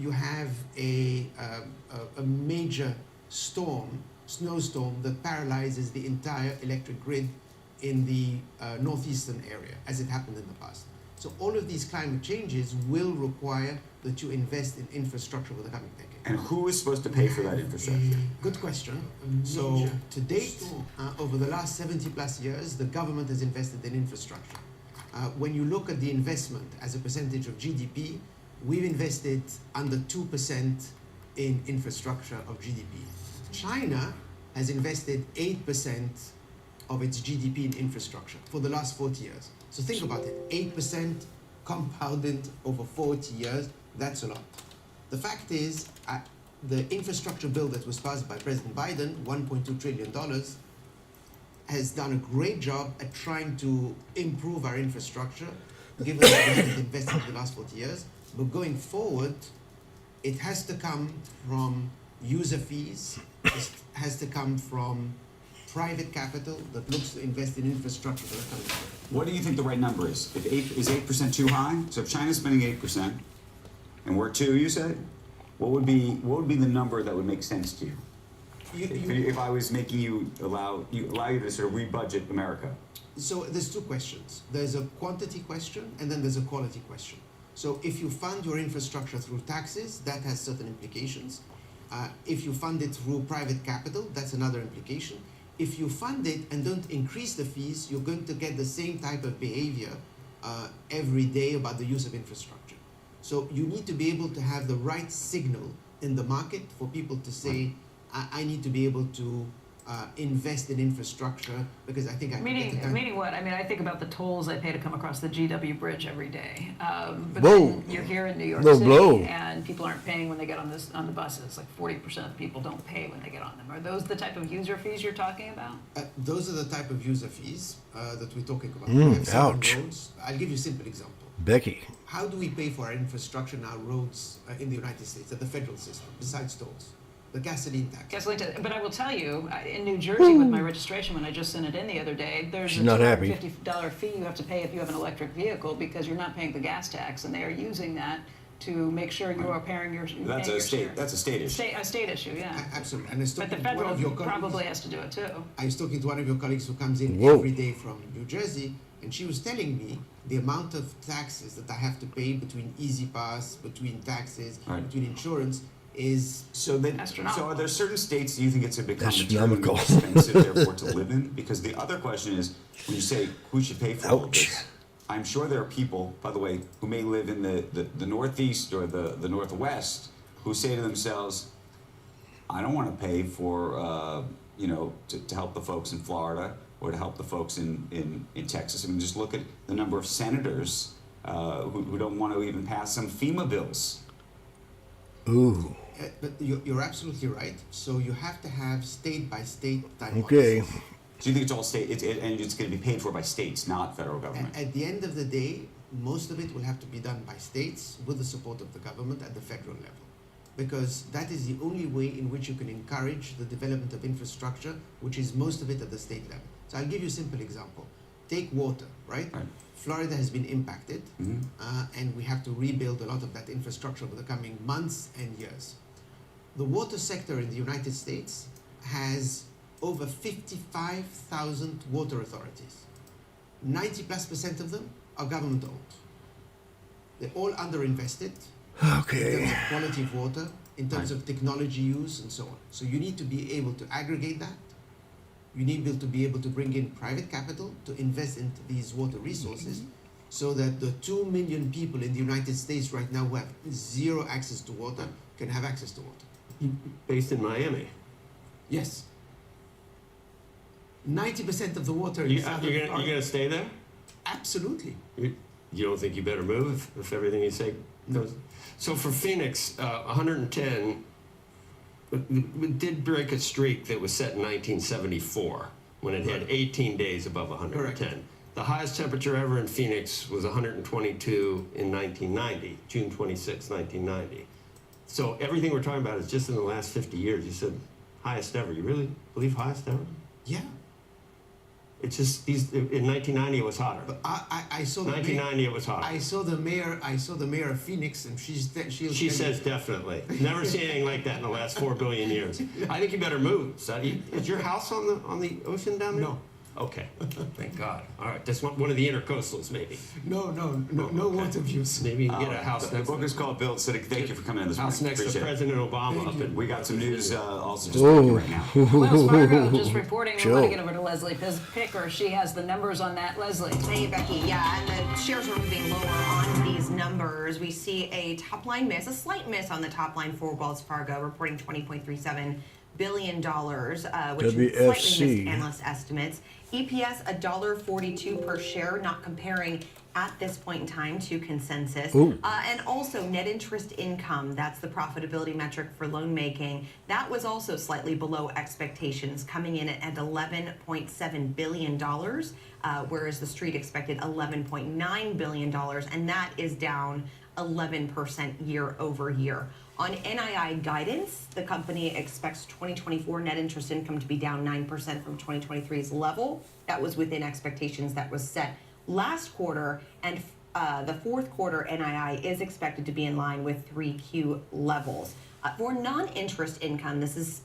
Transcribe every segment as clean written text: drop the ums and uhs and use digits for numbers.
you have a major snowstorm that paralyzes the entire electric grid in the northeastern area, as it happened in the past. So all of these climate changes will require that you invest in infrastructure for the coming decade. And who is supposed to pay for that infrastructure? Good question. So to date, over the last 70 plus years, the government has invested in infrastructure. When you look at the investment as a percentage of GDP, we've invested under 2% in infrastructure of GDP. China has invested 8% of its GDP in infrastructure for the last 40 years. So think about it, 8% compounded over 40 years, that's a lot. The fact is, the infrastructure bill that was passed by President Biden, $1.2 trillion, has done a great job at trying to improve our infrastructure, given that we haven't invested in the last 40 years. But going forward, it has to come from user fees, it has to come from private capital that looks to invest in infrastructure for the country. What do you think the right number is? Is 8% too high? So if China's spending 8%, and we're 2%, you said, what would be the number that would make sense to you? If I was making you allow you to sort of re-budget America. So there's two questions. There's a quantity question, and then there's a quality question. So if you fund your infrastructure through taxes, that has certain implications. If you fund it through private capital, that's another implication. If you fund it and don't increase the fees, you're going to get the same type of behavior every day about the use of infrastructure. So you need to be able to have the right signal in the market for people to say, I need to be able to invest in infrastructure because I think I can Meaning what? I mean, I think about the tolls I pay to come across the GW Bridge every day. But Whoa. then you're here in New York No City, blow. and people aren't paying when they get on the buses. Like 40% of people don't pay when they get on them. Are those the type of user fees you're talking about? Those are the type of user fees that we're talking about. We have certain ouch. roads. I'll give you a simple example. Becky. How do we pay for our infrastructure and our roads in the United States, at the federal system, besides tolls? The gasoline tax. But I will tell you, in New Jersey with my registration, when I just sent it in the other day, there's She's a not happy. $250 fee you have to pay if you have an electric vehicle because you're not paying the gas tax, and they are using that to make sure you are paying your That's a state. That's a state issue. A state issue, yeah. Absolutely. And I was But the talking to one federal of your colleagues. probably has to do it too. I was talking to one of your colleagues who comes in Whoa. every day from New Jersey, and she was telling me the amount of taxes that I have to pay between Easy Pass, between taxes, between insurance is so are there certain states that you think it's going to become Astronomical. materially expensive therefore to live in? Because the other question is, when you say who should pay for all of this, I'm sure there are people, by the way, who may live in the Northeast or the Northwest who say to themselves, I don't want to pay for to help the folks in Florida or to help the folks in Texas. I mean, just look at the number of senators who don't want to even pass some FEMA bills. Ooh. But you're absolutely right. So you have to have state-by-state type Okay. policy. So you think it's all state, and it's going to be paid for by states, not federal government? At the end of the day, most of it will have to be done by states with the support of the government at the federal level. Because that is the only way in which you can encourage the development of infrastructure, which is most of it at the state level. So I'll give you a simple example. Take water, right? Florida has been impacted, and we have to rebuild a lot of that infrastructure over the coming months and years. The water sector in the United States has over 55,000 water authorities. 90+% of them are government owned. They're all underinvested in terms of quality of water, in terms of technology use, and so on. So you need to be able to aggregate that. You need to be able to bring in private capital to invest into these water resources so that the 2 million people in the United States right now who have zero access to water can have access to water. Based in Miami. Yes. 90% of the water You're in Southern going to stay there? Absolutely. You don't think you better move if everything you say goes? So for Phoenix, 110... We did break a streak that was set in 1974 when it had 18 days above 110. Correct. The highest temperature ever in Phoenix was 122 in 1990, June 26, 1990. So everything we're talking about is just in the last 50 years. You said highest ever. You really believe highest ever? Yeah. It's just these. In 1990, it was hotter. But I saw the 1990, it was hotter. I saw the mayor of Phoenix, and she Says definitely. Never seen anything like that in the last 4 billion years. I think you better move. Is your house on the ocean down there? No. Okay. Thank God. All right. That's one of the intercoastals, maybe. no Okay. water views. Maybe you can get a house The next. book is called Build. Siddiq, thank you for coming in this House morning. next to Appreciate it. President Obama up in. We got some news also just Whoa. breaking right now. Wells Fargo just reporting. We want Joe. to get over to Leslie Picker. She has the numbers on that. Leslie. Hey, Becky. Yeah, and the shares are moving lower on these numbers. We see a top line miss, a slight miss on the top line for Wells Fargo, reporting $20.37 billion, which is slightly missed WFC. analyst estimates. EPS $1.42 per share, not comparing at this point in time to consensus. And also net interest income, that's the profitability metric for loan making. That was also slightly below expectations, coming in at $11.7 billion, whereas the street expected $11.9 billion, and that is down 11% year over year. On NII guidance, the company expects 2024 net interest income to be down 9% from 2023's level. That was within expectations that was set last quarter, and the fourth quarter NII is expected to be in line with 3Q levels. For non-interest income, this is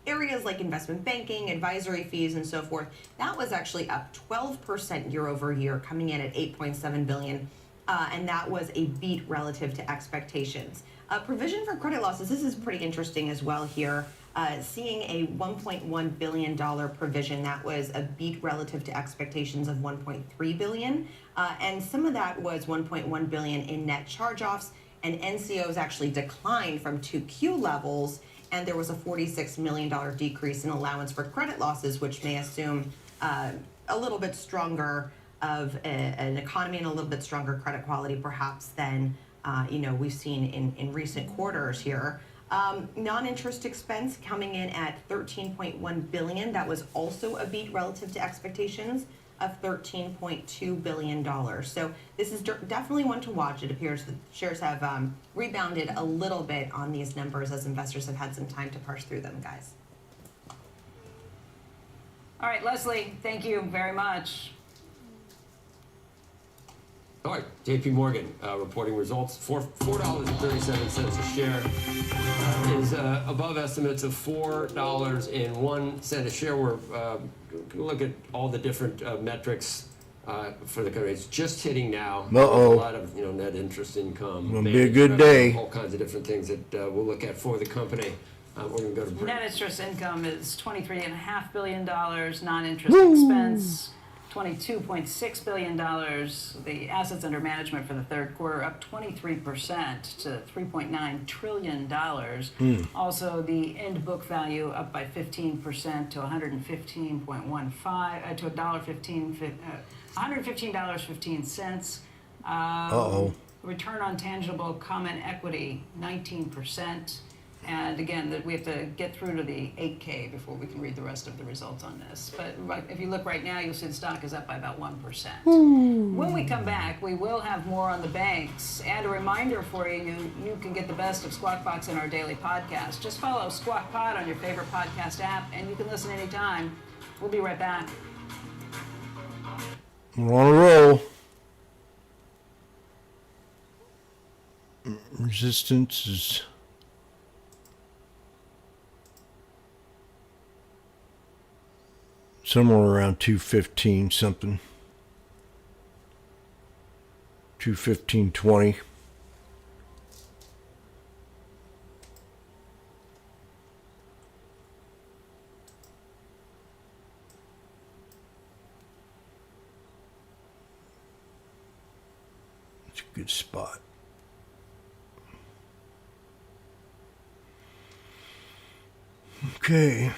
areas like investment banking, advisory fees, and so forth. That was actually up 12% year over year, coming in at $8.7 billion, and that was a beat relative to expectations. Provision for credit losses, this is pretty interesting as well here. Seeing a $1.1 billion provision, that was a beat relative to expectations of $1.3 billion. And some of that was $1.1 billion in net charge-offs, and NCOs actually declined from 2Q levels, and there was a $46 million decrease in allowance for credit losses, which may assume a little bit stronger of an economy and a little bit stronger credit quality perhaps than we've seen in recent quarters here. Non-interest expense coming in at $13.1 billion. That was also a beat relative to expectations of $13.2 billion. So this is definitely one to watch. It appears that shares have rebounded a little bit on these numbers as investors have had some time to parse through them, guys. All right, Leslie, thank you very much. All right, J.P. Morgan reporting results. $4.37 a share is above estimates of $4.01 a share. We're look at all the different metrics for the company. It's just hitting now. Uh-oh. A lot of net interest income. Gonna be a good day. All kinds of different things that we'll look at for the company. We're going to go to break. Net interest income is $23.5 billion. Non-interest expense, $22.6 billion. The assets under management for the third quarter up 23% to $3.9 trillion. Also, the end book value up by 15% to $115.15 to $115.15. Return on tangible common equity 19%. And again, we have to get through to the 8K before we can read the rest of the results on this. But if you look right now, you'll see the stock is up by about 1%. When we come back, we will have more on the banks. And a reminder for you, you can get the best of Squawk Box in our daily podcast. Just follow Squawk Pod on your favorite podcast app, and you can listen anytime. We'll be right back. We're on a roll. Resistance is somewhere around 215 something. 215.20. It's a good spot. Okay.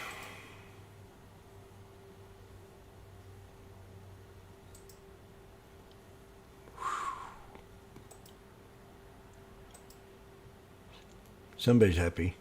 Somebody's happy.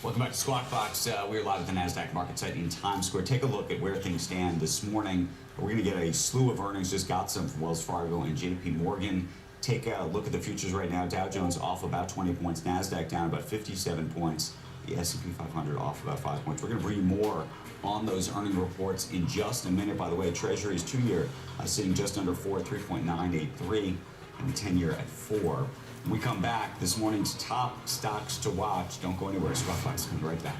Welcome back to Squawk Box. We're live at the NASDAQ market site in Times Square. Take a look at where things stand this morning. We're going to get a slew of earnings. Just got some from Wells Fargo and JP Morgan. Take a look at the futures right now. Dow Jones off about 20 points. NASDAQ down about 57 points. The S&P 500 off about 5 points. We're going to bring you more on those earning reports in just a minute. By the way, Treasury's 2-year sitting just under 4 at 3.983, and the 10-year at 4. When we come back, this morning's top stocks to watch. Don't go anywhere. Squawk Box comes right back.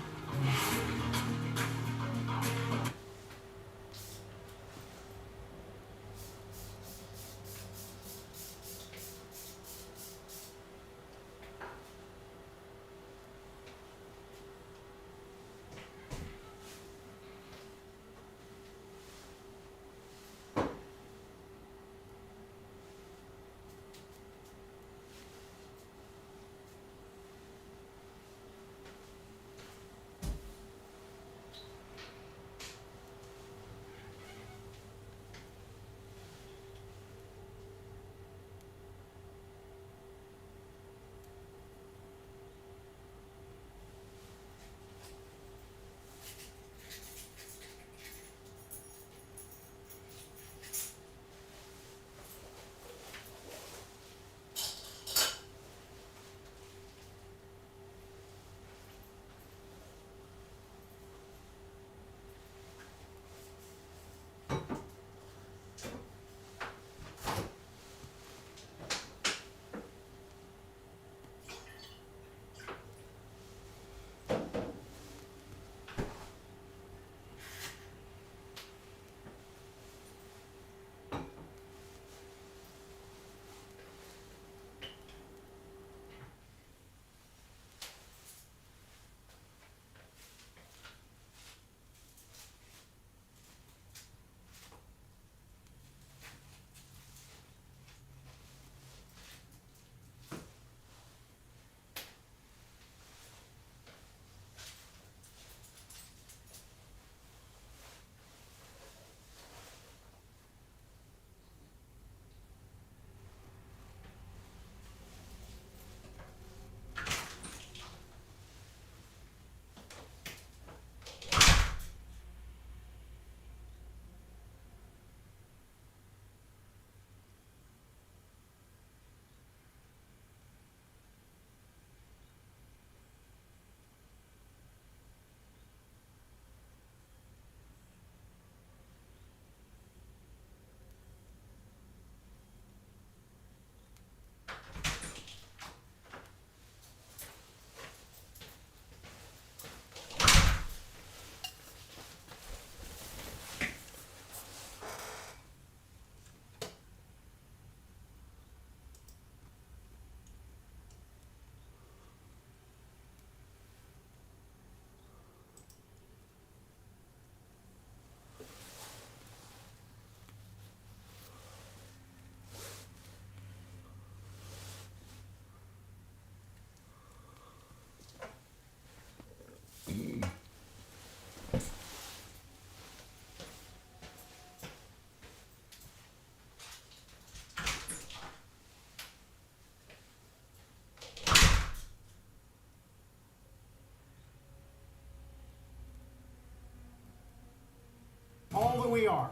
All that we are.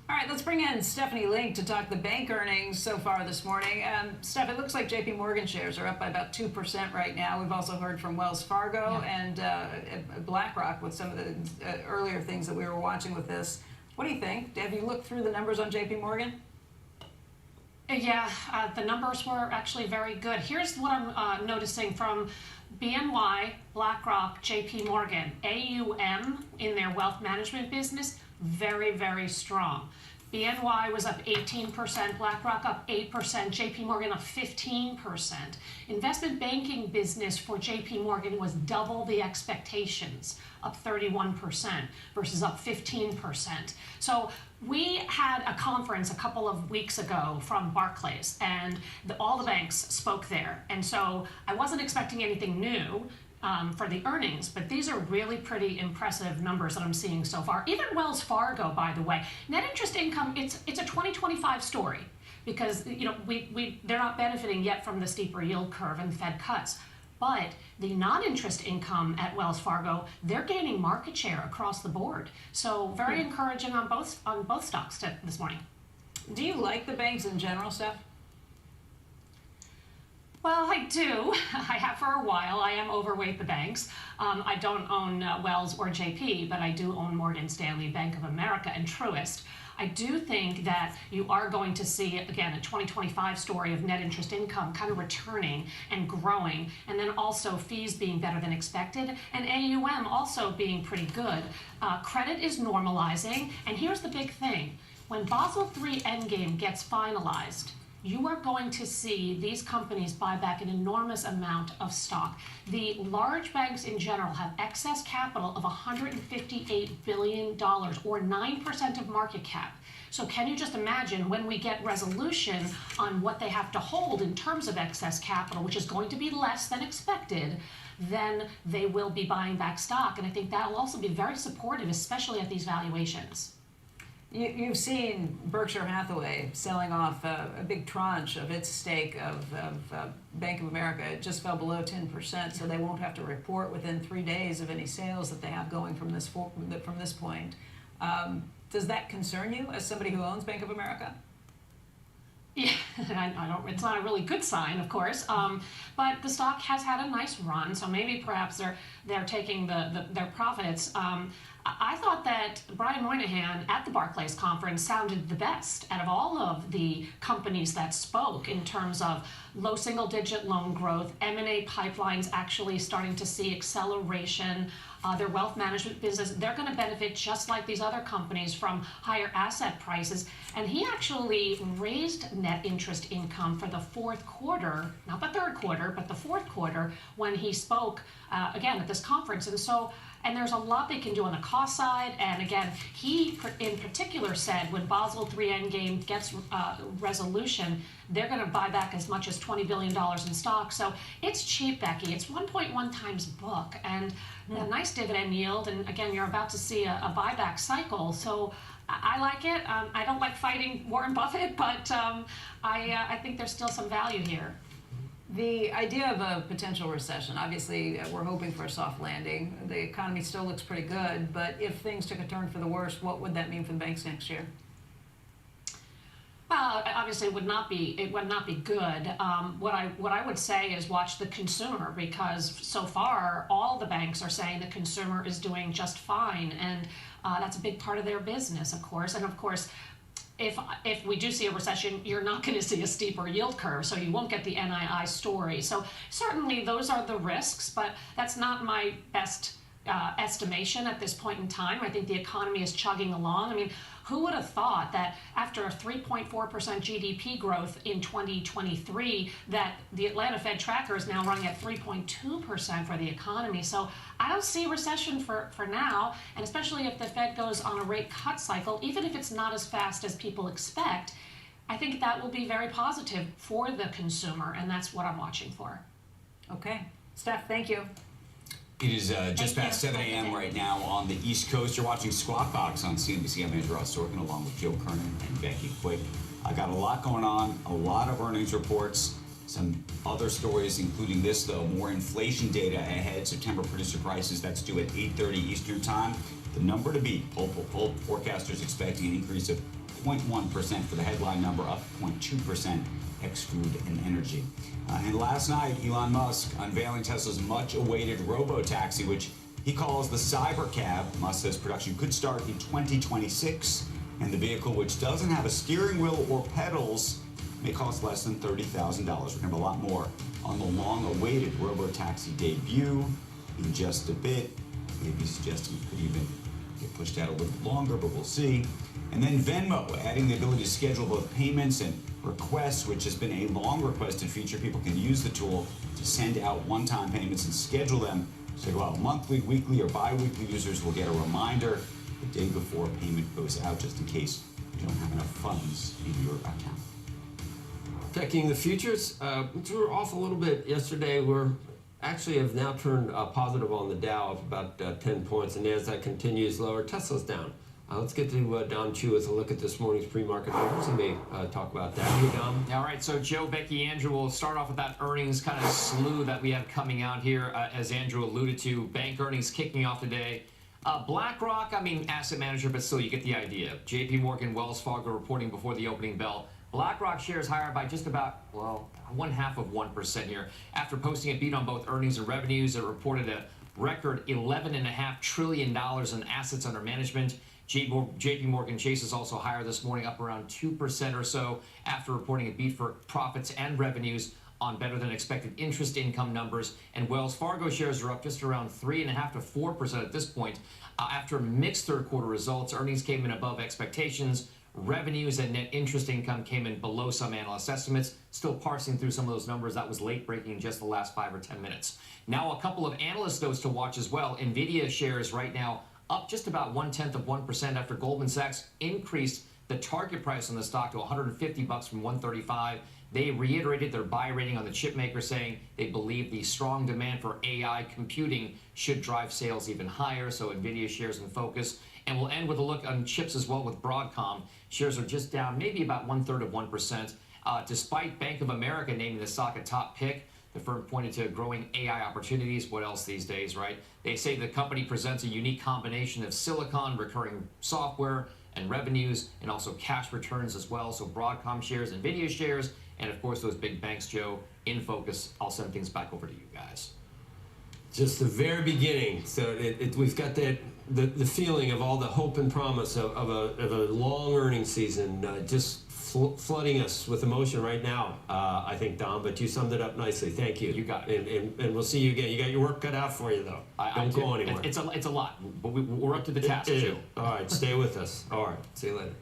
All right, let's bring in Stephanie Link to talk the bank earnings so far this morning. Steph, it looks like JP Morgan shares are up by about 2% right now. We've also heard from Wells Fargo and BlackRock with some of the earlier things that we were watching with this. What do you think? Have you looked through the numbers on JP Morgan? Yeah, the numbers were actually very good. Here's what I'm noticing from BNY, BlackRock, JP Morgan. AUM in their wealth management business, very, very strong. BNY was up 18%, BlackRock up 8%, JP Morgan up 15%. Investment banking business for JP Morgan was double the expectations, up 31% versus up 15%. So we had a conference a couple of weeks ago from Barclays, and all the banks spoke there. And so I wasn't expecting anything new for the earnings, but these are really pretty impressive numbers that I'm seeing so far. Even Wells Fargo, by the way, net interest income, it's a 2025 story because they're not benefiting yet from the steeper yield curve and Fed cuts. But the non-interest income at Wells Fargo, they're gaining market share across the board. So very encouraging on both stocks this morning. Do you like the banks in general, Steph? Well, I do. I have for a while. I am overweight the banks. I don't own Wells or JP, but I do own Morgan Stanley, Bank of America, and Truist. I do think that you are going to see, again, a 2025 story of net interest income kind of returning and growing, and then also fees being better than expected, and AUM also being pretty good. Credit is normalizing, and here's the big thing. When Basel III Endgame gets finalized, you are going to see these companies buy back an enormous amount of stock. The large banks in general have excess capital of $158 billion, or 9% of market cap. So can you just imagine when we get resolution on what they have to hold in terms of excess capital, which is going to be less than expected, then they will be buying back stock. And I think that will also be very supportive, especially at these valuations. You've seen Berkshire Hathaway selling off a big tranche of its stake of Bank of America. It just fell below 10%, so they won't have to report within 3 days of any sales that they have going from this point. Does that concern you as somebody who owns Bank of America? Yeah, I don't. It's not a really good sign, of course. But the stock has had a nice run, so maybe perhaps they're taking their profits. I thought that Brian Moynihan at the Barclays conference sounded the best out of all of the companies that spoke in terms of low single-digit loan growth, M&A pipelines actually starting to see acceleration. Their wealth management business, they're going to benefit just like these other companies from higher asset prices. And he actually raised net interest income for the fourth quarter, not the third quarter, but the fourth quarter when he spoke again at this conference. And there's a lot they can do on the cost side. And again, he in particular said when Basel III Endgame gets resolution, they're going to buy back as much as $20 billion in stock. So it's cheap, Becky. It's 1.1 times book and a nice dividend yield. And again, you're about to see a buyback cycle. So I like it. I don't like fighting Warren Buffett, but I think there's still some value here. The idea of a potential recession, obviously we're hoping for a soft landing. The economy still looks pretty good, but if things took a turn for the worse, what would that mean for the banks next year? Well, obviously it would not be good. What I would say is watch the consumer, because so far all the banks are saying the consumer is doing just fine, and that's a big part of their business, of course. And of course, if we do see a recession, you're not going to see a steeper yield curve, so you won't get the NII story. So certainly those are the risks, but that's not my best estimation at this point in time. I think the economy is chugging along. I mean, who would have thought that after a 3.4% GDP growth in 2023, that the Atlanta Fed tracker is now running at 3.2% for the economy? So I don't see a recession for now, and especially if the Fed goes on a rate cut cycle, even if it's not as fast as people expect, I think that will be very positive for the consumer, and that's what I'm watching for. Okay. Steph, thank you. It is just past 7 a.m. right now on the East Coast. You're watching Squawk Box on CNBC. I'm Andrew Ross Sorkin along with Joe Kernan and Becky Quick. I got a lot going on, a lot of earnings reports, some other stories, including this, though. More inflation data ahead. September producer prices, that's due at 8:30 Eastern Time. The number to beat. Poll forecasters expecting an increase of 0.1% for the headline number, up 0.2%. Ex-food and energy. And last night, Elon Musk unveiling Tesla's much-awaited robo-taxi, which he calls the Cybercab. Musk says production could start in 2026, and the vehicle, which doesn't have a steering wheel or pedals, may cost less than $30,000. We're going to have a lot more on the long-awaited robo-taxi debut in just a bit. Maybe suggesting it could even get pushed out a little longer, but we'll see. And then Venmo, adding the ability to schedule both payments and requests, which has been a long-requested feature. People can use the tool to send out one-time payments and schedule them. So go out monthly, weekly, or bi-weekly. Users will get a reminder the day before payment goes out, just in case you don't have enough funds in your account. Checking the futures, which were off a little bit yesterday. We're actually have now turned positive on the Dow, up about 10 points, and as that continues lower, Tesla's down Let's get to Dom Chu with a look at this morning's pre-market numbers. He may talk about that. Hey, Dom. All right, so Joe, Becky, Andrew, will start off with that earnings kind of slew that we have coming out here. As Andrew alluded to, bank earnings kicking off today. BlackRock, I mean, asset manager, but still you get the idea. JP Morgan, Wells Fargo reporting before the opening bell. BlackRock shares higher by just about, well, 1/2% here. After posting a beat on both earnings and revenues, it reported a record $11.5 trillion in assets under management. JP Morgan Chase is also higher this morning, up around 2% or so after reporting a beat for profits and revenues on better than expected interest income numbers. And Wells Fargo shares are up just around 3.5% to 4% at this point. After mixed third quarter results, earnings came in above expectations. Revenues and net interest income came in below some analyst estimates. Still parsing through some of those numbers. That was late breaking in just the last 5 or 10 minutes. Now a couple of analyst notes to watch as well. NVIDIA shares right now up just about 0.1% after Goldman Sachs increased the target price on the stock to $150 from $135. They reiterated their buy rating on the chip maker, saying they believe the strong demand for AI computing should drive sales even higher. So NVIDIA shares in focus. And we'll end with a look on chips as well with Broadcom. Shares are just down maybe about 1/3%. Despite Bank of America naming the stock a top pick, the firm pointed to growing AI opportunities. What else these days, right? They say the company presents a unique combination of silicon, recurring software, and revenues, and also cash returns as well. So Broadcom shares, NVIDIA shares, and of course those big banks, Joe, in focus. I'll send things back over to you guys. Just the very beginning. So we've got the feeling of all the hope and promise of a long earnings season just flooding us with emotion right now, I think, Dom, but you summed it up nicely. Thank you. You got it. And we'll see you again. You got your work cut out for you, though. Don't go anywhere. It's a lot, but we're up to the task, too. All right, stay with us. All right, see you later.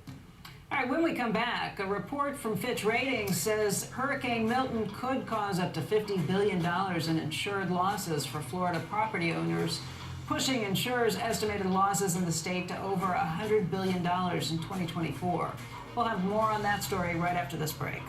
All right, when we come back, a report from Fitch Ratings says Hurricane Milton could cause up to $50 billion in insured losses for Florida property owners, pushing insurers' estimated losses in the state to over $100 billion in 2024. We'll have more on that story right after this break.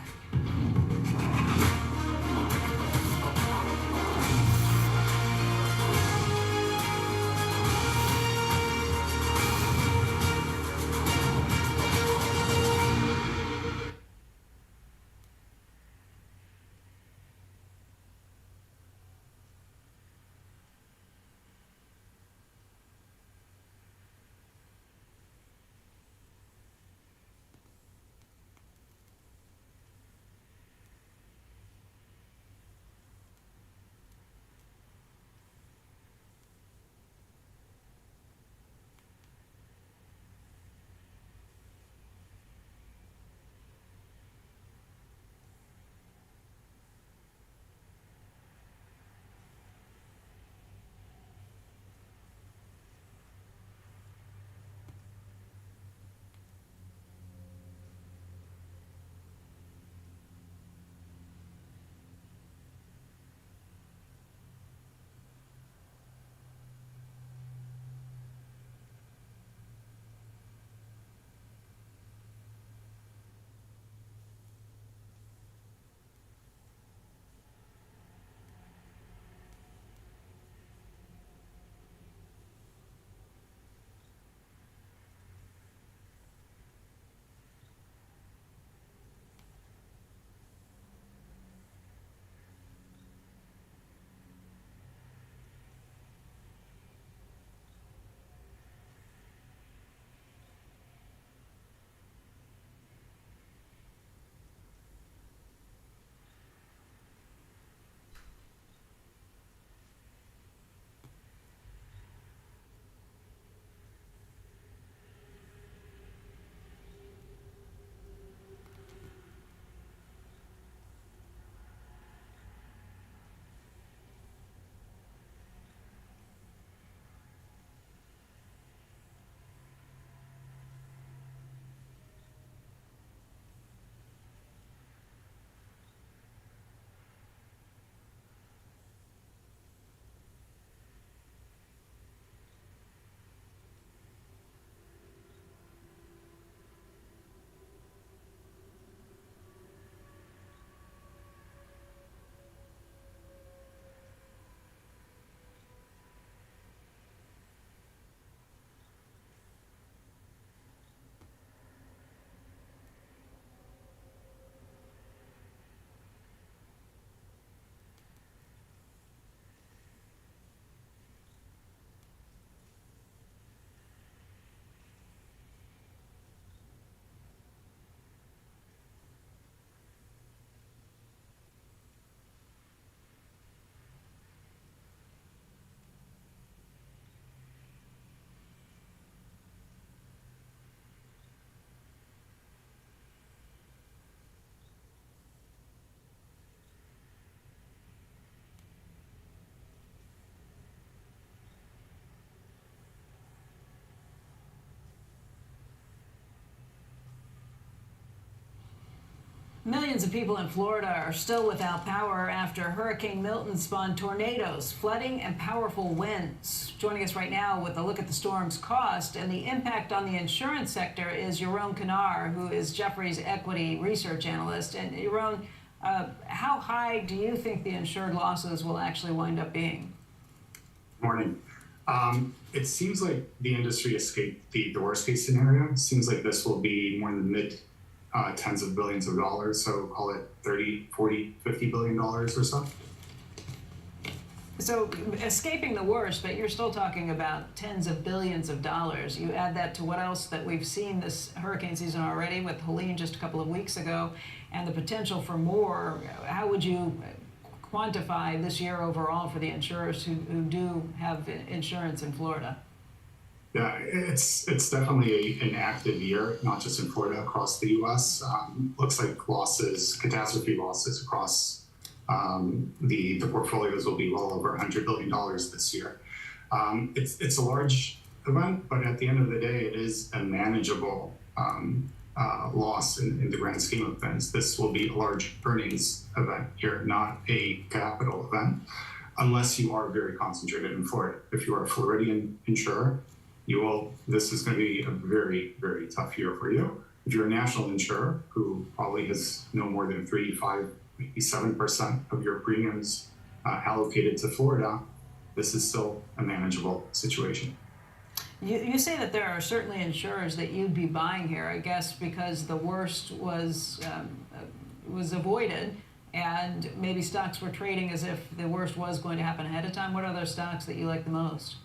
Millions of people in Florida are still without power after Hurricane Milton spawned tornadoes, flooding, and powerful winds. Joining us right now with a look at the storm's cost and the impact on the insurance sector is Yaron Kanar, who is Jefferies' equity research analyst. And Yaron, how high do you think the insured losses will actually wind up being? Morning. It seems like the industry escaped the worst case scenario. It seems like this will be more in the mid tens of billions of dollars, so call it 30, 40, 50 billion dollars or so. So escaping the worst, but you're still talking about tens of billions of dollars. You add that to what else that we've seen this hurricane season already with Helene just a couple of weeks ago, and the potential for more. How would you quantify this year overall for the insurers who do have insurance in Florida? Yeah, it's definitely an active year, not just in Florida, across the U.S. Looks like losses, catastrophe losses across the portfolios will be well over $100 billion this year. It's a large event, but at the end of the day, it is a manageable loss in the grand scheme of things. This will be a large earnings event here, not a capital event, unless you are very concentrated in Florida. If you are a Floridian insurer, this is going to be a very, very tough year for you. If you're a national insurer who probably has no more than 3, 5, maybe 7% of your premiums allocated to Florida, this is still a manageable situation. You say that there are certainly insurers that you'd be buying here, I guess, because the worst was avoided, and maybe stocks were trading as if the worst was going to happen ahead of time. What are those stocks that you like the most?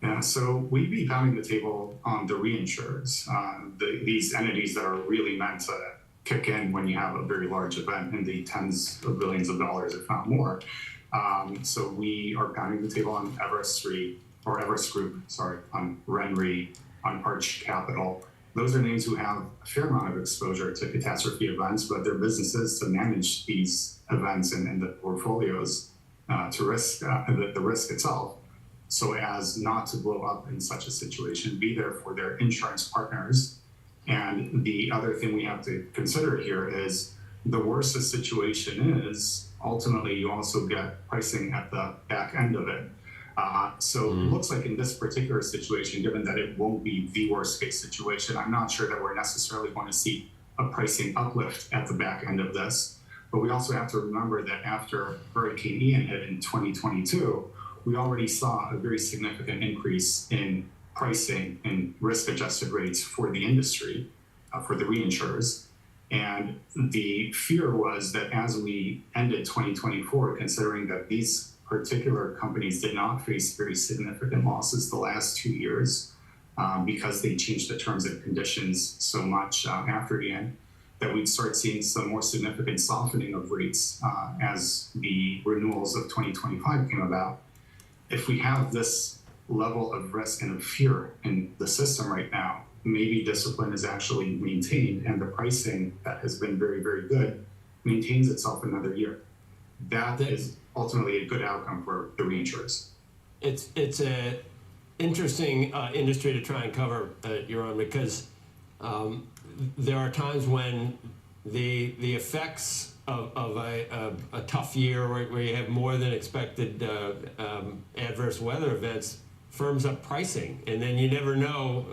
Yeah, so we'd be pounding the table on the reinsurers, these entities that are really meant to kick in when you have a very large event in the tens of billions of dollars, if not more. So we are pounding the table on Everest Group, on RenRe, on Arch Capital. Those are names who have a fair amount of exposure to catastrophe events, but their business is to manage these events and the portfolios to risk the risk itself, so as not to blow up in such a situation, be there for their insurance partners. And the other thing we have to consider here is the worse the situation is, ultimately you also get pricing at the back end of it. So it looks like in this particular situation, given that it won't be the worst case situation, I'm not sure that we're necessarily going to see a pricing uplift at the back end of this. But we also have to remember that after Hurricane Ian hit in 2022, we already saw a very significant increase in pricing and risk-adjusted rates for the industry, for the reinsurers. And the fear was that as we ended 2024, considering that these particular companies did not face very significant losses the last 2 years because they changed the terms and conditions so much after Ian, that we'd start seeing some more significant softening of rates as the renewals of 2025 came about. If we have this level of risk and of fear in the system right now, maybe discipline is actually maintained and the pricing that has been very, very good maintains itself another year. That is ultimately a good outcome for the reinsurers. It's a interesting industry to try and cover, Yaron, because there are times when the effects of a tough year where you have more than expected adverse weather events firms up pricing, and then you never know.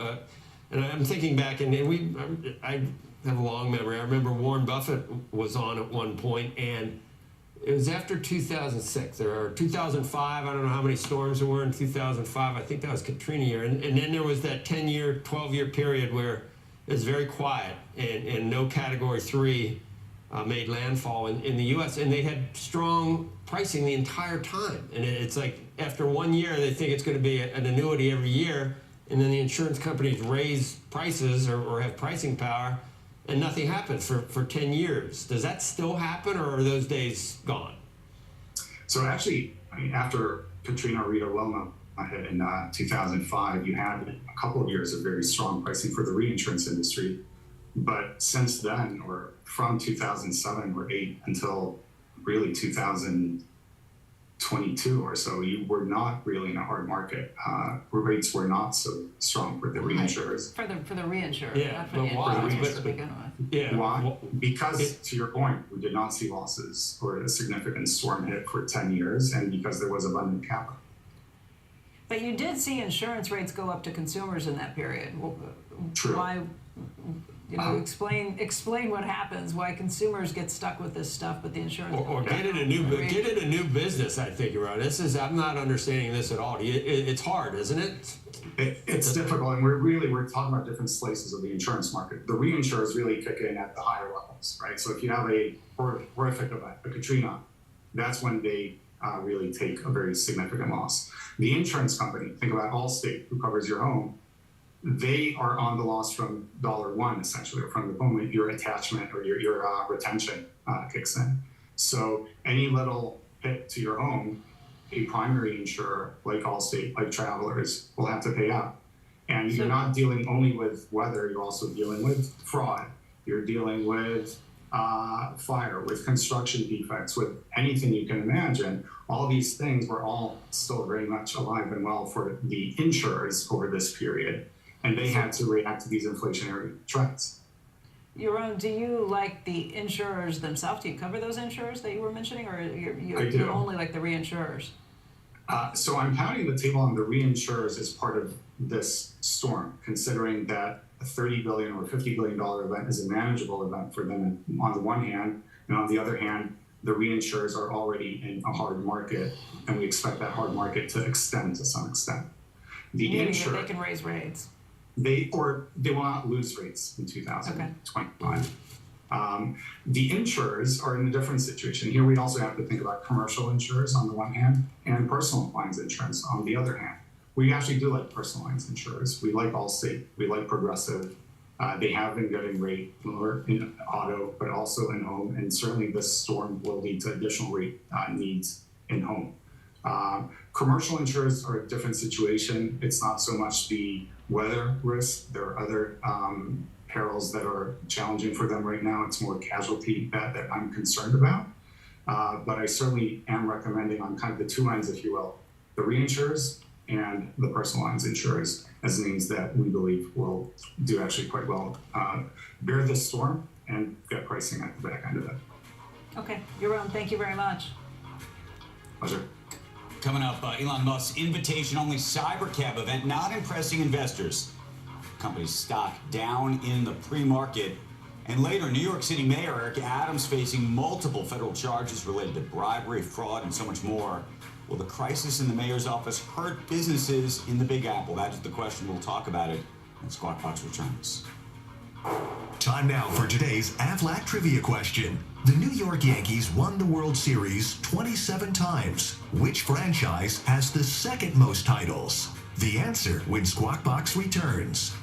And I'm thinking back, and I have a long memory. I remember Warren Buffett was on at one point, and it was after 2006 or 2005. I don't know how many storms there were in 2005. I think that was Katrina year, and then there was that 10-year, 12-year period where it was very quiet, and no Category 3 made landfall in the U.S., and they had strong pricing the entire time. And it's like after 1 year, they think it's going to be an annuity every year, and then the insurance companies raise prices or have pricing power, and nothing happens for 10 years. Does that still happen, or are those days gone? So actually, after Katrina, Rita, Wilma hit in 2005, you had a couple of years of very strong pricing for the reinsurance industry. But since then, or from 2007 or 8 until really 2012 22 or so, you were not really in a hard market. Rates were not so strong for the reinsurers. For the reinsurer, Yeah, not for but the why? insurers to But- begin with. Yeah. Why? Because, to your point, we did not see losses or a significant storm hit for 10 years, and because there was abundant capital. But you did see insurance rates go up to consumers in that period. True. Why? Explain what happens. Why consumers get stuck with this stuff, but the insurance. Or get in a new business. I think, Ron. I'm not understanding this at all. It's hard, isn't it? It's difficult, and we're talking about different slices of the insurance market. The reinsurers really kick in at the higher levels, right? So if you have a horrific event, a Katrina, that's when they really take a very significant loss. The insurance company, think about Allstate, who covers your home, they are on the loss from $1 essentially, or from the moment your attachment or your retention kicks in. So any little hit to your home, a primary insurer like Allstate, like Travelers, will have to pay out. And you're not dealing only with weather, you're also dealing with fraud. You're dealing with fire, with construction defects, with anything you can imagine. All these things were all still very much alive and well for the insurers over this period. And they had to react to these inflationary trends. Yaron, do you like the insurers themselves? Do you cover those insurers that you were mentioning, or I do. you only like the reinsurers? So I'm pounding the table on the reinsurers as part of this storm, considering that a $30 billion or $50 billion event is a manageable event for them on the one hand, and on the other hand, the reinsurers are already in a hard market, and we expect that hard market to extend to some extent. The Meaning insurer, that they can raise rates. they will not lose rates in 2025. The insurers are in a different situation. Here we also have to think about commercial insurers on the one hand and personal lines insurance on the other hand. We actually do like personal lines insurers. We like Allstate, we like Progressive. They have been getting rate lower in auto, but also in home, and certainly this storm will lead to additional rate needs in home. Commercial insurers are a different situation. It's not so much the weather risk. There are other perils that are challenging for them right now. It's more casualty that I'm concerned about. But I certainly am recommending on kind of the two ends, if you will, the reinsurers and the personal lines insurers as names that we believe will do actually quite well, bear this storm and get pricing at the back end of it. Okay, Yaron, thank you very much. Pleasure. Coming up, Elon Musk's invitation-only Cybercab event not impressing investors. Company's stock down in the pre-market. And later, New York City Mayor Eric Adams facing multiple federal charges related to bribery, fraud, and so much more. Will the crisis in the mayor's office hurt businesses in the Big Apple? That is the question. We'll talk about it when Squawk Box returns. Time now for today's Aflac trivia question. The New York Yankees won the World Series 27 times. Which franchise has the second most titles? The answer when Squawk Box returns.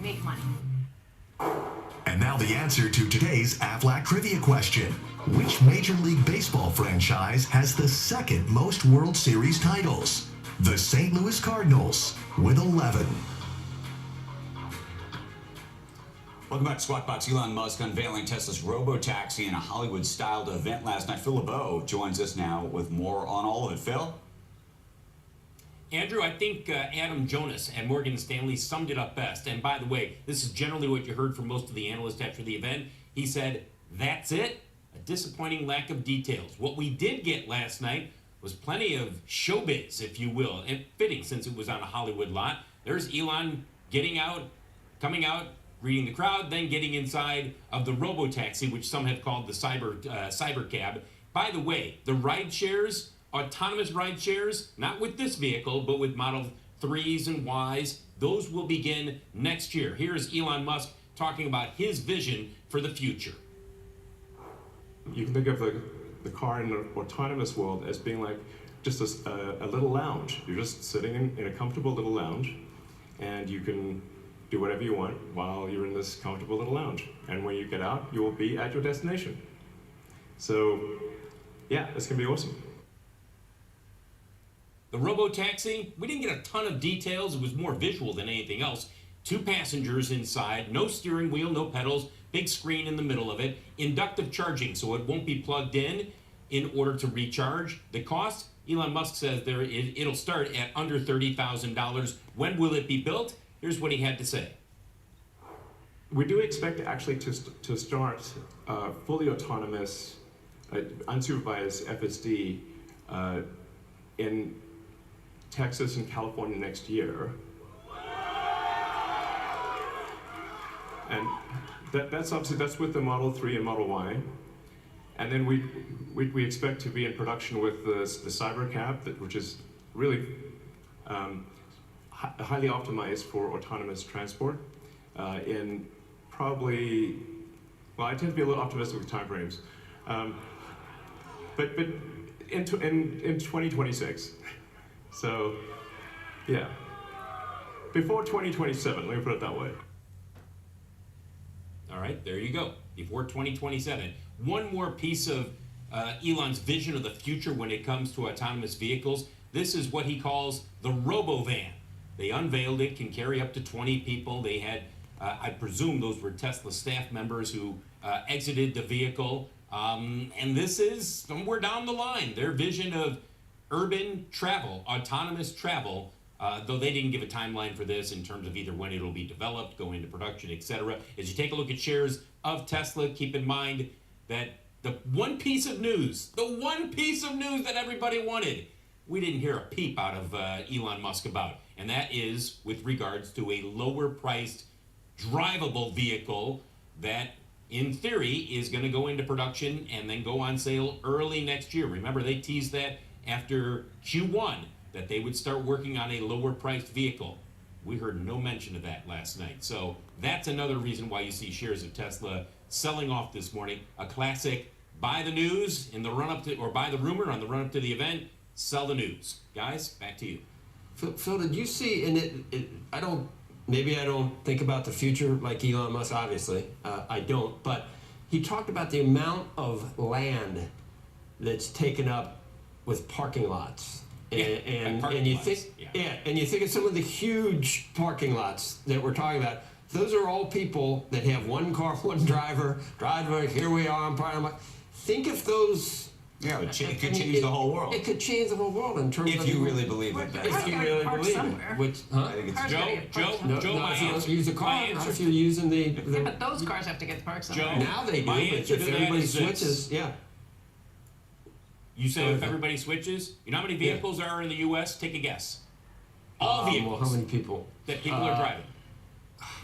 make money. And now the answer to today's Aflac trivia question. Which Major League Baseball franchise has the second most World Series titles? The St. Louis Cardinals with 11. Welcome back to Squawk Box. Elon Musk unveiling Tesla's robo-taxi in a Hollywood-styled event last night. Phil LeBeau joins us now with more on all of it. Phil? Andrew, I think Adam Jonas at Morgan Stanley summed it up best. And by the way, this is generally what you heard from most of the analysts after the event. He said, that's it. A disappointing lack of details. What we did get last night was plenty of showbiz, if you will, and fitting since it was on a Hollywood lot. There's Elon getting out, coming out, greeting the crowd, then getting inside of the robo-taxi, which some have called the cyber cab. By the way, the ride shares, autonomous ride shares, not with this vehicle, but with Model 3s and Ys, those will begin next year. Here's Elon Musk talking about his vision for the future. You can think of the car in an autonomous world as being like just a little lounge. You're just sitting in a comfortable little lounge, and you can do whatever you want while you're in this comfortable little lounge. And when you get out, you will be at your destination. So, yeah, it's gonna be awesome. The robo-taxi, we didn't get a ton of details. It was more visual than anything else. 2 passengers inside, no steering wheel, no pedals, big screen in the middle of it, inductive charging, so it won't be plugged in order to recharge. The cost, Elon Musk says it'll start at under $30,000. When will it be built? Here's what he had to say. We do expect actually to start fully autonomous, unsupervised FSD in Texas and California next year. And that's obviously, that's with the Model 3 and Model Y. And then we expect to be in production with the cyber cab, which is really highly optimized for autonomous transport in probably, well, I tend to be a little optimistic with timeframes, but in 2026. So, yeah, before 2027, let me put it that way. All right, there you go. Before 2027. One more piece of Elon's vision of the future when it comes to autonomous vehicles. This is what he calls the robo-van. They unveiled it, can carry up to 20 people. They had, I presume those were Tesla staff members who exited the vehicle. And this is somewhere down the line, their vision of urban travel, autonomous travel, though they didn't give a timeline for this in terms of either when it'll be developed, go into production, etc. As you take a look at shares of Tesla, keep in mind that the one piece of news that everybody wanted, we didn't hear a peep out of Elon Musk about. And that is with regards to a lower priced drivable vehicle that in theory is going to go into production and then go on sale early next year. Remember, they teased that after Q1 that they would start working on a lower priced vehicle. We heard no mention of that last night. So that's another reason why you see shares of Tesla selling off this morning. A classic buy the news in the run up to, or buy the rumor on the run up to the event, sell the news. Guys, back to you. Phil, did you see in it, maybe I don't think about the future like Elon Musk, obviously, I don't, but he talked about the amount of land that's taken up with parking lots. And you think of some of the huge parking lots that we're talking about. Those are all people that have one car, one driver, here we are, I'm part of think if those. Yeah, it could change the whole world. It could change the whole world in terms of. If you really believe it. If you really believe it. Which, I think it's Joe, if you don't use a car, not if you're using the. Yeah, but those cars have to get parked somewhere. Now they do, but if everybody switches, yeah. You say if everybody switches, you know how many vehicles are in the U.S.? Take a guess. All vehicles. Well, how many people? That people are driving.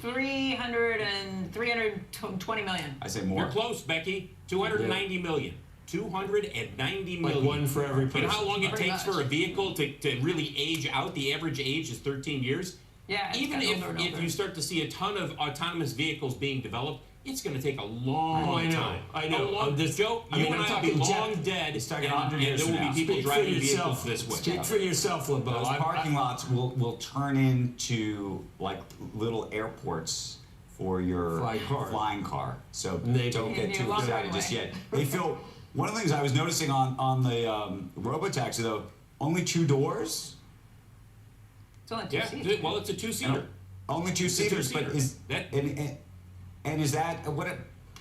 320 million. I say more. You're close, Becky. 290 million. 290 million. Like one for every person. You know how long it takes for a vehicle to really age out? The average age is 13 years. Yeah. Even if you start to see a ton of autonomous vehicles being developed, it's going to take a long time. I know. Joe, you and I will be long dead, talking and 100 years there will from be people now. driving vehicles this way. Speak for yourself, LeBeau. Those parking lots will turn into like little airports for your flying car. So don't get too excited just yet. They feel. One of the things I was noticing on the robotaxi though, only 2 doors. It's only two seats. Well, it's a 2-seater. Only 2-seaters, but is that and is that what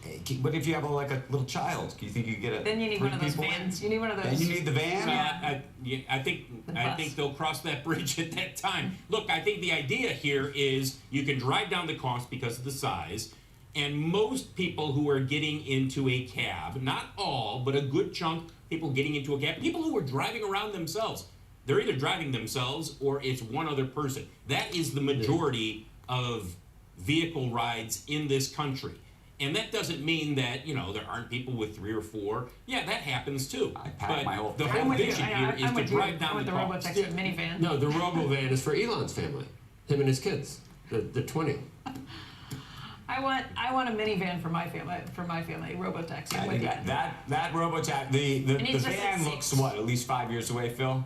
if you have like a little child? Do you think you get a? Then you need one of those vans. You need one of those. Then you need the van. I think they'll cross that bridge at that time. Look, I think the idea here is you can drive down the cost because of the size, and most people who are getting into a cab, not all, but a good chunk, people getting into a cab, people who are driving around themselves, they're either driving themselves or it's one other person. That is the majority of vehicle rides in this country. And that doesn't mean that, there aren't people with 3 or 4. Yeah, that happens too. I pack my whole the whole vision here is to drive down the cost. robotaxi minivan. No, the RoboVan is for Elon's family, him and his kids, the 20. I want a minivan for my family. Robotaxi. I'm with that. That robotaxi, the needs just van six looks seats. what, at least 5 years away, Phil?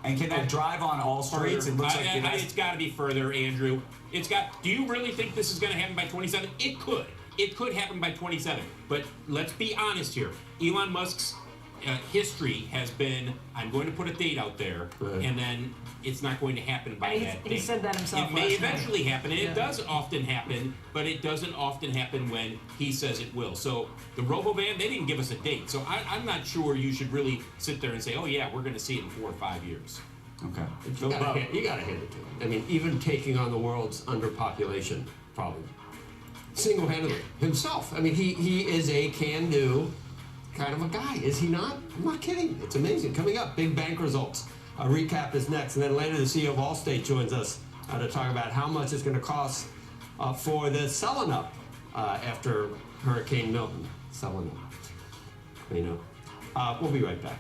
And can that drive on all streets? It looks like it has. It's got to be further, Andrew. Do you really think this is going to happen by 27? It could. It could happen by 27. But let's be honest here. Elon Musk's history has been, I'm going to put a date out there, and then it's not going to happen by that date. He said that himself. It may last eventually night. happen, and it does often happen, but it doesn't often happen when he says it will. So the RoboVan, they didn't give us a date. So I'm not sure you should really sit there and say, oh yeah, we're going to see it in 4 or 5 years. Okay. You gotta hand it to him. I mean, even taking on the world's underpopulation problem, single-handedly himself. I mean, he is a can-do kind of a guy, is he not? I'm not kidding. It's amazing. Coming up, big bank results. A recap is next, and then later the CEO of Allstate joins us to talk about how much it's going to cost for the selling up after Hurricane Milton. Selling up. We'll be right back.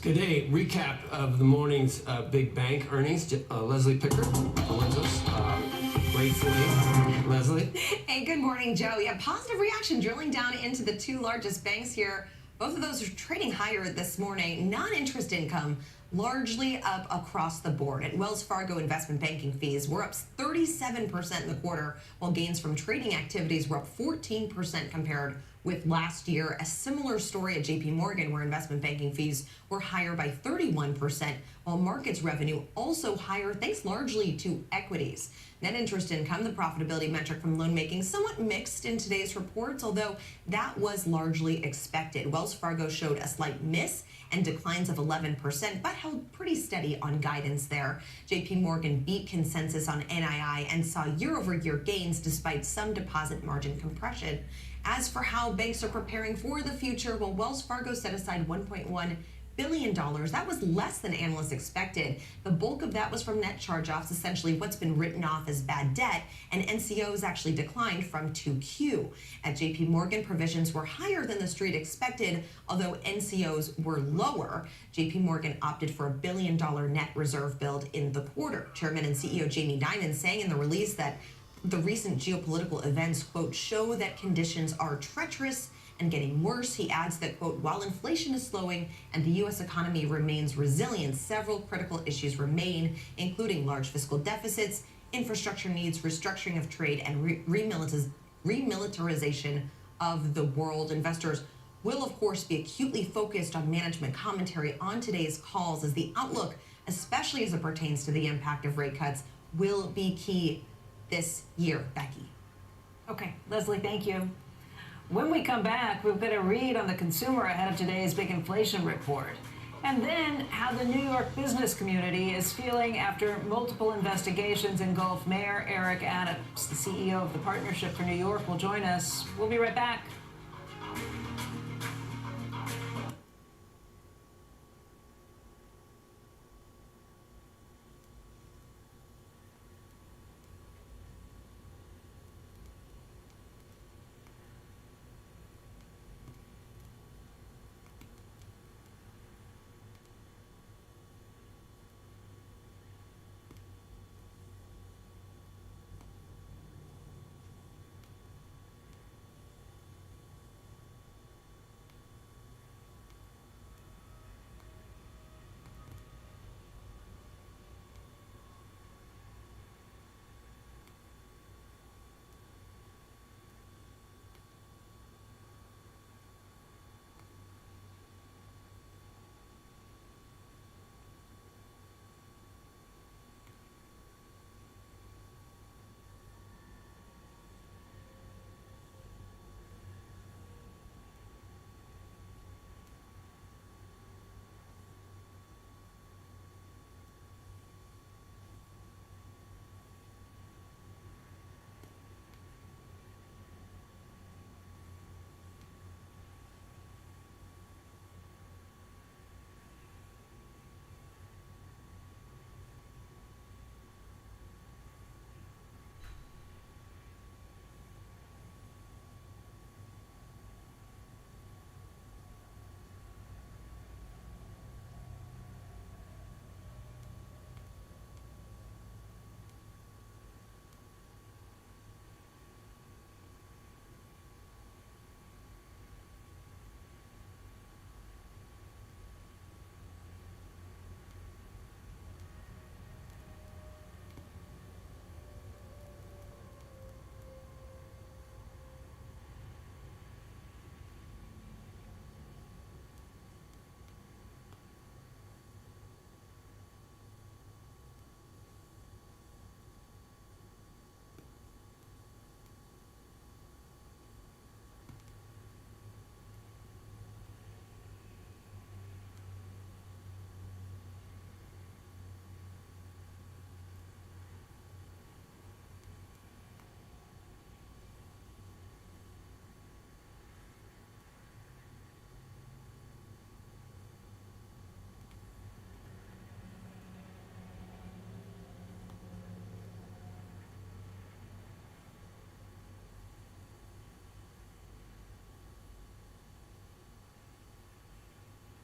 Good day. Recap of the morning's big bank earnings. Leslie Pickard joins us. Gratefully, Leslie. Hey, good morning, Joe. Yeah, positive reaction drilling down into the two largest banks here. Both of those are trading higher this morning. Non-interest income largely up across the board. At Wells Fargo, investment banking fees were up 37% in the quarter, while gains from trading activities were up 14% compared with last year. A similar story at JP Morgan, where investment banking fees were higher by 31%, while markets revenue also higher thanks largely to equities. Net interest income, the profitability metric from loan making, somewhat mixed in today's reports, although that was largely expected. Wells Fargo showed a slight miss and declines of 11%, but held pretty steady on guidance there. JP Morgan beat consensus on NII and saw year-over-year gains despite some deposit margin compression. As for how banks are preparing for the future, well, Wells Fargo set aside $1.1 billion. That was less than analysts expected. The bulk of that was from net charge-offs, essentially what's been written off as bad debt, and NCOs actually declined from 2Q. At JP Morgan, provisions were higher than the street expected, although NCOs were lower. JP Morgan opted for $1 billion net reserve build in the quarter. Chairman and CEO Jamie Dimon saying in the release that the recent geopolitical events, quote, show that conditions are treacherous and getting worse. He adds that, quote, while inflation is slowing and the U.S. economy remains resilient, several critical issues remain, including large fiscal deficits, infrastructure needs, restructuring of trade, and remilitarization of the world. Investors will, of course, be acutely focused on management commentary on today's calls, as the outlook, especially as it pertains to the impact of rate cuts, will be key this year. Becky. Okay, Leslie, thank you. When we come back, we've got a read on the consumer ahead of today's big inflation report. And then how the New York business community is feeling after multiple investigations engulf Mayor Eric Adams. The CEO of the Partnership for New York will join us. We'll be right back.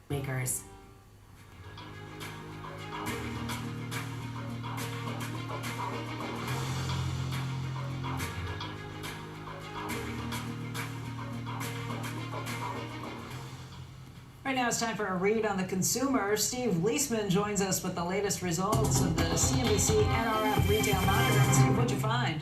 Makers. Right now it's time for a read on the consumer. Steve Leisman joins us with the latest results of the CNBC NRF retail monitor. Steve, what'd you find?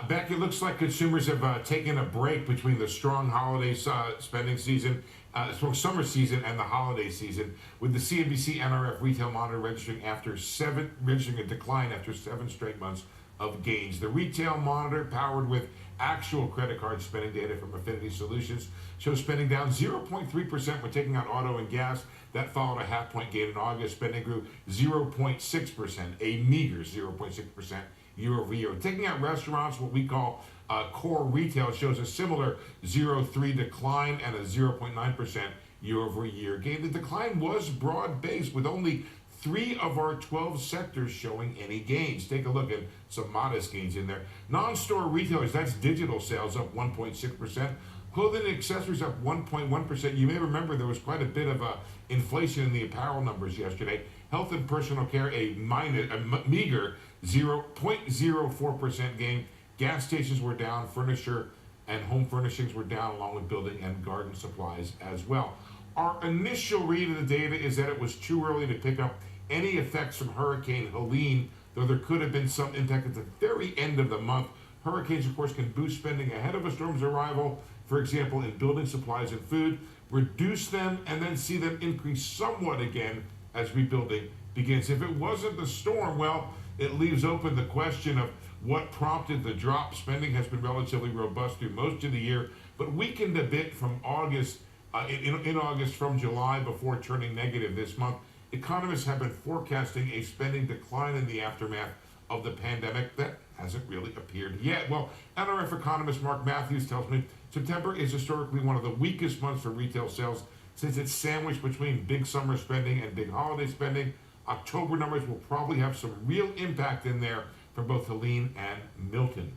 Beck, it looks like consumers have taken a break between the strong holiday spending season, strong summer season, and the holiday season, with the CNBC NRF retail monitor registering a decline after 7 straight months of gains. The retail monitor, powered with actual credit card spending data from Affinity Solutions, shows spending down 0.3% when taking out auto and gas. That followed a half-point gain in August. Spending grew 0.6%, a meager 0.6% year over year. Taking out restaurants, what we call core retail, shows a similar 0.3 decline and a 0.9% year over year gain. The decline was broad-based, with only 3 of our 12 sectors showing any gains. Take a look at some modest gains in there. Non-store retailers, that's digital sales, up 1.6%. Clothing and accessories up 1.1%. You may remember there was quite a bit of inflation in the apparel numbers yesterday. Health and personal care, a meager 0.04% gain. Gas stations were down. Furniture and home furnishings were down, along with building and garden supplies as well. Our initial read of the data is that it was too early to pick up any effects from Hurricane Helene, though there could have been some impact at the very end of the month. Hurricanes, of course, can boost spending ahead of a storm's arrival, for example, in building supplies and food, reduce them, and then see them increase somewhat again as rebuilding begins. If it wasn't the storm, well, it leaves open the question of what prompted the drop. Spending has been relatively robust through most of the year, but weakened a bit from August, in August from July, before turning negative this month. Economists have been forecasting a spending decline in the aftermath of the pandemic that hasn't really appeared yet. Well, NRF economist Mark Matthews tells me September is historically one of the weakest months for retail sales, since it's sandwiched between big summer spending and big holiday spending. October numbers will probably have some real impact in there from both Helene and Milton.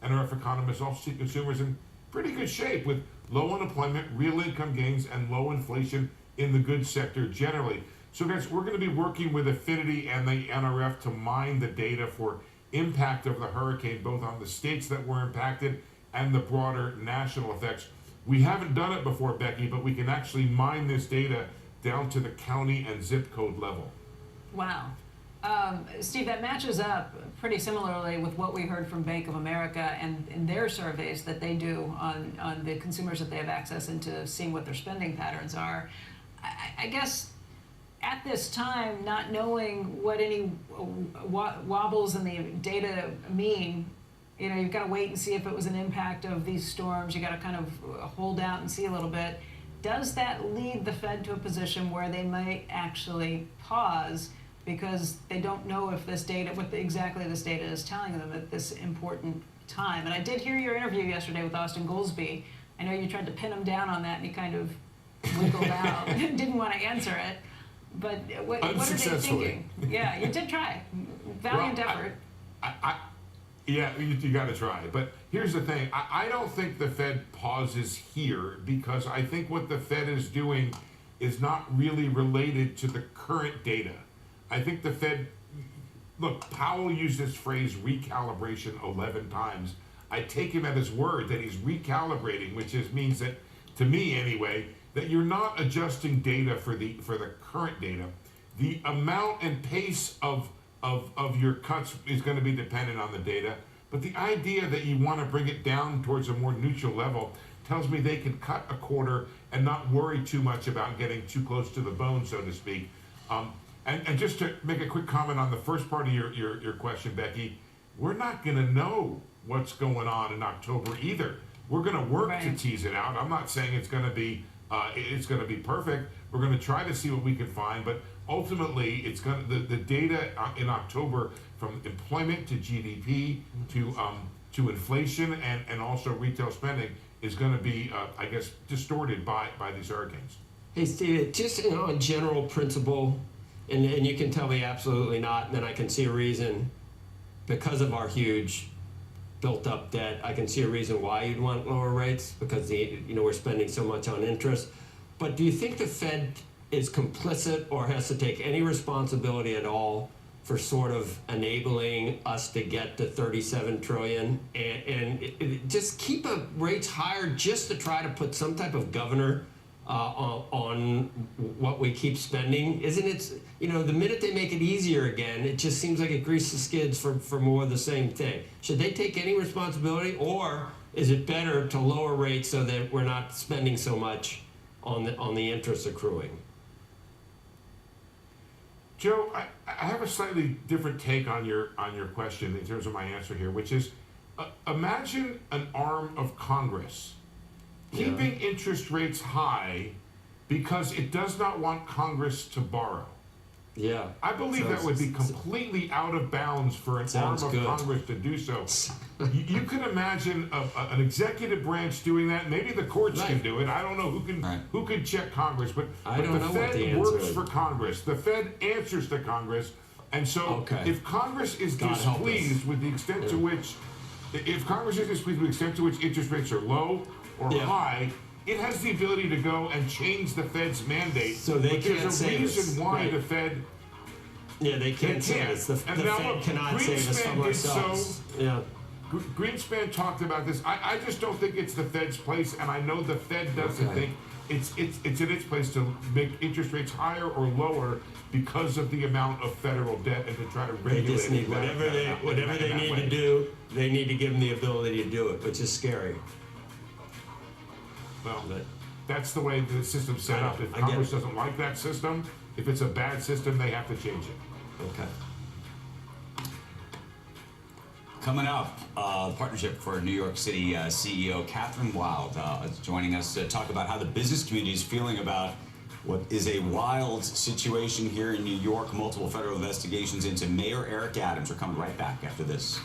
NRF economists also see consumers in pretty good shape, with low unemployment, real income gains, and low inflation in the goods sector generally. So guys, we're going to be working with Affinity and the NRF to mine the data for impact of the hurricane, both on the states that were impacted and the broader national effects. We haven't done it before, Becky, but we can actually mine this data down to the county and zip code level. Wow. Steve, that matches up pretty similarly with what we heard from Bank of America and in their surveys that they do on the consumers that they have access into, seeing what their spending patterns are. I guess at this time, not knowing what any wobbles in the data mean, you know, you've got to wait and see if it was an impact of these storms. You got to kind of hold out and see a little bit. Does that lead the Fed to a position where they might actually pause because they don't know if this data, exactly this data is telling them at this important time? And I did hear your interview yesterday with Austin Goolsbee. I know you tried to pin him down on that, and he kind of wiggled out and didn't want to answer it. But what are they thinking? Yeah, you did try. Valiant effort. Yeah, you got to try. But here's the thing. I don't think the Fed pauses here, because I think what the Fed is doing is not really related to the current data. I think the Fed, look, Powell used this phrase recalibration 11 times. I take him at his word that he's recalibrating, which means that, to me anyway, that you're not adjusting data for the current data. The amount and pace of your cuts is going to be dependent on the data, but the idea that you want to bring it down towards a more neutral level tells me they can cut a quarter and not worry too much about getting too close to the bone, so to speak. And just to make a quick comment on the first part of your question, Becky, we're not going to know what's going on in October either. We're going to work to tease it out. I'm not saying it's going to be perfect. We're going to try to see what we can find, but ultimately, it's going to, the data in October, from employment to GDP to inflation and also retail spending, is going to be, I guess, distorted by these hurricanes. Hey, Steve, just a general principle, and you can tell me absolutely not, and then I can see a reason, because of our huge built-up debt, I can see a reason why you'd want lower rates, because we're spending so much on interest. But do you think the Fed is complicit or has to take any responsibility at all for sort of enabling us to get to 37 trillion and just keep rates higher just to try to put some type of governor on what we keep spending? Isn't it, the minute they make it easier again, it just seems like it greases the skids for more of the same thing. Should they take any responsibility, or is it better to lower rates so that we're not spending so much on the interest accruing? Joe, I have a slightly different take on your question in terms of my answer here, which is imagine an arm of Congress keeping interest rates high because it does not want Congress to borrow. Yeah. I believe that would be completely out of bounds for an arm of Congress to do so. You can imagine an executive branch doing that. Maybe the courts can do it. I don't know who can check Congress, but the Fed works for Congress. The Fed answers to Congress, and so if Congress is displeased with the extent to which, interest rates are low or high, it has the ability to go and change the Fed's mandate. So they can't there's a reason why the Fed. Yeah, they can't say this. The Fed cannot save us from ourselves. Greenspan talked about this. I just don't think it's the Fed's place, and I know the Fed doesn't think it's in its place to make interest rates higher or lower because of the amount of federal debt and to try to regulate. They just need whatever they need to do. They need to give them the ability to do it, which is scary. Well, that's the way the system's set up. If Congress doesn't like that system, if it's a bad system, they have to change it. Okay. Coming up, Partnership for New York City CEO Catherine Wild is joining us to talk about how the business community is feeling about what is a wild situation here in New York. Multiple federal investigations into Mayor Eric Adams. We're coming right back after this.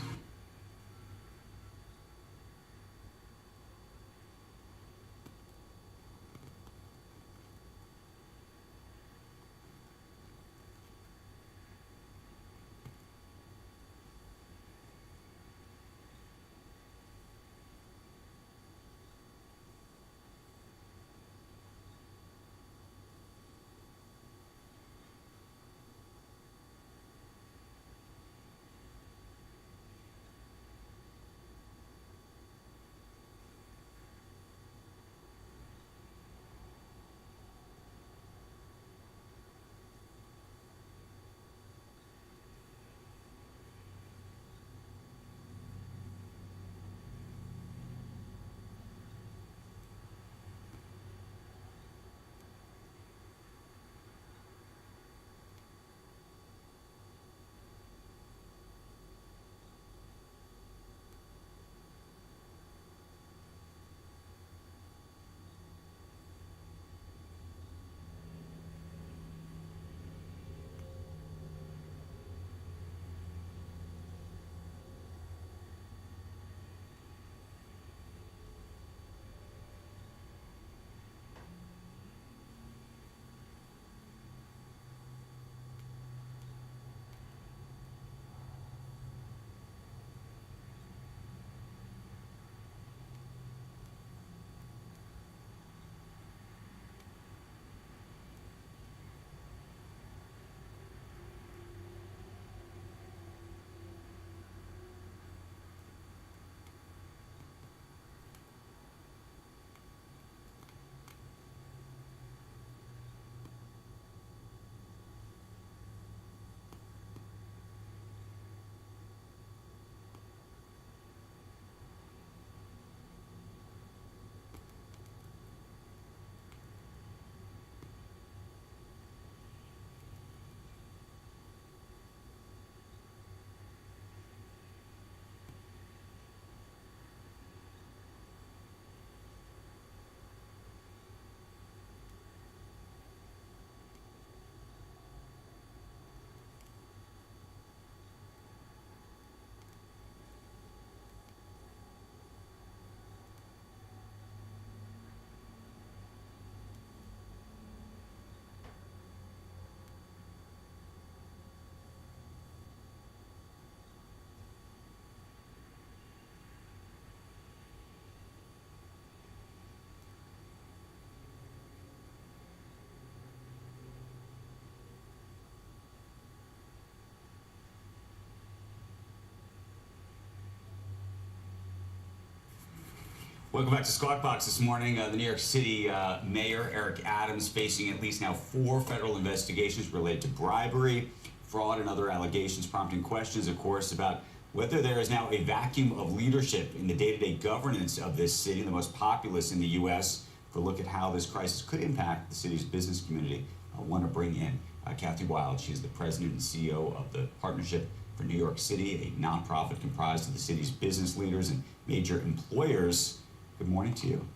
Welcome back to Squawk Box this morning. The New York City Mayor Eric Adams facing at least now 4 federal investigations related to bribery, fraud, and other allegations, prompting questions, of course, about whether there is now a vacuum of leadership in the day-to-day governance of this city, the most populous in the U.S. For a look at how this crisis could impact the city's business community, I want to bring in Kathy Wild. She is the president and CEO of the Partnership for New York City, a nonprofit comprised of the city's business leaders and major employers. Good morning to you.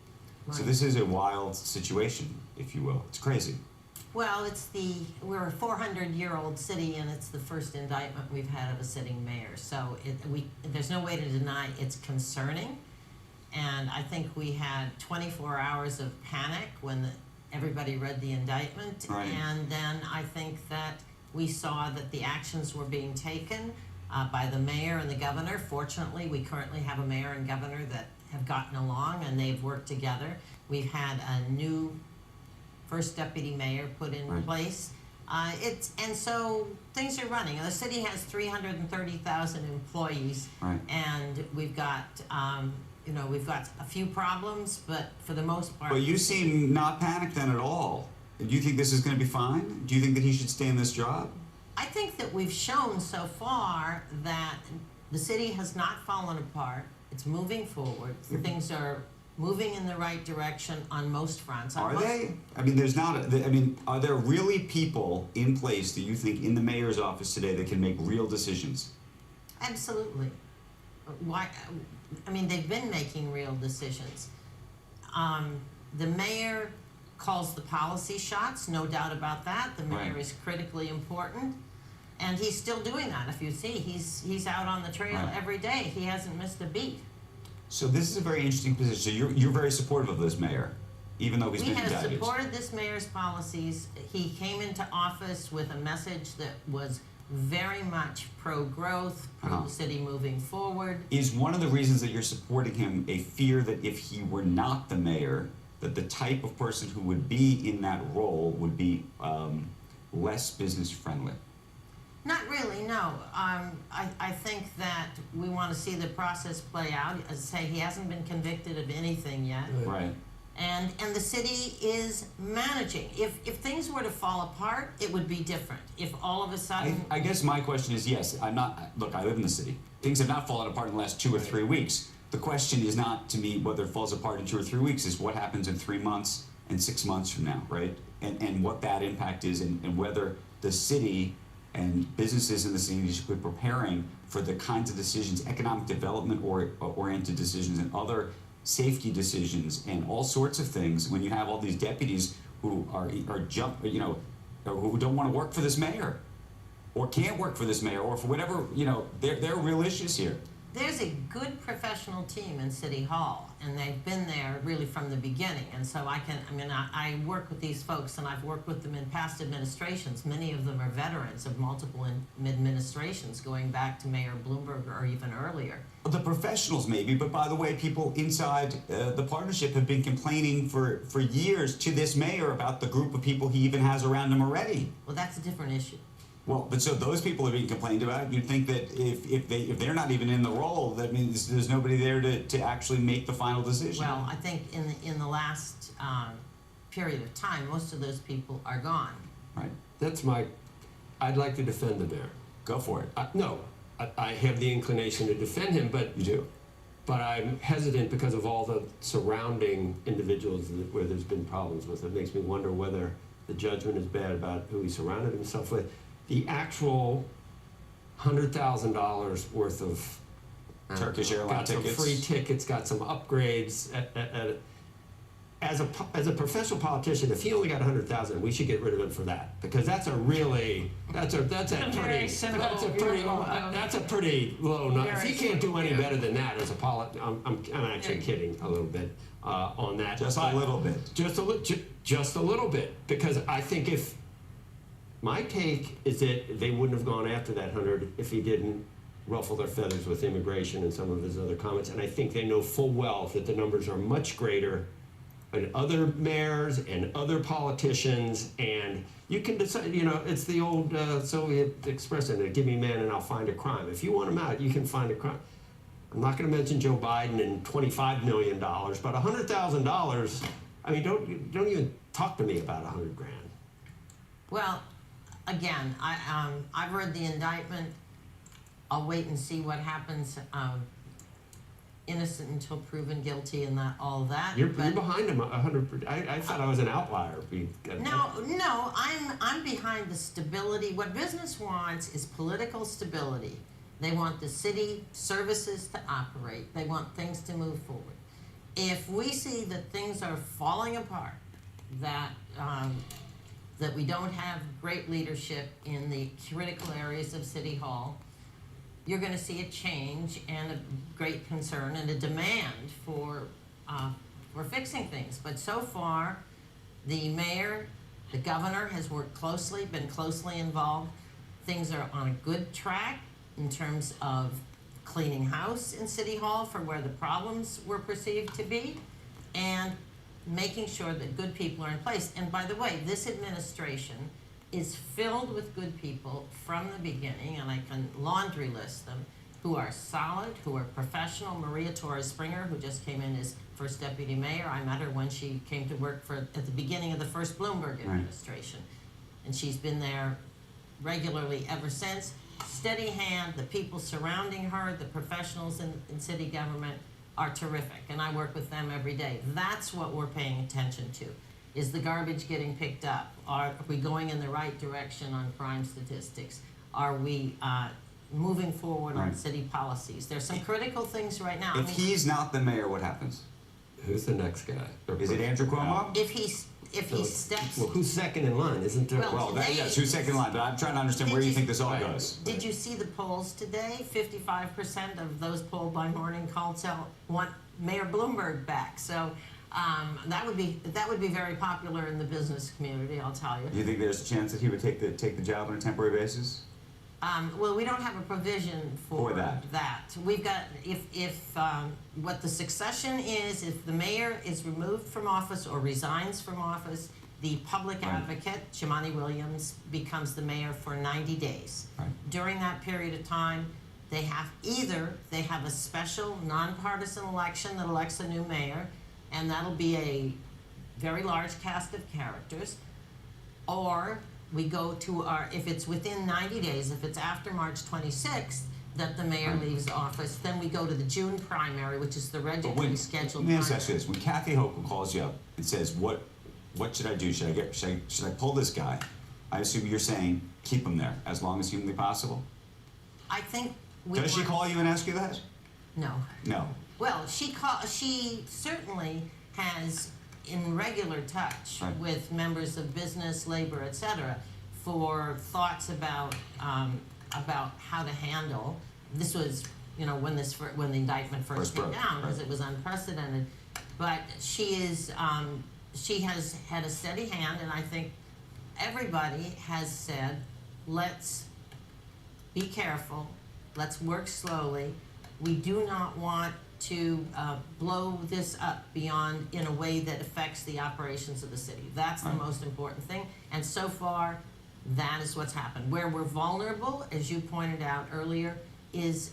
Right. So this is a wild situation, if you will. It's crazy. Well, we're a 400-year-old city, and it's the first indictment we've had of a sitting mayor. So there's no way to deny it's concerning. And I think we had 24 hours of panic when everybody read the indictment. Right. And then I think that we saw that the actions were being taken by the mayor and the governor. Fortunately, we currently have a mayor and governor that have gotten along, and they've worked together. We've had a new first deputy mayor put in Right. place. And so things are running. The city has 330,000 employees, Right. and we've got we've got a few problems, but for the most part. But you seem not panicked then at all. Do you think this is going to be fine? Do you think that he should stay in this job? I think that we've shown so far that the city has not fallen apart. It's moving forward. Things are moving in the right direction on most fronts. Are they? I mean, are there really people in place that you think in the mayor's office today that can make real decisions? Absolutely. Why? I mean, they've been making real decisions. The mayor calls the policy shots, no doubt about that. The mayor Right. is critically important, and he's still doing that. If you see, he's out on the trail Right. every day. He hasn't missed a beat. So this is a very interesting position. So you're very supportive of this mayor, even though he's We been have indicted. supported this mayor's policies. He came into office with a message that was very much pro-growth, pro-city moving forward. Is one of the reasons that you're supporting him a fear that if he were not the mayor, that the type of person who would be in that role would be less business friendly? Not really, no. I think that we want to see the process play out. As I say, he hasn't been convicted of anything yet. Right. And the city is managing. If things were to fall apart, it would be different. If all of a sudden... I guess my question is, yes, look, I live in the city. Things have not fallen apart in the last 2 or 3 weeks. The question is not, to me, whether it falls apart in 2 or 3 weeks, is what happens in 3 months and 6 months from now, right? And what that impact is, and whether the city and businesses in the city should be preparing for the kinds of decisions, economic development oriented decisions, and other safety decisions, and all sorts of things. When you have all these deputies who who don't want to work for this mayor, or can't work for this mayor, or for whatever, there are real issues here. There's a good professional team in City Hall, and they've been there really from the beginning. And so I work with these folks, and I've worked with them in past administrations. Many of them are veterans of multiple administrations, going back to Mayor Bloomberg or even earlier. The professionals maybe, but by the way, people inside the partnership have been complaining for years to this mayor about the group of people he even has around him already. Well, that's a different issue. Well, but so those people are being complained about. You'd think that if they're not even in the role, that means there's nobody there to actually make the final decision. Well, I think in the last period of time, most of those people are gone. Right. I'd like to defend the mayor. Go for it. I have the inclination to defend him, but you do. But I'm hesitant because of all the surrounding individuals where there's been problems with. It makes me wonder whether the judgment is bad about who he surrounded himself with. The actual $100,000 worth of Turkish airline tickets, got some free tickets, got some upgrades. As a professional politician, if he only got $100,000, we should get rid of him for that, because that's a pretty low number. If he can't do any better than that as a I'm actually kidding a little bit on that. Just a little bit. Just a little bit, because I think my take is that they wouldn't have gone after that 100 if he didn't ruffle their feathers with immigration and some of his other comments. And I think they know full well that the numbers are much greater and other mayors and other politicians, and you can decide, it's the old Soviet expression, give me man and I'll find a crime. If you want them out, you can find a crime. I'm not going to mention Joe Biden and $25 million, but $100,000. I mean, don't even talk to me about $100 grand. Well, again, I've read the indictment. I'll wait and see what happens. Innocent until proven guilty, and all that. You're behind him 100%. I thought I was an outlier. No, I'm behind the stability. What business wants is political stability. They want the city services to operate. They want things to move forward. If we see that things are falling apart, that we don't have great leadership in the critical areas of City Hall, you're going to see a change and a great concern and a demand for fixing things. But so far, the mayor, the governor has worked closely, been closely involved. Things are on a good track in terms of cleaning house in City Hall for where the problems were perceived to be, and making sure that good people are in place. And by the way, this administration is filled with good people from the beginning, and I can laundry list them, who are solid, who are professional. Maria Torres Springer, who just came in as first deputy mayor, I met her when she came to work at the beginning of the first Bloomberg administration. And she's been there regularly ever since. Steady hand, the people surrounding her, the professionals in city government are terrific, and I work with them every day. That's what we're paying attention to. Is the garbage getting picked up? Are we going in the right direction on crime statistics? Are we moving forward on city policies? There's some critical things right now. If he's not the mayor, what happens? Who's the next guy? Is it Andrew Cuomo? If he steps... Well, who's second in line? Isn't there? Yes, who's second in line? But I'm trying to understand where you think this all goes. Did you see the polls today? 55% of those polled by Morning Consult want Mayor Bloomberg back. So that would be very popular in the business community, I'll tell you. Do you think there's a chance that he would take the job on a temporary basis? Well, we don't have a provision for that. We've got, if what the succession is, if the mayor is removed from office or resigns from office, the public advocate, Jimani Williams, becomes the mayor for 90 days. Right. During that period of time, they have a special nonpartisan election that elects a new mayor, and that'll be a very large cast of characters, or we go to if it's within 90 days, if it's after March 26th that the mayor leaves office, then we go to the June primary, which is the regularly scheduled primary. Let me primary. ask you this. When Kathy Hochul calls you up and says, what should I do? Should I pull this guy? I assume you're saying keep him there as long as humanly possible? I think Does she call you and ask you that? No. No. Well, she certainly has in regular touch with members of business, labor, etc., for thoughts about how to handle. This was, when the indictment first came down, because it was unprecedented. But she has had a steady hand, and I think everybody has said, let's be careful, let's work slowly. We do not want to blow this up beyond in a way that affects the operations of the city. That's the most important thing. And so far, that is what's happened. Where we're vulnerable, as you pointed out earlier, is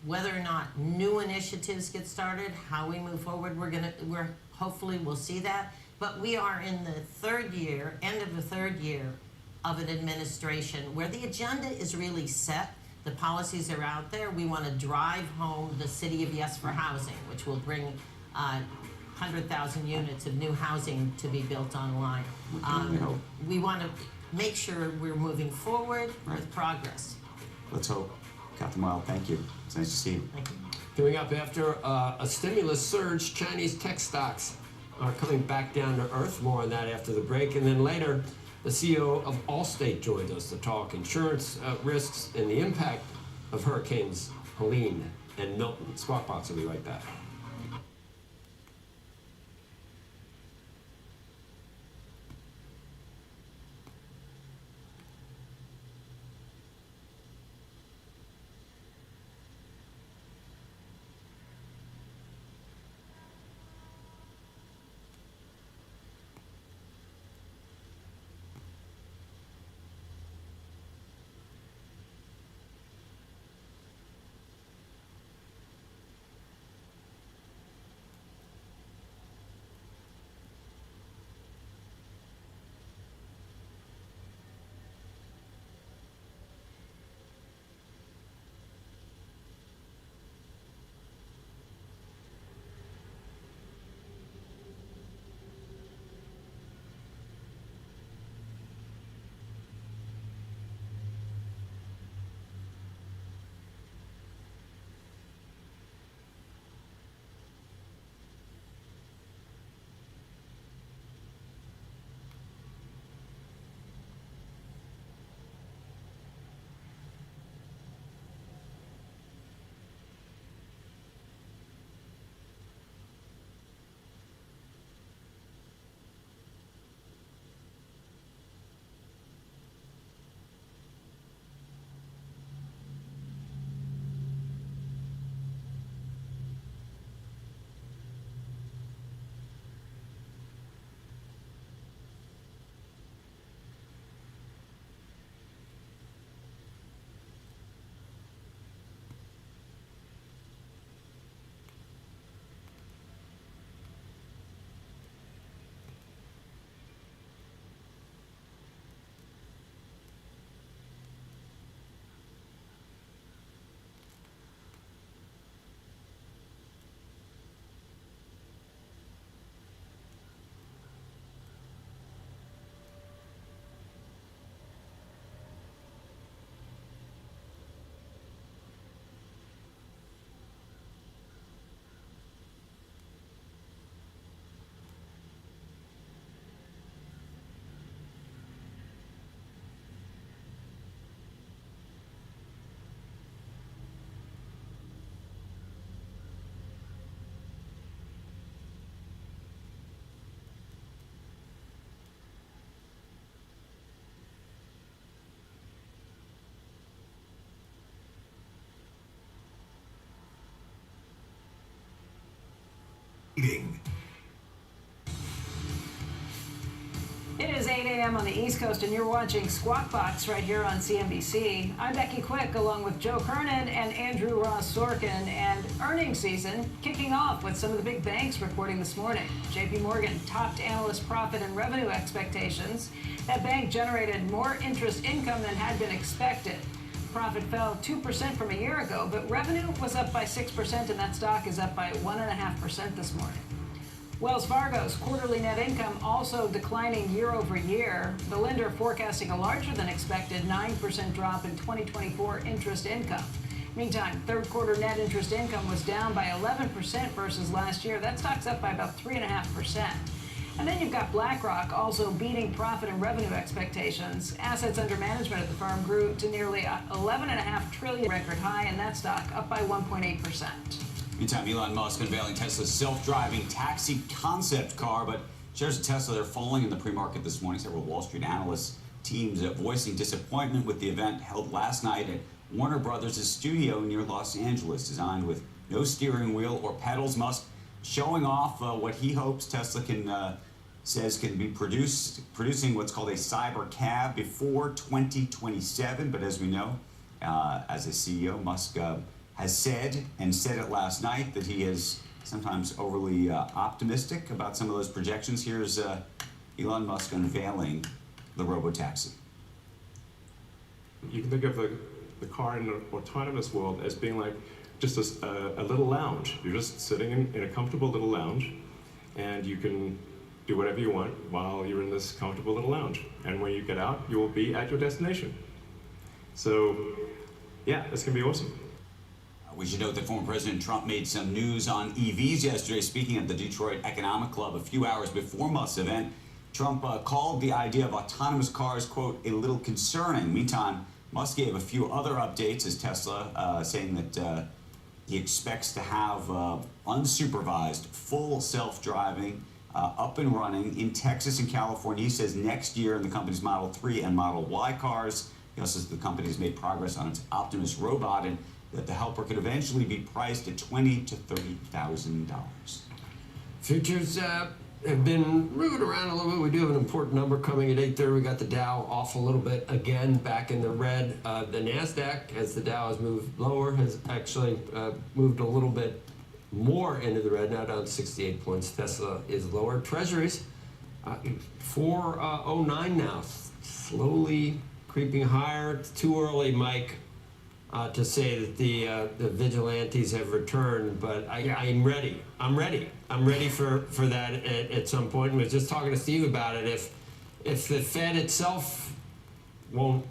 whether or not new initiatives get started, how we move forward. Hopefully we'll see that. But we are in the end of the third year of an administration where the agenda is really set. The policies are out there. We want to drive home the city of yes for housing, which will bring 100,000 units of new housing to be built online. We want to make sure we're moving forward with progress. Let's hope. Captain Wild, thank you. It's nice to see you. Thank you. Coming up after a stimulus surge, Chinese tech stocks are coming back down to earth. More on that after the break. And then later, the CEO of Allstate joined us to talk insurance risks and the impact of hurricanes Helene and Milton. Squawk Box will be right back. trading. It is 8 a.m. on the East Coast, and you're watching Squawk Box right here on CNBC. I'm Becky Quick, along with Joe Kernan and Andrew Ross Sorkin, and earnings season kicking off with some of the big banks reporting this morning. JP Morgan topped analyst profit and revenue expectations. That bank generated more interest income than had been expected. Profit fell 2% from a year ago, but revenue was up by 6%, and that stock is up by 1.5% this morning. Wells Fargo's quarterly net income also declining year over year. The lender forecasting a larger than expected 9% drop in 2024 interest income. Meantime, third quarter net interest income was down by 11% versus last year. That stock's up by about 3.5%. And then you've got BlackRock also beating profit and revenue expectations. Assets under management at the firm grew to nearly $11.5 trillion, record high, and that stock up by 1.8%. Meantime, Elon Musk unveiling Tesla's self-driving taxi concept car, but shares of Tesla, they're falling in the pre-market this morning. Several Wall Street analysts teams voicing disappointment with the event held last night at Warner Brothers' studio near Los Angeles, designed with no steering wheel or pedals. Musk showing off what he hopes Tesla says can be producing what's called a cyber cab before 2027. But as we know, as a CEO, Musk has said, and said it last night, that he is sometimes overly optimistic about some of those projections. Here's Elon Musk unveiling the robotaxi. You can think of the car in the autonomous world as being like just a little lounge. You're just sitting in a comfortable little lounge, and you can do whatever you want while you're in this comfortable little lounge. And when you get out, you will be at your destination. So, yeah, it's going to be awesome. We should note that former President Trump made some news on EVs yesterday, speaking at the Detroit Economic Club a few hours before Musk's event. Trump called the idea of autonomous cars, quote, a little concerning. Meantime, Musk gave a few other updates as Tesla, saying that he expects to have unsupervised, full self-driving up and running in Texas and California. He says next year in the company's Model 3 and Model Y cars. He also says the company has made progress on its Optimus robot, and that the helper could eventually be priced at $20,000 to $30,000. Futures have been moving around a little bit. We do have an important number coming at 8:30. We got the Dow off a little bit again, back in the red. The NASDAQ, as the Dow has moved lower, has actually moved a little bit more into the red, now down 68 points. Tesla is lower. Treasuries, 409 now, slowly creeping higher. It's too early, Mike, to say that the vigilantes have returned, but I'm ready. I'm ready for that at some point. And I was just talking to Steve about it. If the Fed itself won't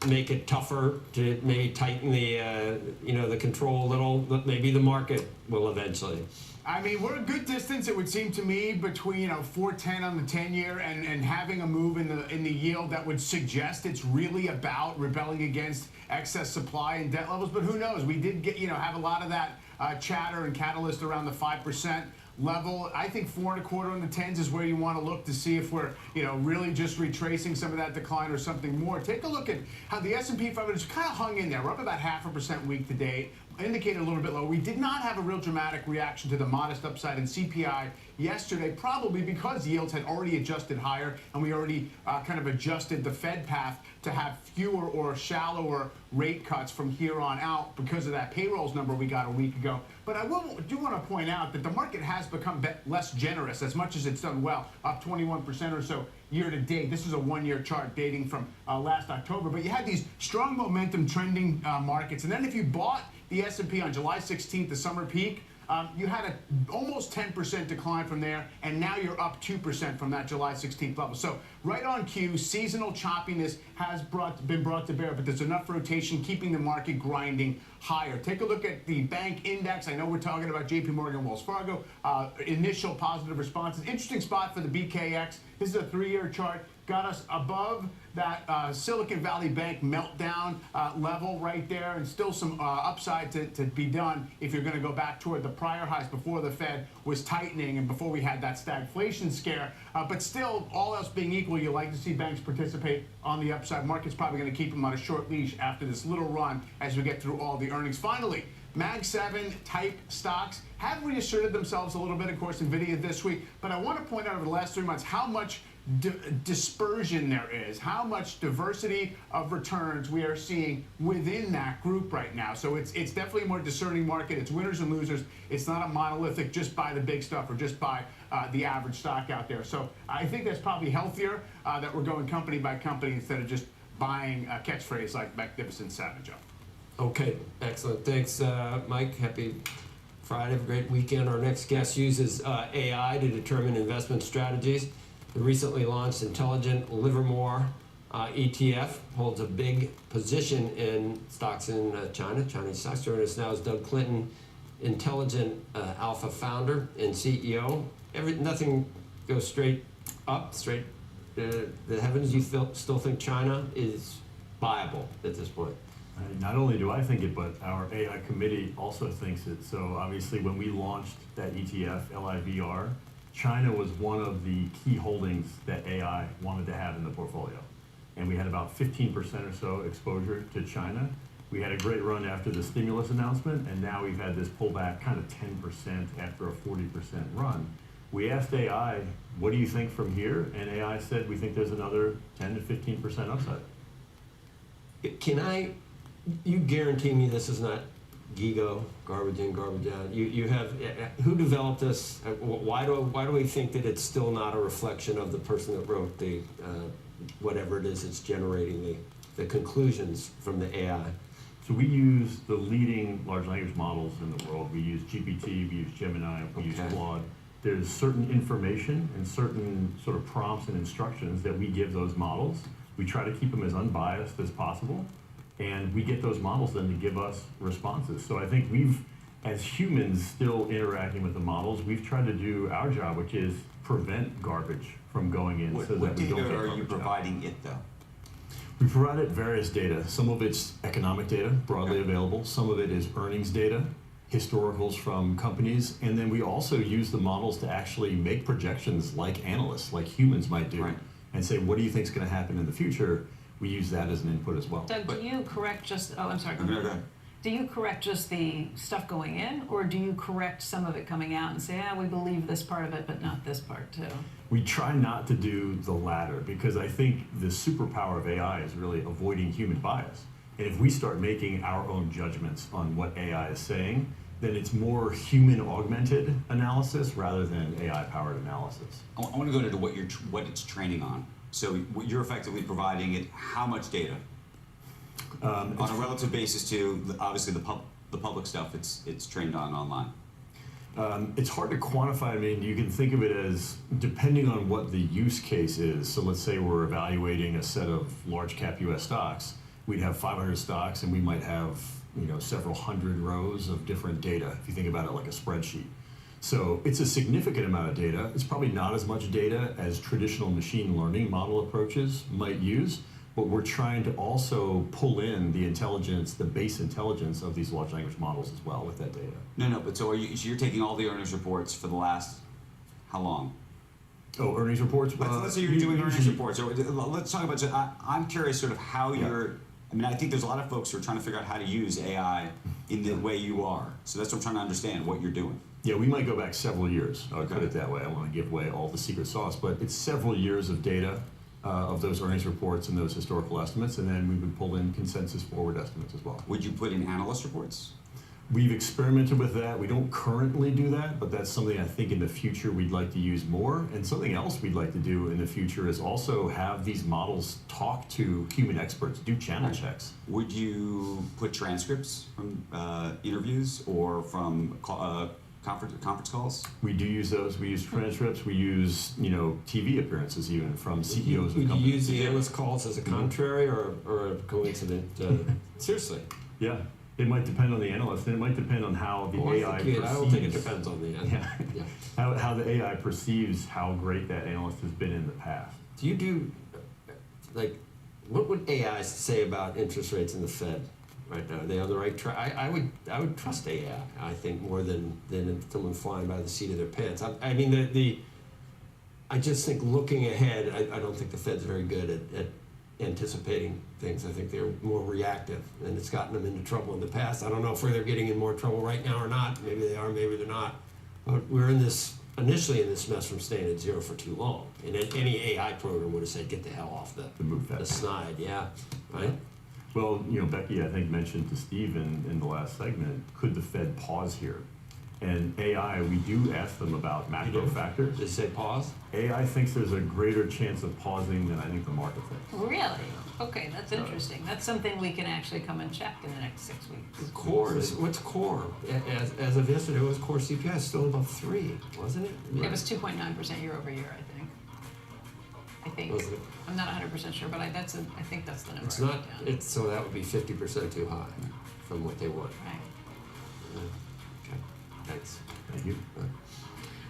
make it tougher to maybe tighten the control a little, maybe the market will eventually. I mean, we're a good distance, it would seem to me, between 410 on the 10-year and having a move in the yield that would suggest it's really about rebelling against excess supply and debt levels. But who knows? We did get have a lot of that chatter and catalyst around the 5% level. I think 4.25 on the 10s is where you want to look to see if we're really just retracing some of that decline or something more. Take a look at how the S&P 500 just kind of hung in there. We're up about 0.5% week to date. Indicated a little bit low. We did not have a real dramatic reaction to the modest upside in CPI yesterday, probably because yields had already adjusted higher, and we already kind of adjusted the Fed path to have fewer or shallower rate cuts from here on out because of that payrolls number we got a week ago. But I do want to point out that the market has become less generous, as much as it's done well, up 21% or so year to date. This is a one-year chart dating from last October. But you had these strong momentum trending markets, and then if you bought the S&P on July 16th, the summer peak, you had an almost 10% decline from there, and now you're up 2% from that July 16th level. So right on cue, seasonal choppiness has been brought to bear, but there's enough rotation keeping the market grinding higher. Take a look at the bank index. I know we're talking about JP Morgan, Wells Fargo, initial positive responses. Interesting spot for the BKX. This is a 3-year chart. Got us above that Silicon Valley Bank meltdown level right there, and still some upside to be done if you're going to go back toward the prior highs before the Fed was tightening and before we had that stagflation scare. But still, all else being equal, you like to see banks participate on the upside. Market's probably going to keep them on a short leash after this little run as we get through all the earnings. Finally, Mag 7 type stocks have reasserted themselves a little bit, of course, NVIDIA this week. But I want to point out over the last 3 months how much dispersion there is, how much diversity of returns we are seeing within that group right now. So it's definitely a more discerning market. It's winners and losers. It's not a monolithic just buy the big stuff or just buy the average stock out there. So I think that's probably healthier that we're going company by company instead of just buying a catchphrase like Magnificent Seven, Joe. Okay, excellent. Thanks, Mike. Happy Friday. Have a great weekend. Our next guest uses AI to determine investment strategies. The recently launched Intelligent Livermore ETF holds a big position in stocks in China, Chinese stocks. Joining us now is Doug Clinton, Intelligent Alpha founder and CEO. Nothing goes straight up, straight to the heavens. You still think China is viable at this point? Not only do I think it, but our AI committee also thinks it. So obviously when we launched that ETF, LIVR, China was one of the key holdings that AI wanted to have in the portfolio. And we had about 15% or so exposure to China. We had a great run after the stimulus announcement, and now we've had this pullback kind of 10% after a 40% run. We asked AI, what do you think from here? And AI said, we think there's another 10 to 15% upside. You guarantee me this is not Gigo, garbage in, garbage out. You have, who developed this? Why do we think that it's still not a reflection of the person that wrote the, whatever it is it's generating the conclusions from the AI? So we use the leading large language models in the world. We use GPT, we use Gemini, we use Claude. There's certain information and certain sort of prompts and instructions that we give those models. We try to keep them as unbiased as possible. And we get those models then to give us responses. So I think we've, as humans still interacting with the models, we've tried to do our job, which is prevent garbage from going in. What so that we don't data get are you garbage providing it, though? We provide it various data. Some of it's economic data, broadly available. Some of it is earnings data, historicals from companies. And then we also use the models to actually make projections like analysts, like humans might do, and say, what do you think is going to happen in the future? We use that as an input as well. Doug, do you correct just, oh, I'm sorry. Go ahead. Do you correct just the stuff going in, or do you correct some of it coming out and say, we believe this part of it, but not this part too? We try not to do the latter because I think the superpower of AI is really avoiding human bias. And if we start making our own judgments on what AI is saying, then it's more human-augmented analysis rather than AI-powered analysis. I want to go into what it's training on. So you're effectively providing it how much data? On a relative basis to, obviously, the public stuff it's trained on online. It's hard to quantify. I mean, you can think of it as depending on what the use case is. So let's say we're evaluating a set of large cap US stocks. We'd have 500 stocks and we might have several hundred rows of different data, if you think about it like a spreadsheet. So it's a significant amount of data. It's probably not as much data as traditional machine learning model approaches might use, but we're trying to also pull in the intelligence, the base intelligence of these large language models as well with that data. No, but so you're taking all the earnings reports for the last, how long? Oh, earnings reports? Let's say you're doing earnings reports. So let's talk about, so I'm curious sort of how you're, I mean, I think there's a lot of folks who are trying to figure out how to use AI in the way you are. So that's what I'm trying to understand, what you're doing. Yeah, we might go back several years. I'll put it that way. I don't want to give away all the secret sauce, but it's several years of data of those earnings reports and those historical estimates, and then we would pull in consensus forward estimates as well. Would you put in analyst reports? We've experimented with that. We don't currently do that, but that's something I think in the future we'd like to use more. And something else we'd like to do in the future is also have these models talk to human experts, do channel checks. Would you put transcripts from interviews or from conference calls? We do use those. We use transcripts. We use, TV appearances even from CEOs of companies. Would you use the analyst calls as a contrary or a coincident? Seriously? Yeah. It might depend on the analyst, and it might depend on how the AI perceives. I don't think it depends on the analyst. Yeah. How the AI perceives how great that analyst has been in the past. Do you do, what would AI say about interest rates in the Fed right now? Are they on the right track? I would trust AI, I think, more than someone flying by the seat of their pants. I mean, I just think looking ahead, I don't think the Fed's very good at anticipating things. I think they're more reactive, and it's gotten them into trouble in the past. I don't know if they're getting in more trouble right now or not. Maybe they are, maybe they're not. But we're initially in this mess from staying at zero for too long. And any AI program would have said, get the hell off the snide. Yeah, right? Well, Becky, I think, mentioned to Steve in the last segment, could the Fed pause here? And AI, we do ask them about macro factors. Did it say pause? AI thinks there's a greater chance of pausing than I think the market thinks. Really? Okay, that's interesting. That's something we can actually come and check in the next 6 weeks. What's core? As of yesterday, it was core CPI still above 3, wasn't it? It was 2.9% year over year, I think. Was it? I'm not 100% sure, but I think that's the number. It's not. So that would be 50% too high from what they want. Right. Okay. Thanks. Thank you.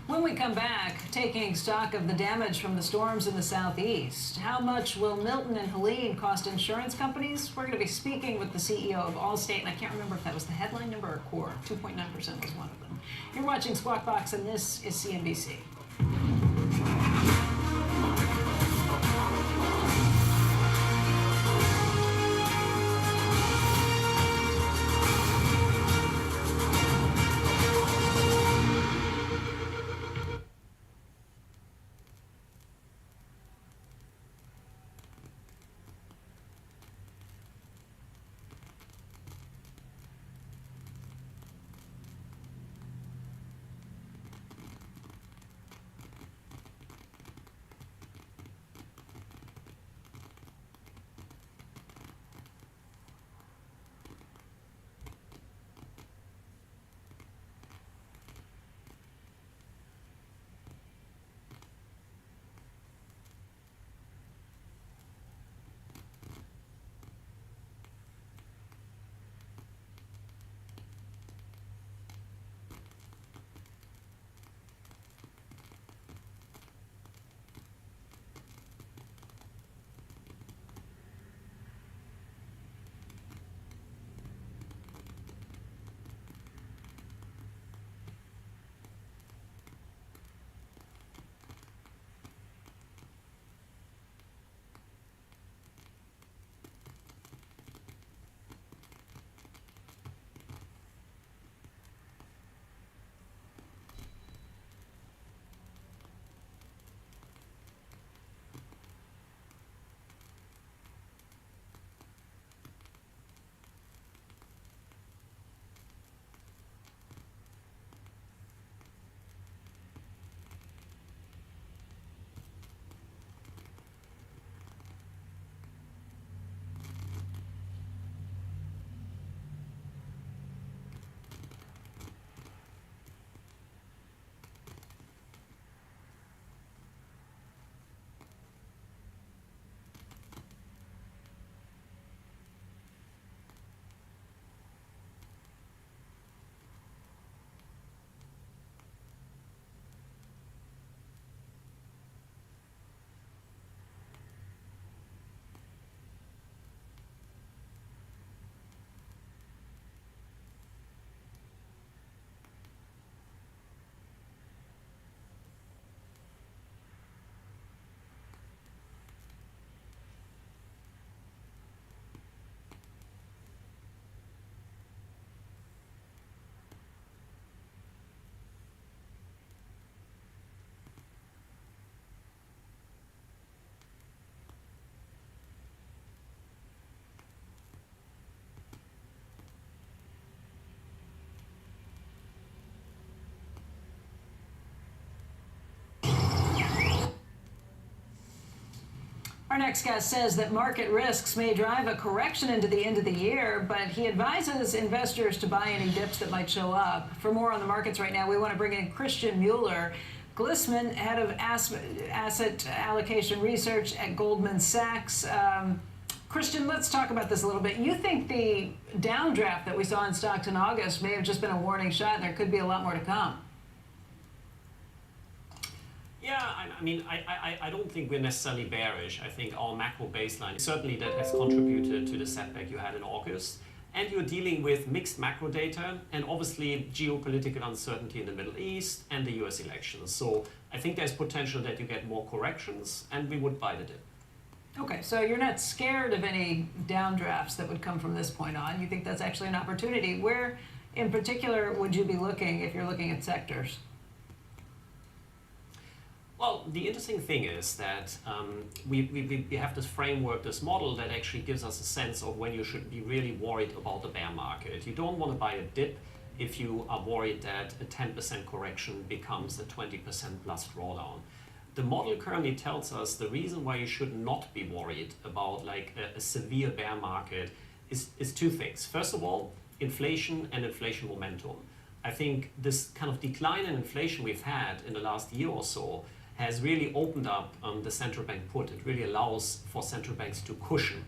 When we come back, taking stock of the damage from the storms in the southeast, how much will Milton and Helene cost insurance companies? We're going to be speaking with the CEO of Allstate, and I can't remember if that was the headline number or core. 2.9% was one of them. You're watching Squawk Box, and this is CNBC. Our next guest says that market risks may drive a correction into the end of the year, but he advises investors to buy any dips that might show up. For more on the markets right now, we want to bring in Christian Mueller, Glissman, head of asset allocation research at Goldman Sachs. Christian, let's talk about this a little bit. You think the downdraft that we saw in stocks in August may have just been a warning shot, and there could be a lot more to come? Yeah, I mean, I don't think we're necessarily bearish. I think our macro baseline, certainly that has contributed to the setback you had in August. And you're dealing with mixed macro data and obviously geopolitical uncertainty in the Middle East and the US elections. So I think there's potential that you get more corrections, and we would buy the dip. Okay, so you're not scared of any downdrafts that would come from this point on. You think that's actually an opportunity. Where, in particular, would you be looking if you're looking at sectors? Well, the interesting thing is that we have this framework, this model that actually gives us a sense of when you should be really worried about the bear market. You don't want to buy a dip if you are worried that a 10% correction becomes a 20% plus drawdown. The model currently tells us the reason why you should not be worried about like a severe bear market is two things. First of all, inflation and inflation momentum. I think this kind of decline in inflation we've had in the last year or so has really opened up the central bank put. It really allows for central banks to cushion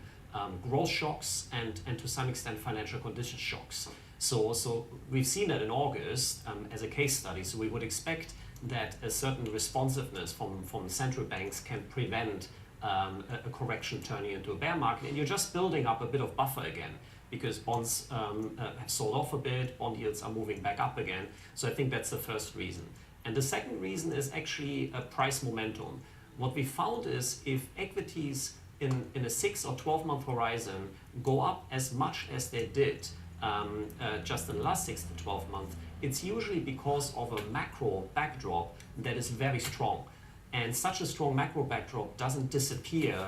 growth shocks and to some extent financial condition shocks. So we've seen that in August as a case study. So we would expect that a certain responsiveness from central banks can prevent a correction turning into a bear market. And you're just building up a bit of buffer again because bonds have sold off a bit, bond yields are moving back up again. So I think that's the first reason. And the second reason is actually a price momentum. What we found is if equities in a 6 or 12-month horizon go up as much as they did just in the last 6 to 12 months, it's usually because of a macro backdrop that is very strong. And such a strong macro backdrop doesn't disappear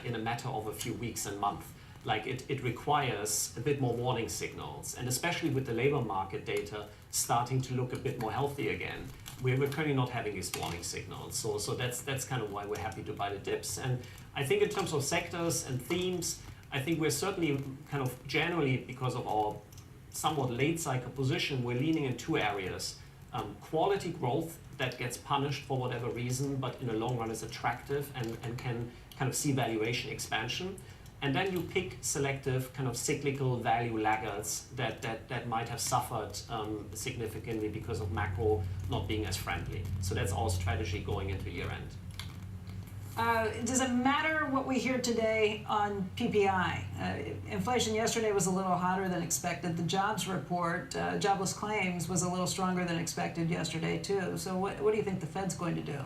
in a matter of a few weeks and months. Like it requires a bit more warning signals. And especially with the labor market data starting to look a bit more healthy again, we're currently not having these warning signals. So that's kind of why we're happy to buy the dips. And I think in terms of sectors and themes, I think we're certainly kind of generally, because of our somewhat late cycle position, we're leaning in two areas. Quality growth that gets punished for whatever reason, but in the long run is attractive and can kind of see valuation expansion. And then you pick selective kind of cyclical value laggards that might have suffered significantly because of macro not being as friendly. So that's our strategy going into year end. Does it matter what we hear today on PPI? Inflation yesterday was a little hotter than expected. The jobs report, jobless claims, was a little stronger than expected yesterday too. So what do you think the Fed's going to do?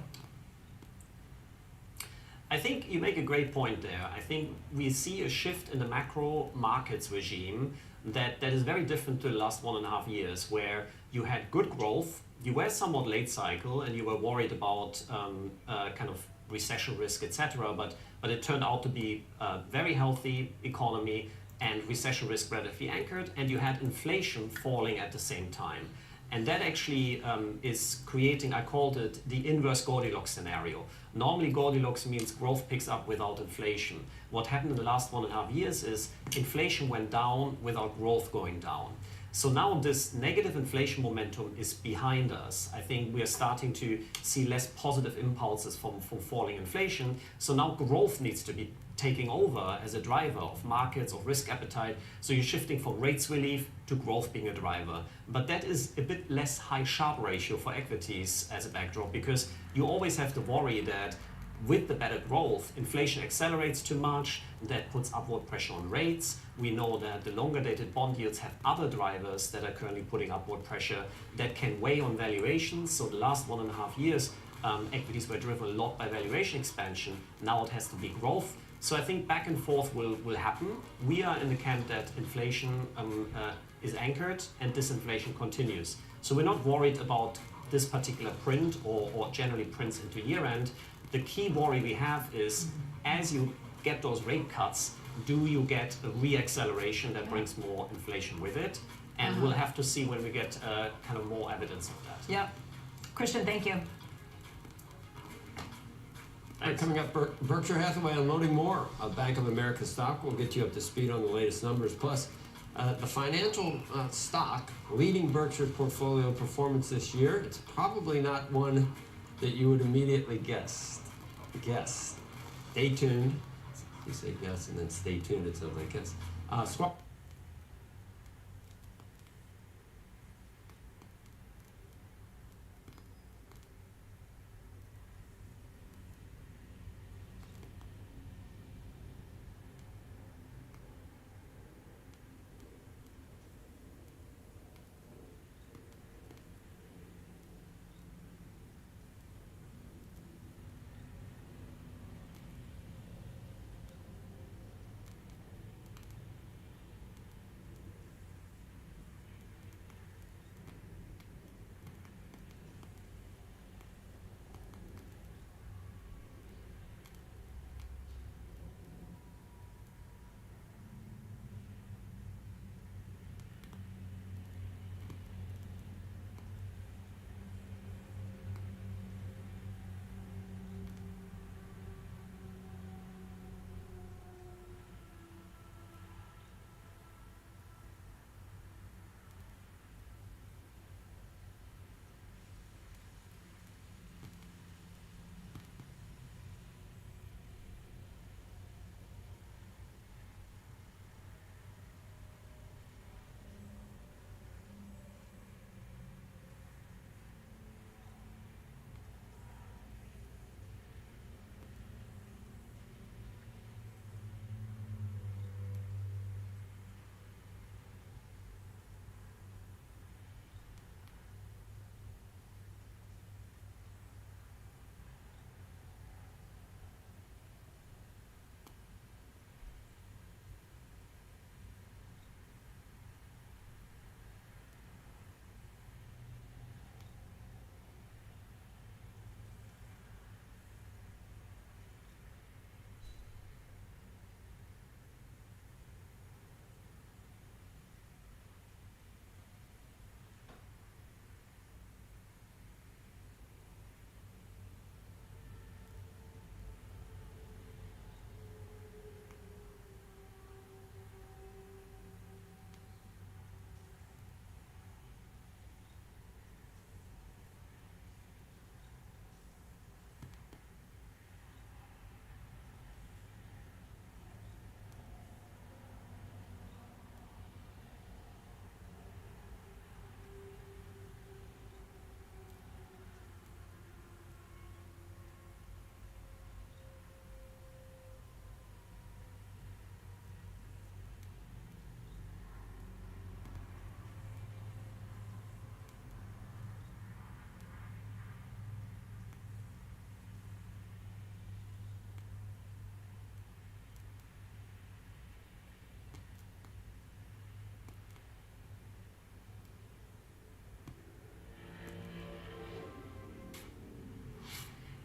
I think you make a great point there. I think we see a shift in the macro markets regime that is very different to the last 1.5 years, where you had good growth, you were somewhat late cycle, and you were worried about kind of recession risk, etc. But it turned out to be a very healthy economy and recession risk relatively anchored, and you had inflation falling at the same time. And that actually is creating, I called it the inverse Goldilocks scenario. Normally Goldilocks means growth picks up without inflation. What happened in the last 1.5 years is inflation went down without growth going down. So now this negative inflation momentum is behind us. I think we are starting to see less positive impulses from falling inflation. So now growth needs to be taking over as a driver of markets, of risk appetite. So you're shifting from rates relief to growth being a driver. But that is a bit less high Sharpe ratio for equities as a backdrop, because you always have to worry that with the better growth, inflation accelerates too much, that puts upward pressure on rates. We know that the longer dated bond yields have other drivers that are currently putting upward pressure that can weigh on valuations. So the last 1.5 years, equities were driven a lot by valuation expansion. Now it has to be growth. So I think back and forth will happen. We are in the camp that inflation is anchored and disinflation continues. So we're not worried about this particular print or generally prints into year end. The key worry we have is as you get those rate cuts, do you get a re-acceleration that brings more inflation with it? And we'll have to see when we get kind of more evidence of that. Yep. Christian, thank you. All right, coming up, Berkshire Hathaway unloading more. Bank of America stock will get you up to speed on the latest numbers. Plus, the financial stock leading Berkshire's portfolio performance this year. It's probably not one that you would immediately guess. Stay tuned. You say guess and then stay tuned. It sounds like guess. Swap.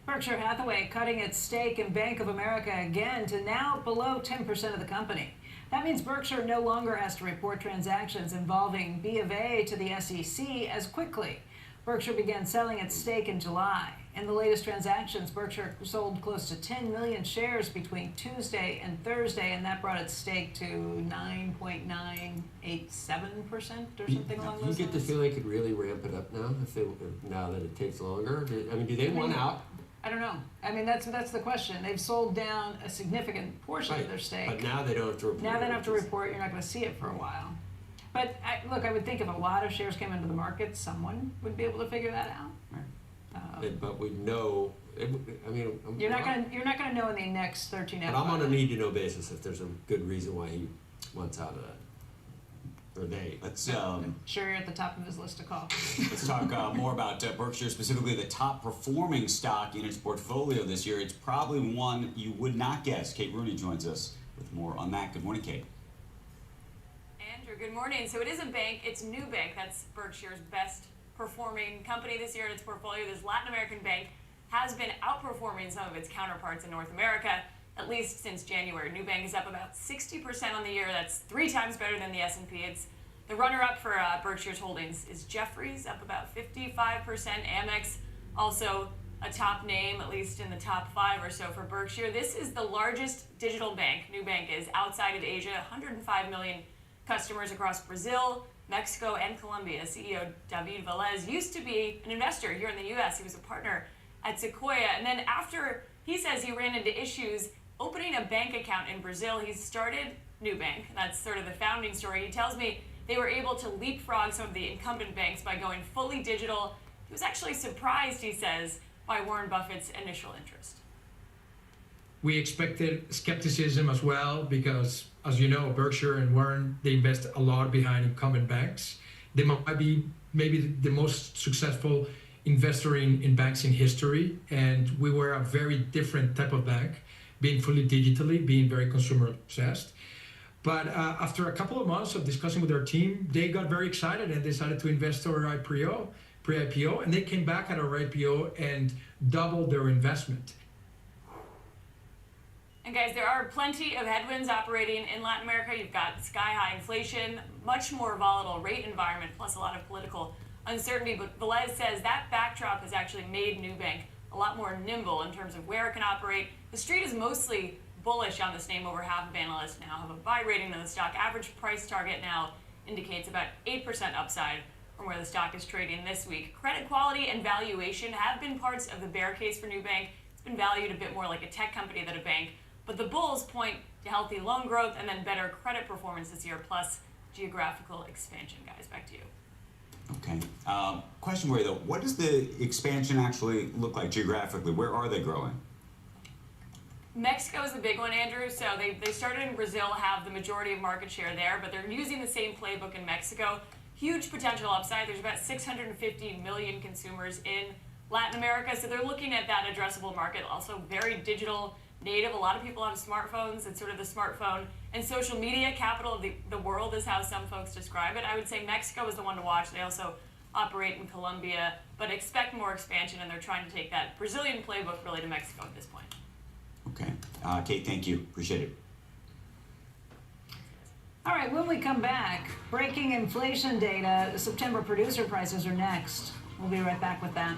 Berkshire Hathaway cutting its stake in Bank of America again to now below 10% of the company. That means Berkshire no longer has to report transactions involving B of A to the SEC as quickly. Berkshire began selling its stake in July. In the latest transactions, Berkshire sold close to 10 million shares between Tuesday and Thursday, and that brought its stake to 9.987% or something along those You get the lines. feeling they could really ramp it up now, now that it takes longer? I mean, do they want out? I don't know. I mean, that's the question. They've sold down a significant portion of their stake. But now they don't have to report. Now they don't have to report. You're not going to see it for a while. But look, I would think if a lot of shares came into the market, someone would be able to figure that out. But we know. You're not going to know in the next 13 But I'm on a need-to-know basis if there's a good reason why he wants out of that, or they. Let's Sure, you're at the top of his list to call. let's talk more about Berkshire, specifically the top performing stock in its portfolio this year. It's probably one you would not guess. Kate Rooney joins us with more on that. Good morning, Kate. Andrew, good morning. So it is a bank. It's Nubank. That's Berkshire's best performing company this year in its portfolio. This Latin American bank has been outperforming some of its counterparts in North America, at least since January. Nubank is up about 60% on the year. That's 3 times better than the S&P. It's the runner-up for Berkshire's holdings is Jefferies, up about 55%. Amex, also a top name, at least in the top 5 or so for Berkshire. This is the largest digital bank, Nubank is, outside of Asia. 105 million customers across Brazil, Mexico, and Colombia. CEO David Velez used to be an investor here in the U.S. He was a partner at Sequoia. And then after he says he ran into issues opening a bank account in Brazil, he started Nubank. That's sort of the founding story. He tells me they were able to leapfrog some of the incumbent banks by going fully digital. He was actually surprised, he says, by Warren Buffett's initial interest. We expected skepticism as well because, as you know, Berkshire and Warren, they invest a lot behind incumbent banks. They might be maybe the most successful investor in banks in history, and we were a very different type of bank, being fully digitally, being very consumer obsessed. But after a couple of months of discussing with our team, they got very excited and decided to invest our pre-IPO, and they came back at our IPO and doubled their investment. And guys, there are plenty of headwinds operating in Latin America. You've got sky-high inflation, much more volatile rate environment, plus a lot of political uncertainty. But Velez says that backdrop has actually made Nubank a lot more nimble in terms of where it can operate. The street is mostly bullish on this name. Over half of analysts now have a buy rating on the stock. Average price target now indicates about 8% upside from where the stock is trading this week. Credit quality and valuation have been parts of the bear case for Nubank. It's been valued a bit more like a tech company than a bank. But the bulls point to healthy loan growth and then better credit performance this year, plus geographical expansion. Guys, back to you. Okay. Question for you, though. What does the expansion actually look like geographically? Where are they growing? Mexico is the big one, Andrew. So they started in Brazil, have the majority of market share there, but they're using the same playbook in Mexico. Huge potential upside. There's about 650 million consumers in Latin America, so they're looking at that addressable market. Also very digital native. A lot of people have smartphones. It's sort of the smartphone and social media capital of the world is how some folks describe it. I would say Mexico is the one to watch. They also operate in Colombia, but expect more expansion, and they're trying to take that Brazilian playbook really to Mexico at this point. Okay. Kate, thank you. Appreciate it. All right, when we come back, breaking inflation data, September producer prices are next. We'll be right back with that.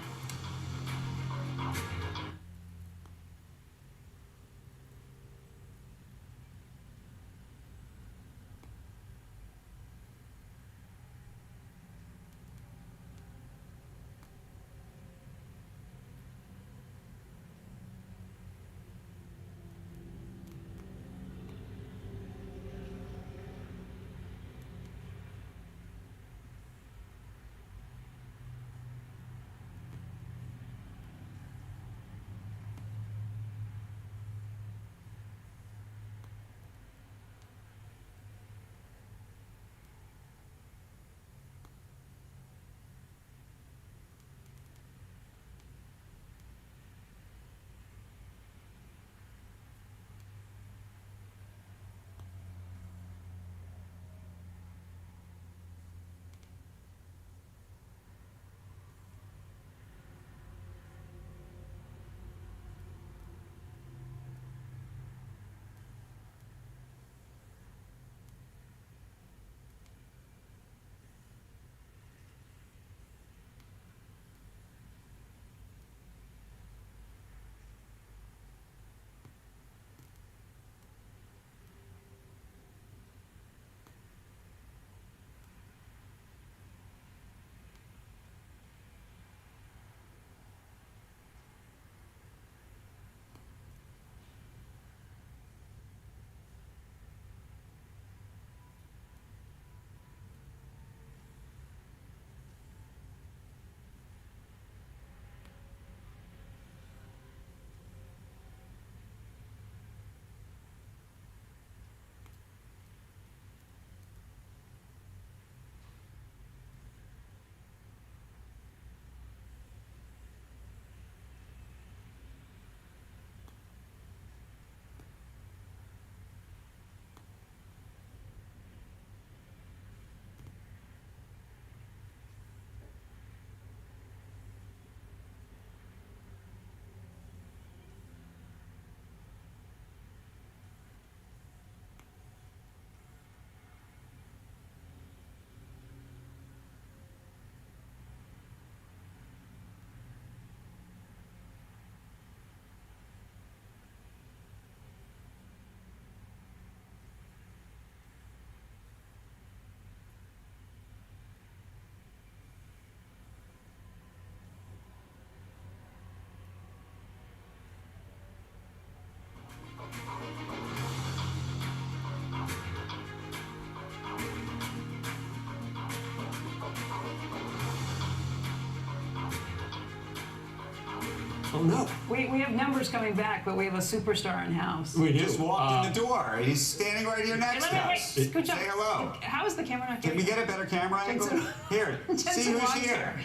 don't know. We have numbers coming back, but we have a superstar in house. We just walked in the door. He's standing right here next to Wait, us. good job. Say hello. How is the camera not Can getting we get a better camera angle? Here, see Jensen who's Watt's here.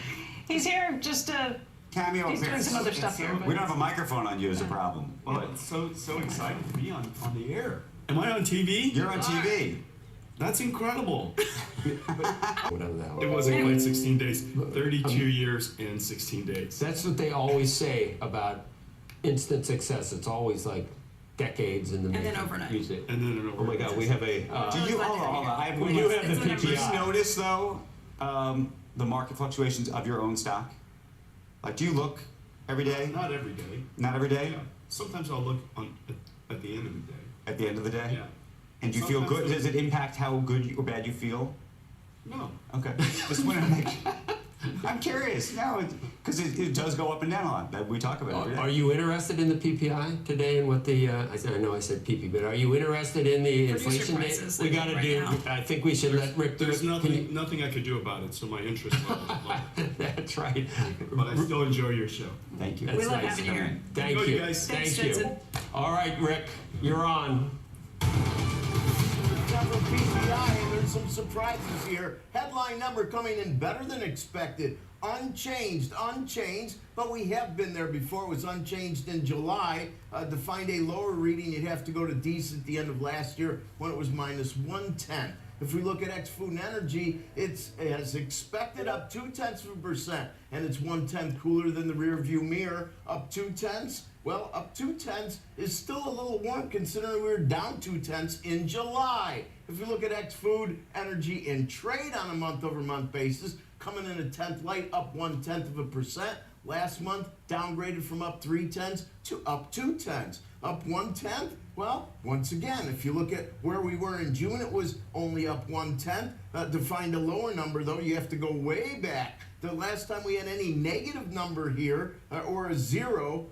He's here just to. Cameo He's doing appearance. some other stuff here. We don't have a microphone on you is a problem. Well, it's so exciting to be on the air. Am I on TV? You're on TV. That's incredible. Whatever the hell. It wasn't quite 16 days. 32 years and 16 days. That's what they always say about instant success. It's always like decades in the making. And then overnight. Usually. And then an overnight. Oh my God, we have a. Do you hold on? I have We do have the Did you PPI. notice though the market fluctuations of your own stock? Like, do you look every day? Not every day. Not every day. Yeah. Sometimes I'll look at the end of the day. At the end of the day. Yeah. And do you feel Sometimes good? Does it impact how good or bad you feel? No. Okay. Just want to make. I'm curious. No, because it does go up and down a lot. That we talk about. Every day. Are you interested in the PPI today and what the? I know I said PP, but are you interested in the inflation data? We got to do. I think we should let Rick do There's it. nothing I could do about it, so my interest level is low. That's right. But I still enjoy your show. Thank you. That's We love nice. having you here. Thank Enjoy you. you guys. Thanks, Thank you. Jensen. All right, Rick, you're on. Number PPI, and there's some surprises here. Headline number coming in better than expected. Unchanged, but we have been there before. It was unchanged in July. To find a lower reading, you'd have to go to decent the end of last year when it was minus 110. If we look at X-Food and Energy, it's as expected up 0.2%, and it's 1/10 cooler than the rear view mirror, up 0.2. Well, up 0.2 is still a little warm considering we were down 0.2 in July. If we look at X-Food, Energy, and Trade on a month-over-month basis, coming in a 10th light, up 0.1%. Last month, downgraded from up 0.3 to up 0.2. Up 1/10. Well, once again, if you look at where we were in June, it was only up 1/10. To find a lower number, though, you have to go way back. The last time we had any negative number here, or a zero,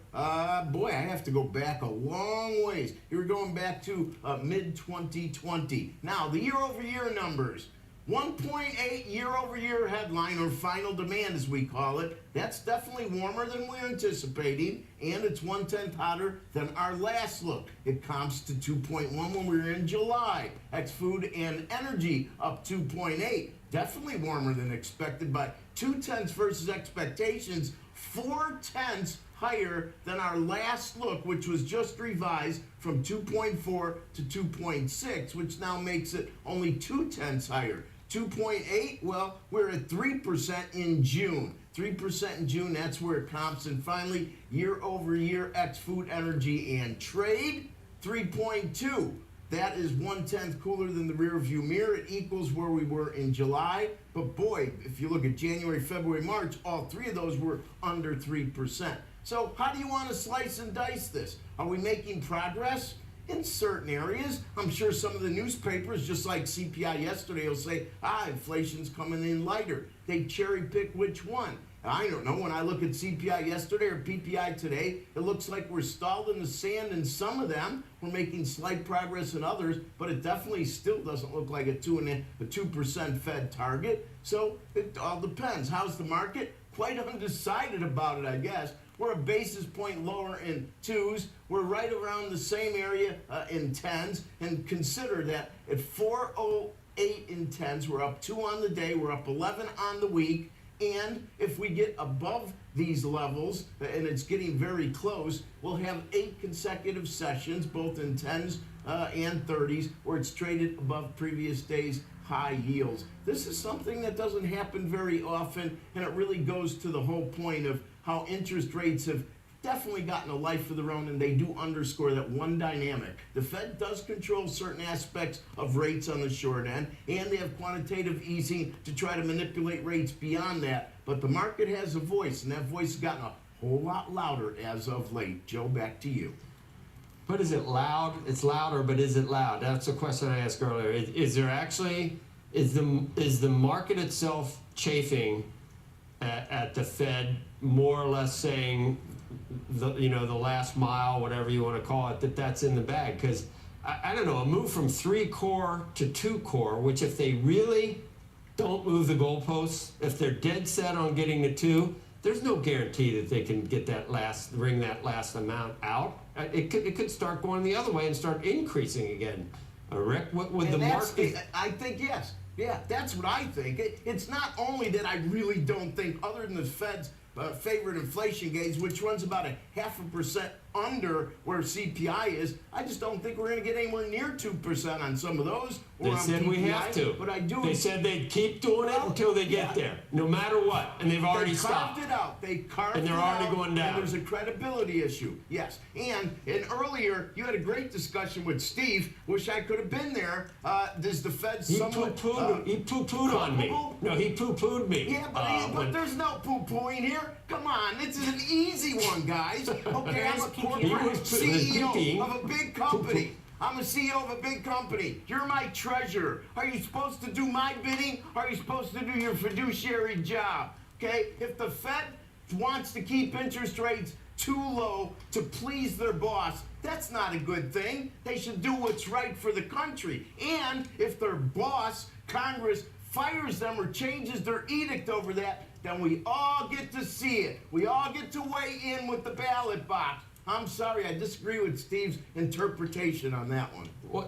boy, I have to go back a long ways. You're going back to mid-2020. Now, the year-over-year numbers. 1.8 year-over-year headline, or final demand as we call it. That's definitely warmer than we're anticipating, and it's 1/10 hotter than our last look. It comps to 2.1 when we were in July. X-Food and Energy up 2.8. Definitely warmer than expected by 0.2 versus expectations. 0.4 higher than our last look, which was just revised from 2.4 to 2.6, which now makes it only 0.2 higher. 2.8, well, we're at 3% in June. 3% in June, that's where it comps. And finally, year-over-year X-Food, Energy, and Trade, 3.2. That is 1/10 cooler than the rear view mirror. It equals where we were in July. But boy, if you look at January, February, March, all three of those were under 3%. So how do you want to slice and dice this? Are we making progress? In certain areas. I'm sure some of the newspapers, just like CPI yesterday, will say, inflation's coming in lighter. They cherry pick which one. I don't know, when I look at CPI yesterday or PPI today, it looks like we're stalled in the sand in some of them. We're making slight progress in others, but it definitely still doesn't look like a 2% Fed target. So it all depends. How's the market? Quite undecided about it, I guess. We're a basis point lower in 2s. We're right around the same area in 10s. And consider that at 408 in 10s, we're up 2 on the day. We're up 11 on the week. And if we get above these levels, and it's getting very close, we'll have 8 consecutive sessions, both in 10s and 30s, where it's traded above previous days' high yields. This is something that doesn't happen very often, and it really goes to the whole point of how interest rates have definitely gotten a life of their own, and they do underscore that one dynamic. The Fed does control certain aspects of rates on the short end, and they have quantitative easing to try to manipulate rates beyond that. But the market has a voice, and that voice has gotten a whole lot louder as of late. Joe, back to you. But is it loud? It's louder, but is it loud? That's the question I asked earlier. Is there actually, is the market itself chafing at the Fed, more or less saying, the last mile, whatever you want to call it, that's in the bag? Because I don't know, a move from 3 core to 2 core, which if they really don't move the goalposts, if they're dead set on getting to 2, there's no guarantee that they can get bring that last amount out. It could start going the other way and start increasing again. Rick, what would the market? I think yes. Yeah, that's what I think. It's not only that I really don't think, other than the Fed's favorite inflation gauge, which runs about 0.5% under where CPI is, I just don't think we're going to get anywhere near 2% on some of those. They said we have to. But I do. They said they'd keep doing it until they get there, no matter what. And they've already stopped. They carved it out. They carved it out. And they're already going down. And there's a credibility issue. Yes. And earlier, you had a great discussion with Steve. Wish I could have been there. Does the Fed somewhat... He poo-pooed on me. No, he poo-pooed me. Yeah, but there's no poo-pooing here. Come on. This is an easy one, guys. Okay, I'm a corporate CEO of a big company. I'm a CEO of a big company. You're my treasurer. Are you supposed to do my bidding? Or are you supposed to do your fiduciary job? Okay? If the Fed wants to keep interest rates too low to please their boss, that's not a good thing. They should do what's right for the country. And if their boss, Congress, fires them or changes their edict over that, then we all get to see it. We all get to weigh in with the ballot box. I'm sorry, I disagree with Steve's interpretation on that one. Well,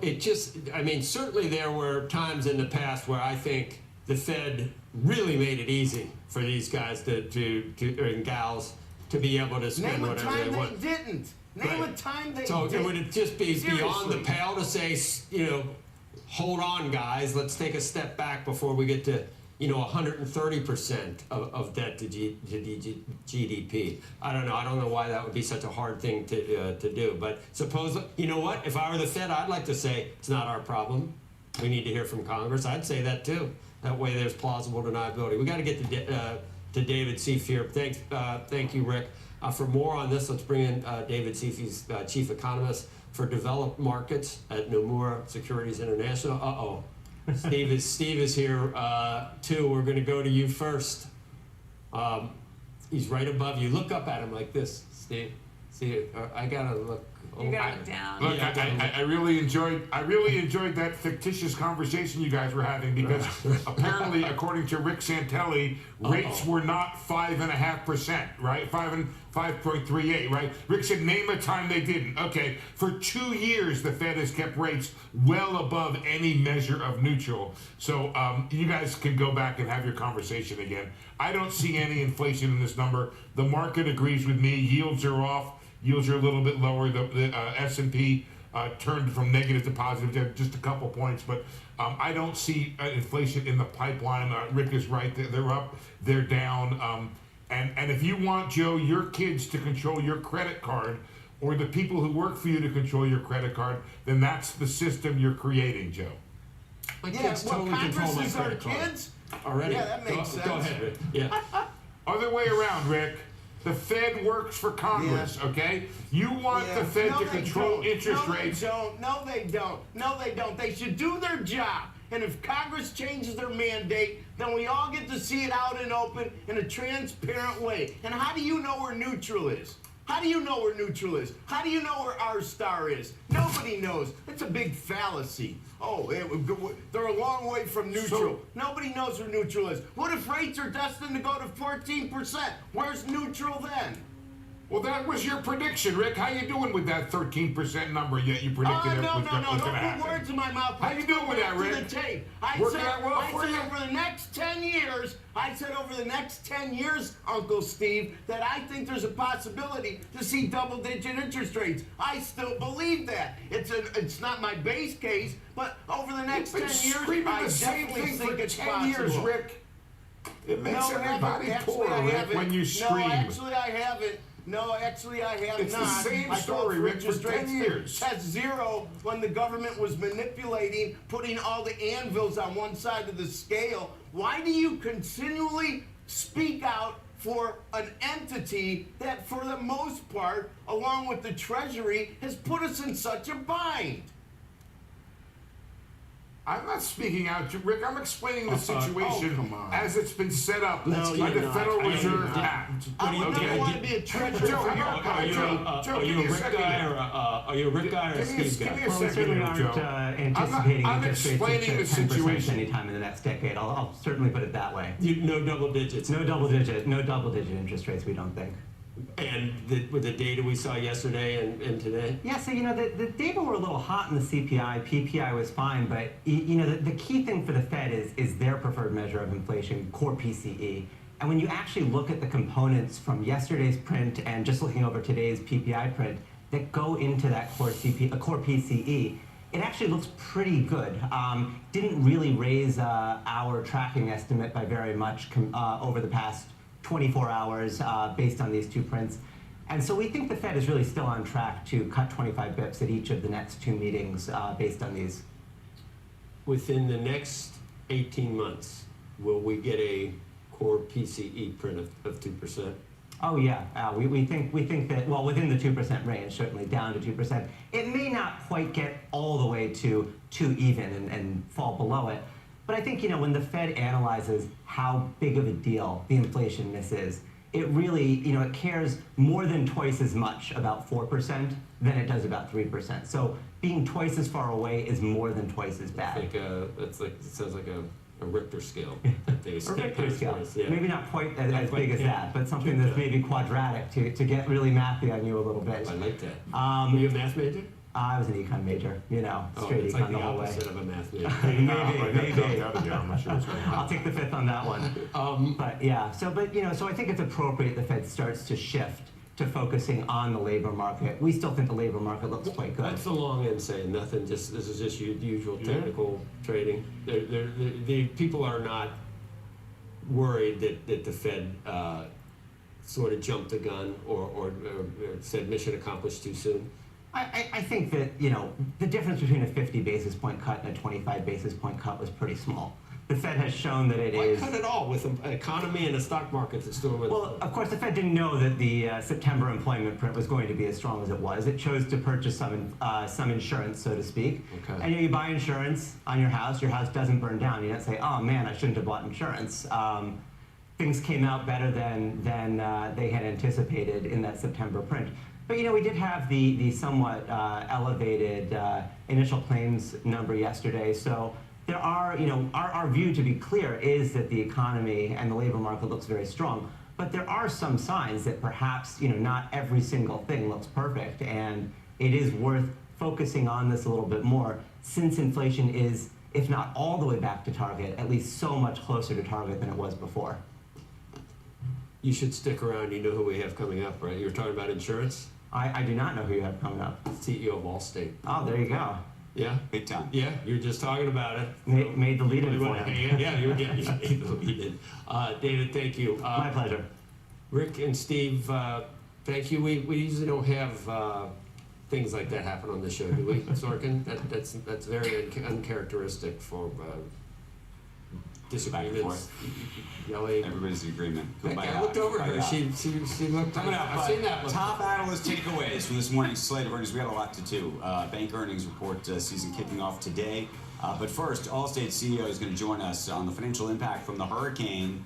certainly there were times in the past where I think the Fed really made it easy for these guys and gals to be able to spend whatever they want. Name a time they didn't. Name a time they didn't. So would it just be beyond the Seriously. pale to say, hold on, guys, let's take a step back before we get to 130% of debt to GDP. I don't know. I don't know why that would be such a hard thing to do. But suppose, you know what? If I were the Fed, I'd like to say it's not our problem. We need to hear from Congress. I'd say that too. That way, there's plausible deniability. We got to get to David Seif here. Thank you, Rick. For more on this, let's bring in David Seif. He's chief economist for developed markets at Nomura Securities International. Steve is here too. We're going to go to you first. He's right above you. Look up at him like this, Steve. See, I gotta look. You gotta look down. Look, I really enjoyed that fictitious conversation you guys were having, because apparently, according to Rick Santelli, rates were not 5.5%, right? 5.38, right? Rick said, name a time they didn't. Okay, for 2 years, the Fed has kept rates well above any measure of neutral. So you guys can go back and have your conversation again. I don't see any inflation in this number. The market agrees with me. Yields are off. Yields are a little bit lower. The S&P turned from negative to positive, just a couple points, but I don't see inflation in the pipeline. Rick is right. They're up. They're down. And if you want, Joe, your kids to control your credit card, or the people who work for you to control your credit card, then that's the system you're creating, Joe. My kids totally control my credit card. Kids? Already. Yeah, that makes sense. Go ahead, Rick. Yeah. Other way around, Rick. The Fed works for Congress, okay? You want the Fed to control interest rates. No, they don't. No, they don't. They should do their job. And if Congress changes their mandate, then we all get to see it out and open in a transparent way. And how do you know where neutral is? How do you know where neutral is? How do you know where our star is? Nobody knows. It's a big fallacy. They're a long way from neutral. Nobody knows where neutral is. What if rates are destined to go to 14%? Where's neutral then? Well, that was your prediction, Rick. How you doing with that 13% number yet you predicted No, was going to don't happen? put words in my mouth. How you doing with that, Rick? To the tape. I Working said out well for you? over the next 10 years, Uncle Steve, that I think there's a possibility to see double-digit interest rates. I still believe that. It's not my base case, but over the next 10 years, I the same definitely thing think for it's 10 possible. years, Rick. It makes everybody poor, Rick, when you scream. No, actually, I haven't. No, actually, I have It's not. the same I story, Rick, for interest 10 rates years. at zero when the government was manipulating, putting all the anvils on one side of the scale. Why do you continually speak out for an entity that, for the most part, along with the Treasury, has put us in such a bind? I'm not speaking out to Rick. I'm explaining the situation come on. as it's been set up No, by you're the not. Federal I know Reserve you're not. Act. I would never want to be a treasurer. Joe, for Joe, Are you a Rick guy or are you a Rick guy or a Steve Give guy? me a Well, we second certainly here, aren't Joe. anticipating I'm interest rates explaining the at 10% situation. anytime in the next decade. I'll certainly put it that way. No double digits. No double digit interest rates, we don't think. And with the data we saw yesterday and today? Yeah, so the data were a little hot in the CPI, PPI was fine, but the key thing for the Fed is their preferred measure of inflation, core PCE. And when you actually look at the components from yesterday's print and just looking over today's PPI print that go into that core PCE, it actually looks pretty good. Didn't really raise our tracking estimate by very much over the past 24 hours based on these two prints. And so we think the Fed is really still on track to cut 25 bips at each of the next two meetings based on these. Within the next 18 months, will we get a core PCE print of 2%? Oh yeah, we think that, well, within the 2% range, certainly down to 2%. It may not quite get all the way to even and fall below it. But I think, when the Fed analyzes how big of a deal the inflation miss is, it really, it cares more than twice as much about 4% than it does about 3%. So being twice as far away is more than twice as bad. It sounds like a Richter scale. A Richter scale. Yeah. Maybe not quite as big as that, but something that's maybe quadratic to get really mathy on you a little bit. I like that. Were you a math major? I was an econ major, straight it's econ like the the whole way. opposite of a math major. Maybe. I'm not sure what's going on. I'll take the fifth on that one. But yeah, so I think it's appropriate the Fed starts to shift to focusing on the labor market. We still think the labor market looks quite good. That's the long end saying nothing. This is just usual technical trading. The people are not worried that the Fed sort of jumped the gun or said mission accomplished too soon. I think that, the difference between a 50 basis point cut and a 25 basis point cut was pretty small. The Fed has shown that it is... Why cut it all with an economy and a stock market that's doing... Well, of course, the Fed didn't know that the September employment print was going to be as strong as it was. It chose to purchase some insurance, so to speak. Okay. And you buy insurance on your house doesn't burn down. You don't say, oh man, I shouldn't have bought insurance. Things came out better than they had anticipated in that September print. But we did have the somewhat elevated initial claims number yesterday. So there are, our view, to be clear, is that the economy and the labor market looks very strong. But there are some signs that perhaps, not every single thing looks perfect. And it is worth focusing on this a little bit more, since inflation is, if not all the way back to target, at least so much closer to target than it was before. You should stick around. You know who we have coming up, right? You were talking about insurance? I do not know who you have coming up. CEO of Allstate. Oh, there you go. Yeah? Big time. Yeah, you were just talking about it. Made the lead-in for him. Yeah, you made the lead-in. David, thank you. My pleasure. Rick and Steve, thank you. We usually don't have things like that happen on the show, do we, Sorkin? That's very uncharacteristic for disagreements. Yelling. Everybody's in agreement. I looked over her. She looked. Coming up, I've seen that look. top analyst takeaways from this morning's slate of earnings. We got a lot to do. Bank earnings report season kicking off today. But first, Allstate CEO is going to join us on the financial impact from the hurricane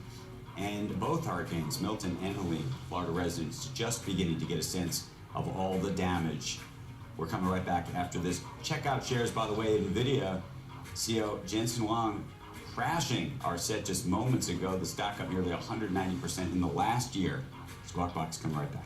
and both hurricanes, Milton and Helene. Florida residents just beginning to get a sense of all the damage. We're coming right back after this. Check out shares, by the way, NVIDIA CEO Jensen Huang crashing our set just moments ago. The stock up nearly 190% in the last year. Squawk Box coming right back.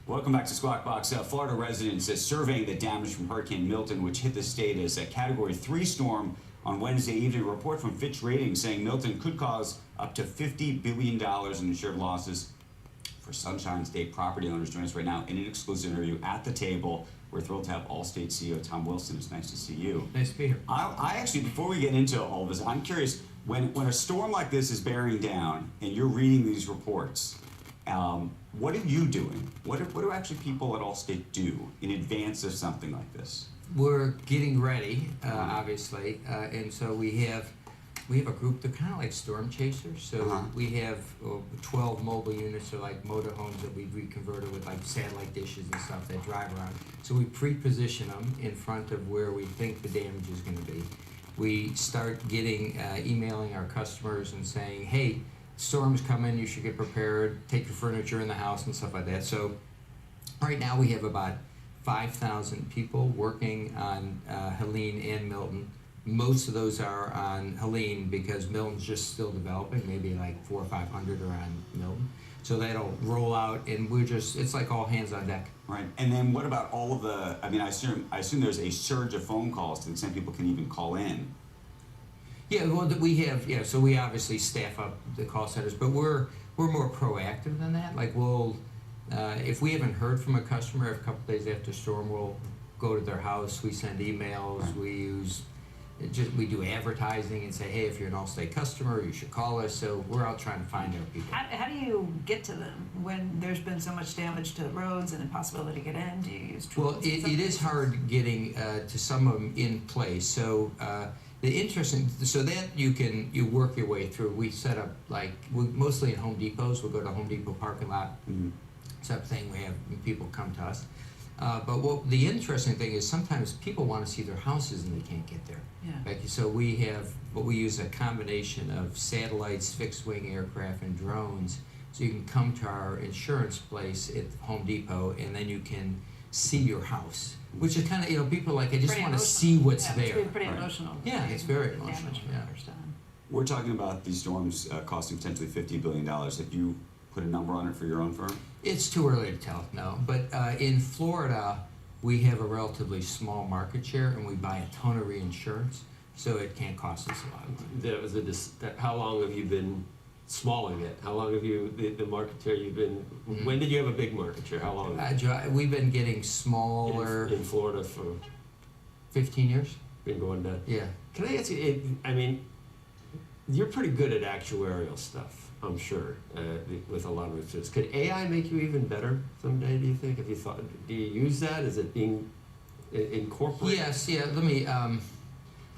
Welcome back to Squawk Box. Florida residents surveying the damage from Hurricane Milton, which hit the state as a Category 3 storm on Wednesday evening. A report from Fitch Ratings saying Milton could cause up to $50 billion in insured losses for Sunshine State property owners. Join us right now in an exclusive interview at the table. We're thrilled to have Allstate CEO Tom Wilson. It's nice to see you. Nice to be here. I actually, before we get into all of this, I'm curious, when a storm like this is bearing down and you're reading these reports, what are you doing? What do actually people at Allstate do in advance of something like this? We're getting ready, obviously, and so we have a group. They're kind of like storm chasers. So we have 12 mobile units, or like motorhomes that we've reconverted with like satellite dishes and stuff that drive around. So we pre-position them in front of where we think the damage is going to be. We start emailing our customers and saying, hey, storm's coming, you should get prepared, take your furniture in the house and stuff like that. So right now we have about 5,000 people working on Helene and Milton. Most of those are on Helene because Milton's just still developing, maybe like 400 or 500 are on Milton. So that'll roll out and it's like all hands on deck. Right, and then what about all of I assume there's a surge of phone calls to the extent people can even call in. Yeah, well, we have, so we obviously staff up the call centers, but we're more proactive than that. Like if we haven't heard from a customer a couple days after storm, we'll go to their house, we send emails, we do advertising and say, hey, if you're an Allstate customer, you should call us. So we're out trying to find our people. How do you get to them when there's been so much damage to the roads and impossibility to get in? Do you use tools? Well, it is hard getting to some of them in place. So so that you work your way through. We set up mostly in Home Depots. We'll go to Home Depot parking lot, type of thing. We have people come to us. But the interesting thing is sometimes people want to see their houses and they can't get there. Yeah. So we use a combination of satellites, fixed-wing aircraft, and drones. So you can come to our insurance place at Home Depot and then you can see your house. Which is kind of, people are like, I just want to see what's there. It's pretty emotional. Yeah, it's very emotional. Yeah. We're talking about these storms costing potentially $50 billion. Have you put a number on it for your own firm? It's too early to tell, no. But in Florida, we have a relatively small market share and we buy a ton of reinsurance, so it can't cost us a lot of money. How long have you been smalling it? How long have you, the market share you've been, when did you have a big market share? How long? We've been getting smaller. In Florida for 15 years. Been going down. Yeah. Can I ask you, you're pretty good at actuarial stuff, I'm sure, with a lot of this. Could AI make you even better someday, do you think? Do you use that? Is it being incorporated? Yes, yeah, let me,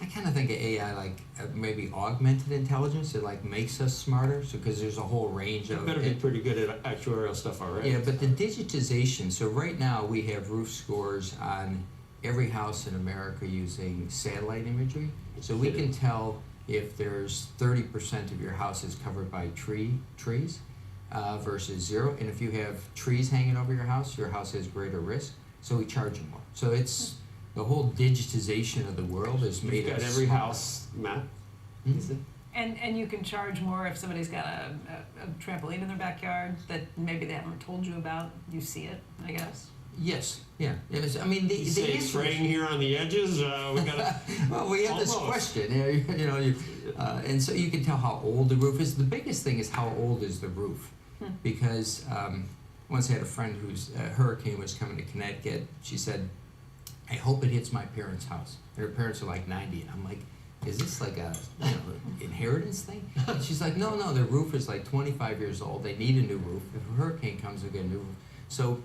I kind of think of AI like maybe augmented intelligence. It makes us smarter, because there's a whole range of. You better be pretty good at actuarial stuff already. Yeah, but the digitization. So right now we have roof scores on every house in America using satellite imagery. So we can tell if there's 30% of your house is covered by trees versus 0, and if you have trees hanging over your house has greater risk. So we charge you more. So it's. The whole digitization of the world has made You've got us every smarter. house map. And you can charge more if somebody's got a trampoline in their backyard that maybe they haven't told you about. You see it, I guess. Yes. Yeah. It was, the spraying here on the edges. We got. Well, we have this question. And so you can tell how old the roof is. The biggest thing is how old is the roof, because once I had a friend whose hurricane was coming to Connecticut. She said, I hope it hits my parents' house. And her parents are like 90, and I'm like, is this like a inheritance thing? And she's like, no, their roof is like 25 years old. They need a new roof. If a hurricane comes, they'll get a new roof. So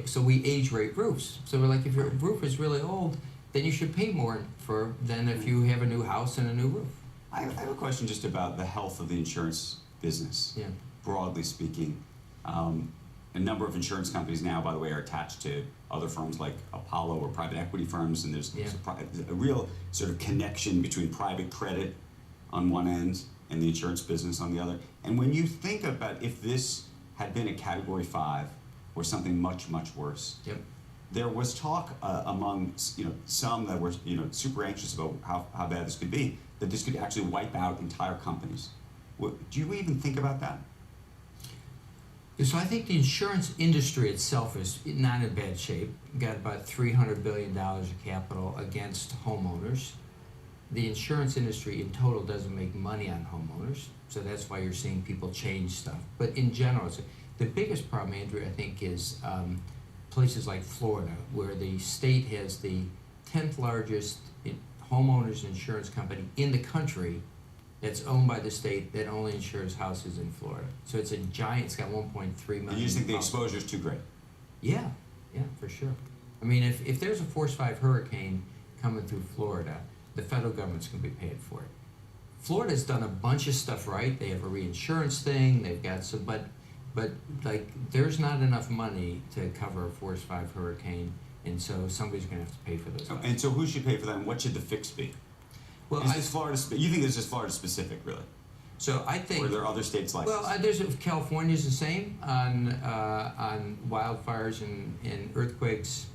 so we age rate roofs. So we're like, if your roof is really old, then you should pay more than if you have a new house and a new roof. I have a question just about the health of the insurance business. Yeah. Broadly speaking, a number of insurance companies now, by the way, are attached to other firms like Apollo or private equity firms, and there's a real sort of connection between private credit on one end and the insurance business on the other. And when you think about if this had been a Category 5 or something much, much worse, there was talk among some that were super anxious about how bad this could be, that this could actually wipe out entire companies. Do you even think about that? So I think the insurance industry itself is not in bad shape. Got about $300 billion of capital against homeowners. The insurance industry in total doesn't make money on homeowners, so that's why you're seeing people change stuff. But in general, the biggest problem, Andrew, I think, is places like Florida, where the state has the 10th largest homeowners insurance company in the country that's owned by the state that only insures houses in Florida. So it's a giant, it's got 1.3 million. And you just think the exposure is too great? Yeah, for sure. I mean, if there's a Force 5 hurricane coming through Florida, the federal government's going to be paying for it. Florida's done a bunch of stuff right. They have a reinsurance thing. They've got some, but like there's not enough money to cover a Force 5 hurricane, and so somebody's going to have to pay for those. And so who should pay for that, and what should the fix be? Well, is this Florida? You think this is Florida specific, really? So I think. Or are there other states like this? There's California's the same on wildfires and earthquakes.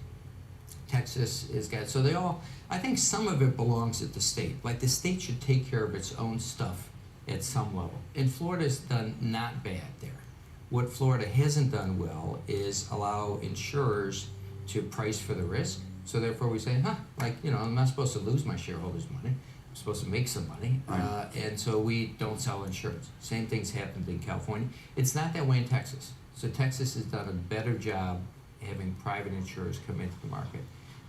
Texas is got so they all. I think some of it belongs at the state. Like the state should take care of its own stuff at some level. And Florida's done not bad there. What Florida hasn't done well is allow insurers to price for the risk. So therefore we say, I'm not supposed to lose my shareholders' money. I'm supposed to make some money. Right. And so we don't sell insurance. Same thing's happened in California. It's not that way in Texas. So Texas has done a better job having private insurers come into the market.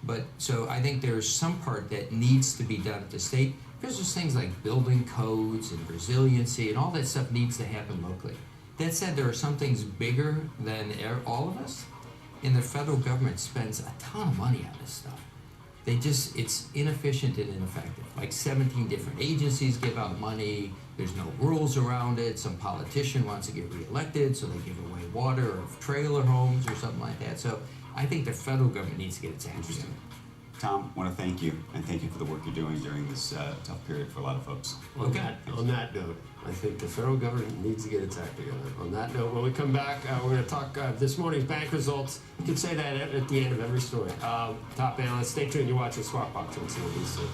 But so I think there's some part that needs to be done at the state because there's things like building codes and resiliency and all that stuff needs to happen locally. That said, there are some things bigger than all of us, and the federal government spends a ton of money on this stuff. It's inefficient and ineffective. Like 17 different agencies give out money, there's no rules around it, some politician wants to get reelected, so they give away water or trailer homes or something like that. So I think the federal government needs to get its act together. Tom, I want to thank you, and thank you for the work you're doing during this tough period for a lot of folks. On that note, I think the federal government needs to get its act together. On that note, when we come back, we're going to talk this morning's bank results. You can say that at the end of every story. Top analysts, stay tuned. You're watching Squawk Box on CNBC.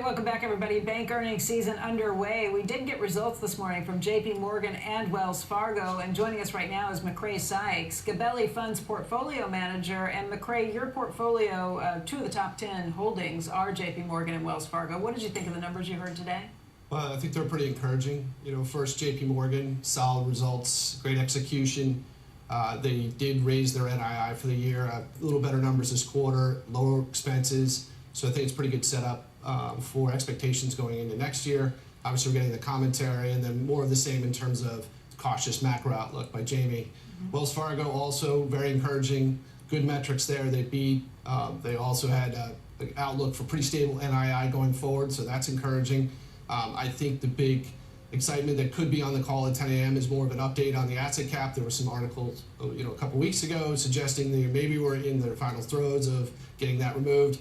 right, welcome back, everybody. Bank earnings season underway. We did get results this morning from JP Morgan and Wells Fargo, and joining us right now is McCrae Sykes, Gabelli Funds portfolio manager. And McCrae, your portfolio, 2 of the top 10 holdings are JP Morgan and Wells Fargo. What did you think of the numbers you heard today? Well, I think they're pretty encouraging. You know, first, JP Morgan, solid results, great execution. They did raise their NII for the year, a little better numbers this quarter, lower expenses. So I think it's a pretty good setup for expectations going into next year. Obviously, we're getting the commentary and then more of the same in terms of cautious macro outlook by Jamie. Wells Fargo also very encouraging, good metrics there. They beat. They also had an outlook for pretty stable NII going forward, so that's encouraging. I think the big excitement that could be on the call at 10 a.m. is more of an update on the asset cap. There were some articles, a couple weeks ago suggesting that maybe we're in the final throes of getting that removed.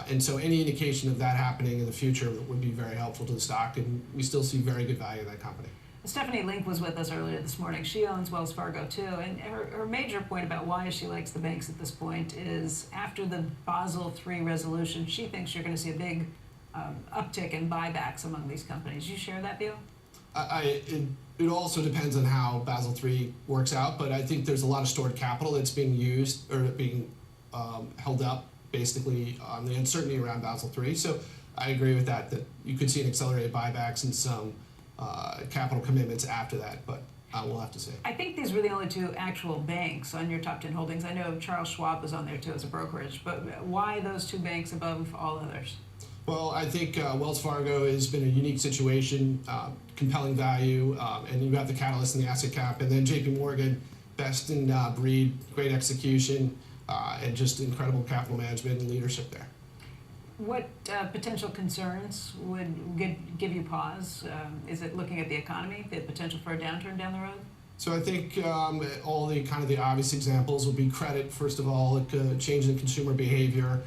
And so any indication of that happening in the future would be very helpful to the stock, and we still see very good value in that company. Stephanie Link was with us earlier this morning. She owns Wells Fargo too, and her major point about why she likes the banks at this point is after the Basel III resolution, she thinks you're going to see a big uptick in buybacks among these companies. You share that view? It also depends on how Basel III works out, but I think there's a lot of stored capital that's being used or being held up basically on the uncertainty around Basel III. So I agree with that you could see an accelerated buybacks and some capital commitments after that, but we'll have to see. I think these were the only 2 actual banks on your top 10 holdings. I know Charles Schwab was on there too as a brokerage, but why those 2 banks above all others? Well, I think Wells Fargo has been a unique situation, compelling value, and you have the catalyst in the asset cap, and then JP Morgan, best in breed, great execution, and just incredible capital management and leadership there. What potential concerns would give you pause? Is it looking at the economy, the potential for a downturn down the road? So I think all the kind of the obvious examples would be credit, first of all, change in consumer behavior,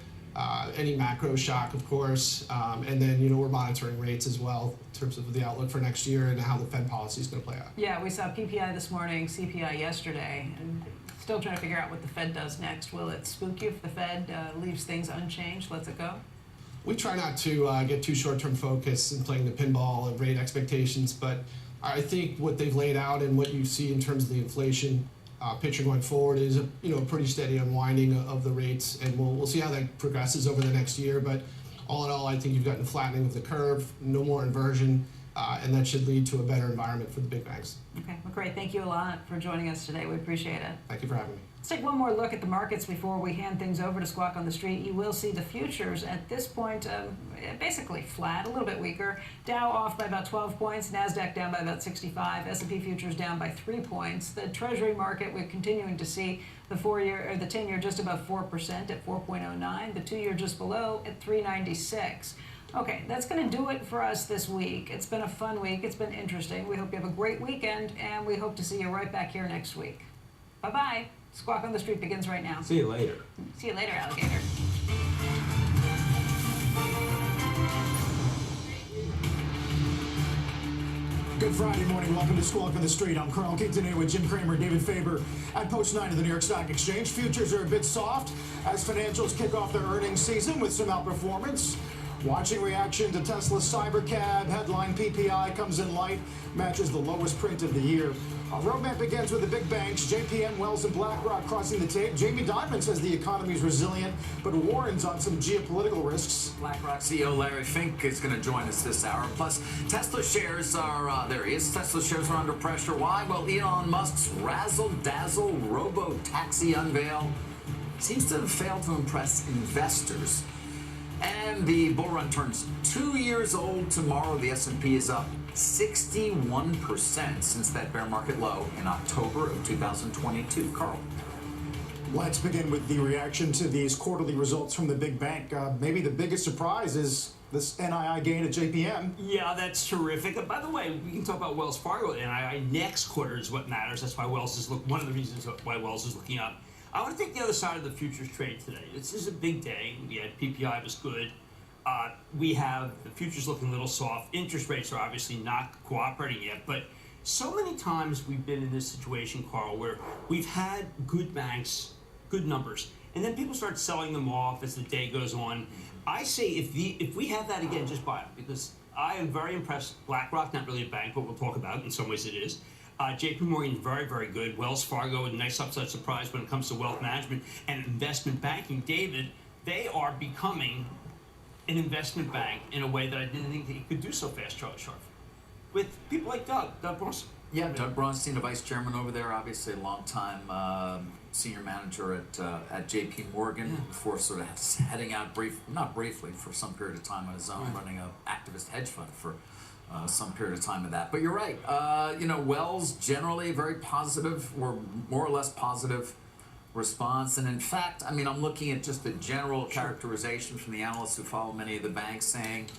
any macro shock, of course, and then we're monitoring rates as well in terms of the outlook for next year and how the Fed policy is going to play out. Yeah, we saw PPI this morning, CPI yesterday, and still trying to figure out what the Fed does next. Will it spook you if the Fed leaves things unchanged, lets it go? We try not to get too short-term focused in playing the pinball of rate expectations, but I think what they've laid out and what you see in terms of the inflation picture going forward is a pretty steady unwinding of the rates, and we'll see how that progresses over the next year. But all in all, I think you've gotten a flattening of the curve, no more inversion, and that should lead to a better environment for the big banks. Okay, well, great. Thank you a lot for joining us today. We appreciate it. Thank you for having me. Let's take one more look at the markets before we hand things over to Squawk on the Street. You will see the futures at this point basically flat, a little bit weaker. Dow off by about 12 points, NASDAQ down by about 65, S&P futures down by 3 points. The Treasury market, we're continuing to see the 10-year just above 4% at 4.09, the 2-year just below at 3.96. Okay, that's going to do it for us this week. It's been a fun week. It's been interesting. We hope you have a great weekend, and we hope to see you right back here next week. Bye-bye. Squawk on the Street begins right now. See you later. See you later, alligator. Good Friday morning. Welcome to Squawk on the Street. I'm Carl Quintanilla with Jim Cramer, David Faber at Post 9 of the New York Stock Exchange. Futures are a bit soft as financials kick off their earnings season with some outperformance. Watching reaction to Tesla's Cybercab. Headline PPI comes in light, matches the lowest print of the year. Our roadmap begins with the big banks, JPM, Wells, and BlackRock crossing the tape. Jamie Dimon says the economy is resilient, but warns on some geopolitical risks. BlackRock CEO Larry Fink is going to join us this hour. Plus, Tesla shares are, there he is, Tesla shares are under pressure. Why? Well, Elon Musk's razzle-dazzle robo-taxi unveil seems to have failed to impress investors. And the bull run turns 2 years old tomorrow. The S&P is up 61% since that bear market low in October of 2022. Carl. Let's begin with the reaction to these quarterly results from the big bank. Maybe the biggest surprise is this NII gain at JPM. Yeah, that's terrific. And by the way, we can talk about Wells Fargo. NII next quarter is what matters. That's why Wells is one of the reasons why Wells is looking up. I want to take the other side of the futures trade today. This is a big day. We had PPI was good. We have the futures looking a little soft. Interest rates are obviously not cooperating yet. But so many times we've been in this situation, Carl, where we've had good banks, good numbers, and then people start selling them off as the day goes on. I say if we have that again, just buy them, because I am very impressed. BlackRock, not really a bank, but we'll talk about it. In some ways it is. JP Morgan is very, very good. Wells Fargo, a nice upside surprise when it comes to wealth management and investment banking. David, they are becoming an investment bank in a way that I didn't think they could do so fast, Charlie Sharp. With people like Doug Bronstein. Yeah, Doug Bronstein, the vice chairman over there, obviously a long-time senior manager at JP Morgan, before sort of heading out not briefly, for some period of time on his own, running an activist hedge fund for some period of time of that. But you're right. Wells generally very positive, or more or less positive response. And in fact, I mean, I'm looking at just the general characterization from the analysts who follow many of the banks, saying,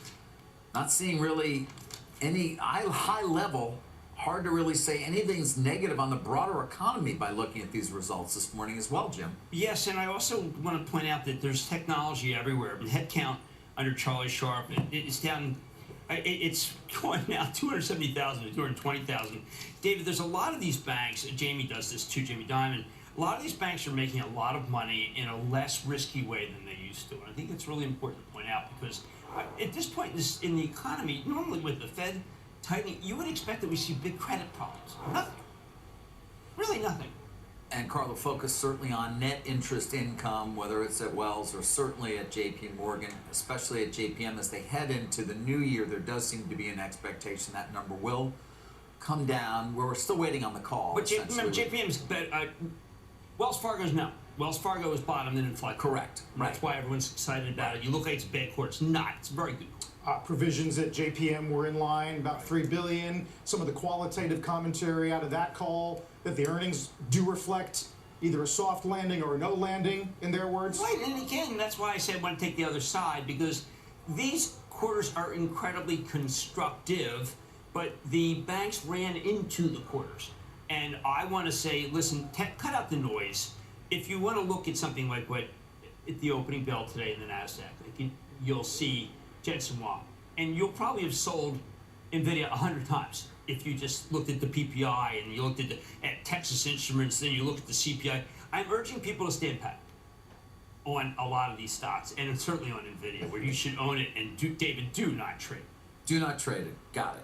not seeing really any high level, hard to really say anything's negative on the broader economy by looking at these results this morning as well, Jim. Yes, and I also want to point out that there's technology everywhere. The headcount under Charlie Sharp, it's down. It's going now 270,000 to 220,000. David, there's a lot of these banks, Jamie does this too, Jamie Dimon, a lot of these banks are making a lot of money in a less risky way than they used to. And I think it's really important to point out, because at this point in the economy, normally with the Fed tightening, you would expect that we see big credit problems. Nothing. Really nothing. And Carl, the focus certainly on net interest income, whether it's at Wells or certainly at JP Morgan, especially at JPM, as they head into the new year, there does seem to be an expectation that number will come down. We're still waiting on the call. But remember, JPM's, Wells Fargo's no. Wells Fargo is bottomed and inflected. Correct. Right. That's why everyone's excited about it. You look like it's a bad quarter. It's not. It's very good. Provisions at JPM were in line, about $3 billion. Some of the qualitative commentary out of that call, that the earnings do reflect either a soft landing or a no landing, in their words. Right, and again, that's why I said I want to take the other side, because these quarters are incredibly constructive, but the banks ran into the quarters. And I want to say, listen, cut out the noise. If you want to look at something like what at the opening bell today in the NASDAQ, you'll see Jensen Huang, and you'll probably have sold NVIDIA 100 times if you just looked at the PPI and you looked at Texas Instruments, then you look at the CPI. I'm urging people to stand pat on a lot of these stocks, and certainly on NVIDIA, where you should own it. And David, do not trade. Do not trade it. Got it.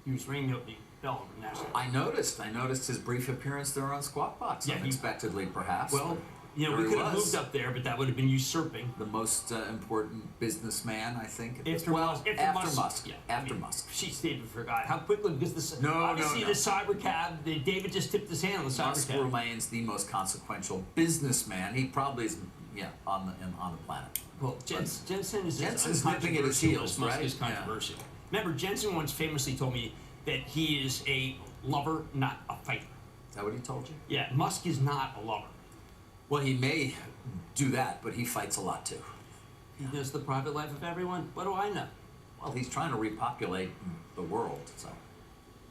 He was ringing up the bell on the NASDAQ. I noticed his brief appearance there on Squawk Box, unexpectedly perhaps. Well, you know, we could have moved up there, but that would have been usurping. The most important businessman, I think. After Musk. Musk. Yeah. After Musk. David forgot how quickly, because the cyber cab, David just tipped his hand on the cyber Musk cab. remains the most consequential businessman. He probably is, on the planet. Well, Jensen's nipping at his heels, Musk right? is controversial. Remember, Jensen once famously told me that he is a lover, not a fighter. Is that what he told you? Yeah, Musk is not a lover. Well, he may do that, but he fights a lot too. He does the private life of everyone? What do I know? Well, he's trying to repopulate the world, so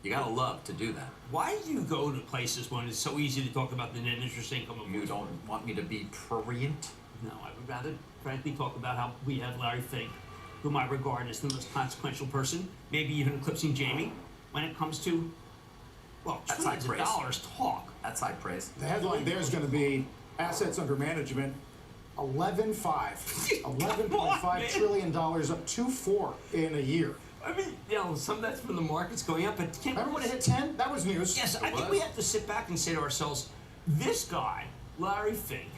you gotta love to do that. Why do you go to places when it's so easy to talk about the net interest income of You don't want me to be prurient? No, I would rather, frankly, talk about how we have Larry Fink, whom I regard as the most consequential person, maybe even eclipsing Jamie, when it comes to, well, trillions of dollars talk. That's high praise. The headline there is going to be assets under management, $11.5 trillion, up 2.4 in a year. I mean, some of that's from the markets going up, but remember when it hit 10? That was news. Yes, I think we have to sit back and say to ourselves, this guy, Larry Fink,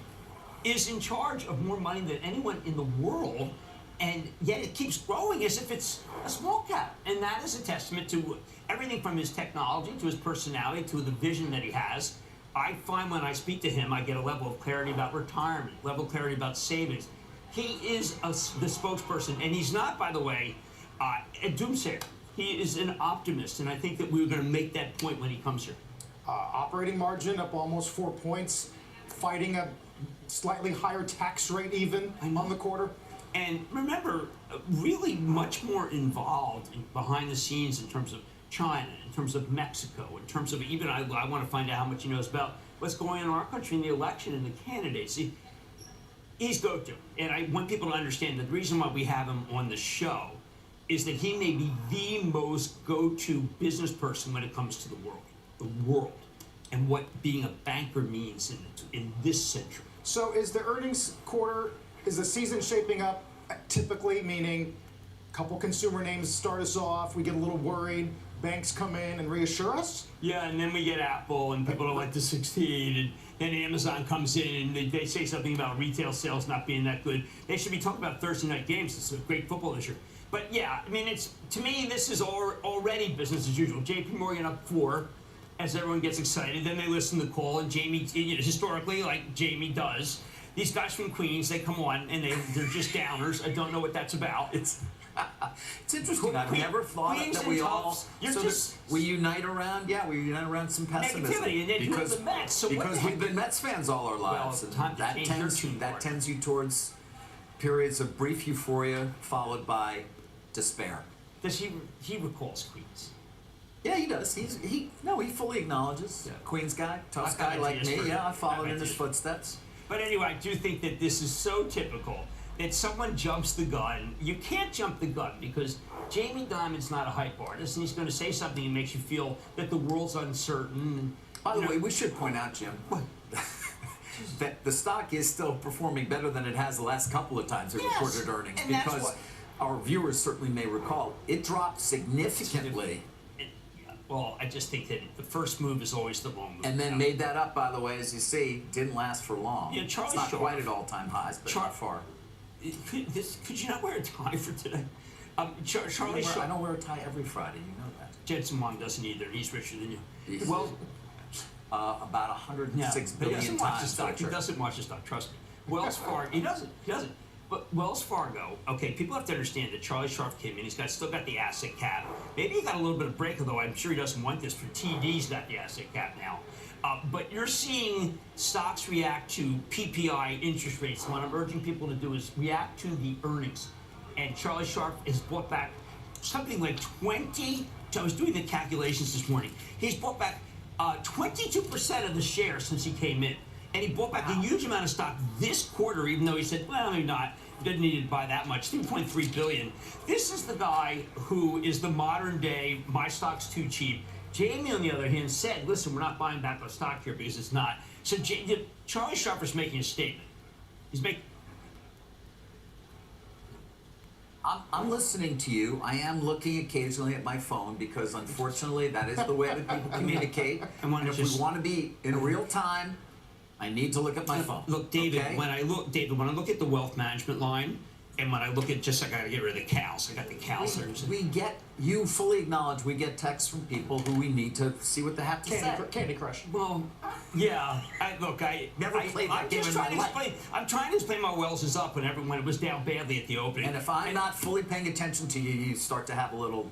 is in charge of more money than anyone in the world, and yet it keeps growing as if it's a small cap. And that is a testament to everything from his technology to his personality to the vision that he has. I find when I speak to him, I get a level of clarity about retirement, level of clarity about savings. He is the spokesperson, and he's not, by the way, a doomsayer. He is an optimist, and I think that we're going to make that point when he comes here. Operating margin up almost 4 points, fighting a slightly higher tax rate even on the quarter. And remember, really much more involved behind the scenes in terms of China, in terms of Mexico, in terms of even, I want to find out how much he knows about what's going on in our country in the election and the candidates. He's go-to. And I want people to understand that the reason why we have him on the show is that he may be the most go-to business person when it comes to the world, and what being a banker means in this century. So is the earnings quarter, is the season shaping up typically, meaning a couple consumer names start us off, we get a little worried, banks come in and reassure us? Yeah, and then we get Apple, and people don't like to succeed, and then Amazon comes in, and they say something about retail sales not being that good. They should be talking about Thursday night games. It's a great football this year. But yeah, I mean, to me, this is already business as usual. JP Morgan up 4, as everyone gets excited. Then they listen to the call, and Jamie, historically, like Jamie does, these guys from Queens, they come on, and they're just downers. I don't know what that's about. It's interesting. I've never thought that we all we unite around some pessimism. Negativity, and then because the Mets. So because we've been Mets fans all our lives, well, and that tends you towards periods of brief euphoria followed by despair. Does he recalls Queens? Yeah, he does. He fully acknowledges Queens guy, tough guy like me. Yeah, I followed in his footsteps. But anyway, I do think that this is so typical that someone jumps the gun. You can't jump the gun because Jamie Dimon's not a hype artist, and he's going to say something that makes you feel that the world's uncertain. By the way, we should point out, Jim, that the stock is still performing better than it has the last couple of times we reported earnings, because our viewers certainly may recall it dropped significantly. Well, I just think that the first move is always the wrong move. And then made that up, by the way, as you see, didn't last for long. Yeah, Charlie it's not Sharp, quite at all-time highs, but not far. Could you not wear a tie for today? Charlie Sharp. I don't wear a tie every Friday, you know that. Jensen Wong doesn't either. He's richer than you. Well, about 106 billion times. He doesn't watch the stock. Trust me. Wells Fargo. He doesn't. But Wells Fargo, okay, people have to understand that Charlie Sharp came in, he's still got the asset cap. Maybe he got a little bit of break, although I'm sure he doesn't want this, for TD's got the asset cap now. But you're seeing stocks react to PPI interest rates. What I'm urging people to do is react to the earnings. And Charlie Sharp has bought back something like 20, I was doing the calculations this morning, he's bought back 22% of the shares since he came in. And he bought back a huge amount of stock this quarter, even though he said, well, maybe not. Didn't need to buy that much, 3.3 billion. This is the guy who is the modern day, my stock's too cheap. Jamie, on the other hand, said, listen, we're not buying back the stock here because it's not. So Charlie Sharp is making a statement. He's making... I'm listening to you. I am looking occasionally at my phone because, unfortunately, that is the way that people communicate. And if we want to be in real time, I need to look at my phone. Look, David, when I look at the wealth management line, and when I look at I gotta get rid of the cows. I got the cows. You fully acknowledge we get texts from people who we need to see what they have to say. Candy Crush. Well, yeah. Never played that game in my life. I'm trying to explain my Wells is up when it was down badly at the opening. And if I'm not fully paying attention to you, you start to have a little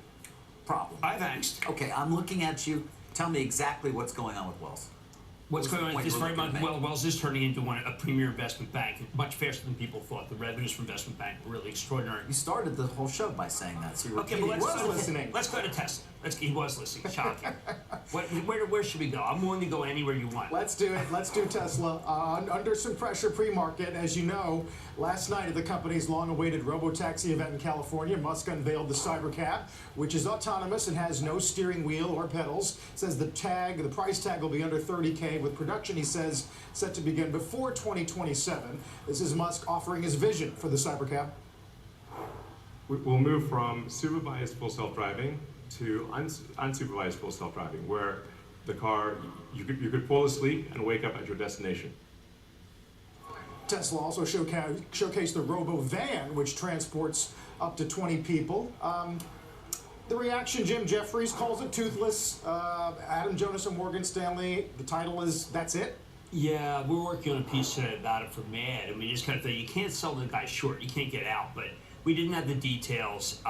problem. I've angst. Okay, I'm looking at you. Tell me exactly what's going on with Wells. What's going on is very much, Wells is turning into a premier investment bank, much faster than people thought. The revenues from investment bank were really extraordinary. You started the whole show by saying that, so you're okay, but let's go to Tesla. He was listening. Shocking. Where should we go? I'm willing to go anywhere you want. Let's do it. Let's do Tesla. Under some pressure pre-market, as you know, last night at the company's long-awaited robo-taxi event in California, Musk unveiled the Cybercab, which is autonomous and has no steering wheel or pedals. It says the price tag will be under $30K, with production, he says, set to begin before 2027. This is Musk offering his vision for the Cybercab. We'll move from supervised full self-driving to unsupervised full self-driving, where the car, you could fall asleep and wake up at your destination. Tesla also showcased the Robo-Van, which transports up to 20 people. The reaction, Jim Jeffries calls it toothless. Adam Jonas and Morgan Stanley, the title is, that's it? Yeah, we're working on a piece today about it for Mad, and we just kind of think you can't sell the guy short, you can't get out, but we didn't have the details.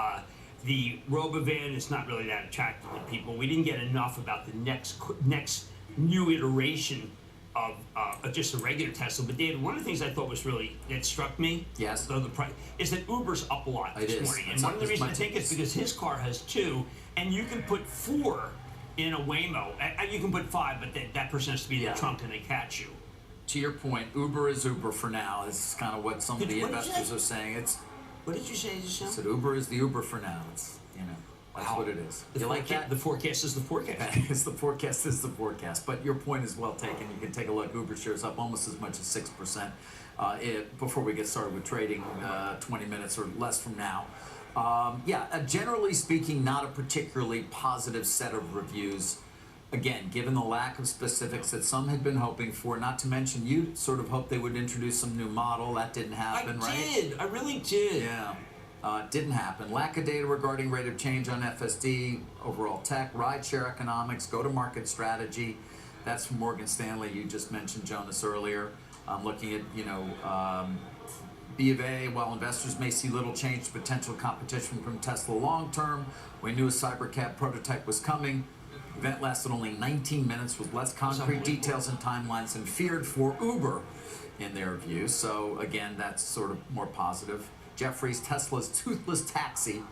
The Robovan is not really that attractive to people. We didn't get enough about the next new iteration of just a regular Tesla. But David, one of the things I thought was that struck me, though the price, is that Uber's up a lot this morning. And one of the reasons I think is because his car has 2, and you can put 4 in a Waymo. You can put 5, but that person has to be in the trunk and they catch you. To your point, Uber is Uber for now. It's kind of what some of the investors are saying. What did you say? I said Uber is the Uber for now. It's, That's what it is. The You like that? The forecast is the forecast. It's the forecast is the forecast. But your point is well taken. You can take a look. Uber shares up almost as much as 6% before we get started with trading 20 minutes or less from now. Generally speaking, not a particularly positive set of reviews. Again, given the lack of specifics that some had been hoping for, not to mention you sort of hoped they would introduce some new model. That didn't happen, right? I really did. Yeah. Didn't happen. Lack of data regarding rate of change on FSD, overall tech, rideshare economics, go-to-market strategy. That's from Morgan Stanley. You just mentioned Jonas earlier. I'm looking at, B of A, while investors may see little change to potential competition from Tesla long-term, we knew a Cybercab prototype was coming. Event lasted only 19 minutes with less concrete details and timelines than feared for Uber, in their view. So again, that's sort of more positive. Jeffries, Tesla's toothless taxi,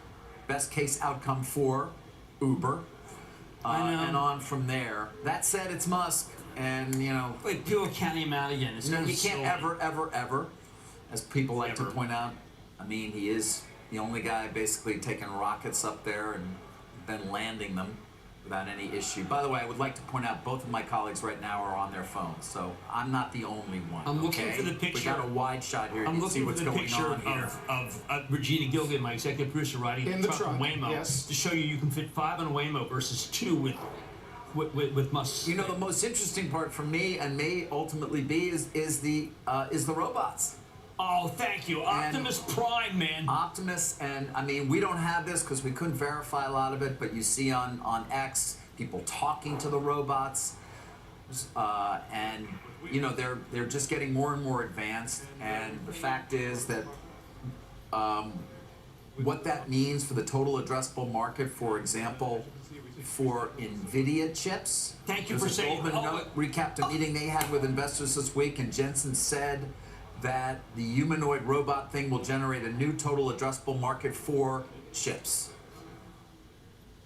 best case outcome for Uber, and on from there. That said, it's Musk, and Wait, people can't him out again. you can't ever, as people like to point out. I mean, he is the only guy basically taking rockets up there and then landing them without any issue. By the way, I would like to point out both of my colleagues right now are on their phones, so I'm not the only one. I'm looking for the picture. We got a wide shot here. I'm You can see looking what's for the going picture on here. of Regina Gilgan, my executive producer, riding In the the truck in truck, Waymo yes. to show you can fit 5 on a Waymo versus 2 with Musk. The most interesting part for me and may ultimately be is the robots. Oh, thank you. Optimus Prime, man. Optimus, and I mean, we don't have this because we couldn't verify a lot of it, but you see on X people talking to the robots, and they're just getting more and more advanced. And the fact is that what that means for the total addressable market, for example, for NVIDIA chips. Thank you There's for saying. Goldman note recapped a meeting they had with investors this week, and Jensen said that the humanoid robot thing will generate a new total addressable market for chips.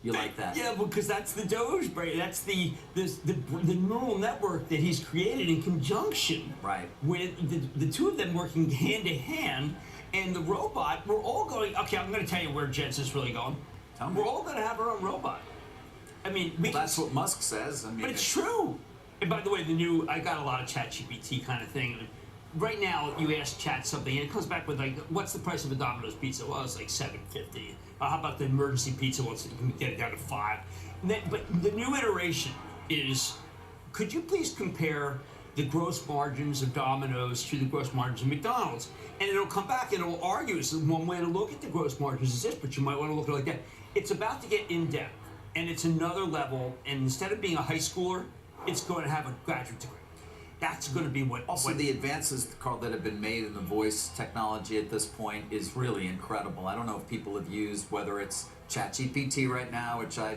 You like that? Yeah, because that's the Doge brain. That's the neural network that he's created in conjunction with the two of them working hand to hand, and the robot. We're all going. Okay, I'm going to tell you where Jensen's really going. We're all going to have our own robot. I mean, that's what Musk says. I mean, but it's true. And by the way, I got a lot of ChatGPT kind of thing. Right now, you ask Chat something, and it comes back with like, "What's the price of a Domino's pizza?" Well, it's like $7.50. How about the emergency pizza? Once you can get it down to $5. But the new iteration is, could you please compare the gross margins of Domino's to the gross margins of McDonald's? And it'll come back and it'll argue. So one way to look at the gross margins is this, but you might want to look at it like that. It's about to get in depth, and it's another level. And instead of being a high schooler, it's going to have a graduate degree. That's going to be what. Also, the advances, Carl, that have been made in the voice technology at this point is really incredible. I don't know if people have used, whether it's ChatGPT right now, which I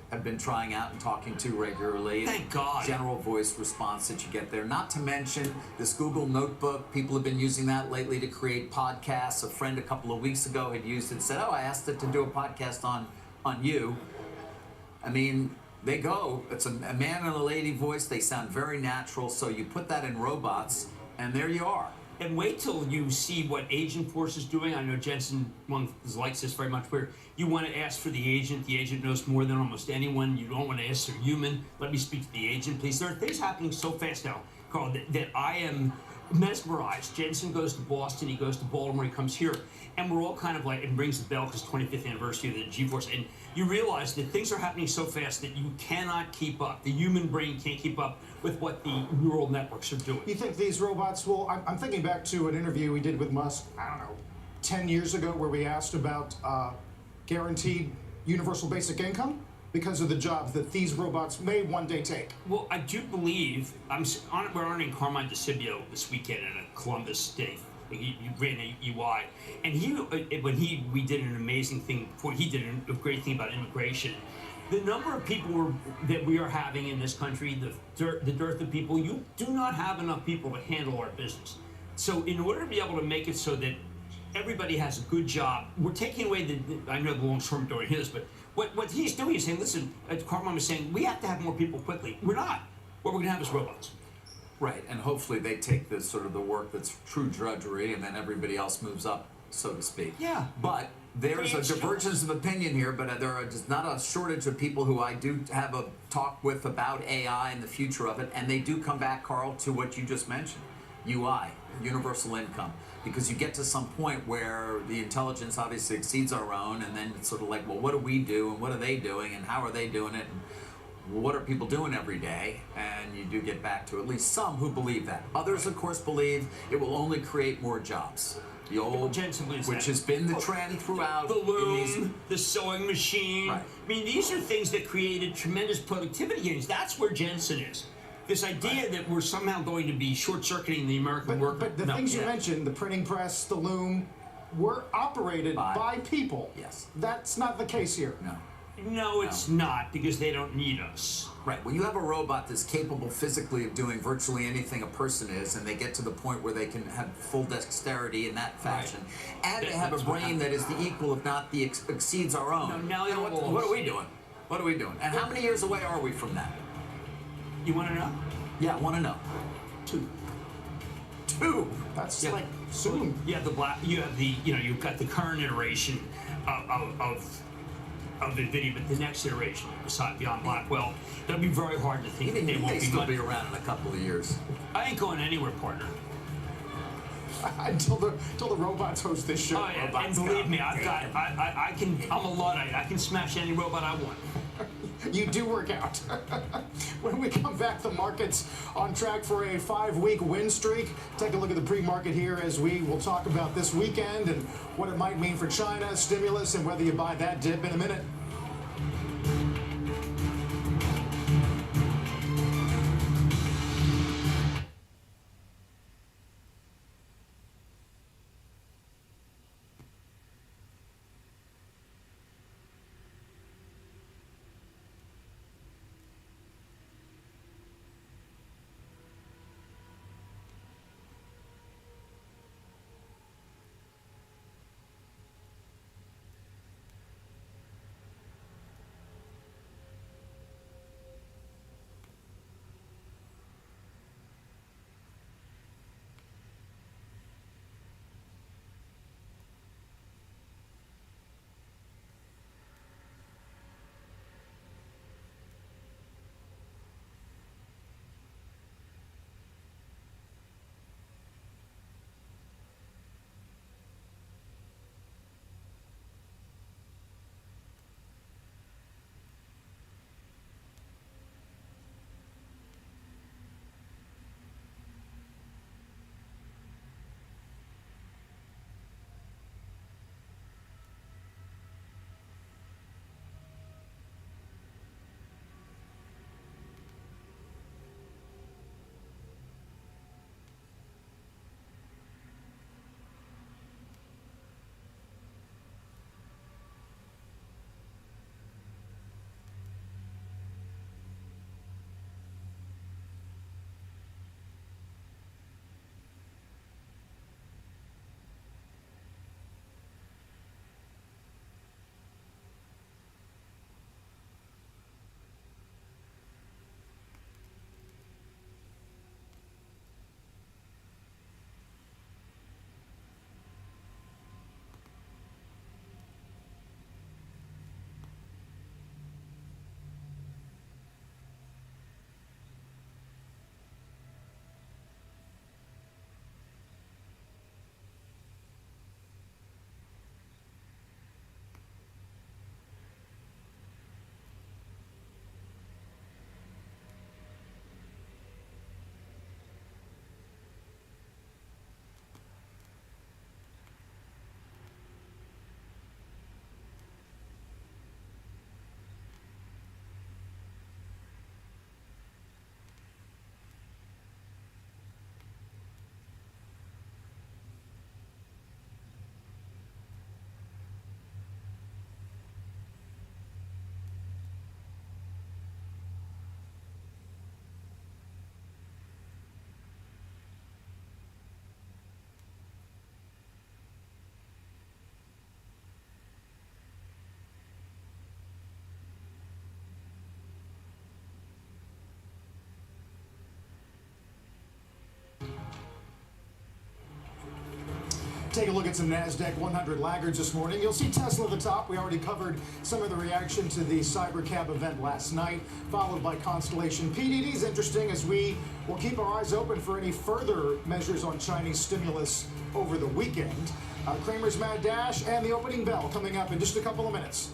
have been trying out and talking to regularly. Thank God. General voice response that you get there. Not to mention this Google Notebook. People have been using that lately to create podcasts. A friend a couple of weeks ago had used it, said, "Oh, I asked it to do a podcast on you." I mean, they go. It's a man and a lady voice. They sound very natural. So you put that in robots, and there you are. And wait till you see what Agent Force is doing. I know Jensen likes this very much, where you want to ask for the agent. The agent knows more than almost anyone. You don't want to ask their human. Let me speak to the agent, please. There are things happening so fast now, Carl, that I am mesmerized. Jensen goes to Boston. He goes to Baltimore. He comes here. And we're all kind of like, and rings the bell because 25th anniversary of the G-Force. And you realize that things are happening so fast that you cannot keep up. The human brain can't keep up with what the neural networks are doing. You think these robots will... I'm thinking back to an interview we did with Musk, I don't know, 10 years ago, where we asked about guaranteed universal basic income because of the jobs that these robots may one day take. Well, I do believe... we're honoring Carmine DeCibio this weekend at a Columbus Day. He ran a UI, and we did an amazing thing. He did a great thing about immigration. The number of people that we are having in this country, the dearth of people, you do not have enough people to handle our business. So in order to be able to make it so that everybody has a good job, we're taking away I know the longshoremen don't hear this, but what he's doing is saying, listen, Carmine was saying, we have to have more people quickly. We're not. What we're going to have is robots. Right, and hopefully they take the sort of the work that's true drudgery, and then everybody else moves up, so to speak. Yeah. But There's a divergence of opinion here, but there is not a shortage of people who I do have a talk with about AI and the future of it, and they do come back, Carl, to what you just mentioned, UI, universal income, because you get to some point where the intelligence obviously exceeds our own, and then it's sort of like, well, what do we do, and what are they doing, and how are they doing it, and what are people doing every day? And you do get back to at least some who believe that. Others, of course, believe it will only create more jobs. The old, which has been the trend throughout. The loom, the sewing machine. Right. I mean, these are things that created tremendous productivity gains. That's where Jensen is. This idea that we're somehow going to be short-circuiting the American worker. But the things you mentioned, the printing press, the loom, were operated by people. Yes. That's not the case here. No. No, it's not, because they don't need us. Right. When you have a robot that's capable physically of doing virtually anything a person is, and they get to the point where they can have full dexterity in that fashion, and they have a brain that is the equal, if not the exceeds our own. No, now you know, what are we doing? What are we doing? And how many years away are we from that? You want to know? Yeah, I want to know. 2. 2. That's like soon. You have you've got the current iteration of NVIDIA, but the next iteration, beyond Blackwell, that'll be very hard to think that they won't be still be around in a couple of years. I ain't going anywhere, partner. Until the robots host this show. Oh yeah, and believe me, I'm a Luddite. I can smash any robot I want. You do work out. When we come back, the market's on track for a 5-week win streak. Take a look at the pre-market here as we will talk about this weekend and what it might mean for China, stimulus, and whether you buy that dip in a minute. Take a look at some NASDAQ 100 laggards this morning. You'll see Tesla at the top. We already covered some of the reaction to the Cybercab event last night, followed by Constellation. PDD is interesting as we will keep our eyes open for any further measures on Chinese stimulus over the weekend. Kramer's Mad Dash and the opening bell coming up in just a couple of minutes.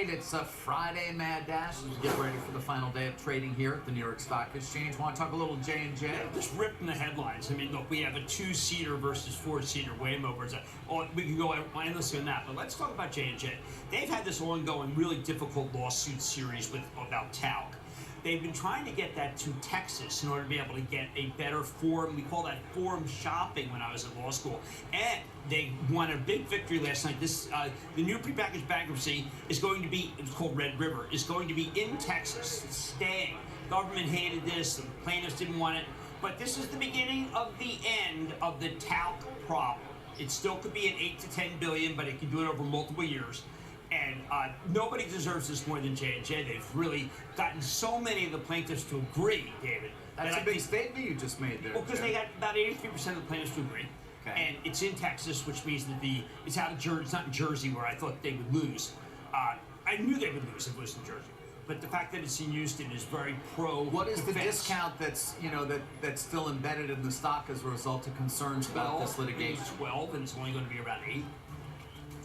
It's a Friday Mad Dash as we get ready for the final day of trading here at the New York Stock Exchange. Want to talk a little J&J? Just ripping the headlines. I mean, look, we have a 2-seater versus 4-seater Waymo. We can go endlessly on that, but let's talk about J&J. They've had this ongoing, really difficult lawsuit series about talc. They've been trying to get that to Texas in order to be able to get a better forum. We call that forum shopping when I was at law school. And they won a big victory last night. This the new prepackaged bankruptcy is going to be, it's called Red River, is going to be in Texas. It's staying. Government hated this, the plaintiffs didn't want it. But this is the beginning of the end of the talc problem. It still could be an 8 to 10 billion, but it can do it over multiple years. And nobody deserves this more than J&J. They've really gotten so many of the plaintiffs to agree, David. That's a big statement you just made there. Well, because they got about 83% of the plaintiffs to agree. Okay. And it's in Texas, which means that it's out of Jersey. It's not in Jersey where I thought they would lose. I knew they would lose if it was in Jersey. But the fact that it's in Houston is very pro. What is the discount that's that's still embedded in the stock as a result of concerns about this litigation? 12, and it's only going to be around 8.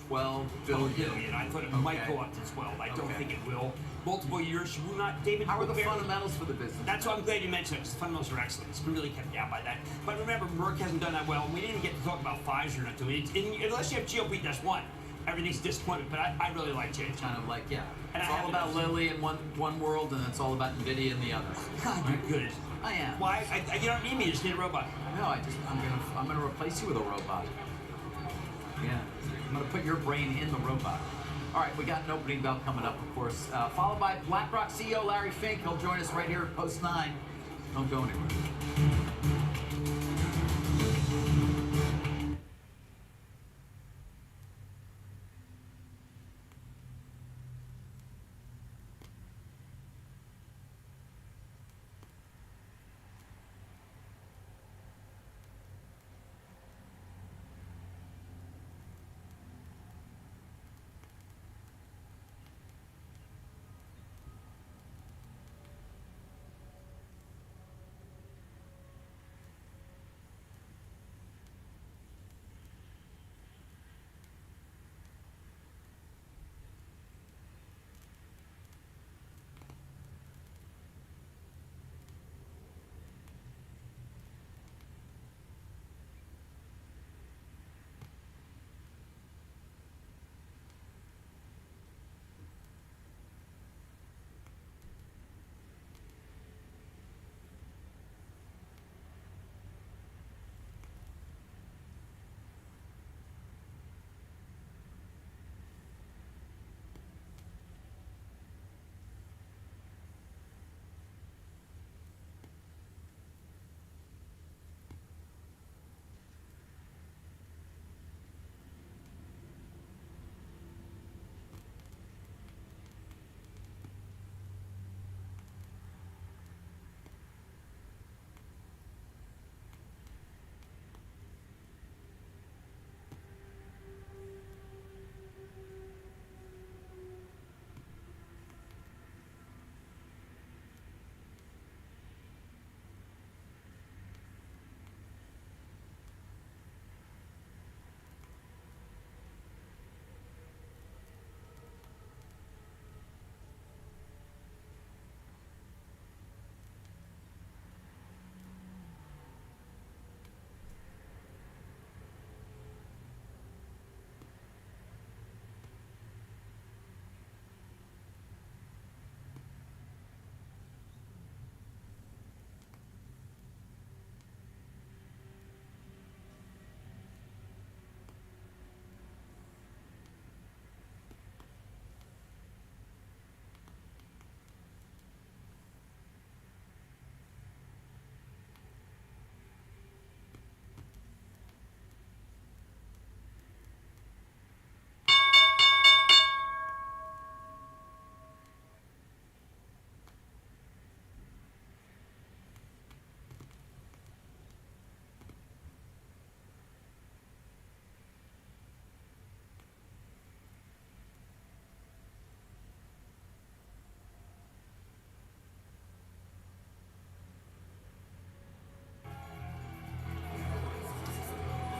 12 billion. I thought it might go up to 12. I don't think it will. Multiple years, you will not, David. How are the fundamentals for the business? That's why I'm glad you mentioned it, because the fundamentals are excellent. It's really kept down by that. But remember, Merck hasn't done that well. We didn't even get to talk about Pfizer until unless you have GLP-1, everything's disappointment. But I really like J&J. Kind of like, yeah. And it's all about Lilly in one world, and it's all about NVIDIA in the other. God, you're good. I am. Why? You don't need me. You just need a robot. No, I'm gonna replace you with a robot. Yeah. I'm gonna put your brain in the robot. All right, we got an opening bell coming up, of course, followed by BlackRock CEO Larry Fink. He'll join us right here at Post 9. Don't go anywhere.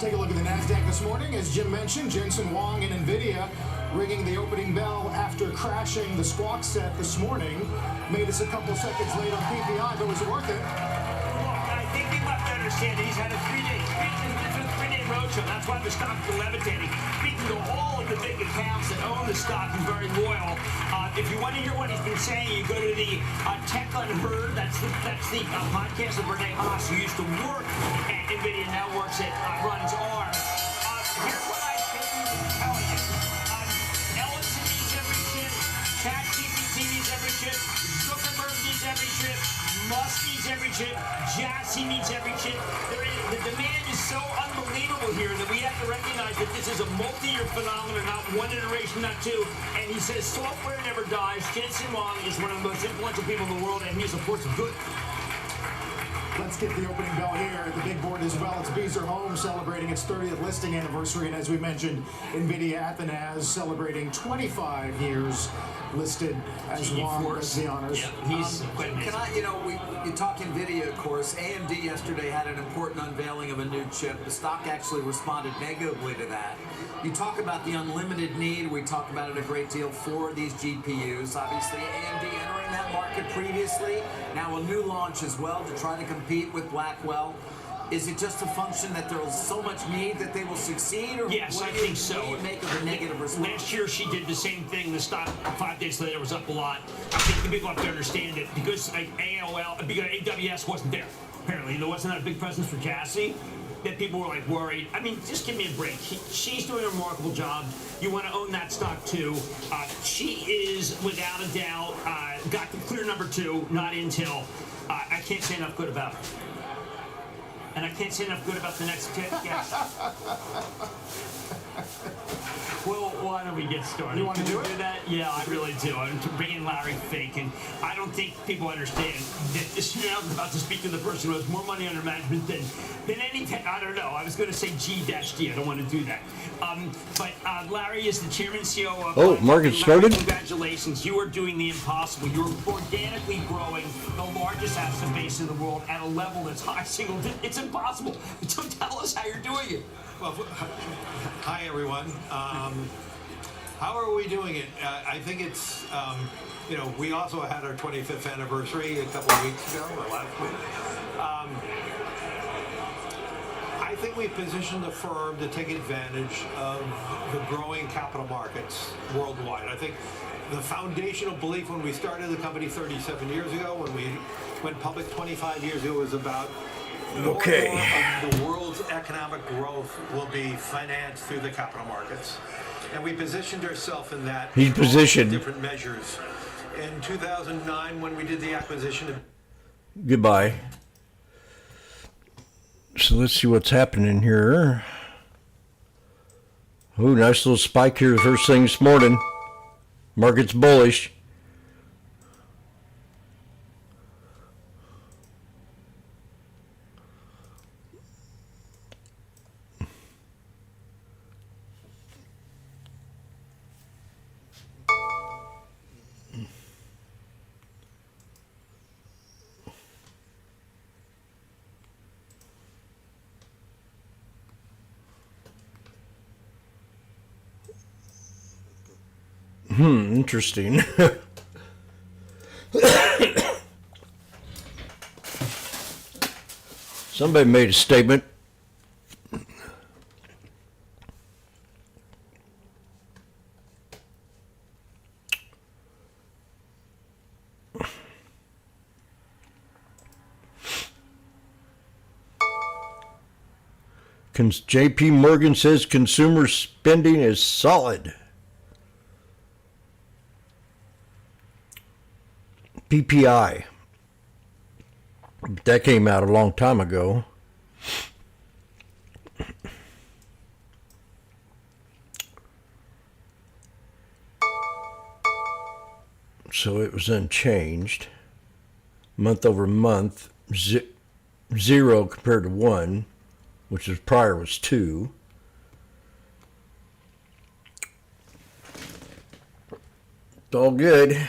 Take a look at the NASDAQ this morning. As Jim mentioned, Jensen Huang and NVIDIA ringing the opening bell after crashing the squawk set this morning. Made us a couple seconds late on PPI, but was it worth it? I think people have to understand that he's had a three-day roadshow. That's why the stock's been levitating. Speaking to all of the big accounts that own the stock, he's very loyal. If you want to hear what he's been saying, you go to the Tech Unheard. That's the podcast of Renee Haas, who used to work at NVIDIA, now works at runs ARM. Here's what I think he was telling you. Ellison needs every chip. ChatGPT needs every chip. Zuckerberg needs every chip. Musk needs every chip. Jassy needs every chip. The demand is so unbelievable here that we have to recognize that this is a multi-year phenomenon, not one iteration, not two. And he says software never dies. Jensen Huang is one of the most influential people in the world, and he's a force of good. Let's get the opening bell here at the big board as well. It's Beazer Homes celebrating its 30th listing anniversary, and as we mentioned, NVIDIA at the NAS celebrating 25 years listed as one as the honors. Yeah, can I, you talk NVIDIA, of course. AMD yesterday had an important unveiling of a new chip. The stock actually responded negatively to that. You talk about the unlimited need. We talk about it a great deal for these GPUs. Obviously, AMD entering that market previously. Now a new launch as well to try to compete with Blackwell. Is it just a function that there's so much need that they will succeed? Or yes, I think so. What do you make of the negative response? Last year she did the same thing. The stock 5 days later was up a lot. I think the people have to understand it because like AWS wasn't there. Apparently, there wasn't a big presence for Jassy. that people were like worried. I mean, just give me a break. She's doing a remarkable job. You want to own that stock too. She is, without a doubt, got the clear number 2, not Intel. I can't say enough good about her. And I can't say enough good about the next guest. Well, why don't we get started? You want to do it? That? Yeah, I really do. I'm bringing Larry Fink, and I don't think people understand that this I'm about to speak to the person who has more money under management than any. I don't know. I was going to say G-D. I don't want to do that. But Larry is the chairman and CEO of. Oh, market started. Congratulations! You are doing the impossible. You're organically growing the largest asset base in the world at a level that's high single digit. It's impossible. So tell us how you're doing it. Well, hi everyone. How are we doing it? I think it's, we also had our 25th anniversary a couple of weeks ago, or last week. I think we positioned the firm to take advantage of the growing capital markets worldwide. I think the foundational belief when we started the company 37 years ago, when we went public 25 years ago, was about Okay. more of the world's economic growth will be financed through the capital markets. And we positioned ourselves in that. He's positioned. Different measures. In 2009, when we did the acquisition of. Goodbye. So let's see what's happening here. Ooh, nice little spike here first thing this morning. Market's bullish. Interesting. Somebody made a statement. JP Morgan says consumer spending is solid. PPI. That came out a long time ago. So it was unchanged. Month over month, 0 compared to 1, which was prior was 2. It's all good.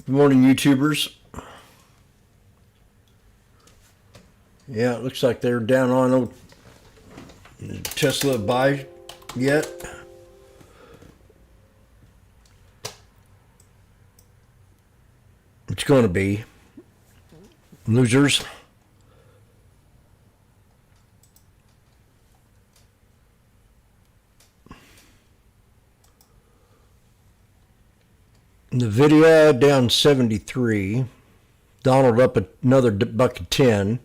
Good morning, YouTubers. Yeah, it looks like they're down on old Tesla buy yet. It's going to be losers. Nvidia down 73. Donald up another $1.10.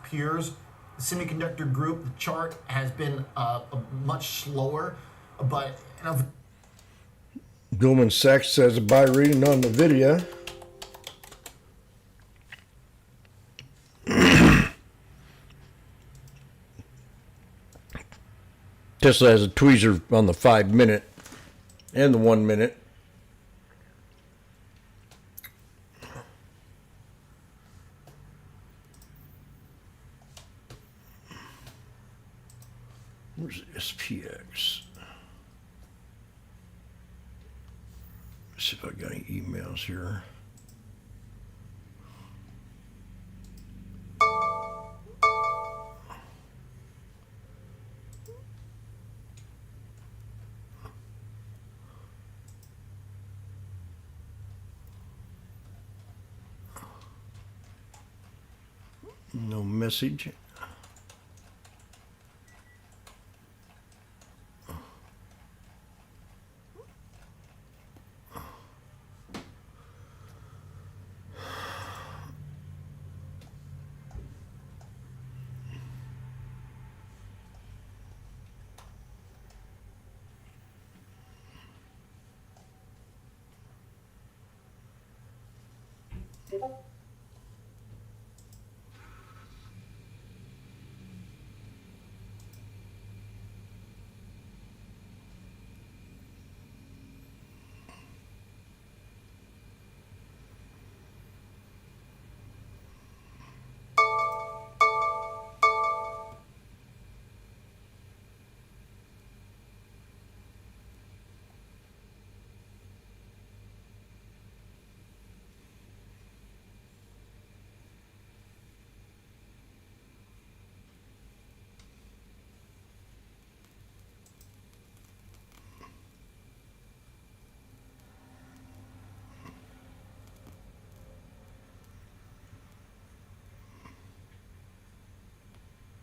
Peers, the semiconductor group, the chart has been much slower, but Goldman Sachs says a buy reading on Nvidia. Tesla has a tweezer on the 5-minute and the 1-minute. Where's SPX? Let's see if I got any emails here. No message.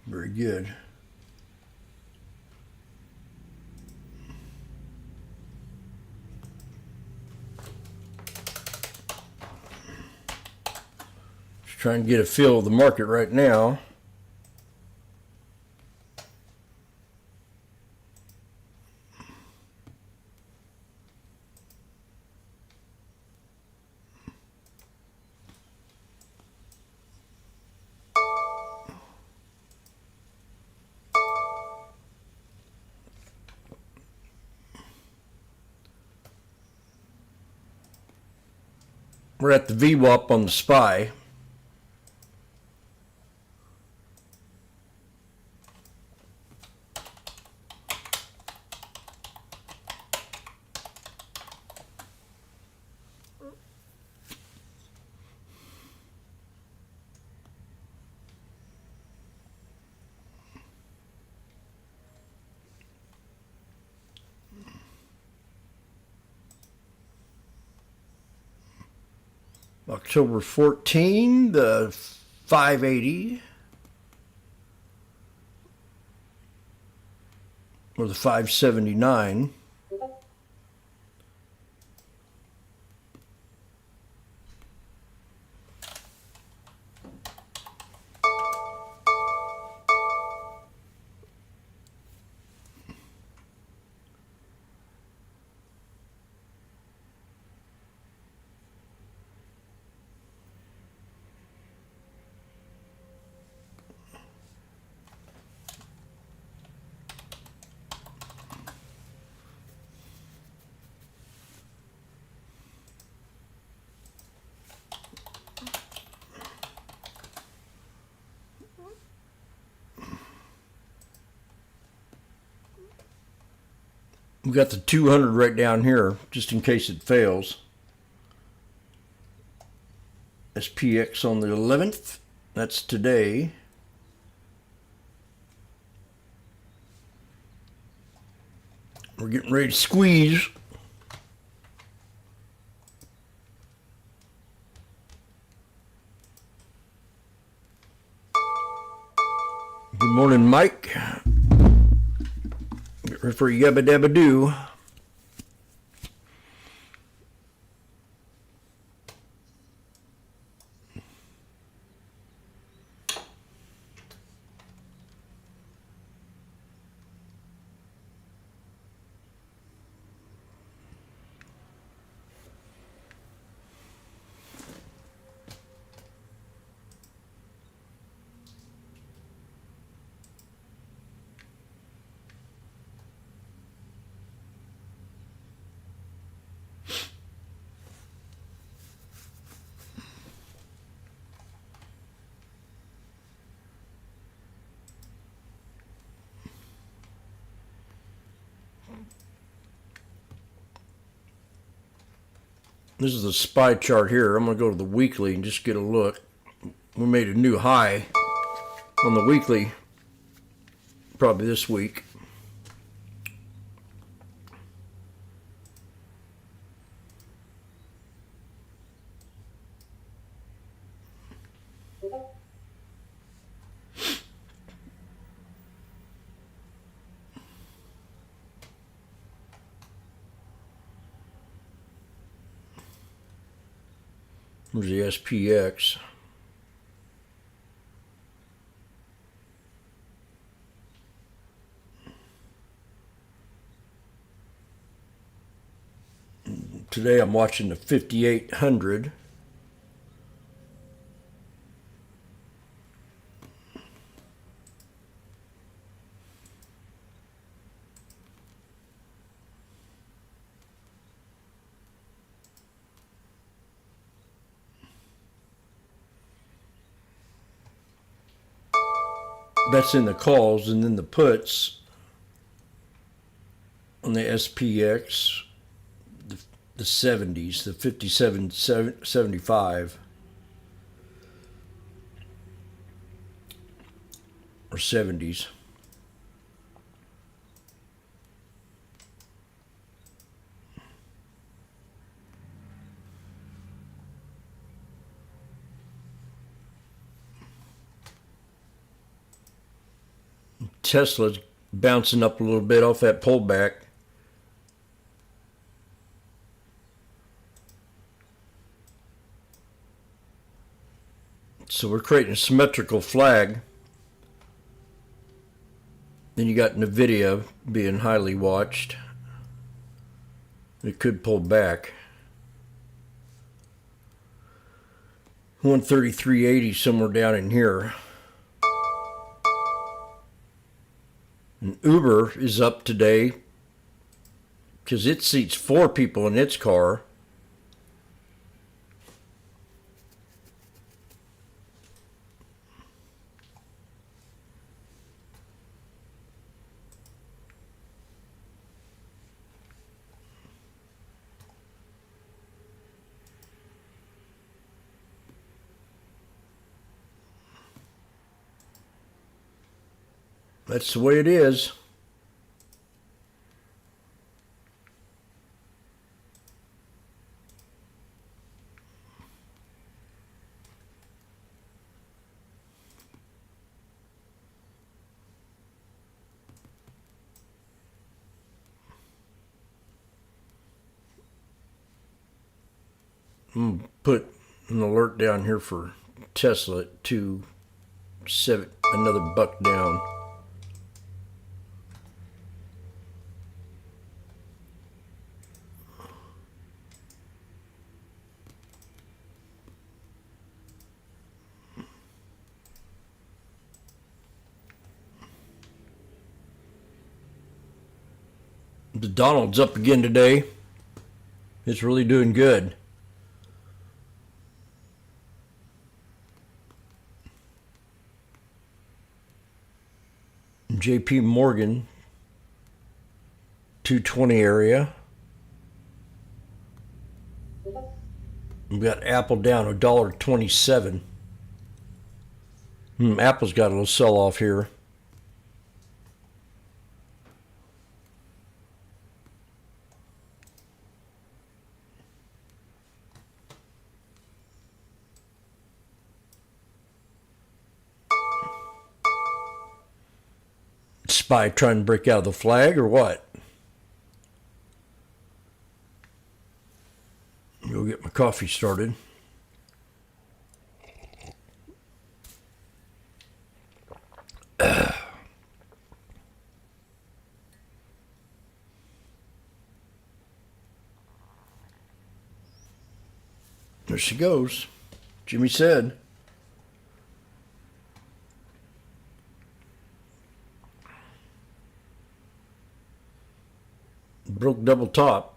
Very good. Just trying to get a feel of the market right now. We're at the VWAP on the SPY. October 14, the 580 or the 579. We got the 200 right down here, just in case it fails. SPX on the 11th. That's today. We're getting ready to squeeze. Good morning, Mike. Get ready for Yabba Dabba Doo. This is the SPY chart here. I'm going to go to the weekly and just get a look. We made a new high on the weekly probably this week. Where's the SPX? Today I'm watching the 5800. That's in the calls, and then the puts on the SPX, the 70s, the 5775 or 70s. Tesla's bouncing up a little bit off that pullback. So we're creating a symmetrical flag. Then you got NVIDIA being highly watched. It could pull back. 133.80 somewhere down in here. And Uber is up today because it seats 4 people in its car. That's the way it is. I'm gonna put an alert down here for Tesla at 2.7, another buck down. The Donald's up again today. It's really doing good. JP Morgan, 220 area. We got Apple down $1.27. Apple's got a little sell off here. Spy trying to break out of the flag or what? Go get my coffee started. There she goes. Jimmy said. Broke double top.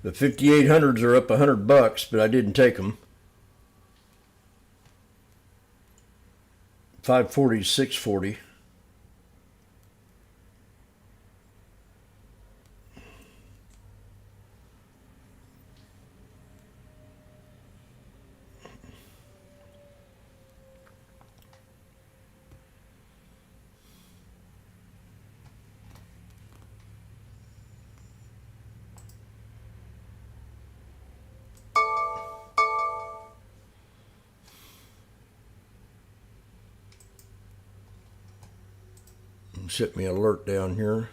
The 5800s are up $100, but I didn't take them. 540 to 640. Set me an alert down here.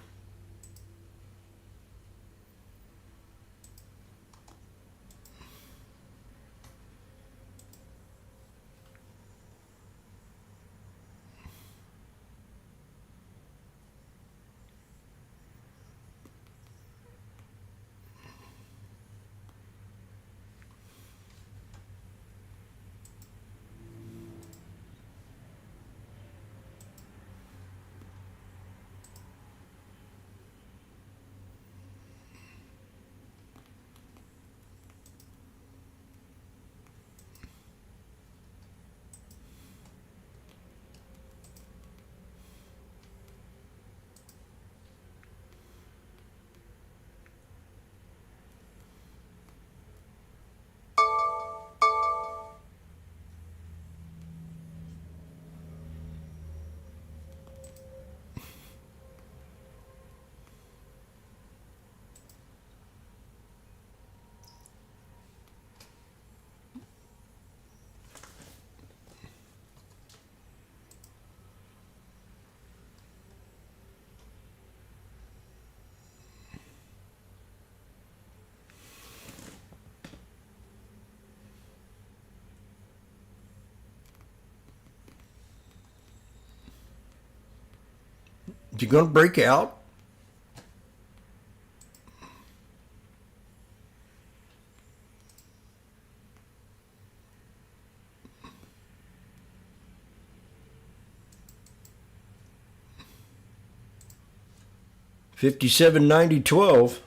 You gonna break out? $57.90.12.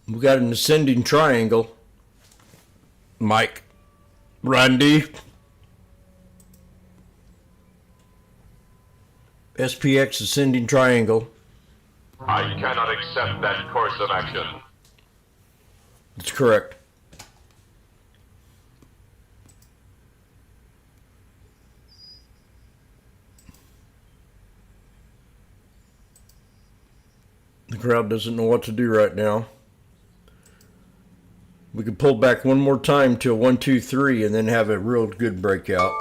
We got an ascending triangle. Mike. Randy. SPX ascending triangle. I cannot accept that course of action. That's correct. The crowd doesn't know what to do right now. We could pull back one more time to a 1, 2, 3 and then have a real good breakout.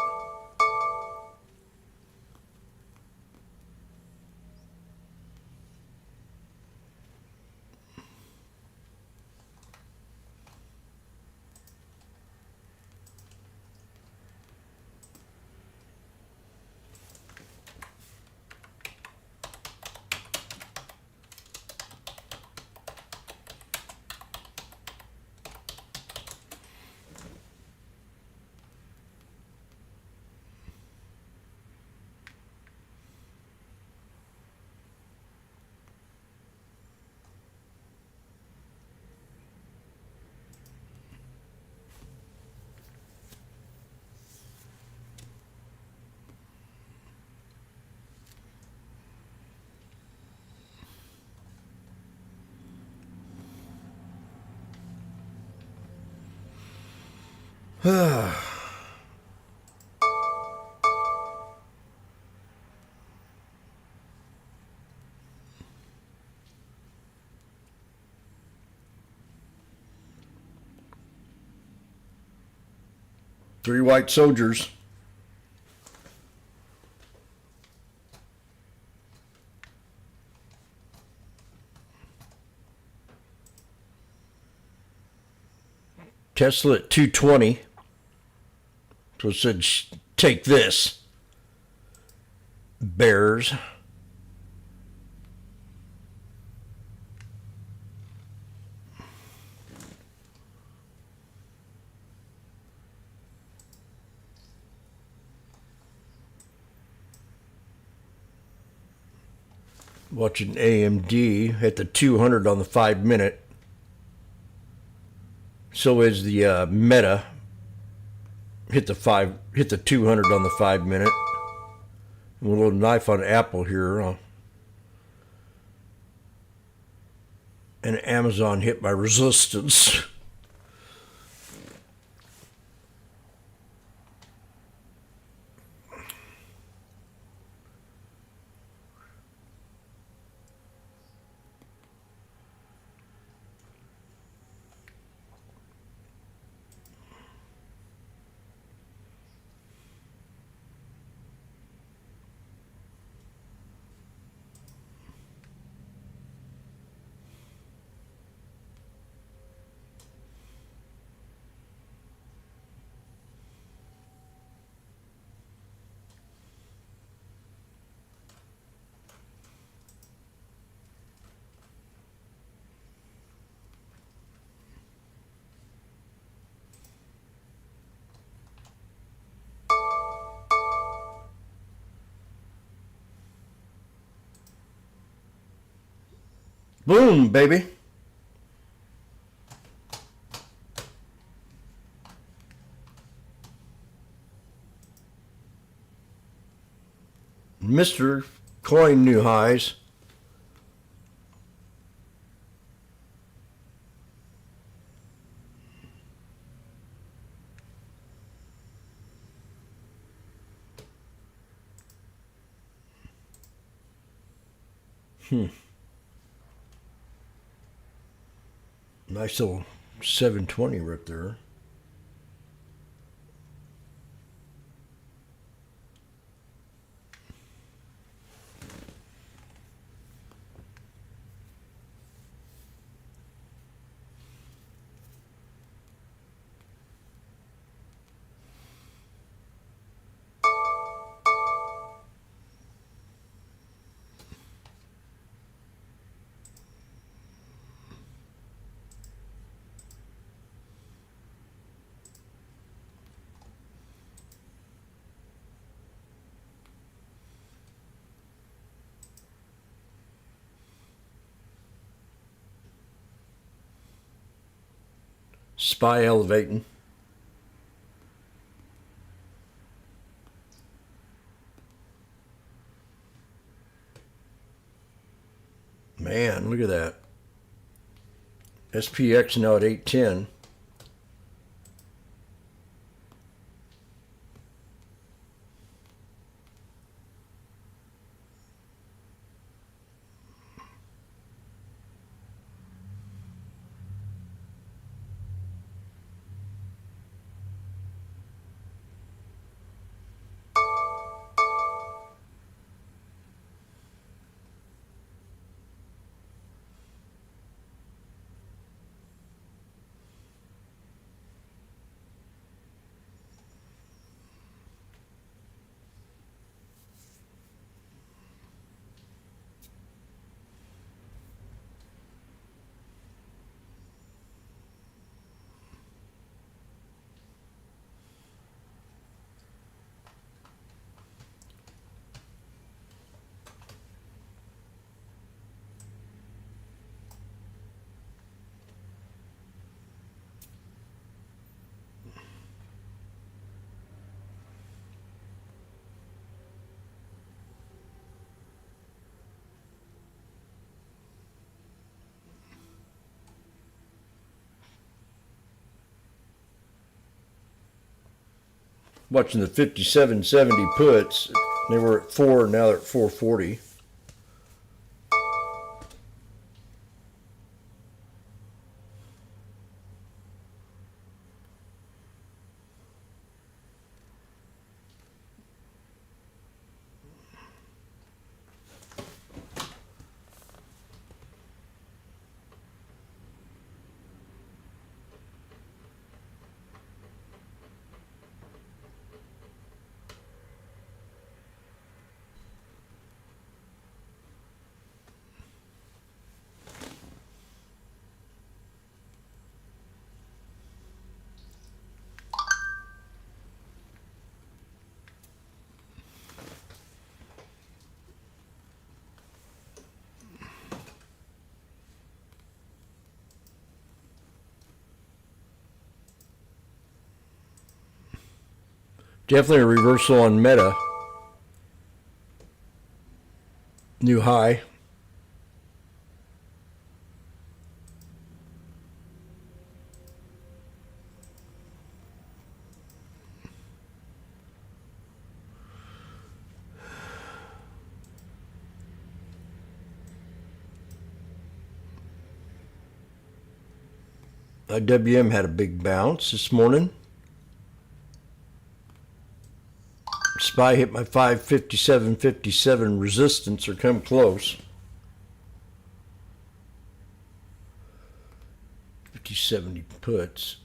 Three white soldiers. Tesla at 220. So it said, take this, bears. Watching AMD hit the 200 on the 5-minute. So is the Meta hit the 200 on the 5-minute. A little knife on Apple here. And Amazon hit by resistance. Boom, baby. Mr. Coin new highs. Nice little 720 right there. SPY elevating. Man, look at that. SPX now at 810. Watching the 5770 puts, they were at 4, now they're at 440. Definitely a reversal on Meta. New high. IWM had a big bounce this morning. SPY hit my 557.57 resistance or come close. 50.70 puts.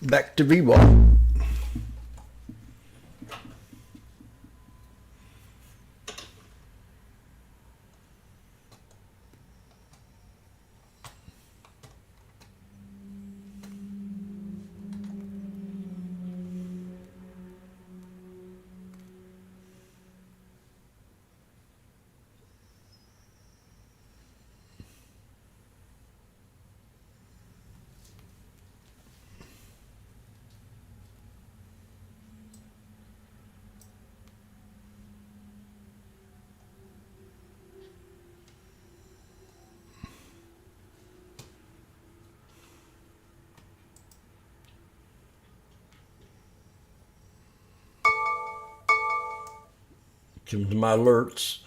Back to VWAP. Come to my alerts.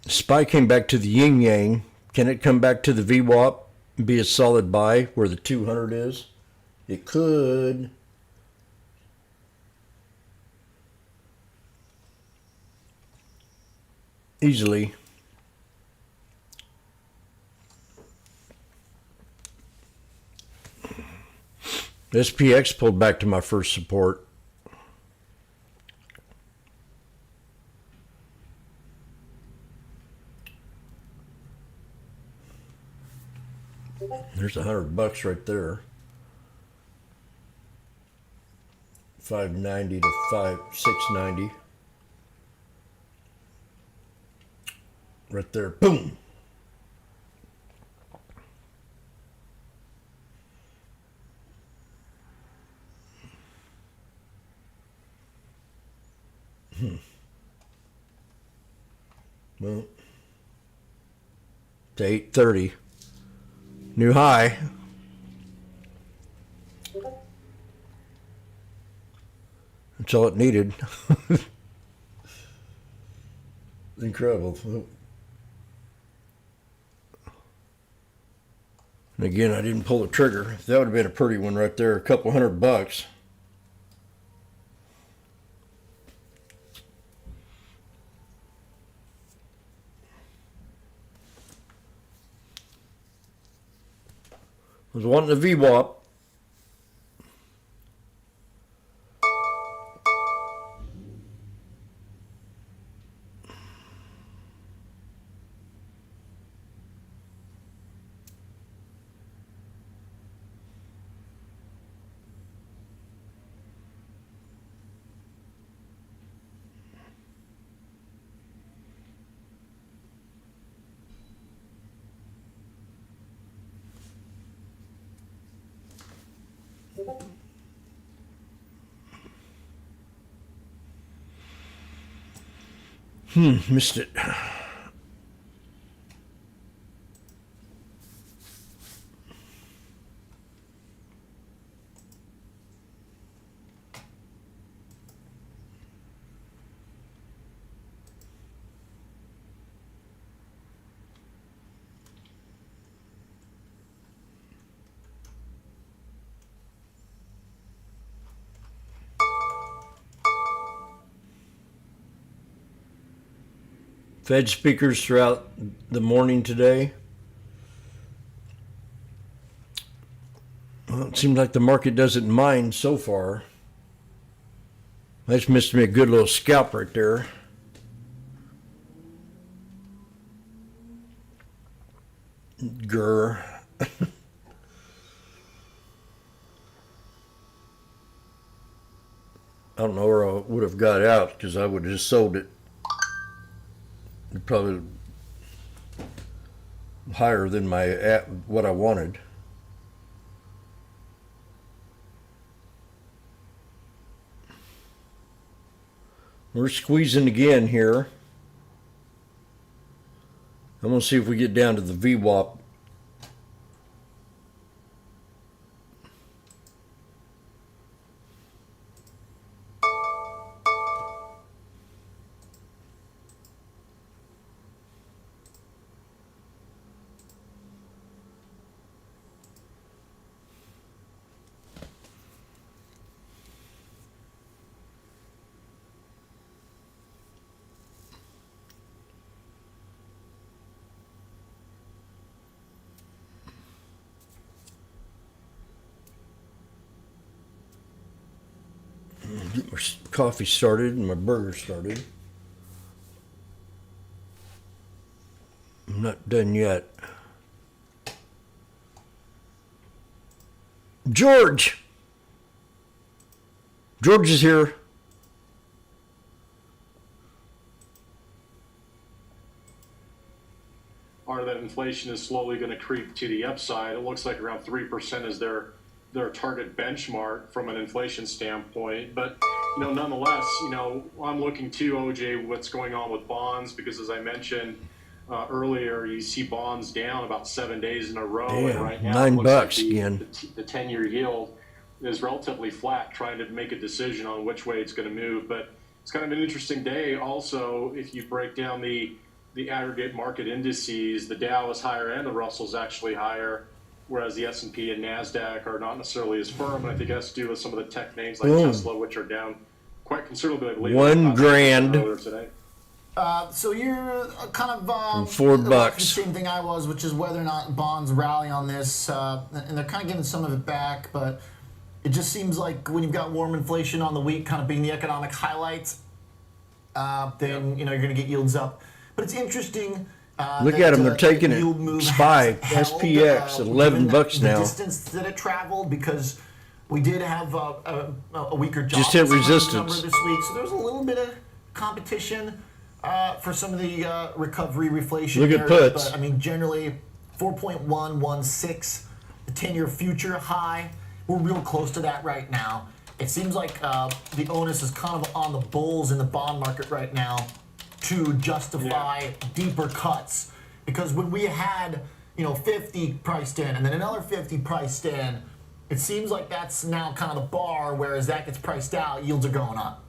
SPY came back to the yin yang. Can it come back to the VWAP and be a solid buy where the 200 is? It could. Easily. SPX pulled back to my first support. There's $100 right there. 590 to 690. Right there, boom. Well, to 830. New high. That's all it needed. Incredible. And again, I didn't pull the trigger. That would have been a pretty one right there, a couple $100. I was wanting the VWAP. Missed it. Fed speakers throughout the morning today. Well, it seems like the market doesn't mind so far. That's missed me a good little scalp right there. Grr. I don't know where I would have got out because I would have just sold it. Probably higher than what I wanted. We're squeezing again here. I'm going to see if we get down to the VWAP. Get my coffee started and my burger started. I'm not done yet. George! George is here. Part of that inflation is slowly going to creep to the upside. It looks like around 3% is their target benchmark from an inflation standpoint. But, nonetheless, I'm looking too, OJ, what's going on with bonds, because as I mentioned earlier, you see bonds down about 7 days in a row. Damn, and right now, it looks $9 like again. the 10-year yield is relatively flat, trying to make a decision on which way it's going to move. But it's kind of an interesting day. Also, if you break down the aggregate market indices, the Dow is higher and the Russell's actually higher, whereas the S&P and NASDAQ are not necessarily as firm. And I think it has to do with some of the tech names like Boom. Tesla, which are down quite considerably. I believe $1,000. earlier today. So you're kind of $4. the same thing I was, which is whether or not bonds rally on this, and they're kind of getting some of it back, but it just seems like when you've got warm inflation on the week kind of being the economic highlight, then you're going to get yields up. But it's interesting. Look at them, they're taking it. yield move SPY, has held, SPX, given $11 the now. distance that it traveled, because we did have a weaker job Just hit number resistance. this week, so there's a little bit of competition for some of the recovery reflation. Look at areas, puts. But I mean, generally 4.116, the 10-year future high. We're real close to that right now. It seems like the onus is kind of on the bulls in the bond market right now to justify deeper cuts, because when we had 50 priced in and then another 50 priced in, it seems like that's now kind of the bar, whereas that gets priced out, yields are going up.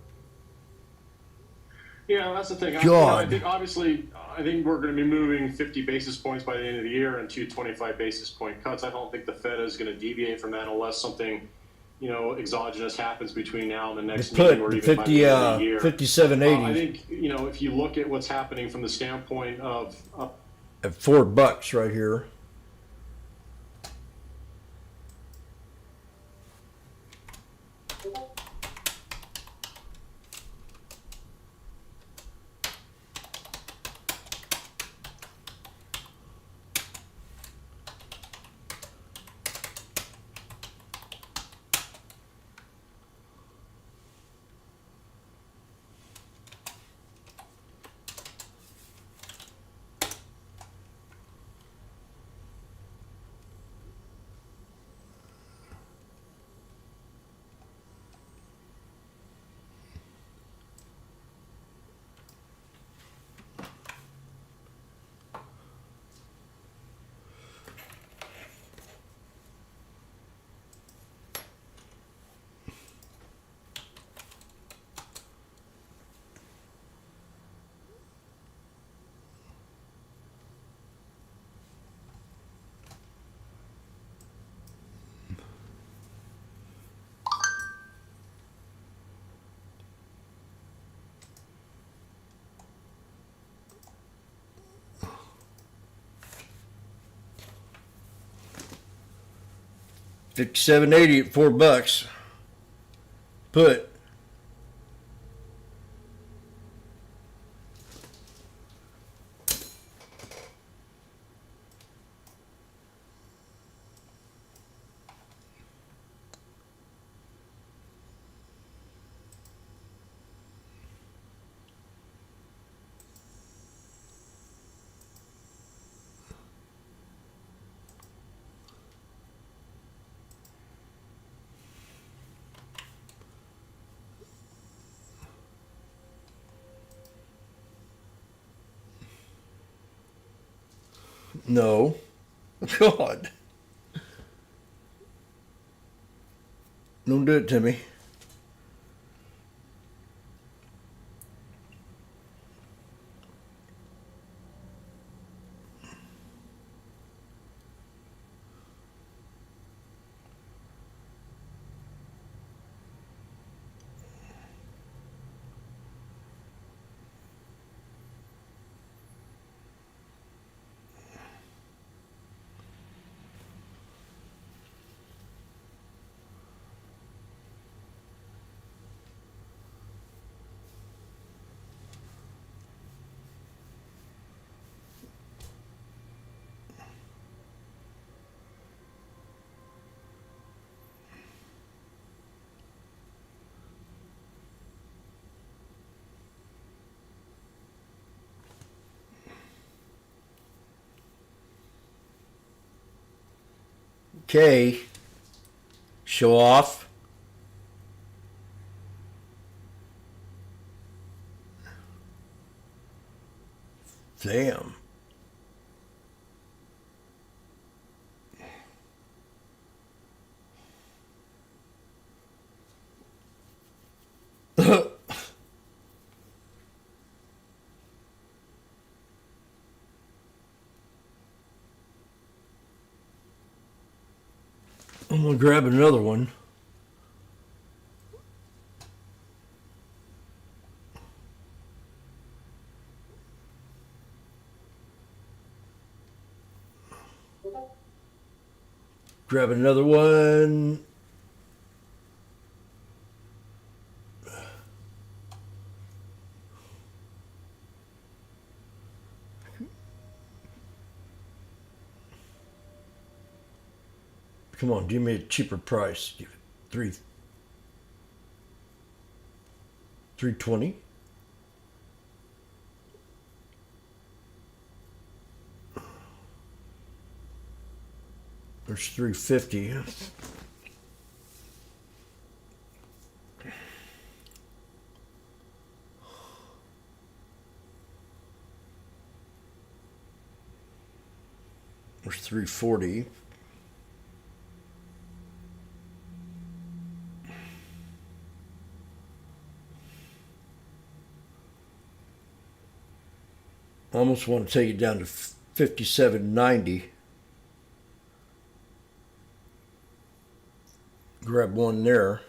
Yeah, that's the thing. God. I think obviously, I think we're going to be moving 50 basis points by the end of the year and 2 25 basis point cuts. I don't think the Fed is going to deviate from that unless something, exogenous happens between now and the next meeting, or even by the end of the year. 57.80 I think, if you look at what's happening from the standpoint of at $4 right here. 57.80 at $4. Put. No. God. Don't do it to me. Okay. Show off. Damn. I'm gonna grab another one. Grab another one. Come on, give me a cheaper price. Give it $320. There's $350. There's $340. I almost want to take it down to $57.90. Grab one there.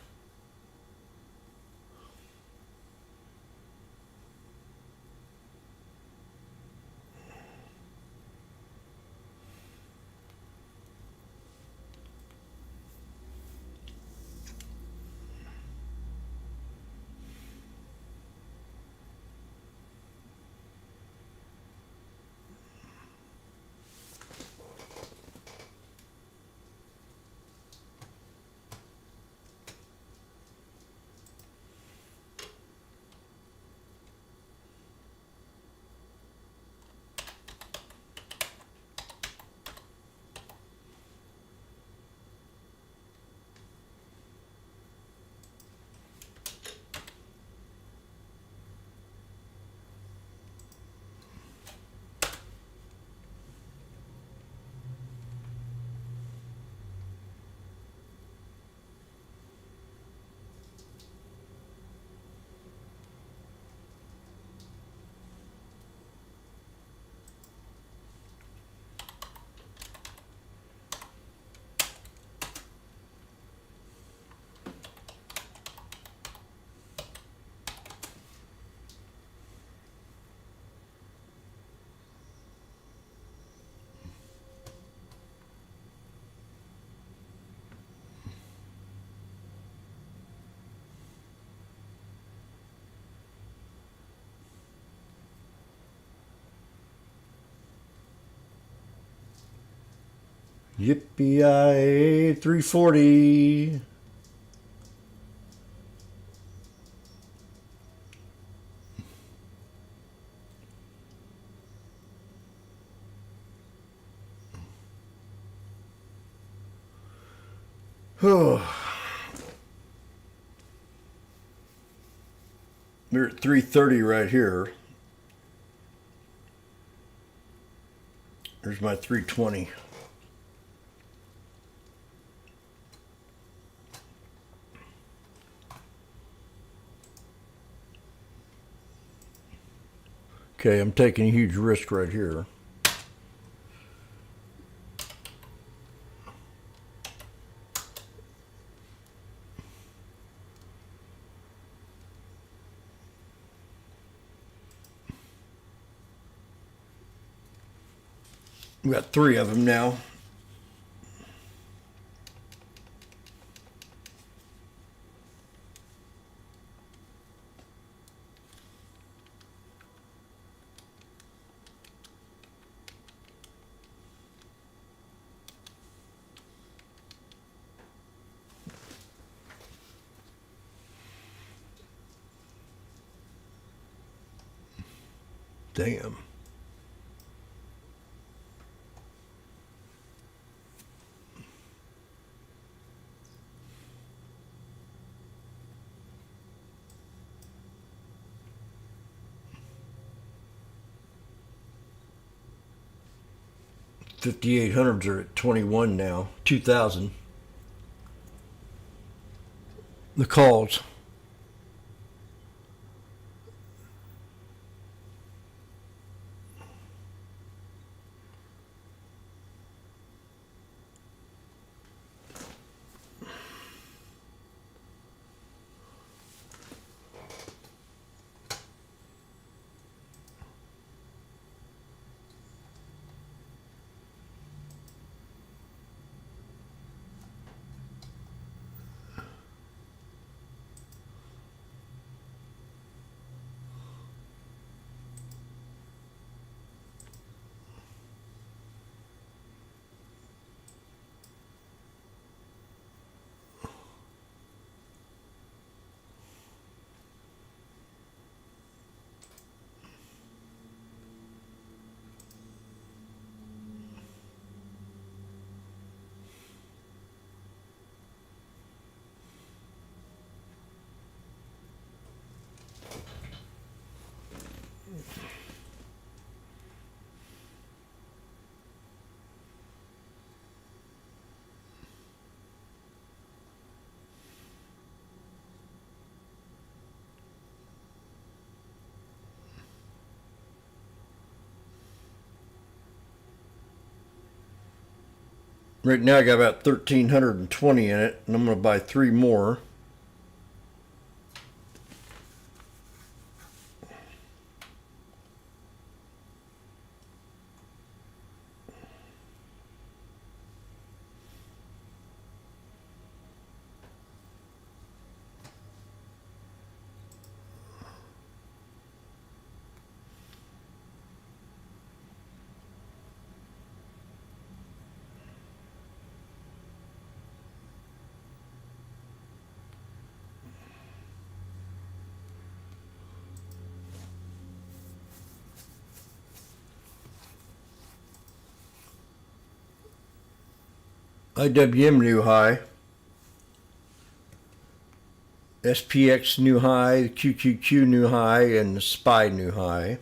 Yippee-yi, 340. Oh. We're at 330 right here. There's my 320. Okay, I'm taking a huge risk right here. We got 3 of them now. Damn. $5,800s are at 21 now. 2,000. The calls. Right now I got about 1,320 in it, and I'm going to buy 3 more. IWM new high. SPX new high, QQQ new high, and the SPY new high.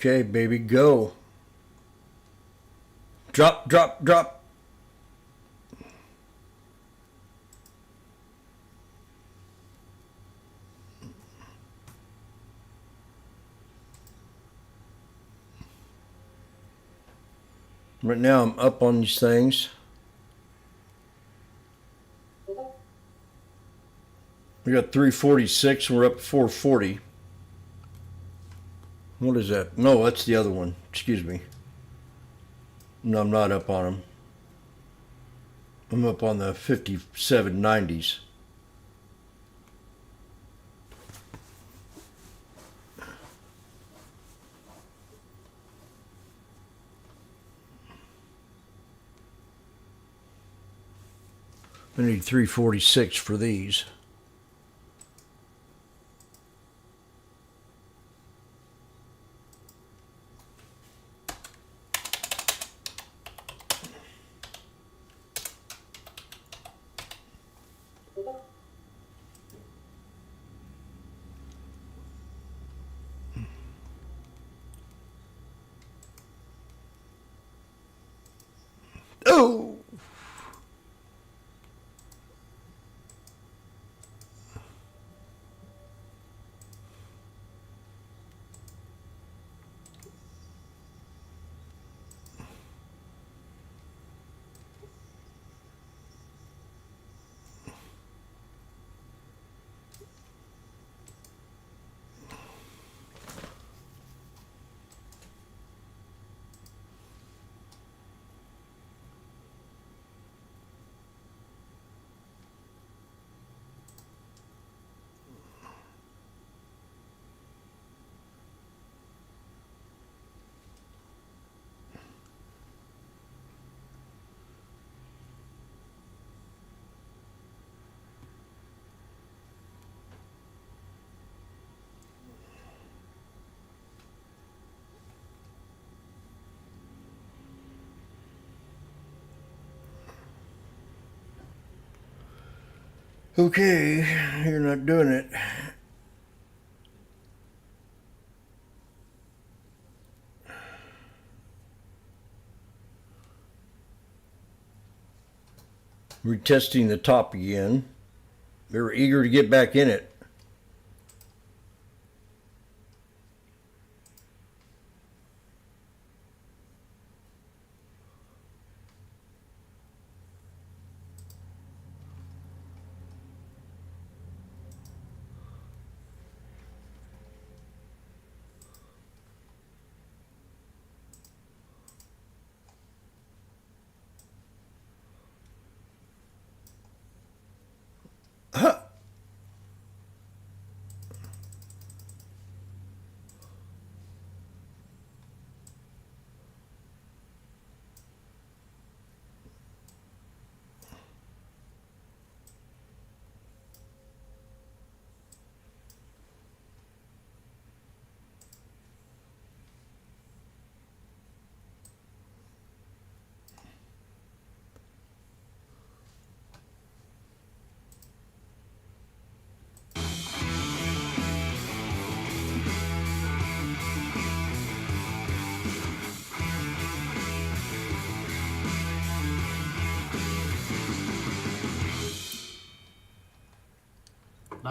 Okay, baby, go. Drop, drop, drop. Right now I'm up on these things. We got 346, we're up to 440. What is that? No, that's the other one. Excuse me. No, I'm not up on them. I'm up on the 5790s. I need 346 for these. Oh! Okay, you're not doing it. Retesting the top again. They were eager to get back in it.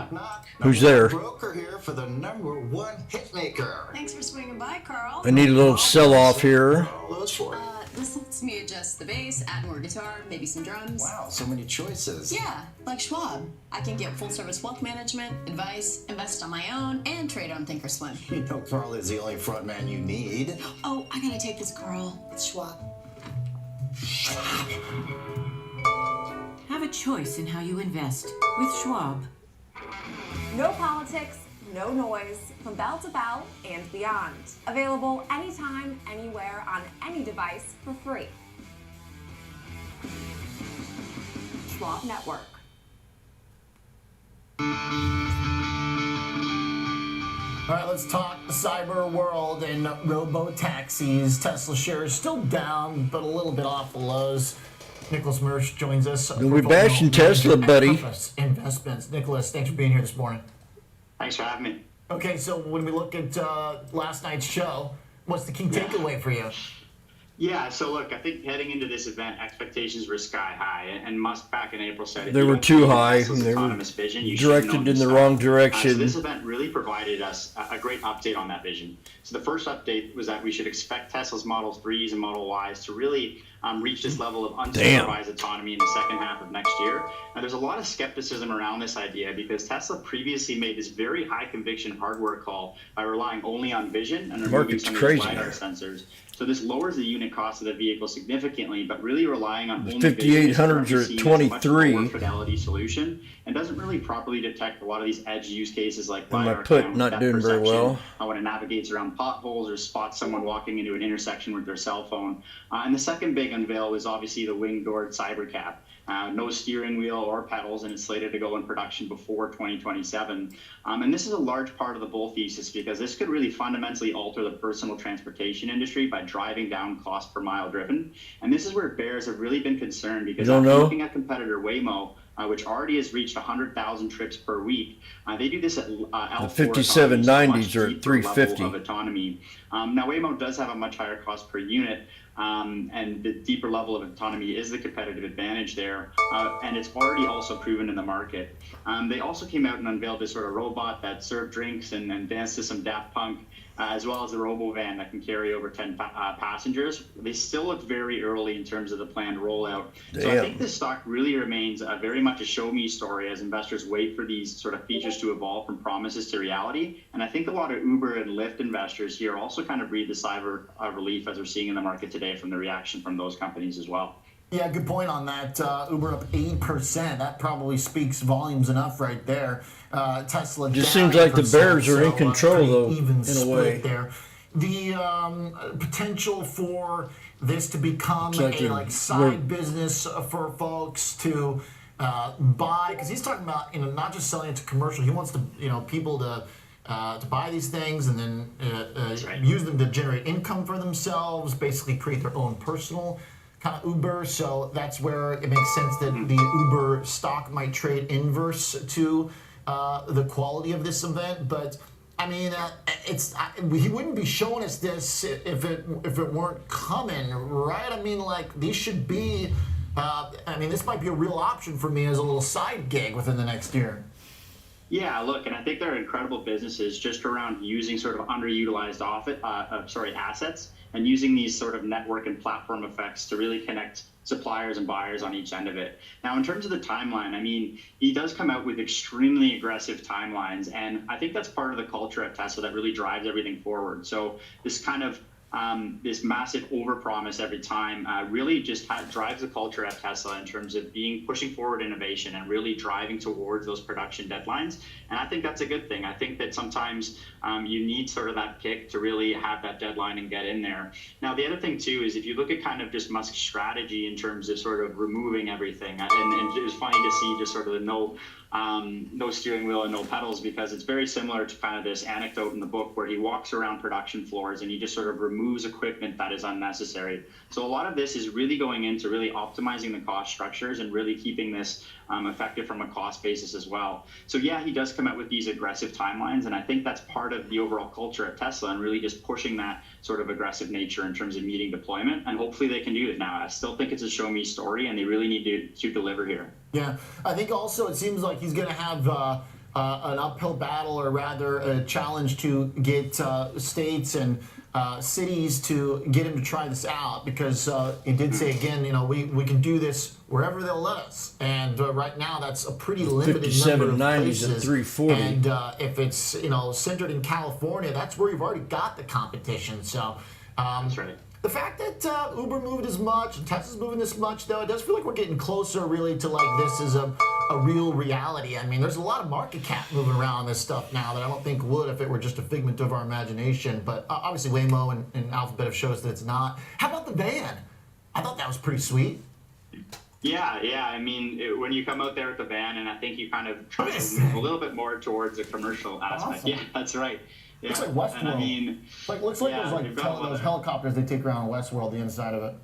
Knock, knock. Who's there? Broker here for the #1 hitmaker. Thanks for swinging by, Carl. I need a little sell-off here. All those for. This lets me adjust the bass, add more guitar, maybe some drums. Wow, so many choices. Yeah, like Schwab. I can get full-service wealth management, advice, invest on my own, and trade on Thinkorswim. You know Carl is the only front man you need. Oh, I gotta take this, Carl. It's Schwab. Have a choice in how you invest with Schwab. No politics, no noise, from bell to bell and beyond. Available anytime, anywhere, on any device for free. Schwab Network. All right, let's talk the cyber world and robo-taxis. Tesla shares still down, but a little bit off the lows. Nicholas Mersch joins us. We're bashing Tesla, buddy. Investments. Nicholas, thanks for being here this morning. Thanks for having me. Okay, so when we look at last night's show, what's the key takeaway for you? Yeah, so look, I think heading into this event, expectations were sky high, and Musk back in April said They were too high, and they were directed in the wrong So direction. this event really provided us a great update on that vision. So the first update was that we should expect Tesla's Model 3s and Model Ys to really reach this level of unsupervised autonomy in the second half of next year. Now, there's a lot of skepticism around this idea because Tesla previously made this very high conviction hardware call by relying only on vision and removing Market's some of crazy. these LiDAR sensors. So this lowers the unit cost of the vehicle significantly, but really relying on The only vision is 5800s are currently at seen as a much 23. lower fidelity solution and doesn't really properly detect a lot of these edge use cases like And my LiDAR put cam, not depth doing very perception, well. when it navigates around potholes or spots someone walking into an intersection with their cell phone. And the second big unveil was obviously the wing door cybercab. No steering wheel or pedals, and it's slated to go in production before 2027. And this is a large part of the bull thesis because this could really fundamentally alter the personal transportation industry by driving down cost per mile driven. And this is where bears have really been concerned because You don't after know? looking at competitor Waymo, which already has reached 100,000 trips per week, they do this at L4 The 5790s are at deeper level 350. of autonomy. Now Waymo does have a much higher cost per unit, and the deeper level of autonomy is the competitive advantage there, and it's already also proven in the market. They also came out and unveiled this sort of robot that served drinks and danced to some Daft Punk, as well as the robo-van that can carry over 10 passengers. They still look very early in terms of the planned rollout. So I Damn. think this stock really remains very much a show-me story as investors wait for these sort of features to evolve from promises to reality. And I think a lot of Uber and Lyft investors here also kind of breathe the sigh of relief as we're seeing in the market today from the reaction from those companies as well. Yeah, good point on that. Uber up 8%. That probably speaks volumes enough right there. Tesla Just down seems like the 8%, Bears are in so, control, pretty though, even in a split way. there. The potential for this to become It's like a we're- side business for folks to buy, because he's talking about not just selling it to commercial. He wants people to buy these things and then use them to generate income for themselves, basically create their own personal kind of Uber. So that's where it makes sense that the Uber stock might trade inverse to the quality of this event. But I mean, he wouldn't be showing us this if it weren't coming, right? I mean, like these should be. This might be a real option for me as a little side gig within the next year. Yeah, look, and I think there are incredible businesses just around using sort of underutilized assets and using these sort of network and platform effects to really connect suppliers and buyers on each end of it. Now, in terms of the timeline, I mean, he does come out with extremely aggressive timelines, and I think that's part of the culture at Tesla that really drives everything forward. So this kind of this massive overpromise every time really just drives the culture at Tesla in terms of pushing forward innovation and really driving towards those production deadlines. And I think that's a good thing. I think that sometimes you need sort of that kick to really have that deadline and get in there. Now, the other thing too is if you look at kind of just Musk's strategy in terms of sort of removing everything, and it was funny to see just sort of the no steering wheel and no pedals, because it's very similar to kind of this anecdote in the book where he walks around production floors and he just sort of removes equipment that is unnecessary. So a lot of this is really going into really optimizing the cost structures and really keeping this effective from a cost basis as well. So yeah, he does come out with these aggressive timelines, and I think that's part of the overall culture at Tesla and really just pushing that sort of aggressive nature in terms of meeting deployment, and hopefully they can do it now. I still think it's a show me story and they really need to deliver here. Yeah, I think also it seems like he's going to have an uphill battle, or rather a challenge to get states and cities to get him to try this out, because he did say again, we can do this wherever they'll let us, and right now that's a pretty limited number of 5790s places. at 340. And if it's centered in California, that's where you've already got the competition. So that's right. The fact that Uber moved as much and Tesla's moving this much, though, it does feel like we're getting closer, really, to like this is a real reality. I mean, there's a lot of market cap moving around this stuff now that I don't think would if it were just a figment of our imagination. But obviously, Waymo and Alphabet have shown us that it's not. How about the van? I thought that was pretty sweet. Yeah. I mean, when you come out there with the van, and I think you kind of try to move a little bit more towards the commercial aspect. Awesome. Yeah, that's right. Yeah. Looks like Westworld. And I mean, looks like yeah, those helicopters they take around Westworld, the inside of it.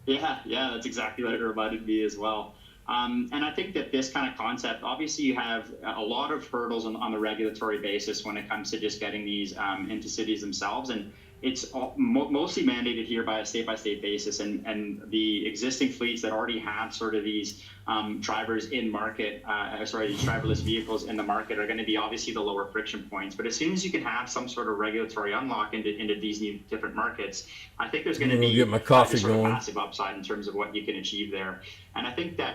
Yeah, that's exactly what it reminded me as well. And I think that this kind of concept, obviously you have a lot of hurdles on the regulatory basis when it comes to just getting these into cities themselves. And it's mostly mandated here by a state-by-state basis, and the existing fleets that already have sort of these drivers in market, these driverless vehicles in the market are going to be obviously the lower friction points. But as soon as you can have some sort of regulatory unlock into these new different markets, I think there's going to be get my coffee sort of going. massive upside in terms of what you can achieve there. And I think that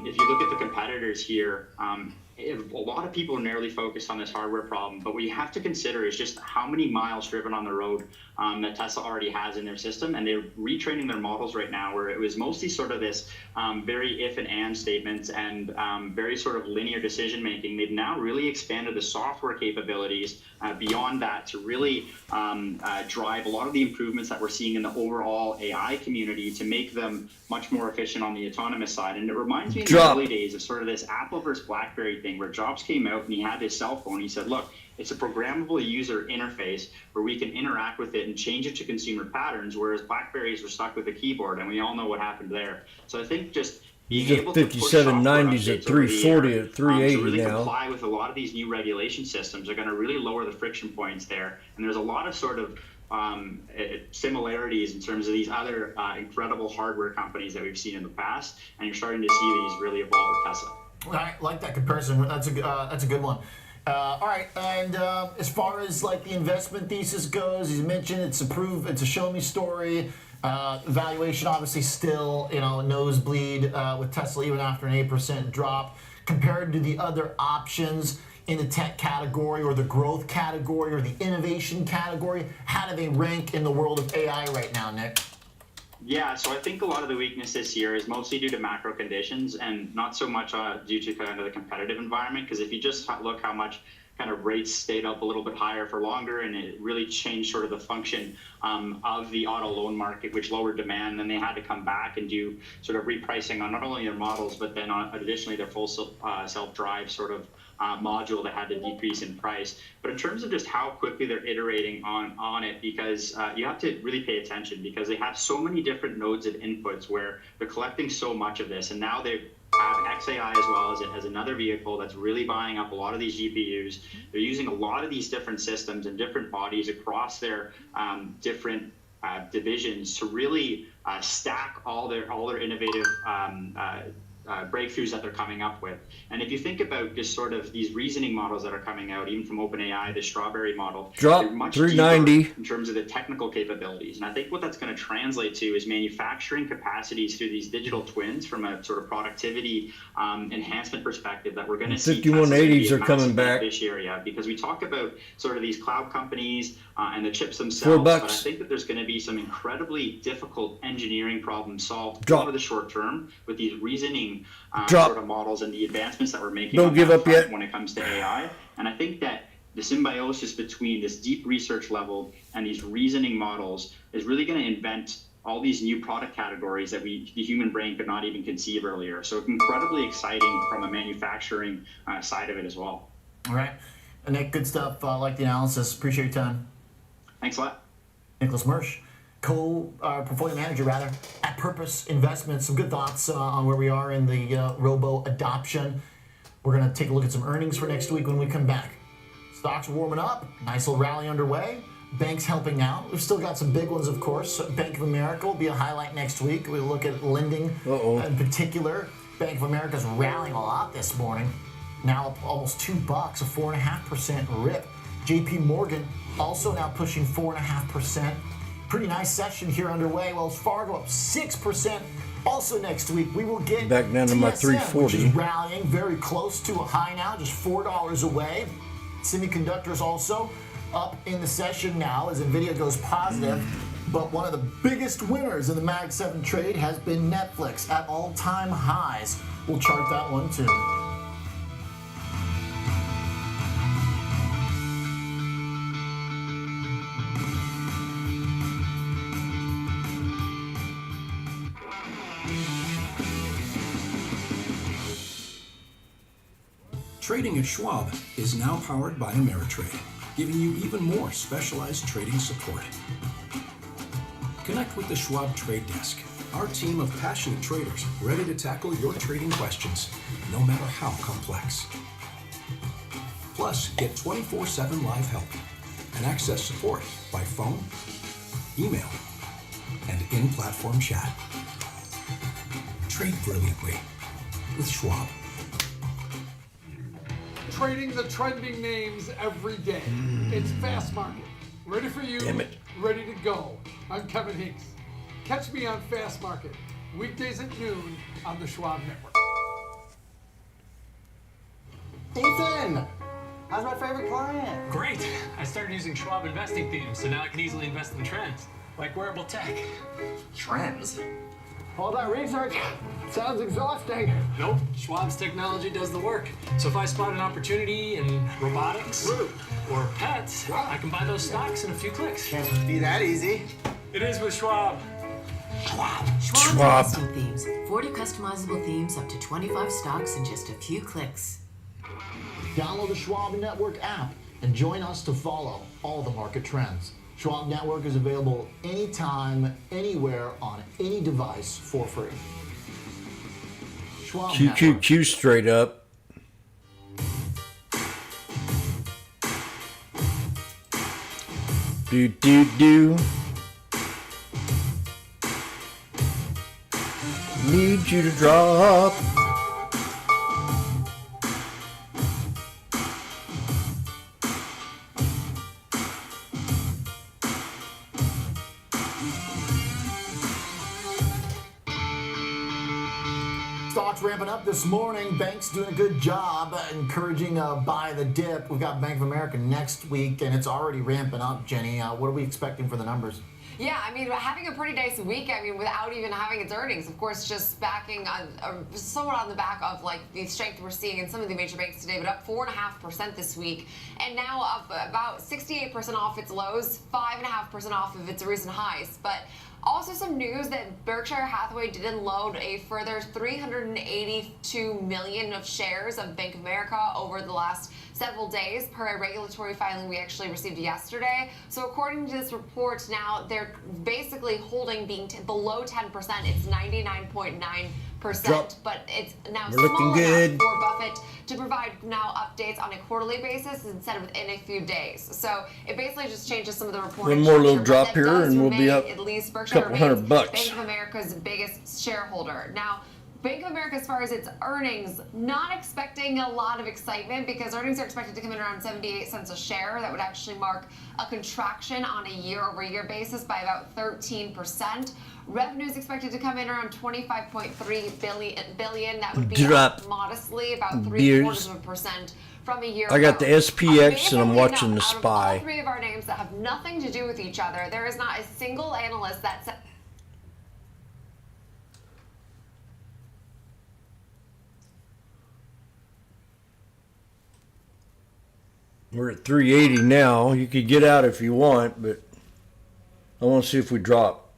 if you look at the competitors here, a lot of people are narrowly focused on this hardware problem, but what you have to consider is just how many miles driven on the road that Tesla already has in their system, and they're retraining their models right now, where it was mostly sort of this very if and and statements and very sort of linear decision making. They've now really expanded the software capabilities beyond that to really drive a lot of the improvements that we're seeing in the overall AI community to make them much more efficient on the autonomous side. And it reminds me in the early days of sort of this Apple versus BlackBerry thing, where Jobs came out and he had his cell phone. He said, look, it's a programmable user interface where we can interact with it and change it to consumer patterns, whereas BlackBerries were stuck with a keyboard, and we all know what happened there. So I think just being able to push software 5790s at updates over the 340 air, at 380 to really now. comply with a lot of these new regulation systems are going to really lower the friction points there. And there's a lot of sort of similarities in terms of these other incredible hardware companies that we've seen in the past, and you're starting to see these really evolve with Tesla. I like that comparison. That's a good one. All right, and as far as like the investment thesis goes, you mentioned it's a show me story. Valuation obviously still nosebleed with Tesla even after an 8% drop compared to the other options in the tech category or the growth category or the innovation category. How do they rank in the world of AI right now, Nick? Yeah, so I think a lot of the weakness this year is mostly due to macro conditions and not so much due to kind of the competitive environment. Because if you just look how much kind of rates stayed up a little bit higher for longer, and it really changed sort of the function of the auto loan market, which lowered demand. Then they had to come back and do sort of repricing on not only their models, but then additionally their full self-drive sort of module that had to decrease in price. But in terms of just how quickly they're iterating on it, because you have to really pay attention, because they have so many different nodes of inputs where they're collecting so much of this, and now they have XAI as well as another vehicle that's really buying up a lot of these GPUs. They're using a lot of these different systems and different bodies across their different divisions to really stack all their innovative breakthroughs that they're coming up with. And if you think about just sort of these reasoning models that are coming out, even from OpenAI, the Strawberry model, Drop they're much 390 deeper in terms of the technical capabilities. And I think what that's going to translate to is manufacturing capacities through these digital twins from a sort of productivity enhancement perspective that we're going to see. 5180s are coming back. This area, because we talk about sort of these cloud companies and the chips themselves, but I think that there's going to be some incredibly difficult engineering problems solved over the short term with these reasoning sort of models and the advancements that we're making. Don't give up yet when it comes to AI. And I think that the symbiosis between this deep research level and these reasoning models is really going to invent all these new product categories that the human brain could not even conceive earlier. So incredibly exciting from a manufacturing side of it as well. All right. Nick, good stuff. I like the analysis. Appreciate your time. Thanks a lot. Nicholas Mersch, portfolio manager rather, at Purpose Investments. Some good thoughts on where we are in the robo adoption. We're going to take a look at some earnings for next week when we come back. Stocks are warming up. Nice little rally underway. Banks helping out. We've still got some big ones, of course. Bank of America will be a highlight next week. We'll look at lending in particular. Bank of America's rallying a lot this morning. now up almost $2, a 4.5% rip. JP Morgan also now pushing 4.5%. Pretty nice session here underway. Wells Fargo up 6%. Also next week, we will get back down to my TSM, 340. which is rallying very close to a high now, just $4 away. Semiconductors also up in the session now as Nvidia goes positive. But one of the biggest winners in the Mag 7 trade has been Netflix at all-time highs. We'll chart that one too. Trading at Schwab is now powered by Ameritrade, giving you even more specialized trading support. Connect with the Schwab Trade Desk, our team of passionate traders ready to tackle your trading questions, no matter how complex. Plus, get 24/7 live help and access support by phone, email, and in-platform chat. Trade brilliantly with Schwab. Trading the trending names every day. It's Fast Market. Ready for you. Damn it. Ready to go. I'm Kevin Hinks. Catch me on Fast Market, weekdays at noon on the Schwab Network. Ethan, how's my favorite client? Great. I started using Schwab investing themes, so now I can easily invest in trends, like wearable tech. Trends? All that research sounds exhausting. Nope. Schwab's technology does the work. So if I spot an opportunity in robotics or pets, I can buy those stocks in a few clicks. Can't be that easy. It is with Schwab. Schwab investing themes. 40 customizable themes, up to 25 stocks in just a few clicks. Download the Schwab Network app and join us to follow all the market trends. Schwab Network is available anytime, anywhere, on any device for free. Schwab Network. QQQ straight up. Do do do. Need you to drop. Stocks ramping up this morning. Banks doing a good job encouraging buy the dip. We've got Bank of America next week, and it's already ramping up, Jenny. What are we expecting for the numbers? Yeah, I mean, having a pretty nice week, I mean, without even having its earnings. Of course, just backing on, somewhat on the back of, like, the strength we're seeing in some of the major banks today, but up 4.5% this week, and now up about 68% off its lows, 5.5% off of its recent highs. But also some news that Berkshire Hathaway did unload a further 382 million of shares of Bank of America over the last several days per a regulatory filing we actually received yesterday. So according to this report, now they're basically holding being below 10%. It's 99.9%, but it's now We're looking small good. enough for Buffett to provide now updates on a quarterly basis instead of within a few days. So it basically just changes some of the reporting. One more little structure, drop but that here does and we'll be remain, up at least Berkshire couple remains $100. Bank of America's biggest shareholder. Now, Bank of America, as far as its earnings, not expecting a lot of excitement because earnings are expected to come in around 78 cents a share. That would actually mark a contraction on a year-over-year basis by about 13%. Revenue is expected to come in around 25.3 billion. That would be Drop up modestly, about beers. 0.75% from a year I got ago. the SPX and I'm Amazingly watching enough, the out of all SPY. three of our names that have nothing to do with each other, there is not a single analyst that said We're at 380 now. You could get out if you want, but I want to see if we drop.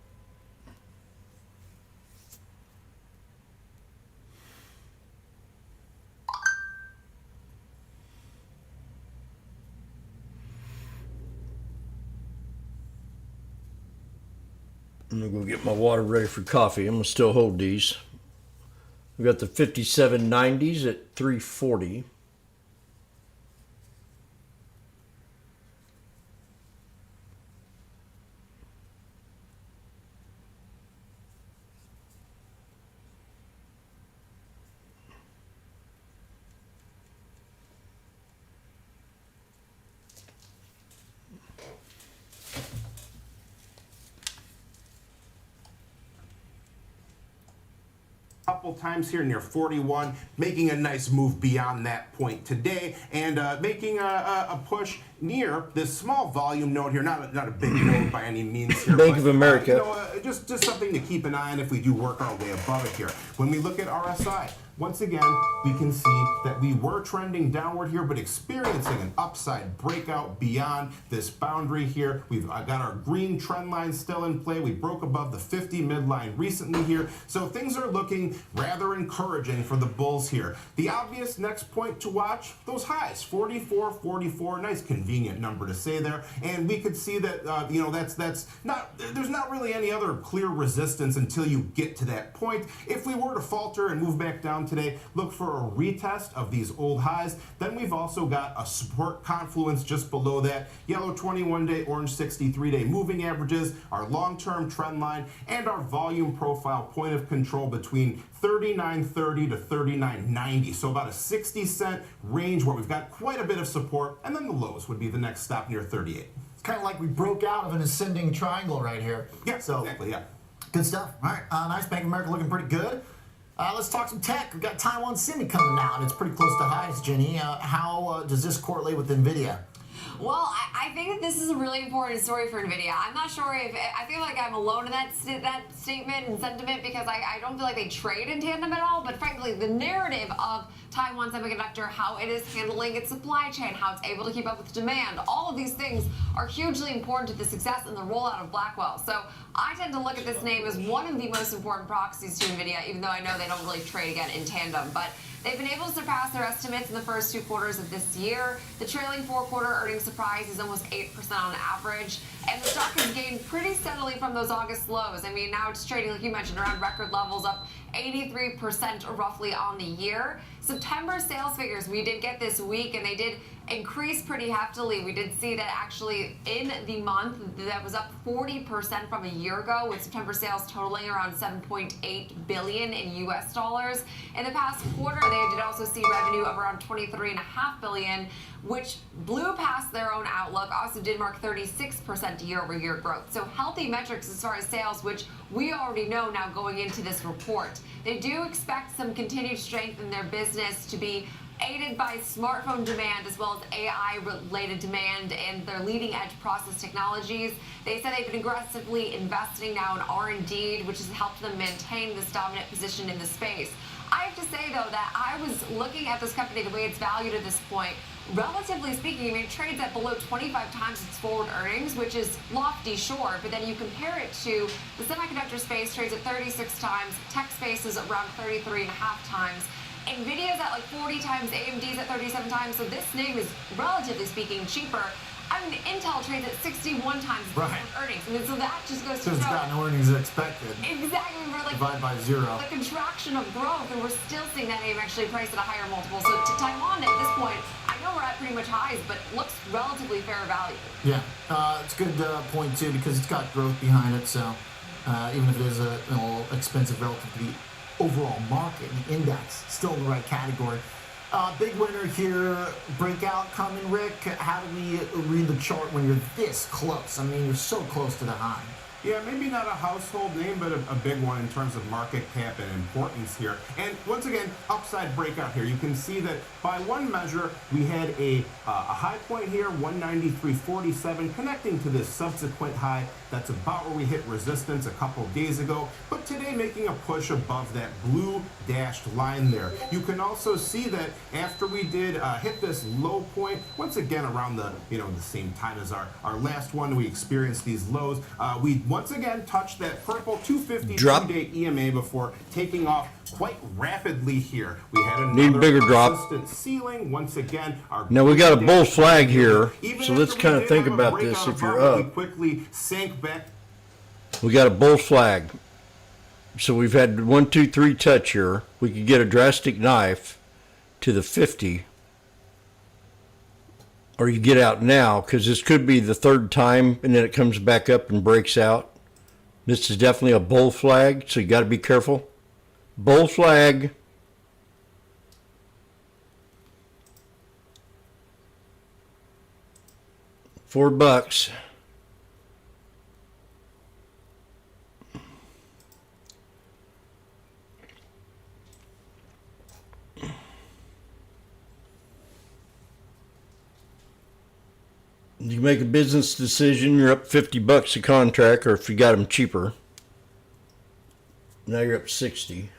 I'm going to go get my water ready for coffee. I'm going to still hold these. We got the 5790s at 340. couple times here near 41, making a nice move beyond that point today, and making a push near this small volume node here. Not a big node by any means here. Bank but, of America. Just something to keep an eye on if we do work our way above it here. When we look at RSI, once again, we can see that we were trending downward here, but experiencing an upside breakout beyond this boundary here. We've got our green trend line still in play. We broke above the 50 midline recently here. So things are looking rather encouraging for the bulls here. The obvious next point to watch, those highs, 44, 44, nice convenient number to say there. And we could see that, that's not, there's not really any other clear resistance until you get to that point. If we were to falter and move back down today, look for a retest of these old highs. Then we've also got a support confluence just below that. Yellow 21-day, orange 63-day moving averages, our long-term trend line, and our volume profile point of control between 39.30 to 39.90. So about a 60-cent range where we've got quite a bit of support, and then the lows would be the next stop near 38. It's kind of like we broke out of an ascending triangle right here. Yeah, so, exactly, yeah. Good stuff. All right, nice. Bank of America looking pretty good. Let's talk some tech. We've got Taiwan Semi coming out, and it's pretty close to highs, Jenny. How does this correlate with NVIDIA? Well, I think that this is a really important story for NVIDIA. I'm not sure if, I feel like I'm alone in that statement and sentiment because I don't feel like they trade in tandem at all, but frankly, the narrative of Taiwan Semiconductor, how it is handling its supply chain, how it's able to keep up with demand, all of these things are hugely important to the success and the rollout of Blackwell. So I tend to look at this name as one of the most important proxies to NVIDIA, even though I know they don't really trade again in tandem. But they've been able to surpass their estimates in the first 2 quarters of this year. The trailing 4-quarter earnings surprise is almost 8% on average, and the stock has gained pretty steadily from those August lows. I mean, now it's trading, like you mentioned, around record levels, up 83% roughly on the year. September sales figures we did get this week, and they did increase pretty heftily. We did see that actually in the month that was up 40% from a year ago, with September sales totaling around $7.8 billion in US dollars. In the past quarter, they did also see revenue of around $23.5 billion, which blew past their own outlook. Also did mark 36% year-over-year growth. So healthy metrics as far as sales, which we already know now going into this report. They do expect some continued strength in their business to be aided by smartphone demand as well as AI-related demand and their leading-edge process technologies. They said they've been aggressively investing now in R&D, which has helped them maintain this dominant position in the space. I have to say, though, that I was looking at this company, the way it's valued at this point. Relatively speaking, I mean, it trades at below 25 times its forward earnings, which is lofty, sure, but then you compare it to the semiconductor space, trades at 36 times, tech space is around 33.5 times. NVIDIA's at like 40 times, AMD's at 37 times, so this name is, relatively speaking, cheaper. I mean, Intel trades at 61 times earnings. I mean, so that just goes to show. It's got no earnings expected. Exactly. We're like, divide by 0. The contraction of growth, and we're still seeing that name actually priced at a higher multiple. So to Taiwan at this point, I know we're at pretty much highs, but looks relatively fair value. Yeah, it's a good point, too, because it's got growth behind it. So even if it is a little expensive relative to the overall market, the index, still in the right category. Big winner here, breakout coming, Rick. How do we read the chart when you're this close? I mean, you're so close to the high. Yeah, maybe not a household name, but a big one in terms of market cap and importance here. And once again, upside breakout here. You can see that by one measure, we had a high point here, 193.47, connecting to this subsequent high. That's about where we hit resistance a couple days ago. But today, making a push above that blue dashed line there. You can also see that after we did hit this low point, once again around the the same time as our last one, we experienced these lows. We once again touched that purple 250 2-day EMA before taking off quite rapidly here. We had another bigger drop. consistent ceiling. Once again, our now we got a bull flag here, so let's kind of think about this. If you're up, we quickly sank back. We got a bull flag. So we've had 1, 2, 3 touch here. We could get a drastic knife to the 50. Or you get out now, because this could be the third time, and then it comes back up and breaks out. This is definitely a bull flag, so you got to be careful. Bull flag. $4. You make a business decision, you're up $50 a contract, or if you got them cheaper. Now you're up 60.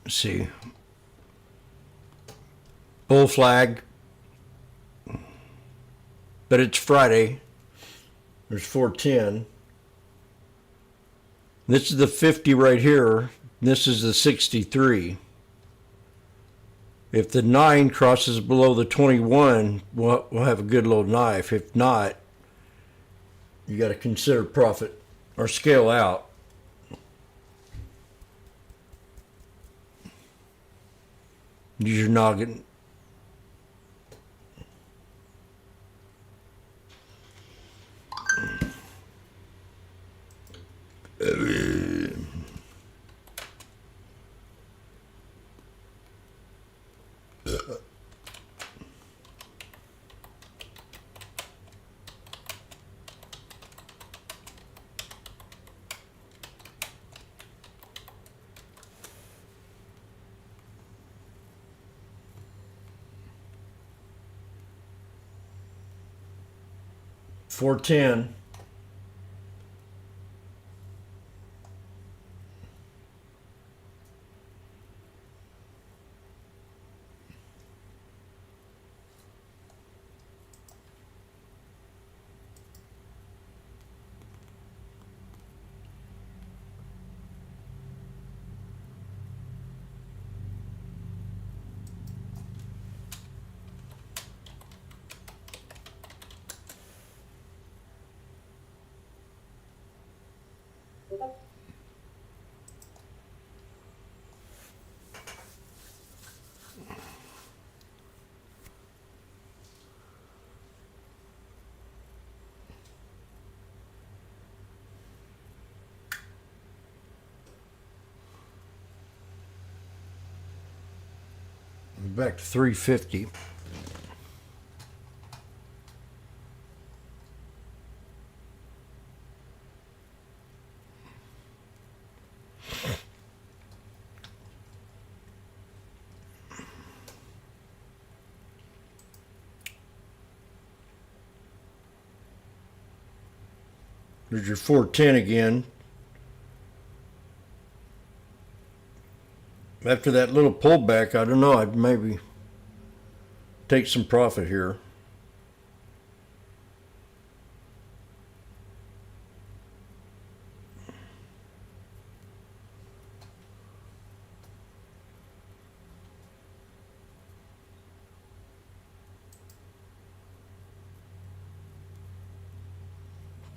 Let's see. Bull flag. But it's Friday. There's 410. This is the 50 right here. This is the 63. If the 9 crosses below the 21, we'll have a good little knife. If not, you got to consider profit or scale out. Use your noggin. $4.10. Back to 350. There's your 410 again. After that little pullback, I don't know, I'd maybe take some profit here.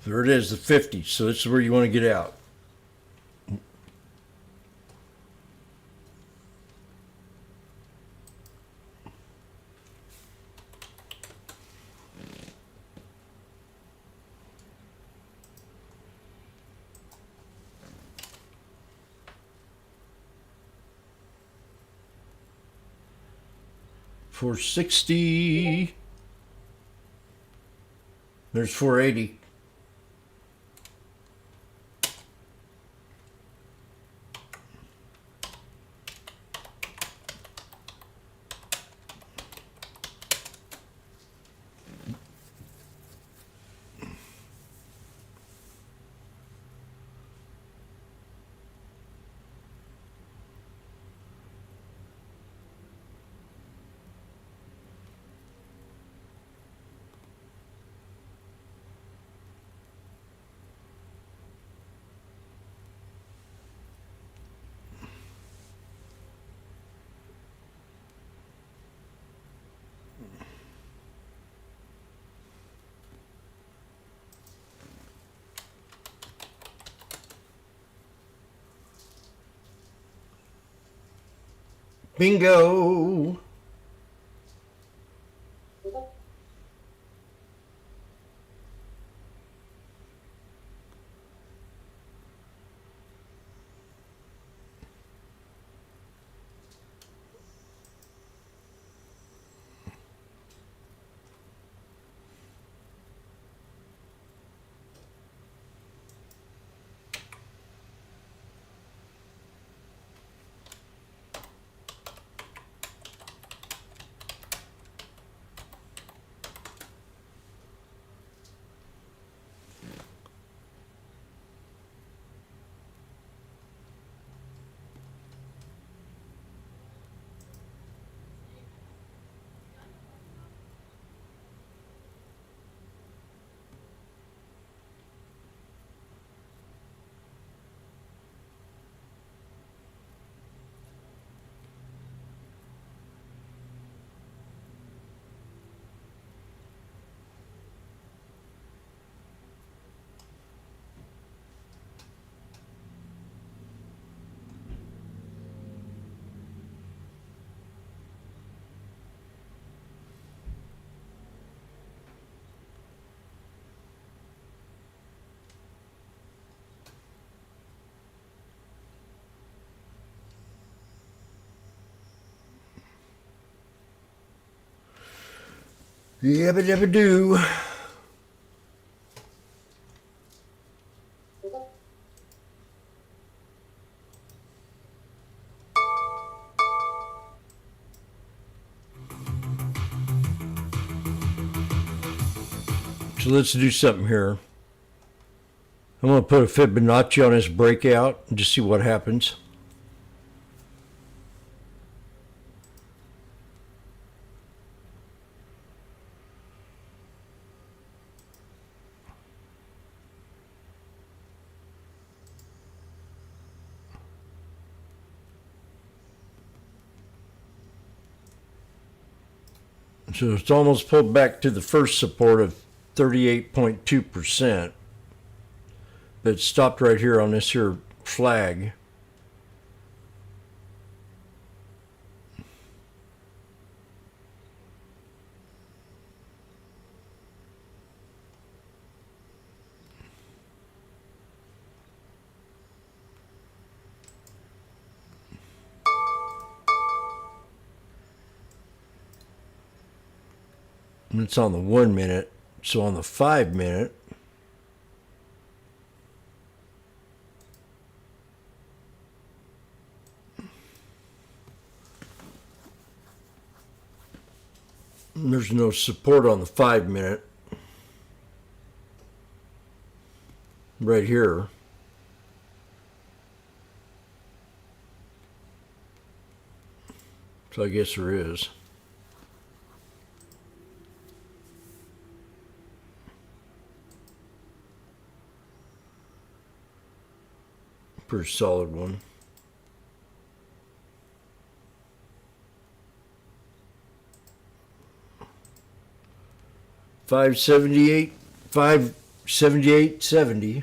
There it is, the 50. So this is where you want to get out. $460. There's $480. Bingo! Yabba dabba do. So let's do something here. I'm going to put a Fibonacci on this breakout and just see what happens. So it's almost pulled back to the first support of 38.2%, but it stopped right here on this here flag. And it's on the 1 minute. So on the 5 minute, there's no support on the 5 minute. Right here. So I guess there is. Pretty solid one. $578.70.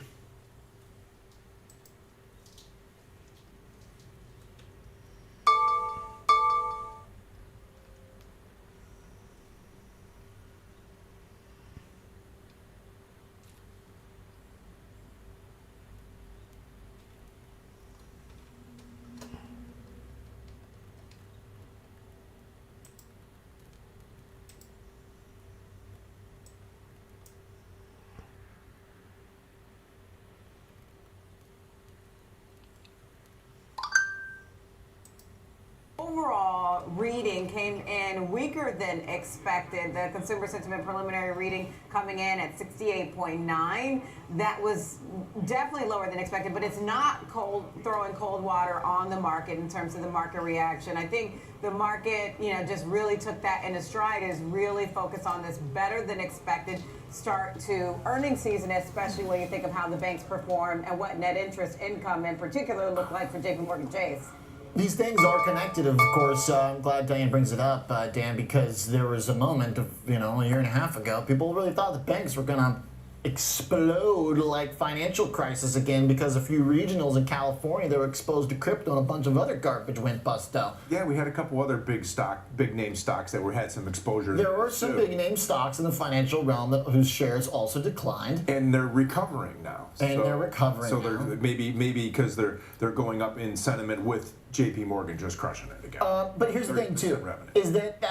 Overall reading came in weaker than expected. The consumer sentiment preliminary reading coming in at 68.9. That was definitely lower than expected, but it's not throwing cold water on the market in terms of the market reaction. I think the market, just really took that in a stride, is really focused on this better than expected start to earnings season, especially when you think of how the banks perform and what net interest income in particular looked like for JPMorgan Chase. These things are connected, of course. I'm glad Diane brings it up, Dan, because there was a moment of, a year and a half ago, people really thought the banks were going to explode like financial crisis again because a few regionals in California that were exposed to crypto and a bunch of other garbage went busto. Yeah, we had a couple other big name stocks that had some exposure. There were some big name stocks in the financial realm whose shares also declined, and they're recovering now. So they're maybe because they're going up in sentiment with JP Morgan just crushing it again. But here's the thing too, is that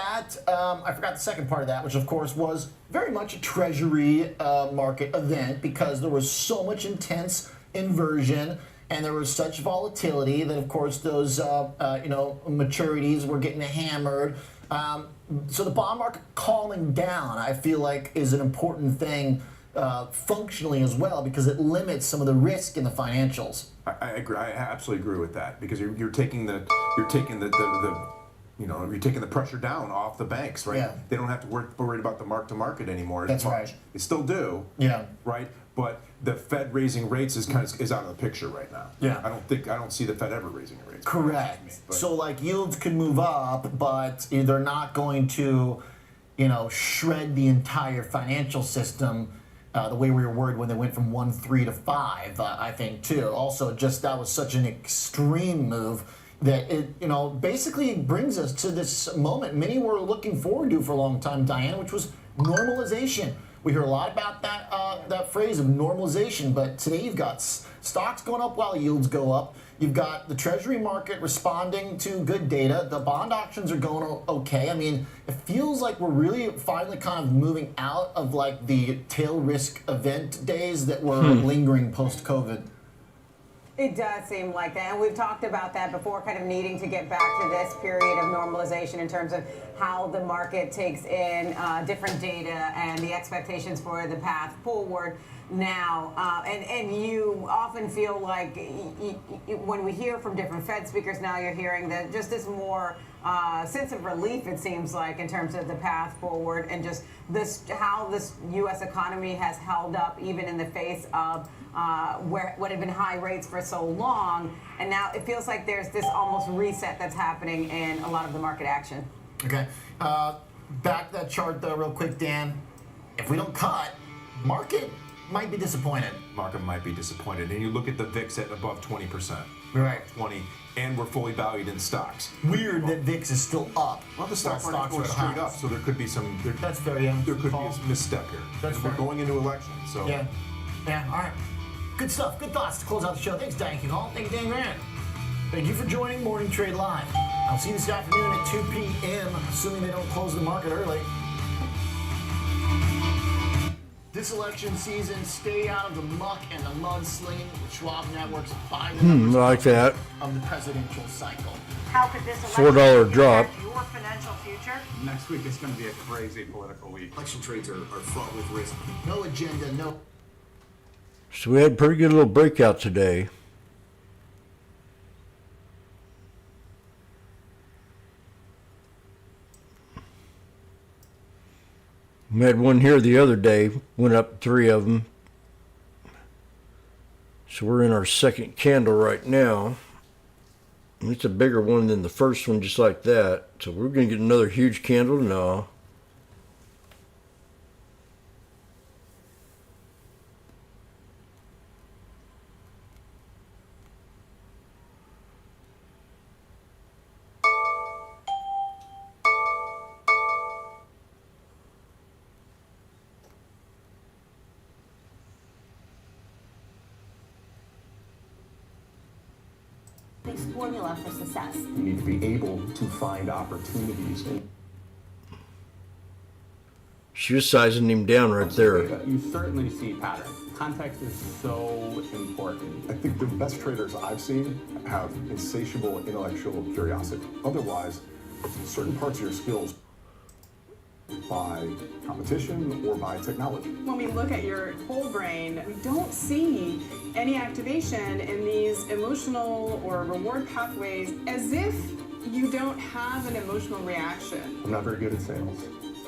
I forgot the second part of that, which of course was very much a treasury market event because there was so much intense inversion and there was such volatility that of course those maturities were getting hammered. So the bond market calming down, I feel like, is an important thing functionally as well because it limits some of the risk in the financials. I agree. I absolutely agree with that because you're taking the pressure down off the banks, right? Yeah. They don't have to worry about the mark to market anymore. That's as much. right. They still do. Yeah. Right. But the Fed raising rates is out of the picture right now. Yeah. I don't see the Fed ever raising rates. Correct. So like yields can move up, but they're not going to, shred the entire financial system. The way we were worried when they went from 1.3 to 5, I think too. Also, that was such an extreme move that it, basically brings us to this moment many were looking forward to for a long time, Diane, which was normalization. We hear a lot about that phrase of normalization, but today you've got stocks going up while yields go up. You've got the Treasury market responding to good data. The bond auctions are going okay. I mean, it feels like we're really finally kind of moving out of like the tail risk event days that were lingering post-COVID. It does seem like that, and we've talked about that before, kind of needing to get back to this period of normalization in terms of how the market takes in different data and the expectations for the path forward now. And you often feel like when we hear from different Fed speakers now, you're hearing that just this more sense of relief, it seems like, in terms of the path forward and just how this U.S. economy has held up even in the face of what had been high rates for so long, and now it feels like there's this almost reset that's happening in a lot of the market action. Okay, back to that chart though real quick, Dan. If we don't cut, market might be disappointed. Market might be disappointed. And you look at the VIX at above 20%. Right. 20, and we're fully valued in stocks. Weird that VIX is still up. Well, the stock market's going straight up, so there could be some. That's fair, yeah. There could be a misstep here. That's fair. We're going into election, so. Yeah. Yeah, all right. Good stuff. Good thoughts to close out the show. Thanks, Danny Hall. Thank you, Dan Grant. Thank you for joining Morning Trade Live. I'll see you this afternoon at 2 p.m., assuming they don't close the market early. This election season, stay out of the muck and the mudslinging with Schwab Network's by the numbers like that. of the presidential cycle. How could this election $4 drop. impact your financial future? Next week is going to be a crazy political week. Election trades are fraught with risk. No agenda, no. So we had a pretty good little breakout today. We had one here the other day, went up 3 of them. So we're in our second candle right now. And it's a bigger one than the first one, just like that. So we're going to get another huge candle now. Formula for success. You need to be able to find opportunities. She was sizing him down right there. You certainly see patterns. Context is so important. I think the best traders I've seen have insatiable intellectual curiosity. Otherwise, certain parts of your skills by competition or by technology. When we look at your whole brain, we don't see any activation in these emotional or reward pathways as if you don't have an emotional reaction. I'm not very good at sales,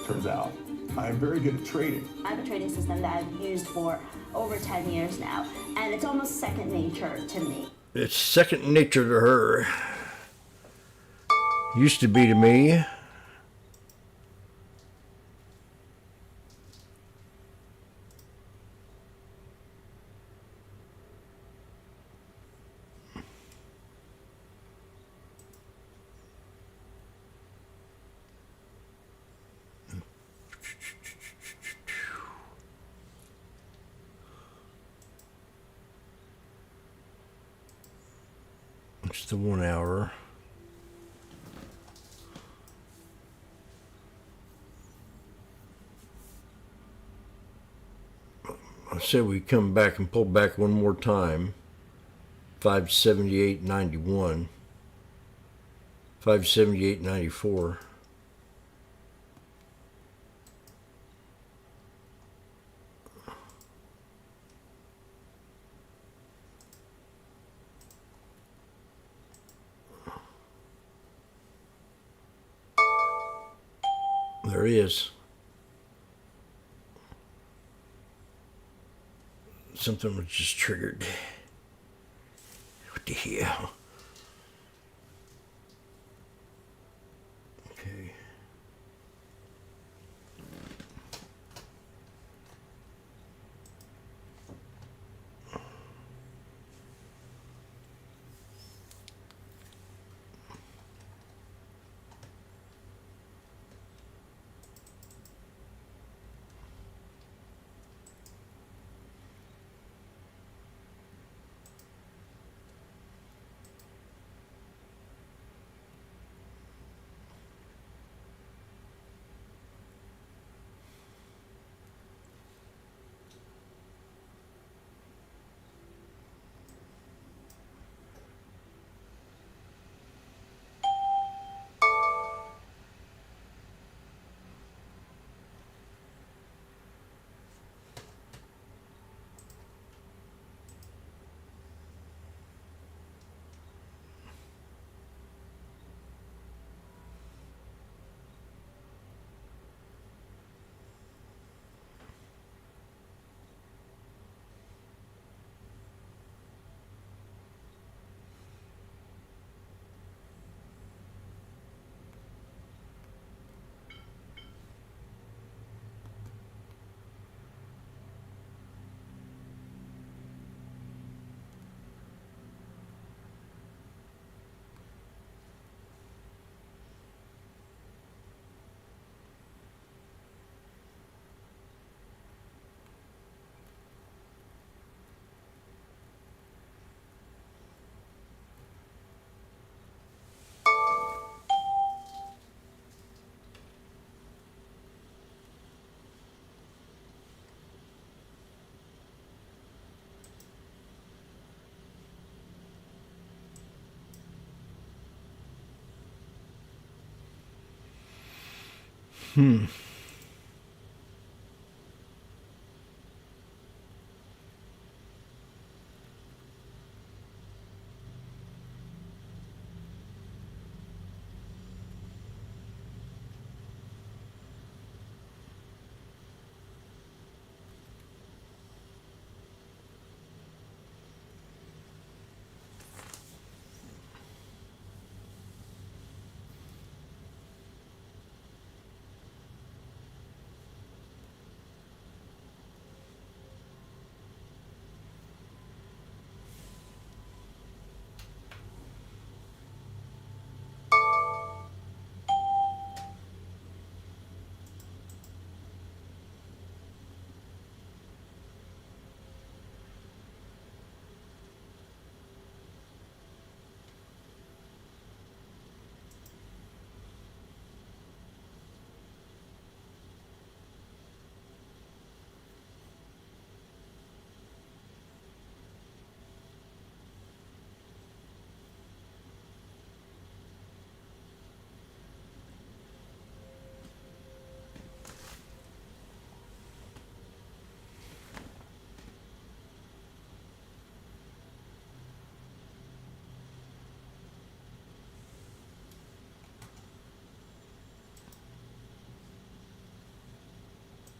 turns out. I am very good at trading. I have a trading system that I've used for over 10 years now, and it's almost second nature to me. It's second nature to her. Used to be to me. It's the 1 hour. I said we come back and pull back one more time. 578.91. 578.94. There he is. Something was just triggered. What the hell? Okay.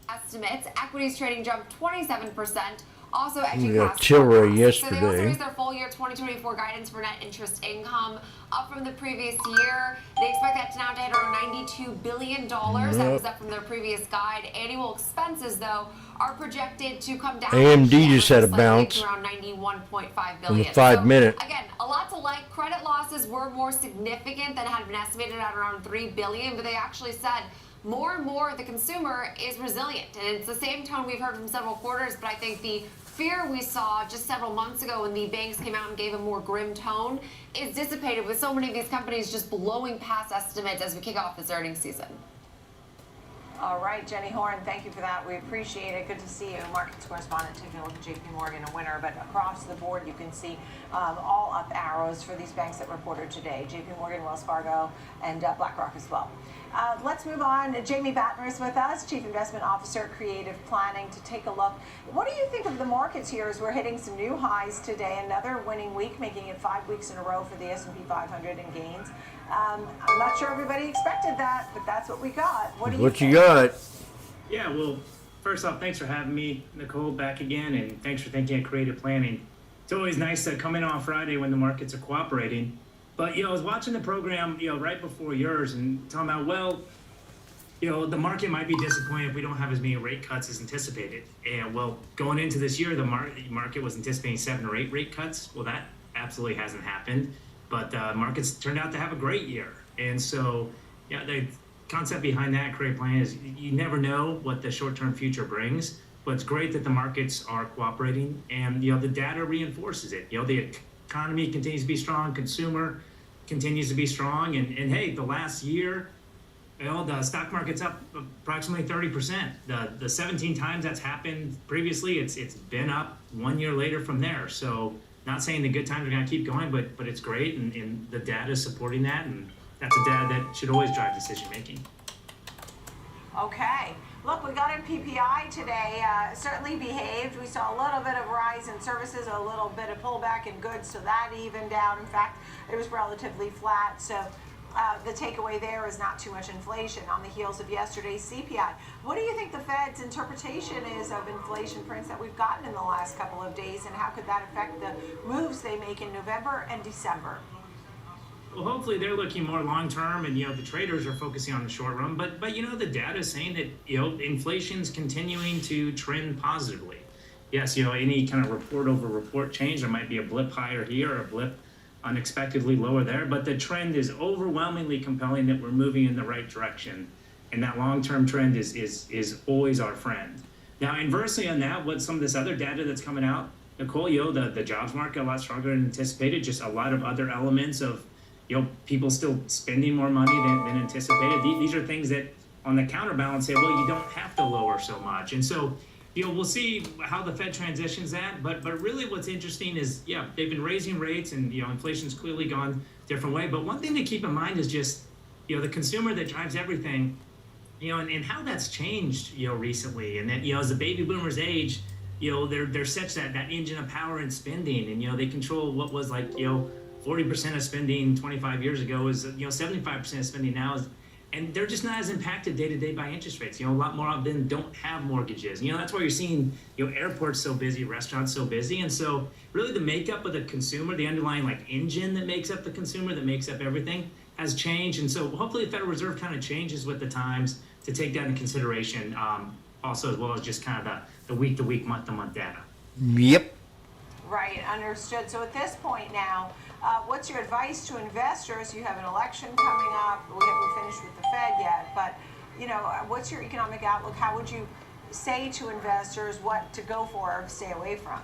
Estimates, equities trading jumped 27%. Also, We got Educator. Tilray So they also yesterday. raised their full year 2024 guidance for net interest income up from the previous year. They expect that to now to hit around $92 billion. That was up from their previous guide. Annual expenses, though, are projected to come down. AMD just had a bounce to around $91.5 in billion. the 5 minute. Again, a lot to like. Credit losses were more significant than had been estimated at around $3 billion, but they actually said more and more the consumer is resilient. And it's the same tone we've heard from several quarters, but I think the fear we saw just several months ago when the banks came out and gave a more grim tone is dissipated with so many of these companies just blowing past estimates as we kick off this earnings season. All right, Jenny Horn, thank you for that. We appreciate it. Good to see you, markets correspondent, taking a look at JP Morgan, a winner. But across the board, you can see all up arrows for these banks that reported today. JP Morgan, Wells Fargo, and BlackRock as well. Let's move on. Jamie Batner is with us, Chief Investment Officer, Creative Planning, to take a look. What do you think of the markets here as we're hitting some new highs today? Another winning week, making it 5 weeks in a row for the S&P 500 in gains. I'm not sure everybody expected that, but that's what we got. What you got? Yeah, well, first off, thanks for having me, Nicole, back again, and thanks for thinking of creative planning. It's always nice to come in on Friday when the markets are cooperating. But, I was watching the program, right before yours and talking about, well, the market might be disappointed if we don't have as many rate cuts as anticipated. And, well, going into this year, the market was anticipating 7 or 8 rate cuts. Well, that absolutely hasn't happened. But markets turned out to have a great year. And so, the concept behind that creative plan is you never know what the short-term future brings. But it's great that the markets are cooperating, and the data reinforces it. The economy continues to be strong, consumer continues to be strong, and hey, the last year, the stock market's up approximately 30%. The 17 times that's happened previously, it's been up 1 year later from there. So not saying the good times are going to keep going, but it's great, and the data is supporting that, and that's a data that should always drive decision making. Okay. Look, we got in PPI today. Certainly behaved. We saw a little bit of rise in services, a little bit of pullback in goods, so that evened out. In fact, it was relatively flat. So the takeaway there is not too much inflation on the heels of yesterday's CPI. What do you think the Fed's interpretation is of inflation prints that we've gotten in the last couple of days, and how could that affect the moves they make in November and December? Well, hopefully they're looking more long-term, and the traders are focusing on the short run. But the data is saying that inflation's continuing to trend positively. Yes, any kind of report over report change, there might be a blip higher here or a blip unexpectedly lower there, but the trend is overwhelmingly compelling that we're moving in the right direction, and that long-term trend is always our friend. Now, inversely on that, what some of this other data that's coming out, Nicole, the jobs market a lot stronger than anticipated. Just a lot of other elements of people still spending more money than anticipated. These are things that on the counterbalance say, well, you don't have to lower so much. And so, we'll see how the Fed transitions that. But really what's interesting is, they've been raising rates, and, inflation's clearly gone a different way. But one thing to keep in mind is just, the consumer that drives everything, And how that's changed, recently, and that, as the baby boomers age, they're such that engine of power and spending, and they control what was like 40% of spending 25 years ago is 75% of spending now is, and they're just not as impacted day to day by interest rates. A lot more of them don't have mortgages. That's why you're seeing airports so busy, restaurants so busy, and so really the makeup of the consumer, the underlying like engine that makes up the consumer, that makes up everything, has changed. And so hopefully the Federal Reserve kind of changes with the times to take that into consideration, also, as well as just kind of the week to week, month to month data. Yep. Right, understood. So at this point now, what's your advice to investors? You have an election coming up. We haven't finished with the Fed yet, but what's your economic outlook? How would you say to investors what to go for or stay away from?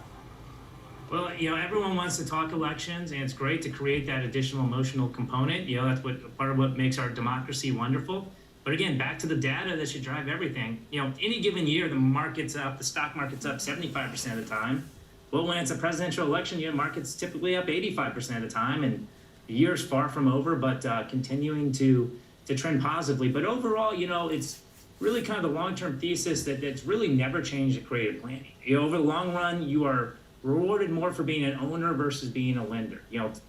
Well, everyone wants to talk elections, and it's great to create that additional emotional component. That's part of what makes our democracy wonderful. But again, back to the data that should drive everything. Any given year, the market's up, the stock market's up 75% of the time. Well, when it's a presidential election, market's typically up 85% of the time, and the year's far from over, but continuing to trend positively. But overall, it's really kind of the long-term thesis that's really never changed in creative planning. Over the long run, you are rewarded more for being an owner versus being a lender.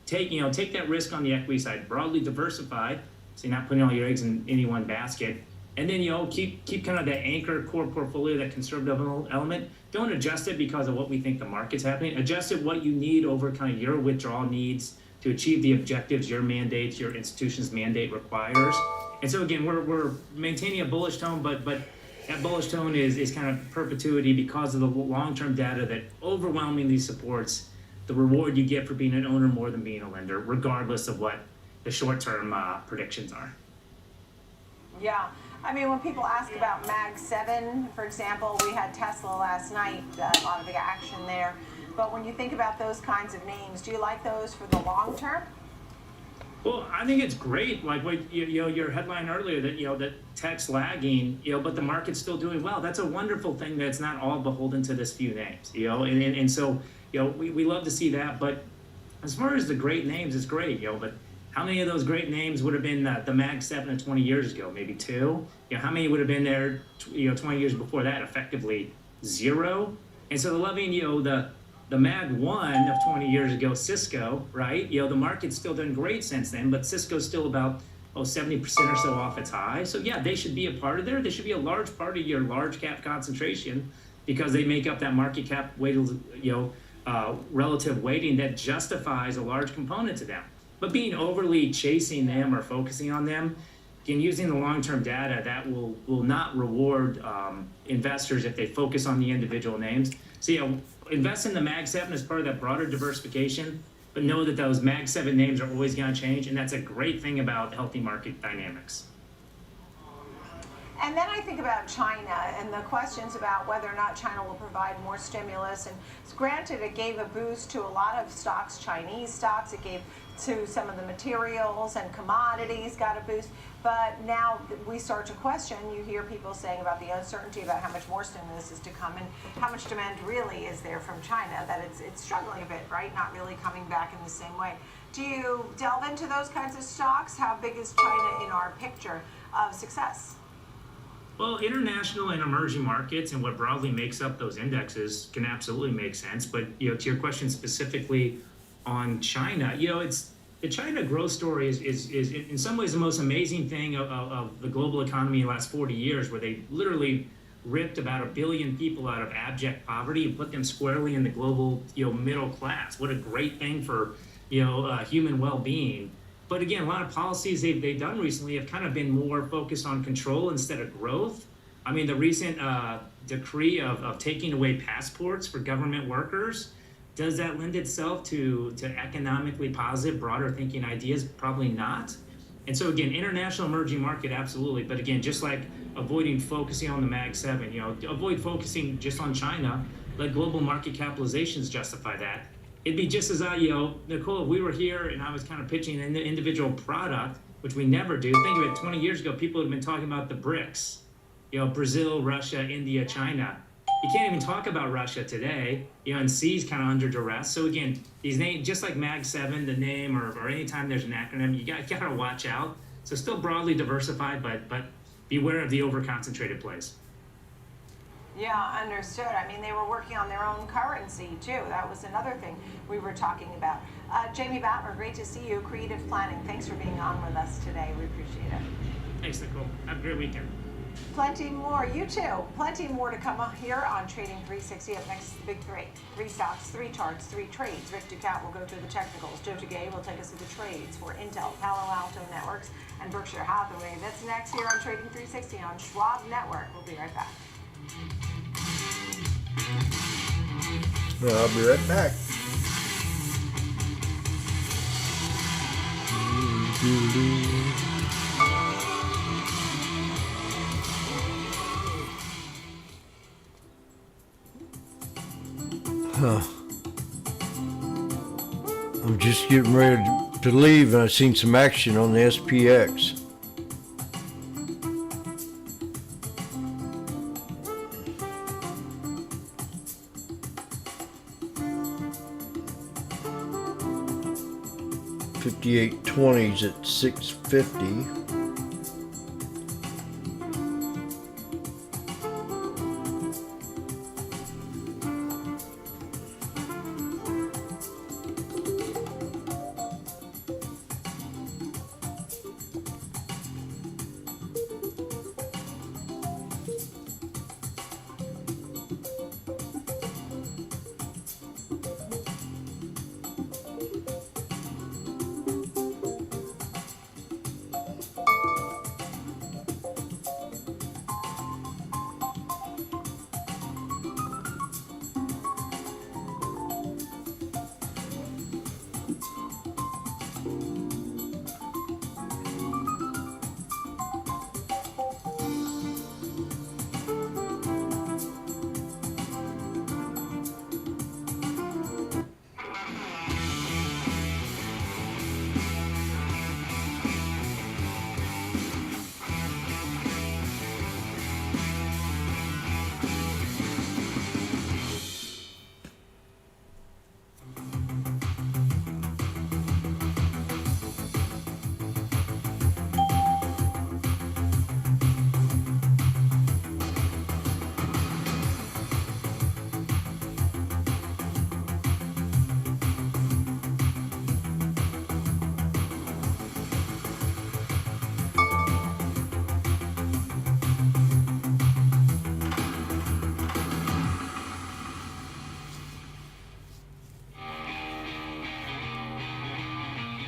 Take that risk on the equity side, broadly diversified, so you're not putting all your eggs in any one basket. And then, keep kind of that anchor core portfolio, that conservative element. Don't adjust it because of what we think the market's happening. Adjust it what you need over kind of your withdrawal needs to achieve the objectives your mandates, your institution's mandate requires. And so again, we're maintaining a bullish tone, but that bullish tone is kind of perpetuity because of the long-term data that overwhelmingly supports the reward you get for being an owner more than being a lender, regardless of what the short-term predictions are. Yeah. I mean, when people ask about Mag 7, for example, we had Tesla last night, a lot of the action there. But when you think about those kinds of names, do you like those for the long term? Well, I think it's great. Like what your headline earlier that that tech's lagging, but the market's still doing well. That's a wonderful thing. That's not all beholden to this few names, and so we love to see that. But as far as the great names, it's great, but how many of those great names would have been the Mag 7 of 20 years ago? Maybe 2. How many would have been there 20 years before that? Effectively 0. And so loving the Mag 1 of 20 years ago, Cisco, right? The market's still done great since then, but Cisco's still about 70% or so off its high. So yeah, they should be a part of there. They should be a large part of your large cap concentration because they make up that market cap weighted, relative weighting that justifies a large component to them. But being overly chasing them or focusing on them, and using the long-term data, that will not reward investors if they focus on the individual names. So invest in the Mag 7 as part of that broader diversification, but know that those Mag 7 names are always going to change, and that's a great thing about healthy market dynamics. And then I think about China and the questions about whether or not China will provide more stimulus. And granted, it gave a boost to a lot of stocks, Chinese stocks. It gave to some of the materials and commodities got a boost. But now we start to question, you hear people saying about the uncertainty about how much more stimulus is to come and how much demand really is there from China, that it's struggling a bit, right? Not really coming back in the same way. Do you delve into those kinds of stocks? How big is China in our picture of success? Well, international and emerging markets and what broadly makes up those indexes can absolutely make sense. But to your question specifically on China, it's the China growth story is in some ways the most amazing thing of the global economy in the last 40 years, where they literally ripped about 1 billion people out of abject poverty and put them squarely in the global middle class. What a great thing for human well-being. But again, a lot of policies they've done recently have kind of been more focused on control instead of growth. I mean, the recent decree of taking away passports for government workers, does that lend itself to economically positive, broader thinking ideas? Probably not. And so again, international emerging market, absolutely. But again, just like avoiding focusing on the Mag 7, avoid focusing just on China, let global market capitalizations justify that. It'd be just as Nicole, if we were here and I was kind of pitching an individual product, which we never do. Think of it, 20 years ago, people had been talking about the BRICS, Brazil, Russia, India, China. You can't even talk about Russia today, and C's kind of under duress. So again, these names, just like Mag 7, the name, or anytime there's an acronym, you got to watch out. So still broadly diversified, but beware of the overconcentrated plays. Yeah, understood. I mean, they were working on their own currency too. That was another thing we were talking about. Jamie Battler, great to see you. Creative Planning. Thanks for being on with us today. We appreciate it. Thanks, Nicole. Have a great weekend. Plenty more. You too. Plenty more to come up here on Trading 360. Up next, the big three. 3 stocks, 3 charts, 3 trades. Rick Ducat will go through the technicals. Joe Tagay will take us through the trades for Intel, Palo Alto Networks, and Berkshire Hathaway. That's next here on Trading 360 on Schwab Network. We'll be right back. Well, I'll be right back. I'm just getting ready to leave, and I've seen some action on the SPX. $58.20s at $6.50.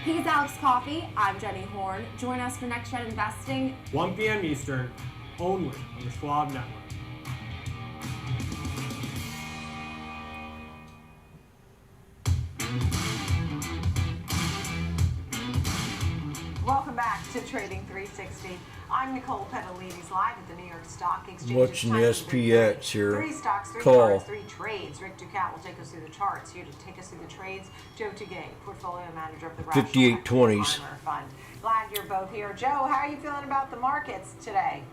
He's Alex Coffey. I'm Jenny Horn. Join us for Next Gen Investing. 1 p.m. Eastern, only on the Schwab Network. Welcome back to Trading 360. I'm Nicole Petalides, live at the New York Stock Exchange. Watching the SPX here. 3 stocks, 3 Call. charts, 3 trades. Rick Ducat will take us through the charts. Here to take us through the trades, Joe Tagay, portfolio manager of the 58.20s. Fund. Glad you're both here. Joe, how are you feeling about the markets today?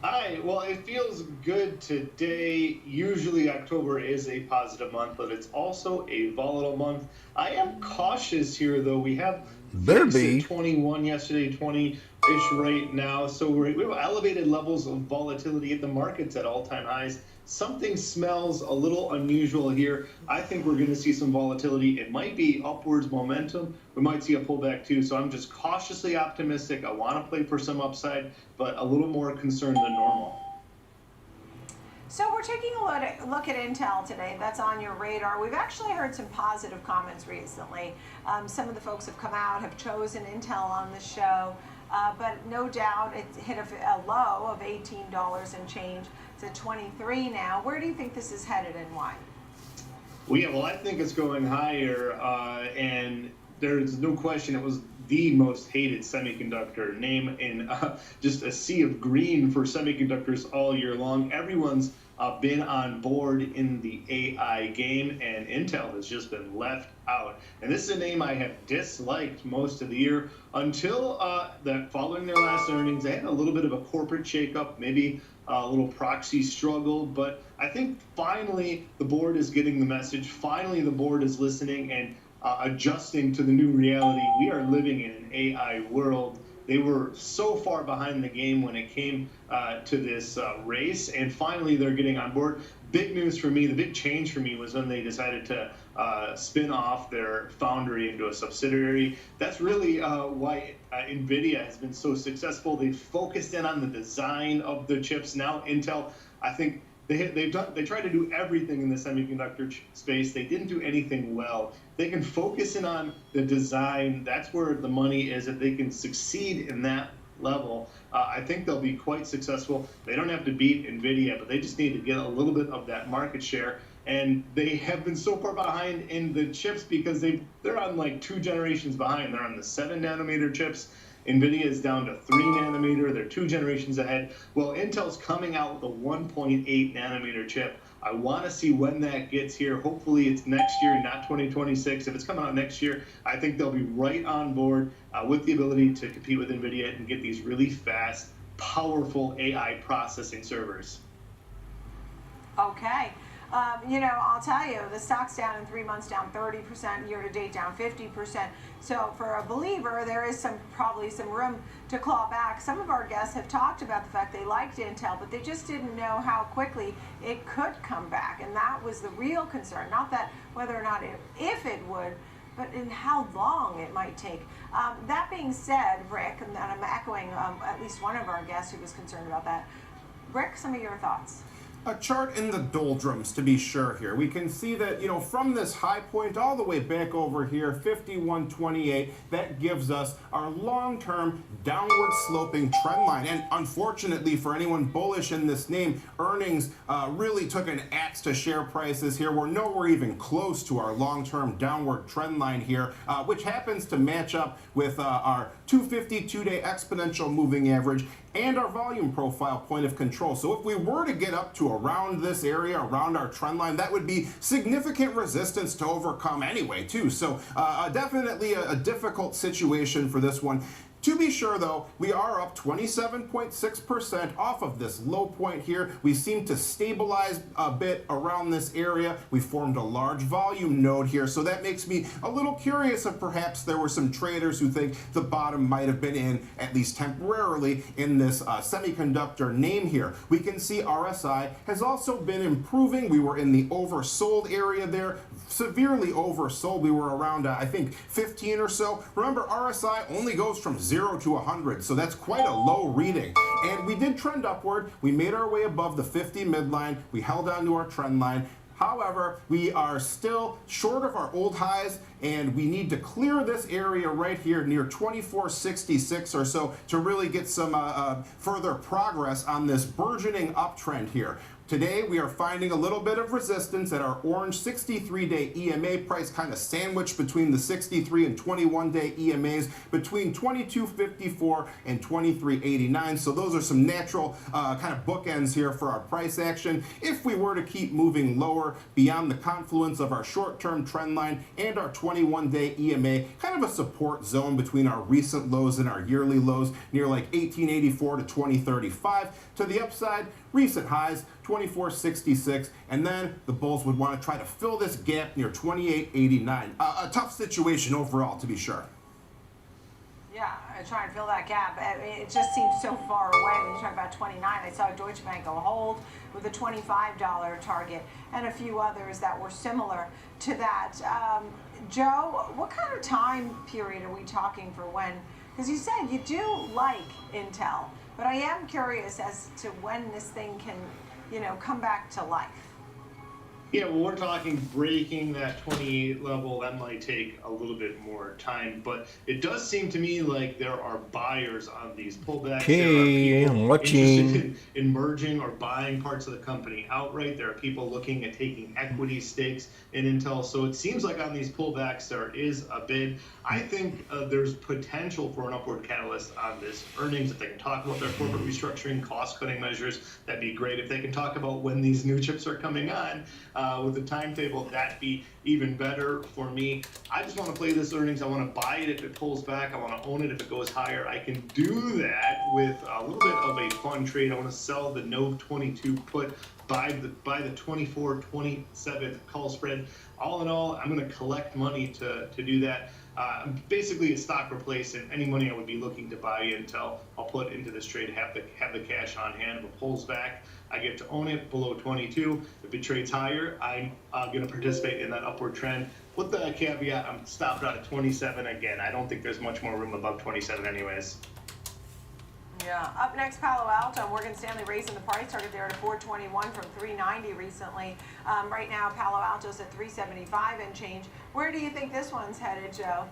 Hi, well, it feels good today. Usually October is a positive month, but it's also a volatile month. I am cautious here, though. We have Better be. 21 yesterday, 20-ish right now. So we have elevated levels of volatility at the markets at all-time highs. Something smells a little unusual here. I think we're going to see some volatility. It might be upwards momentum. We might see a pullback too. So I'm just cautiously optimistic. I want to play for some upside, but a little more concerned than normal. So we're taking a look at Intel today. That's on your radar. We've actually heard some positive comments recently. Some of the folks have come out, have chosen Intel on the show, but no doubt it hit a low of $18 and change to 23 now. Where do you think this is headed and why? Well, I think it's going higher, and there's no question it was the most hated semiconductor name in just a sea of green for semiconductors all year long. Everyone's been on board in the AI game, and Intel has just been left out. And this is a name I have disliked most of the year until that following their last earnings, they had a little bit of a corporate shakeup, maybe a little proxy struggle, but I think finally the board is getting the message. Finally, the board is listening and adjusting to the new reality. We are living in an AI world, They were so far behind the game when it came to this race, and finally they're getting on board. Big news for me, the big change for me was when they decided to spin off their foundry into a subsidiary. That's really why NVIDIA has been so successful. They've focused in on the design of the chips. Now Intel, I think they tried to do everything in the semiconductor space. They didn't do anything well. They can focus in on the design. That's where the money is. If they can succeed in that level, I think they'll be quite successful. They don't have to beat NVIDIA, but they just need to get a little bit of that market share. And they have been so far behind in the chips because they're on like 2 generations behind. They're on the 7 nanometer chips. NVIDIA is down to 3 nanometer. They're 2 generations ahead. Well, Intel's coming out with a 1.8 nanometer chip. I want to see when that gets here. Hopefully it's next year, not 2026. If it's coming out next year, I think they'll be right on board with the ability to compete with NVIDIA and get these really fast, powerful AI processing servers. Okay. You know, I'll tell you, the stock's down in 3 months, down 30%, year to date down 50%. So for a believer, there is probably some room to claw back. Some of our guests have talked about the fact they liked Intel, but they just didn't know how quickly it could come back. And that was the real concern. Not that whether or not if it would, but in how long it might take. That being said, Rick, and I'm echoing at least one of our guests who was concerned about that. Rick, some of your thoughts. A chart in the doldrums, to be sure here. We can see that, you know, from this high point all the way back over here, 51.28, that gives us our long-term downward sloping trend line. And unfortunately for anyone bullish in this name, earnings really took an axe to share prices here. We're nowhere even close to our long-term downward trend line here, which happens to match up with our 250 2-day exponential moving average and our volume profile point of control. So if we were to get up to around this area, around our trend line, that would be significant resistance to overcome anyway, too. So definitely a difficult situation for this one. To be sure, though, we are up 27.6% off of this low point here. We seem to stabilize a bit around this area. We formed a large volume node here, so that makes me a little curious if perhaps there were some traders who think the bottom might have been in, at least temporarily, in this semiconductor name here. We can see RSI has also been improving. We were in the oversold area there, severely oversold. We were around, I think, 15 or so. Remember, RSI only goes from 0 to 100, so that's quite a low reading. And we did trend upward. We made our way above the 50 midline. We held on to our trend line. However, we are still short of our old highs, and we need to clear this area right here near 2466 or so to really get some further progress on this burgeoning uptrend here. Today, we are finding a little bit of resistance at our orange 63-day EMA price, kind of sandwiched between the 63 and 21-day EMAs, between 2254 and 2389. So those are some natural kind of bookends here for our price action. If we were to keep moving lower beyond the confluence of our short-term trend line and our 21-day EMA, kind of a support zone between our recent lows and our yearly lows, near like 1884 to 2035. To the upside, recent highs, 2466, and then the bulls would want to try to fill this gap near 2889. A tough situation overall, to be sure. Yeah, I try and fill that gap. I mean, it just seems so far away when you talk about 29. I saw Deutsche Bank go hold with a $25 target and a few others that were similar to that. Joe, what kind of time period are we talking for when? Because you said you do like Intel, but I am curious as to when this thing can, you know, come back to life. Yeah, well, we're talking breaking that 28 level. That might take a little bit more time, but it does seem to me like there are buyers on these pullbacks. Okay, I'm watching. Interested in merging or buying parts of the company outright. There are people looking at taking equity stakes in Intel. So it seems like on these pullbacks there is a bid. I think there's potential for an upward catalyst on this earnings. If they can talk about their corporate restructuring, cost-cutting measures, that'd be great. If they can talk about when these new chips are coming on, with the timetable, that'd be even better for me. I just want to play this earnings. I want to buy it if it pulls back. I want to own it if it goes higher. I can do that with a little bit of a fun trade. I want to sell the Nove 22 put, buy the 24-27 call spread. All in all, I'm going to collect money to do that. basically a stock replace, and any money I would be looking to buy Intel, I'll put into this trade, have the cash on hand. If it pulls back, I get to own it below 22. If it trades higher, I'm going to participate in that upward trend. With the caveat, I'm stopped out at 27 again. I don't think there's much more room above 27 anyways. Yeah. Up next, Palo Alto. Morgan Stanley raising the price target there to 421 from 390 recently. Right now, Palo Alto's at 375 and change. Where do you think this one's headed, Joe?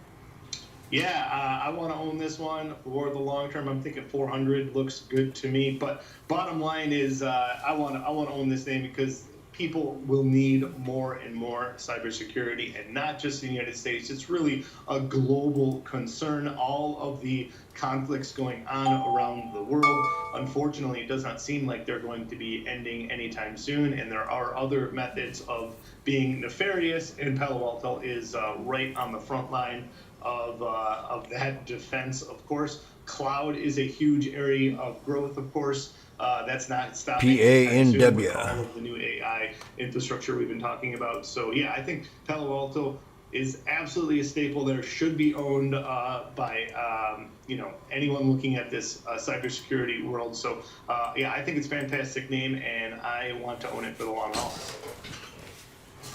Yeah, I want to own this one for the long term. I'm thinking 400 looks good to me. But bottom line is, I want to own this name because people will need more and more cybersecurity, and not just in the United States. It's really a global concern. All of the conflicts going on around the world, unfortunately, it does not seem like they're going to be ending anytime soon, and there are other methods of being nefarious, and Palo Alto is right on the front line of that defense. Of course, cloud is a huge area of growth, of course. That's not stopping PANW. all of the new AI infrastructure we've been talking about. So yeah, I think Palo Alto is absolutely a staple there. Should be owned by anyone looking at this cybersecurity world. So yeah, I think it's a fantastic name, and I want to own it for the long haul.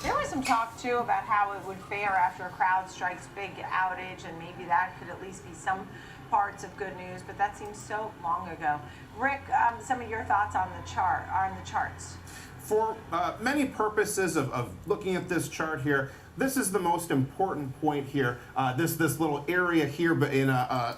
There was some talk, too, about how it would fare after a CrowdStrike's big outage, and maybe that could at least be some parts of good news, but that seems so long ago. Rick, some of your thoughts on the charts. For many purposes of looking at this chart here, this is the most important point here. This little area here, but in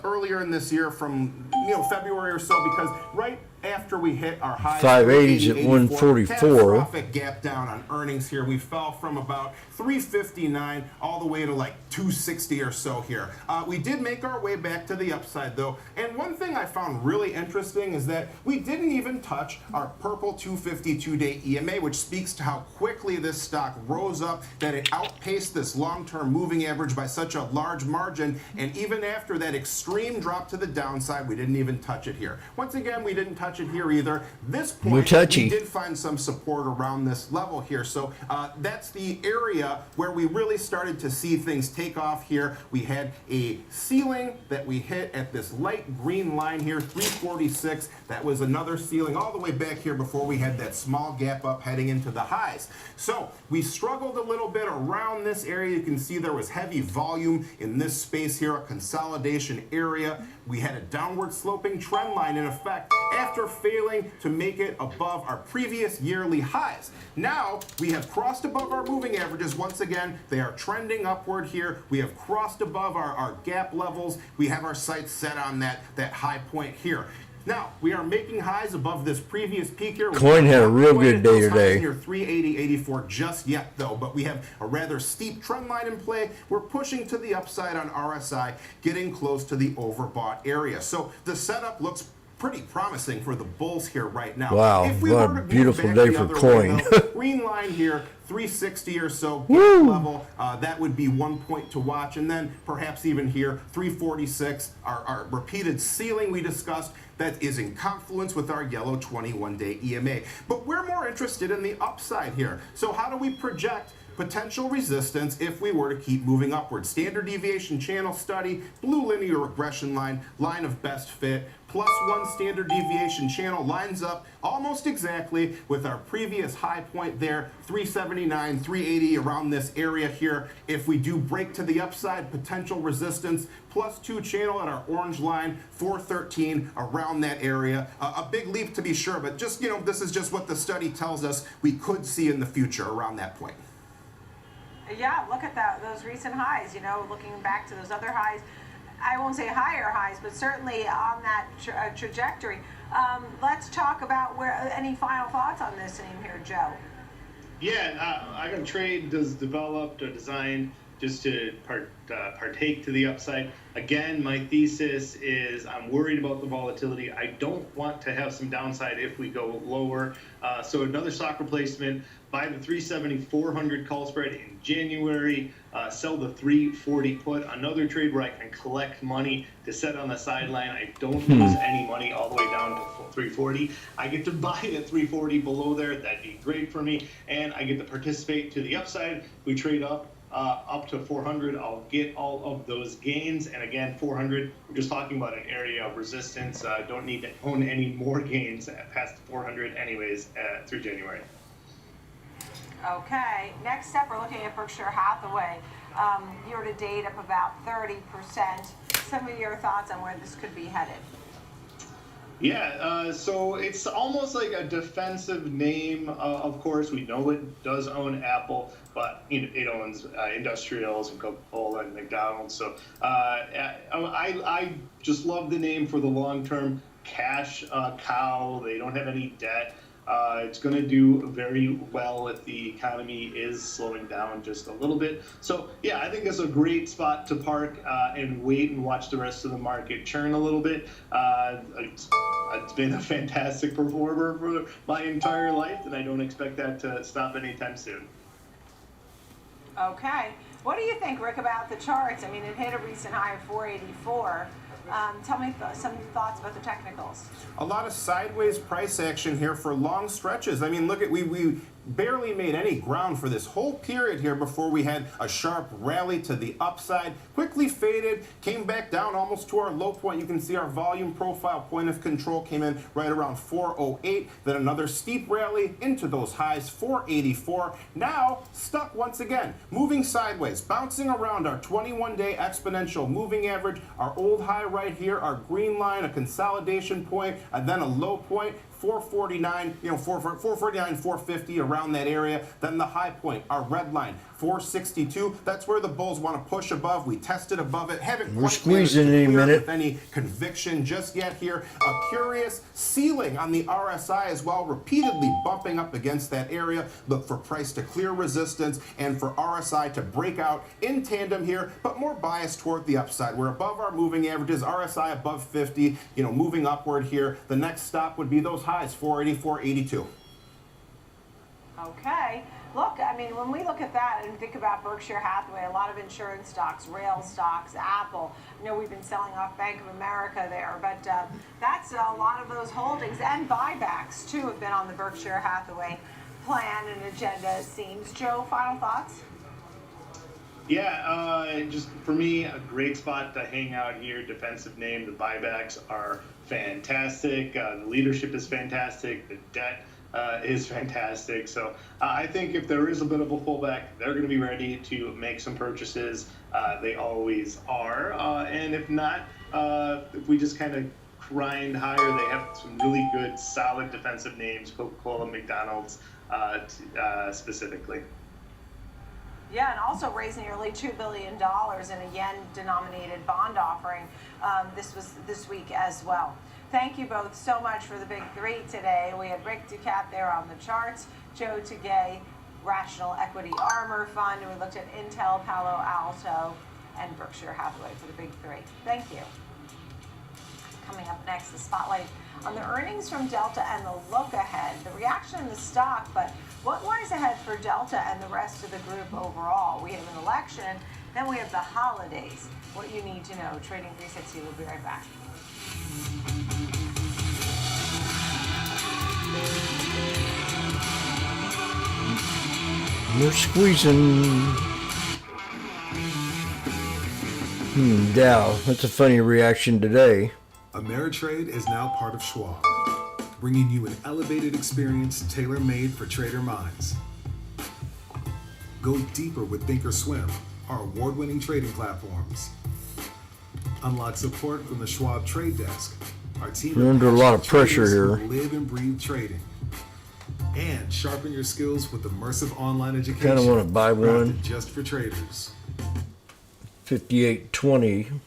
earlier in this year, from February or so, because right after we hit our high 580s at 144. Catastrophic gap down on earnings here. We fell from about 359 all the way to like 260 or so here. We did make our way back to the upside though. And one thing I found really interesting is that we didn't even touch our purple 252-day EMA, which speaks to how quickly this stock rose up, that it outpaced this long-term moving average by such a large margin. And even after that extreme drop to the downside, we didn't even touch it here. Once again, we didn't touch it here either. This point, we did find some support around this level here. So that's the area where we really started to see things take off here. We had a ceiling that we hit at this light green line here, 346. That was another ceiling all the way back here before we had that small gap up heading into the highs. So we struggled a little bit around this area. You can see there was heavy volume in this space here, a consolidation area. We had a downward sloping trend line in effect after failing to make it above our previous yearly highs. Now we have crossed above our moving averages once again. They are trending upward here. We have crossed above our gap levels. We have our sights set on that high point here. Now, we are making highs above this previous peak here. Coin had a real good day today. Near 380.84 just yet, though, but we have a rather steep trend line in play. We're pushing to the upside on RSI, getting close to the overbought area. So the setup looks pretty promising for the bulls here right now. Wow, what a beautiful day for coin. Green line here, 360 or so gap level. That would be one point to watch. And then perhaps even here, 346, our repeated ceiling we discussed, that is in confluence with our yellow 21-day EMA. But we're more interested in the upside here. So how do we project potential resistance if we were to keep moving upward? Standard deviation channel study, blue linear regression line, line of best fit, +1 standard deviation channel lines up almost exactly with our previous high point there, 379, 380, around this area here. If we do break to the upside, potential resistance, +2 channel at our orange line, 413, around that area. A big leap to be sure, but just, this is just what the study tells us we could see in the future around that point. Yeah, look at those recent highs, looking back to those other highs. I won't say higher highs, but certainly on that trajectory. Let's talk about any final thoughts on this name here, Joe. Yeah, I got a trade developed or designed just to partake to the upside. Again, my thesis is I'm worried about the volatility. I don't want to have some downside if we go lower. So another stock replacement, buy the 370-400 call spread in January, sell the 340 put. Another trade where I can collect money to set on the sideline. I don't lose any money all the way down to 340. I get to buy at 340 below there. That'd be great for me. And I get to participate to the upside. We trade up. up to 400, I'll get all of those gains. And again, 400, we're just talking about an area of resistance. Don't need to own any more gains past 400 anyways through January. Okay, next up, we're looking at Berkshire Hathaway. Year to date, up about 30%. Some of your thoughts on where this could be headed? Yeah, so it's almost like a defensive name. Of course, we know it does own Apple, but it owns industrials and Coca-Cola and McDonald's. So I just love the name for the long term. Cash cow. They don't have any debt. It's going to do very well if the economy is slowing down just a little bit. So, yeah, I think it's a great spot to park and wait and watch the rest of the market churn a little bit. It's been a fantastic performer for my entire life, and I don't expect that to stop anytime soon. Okay. What do you think, Rick, about the charts? I mean, it hit a recent high of 484. Tell me some thoughts about the technicals. A lot of sideways price action here for long stretches. I mean, look at we barely made any ground for this whole period here before we had a sharp rally to the upside, quickly faded, came back down almost to our low point. You can see our volume profile point of control came in right around 408, then another steep rally into those highs, 484. Now stuck once again, moving sideways, bouncing around our 21-day exponential moving average, our old high right here, our green line, a consolidation point, and then a low point. 449, 449, 450 around that area. Then the high point, our red line, 462. That's where the bulls want to push above. We tested above it. Haven't We're quite squeezing managed to any clear minute. with any conviction just yet here. A curious ceiling on the RSI as well, repeatedly bumping up against that area. Look for price to clear resistance and for RSI to break out in tandem here, but more biased toward the upside. We're above our moving averages, RSI above 50, moving upward here. The next stop would be those highs, 480, 482. Okay. Look, I mean, when we look at that and think about Berkshire Hathaway, a lot of insurance stocks, rail stocks, Apple, we've been selling off Bank of America there, but that's a lot of those holdings and buybacks, too, have been on the Berkshire Hathaway plan and agenda, it seems. Joe, final thoughts? Yeah, just for me, a great spot to hang out here. Defensive name. The buybacks are fantastic. The leadership is fantastic. The debt is fantastic. So I think if there is a bit of a pullback, they're going to be ready to make some purchases. They always are. And if not, if we just kind of grind higher, they have some really good, solid defensive names, Coca-Cola, McDonald's specifically. Yeah, and also raised nearly $2 billion in a yen-denominated bond offering this week as well. Thank you both so much for the big three today. We had Rick Ducat there on the charts, Joe Tegay, Rational Equity Armor Fund, and we looked at Intel, Palo Alto, and Berkshire Hathaway for the big three. Thank you. Coming up next, the spotlight on the earnings from Delta and the look ahead, the reaction in the stock, but what lies ahead for Delta and the rest of the group overall? We have an election, then we have the holidays. What you need to know. Trading 360, we'll be right back. We're squeezing. Dow, that's a funny reaction today. Ameritrade is now part of Schwab, bringing you an elevated experience tailor-made for trader minds. Go deeper with Thinkorswim, our award-winning trading platforms. Unlock support from the Schwab Trade Desk, our team We're under a lot of pressure here. who live and breathe trading. And sharpen your skills with immersive online education. Kind of want to buy one. crafted just for traders. 58.20.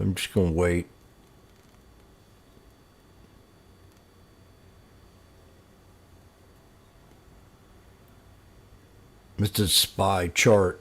I'm just going to wait. Mr. SPY chart.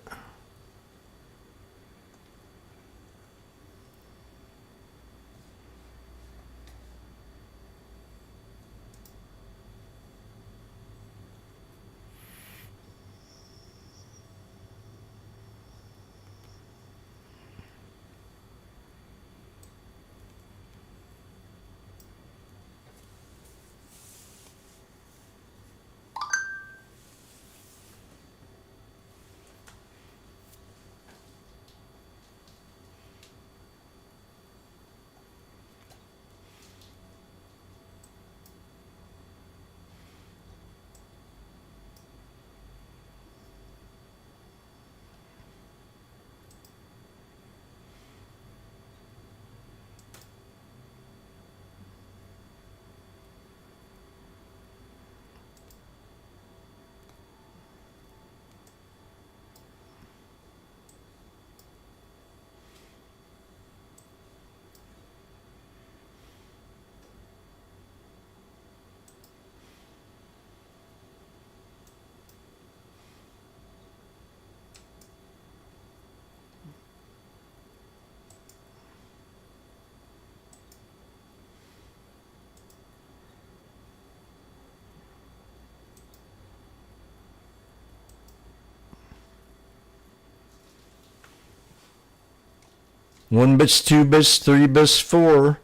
1 bits, 2 bits, 3 bits, 4.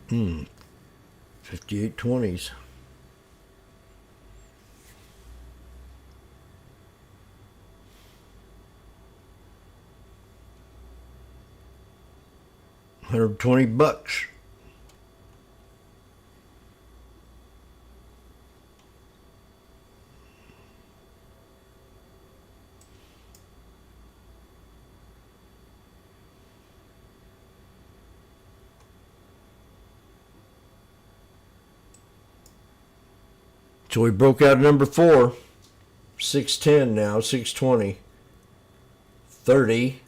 Hmm. 58 20s. $120. So we broke out number 4. 610 now, 620. 30.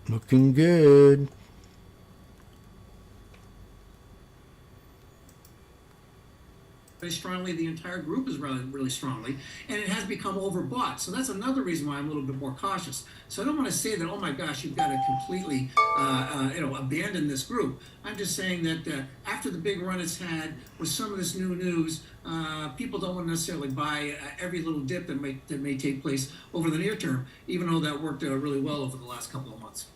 Looking good. Very strongly, the entire group is running really strongly, and it has become overbought. So that's another reason why I'm a little bit more cautious. So I don't want to say that, oh my gosh, you've got to completely, abandon this group. I'm just saying that after the big run it's had with some of this new news, people don't want to necessarily buy every little dip that may take place over the near term, even though that worked really well over the last couple of months.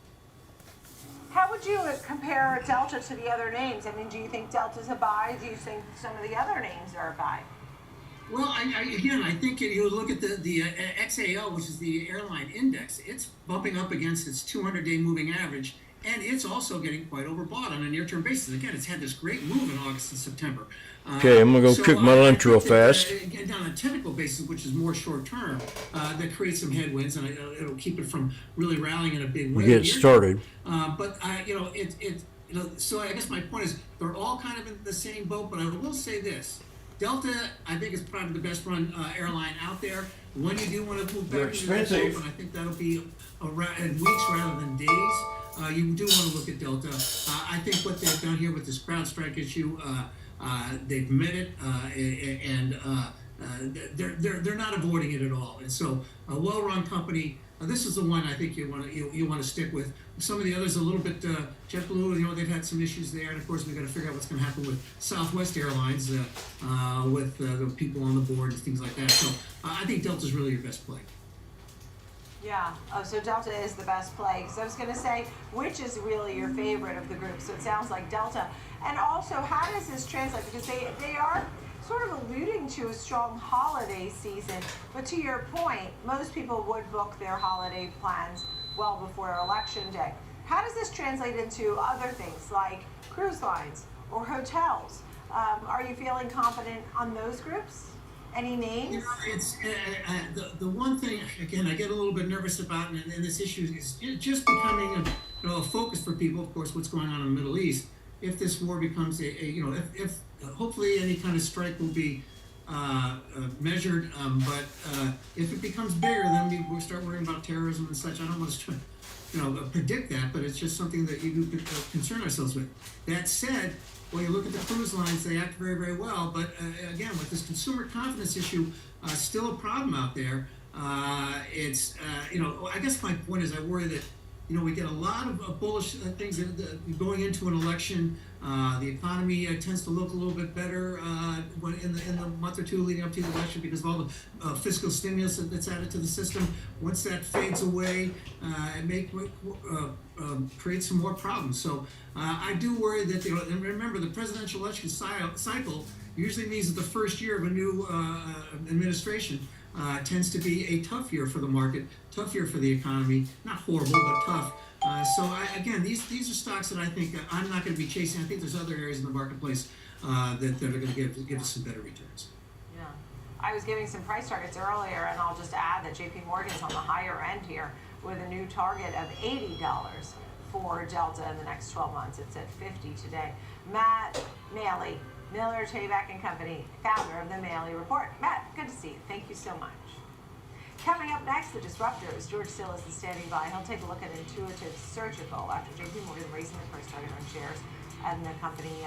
How would you compare Delta to the other names? I mean, do you think Delta's a buy? Do you think some of the other names are a buy? Well, I think if you look at the XAL, which is the airline index, it's bumping up against its 200-day moving average, and it's also getting quite overbought on a near-term basis. Again, it's had this great move in August and September. Okay, I'm going to go cook my lunch real fast. Again, on a technical basis, which is more short-term, that creates some headwinds, and it'll keep it from really rallying in a big way. We get started. So I guess my point is they're all kind of in the same boat, but I will say this. Delta, I think, is probably the best run airline out there. When you do want to move back into that scope, and I think that'll be in weeks rather than days, you do want to look at Delta. I think what they've done here with this CrowdStrike issue, they've met it, and they're not avoiding it at all. And so, a well-run company. This is the one I think you want to stick with. Some of the others a little bit JetBlue. They've had some issues there, and of course we've got to figure out what's going to happen with Southwest Airlines with the people on the board and things like that. So I think Delta's really your best play. Yeah. Oh, so Delta is the best play. So I was going to say, which is really your favorite of the group? So it sounds like Delta. And also, how does this translate? Because they are sort of alluding to a strong holiday season, but to your point, most people would book their holiday plans well before Election Day. How does this translate into other things like cruise lines or hotels? Are you feeling confident on those groups? Any names? It's the one thing, again, I get a little bit nervous about, and this issue is just becoming a focus for people, of course, what's going on in the Middle East. If this war becomes if hopefully any kind of strike will be but if it becomes bigger, then we'll start worrying about terrorism and such. I don't want to predict that, but it's just something that you concern ourselves with. That said, when you look at the cruise lines, they act very, very well. But again, with this consumer confidence issue, still a problem out there. I guess my point is I worry that, we get a lot of bullish things going into an election. The economy tends to look a little bit better in the month or two leading up to the election because of all the fiscal stimulus that's added to the system. Once that fades away, it may create some more problems. So I do worry that, and remember, the presidential election cycle usually means that the first year of a new administration tends to be a tough year for the market, tough year for the economy, not horrible, but tough. These are stocks that I think I'm not going to be chasing. I think there's other areas in the marketplace that are going to give us some better returns. Yeah. I was giving some price targets earlier, and I'll just add that JP Morgan is on the higher end here with a new target of $80 for Delta in the next 12 months. It's at 50 today. Matt Maley, Miller, Tabak and Company, founder of the Maley Report. Matt, good to see you. Thank you so much. Coming up next, the disruptors. George Sillis is standing by. He'll take a look at Intuitive Surgical after JP Morgan raising the price target on shares and the company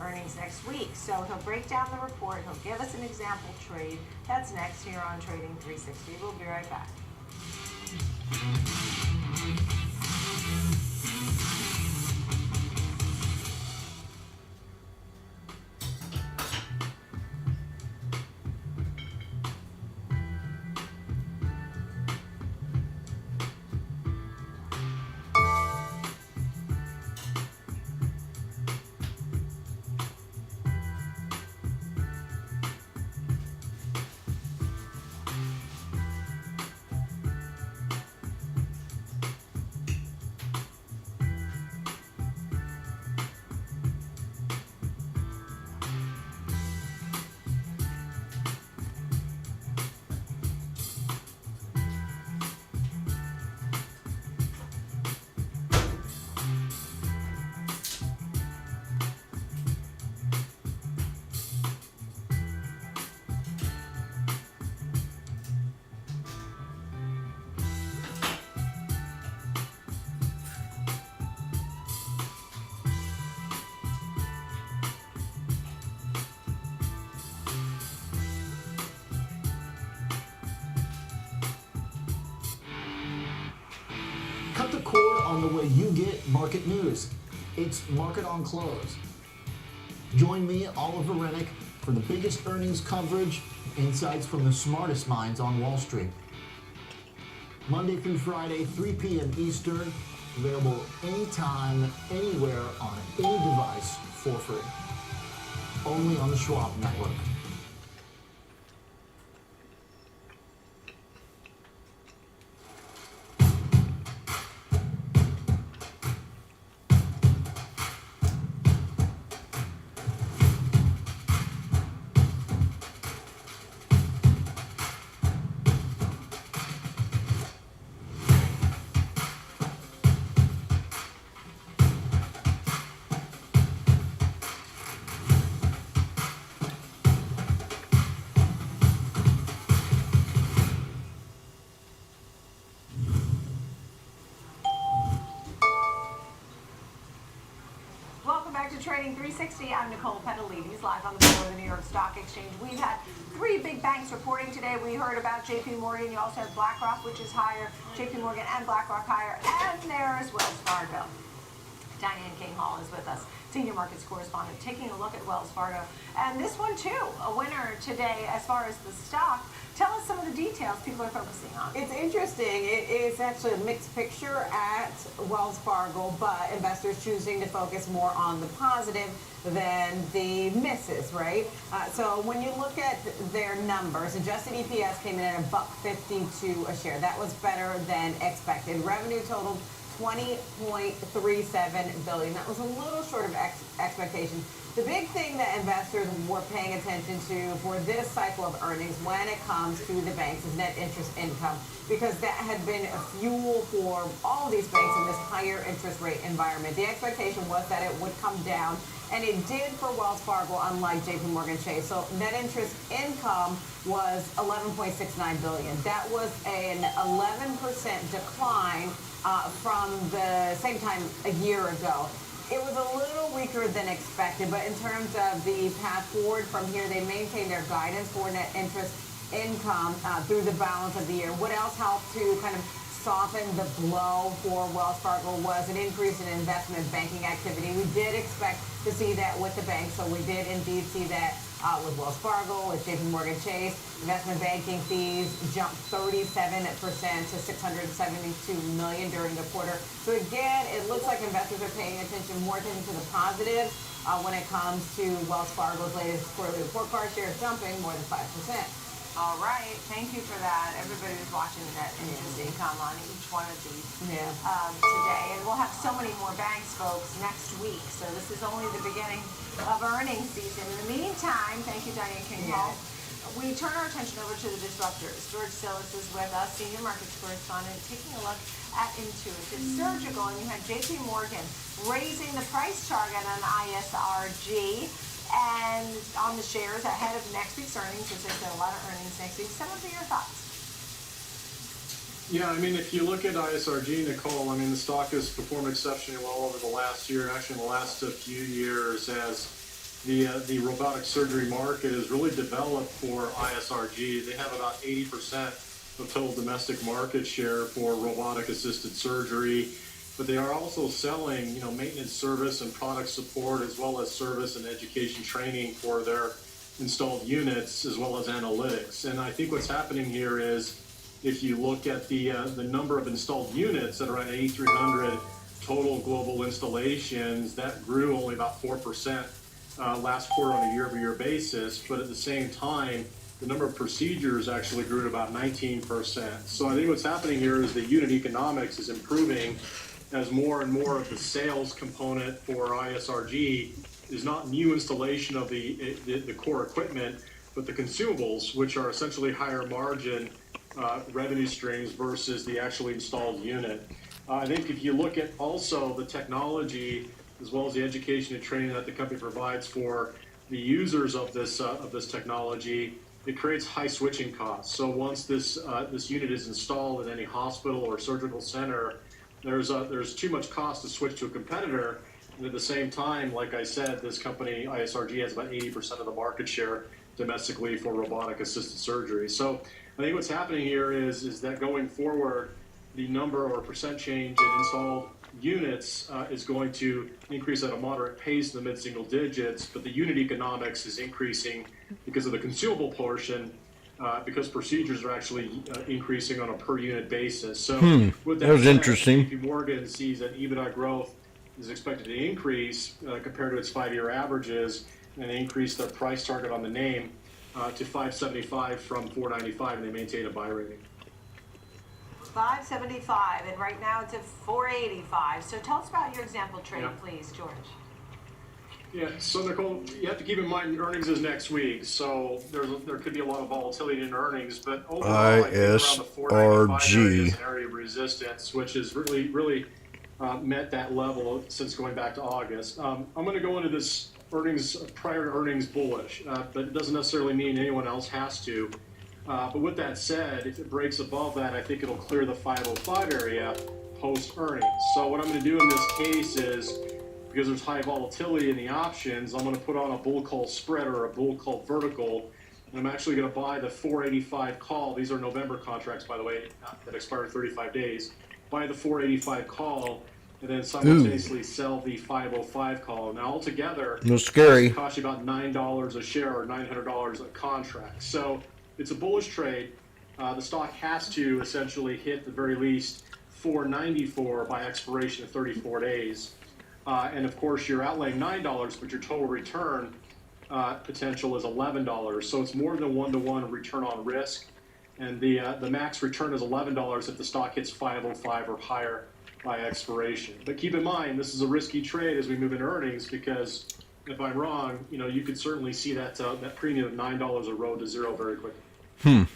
earnings next week. So he'll break down the report. He'll give us an example trade. That's next here on Trading 360. We'll be right back. Cut the cord on the way you get market news. It's Market on Close. Join me, Oliver Rennick, for the biggest earnings coverage, insights from the smartest minds on Wall Street. Monday through Friday, 3 p.m. Eastern, available anytime, anywhere, on any device for free. Only on the Schwab Network. Trading 360, I'm Nicole Petalides, live on the floor of the New York Stock Exchange. We've had three big banks reporting today. We heard about JP Morgan. You also have BlackRock, which is higher. JP Morgan and BlackRock higher. And there's Wells Fargo. Diane King Hall is with us, senior markets correspondent, taking a look at Wells Fargo. And this one, too, a winner today as far as the stock. Tell us some of the details people are focusing on. It's interesting. It is actually a mixed picture at Wells Fargo, but investors choosing to focus more on the positive than the misses, right? So when you look at their numbers, adjusted EPS came in at $1.52 a share. That was better than expected. Revenue totaled $20.37 billion. That was a little short of expectations. The big thing that investors were paying attention to for this cycle of earnings when it comes to the banks is net interest income, because that had been a fuel for all of these banks in this higher interest rate environment. The expectation was that it would come down, and it did for Wells Fargo, unlike JP Morgan Chase. So net interest income was $11.69 billion. That was an 11% decline from the same time a year ago. It was a little weaker than expected, but in terms of the path forward from here, they maintained their guidance for net interest income through the balance of the year. What else helped to kind of soften the blow for Wells Fargo was an increase in investment banking activity. We did expect to see that with the bank, so we did indeed see that with Wells Fargo, with JP Morgan Chase. Investment banking fees jumped 37% to $672 million during the quarter. So again, it looks like investors are paying more attention to the positives when it comes to Wells Fargo's latest quarterly report card share jumping more than 5%. All right, thank you for that. Everybody was watching the net interest income on each one of these today. And we'll have so many more banks, folks, next week. So this is only the beginning of earnings season. In the meantime, thank you, Diane King-Hall. We turn our attention over to the disruptors. George Sillis is with us, senior markets correspondent, taking a look at Intuit. It's surgical, and you had JP Morgan raising the price target on ISRG and on the shares ahead of next week's earnings, which there's a lot of earnings next week. Some of your thoughts? Yeah, I mean, if you look at ISRG, Nicole, I mean, the stock has performed exceptionally well over the last year, actually in the last few years, as the robotic surgery market has really developed for ISRG. They have about 80% of total domestic market share for robotic-assisted surgery. But they are also selling, maintenance service and product support, as well as service and education training for their installed units, as well as analytics. And I think what's happening here is, if you look at the number of installed units that are at 8,300 total global installations, that grew only about 4% last quarter on a year-over-year basis. But at the same time, the number of procedures actually grew at about 19%. So I think what's happening here is the unit economics is improving, as more and more of the sales component for ISRG is not new installation of the core equipment, but the consumables, which are essentially higher margin revenue streams versus the actually installed unit. I think if you look at also the technology, as well as the education and training that the company provides for the users of this technology, it creates high switching costs. So once this unit is installed in any hospital or surgical center, there's too much cost to switch to a competitor, and at the same time, like I said, this company ISRG has about 80% of the market share domestically for robotic assisted surgery. So I think what's happening here is that going forward, the number or percent change in installed units is going to increase at a moderate pace in the mid-single digits, but the unit economics is increasing because of the consumable portion. Because procedures are actually increasing on a per unit basis. So with that was said, interesting. JP Morgan sees that EBITDA growth is expected to increase compared to its 5-year averages, and they increased their price target on the name to $575 from $495, and they maintain a buy rating. $575, and right now it's at $485. So tell us about your example trade, please, George. Yeah, so Nicole, you have to keep in mind earnings is next week, so there could be a lot of volatility in earnings, but overall, I think around the 495 area is an area of resistance, which has really met that level since going back to August. I'm going to go into this prior to earnings bullish, but it doesn't necessarily mean anyone else has to. But with that said, if it breaks above that, I think it'll clear the 505 area post earnings. So what I'm going to do in this case is, because there's high volatility in the options, I'm going to put on a bull call spread or a bull call vertical, and I'm actually going to buy the 485 call. These are November contracts, by the way, that expire in 35 days. Buy the 485 call, and then simultaneously sell the 505 call. Now, altogether, that's scary. It costs you about $9 a share or $900 a contract. So it's a bullish trade. The stock has to essentially hit, at the very least, 494 by expiration of 34 days. And of course, you're outlaying $9, but your total return potential is $11. So it's more than a 1-to-1 return on risk. And the max return is $11 if the stock hits 505 or higher by expiration. But keep in mind, this is a risky trade as we move into earnings, because if I'm wrong, you could certainly see that that premium of $9 a road to zero very quickly.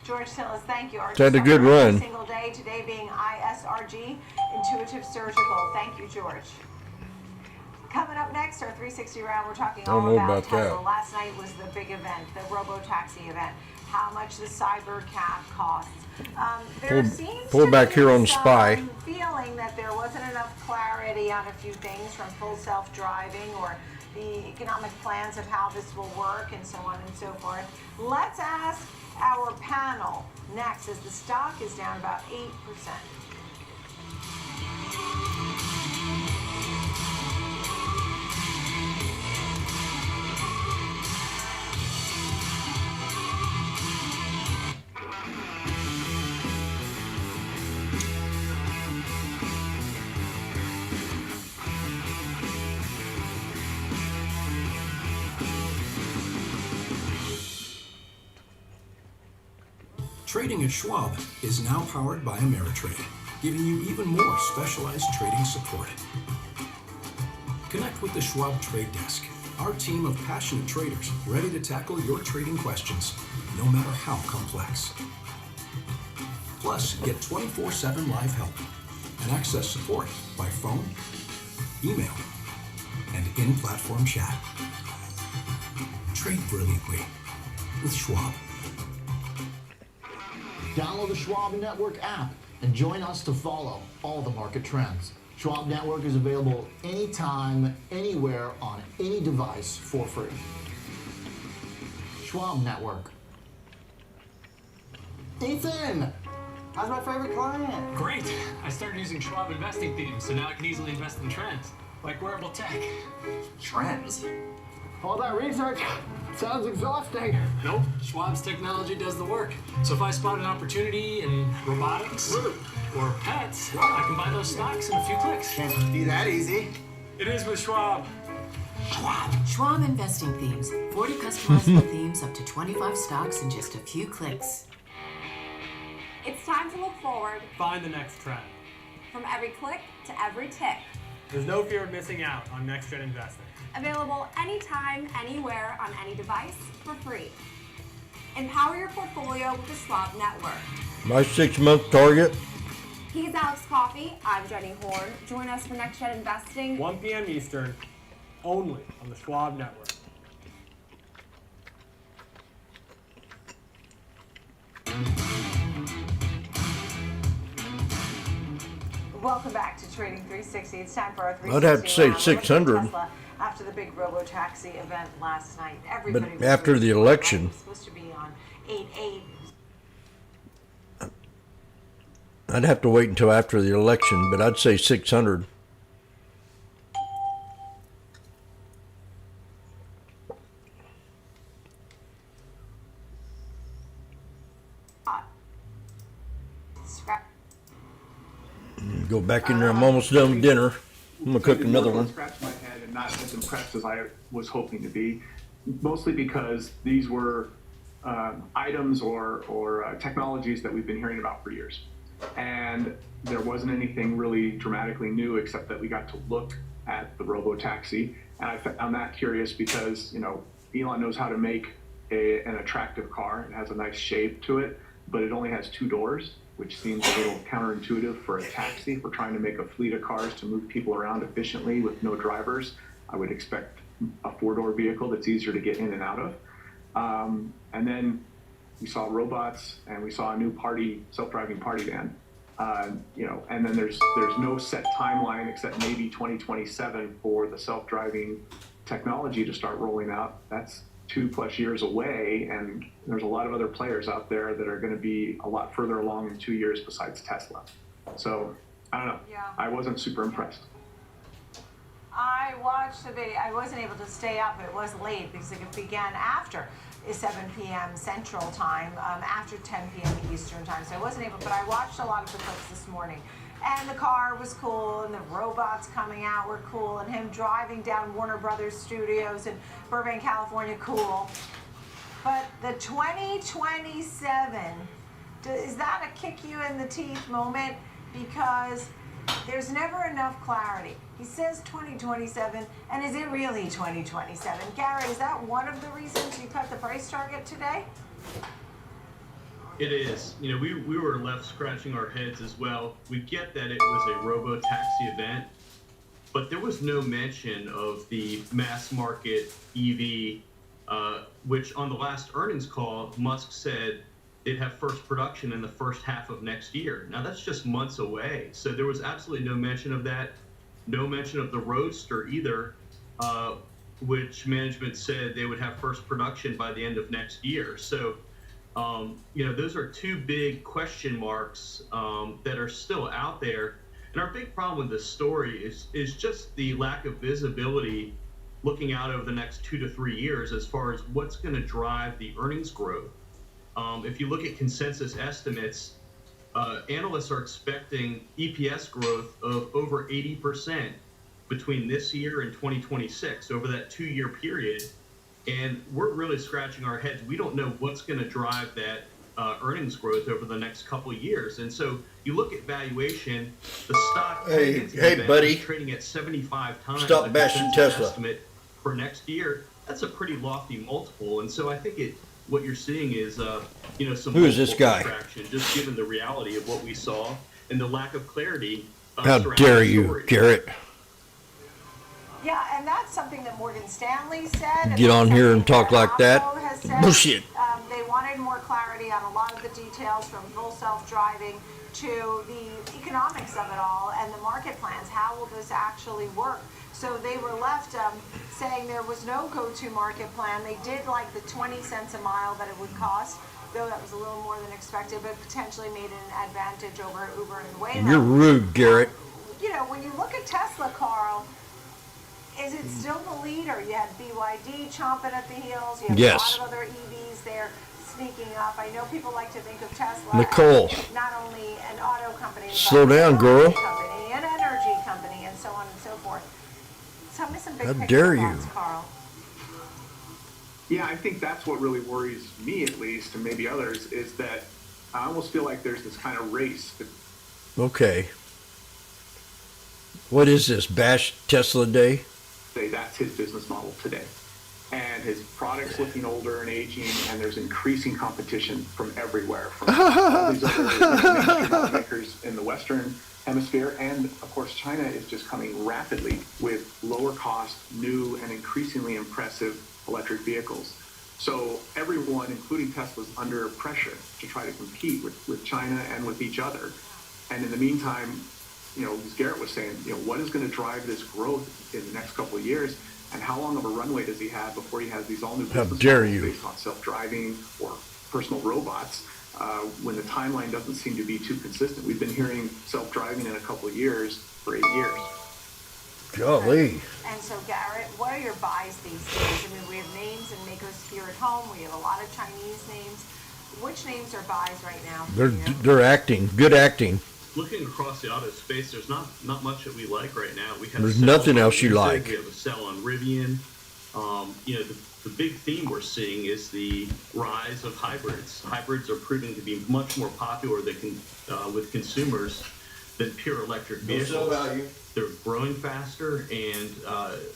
George Tillis, thank you. Our Had a good every run. single day, today being ISRG, Intuitive Surgical. Thank you, George. Coming up next, our 360 round, we're talking I don't all know about about that. Tesla. Last night was the big event, the robo-taxi event, how much the Cybercab costs. There seems Pull to back be here on some Spy. feeling that there wasn't enough clarity on a few things from full self-driving or the economic plans of how this will work and so on and so forth. Let's ask our panel next as the stock is down about 8%. Trading at Schwab is now powered by Ameritrade, giving you even more specialized trading support. Connect with the Schwab Trade Desk, our team of passionate traders ready to tackle your trading questions, no matter how complex. Plus, get 24/7 live help and access support by phone, email, and in-platform chat. Trade brilliantly with Schwab. Download the Schwab Network app and join us to follow all the market trends. Schwab Network is available anytime, anywhere, on any device for free. Schwab Network. Ethan, how's my favorite client? Great! I started using Schwab investing themes, so now I can easily invest in trends, like wearable tech. Trends? All that research sounds exhausting. Nope, Schwab's technology does the work. So if I spot an opportunity in robotics or pets, I can buy those stocks in a few clicks. Can't be that easy. It is with Schwab. Schwab investing themes. 40 customizable themes, up to 25 stocks in just a few clicks. It's time to look forward Find the next trend. from every click to every tick. There's no fear of missing out on next-gen investing. Available anytime, anywhere, on any device for free. Empower your portfolio with the Schwab Network. My 6-month target. He's Alex Coffey. I'm Jenny Horn. Join us for Next Gen Investing. 1 p.m. Eastern, only on the Schwab Network. Welcome back to Trading 360. It's time for our 360 I'd have to say round. We're looking at 600. Tesla after the big robo-taxi event last night. Everybody But was after really the excited. election. It was supposed to be on 8-8. I'd have to wait until after the election, but I'd say 600. Go back in there. I'm almost done with dinner. I'm gonna cook another one. Scratch my head and not as impressed as I was hoping to be, mostly because these were items or technologies that we've been hearing about for years, and there wasn't anything really dramatically new except that we got to look at the robo-taxi, and I found that curious because Elon knows how to make an attractive car. It has a nice shape to it, but it only has 2 doors, which seems a little counterintuitive for a taxi. If we're trying to make a fleet of cars to move people around efficiently with no drivers, I would expect a 4-door vehicle that's easier to get in and out of. And then we saw robots, and we saw a new self-driving party van. And then there's no set timeline except maybe 2027 for the self-driving technology to start rolling out. That's 2+ years away, and there's a lot of other players out there that are going to be a lot further along in 2 years besides Tesla. So I don't know. Yeah. I wasn't super impressed. I watched the video. I wasn't able to stay up. It was late because it began after 7 p.m. Central Time, after 10 p.m. Eastern Time. So I wasn't able, but I watched a lot of the clips this morning. And the car was cool, and the robots coming out were cool, and him driving down Warner Brothers Studios in Burbank, California, cool. But the 2027, is that a kick you in the teeth moment? Because there's never enough clarity. He says 2027, and is it really 2027? Gary, is that one of the reasons you cut the price target today? It is. You know, we were left scratching our heads as well. We get that it was a robo-taxi event, but there was no mention of the mass market EV, which on the last earnings call, Musk said they'd have first production in the first half of next year. Now that's just months away. So there was absolutely no mention of that. No mention of the Roadster either, which management said they would have first production by the end of next year. So, you know, those are two big question marks that are still out there. And our big problem with this story is just the lack of visibility looking out over the next 2 to 3 years as far as what's going to drive the earnings growth. If you look at consensus estimates, analysts are expecting EPS growth of over 80% between this year and 2026 over that 2-year period. And we're really scratching our heads. We don't know what's going to drive that earnings growth over the next couple of years. And so you look at valuation, the stock hey buddy, is trading at 75 times stop bashing Tesla estimate for next year. That's a pretty lofty multiple. And so I think what you're seeing is you know, some who is this guy? Just given the reality of what we saw and the lack of clarity. How dare you, Garrett? Yeah, and that's something that Morgan Stanley said. Get on here and talk like that. Bullshit. They wanted more clarity on a lot of the details, from full self-driving to the economics of it all and the market plans. How will this actually work? So they were left saying there was no go-to market plan. They did like the 20 cents a mile that it would cost, though that was a little more than expected, but potentially made it an advantage over Uber and Waymo. You're rude, Garrett. You know, when you look at Tesla, Carl, is it still the leader? You had BYD chomping at the heels. You have a lot of other EVs there sneaking up. I know people like to think of Tesla Nicole, as not only an auto company, slow but down, girl. Company, an energy company, and so on and so forth. Tell me some big How picture dare thoughts, you? Carl. Yeah, I think that's what really worries me, at least, and maybe others, is that I almost feel like there's this kind of race. Okay. What is this? Bash Tesla Day? Say that's his business model today. And his product's looking older and aging, and there's increasing competition from everywhere, from all these other automakers in the Western Hemisphere, and of course China is just coming rapidly with lower cost, new, and increasingly impressive electric vehicles. So everyone, including Tesla, is under pressure to try to compete with China and with each other. And in the meantime, you know, as Garrett was saying, you know, what is going to drive this growth in the next couple of years, and how long of a runway does he have before he has these all new business models based on self-driving or personal robots, when the timeline doesn't seem to be too consistent? We've been hearing self-driving in a couple of years for 8 years. Golly. And so, Garrett, what are your buys these days? I mean, we have names and makers here at home. We have a lot of Chinese names. Which names are buys right now? They're acting. Good acting. Looking across the auto space, there's not much that we like right now. We have There's nothing else you like. We have a sell on Rivian. You know, the big theme we're seeing is the rise of hybrids. Hybrids are proving to be much more popular with consumers than pure electric vehicles. They're growing faster, and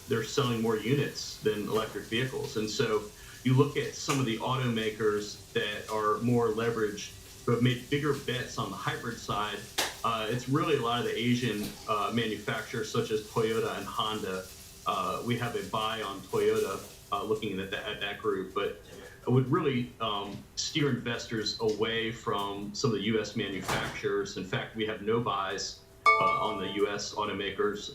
they're selling more units than electric vehicles. And so you look at some of the automakers that are more leveraged, who have made bigger bets on the hybrid side. It's really a lot of the Asian manufacturers, such as Toyota and Honda. We have a buy on Toyota, looking at that group, but I would really steer investors away from some of the U.S. manufacturers. In fact, we have no buys on the U.S. automakers.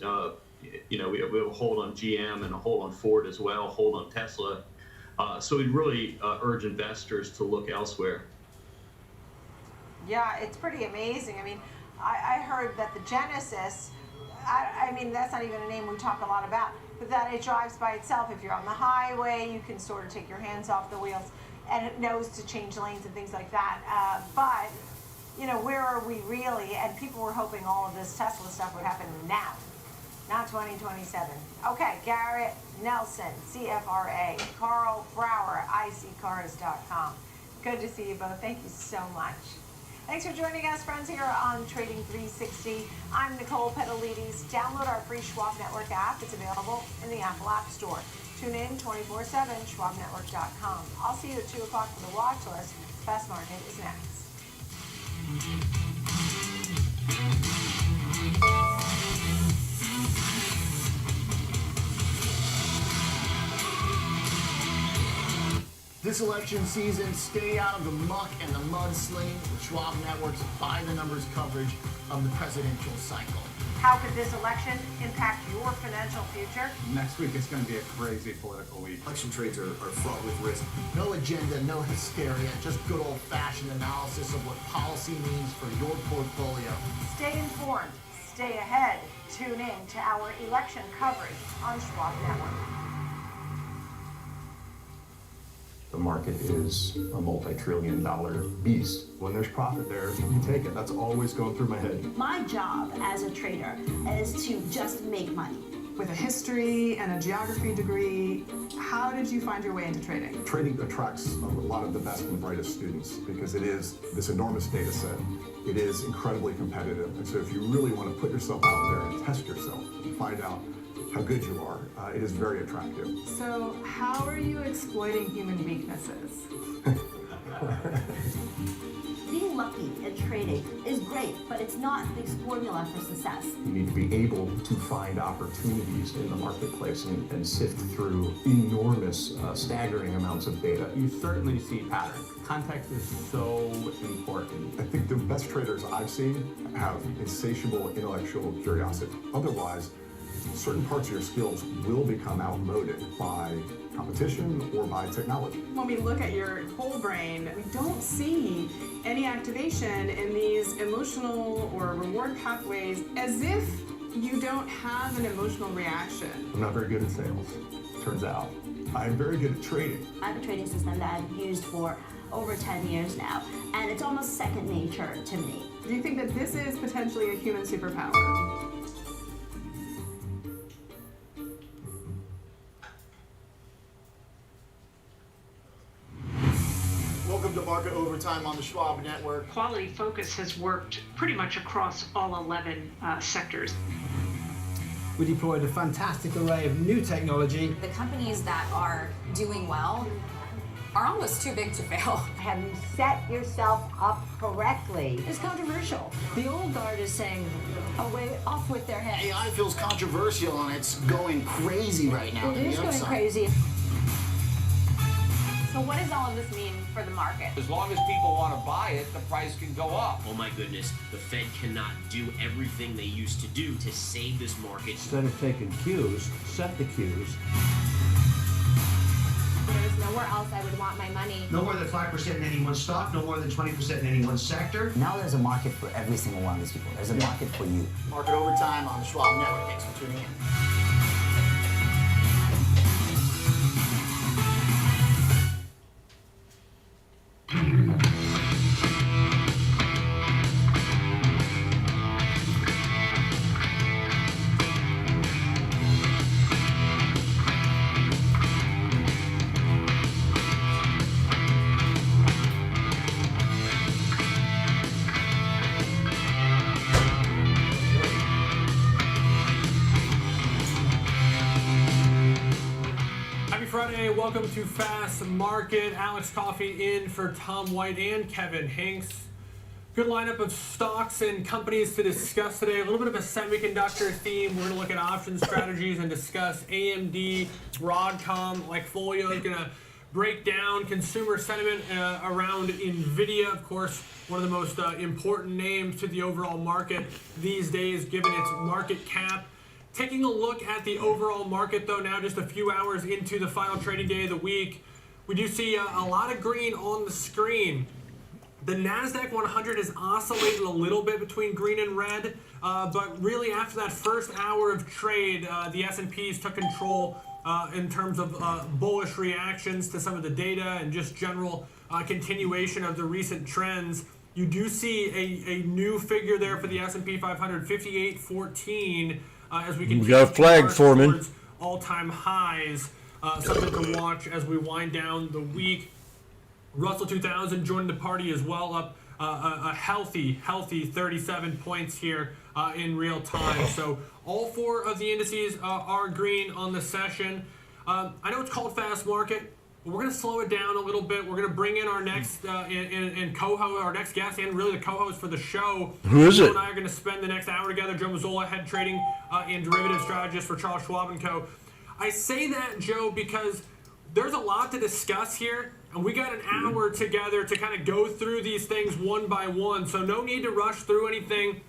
You know, we have a hold on GM and a hold on Ford as well, a hold on Tesla. So we'd really urge investors to look elsewhere. Yeah, it's pretty amazing. I mean, I heard that the Genesis, I mean, that's not even a name we talk a lot about, but that it drives by itself. If you're on the highway, you can sort of take your hands off the wheels, and it knows to change lanes and things like that. But, you know, where are we really? And people were hoping all of this Tesla stuff would happen now, not 2027. Okay, Garrett Nelson, CFRA, Carl Brower, iccars.com. Good to see you both. Thank you so much. Thanks for joining us, friends, here on Trading 360. I'm Nicole Petalides. Download our free Schwab Network app. It's available in the Apple App Store. Tune in 24/7, schwabnetwork.com. I'll see you at 2 o'clock for the watch list. Fast Market is next. This election season, stay out of the muck and the mudsling with Schwab Network's by-the-numbers coverage of the presidential cycle. How could this election impact your financial future? Next week, it's going to be a crazy political week. Election trades are fraught with risk. No agenda, no hysteria, just good old-fashioned analysis of what policy means for your portfolio. Stay informed, stay ahead. Tune in to our election coverage on Schwab Network. The market is a multi-trillion-dollar beast. When there's profit there, you take it. That's always going through my head. My job as a trader is to just make money. With a history and a geography degree, how did you find your way into trading? Trading attracts a lot of the best and the brightest students because it is this enormous data set. It is incredibly competitive. And so if you really want to put yourself out there and test yourself and find out how good you are, it is very attractive. So how are you exploiting human weaknesses? Being lucky at trading is great, but it's not the formula for success. You need to be able to find opportunities in the marketplace and sift through enormous, staggering amounts of data. You certainly see patterns. Context is so important. I think the best traders I've seen have insatiable intellectual curiosity. Otherwise, certain parts of your skills will become outmoded by competition or by technology. When we look at your whole brain, we don't see any activation in these emotional or reward pathways as if you don't have an emotional reaction. I'm not very good at sales, turns out. I'm very good at trading. I have a trading system that I've used for over 10 years now, and it's almost second nature to me. Do you think that this is potentially a human superpower? Welcome to Market Overtime on the Schwab Network. Quality Focus has worked pretty much across all 11 sectors. We deployed a fantastic array of new technology. The companies that are doing well are almost too big to fail. Have you set yourself up correctly? It's controversial. The old guard is saying, away, off with their heads. AI feels controversial and it's going crazy right now. It is going crazy. So what does all of this mean for the market? As long as people want to buy it, the price can go up. Oh my goodness, the Fed cannot do everything they used to do to save this market. Instead of taking cues, set the cues. There's nowhere else I would want my money. No more than 5% in any one stock, no more than 20% in any one sector. Now there's a market for every single one of these people. There's a market for you. Market Overtime on the Schwab Network. Thanks for tuning in. Friday, welcome to Fast Market. Alex Coffey in for Tom White and Kevin Hanks. Good lineup of stocks and companies to discuss today. A little bit of a semiconductor theme. We're going to look at option strategies and discuss AMD, Broadcom. Like Folio is going to break down consumer sentiment around NVIDIA. Of course, one of the most important names to the overall market these days, given its market cap. Taking a look at the overall market, though, now just a few hours into the final trading day of the week, we do see a lot of green on the screen. The NASDAQ 100 is oscillating a little bit between green and red, but really after that first hour of trade, the S&Ps took control in terms of bullish reactions to some of the data and just general continuation of the recent trends. You do see a new figure there for the S&P 500, 5814. As we continue got a flag forming. All-time highs, something to watch as we wind down the week. Russell 2000 joined the party as well, up a healthy 37 points here in real time. So all 4 of the indices are green on the session. I know it's called fast market. We're going to slow it down a little bit. We're going to bring in our next and co-host, our next guest, and really the co-host for the show. Who is Joe it? and I are going to spend the next hour together. Joe Mazzola, head trading and derivative strategist for Charles Schwab & Co. I say that, Joe, because there's a lot to discuss here, and we got an hour together to kind of go through these things one by one, so no need to rush through anything.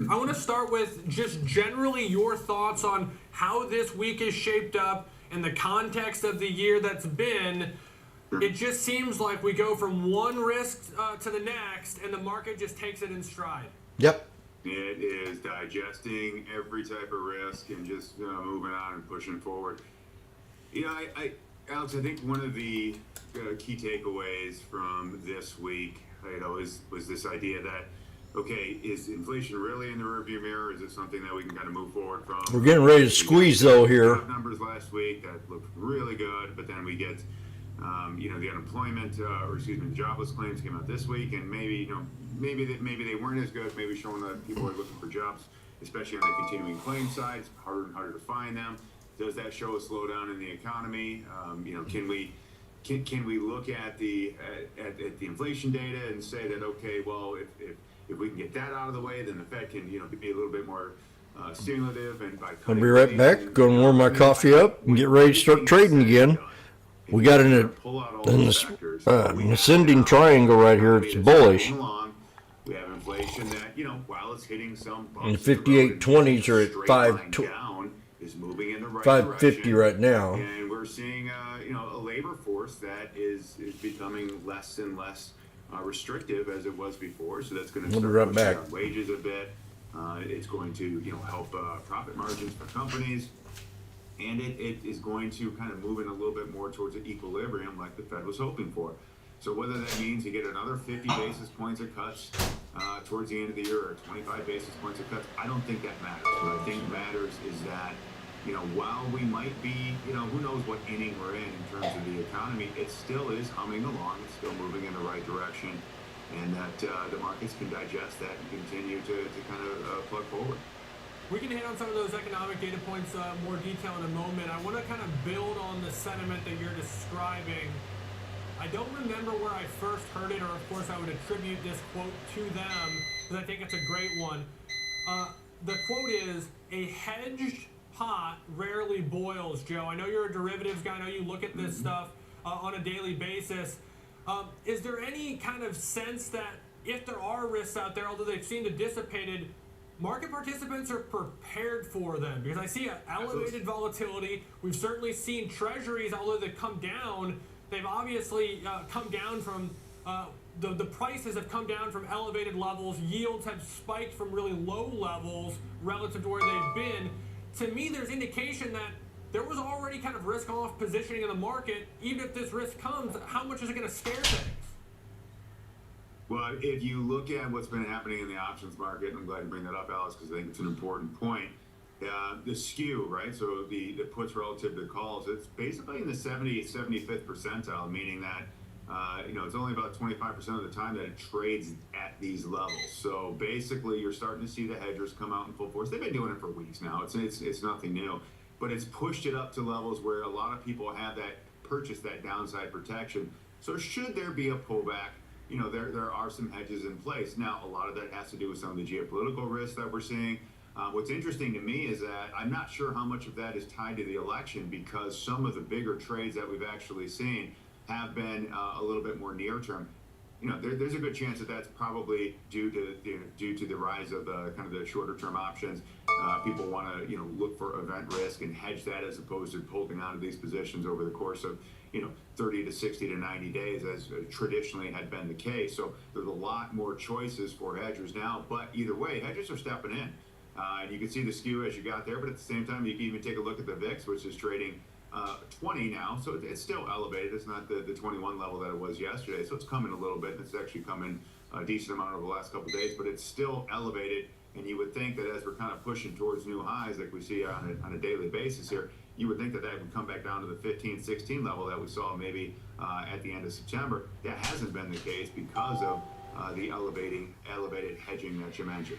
I want to start with just generally your thoughts on how this week is shaped up in the context of the year that's been. It just seems like we go from one risk to the next, and the market just takes it in stride. Yep. It is digesting every type of risk and just moving on and pushing forward. Alex, I think one of the key takeaways from this week, was this idea that, okay, is inflation really in the rearview mirror? Is it something that we can kind of move forward from? We're getting ready to squeeze though here. Numbers last week that looked really good, but then we get, the unemployment, the jobless claims came out this week, and maybe they weren't as good. Maybe showing that people are looking for jobs, especially on the continuing claim side. It's harder and harder to find them. Does that show a slowdown in the economy? Can we look at the inflation data and say that, okay, well, if we can get that out of the way, then the Fed can be a little bit more stimulative, and by I'll be right back. Go and warm my coffee up and get ready to start trading again. We got an ascending triangle right here. It's bullish. We have inflation that, while it's hitting some And the 5820s are at 5 is moving in the right 550 direction. right now. And we're seeing a labor force that is becoming less and less restrictive as it was before. So that's going to We'll be start right pushing back. up wages a bit. It's going to help profit margins for companies. And it is going to kind of move in a little bit more towards an equilibrium like the Fed was hoping for. So whether that means you get another 50 basis points of cuts towards the end of the year, or 25 basis points of cuts, I don't think that matters. What I think matters is that, while we might be, who knows what inning we're in terms of the economy, it still is humming along. It's still moving in the right direction, and that the markets can digest that and continue to kind of plug forward. We can hit on some of those economic data points more detail in a moment. I want to kind of build on the sentiment that you're describing. I don't remember where I first heard it, or of course I would attribute this quote to them, because I think it's a great one. The quote is, "A hedged pot rarely boils," Joe. I know you're a derivatives guy. I know you look at this stuff on a daily basis. Is there any kind of sense that if there are risks out there, although they've seemed to dissipated, market participants are prepared for them? Because I see elevated volatility. We've certainly seen treasuries, although they've come down, they've obviously come down from, the prices have come down from elevated levels. Yields have spiked from really low levels relative to where they've been. To me, there's indication that there was already kind of risk-off positioning in the market. Even if this risk comes, how much is it going to scare things? Well, if you look at what's been happening in the options market, and I'm glad you bring that up, Alice, because I think it's an important point. The skew, right? So the puts relative to calls, it's basically in the 75th percentile, meaning that it's only about 25% of the time that it trades at these levels. So basically, you're starting to see the hedgers come out in full force. They've been doing it for weeks now. It's nothing new, but it's pushed it up to levels where a lot of people have purchased that downside protection. So should there be a pullback, there are some hedges in place. Now, a lot of that has to do with some of the geopolitical risks that we're seeing. What's interesting to me is that I'm not sure how much of that is tied to the election, because some of the bigger trades that we've actually seen have been a little bit more near term. There's a good chance that that's probably due to the rise of the kind of the shorter term options. People want to look for event risk and hedge that, as opposed to holding on to these positions over the course of 30 to 60 to 90 days, as traditionally had been the case. So there's a lot more choices for hedgers now. But either way, hedgers are stepping in. And you can see the skew as you got there, but at the same time, you can even take a look at the VIX, which is trading 20 now. So it's still elevated. It's not the 21 level that it was yesterday. So it's coming a little bit, and it's actually coming a decent amount over the last couple of days, but it's still elevated. And you would think that as we're kind of pushing towards new highs, like we see on a daily basis here, you would think that would come back down to the 15, 16 level that we saw maybe at the end of September. That hasn't been the case because of the elevated hedging that you mentioned.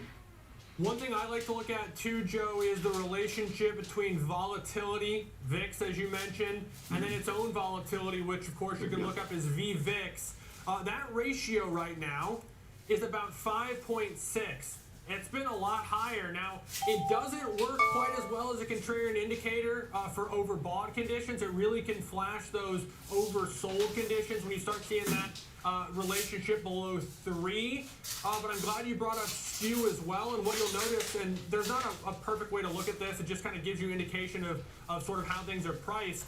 One thing I like to look at too, Joe, is the relationship between volatility, VIX as you mentioned, and then its own volatility, which of course you can look up as VVIX. That ratio right now is about 5.6. It's been a lot higher. Now, it doesn't work quite as well as a contrarian indicator for overbought conditions. It really can flash those oversold conditions when you start seeing that relationship below 3. But I'm glad you brought up skew as well. And what you'll notice, and there's not a perfect way to look at this, it just kind of gives you indication of sort of how things are priced.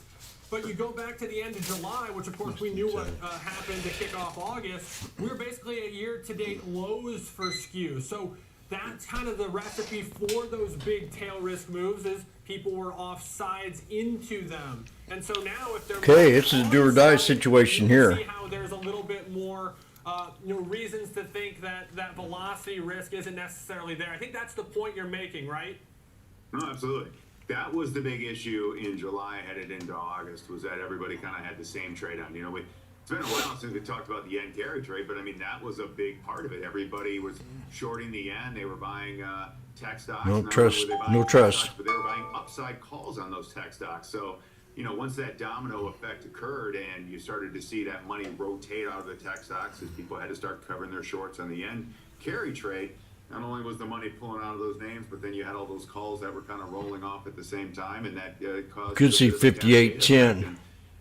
But you go back to the end of July, which of course we knew what happened to kick off August. We were basically at year-to-date lows for skew. So that's kind of the recipe for those big tail risk moves, is people were off sides into them. And so now if they're okay, it's a do or die situation here. See how there's a little bit more reasons to think that that velocity risk isn't necessarily there. I think that's the point you're making, right? No, absolutely. That was the big issue in July headed into August, was that everybody kind of had the same trade on. You know, it's been a while since we talked about the yen carry trade, but I mean, that was a big part of it. Everybody was shorting the yen. They were buying tech stocks. No trust. No trust. Stocks, but they were buying upside calls on those tech stocks. So, you know, once that domino effect occurred and you started to see that money rotate out of the tech stocks as people had to start covering their shorts on the yen carry trade, not only was the money pulling out of those names, but then you had all those calls that were kind of rolling off at the same time, and that caused. Could see 58.10.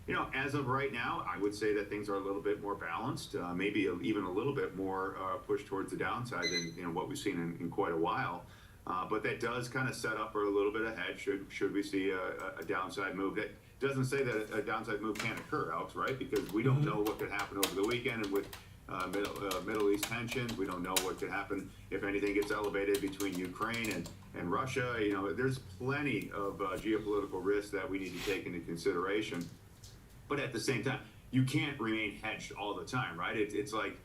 You know, as of right now, I would say that things are a little bit more balanced, maybe even a little bit more push towards the downside than what we've seen in quite a while. But that does kind of set up for a little bit ahead should we see a downside move. That doesn't say that a downside move can't occur, Alex, right? Because we don't know what could happen over the weekend, and with Middle East tensions, we don't know what could happen if anything gets elevated between Ukraine and Russia. You know, there's plenty of geopolitical risks that we need to take into consideration. But at the same time, you can't remain hedged all the time, right? It's like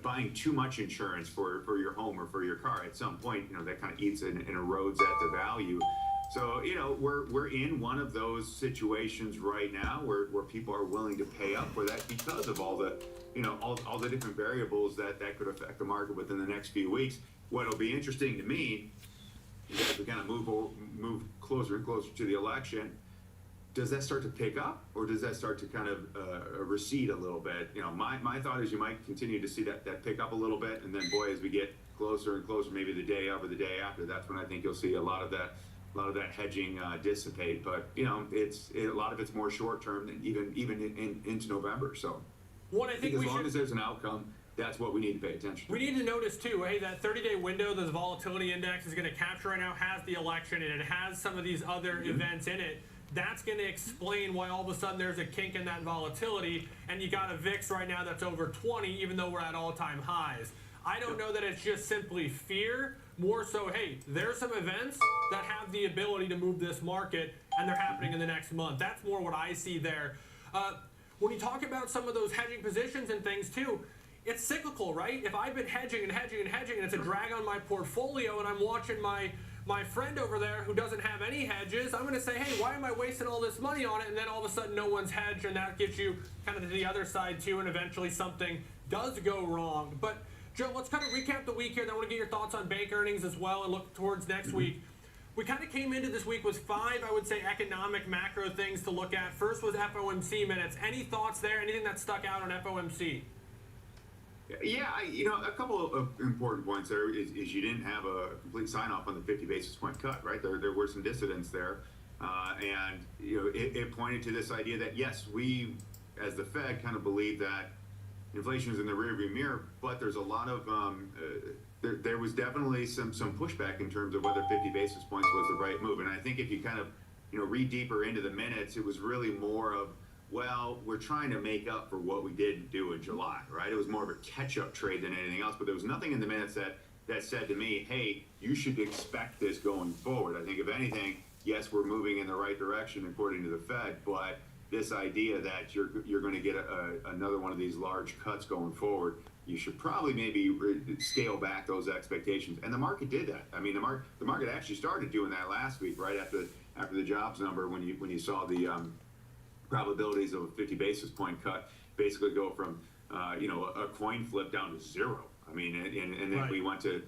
buying too much insurance for your home or for your car. At some point, you know, that kind of eats and erodes at the value. So, you know, we're in one of those situations right now where people are willing to pay up for that because of all the, you know, all the different variables that could affect the market within the next few weeks. What'll be interesting to me is as we kind of move closer and closer to the election, does that start to pick up, or does that start to kind of recede a little bit? You know, my thought is you might continue to see that pick up a little bit, and then boy, as we get closer and closer, maybe the day of or the day after, that's when I think you'll see a lot of that hedging dissipate. But you know, a lot of it's more short term than even into November. So, what I think as long as there's an outcome, that's what we need to pay attention to. We need to notice too, hey, that 30-day window that the volatility index is going to capture right now has the election and it has some of these other events in it. That's going to explain why all of a sudden there's a kink in that volatility, and you got a VIX right now that's over 20, even though we're at all-time highs. I don't know that it's just simply fear, more so, hey, there's some events that have the ability to move this market, and they're happening in the next month. That's more what I see there. When you talk about some of those hedging positions and things too, it's cyclical, right? If I've been hedging and hedging and hedging, and it's a drag on my portfolio, and I'm watching my friend over there who doesn't have any hedges, I'm going to say, hey, why am I wasting all this money on it? And then all of a sudden no one's hedged, and that gives you kind of to the other side too, and eventually something does go wrong. But Joe, let's kind of recap the week here, then I want to get your thoughts on bank earnings as well and look towards next week. We kind of came into this week with 5, I would say, economic macro things to look at. First was FOMC minutes. Any thoughts there? Anything that stuck out on FOMC? Yeah, you know, a couple of important points there is you didn't have a complete sign-off on the 50 basis point cut, right? There were some dissidents there. And, you know, it pointed to this idea that, yes, we, as the Fed, kind of believe that inflation is in the rearview mirror, but there's a lot of, there was definitely some pushback in terms of whether 50 basis points was the right move. And I think if you kind of, you know, read deeper into the minutes, it was really more of, well, we're trying to make up for what we didn't do in July, right? It was more of a catch-up trade than anything else, but there was nothing in the minutes that said to me, hey, you should expect this going forward. I think if anything, yes, we're moving in the right direction according to the Fed, but this idea that you're going to get another one of these large cuts going forward, you should probably maybe scale back those expectations. And the market did that. I mean, the market actually started doing that last week, right after the jobs number, when you saw the probabilities of a 50 basis point cut basically go from a coin flip down to 0. I mean, and then Right. we went to,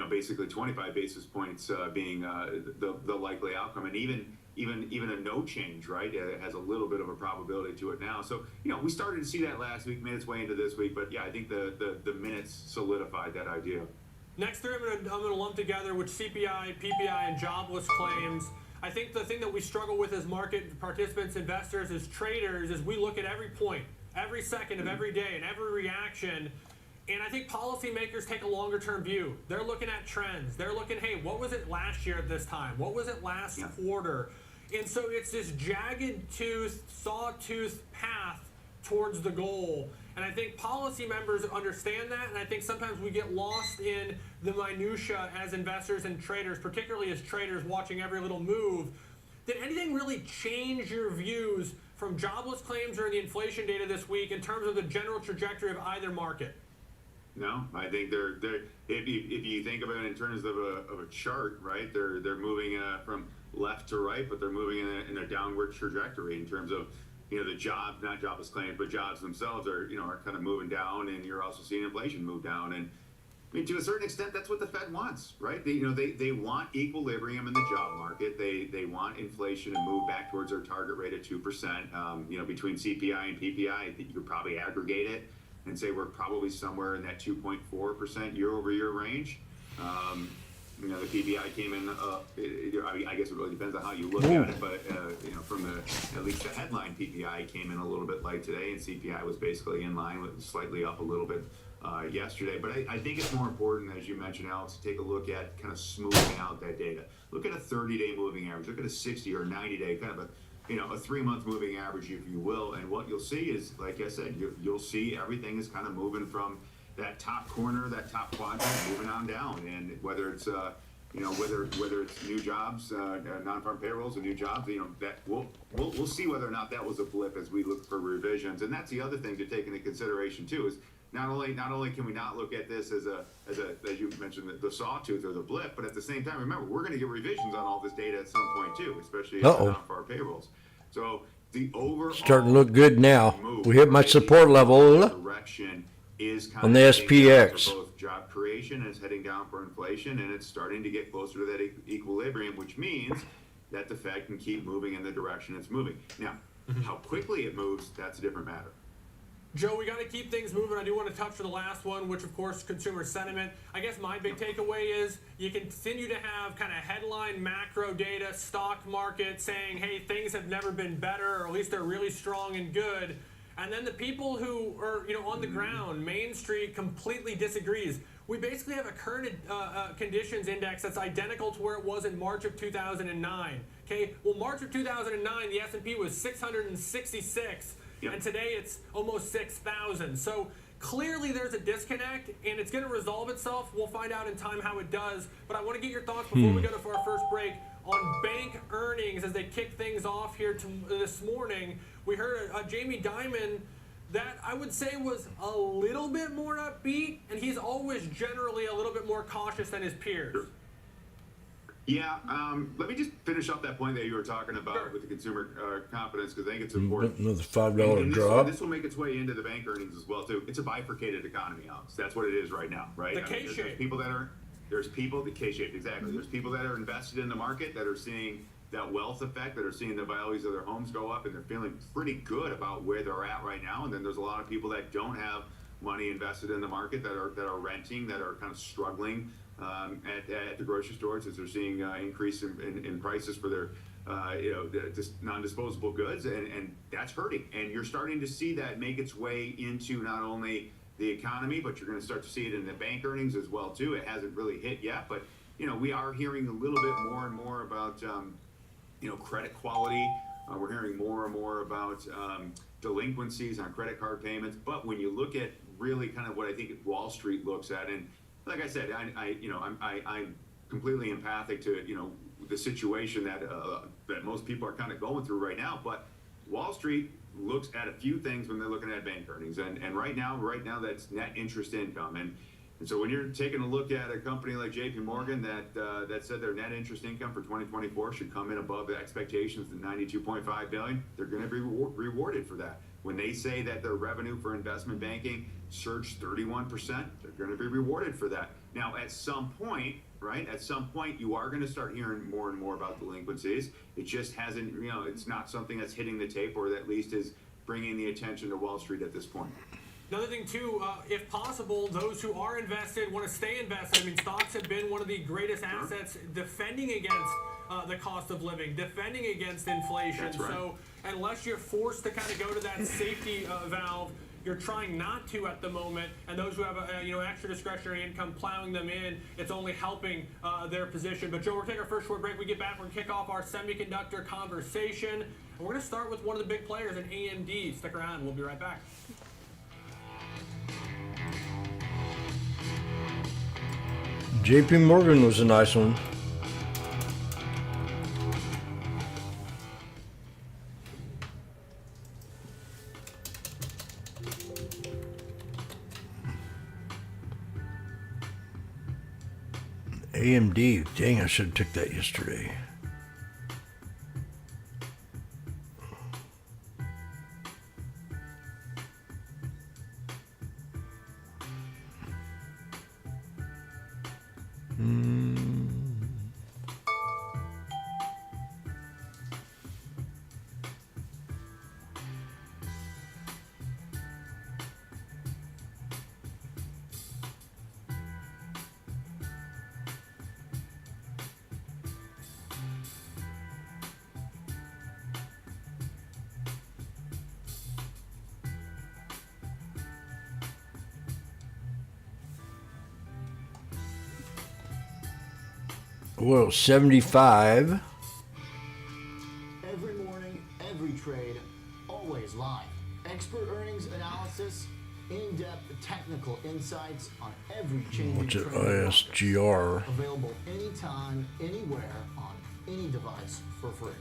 basically 25 basis points being the likely outcome, and even a no change, right? It has a little bit of a probability to it now. So, we started to see that last week, made its way into this week, but yeah, I think the minutes solidified that idea. Next three, I'm gonna lump together with CPI, PPI, and jobless claims. I think the thing that we struggle with as market participants, investors, as traders, is we look at every point, every second of every day, and every reaction. And I think policymakers take a longer term view. They're looking at trends. They're looking, hey, what was it last year at this time? What was it last quarter? And so it's this jagged tooth, sawtooth path towards the goal. And I think policy members understand that, and I think sometimes we get lost in the minutia as investors and traders, particularly as traders watching every little move. Did anything really change your views from jobless claims or the inflation data this week in terms of the general trajectory of either market? No, I think they're if you think about it in terms of a chart, right? They're moving from left to right, but they're moving in a downward trajectory in terms of the jobs, not jobless claims, but jobs themselves are kind of moving down, and you're also seeing inflation move down. And I mean, to a certain extent, that's what the Fed wants, right? They want equilibrium in the job market. They want inflation to move back towards their target rate of 2%. Between CPI and PPI, I think you could probably aggregate it and say we're probably somewhere in that 2.4% year-over-year range. The PPI came in. I guess it really depends on how you look at it, but from at least the headline PPI came in a little bit light today, and CPI was basically in line with slightly up a little bit yesterday. But I think it's more important, as you mentioned, Alex, to take a look at kind of smoothing out that data. Look at a 30-day moving average. Look at a 60 or 90-day kind of a 3-month moving average, if you will. And what you'll see is, like I said, you'll see everything is kind of moving from that top corner, that top quadrant, moving on down. And whether it's whether it's new jobs, non-farm payrolls, and new jobs, that we'll see whether or not that was a blip as we look for revisions. And that's the other thing to take into consideration too, is not only can we not look at this as you mentioned, the sawtooth or the blip, but at the same time, remember, we're going to get revisions on all this data at some point too, especially non-farm payrolls. So the overall starting to look good now. We hit my support level direction is kind on the SPX. Both job creation is heading down for inflation, and it's starting to get closer to that equilibrium, which means that the Fed can keep moving in the direction it's moving. Now, how quickly it moves, that's a different matter. Joe, we got to keep things moving. I do want to touch on the last one, which of course consumer sentiment. I guess my big takeaway is you continue to have kind of headline macro data, stock market saying, hey, things have never been better, or at least they're really strong and good. And then the people who are on the ground, Main Street, completely disagrees. We basically have a current conditions index that's identical to where it was in March of 2009. Okay, well, March of 2009, the S&P was 666. Yep. And today it's almost 6,000. So clearly there's a disconnect, and it's going to resolve itself. We'll find out in time how it does. But I want to get your thoughts before we go to our first break on bank earnings as they kick things off here this morning. We heard Jamie Dimon that I would say was a little bit more upbeat, and he's always generally a little bit more cautious than his peers. Sure. Yeah, let me just finish up that point that you were talking about with the consumer confidence, because I think it's important. Another $5 drop. This will make its way into the bank earnings as well too. It's a bifurcated economy, Alex. That's what it is right now, right? The K-shaped. There's people, the K-shaped, exactly. There's people that are invested in the market that are seeing that wealth effect, that are seeing the values of their homes go up, and they're feeling pretty good about where they're at right now. And then there's a lot of people that don't have money invested in the market, that are renting, that are kind of struggling at the grocery stores as they're seeing increase in prices for their non-disposable goods, and that's hurting. And you're starting to see that make its way into not only the economy, but you're going to start to see it in the bank earnings as well too. It hasn't really hit yet, but we are hearing a little bit more and more about credit quality. We're hearing more and more about delinquencies on credit card payments. But when you look at really kind of what I think Wall Street looks at, and like I said, I'm completely empathic to the situation that most people are kind of going through right now. But Wall Street looks at a few things when they're looking at bank earnings, and right now that's net interest income. And And so when you're taking a look at a company like JP Morgan that said their net interest income for 2024 should come in above the expectations at 92.5 billion, they're going to be rewarded for that. When they say that their revenue for investment banking surged 31%, they're going to be rewarded for that. Now, at some point, right? At some point, you are going to start hearing more and more about delinquencies. It just hasn't, it's not something that's hitting the tape, or that at least is bringing the attention to Wall Street at this point. Another thing too, if possible, those who are invested want to stay invested. I mean, stocks have been one of the greatest assets defending against the cost of living, defending against inflation. That's right. So unless you're forced to kind of go to that safety valve, you're trying not to at the moment. And those who have extra discretionary income plowing them in, it's only helping their position. But Joe, we're taking our first short break. We get back, we're going to kick off our semiconductor conversation. And we're going to start with one of the big players in AMD. Stick around. We'll be right back. JP Morgan was a nice one. AMD, dang, I should have took that yesterday. Well, 75. Every morning, every trade, always live. Expert earnings analysis, in-depth technical insights on every changing What's it? trend. ISGR. Available anytime, anywhere, on any device for free.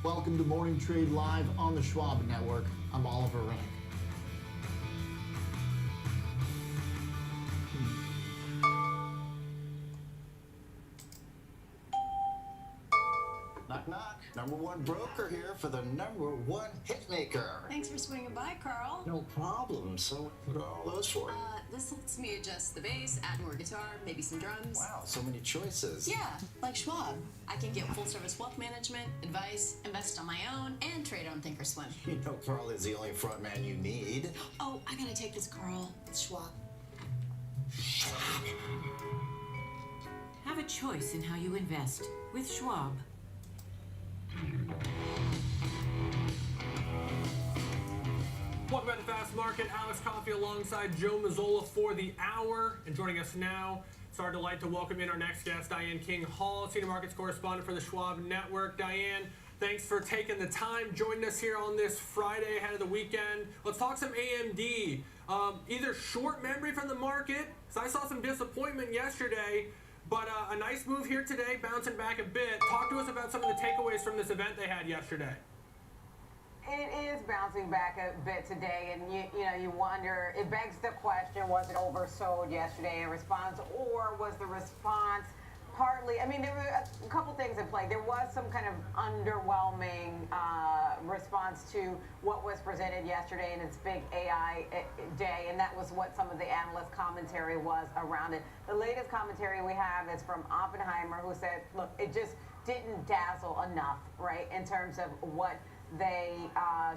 Welcome to Morning Trade Live on the Schwab Network. I'm Oliver Rank. Knock, knock. Number one broker here for the number one hit maker. Thanks for swinging by, Carl. No problem. So what are all those for? This lets me adjust the bass, add more guitar, maybe some drums. Wow, so many choices. Yeah, like Schwab. I can get full-service wealth management, advice, invest on my own, and trade on Thinkorswim. You know Carl is the only front man you need. Oh, I gotta take this, Carl. It's Schwab. Have a choice in how you invest with Schwab. Welcome back to Fast Market. Alex Coffey alongside Joe Mazzola for the hour. And joining us now, it's our delight to welcome in our next guest, Diane King-Hall, Senior Markets Correspondent for the Schwab Network. Diane, thanks for taking the time, joining us here on this Friday ahead of the weekend. Let's talk some AMD. Either short memory from the market, because I saw some disappointment yesterday, but a nice move here today, bouncing back a bit. Talk to us about some of the takeaways from this event they had yesterday. It is bouncing back a bit today, and you wonder, it begs the question, was it oversold yesterday in response, or was the response partly, I mean, there were a couple things at play. There was some kind of underwhelming response to what was presented yesterday in its big AI day, and that was what some of the analyst commentary was around it. The latest commentary we have is from Oppenheimer, who said, look, it just didn't dazzle enough, right, in terms of what they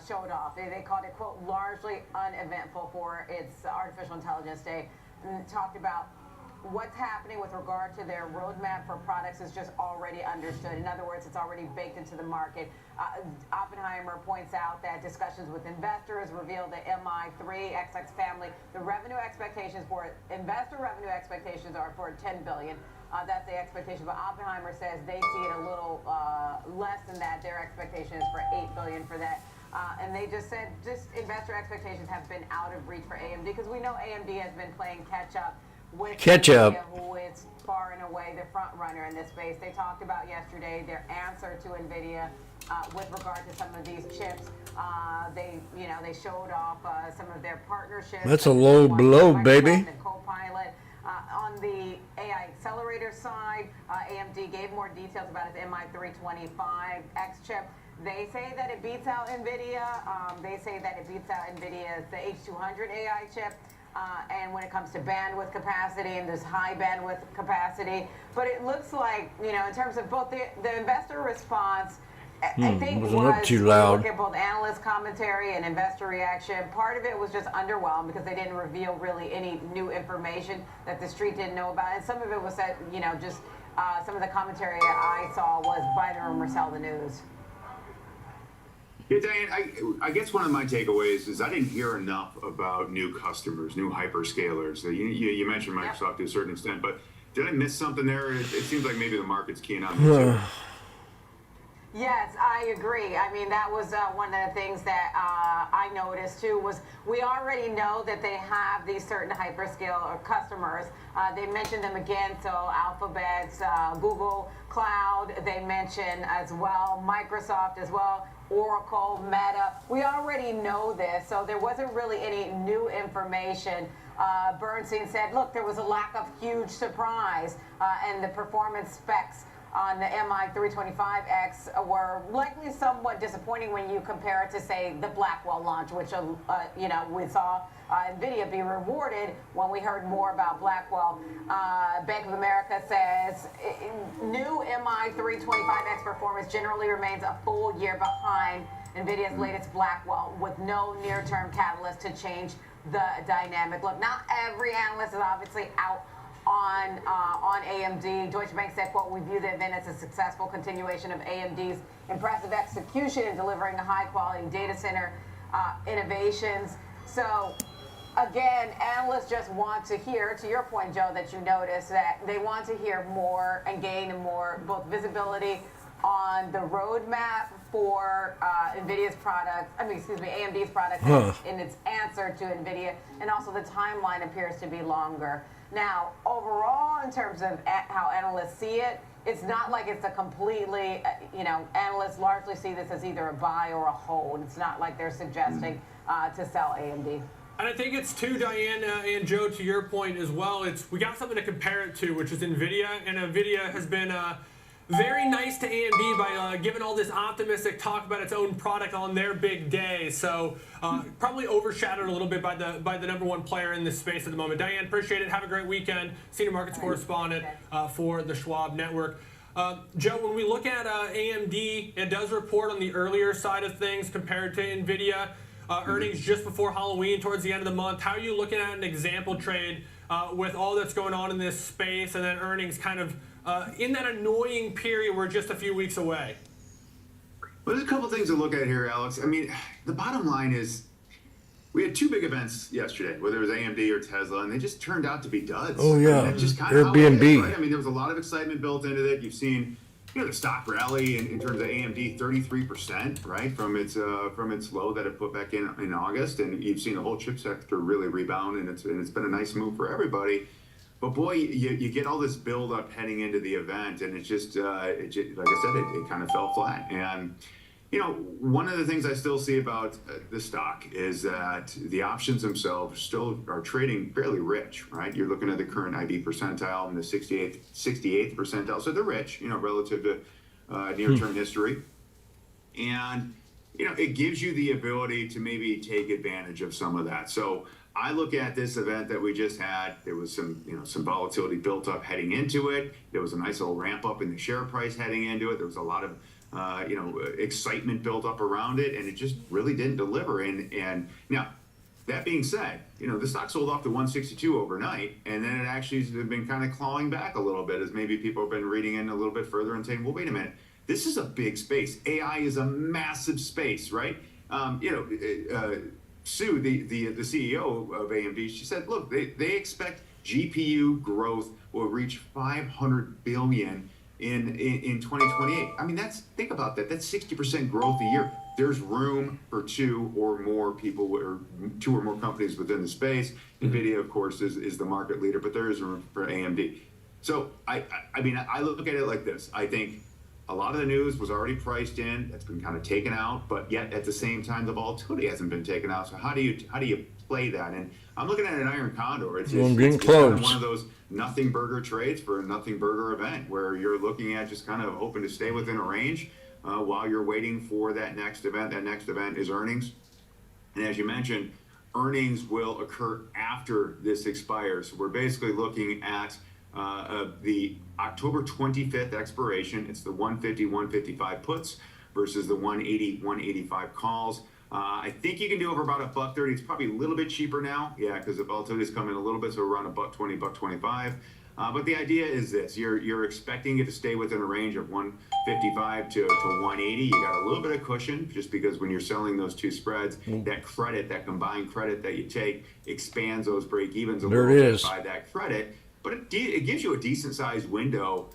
showed off. They called it, quote, largely uneventful for its artificial intelligence day, and talked about what's happening with regard to their roadmap for products is just already understood. In other words, it's already baked into the market. Oppenheimer points out that discussions with investors reveal the MI3 XX family. The revenue expectations for investor revenue expectations are for $10 billion. That's the expectation, but Oppenheimer says they see it a little less than that. Their expectation is for $8 billion for that. And they just said investor expectations have been out of reach for AMD, because we know AMD has been playing catch up with NVIDIA, who is far and away the front runner in this space. They talked about yesterday their answer to NVIDIA with regard to some of these chips. They showed off some of their partnerships. That's a low blow, baby. And Copilot. On the AI accelerator side, AMD gave more details about its MI325X chip. They say that it beats out NVIDIA. They say that it beats out NVIDIA's the H200 AI chip. And when it comes to bandwidth capacity, and there's high bandwidth capacity. But it looks like, in terms of both the investor response, I think wasn't up too loud. Look at both analyst commentary and investor reaction. Part of it was just underwhelmed because they didn't reveal really any new information that the street didn't know about, and some of it was that just some of the commentary I saw was buy the rumor, sell the news. Yeah, Diane, I guess one of my takeaways is I didn't hear enough about new customers, new hyperscalers. You mentioned Microsoft to a certain extent, but did I miss something there? It seems like maybe the market's keen on this. Yes, I agree. I mean, that was one of the things that I noticed too, was we already know that they have these certain hyperscale customers. They mentioned them again, so Alphabet's Google Cloud, they mention as well, Microsoft as well, Oracle, Meta. We already know this, so there wasn't really any new information. Bernstein said, look, there was a lack of huge surprise, and the performance specs on the MI325X were likely somewhat disappointing when you compare it to, say, the Blackwell launch, which, we saw NVIDIA be rewarded when we heard more about Blackwell. Bank of America says new MI325X performance generally remains a full year behind NVIDIA's latest Blackwell, with no near-term catalyst to change the dynamic. Look, not every analyst is obviously out on AMD. Deutsche Bank said, quote, we view the event as a successful continuation of AMD's impressive execution in delivering high-quality data center innovations. So, again, analysts just want to hear, to your point, Joe, that you noticed, that they want to hear more and gain more both visibility on the roadmap for NVIDIA's products, AMD's products in its answer to NVIDIA, and also the timeline appears to be longer. Now, overall, in terms of how analysts see it, it's not like it's a completely, analysts largely see this as either a buy or a hold. It's not like they're suggesting to sell AMD. And I think it's too, Diane and Joe, to your point as well, we got something to compare it to, which is NVIDIA, and NVIDIA has been very nice to AMD by giving all this optimistic talk about its own product on their big day. So probably overshadowed a little bit by the number one player in this space at the moment. Diane, appreciate it. Have a great weekend. Senior markets correspondent for the Schwab Network. Joe, when we look at AMD, it does report on the earlier side of things compared to NVIDIA. Earnings just before Halloween, towards the end of the month. How are you looking at an example trade with all that's going on in this space, and then earnings kind of in that annoying period we're just a few weeks away? Well, there's a couple things to look at here, Alex. I mean, the bottom line is we had two big events yesterday, whether it was AMD or Tesla, and they just turned out to be duds. Oh, yeah. I mean, that's just kind of Airbnb. how it is, right? I mean, there was a lot of excitement built into it. You've seen, the stock rally in terms of AMD, 33%, right, from its low that it put back in August, and you've seen the whole chip sector really rebound, and it's been a nice move for everybody. But boy, you get all this build up heading into the event, and it's just, like I said, it kind of fell flat. And one of the things I still see about the stock is that the options themselves still are trading fairly rich, right? You're looking at the current IB percentile and the 68th percentile, so they're rich, relative to near-term history. And it gives you the ability to maybe take advantage of some of that. So I look at this event that we just had. There was some volatility built up heading into it. There was a nice little ramp up in the share price heading into it. There was a lot of excitement built up around it, and it just really didn't deliver. And now, that being said, the stock sold off to 162 overnight, and then it actually has been kind of clawing back a little bit as maybe people have been reading in a little bit further and saying, well, wait a minute, this is a big space. AI is a massive space, right? Sue, the CEO of AMD, she said, look, they expect GPU growth will reach 500 billion in 2028. I mean, think about that. That's 60% growth a year. There's room for two or more companies within the space. NVIDIA, of course, is the market leader, but there is room for AMD. So I mean, I look at it like this. I think a lot of the news was already priced in. That's been kind of taken out, but yet at the same time, the volatility hasn't been taken out. So how do you play that? And I'm looking at an iron condor. It's kind of one of those nothing burger trades for a nothing burger event where you're looking at just kind of hoping to stay within a range while you're waiting for that next event. That next event is earnings. And as you mentioned, earnings will occur after this expires. So we're basically looking at the October 25th expiration. It's the 150, 155 puts versus the 180, 185 calls. I think you can do over about $1.30. It's probably a little bit cheaper now, yeah, because the volatility's come in a little bit, so around $1.20, $1.25. But the idea is this: you're expecting it to stay within a range of 155 to 180. You got a little bit of cushion just because when you're selling those two spreads, that credit, that combined credit that you take, expands those break evens a little bit by that credit. But it gives you a decent sized window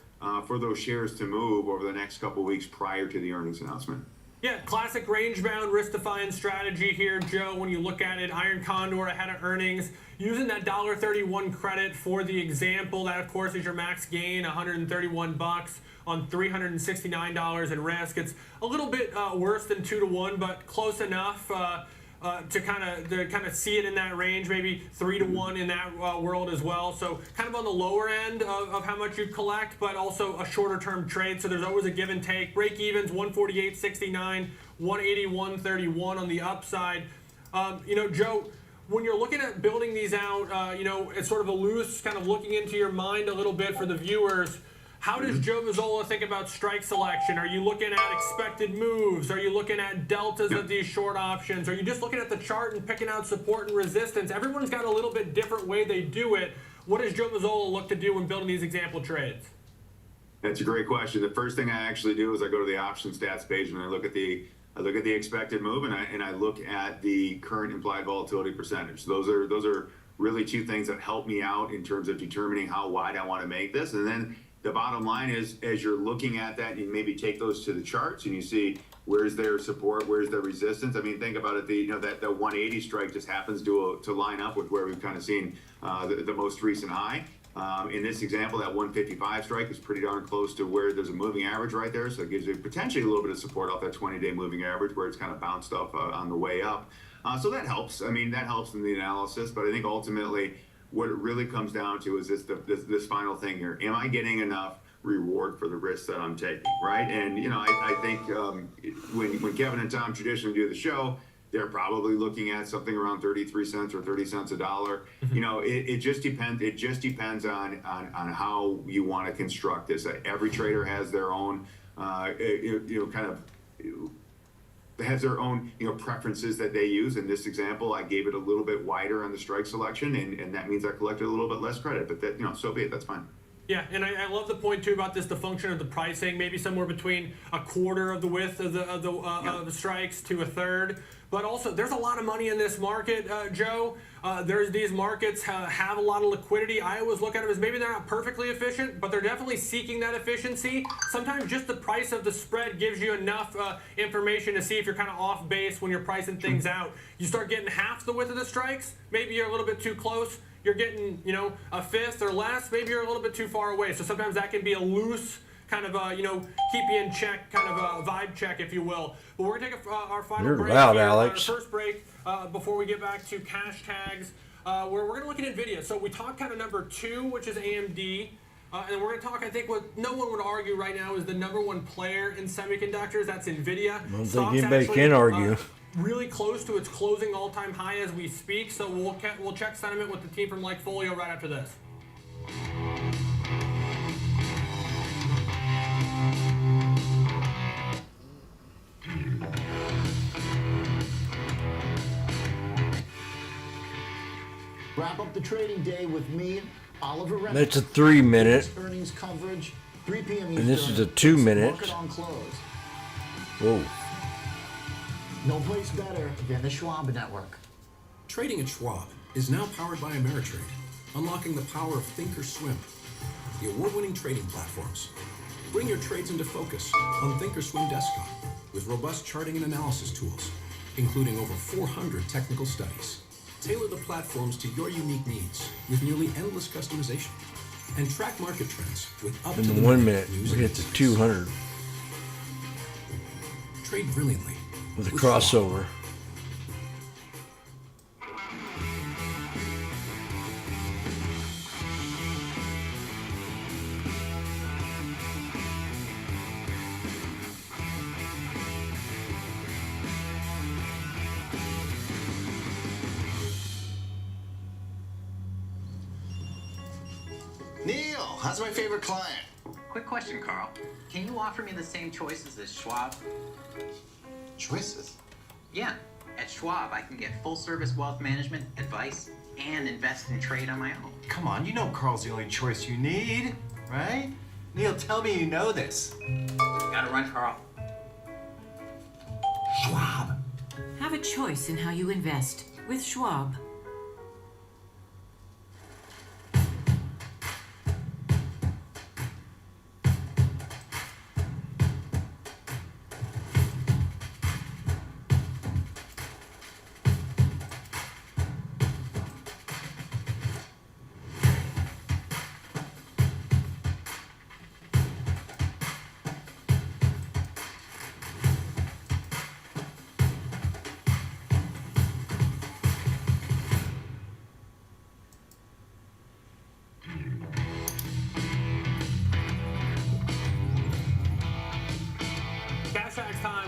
for those shares to move over the next couple of weeks prior to the earnings announcement. Yeah, classic range-bound, risk-defying strategy here, Joe. When you look at it, Iron Condor ahead of earnings, using that $1.31 credit for the example. That, of course, is your max gain, $131 on $369 in risk. It's a little bit worse than 2-to-1, but close enough to kind of see it in that range, maybe 3-to-1 in that world as well. So kind of on the lower end of how much you collect, but also a shorter term trade. So there's always a give and take. Break evens 148.69, 181.31 on the upside. Joe, when you're looking at building these out, it's sort of a loose kind of looking into your mind a little bit for the viewers. How does Joe Mazzola think about strike selection? Are you looking at expected moves? Are you looking at deltas of these short options? Are you just looking at the chart and picking out support and resistance? Everyone's got a little bit different way they do it. What does Joe Mazzola look to do when building these example trades? That's a great question. The first thing I actually do is I go to the option stats page and I look at the expected move and I look at the current implied volatility percentage. Those are really two things that help me out in terms of determining how wide I want to make this. And then the bottom line is, as you're looking at that, you maybe take those to the charts and you see where's their support, where's their resistance. I mean, think about it. That 180 strike just happens to line up with where we've kind of seen the most recent high. In this example, that 155 strike is pretty darn close to where there's a moving average right there. So it gives you potentially a little bit of support off that 20-day moving average where it's kind of bounced off on the way up. So that helps. I mean, that helps in the analysis. But I think ultimately, what it really comes down to is this final thing here. Am I getting enough reward for the risks that I'm taking, right? And, I think when Kevin and Tom traditionally do the show, they're probably looking at something around 33 cents or 30 cents a dollar. It just depends. It just depends on how you want to construct this. Every trader has their own, has their own preferences that they use. In this example, I gave it a little bit wider on the strike selection, and that means I collected a little bit less credit. But that so be it. That's fine. Yeah, and I love the point too about this, the function of the pricing, maybe somewhere between a quarter of the width of the strikes to a third. But also, there's a lot of money in this market, Joe. These markets have a lot of liquidity. I always look at them as maybe they're not perfectly efficient, but they're definitely seeking that efficiency. Sometimes just the price of the spread gives you enough information to see if you're kind of off base when you're pricing things out. You start getting half the width of the strikes, maybe you're a little bit too close. You're getting, a fifth or less, maybe you're a little bit too far away. So sometimes that can be a loose kind of, keep you in check, kind of a vibe check, if you will. But we're going to take our final break. You're loud, here, Alex. Our first break before we get back to cash tags. We're going to look at NVIDIA. So we talked kind of number 2, which is AMD. And we're going to talk, I think, what no one would argue right now is the number 1 player in semiconductors. That's NVIDIA. I don't think anybody can argue. Really close to its closing all-time high as we speak. So we'll check sentiment with the team from Folio right after this. Wrap up the trading day with me, Oliver Renner. That's a 3-minute. Earnings coverage, 3 p.m. Eastern. And this is a 2-minute. Market on close. Whoa. No place better than the Schwab Network. Trading at Schwab is now powered by Ameritrade, unlocking the power of thinkorswim, the award-winning trading platforms. Bring your trades into focus on thinkorswim desktop with robust charting and analysis tools, including over 400 technical studies. Tailor the platforms to your unique needs with nearly endless customization, and track market trends with up-to-the-minute In 1 minute, news we and get to insights. 200. Trade brilliantly with a Schwab. crossover. Neil, how's my favorite client? Quick question, Carl. Can you offer me the same choices as Schwab? Choices? Yeah. At Schwab, I can get full-service wealth management, advice, and invest and trade on my own. Come on, you know Carl's the only choice you need, right? Neil, tell me you know this. Gotta run, Carl. Schwab. Have a choice in how you invest with Schwab.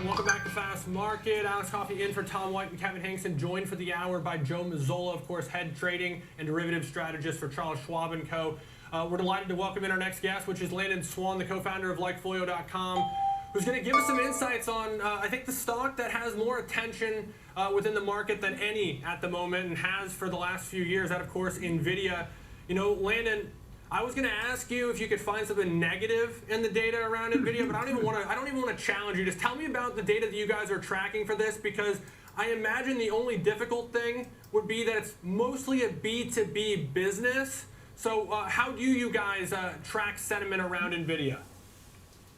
Welcome back to Fast Market. Alex Coffey in for Tom White and Kevin Hanks, and joined for the hour by Joe Mazzola, of course, head trading and derivative strategist for Charles Schwab & Co. We're delighted to welcome in our next guest, which is Landon Swan, the co-founder of Likefolio.com, who's going to give us some insights on, I think, the stock that has more attention within the market than any at the moment, and has for the last few years. That, of course, NVIDIA. You know, Landon, I was going to ask you if you could find something negative in the data around NVIDIA, but I don't even want to challenge you. Just tell me about the data that you guys are tracking for this, because I imagine the only difficult thing would be that it's mostly a B2B business. So how do you guys track sentiment around NVIDIA?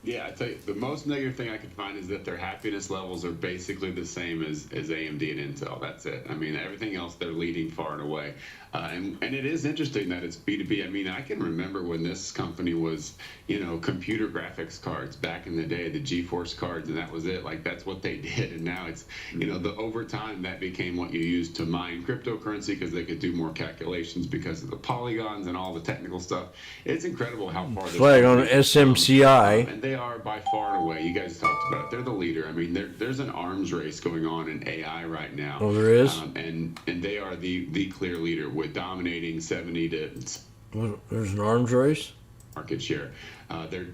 Yeah, I tell you, the most negative thing I could find is that their happiness levels are basically the same as AMD and Intel. That's it. I mean, everything else they're leading far and away. And it is interesting that it's B2B. I mean, I can remember when this company was, you know, computer graphics cards back in the day, the GeForce cards, and that was it. Like, that's what they did. And now it's, you know, over time that became what you used to mine cryptocurrency, because they could do more calculations because of the polygons and all the technical stuff. It's incredible how far this flag on SMCI. And they are by far and away, you guys talked about it, they're the leader. I mean, there's an arms race going on in AI right now. Oh, there is? And they are the clear leader with dominating 70 to... There's an arms race? Market share.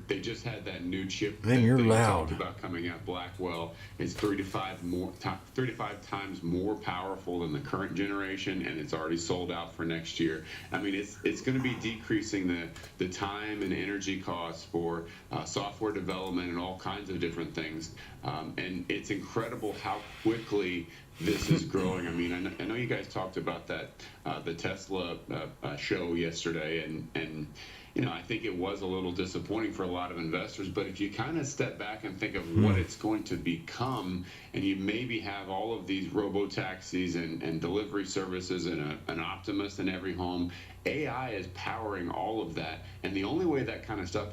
They just had that new chip. Man, you're they loud. Talked about coming out. Blackwell is 35 times more powerful than the current generation, and it's already sold out for next year. I mean, it's going to be decreasing the time and energy costs for software development and all kinds of different things. And it's incredible how quickly this is growing. I mean, I know you guys talked about that the Tesla show yesterday, and you know, I think it was a little disappointing for a lot of investors, but if you kind of step back and think of what it's going to become, and you maybe have all of these robo-taxis and delivery services and an Optimus in every home, AI is powering all of that. And the only way that kind of stuff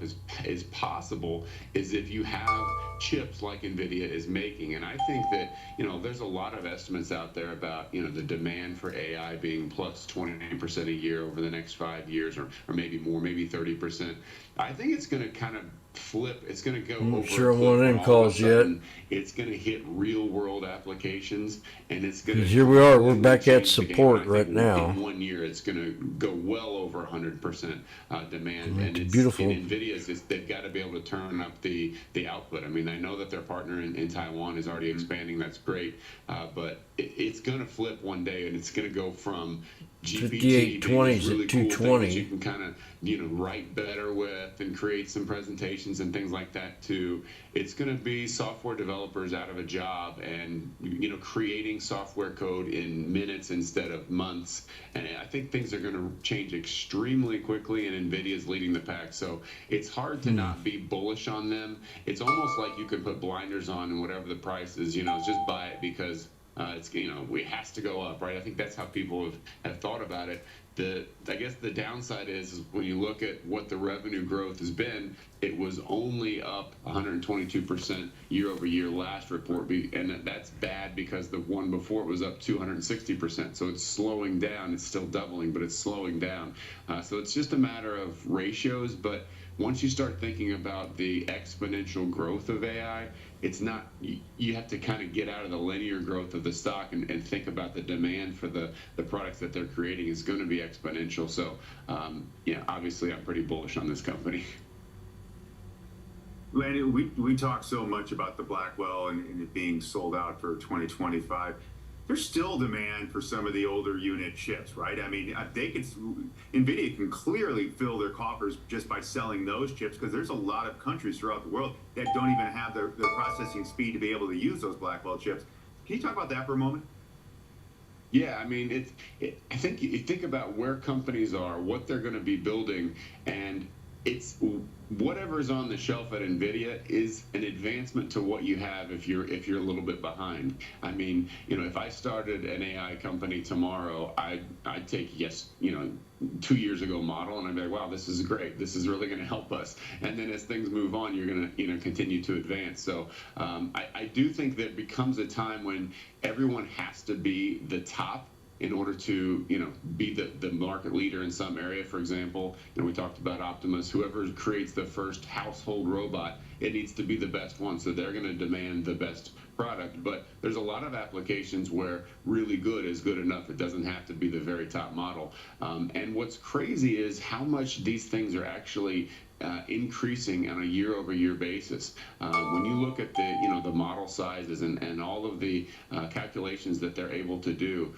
is possible is if you have chips like NVIDIA is making. And I think that, you know, there's a lot of estimates out there about, you know, the demand for AI being plus 20% a year over the next 5 years, or maybe more, maybe 30%. I think it's going to kind of flip. It's going to go over. Sure, one in calls yet. It's going to hit real world applications, and it's going to. Here we are. We're back at support right now. In 1 year, it's going to go well over 100% demand, and it's beautiful. And NVIDIA's they've got to be able to turn up the output. I mean, I know that their partner in Taiwan is already expanding. That's great, but it's going to flip one day, and it's going to go from GPT 5820s really at cool 220. thing that you can kind of, you know, write better with and create some presentations and things like that too. It's going to be software developers out of a job and, you know, creating software code in minutes instead of months. And I think things are going to change extremely quickly, and NVIDIA's leading the pack. So it's hard to not be bullish on them. It's almost like you can put blinders on, and whatever the price is, you know, just buy it because it's, you know, it has to go up, right? I think that's how people have thought about it. I guess the downside is when you look at what the revenue growth has been, it was only up 122% year over year last report, and that's bad because the one before it was up 260%. So it's slowing down. It's still doubling, but it's slowing down. So it's just a matter of ratios. But once you start thinking about the exponential growth of AI, it's not, you have to kind of get out of the linear growth of the stock and think about the demand for the products that they're creating is going to be exponential. So, yeah, obviously I'm pretty bullish on this company. Lanny, we talk so much about the Blackwell and it being sold out for 2025. There's still demand for some of the older unit chips, right? I mean, NVIDIA can clearly fill their coffers just by selling those chips because there's a lot of countries throughout the world that don't even have the processing speed to be able to use those Blackwell chips. Can you talk about that for a moment? Yeah, I mean, I think you think about where companies are, what they're going to be building, and it's whatever's on the shelf at NVIDIA is an advancement to what you have if you're a little bit behind. I mean, if I started an AI company tomorrow, I'd take 2 years ago model, and I'd be like, wow, this is great. This is really going to help us. And then as things move on, you're going to continue to advance. So I do think there becomes a time when everyone has to be the top in order to, be the market leader in some area. For example, we talked about Optimus. Whoever creates the first household robot, it needs to be the best one. So they're going to demand the best product. But there's a lot of applications where really good is good enough. It doesn't have to be the very top model. And what's crazy is how much these things are actually increasing on a year-over-year basis. When you look at the model sizes and all of the calculations that they're able to do,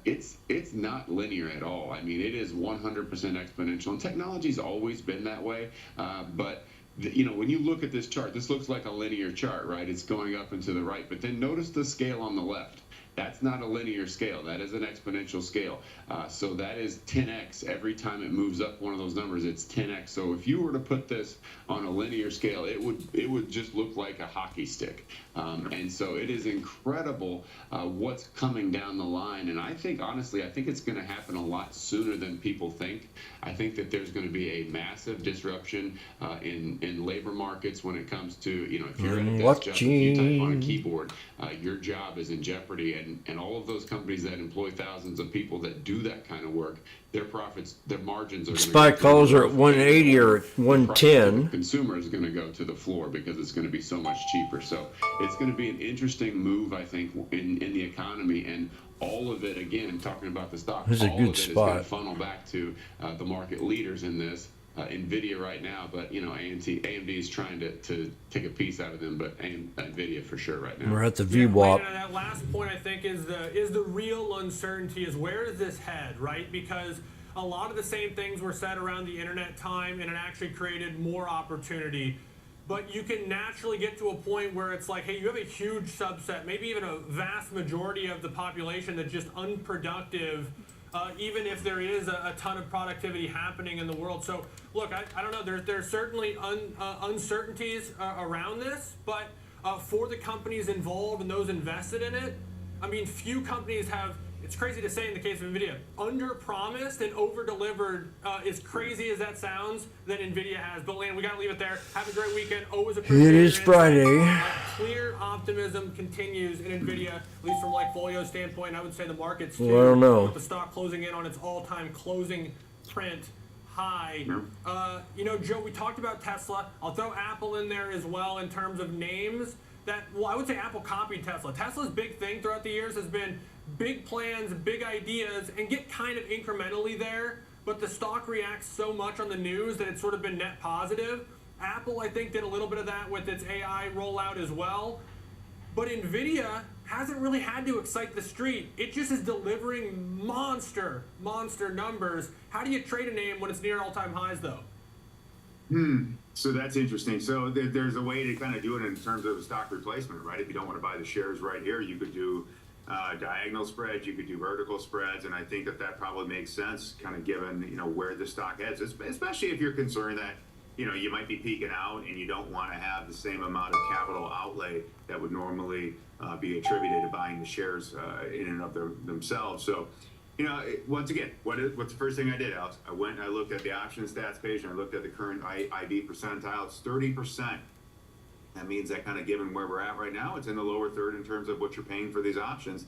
it's not linear at all. I mean, it is 100% exponential, and technology's always been that way. But when you look at this chart, this looks like a linear chart, right? It's going up and to the right, but then notice the scale on the left. That's not a linear scale. That is an exponential scale. So that is 10x. Every time it moves up one of those numbers, it's 10x. So if you were to put this on a linear scale, it would just look like a hockey stick. And so it is incredible what's coming down the line. And I think, honestly, it's going to happen a lot sooner than people think. I think that there's going to be a massive disruption in labor markets when it comes to, if you're at a desk job, if you type on a keyboard, your job is in jeopardy. And all of those companies that employ thousands of people that do that kind of work, their profits, their margins are spike calls are at 180 or 110. The consumer is going to go to the floor because it's going to be so much cheaper. So it's going to be an interesting move, I think, in the economy. And all of it, again, talking about the stock, this is a all good of it spot. is going to funnel back to the market leaders in this. NVIDIA right now, but AMD is trying to take a piece out of them, but NVIDIA for sure right now. We're at the Yeah, VWAP. that last point I think is the real uncertainty is where does this head, right? Because a lot of the same things were said around the internet time, and it actually created more opportunity. But you can naturally get to a point where it's like, hey, you have a huge subset, maybe even a vast majority of the population that's just unproductive. Even if there is a ton of productivity happening in the world. So, look, I don't know. There's certainly uncertainties around this, but for the companies involved and those invested in it, I mean, few companies have, it's crazy to say in the case of NVIDIA, under-promised and over-delivered, as crazy as that sounds, that NVIDIA has. But, Lane, we got to leave it there. Have a great weekend. Always appreciate It is Friday. Clear optimism continues in NVIDIA, at least from like Folio's standpoint. I would say the market's too. Well, I don't know. With the stock closing in on its all-time closing print high. Joe, we talked about Tesla. I'll throw Apple in there as well in terms of names. I would say Apple copied Tesla. Tesla's big thing throughout the years has been big plans, big ideas, and get kind of incrementally there. But the stock reacts so much on the news that it's sort of been net positive. Apple, I think, did a little bit of that with its AI rollout as well. But NVIDIA hasn't really had to excite the street. It just is delivering monster numbers. How do you trade a name when it's near all-time highs, though? So that's interesting. So there's a way to kind of do it in terms of stock replacement, right? If you don't want to buy the shares right here, you could do diagonal spreads, you could do vertical spreads, and I think that probably makes sense, kind of given where the stock heads, especially if you're concerned that you might be peaking out and you don't want to have the same amount of capital outlay that would normally be attributed to buying the shares in and of themselves. So Once again, what's the first thing I did, Alex? I went and I looked at the option stats page and I looked at the current IB percentile. It's 30%. That means that kind of given where we're at right now, it's in the lower third in terms of what you're paying for these options.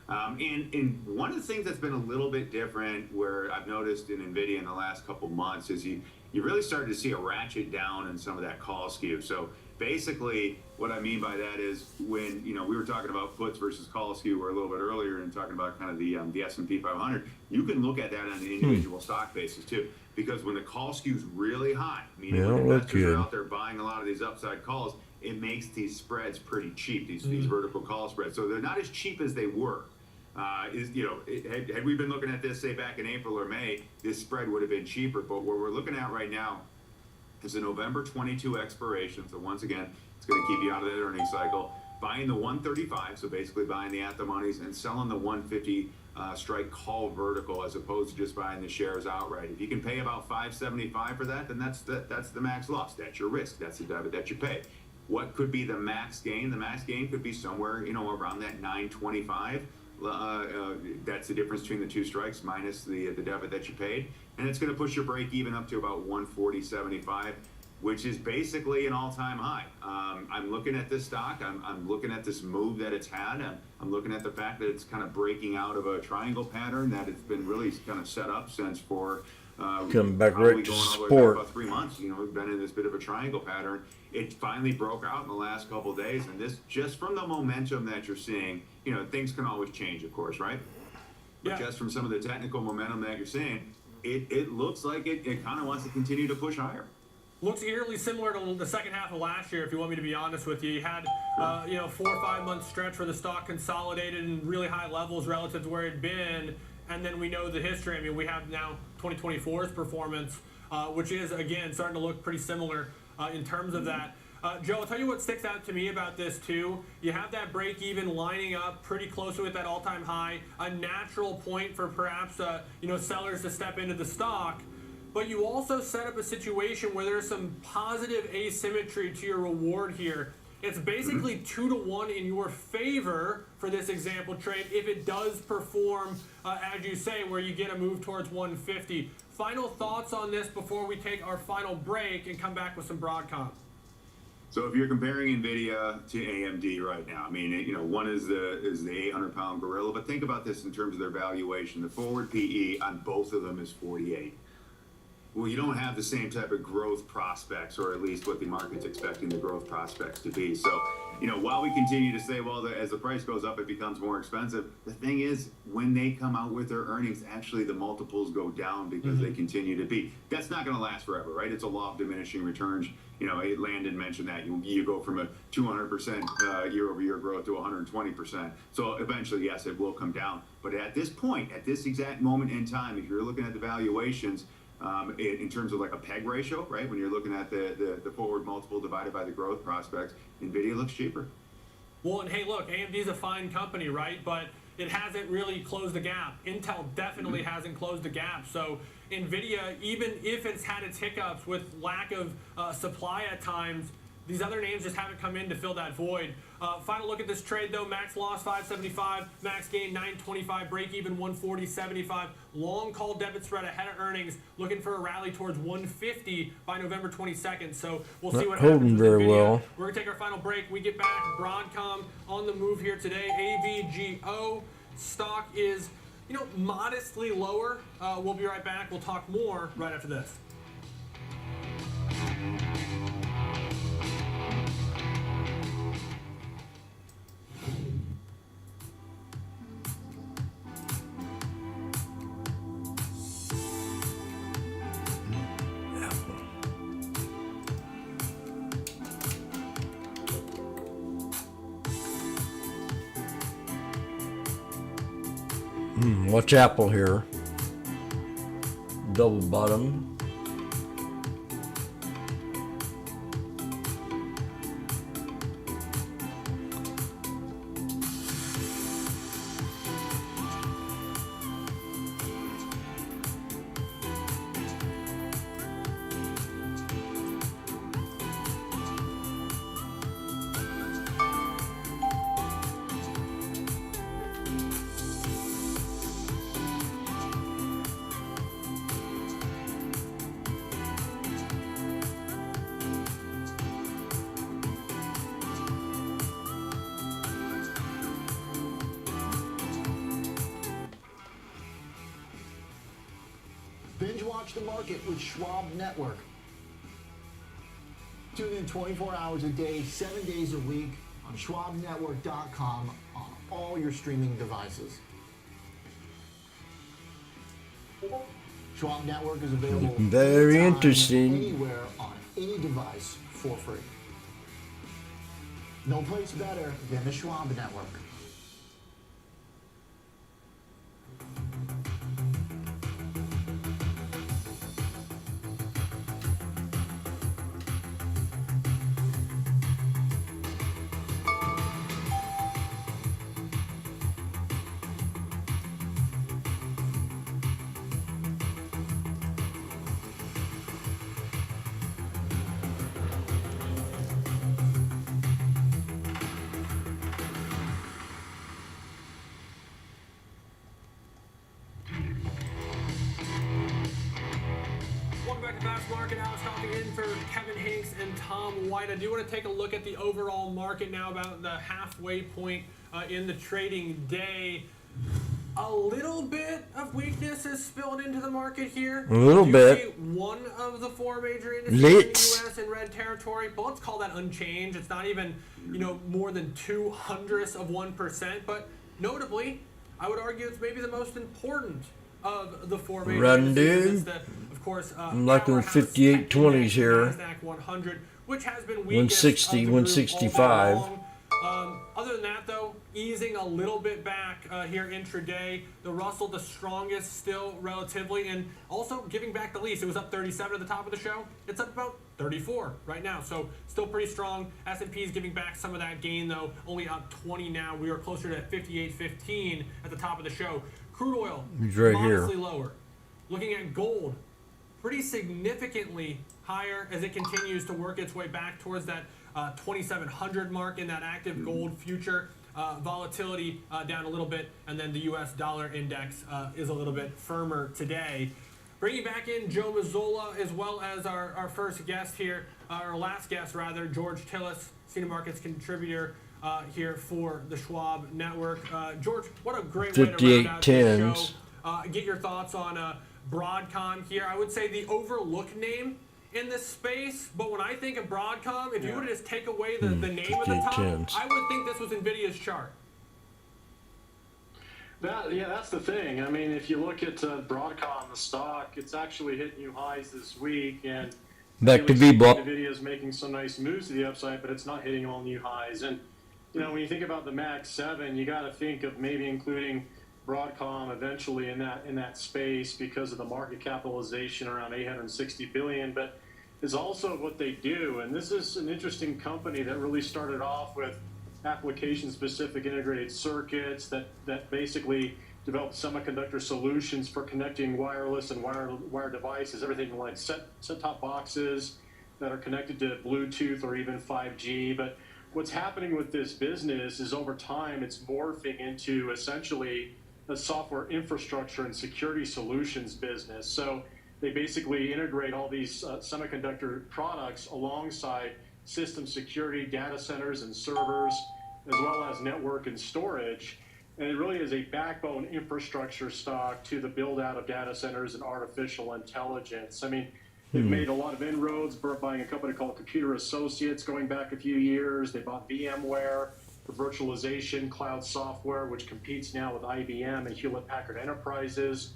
And one of the things that's been a little bit different where I've noticed in NVIDIA in the last couple months is you really started to see a ratchet down in some of that call skew. So basically what I mean by that is when, we were talking about puts versus call skew or a little bit earlier and talking about kind of the S&P 500, you can look at that on an individual stock basis too. Because when the call skew is really high, meaning when investors are out there buying a lot of these upside calls, it makes these spreads pretty cheap, these vertical call spreads. So they're not as cheap as they were. Had we been looking at this, say, back in April or May, this spread would have been cheaper. But what we're looking at right now is a November 22 expiration. So once again, it's going to keep you out of that earnings cycle. Buying the 135, so basically buying the at-the-monies, and selling the 150 strike call vertical as opposed to just buying the shares outright. If you can pay about $575 for that, then that's the max loss. That's your risk. That's the debit that you pay. What could be the max gain? The max gain could be somewhere, around that 925. That's the difference between the two strikes minus the debit that you paid, and it's going to push your break even up to about 140.75, which is basically an all-time high. I'm looking at this stock. I'm looking at this move that it's had. I'm looking at the fact that it's kind of breaking out of a triangle pattern that it's been really kind of set up since for coming back right to support. About 3 months. We've been in this bit of a triangle pattern. It finally broke out in the last couple of days, and this just from the momentum that you're seeing. Things can always change, of course, right? But just from some of the technical momentum that you're seeing, it looks like it kind of wants to continue to push higher. Looks eerily similar to the second half of last year, if you want me to be honest with you. You had, 4 or 5 month stretch where the stock consolidated in really high levels relative to where it had been, and then we know the history. I mean, we have now 2024's performance, which is, again, starting to look pretty similar in terms of that. Joe, I'll tell you what sticks out to me about this too. You have that break even lining up pretty closely with that all-time high, a natural point for perhaps sellers to step into the stock. But you also set up a situation where there's some positive asymmetry to your reward here. It's basically 2 to 1 in your favor for this example trade if it does perform, as you say, where you get a move towards 150. Final thoughts on this before we take our final break and come back with some Broadcom. So if you're comparing NVIDIA to AMD right now, I mean, one is the 800-pound gorilla, but think about this in terms of their valuation. The forward PE on both of them is 48. Well, you don't have the same type of growth prospects, or at least what the market's expecting the growth prospects to be. So, while we continue to say, well, as the price goes up, it becomes more expensive, the thing is, when they come out with their earnings, actually the multiples go down because they continue to be. That's not going to last forever, right? It's a law of diminishing returns. Landon mentioned that. You go from a 200% year-over-year growth to 120%. So eventually, yes, it will come down. But at this point, at this exact moment in time, if you're looking at the valuations, in terms of like a PEG ratio, right? When you're looking at the forward multiple divided by the growth prospects, NVIDIA looks cheaper. Well, and hey, look, AMD's a fine company, right? But it hasn't really closed the gap. Intel definitely hasn't closed the gap. So NVIDIA, even if it's had its hiccups with lack of supply at times, these other names just haven't come in to fill that void. Final look at this trade, though. Max loss 575, max gain 925, break even 140.75. Long call debit spread ahead of earnings, looking for a rally towards 150 by November 22nd. So we'll see what happens with very NVIDIA. well. We're going to take our final break. We get back. Broadcom on the move here today. AVGO stock is, modestly lower. We'll be right back. We'll talk more right after this. Watch Apple here. Double bottom. the market with Schwab Network. Tune in 24 hours a day, 7 days a week on schwabnetwork.com on all your streaming devices. Schwab Network is available Very anytime, interesting. anywhere on any device for free. No place better than the Schwab Network. Welcome back to Fast Market. Alex Coffey in for Kevin Hanks and Tom White. I do want to take a look at the overall market now, about the halfway point in the trading day. A little bit of weakness is spilling into the market here. A little bit. See one of the four major indices Lit. in the U.S. in red territory, but let's call that unchanged. It's not even, more than 0.02%. But notably, I would argue it's maybe the most important of the four major Run, indices. dude. Of course, I'm liking the 5820s here. NASDAQ 100, which has been 160, 165. Other than that, though, easing a little bit back here intraday. The Russell, the strongest still relatively, and also giving back the least. It was up 37 at the top of the show. It's up about 34 right now, so still pretty strong. S&P is giving back some of that gain, though, only up 20 now. We are closer to 58.15 at the top of the show. Crude oil, He's right here. modestly lower. Looking at gold, pretty significantly higher as it continues to work its way back towards that 2,700 mark in that active gold future. Volatility down a little bit, and then the U.S. dollar index is a little bit firmer today. Bringing back in Joe Mazzola as well as our first guest here, our last guest rather, George Tillis, Senior Markets contributor here for the Schwab Network. George, what a great way to round out this show. Get your thoughts on Broadcom here. I would say the overlooked name in this space, but when I think of Broadcom, if you were to just take away the name at the top, I would think this was NVIDIA's chart. That's the thing. I mean, if you look at Broadcom, the stock, it's actually hit new highs this week, and Back to V-Block. NVIDIA is making some nice moves to the upside, but it's not hitting all new highs. And when you think about the Max 7, you got to think of maybe including Broadcom eventually in that space because of the market capitalization around $860 billion. But it's also what they do, and this is an interesting company that really started off with application-specific integrated circuits that basically developed semiconductor solutions for connecting wireless and wired devices, everything like set-top boxes that are connected to Bluetooth or even 5G. But what's happening with this business is over time it's morphing into essentially a software infrastructure and security solutions business. So they basically integrate all these semiconductor products alongside system security, data centers and servers, as well as network and storage. And it really is a backbone infrastructure stock to the build out of data centers and artificial intelligence. I mean, they've made a lot of inroads buying a company called Computer Associates going back a few years. They bought VMware for virtualization, cloud software, which competes now with IBM and Hewlett Packard Enterprises.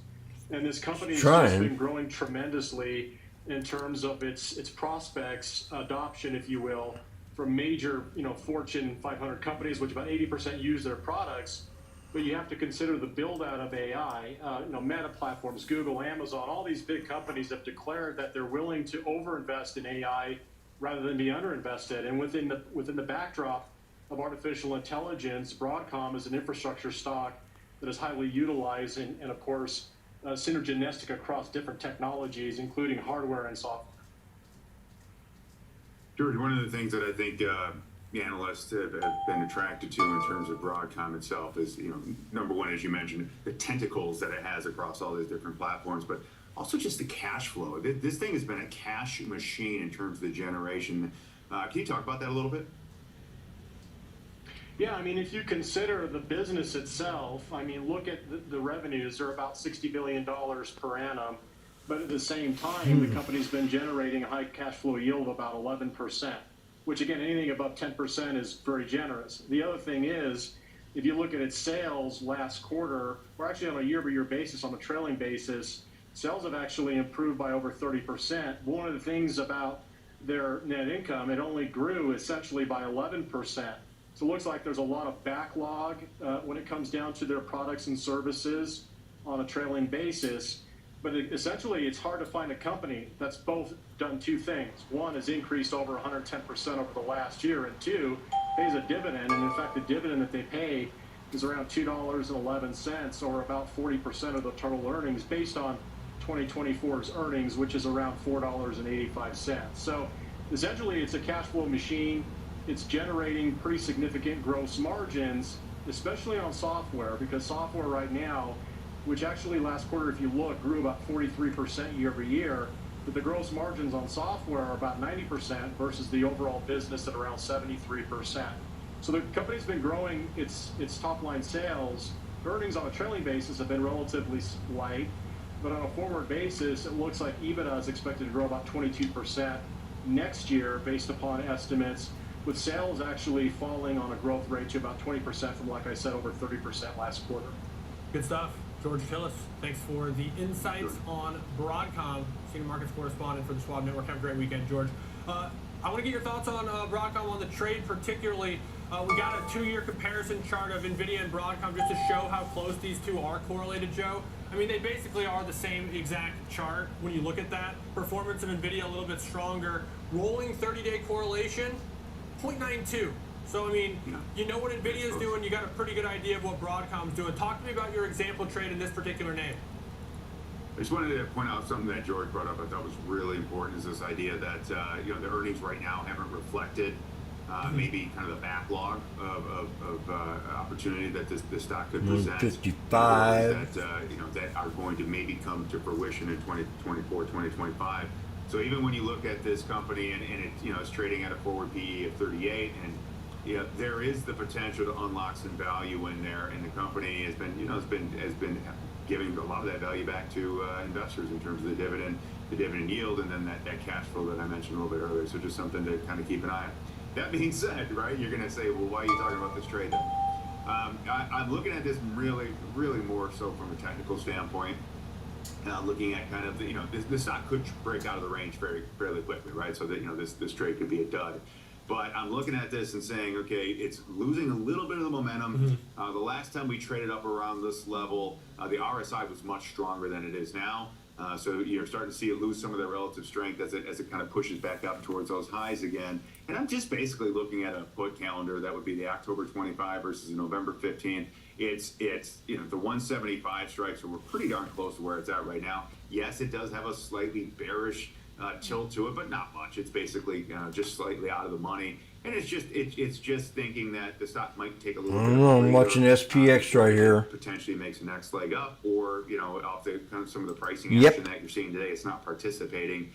And this company has just been growing tremendously in terms of its prospects, adoption, if you will, from major, Fortune 500 companies, which about 80% use their products. But you have to consider the build out of AI. Meta platforms, Google, Amazon, all these big companies have declared that they're willing to overinvest in AI rather than be underinvested. And within the backdrop of artificial intelligence, Broadcom is an infrastructure stock that is highly utilized and of course, synergistic across different technologies, including hardware and software. George, one of the things that I think the analysts have been attracted to in terms of Broadcom itself is, number one, as you mentioned, the tentacles that it has across all these different platforms, but also just the cash flow. This thing has been a cash machine in terms of the generation. Can you talk about that a little bit? Yeah, I mean, if you consider the business itself, I mean, look at the revenues. They're about $60 billion per annum. But at the same time, the company's been generating a high cash flow yield of about 11%, which again, anything above 10% is very generous. The other thing is, if you look at its sales last quarter, or actually on a year-over-year basis, on a trailing basis, sales have actually improved by over 30%. One of the things about their net income, it only grew essentially by 11%. So it looks like there's a lot of backlog when it comes down to their products and services on a trailing basis. But essentially, it's hard to find a company that's both done two things. One has increased over 110% over the last year, and two, pays a dividend. And in fact, the dividend that they pay is around $2.11, or about 40% of the total earnings, based on 2024's earnings, which is around $4.85. So essentially, it's a cash flow machine. It's generating pretty significant gross margins, especially on software, because software right now, which actually last quarter, if you look, grew about 43% year over year, but the gross margins on software are about 90% versus the overall business at around 73%. So the company's been growing its top line sales. Earnings on a trailing basis have been relatively light, but on a forward basis, it looks like EBITDA is expected to grow about 22% next year based upon estimates, with sales actually falling on a growth rate to about 20% from, like I said, over 30% last quarter. Good stuff. George Tillis, thanks for the insights on Broadcom, senior markets correspondent for the Schwab Network. Have a great weekend, George. I want to get your thoughts on Broadcom, on the trade particularly. We got a 2-year comparison chart of NVIDIA and Broadcom just to show how close these two are correlated, Joe. I mean, they basically are the same exact chart when you look at that. Performance of NVIDIA a little bit stronger. Rolling 30-day correlation, 0.92. So, I mean, you know what NVIDIA is doing. You got a pretty good idea of what Broadcom's doing. Talk to me about your example trade in this particular name. I just wanted to point out something that George brought up I thought was really important, is this idea that, the earnings right now haven't reflected maybe kind of the backlog of opportunity that this stock could present. 55. That are going to maybe come to fruition in 2024, 2025. So even when you look at this company and it, it's trading at a forward PE of 38, and there is the potential to unlock some value in there, and the company has been, has been giving a lot of that value back to investors in terms of the dividend yield, and then that cash flow that I mentioned a little bit earlier. So just something to kind of keep an eye on. That being said, right, you're going to say, well, why are you talking about this trade then? I'm looking at this really, really more so from a technical standpoint. Looking at kind of this stock could break out of the range fairly quickly, right? So that this trade could be a dud. But I'm looking at this and saying, okay, it's losing a little bit of the momentum. The last time we traded up around this level, the RSI was much stronger than it is now. So you're starting to see it lose some of their relative strength as it kind of pushes back up towards those highs again. And I'm just basically looking at a put calendar that would be the October 25 versus the November 15. It's the 175 strike, so we're pretty darn close to where it's at right now. Yes, it does have a slightly bearish tilt to it, but not much. It's basically just slightly out of the money. And it's just thinking that the stock might take a little bit. I don't know. I'm watching SPX right here. Potentially makes the next leg up, or off the kind of some of the pricing action that you're seeing today, it's not participating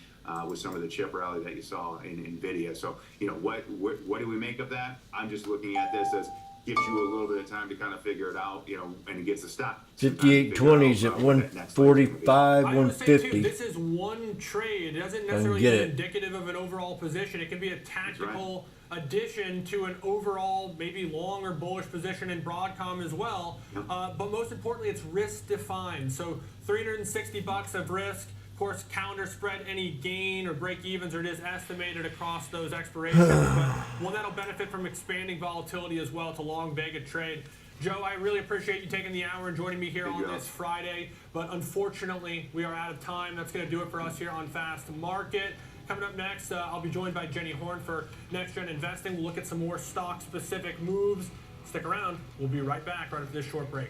with some of the chip rally that you saw in NVIDIA. So what do we make of that? I'm just looking at this as gives you a little bit of time to kind of figure it out, and it gets a stop. 58.20s at 145, 150. Too, this is one trade. It doesn't necessarily be indicative of an overall position. It can be a tactical addition to an overall maybe long or bullish position in Broadcom as well. But most importantly, it's risk defined. So $360 of risk. Of course, counter spread any gain or break evens are just estimated across those expirations. But one that'll benefit from expanding volatility as well. It's a long Vega trade. Joe, I really appreciate you taking the hour and joining me here on this Friday. But unfortunately, we are out of time. That's going to do it for us here on Fast Market. Coming up next, I'll be joined by Jenny Horn for Next Gen Investing. We'll look at some more stock-specific moves. Stick around. We'll be right back right after this short break.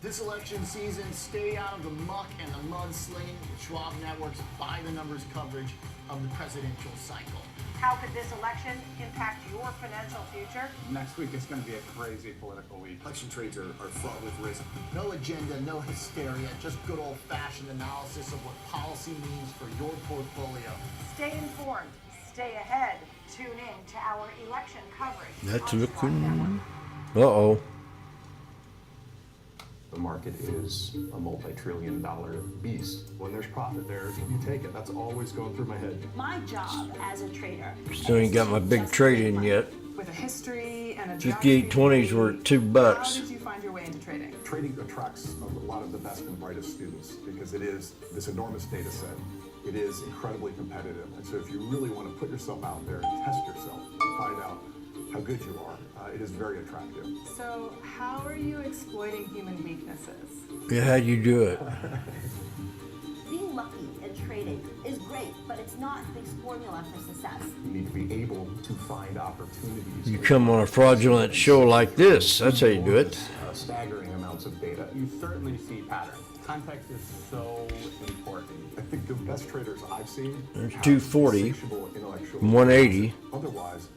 This election season, stay out of the muck and the mudslinging with Schwab Network's By the Numbers coverage of the presidential cycle. How could this election impact your financial future? Next week, it's going to be a crazy political week. Election trades are fraught with risk. No agenda, no hysteria, just good old-fashioned analysis of what policy means for your portfolio. Stay informed, stay ahead. Tune in to our election coverage. That's on looking. Schwab Network. Uh-oh. The market is a multi-trillion-dollar beast. When there's profit there, you take it. That's always going through my head. My job as a trader. Still ain't got my big trade in yet. With a history and a 5820s were at $2. How did you find your way into trading? Trading attracts a lot of the best and brightest students because it is this enormous data set. It is incredibly competitive. And so if you really want to put yourself out there and test yourself and find out how good you are, it is very attractive. So how are you exploiting human weaknesses? Yeah, how'd you do it? Being lucky in trading is great, but it's not the formula for success. You need to be able to find opportunities. You come on a fraudulent show like this, that's how you do it. Staggering amounts of data. You certainly see patterns. Context is so important. I think the best traders I've seen There's have 240, insatiable intellectual 180. Otherwise,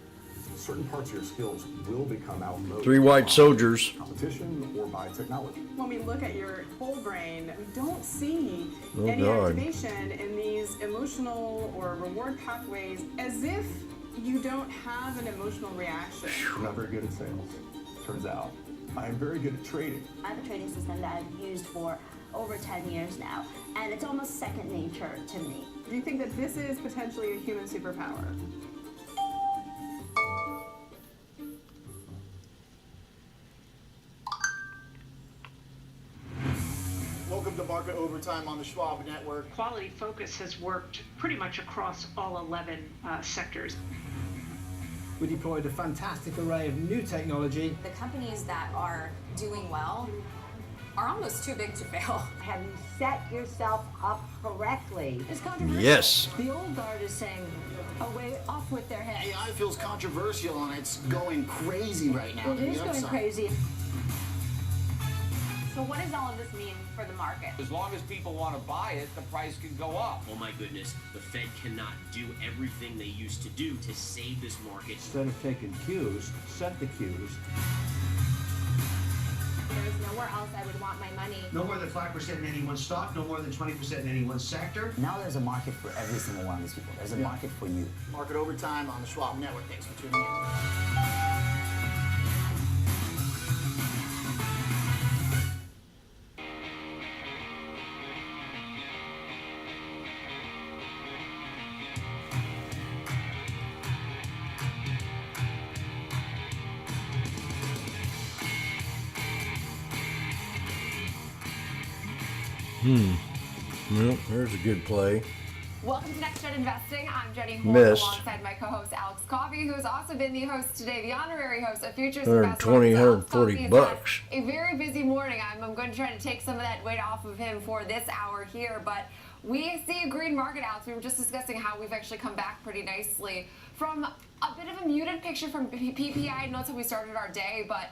certain parts of your skills will become outmoded. 3 white soldiers. Competition or by technology. When we look at your whole brain, we don't see Oh, any God. activation in these emotional or reward pathways as if you don't have an emotional reaction. I'm not very good at sales, turns out. I am very good at trading. I have a trading system that I've used for over 10 years now, and it's almost second nature to me. Do you think that this is potentially a human superpower? Welcome to Market Overtime on the Schwab Network. Quality Focus has worked pretty much across all 11 sectors. We deployed a fantastic array of new technology. The companies that are doing well are almost too big to fail. Have you set yourself up correctly? It's controversial. Yes. The old guard is saying, away off with their heads. AI feels controversial and it's going crazy right now. It is going crazy. So what does all of this mean for the market? As long as people want to buy it, the price can go up. Oh my goodness, the Fed cannot do everything they used to do to save this market. Instead of taking cues, set the cues. There's nowhere else I would want my money. No more than 5% in any one stock, no more than 20% in any one sector. Now there's a market for every single one of these people. There's a market for you. Market Overtime on the Schwab Network. Thanks for tuning in. Well, there's a good play. Welcome to Next Gen Investing. I'm Jenny Horn Missed. alongside my co-host Alex Coffey, who has also been the host today, the honorary host of Futures 120, Investment. Alex Coffey 140 has bucks. had a very busy morning. I'm going to try to take some of that weight off of him for this hour here, but we see a green market, Alex. We were just discussing how we've actually come back pretty nicely from a bit of a muted picture from PPI. I know that's how we started our day, but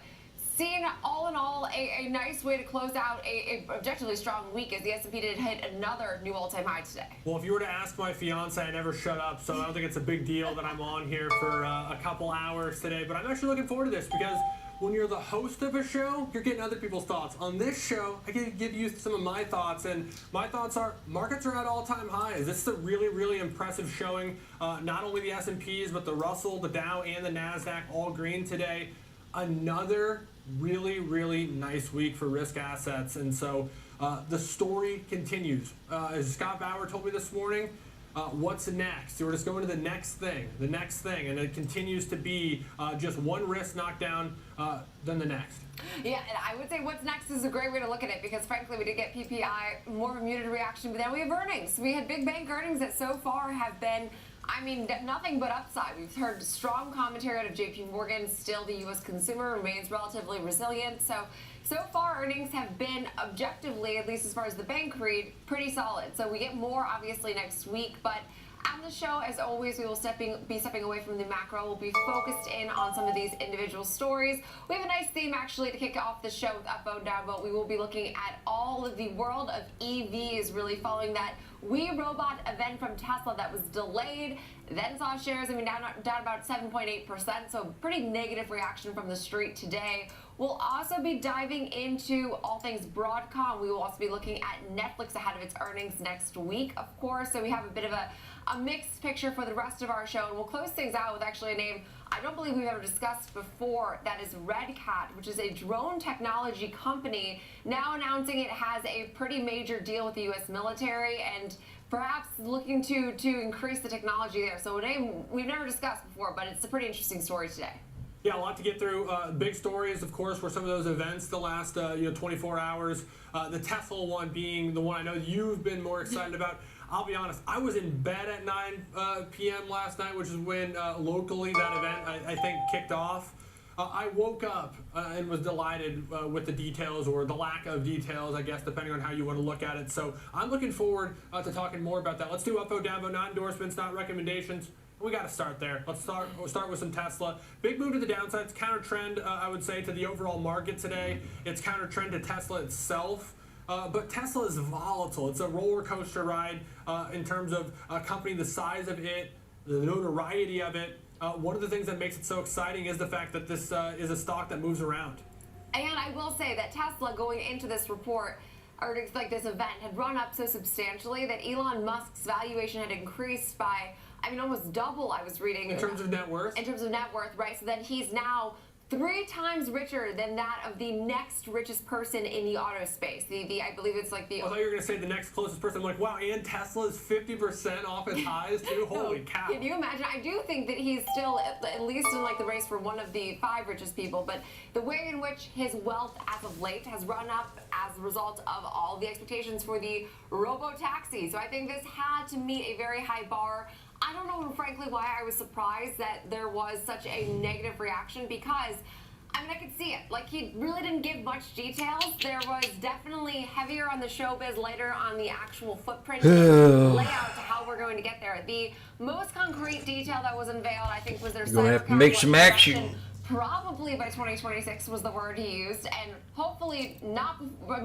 seeing all in all a nice way to close out a objectively strong week as the S&P did hit another new all-time high today. Well, if you were to ask my fiance, I never shut up, so I don't think it's a big deal that I'm on here for a couple hours today. But I'm actually looking forward to this because when you're the host of a show, you're getting other people's thoughts. On this show, I can give you some of my thoughts, and my thoughts are markets are at all-time highs. This is a really, really impressive showing. Not only the S&Ps, but the Russell, the Dow, and the NASDAQ all green today. Another really, really nice week for risk assets, and so the story continues. As Scott Bauer told me this morning, what's next? We're just going to the next thing, and it continues to be just one risk knockdown than the next. Yeah, and I would say what's next is a great way to look at it because frankly we did get PPI, more of a muted reaction, but then we have earnings. We had big bank earnings that so far have been, I mean, nothing but upside. We've heard strong commentary out of JP Morgan. Still, the U.S. consumer remains relatively resilient. So far, earnings have been objectively, at least as far as the bank read, pretty solid. So we get more, obviously, next week. But At the show, as always, we will be stepping away from the macro. We'll be focused in on some of these individual stories. We have a nice theme, actually, to kick off the show with Upvote, Downvote. We will be looking at all of the world of EVs, really following that We Robot event from Tesla that was delayed, then saw shares down about 7.8%, so pretty negative reaction from the street today. We'll also be diving into all things Broadcom. We will also be looking at Netflix ahead of its earnings next week, of course, so we have a bit of a mixed picture for the rest of our show, and we'll close things out with actually a name I don't believe we've ever discussed before. That is Red Cat, which is a drone technology company, now announcing it has a pretty major deal with the U.S. military and perhaps looking to increase the technology there. So a name we've never discussed before, but it's a pretty interesting story today. Yeah, a lot to get through. Big stories, of course, were some of those events the last 24 hours. The Tesla one being the one I know you've been more excited about. I'll be honest, I was in bed at 9 p.m. last night, which is when locally that event, I think, kicked off. I woke up and was delighted with the details, or the lack of details, I guess, depending on how you want to look at it. So I'm looking forward to talking more about that. Let's do upvote, downvote, not endorsements, not recommendations. We got to start there. We'll start with some Tesla. Big move to the downside. It's counter trend, I would say, to the overall market today. It's counter trend to Tesla itself. But Tesla is volatile. It's a roller coaster ride in terms of a company the size of it, the notoriety of it. One of the things that makes it so exciting is the fact that this is a stock that moves around. And I will say that Tesla, going into this report, or like this event, had run up so substantially that Elon Musk's valuation had increased by, almost double, I was reading. In terms of net worth? In terms of net worth, right? So then he's now 3 times richer than that of the next richest person in the auto space. I believe it's like the... I thought you were going to say the next closest person. I'm like, wow, and Tesla's 50% off its highs too? Holy cow. Can you imagine? I do think that he's still at least in like the race for one of the 5 richest people, but the way in which his wealth as of late has run up as a result of all the expectations for the robo-taxi. So I think this had to meet a very high bar. I don't know, frankly, why I was surprised that there was such a negative reaction, because, I could see it. Like, he really didn't give much details. There was definitely heavier on the showbiz later on the actual footprint layout to how we're going to get there. The most concrete detail that was unveiled, I think, was their You're going to have to make some action. Probably by 2026 was the word he used, and hopefully not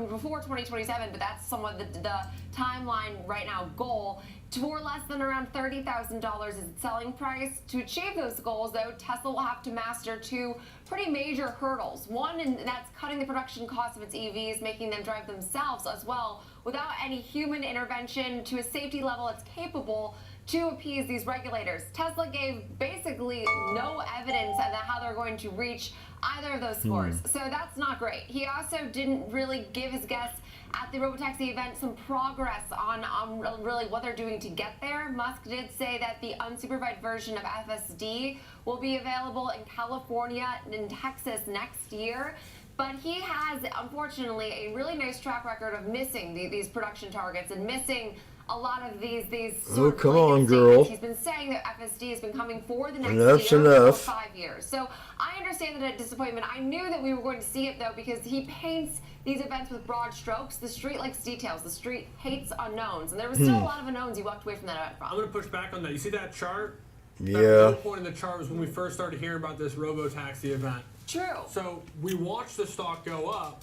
before 2027, but that's somewhat the timeline right now goal. For less than around $30,000 is its selling price. To achieve those goals, though, Tesla will have to master 2 pretty major hurdles. One, and that's cutting the production cost of its EVs, making them drive themselves as well, without any human intervention, to a safety level that's capable to appease these regulators. Tesla gave basically no evidence as to how they're going to reach either of those scores. So that's not great. He also didn't really give his guests at the robotaxi event some progress on really what they're doing to get there. Musk did say that the unsupervised version of FSD will be available in California and in Texas next year. But he has, unfortunately, a really nice track record of missing these production targets and missing a lot of these Oh, come on, girl. He's been saying that FSD has been coming for the next Enough's year enough. for 5 years. So I understand that disappointment. I knew that we were going to see it, though, because he paints these events with broad strokes. The street likes details. The street hates unknowns. And there was still a lot of unknowns you walked away from that event from. I'm going to push back on that. You see that chart? Yeah. That low point in the chart was when we first started hearing about this robo-taxi event. True. So we watched the stock go up,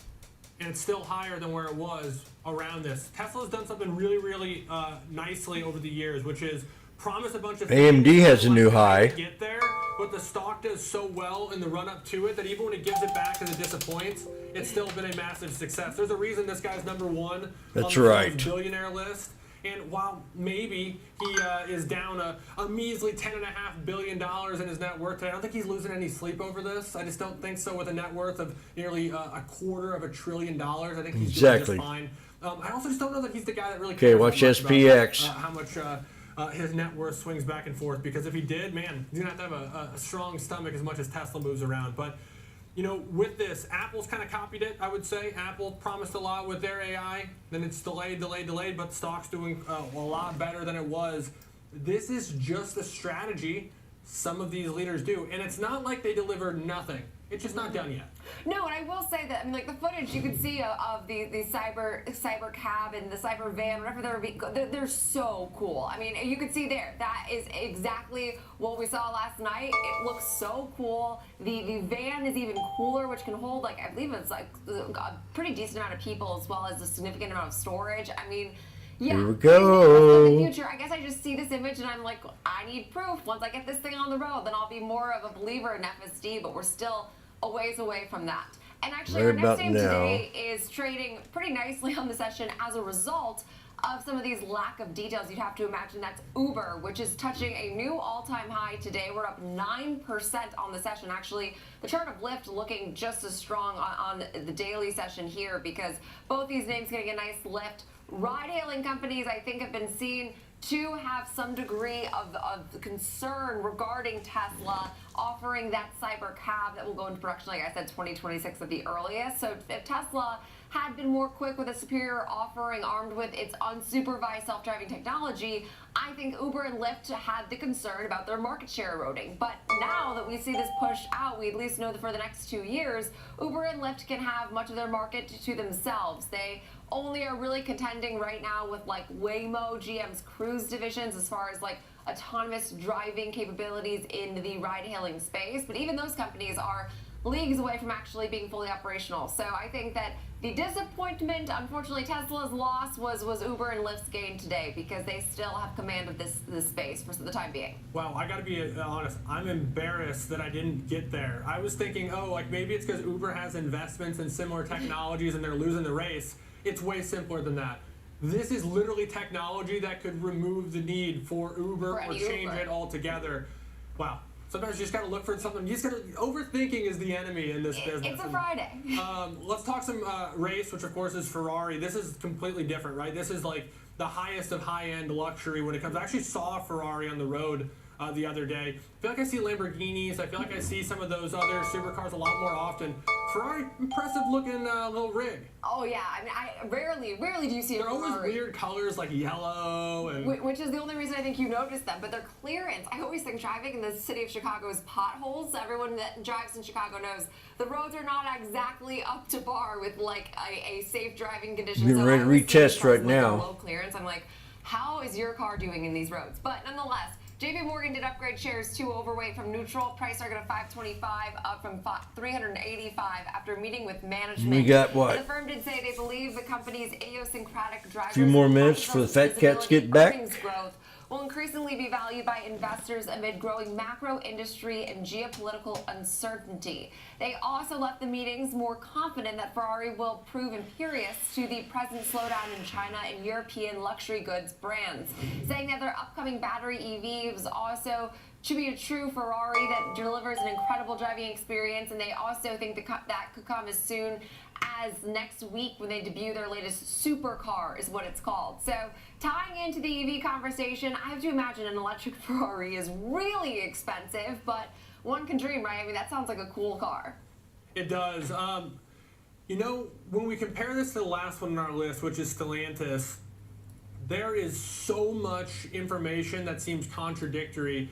and it's still higher than where it was around this. Tesla's done something really, really nicely over the years, which is promise a bunch of AMD things has a new high. to get there, but the stock does so well in the run-up to it that even when it gives it back and it disappoints, it's still been a massive success. There's a reason this guy's #1 on That's the right. Forbes billionaire list. And while maybe he is down a measly $10.5 billion in his net worth today, I don't think he's losing any sleep over this. I just don't think so with a net worth of nearly $250 billion. I think he's doing just fine. I also just don't know that he's the guy that really cares watch SPX. about, how much his net worth swings back and forth, because if he did, man, he's going to have a strong stomach as much as Tesla moves around. But with this, Apple's kind of copied it, I would say. Apple promised a lot with their AI, then it's delayed, but the stock's doing a lot better than it was. This is just a strategy some of these leaders do, and it's not like they delivered nothing. It's just not done yet. No, and I will say that, I mean, like the footage you can see of the cyber cab and the cyber van, whatever they're so cool. I mean, you can see there, that is exactly what we saw last night. It looks so cool. The van is even cooler, which can hold, like, I believe it's like a pretty decent amount of people as well as a significant amount of storage. I mean, yeah. Here we go. In the future, I guess I just see this image and I'm like, I need proof. Once I get this thing on the road, then I'll be more of a believer in FSD, but we're still a ways away from that. And actually, our next name today is trading pretty nicely on the session as a result of some of these lack of details. You'd have to imagine that's Uber, which is touching a new all-time high today. We're up 9% on the session. Actually, the chart of Lyft looking just as strong on the daily session here because both these names getting a nice lift. Ride-hailing companies, I think, have been seen to have some degree of concern regarding Tesla offering that cyber cab that will go into production, like I said, 2026 at the earliest. So if Tesla had been more quick with a superior offering armed with its unsupervised self-driving technology, I think Uber and Lyft had the concern about their market share eroding. But now that we see this pushed out, we at least know that for the next 2 years, Uber and Lyft can have much of their market to themselves. They only are really contending right now with like Waymo, GM's Cruise divisions, as far as like autonomous driving capabilities in the ride-hailing space. But even those companies are leagues away from actually being fully operational. So I think that the disappointment, unfortunately, Tesla's loss was Uber and Lyft's gain today because they still have command of this space for the time being. Wow, I gotta be honest, I'm embarrassed that I didn't get there. I was thinking, oh, like maybe it's because Uber has investments in similar technologies and they're losing the race. It's way simpler than that. This is literally technology that could remove the need for Uber or change it altogether. Wow. Sometimes you just gotta look for something. You just gotta, overthinking is the enemy in this business. It's a Friday. Let's talk some race, which of course is Ferrari. This is completely different, right? This is like the highest of high-end luxury when it comes. I actually saw a Ferrari on the road the other day. I feel like I see Lamborghinis. I feel like I see some of those other supercars a lot more often. Ferrari, impressive looking little rig. Oh yeah, I mean, I rarely do you see a Ferrari. They're always weird colors like yellow and... Which is the only reason I think you notice them, but their clearance. I always think driving in the city of Chicago is potholes. Everyone that drives in Chicago knows the roads are not exactly up to par with like a safe driving condition. Getting ready to retest right now. Low clearance. I'm like, how is your car doing in these roads? But nonetheless, JP Morgan did upgrade shares to overweight from neutral. Price target of 525, up from 385 after meeting with management. We got what? The firm did say they believe the company's idiosyncratic drivers. A few more minutes for the fat cats get back. Growth will increasingly be valued by investors amid growing macro industry and geopolitical uncertainty. They also left the meetings more confident that Ferrari will prove imperious to the present slowdown in China and European luxury goods brands, saying that their upcoming battery EV was also to be a true Ferrari that delivers an incredible driving experience, and they also think that could come as soon as next week when they debut their latest supercar is what it's called. So tying into the EV conversation, I have to imagine an electric Ferrari is really expensive, but one can dream, right? I mean, that sounds like a cool car. It does. You know, when we compare this to the last one on our list, which is Stellantis, there is so much information that seems contradictory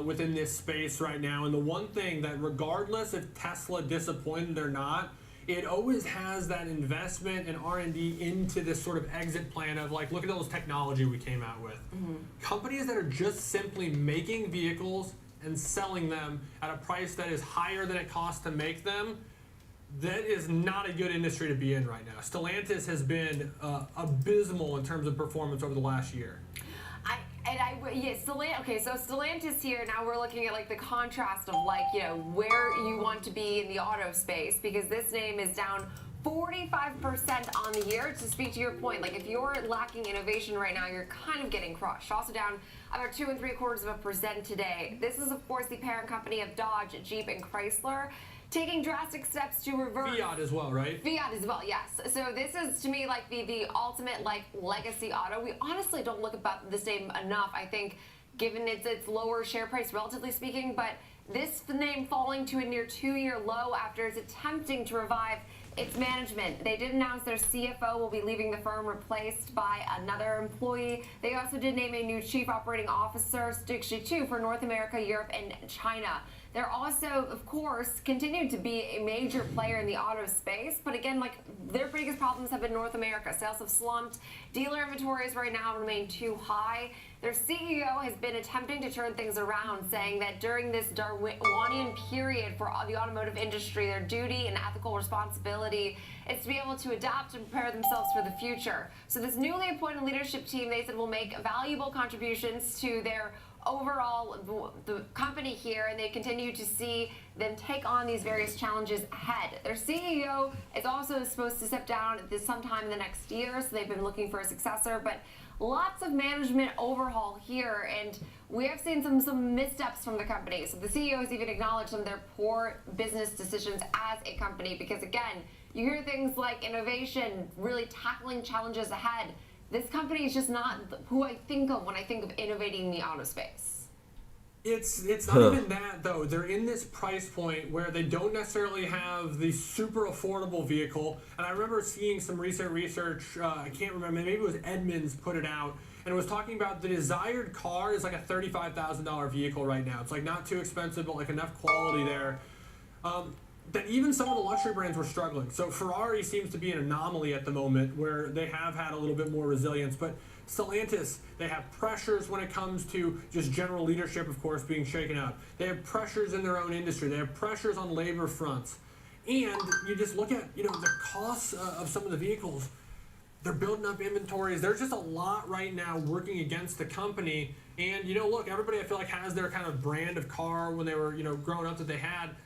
within this space right now. And the one thing that regardless if Tesla disappointed or not, it always has that investment and R&D into this sort of exit plan of like, look at all this technology we came out with. Companies that are just simply making vehicles and selling them at a price that is higher than it costs to make them, that is not a good industry to be in right now. Stellantis has been abysmal in terms of performance over the last year. Okay, so Stellantis here, now we're looking at like the contrast of like, you know, where you want to be in the auto space, because this name is down 45% on the year. To speak to your point, like if you're lacking innovation right now, you're kind of getting crushed. Also down about 2 3/4% today. This is of course the parent company of Dodge, Jeep, and Chrysler, taking drastic steps to reverse. Fiat as well, right? Fiat as well, yes. So this is to me like the ultimate like legacy auto. We honestly don't look about this name enough, I think, given its lower share price relatively speaking, but this name falling to a near 2-year low after it's attempting to revive It's management. They did announce their CFO will be leaving the firm, replaced by another employee. They also did name a new chief operating officer, actually two, for North America, Europe, and China. They're also, of course, continued to be a major player in the auto space. But again, like, their biggest problems have been North America. Sales have slumped. Dealer inventories right now remain too high. Their CEO has been attempting to turn things around, saying that during this Darwinian period for the automotive industry, their duty and ethical responsibility is to be able to adapt and prepare themselves for the future. So this newly appointed leadership team, they said, will make valuable contributions to their overall the company here, and they continue to see them take on these various challenges ahead. Their CEO is also supposed to step down sometime in the next year, so they've been looking for a successor, but lots of management overhaul here, and we have seen some missteps from the company. So the CEO has even acknowledged some of their poor business decisions as a company, because again, you hear things like innovation, really tackling challenges ahead. This company is just not who I think of when I think of innovating in the auto space. It's not even that, though. They're in this price point where they don't necessarily have the super affordable vehicle. And I remember seeing some recent research, I can't remember, maybe it was Edmunds put it out, and it was talking about the desired car is like a $35,000 vehicle right now. It's like not too expensive, but like enough quality there. That even some of the luxury brands were struggling. So Ferrari seems to be an anomaly at the moment where they have had a little bit more resilience. But Stellantis, they have pressures when it comes to just general leadership, of course, being shaken out. They have pressures in their own industry. They have pressures on labor fronts. And you just look at, the costs of some of the vehicles. They're building up inventories. There's just a lot right now working against the company. And, look, everybody I feel like has their kind of brand of car when they were, growing up that they had.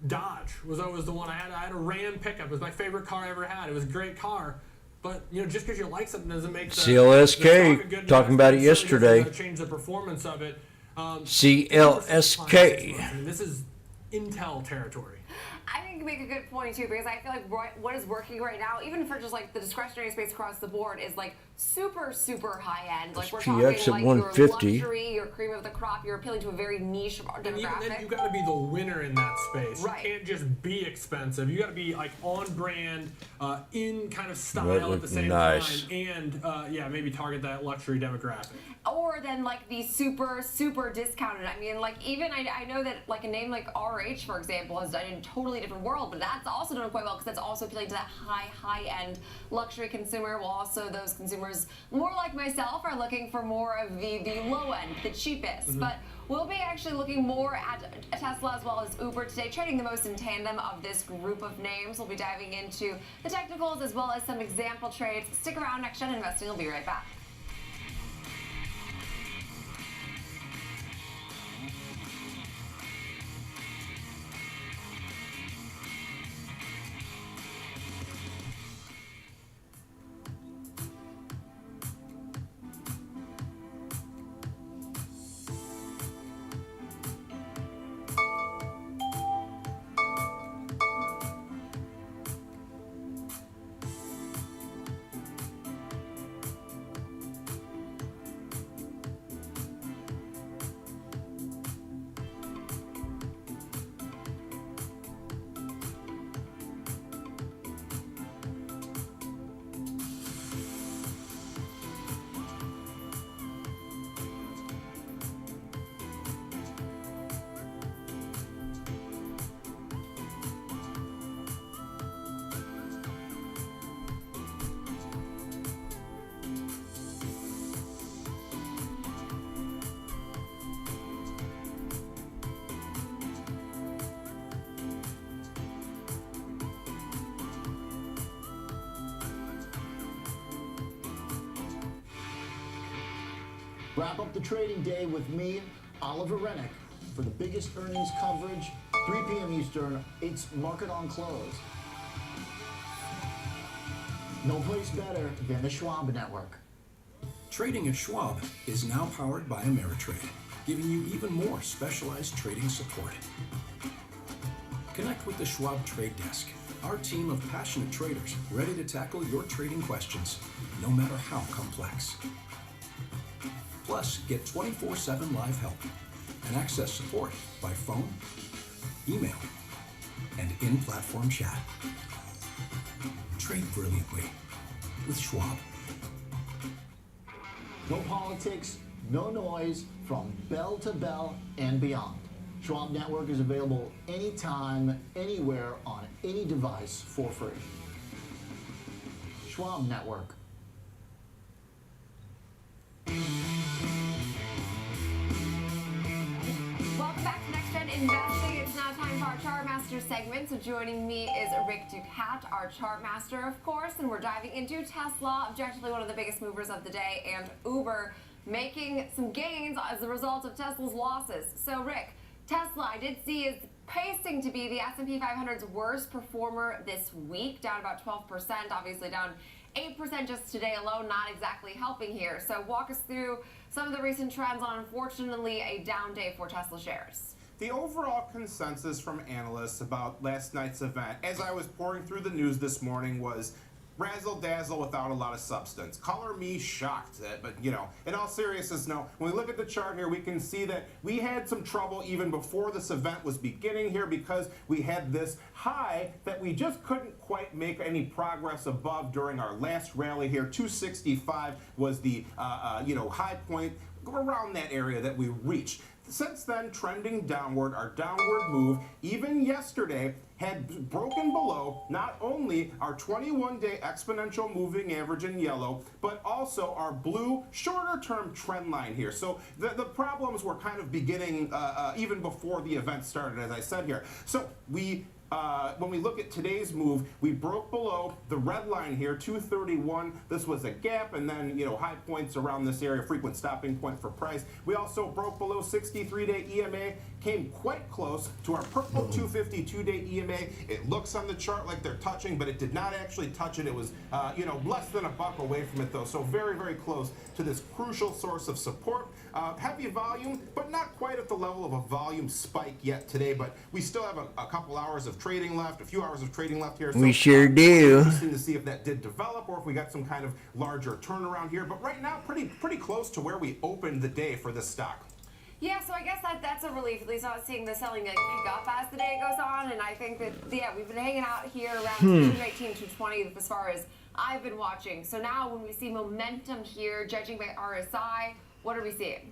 Dodge was always the one I had. I had a Ram pickup. It was my favorite car I ever had. It was a great car. But, just because you like something doesn't make the CLSK, talking about it yesterday. Change the performance of it. CLSK. This is Intel territory. I think you make a good point too, because I feel like what is working right now, even for just like the discretionary space across the board, is like super high end. Like we're talking like your luxury, your cream of the crop. You're appealing to a very niche demographic. And even then, you got to be the winner in that space. Right. You can't just be expensive. You got to be like on brand, in kind of style at the same time, and maybe target that luxury demographic. Or then like the super discounted. I mean, like even I know that like a name like RH, for example, has done in a totally different world, but that's also done quite well because that's also appealing to that high end luxury consumer. While also those consumers more like myself are looking for more of the low end, the cheapest. Mm-hmm. But we'll be actually looking more at Tesla as well as Uber today, trading the most in tandem of this group of names. We'll be diving into the technicals as well as some example trades. Stick around, Next Gen Investing will be right back. Wrap up the trading day with me, Oliver Rennick, for the biggest earnings coverage, 3 p.m. Eastern. It's Market on Close. No place better than the Schwab Network. Trading at Schwab is now powered by Ameritrade, giving you even more specialized trading support. Connect with the Schwab Trade Desk, our team of passionate traders ready to tackle your trading questions, no matter how complex. Plus, get 24/7 live help and access support by phone, email, and in-platform chat. Trade brilliantly with Schwab. No politics, no noise, from bell to bell and beyond. Schwab Network is available anytime, anywhere, on any device for free. Schwab Network. Welcome back to Next Gen Investing. It's now time for our Chartmaster segment. So joining me is Rick Ducat, our Chartmaster, of course, and we're diving into Tesla, objectively one of the biggest movers of the day, and Uber making some gains as a result of Tesla's losses. So Rick, Tesla, I did see, is pacing to be the S&P 500's worst performer this week, down about 12%, obviously down 8% just today alone, not exactly helping here. So walk us through some of the recent trends on, unfortunately, a down day for Tesla shares. The overall consensus from analysts about last night's event, as I was pouring through the news this morning, was razzle-dazzle without a lot of substance. Color me shocked, but you know, in all seriousness, no. When we look at the chart here, we can see that we had some trouble even before this event was beginning here because we had this high that we just couldn't quite make any progress above during our last rally here. 265 was the high point around that area that we reached. Since then, trending downward, our downward move, even yesterday, had broken below not only our 21-day exponential moving average in yellow, but also our blue shorter-term trend line here. So the problems were kind of beginning even before the event started, as I said here. So when we look at today's move, we broke below the red line here, 231. This was a gap, and then high points around this area, frequent stopping point for price. We also broke below 63-day EMA, came quite close to our purple 252-day EMA. It looks on the chart like they're touching, but it did not actually touch it. It was less than a buck away from it though, so very, very close to this crucial source of support. Heavy volume, but not quite at the level of a volume spike yet today, but we still have a couple hours of trading left, a few hours of trading left here. So we sure do. Interesting to see if that did develop or if we got some kind of larger turnaround here, but right now pretty close to where we opened the day for this stock. Yeah, so I guess that's a relief. At least not seeing the selling pick up as the day goes on, and I think that we've been hanging out here around 218, 220 as far as I've been watching. So now when we see momentum here, judging by RSI, what are we seeing?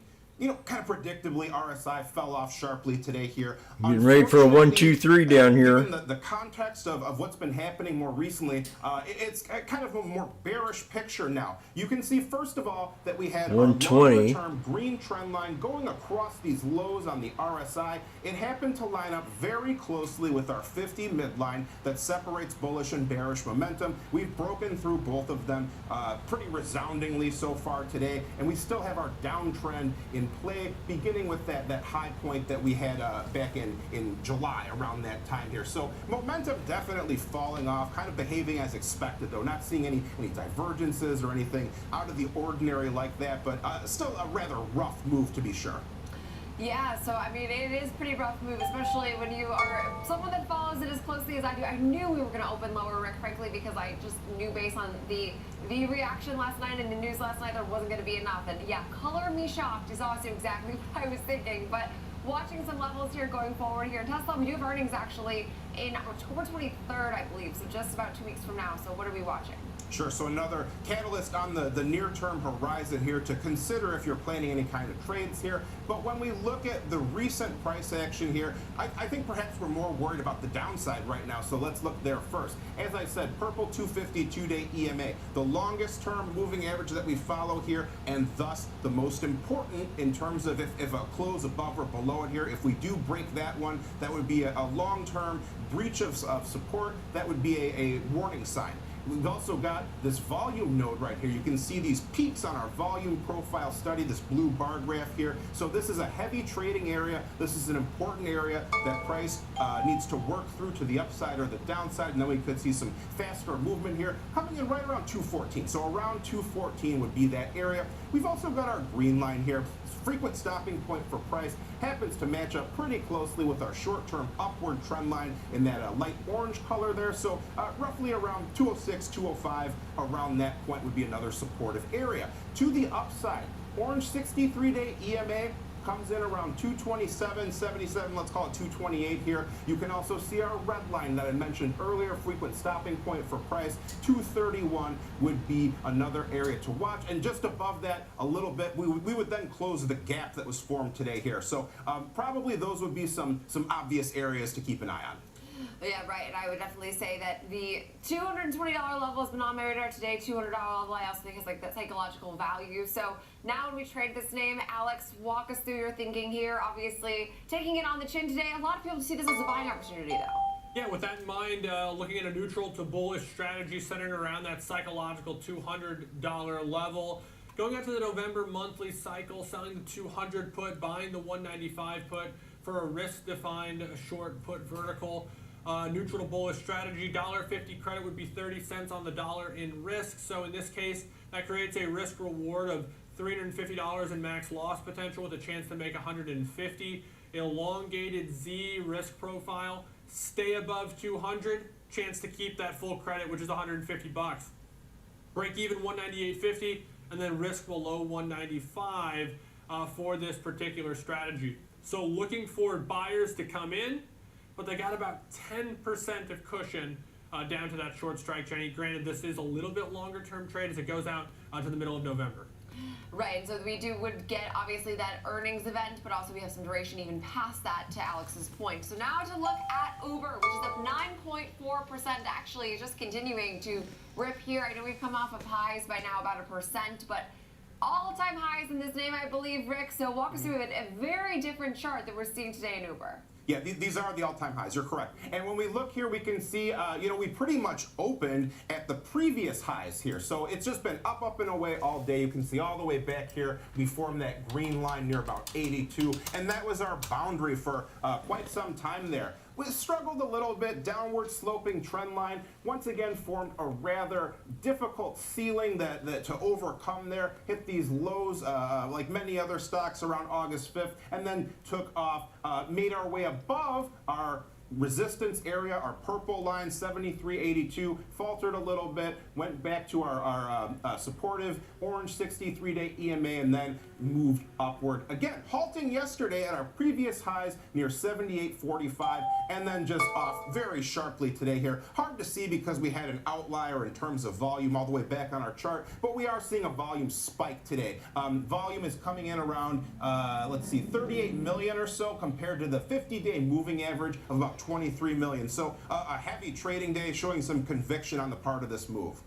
Kind of predictably, RSI fell off sharply today here. Getting ready for a 1, 2, 3 down here. Given the context of what's been happening more recently, it's kind of a more bearish picture now. You can see, first of all, that we had a longer-term green trend line going across these lows on the RSI. It happened to line up very closely with our 50 midline that separates bullish and bearish momentum. We've broken through both of them pretty resoundingly so far today, and we still have our downtrend in play, beginning with that high point that we had back in July around that time here. So momentum definitely falling off, kind of behaving as expected though, not seeing any divergences or anything out of the ordinary like that, but still a rather rough move to be sure. Yeah, so I mean, it is a pretty rough move, especially when you are someone that follows it as closely as I do. I knew we were going to open lower, Rick, frankly, because I just knew based on the reaction last night and the news last night there wasn't going to be enough. And yeah, color me shocked is also exactly what I was thinking. But watching some levels here going forward here in Tesla, we do have earnings actually in October 23rd, I believe, so just about 2 weeks from now. So what are we watching? Sure, so another catalyst on the near-term horizon here to consider if you're planning any kind of trades here. But when we look at the recent price action here, I think perhaps we're more worried about the downside right now, so let's look there first. As I said, purple 252-day EMA, the longest-term moving average that we follow here, and thus the most important in terms of if a close above or below it here. If we do break that one, that would be a long-term breach of support. That would be a warning sign. We've also got this volume node right here. You can see these peaks on our volume profile study, this blue bar graph here. So this is a heavy trading area. This is an important area that price needs to work through to the upside or the downside, and then we could see some faster movement here coming in right around 214. So around 214 would be that area. We've also got our green line here. Frequent stopping point for price happens to match up pretty closely with our short-term upward trend line in that light orange color there. So roughly around 206, 205, around that point would be another supportive area. To the upside, orange 63-day EMA, comes in around 227.77, let's call it 228 here. You can also see our red line that I mentioned earlier, frequent stopping point for price. 231 would be another area to watch, and just above that a little bit, we would then close the gap that was formed today here. So probably those would be some obvious areas to keep an eye on. Yeah, right, and I would definitely say that the $220 level has been on my radar today. $200 level, I also think is like that psychological value. So now when we trade this name, Alex, walk us through your thinking here. Obviously, taking it on the chin today. A lot of people see this as a buying opportunity, though. Yeah, with that in mind, looking at a neutral to bullish strategy centered around that psychological $200 level. Going out to the November monthly cycle, selling the 200 put, buying the 195 put for a risk-defined short put vertical. Neutral to bullish strategy, $1.50 credit would be 30 cents on the dollar in risk. So in this case, that creates a risk reward of $350 in max loss potential with a chance to make 150. Elongated Z risk profile, stay above 200, chance to keep that full credit, which is 150 bucks. Break even 198.50, and then risk below 195 for this particular strategy. So looking for buyers to come in, but they got about 10% of cushion down to that short strike, Jenny. Granted, this is a little bit longer term trade as it goes out to the middle of November. Right, and so we would get obviously that earnings event, but also we have some duration even past that, to Alex's point. So now to look at Uber, which is up 9.4%, actually just continuing to rip here. I know we've come off of highs by now about 1%, but all-time highs in this name, I believe, Rick. So walk us through a very different chart that we're seeing today in Uber. Yeah, these are the all-time highs. You're correct. And when we look here, we can see, we pretty much opened at the previous highs here. So it's just been up and away all day. You can see all the way back here, we formed that green line near about 82. And that was our boundary for quite some time there. We struggled a little bit, downward sloping trend line. Once again, formed a rather difficult ceiling that to overcome there. Hit these lows like many other stocks around August 5th, and then took off, made our way above our resistance area, our purple line, 73.82, faltered a little bit, went back to our supportive orange 63-day EMA, and then moved upward again, halting yesterday at our previous highs near 78.45, and then just off very sharply today here. Hard to see because we had an outlier in terms of volume all the way back on our chart, but we are seeing a volume spike today. Volume is coming in around, let's see, 38 million or so compared to the 50-day moving average of about 23 million. So a heavy trading day, showing some conviction on the part of this move.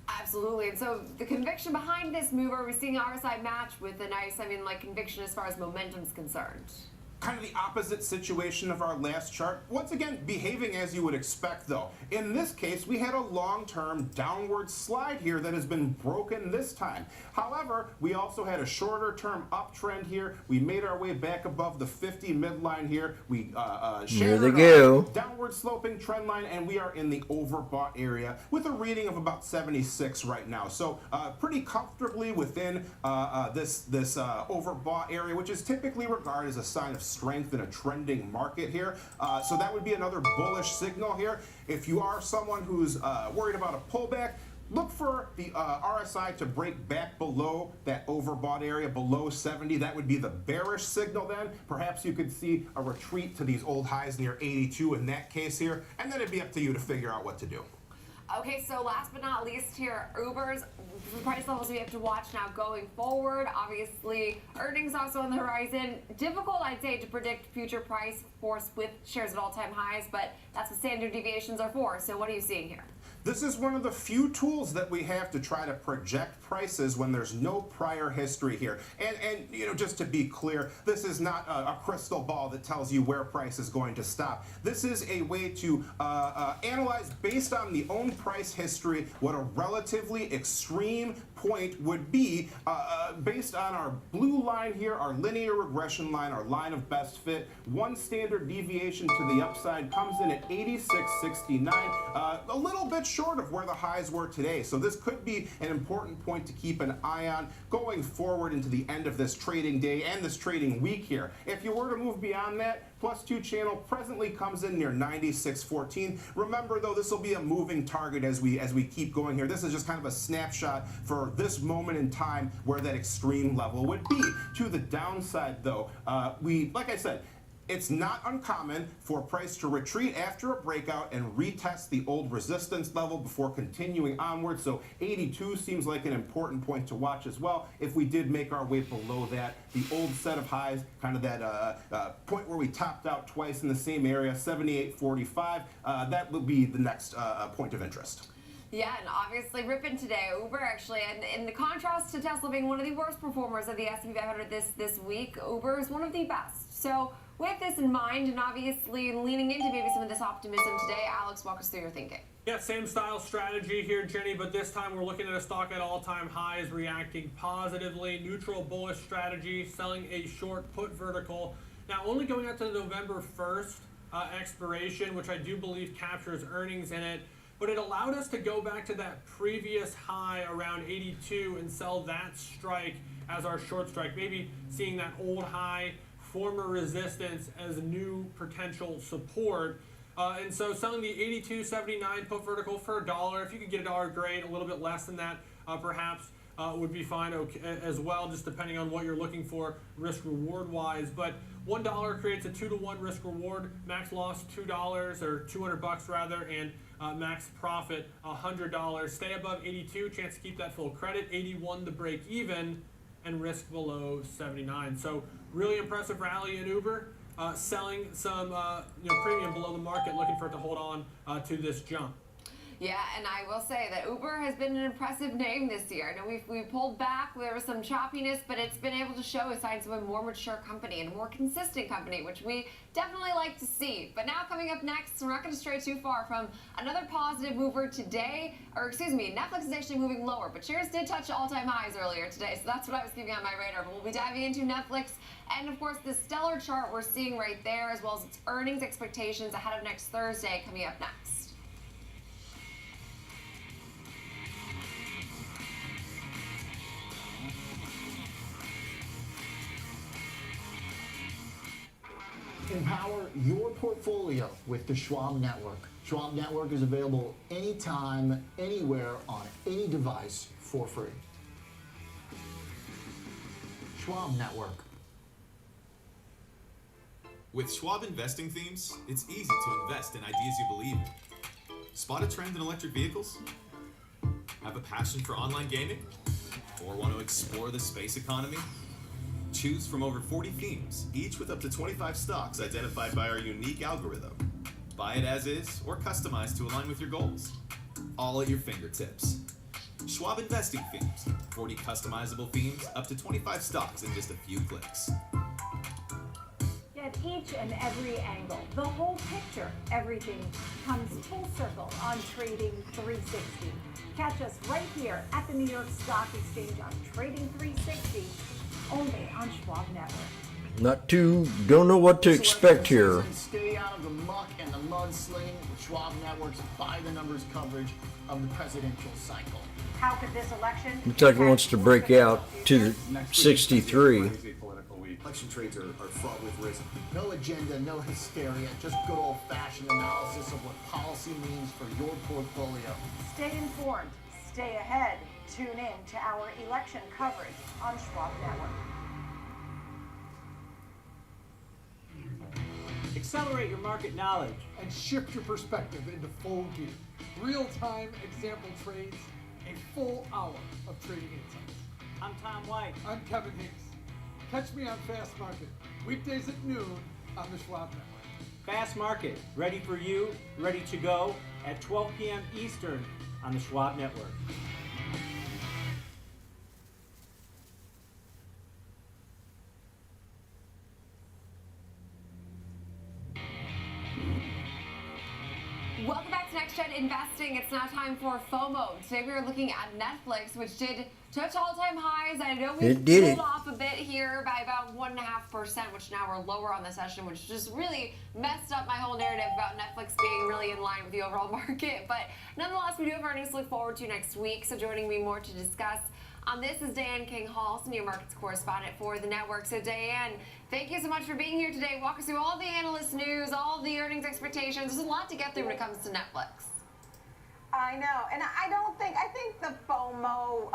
Absolutely. And so the conviction behind this move, are we seeing RSI match with a nice, conviction as far as momentum is concerned? Kind of the opposite situation of our last chart. Once again, behaving as you would expect, though. In this case, we had a long-term downward slide here that has been broken this time. However, we also had a shorter-term uptrend here. We made our way back above the 50 midline here. We shattered our downward sloping trend line, and we are in the overbought area with a reading of about 76 right now. So pretty comfortably within this overbought area, which is typically regarded as a sign of strength in a trending market here. So that would be another bullish signal here. If you are someone who's worried about a pullback, look for the RSI to break back below that overbought area, below 70. That would be the bearish signal then. Perhaps you could see a retreat to these old highs near 82 in that case here, and then it'd be up to you to figure out what to do. Okay, so last but not least here, Uber's price levels we have to watch now going forward. Obviously, earnings also on the horizon. Difficult, I'd say, to predict future price, of course, with shares at all-time highs, but that's what standard deviations are for. So what are you seeing here? This is one of the few tools that we have to try to project prices when there's no prior history here. And just to be clear, this is not a crystal ball that tells you where price is going to stop. This is a way to analyze, based on the own price history, what a relatively extreme point would be based on our blue line here, our linear regression line, our line of best fit. One standard deviation to the upside comes in at 86.69, a little bit short of where the highs were today. So this could be an important point to keep an eye on going forward into the end of this trading day and this trading week here. If you were to move beyond that, +2 channel presently comes in near 96.14. Remember though, this will be a moving target as we keep going here. This is just kind of a snapshot for this moment in time where that extreme level would be. To the downside though, like I said, it's not uncommon for price to retreat after a breakout and retest the old resistance level before continuing onward. So 82 seems like an important point to watch as well. If we did make our way below that, the old set of highs, kind of that point where we topped out twice in the same area, 78.45, that will be the next point of interest. Yeah, and obviously ripping today. Uber actually, and in the contrast to Tesla being one of the worst performers of the S&P 500 this week, Uber is one of the best. So with this in mind, and obviously leaning into maybe some of this optimism today, Alex, walk us through your thinking. Yeah, same style strategy here, Jenny, but this time we're looking at a stock at all-time highs, reacting positively. Neutral bullish strategy, selling a short put vertical. Now, only going out to the November 1st expiration, which I do believe captures earnings in it, but it allowed us to go back to that previous high around 82 and sell that strike as our short strike, maybe seeing that old high, former resistance as a new potential support. And so selling the 82.79 put vertical for $1. If you could get $1, great. A little bit less than that, perhaps would be fine as well, just depending on what you're looking for risk reward wise. But $1 creates a 2-to-1 risk reward. Max loss $2 or $200 rather, and max profit $100. Stay above 82, chance to keep that full credit. 81 to break even, and risk below 79. So really impressive rally in Uber, selling some premium below the market, looking for it to hold on to this jump. Yeah, and I will say that Uber has been an impressive name this year. I know we pulled back, there was some choppiness, but it's been able to show signs of a more mature company and a more consistent company, which we definitely like to see. But now coming up next, we're not going to stray too far from another positive mover today, or excuse me, Netflix is actually moving lower, but shares did touch all-time highs earlier today, so that's what I was keeping on my radar. But we'll be diving into Netflix and, of course, the stellar chart we're seeing right there, as well as its earnings expectations ahead of next Thursday coming up next. Empower your portfolio with the Schwab Network. Schwab Network is available anytime, anywhere, on any device for free. Schwab Network. With Schwab investing themes, it's easy to invest in ideas you believe in. Spot a trend in electric vehicles? Have a passion for online gaming? Or want to explore the space economy? Choose from over 40 themes, each with up to 25 stocks identified by our unique algorithm. Buy it as is or customize to align with your goals. All at your fingertips. Schwab investing themes, 40 customizable themes, up to 25 stocks in just a few clicks. Get each and every angle, the whole picture. Everything comes full circle on Trading 360. Catch us right here at the New York Stock Exchange on Trading 360. Only on Schwab Network. Don't know what to expect here. Stay out of the muck and the mudslinging with Schwab Network's by-the-numbers coverage of the presidential cycle. How could this election... Looks like it wants to break out to the 63. Election trades are fraught with risk. No agenda, no hysteria, just good old-fashioned analysis of what policy means for your portfolio. Stay informed, stay ahead. Tune in to our election coverage on Schwab Network. Accelerate your market knowledge and shift your perspective into full gear. Real-time example trades, a full hour of trading insights. I'm Tom White. I'm Kevin Hinks. Catch me on Fast Market, weekdays at noon on the Schwab Network. Fast Market, ready for you, ready to go at 12 p.m. Eastern on the Schwab Network. Welcome back to Next Gen Investing. It's now time for FOMO. Today we are looking at Netflix, which did touch all-time highs. I know we pulled off a bit here by about 1.5%, which now we're lower on the session, which just really messed up my whole narrative about Netflix being really in line with the overall market. But nonetheless, we do have earnings to look forward to next week. So joining me more to discuss on this is Diane King-Hall, senior markets correspondent for the network. So Diane, thank you so much for being here today. Walk us through all the analyst news, all the earnings expectations. There's a lot to get through when it comes to Netflix. I know, and I think the FOMO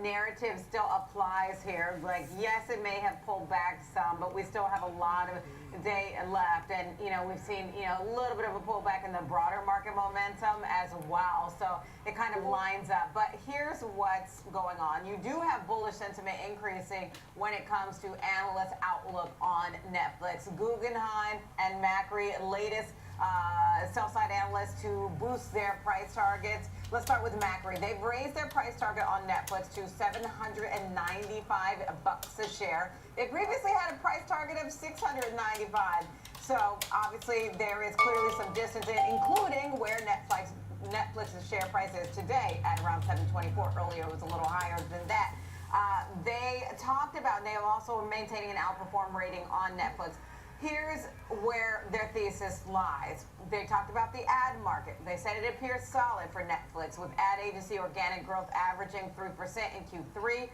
narrative still applies here. Like, yes, it may have pulled back some, but we still have a lot of day left, and we've seen a little bit of a pullback in the broader market momentum as well. So it kind of lines up. But here's what's going on: you do have bullish sentiment increasing when it comes to analyst outlook on Netflix. Guggenheim and Macri, latest sell-side analysts to boost their price targets. Let's start with Macri. They've raised their price target on Netflix to $795 a share. They previously had a price target of $695. So obviously there is clearly some distance, including where Netflix's share price is today at around $724. Earlier it was a little higher than that. They talked about, and they are also maintaining an outperform rating on Netflix. Here's where their thesis lies. They talked about the ad market. They said it appears solid for Netflix, with ad agency organic growth averaging 3% in Q3.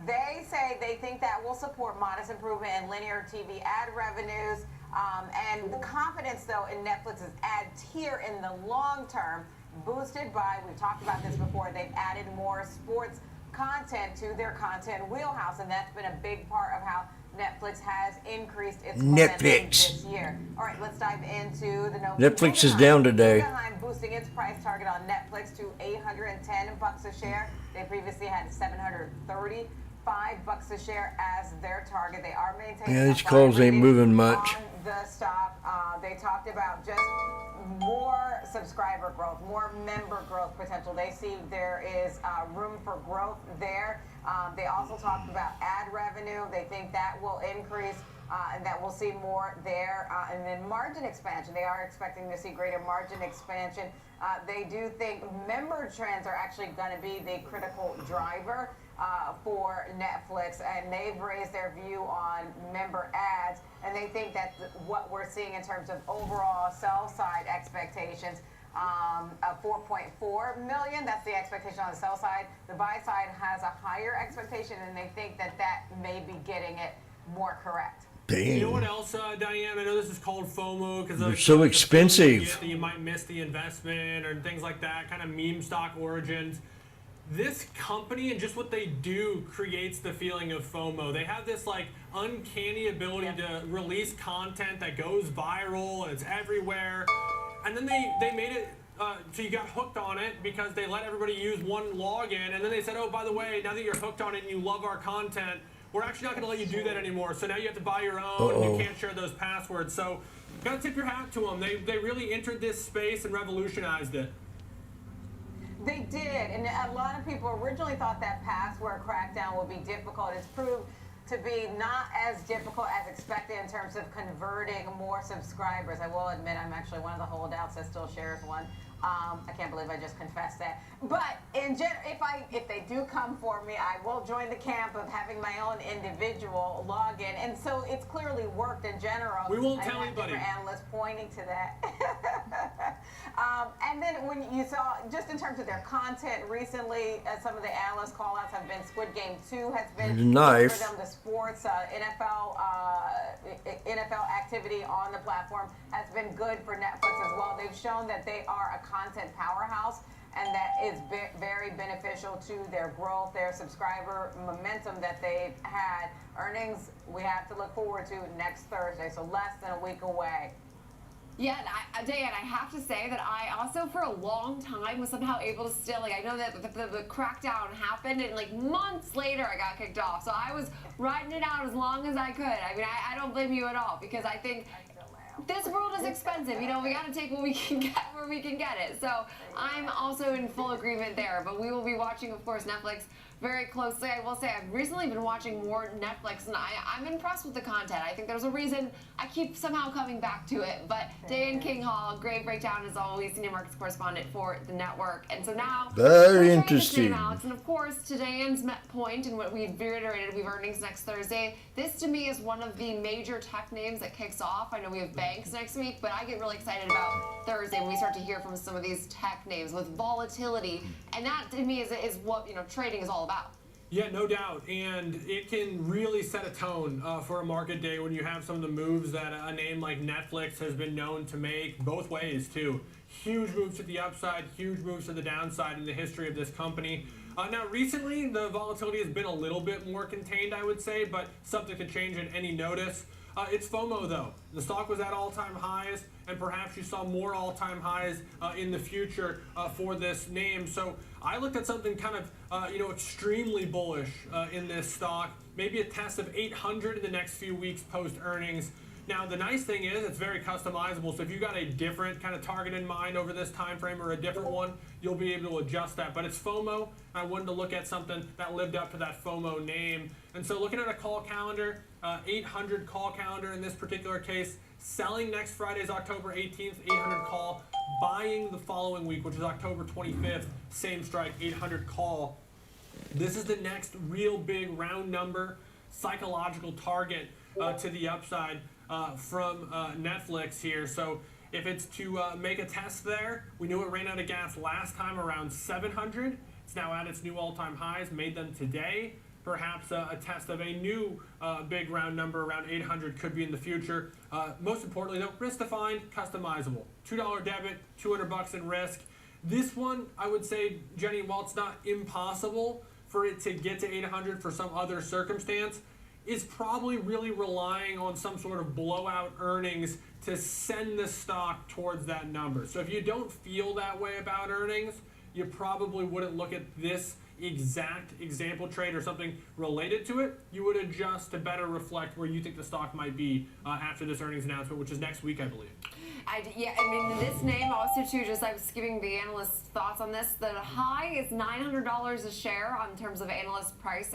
They say they think that will support modest improvement in linear TV ad revenues. And the confidence, though, in Netflix's ad tier in the long term, boosted by, we've talked about this before, they've added more sports content to their content wheelhouse, and that's been a big part of how Netflix has increased its momentum this year. All right, let's dive into the Netflix is down today. Guggenheim boosting its price target on Netflix to $810 a share. They previously had $735 a share as their target. They are maintaining. Yeah, these calls ain't moving much. On the stock, they talked about just more subscriber growth, more member growth potential. They see there is room for growth there. They also talked about ad revenue. They think that will increase and that we'll see more there. And then margin expansion. They are expecting to see greater margin expansion. They do think member trends are actually going to be the critical driver for Netflix, and they've raised their view on member ads, and they think that what we're seeing in terms of overall sell-side expectations of 4.4 million, that's the expectation on the sell side. The buy side has a higher expectation, and they think that may be getting it more correct. Dang. You know what else, Diane? I know this is called FOMO because they're so expensive. You might miss the investment or things like that, kind of meme stock origins. This company and just what they do creates the feeling of FOMO. They have this like uncanny ability to release content that goes viral and it's everywhere. And then they made it so you got hooked on it because they let everybody use one login. And then they said, oh, by the way, now that you're hooked on it and you love our content, we're actually not going to let you do that anymore. So now you have to buy your own and you can't share those passwords. So got to tip your hat to them. They really entered this space and revolutionized it. They did, and a lot of people originally thought that password crackdown would be difficult. It's proved to be not as difficult as expected in terms of converting more subscribers. I will admit I'm actually one of the holdouts that still shares one. I can't believe I just confessed that. But in if they do come for me, I will join the camp of having my own individual login. And so it's clearly worked in general. We won't tell anybody. Analysts pointing to that. And then when you saw, just in terms of their content recently, some of the analyst call-outs have been Squid Game 2 has been nice for them, the sports, NFL activity on the platform has been good for Netflix as well. They've shown that they are a content powerhouse, and that is very beneficial to their growth, their subscriber momentum that they've had. Earnings we have to look forward to next Thursday, so less than a week away. Yeah, and Diane, I have to say that I also, for a long time, was somehow able to still, I know that the crackdown happened, and months later I got kicked off. So I was riding it out as long as I could. I mean, I don't blame you at all, because I think this world is expensive. We got to take what we can get where we can get it. So I'm also in full agreement there. But we will be watching, of course, Netflix very closely. I will say I've recently been watching more Netflix, and I'm impressed with the content. I think there's a reason I keep somehow coming back to it. But Diane King Hall, great breakdown as always, senior markets correspondent for the network. And so now, very we're trying interesting. this name, Alex. And of course, to Diane's point, and what we've reiterated, we have earnings next Thursday. This to me is one of the major tech names that kicks off. I know we have banks next week, but I get really excited about Thursday when we start to hear from some of these tech names with volatility, and that to me is what trading is all about. Yeah, no doubt, and it can really set a tone for a market day when you have some of the moves that a name like Netflix has been known to make, both ways too. Huge moves to the upside, huge moves to the downside in the history of this company. Now, recently, the volatility has been a little bit more contained, I would say, but something could change at any notice. It's FOMO, though. The stock was at all-time highs, and perhaps you saw more all-time highs in the future for this name. So I looked at something kind of, extremely bullish in this stock. Maybe a test of 800 in the next few weeks post-earnings. Now, the nice thing is it's very customizable, so if you've got a different kind of target in mind over this time frame or a different one, you'll be able to adjust that. But it's FOMO. I wanted to look at something that lived up to that FOMO name. And so looking at a call calendar, 800 call calendar in this particular case, selling next Friday is October 18th, 800 call, buying the following week, which is October 25th, same strike, 800 call. This is the next real big round number, psychological target to the upside from Netflix here. So if it's to make a test there, we knew it ran out of gas last time around 700. It's now at its new all-time highs, made them today. Perhaps a test of a new big round number around 800 could be in the future. Most importantly though, risk defined, customizable. $2 debit, $200 in risk. This one, I would say, Jenny, while it's not impossible for it to get to 800 for some other circumstance, is probably really relying on some sort of blowout earnings to send the stock towards that number. So if you don't feel that way about earnings, you probably wouldn't look at this exact example trade or something related to it. You would adjust to better reflect where you think the stock might be after this earnings announcement, which is next week, I believe. This name also too, just I was giving the analysts' thoughts on this. The high is $900 a share on terms of analyst price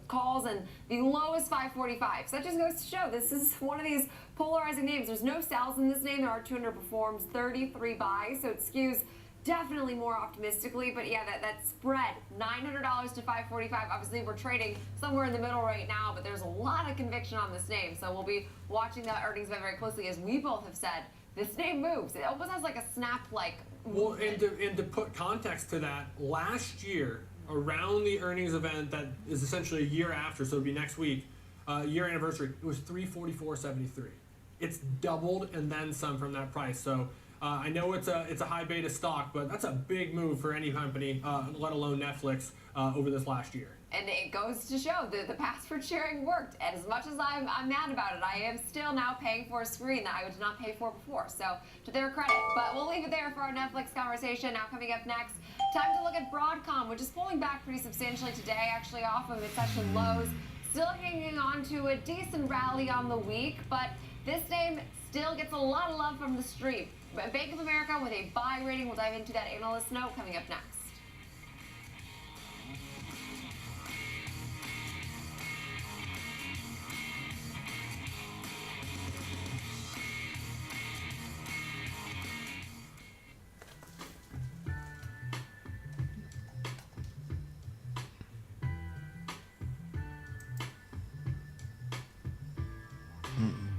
calls, and the low is $545. So that just goes to show this is one of these polarizing names. There's no sells in this name. There are 2 underperforms, 33 buys, so it skews definitely more optimistically, but yeah, that spread, $900 to $545. Obviously, we're trading somewhere in the middle right now, but there's a lot of conviction on this name, so we'll be watching that earnings event very closely. As we both have said, this name moves. It almost has like a snap-like movement. Well, and to put context to that, last year, around the earnings event that is essentially a year after, so it'll be next week, year anniversary, it was $344.73. It's doubled and then some from that price. So I know it's a high beta stock, but that's a big move for any company, let alone Netflix, over this last year. And it goes to show the password sharing worked. And as much as I'm mad about it, I am still now paying for a screen that I did not pay for before. So to their credit. But we'll leave it there for our Netflix conversation. Now coming up next, time to look at Broadcom, which is pulling back pretty substantially today, actually off of its session lows. Still hanging on to a decent rally on the week, but this name still gets a lot of love from the street. Bank of America with a buy rating. We'll dive into that analyst note coming up next.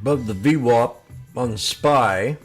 Above the VWAP on the SPY,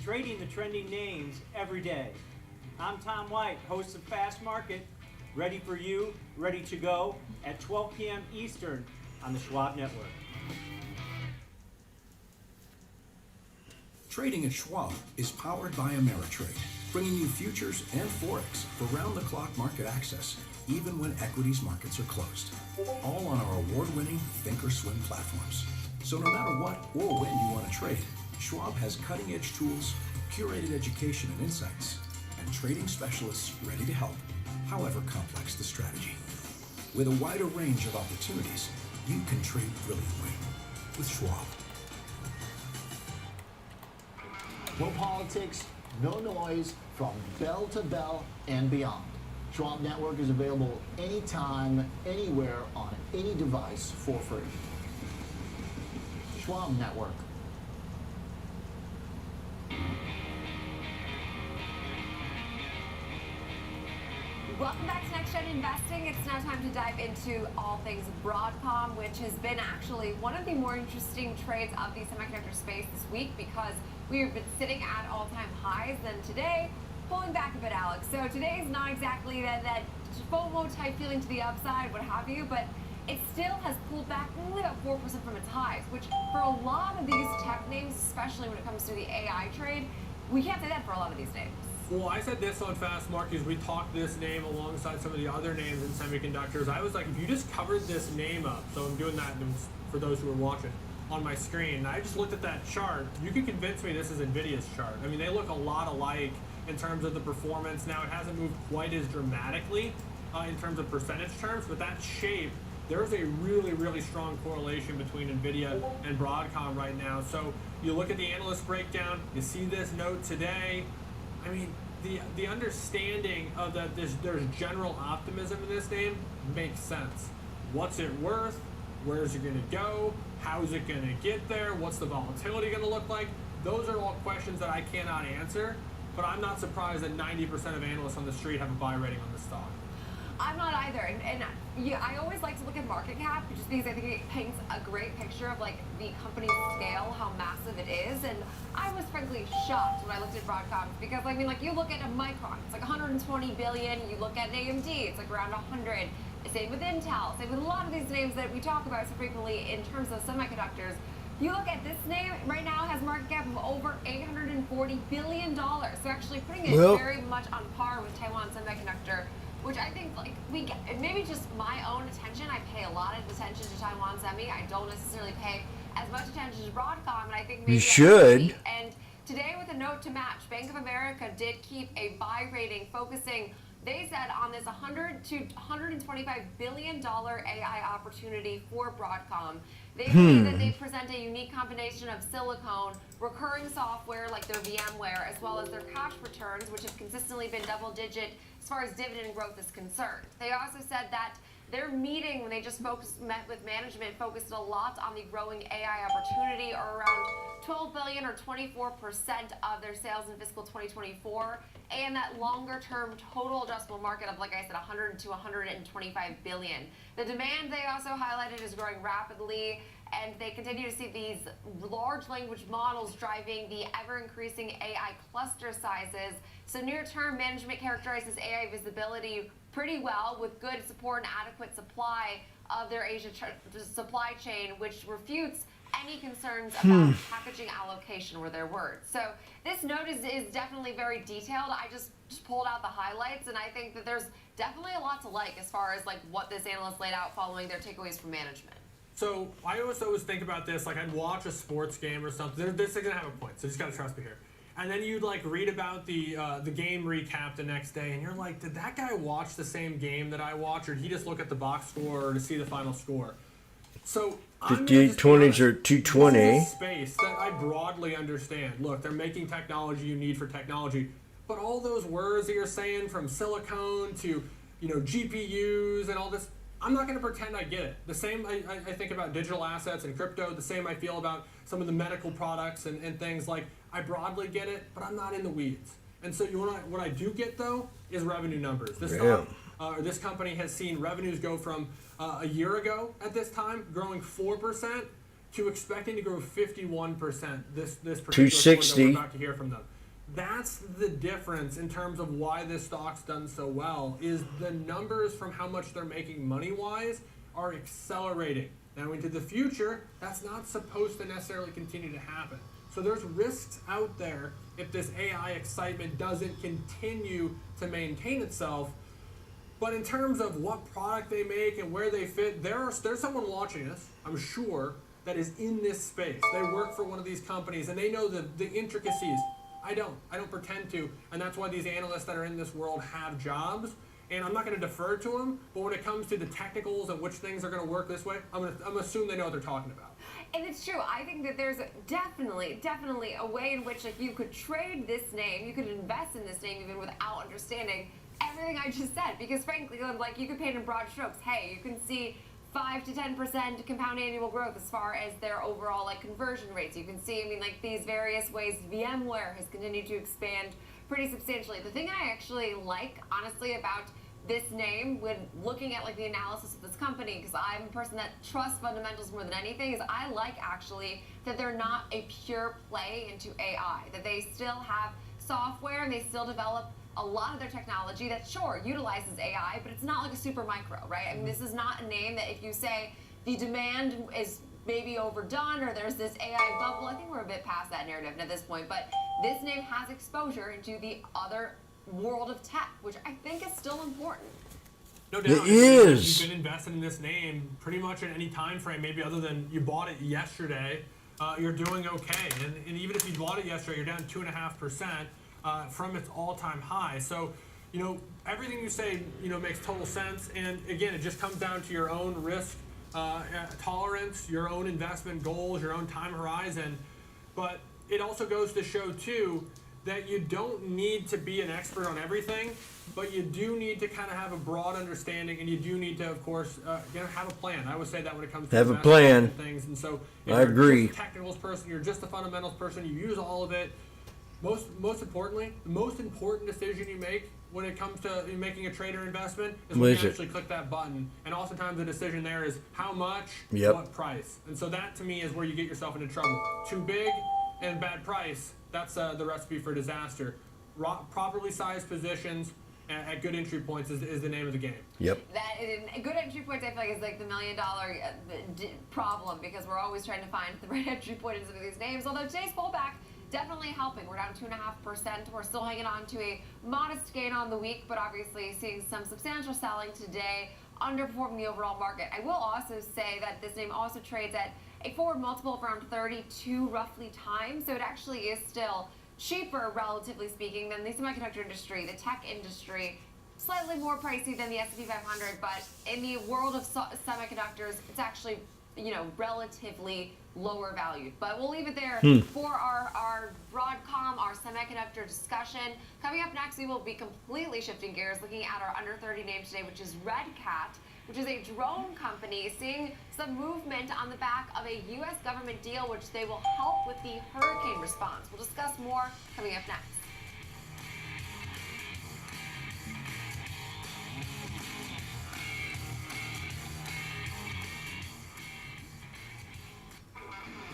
Trading the trending names every day. I'm Tom White, host of Fast Market, ready for you, ready to go at 12 p.m. Eastern on the Schwab Network. Trading at Schwab is powered by Ameritrade, bringing you futures and forex for round-the-clock market access, even when equities markets are closed. All on our award-winning Thinkorswim platforms. So no matter what or when you want to trade, Schwab has cutting-edge tools, curated education and insights, and trading specialists ready to help, however complex the strategy. With a wider range of opportunities, you can trade brilliantly with Schwab. No politics, no noise, from bell to bell and beyond. Schwab Network is available anytime, anywhere, on any device for free. Schwab Network. Welcome back to Next Gen Investing. It's now time to dive into all things Broadcom, which has been actually one of the more interesting trades of the semiconductor space this week because we've been sitting at all-time highs. Then today, pulling back a bit, Alex. So today is not exactly that FOMO type feeling to the upside, what have you, but it still has pulled back only about 4% from its highs, which for a lot of these tech names, especially when it comes to the AI trade, we can't say that for a lot of these names. Well, I said this on Fast Markets. We talked this name alongside some of the other names in semiconductors. I was like, if you just covered this name up, so I'm doing that for those who are watching on my screen, and I just looked at that chart, you can convince me this is NVIDIA's chart. I mean, they look a lot alike in terms of the performance. Now, it hasn't moved quite as dramatically in terms of percentage terms, but that shape, there's a really, really strong correlation between NVIDIA and Broadcom right now. So you look at the analyst breakdown, you see this note today. I mean, the understanding of that there's general optimism in this name makes sense. What's it worth? Where is it going to go? How is it going to get there? What's the volatility going to look like? Those are all questions that I cannot answer, but I'm not surprised that 90% of analysts on the street have a buy rating on this stock. I'm not either, and yeah, I always like to look at market cap just because I think it paints a great picture of like the company's scale, how massive it is, and I was frankly shocked when I looked at Broadcom because I mean, like you look at a Micron, it's like 120 billion. You look at AMD, it's like around 100. Same with Intel. Same with a lot of these names that we talk about so frequently in terms of semiconductors. You look at this name right now has market cap of over $840 billion. So actually putting it very much on par with Taiwan Semiconductor, which I think like we get, maybe just my own attention. I pay a lot of attention to Taiwan Semi. I don't necessarily pay as much attention to Broadcom, and I think maybe you should. And today, with a note to match, Bank of America did keep a buy rating, focusing. They said on this $100 to $125 billion AI opportunity for Broadcom. They say that they present a unique combination of silicone, recurring software like their VMware, as well as their cash returns, which have consistently been double-digit as far as dividend growth is concerned. They also said that their meeting, when they just met with management, focused a lot on the growing AI opportunity, or around 12 billion or 24% of their sales in fiscal 2024, and that longer-term total addressable market of, like I said, 100 to 125 billion. The demand, they also highlighted, is growing rapidly, and they continue to see these large language models driving the ever-increasing AI cluster sizes. So near-term, management characterizes AI visibility pretty well, with good support and adequate supply of their Asia supply chain, which refutes any concerns about packaging allocation, were their words. So this note is definitely very detailed. I just pulled out the highlights, and I think that there's definitely a lot to like as far as like what this analyst laid out following their takeaways from management. So I always think about this, like I'd watch a sports game or something. This is gonna have a point, so you just gotta trust me here. And then you'd like read about the game recap the next day, and you're like, did that guy watch the same game that I watched, or did he just look at the box score to see the final score? So 5820s or 220. Space that I broadly understand. Look, they're making technology you need for technology, but all those words that you're saying, from silicone to GPUs and all this, I'm not going to pretend I get it. The same I think about digital assets and crypto. The same I feel about some of the medical products and things. Like, I broadly get it, but I'm not in the weeds. And so what I do get, though, is revenue numbers. This stock, this company has seen revenues go from a year ago at this time, growing 4%, to expecting to grow 51% this particular quarter that we're about to hear from them. That's the difference in terms of why this stock's done so well, is the numbers from how much they're making money-wise are accelerating. Now into the future, that's not supposed to necessarily continue to happen. So there's risks out there if this AI excitement doesn't continue to maintain itself. But in terms of what product they make and where they fit, there's someone watching us, I'm sure, that is in this space. They work for one of these companies and they know the intricacies. I don't pretend to, and that's why these analysts that are in this world have jobs. And I'm not going to defer to them, but when it comes to the technicals and which things are going to work this way, I'm going to assume they know what they're talking about. And it's true. I think that there's definitely a way in which like you could trade this name, you could invest in this name even without understanding everything I just said. Because frankly, like you could paint in broad strokes. Hey, you can see 5 to 10% compound annual growth as far as their overall like conversion rates. You can see, I mean, like these various ways VMware has continued to expand pretty substantially. The thing I actually like, honestly, about this name when looking at like the analysis of this company, because I'm a person that trusts fundamentals more than anything, is I like actually that they're not a pure play into AI, that they still have software and they still develop a lot of their technology that sure utilizes AI, but it's not like a super micro, right? I mean, this is not a name that if you say the demand is maybe overdone or there's this AI bubble, I think we're a bit past that narrative at this point, but this name has exposure into the other world of tech, which I think is still important. No doubt. It is. You've been invested in this name pretty much at any time frame, maybe other than you bought it yesterday, you're doing okay. And even if you bought it yesterday, you're down 2.5% from its all-time high. So, you know, everything you say, you know, makes total sense. And again, it just comes down to your own risk tolerance, your own investment goals, your own time horizon. But it also goes to show, too, that you don't need to be an expert on everything, but you do need to kind of have a broad understanding, and you do need to, of course, you know, have a plan. I always say that when it comes to have a plan. Things. And so, if I agree. You're just a technicals person, you're just a fundamentals person. You use all of it. Most importantly, the most important decision you make when it comes to making a trader investment is when you actually click that button. And oftentimes the decision there is how much, what price. And so that to me is where you get yourself into trouble. Too big and bad price. That's the recipe for disaster. Properly sized positions at good entry points is the name of the game. Yep. That good entry points, I feel like, is like the $1 million problem, because we're always trying to find the right entry point in some of these names. Although today's pullback definitely helping. We're down 2.5%. We're still hanging on to a modest gain on the week, but obviously seeing some substantial selling today, underperforming the overall market. I will also say that this name also trades at a forward multiple of around 32 roughly times, so it actually is still cheaper, relatively speaking, than the semiconductor industry, the tech industry. Slightly more pricey than the S&P 500, but in the world of semiconductors, it's actually, you know, relatively lower valued. But we'll leave it there for our Broadcom, our semiconductor discussion. Coming up next, we will be completely shifting gears, looking at our under 30 name today, which is Red Cat, which is a drone company, seeing some movement on the back of a U.S. government deal, which they will help with the hurricane response. We'll discuss more coming up next.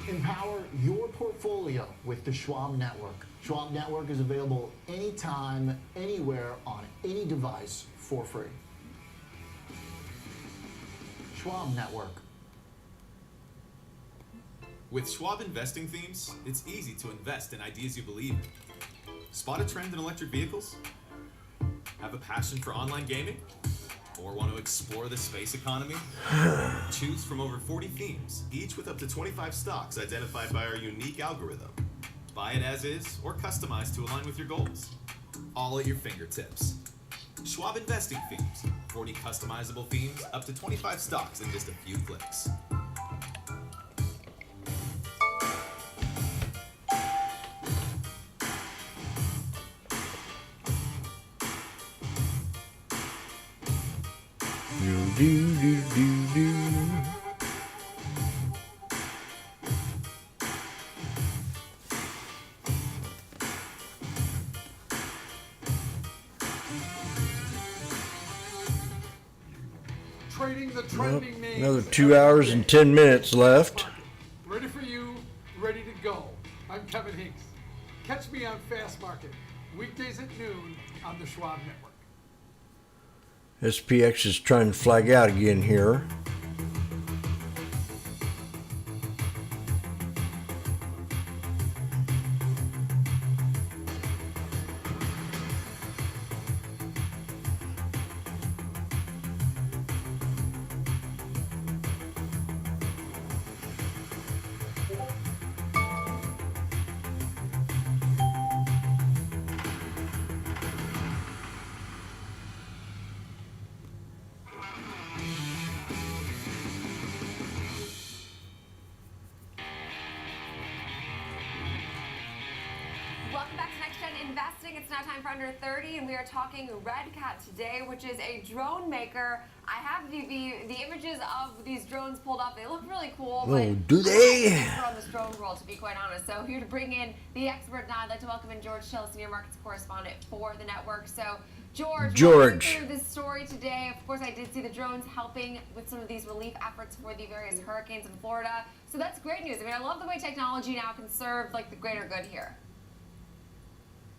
Empower your portfolio with the Schwab Network. Schwab Network is available anytime, anywhere, on any device for free. Schwab Network. With Schwab investing themes, it's easy to invest in ideas you believe in. Spot a trend in electric vehicles? Have a passion for online gaming? Or want to explore the space economy? Choose from over 40 themes, each with up to 25 stocks identified by our unique algorithm. Buy it as is or customize to align with your goals. All at your fingertips. Schwab investing themes, 40 customizable themes, up to 25 stocks in just a few clicks. Trading the trending names. Another 2 hours and 10 minutes left. Ready for you, ready to go. I'm Kevin Hinks. Catch me on Fast Market, weekdays at noon on the Schwab Network. SPX is trying to flag out again here. Welcome back to Next Gen Investing. It's now time for Under 30, and we are talking Red Cat today, which is a drone maker. I have the images of these drones pulled up. They look really cool. Oh, do they? I'm an expert on this drone world, to be quite honest. So here to bring in the expert now, I'd like to welcome in George Schill, Senior Markets Correspondent for the network. So George, through this story today. Of course, I did see the drones helping with some of these relief efforts for the various hurricanes in Florida. So that's great news. I mean, I love the way technology now can serve like the greater good here.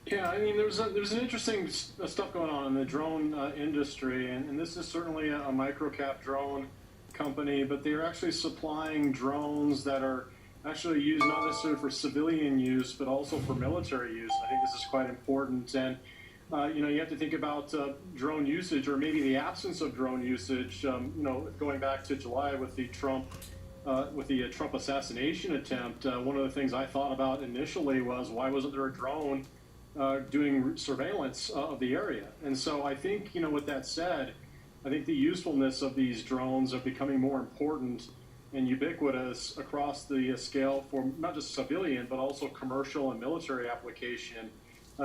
Yeah, I mean, there's an interesting stuff going on in the drone industry, and this is certainly a microcap drone company, but they're actually supplying drones that are actually used not necessarily for civilian use, but also for military use. I think this is quite important, and you have to think about drone usage, or maybe the absence of drone usage. Going back to July with the Trump assassination attempt, one of the things I thought about initially was, why wasn't there a drone doing surveillance of the area? And so I think, with that said, I think the usefulness of these drones are becoming more important and ubiquitous across the scale for not just civilian, but also commercial and military application.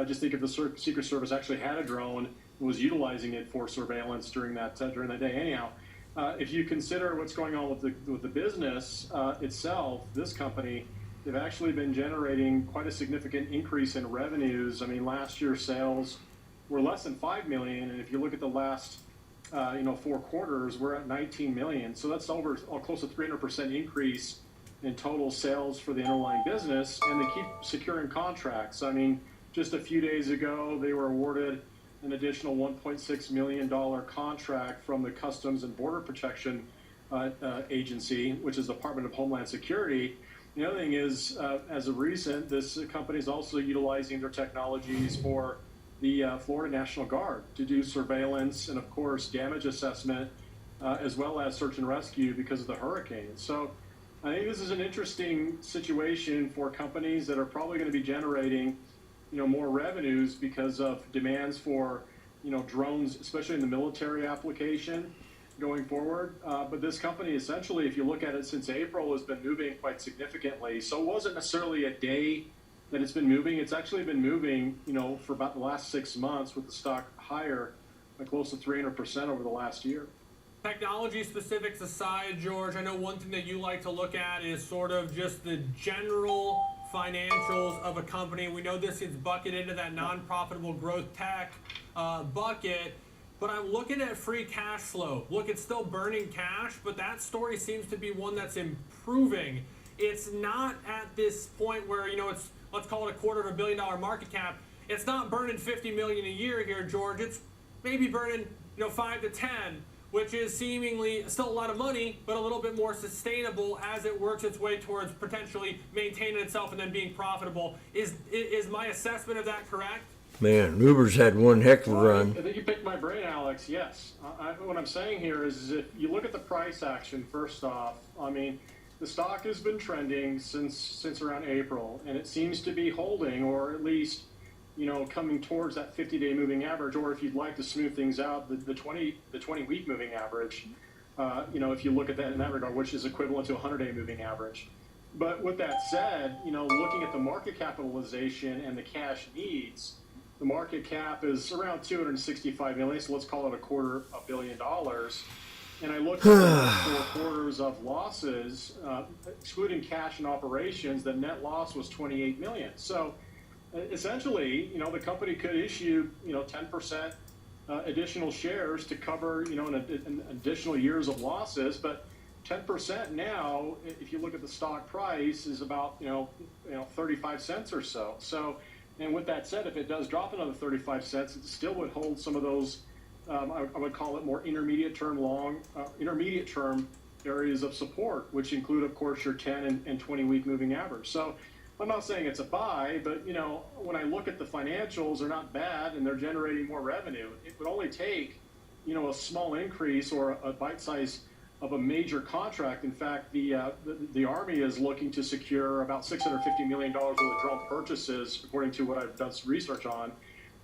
Just think if the Secret Service actually had a drone and was utilizing it for surveillance during that day. Anyhow, if you consider what's going on with the business itself, this company, they've actually been generating quite a significant increase in revenues. I mean, last year's sales were less than $5 million, and if you look at the last 4 quarters, we're at $19 million. So that's over close to 300% increase in total sales for the underlying business, and they keep securing contracts. I mean, just a few days ago, they were awarded an additional $1.6 million contract from the Customs and Border Protection Agency, which is the Department of Homeland Security. The other thing is, as of recent, this company is also utilizing their technologies for the Florida National Guard to do surveillance and, of course, damage assessment, as well as search and rescue because of the hurricane. So I think this is an interesting situation for companies that are probably going to be generating, more revenues because of demands for, drones, especially in the military application going forward. But this company, essentially, if you look at it since April, has been moving quite significantly. So it wasn't necessarily a day that it's been moving. It's actually been moving, for about the last 6 months, with the stock higher by close to 300% over the last year. Technology specifics aside, George, I know one thing that you like to look at is sort of just the general financials of a company. We know this gets bucketed into that non-profitable growth tech bucket. But I'm looking at free cash flow. Look, it's still burning cash, but that story seems to be one that's improving. It's not at this point where, it's, let's call it $250 million market cap. It's not burning $50 million a year here, George. It's maybe burning, 5 to 10, which is seemingly still a lot of money, but a little bit more sustainable as it works its way towards potentially maintaining itself and then being profitable. Is my assessment of that correct? Man, Uber's had one heck of a run. I think you picked my brain, Alex. Yes. What I'm saying here is if you look at the price action, first off, I mean, the stock has been trending since around April, and it seems to be holding, or at least, coming towards that 50-day moving average, or if you'd like to smooth things out, the 20-week moving average, if you look at that in that regard, which is equivalent to a 100-day moving average. But with that said, looking at the market capitalization and the cash needs, the market cap is around $265 million, so let's call it $250 million. And I looked at the 4 quarters of losses, excluding cash and operations, the net loss was $28 million. So essentially, the company could issue, 10% additional shares to cover, an additional years of losses. But 10% now, if you look at the stock price, is about, 35 cents or so. So And with that said, if it does drop another 35 cents, it still would hold some of those, I would call it more intermediate term areas of support, which include, of course, your 10 and 20 week moving average. So I'm not saying it's a buy, but when I look at the financials, they're not bad and they're generating more revenue. It would only take, a small increase or a bite size of a major contract. In fact, the Army is looking to secure about $650 million worth of drone purchases, according to what I've done some research on.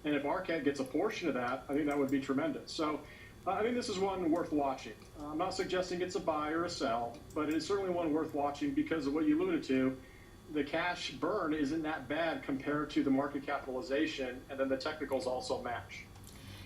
And if ARCAT gets a portion of that, I think that would be tremendous. So I think this is one worth watching. I'm not suggesting it's a buy or a sell, but it is certainly one worth watching because of what you alluded to. The cash burn isn't that bad compared to the market capitalization, and then the technicals also match.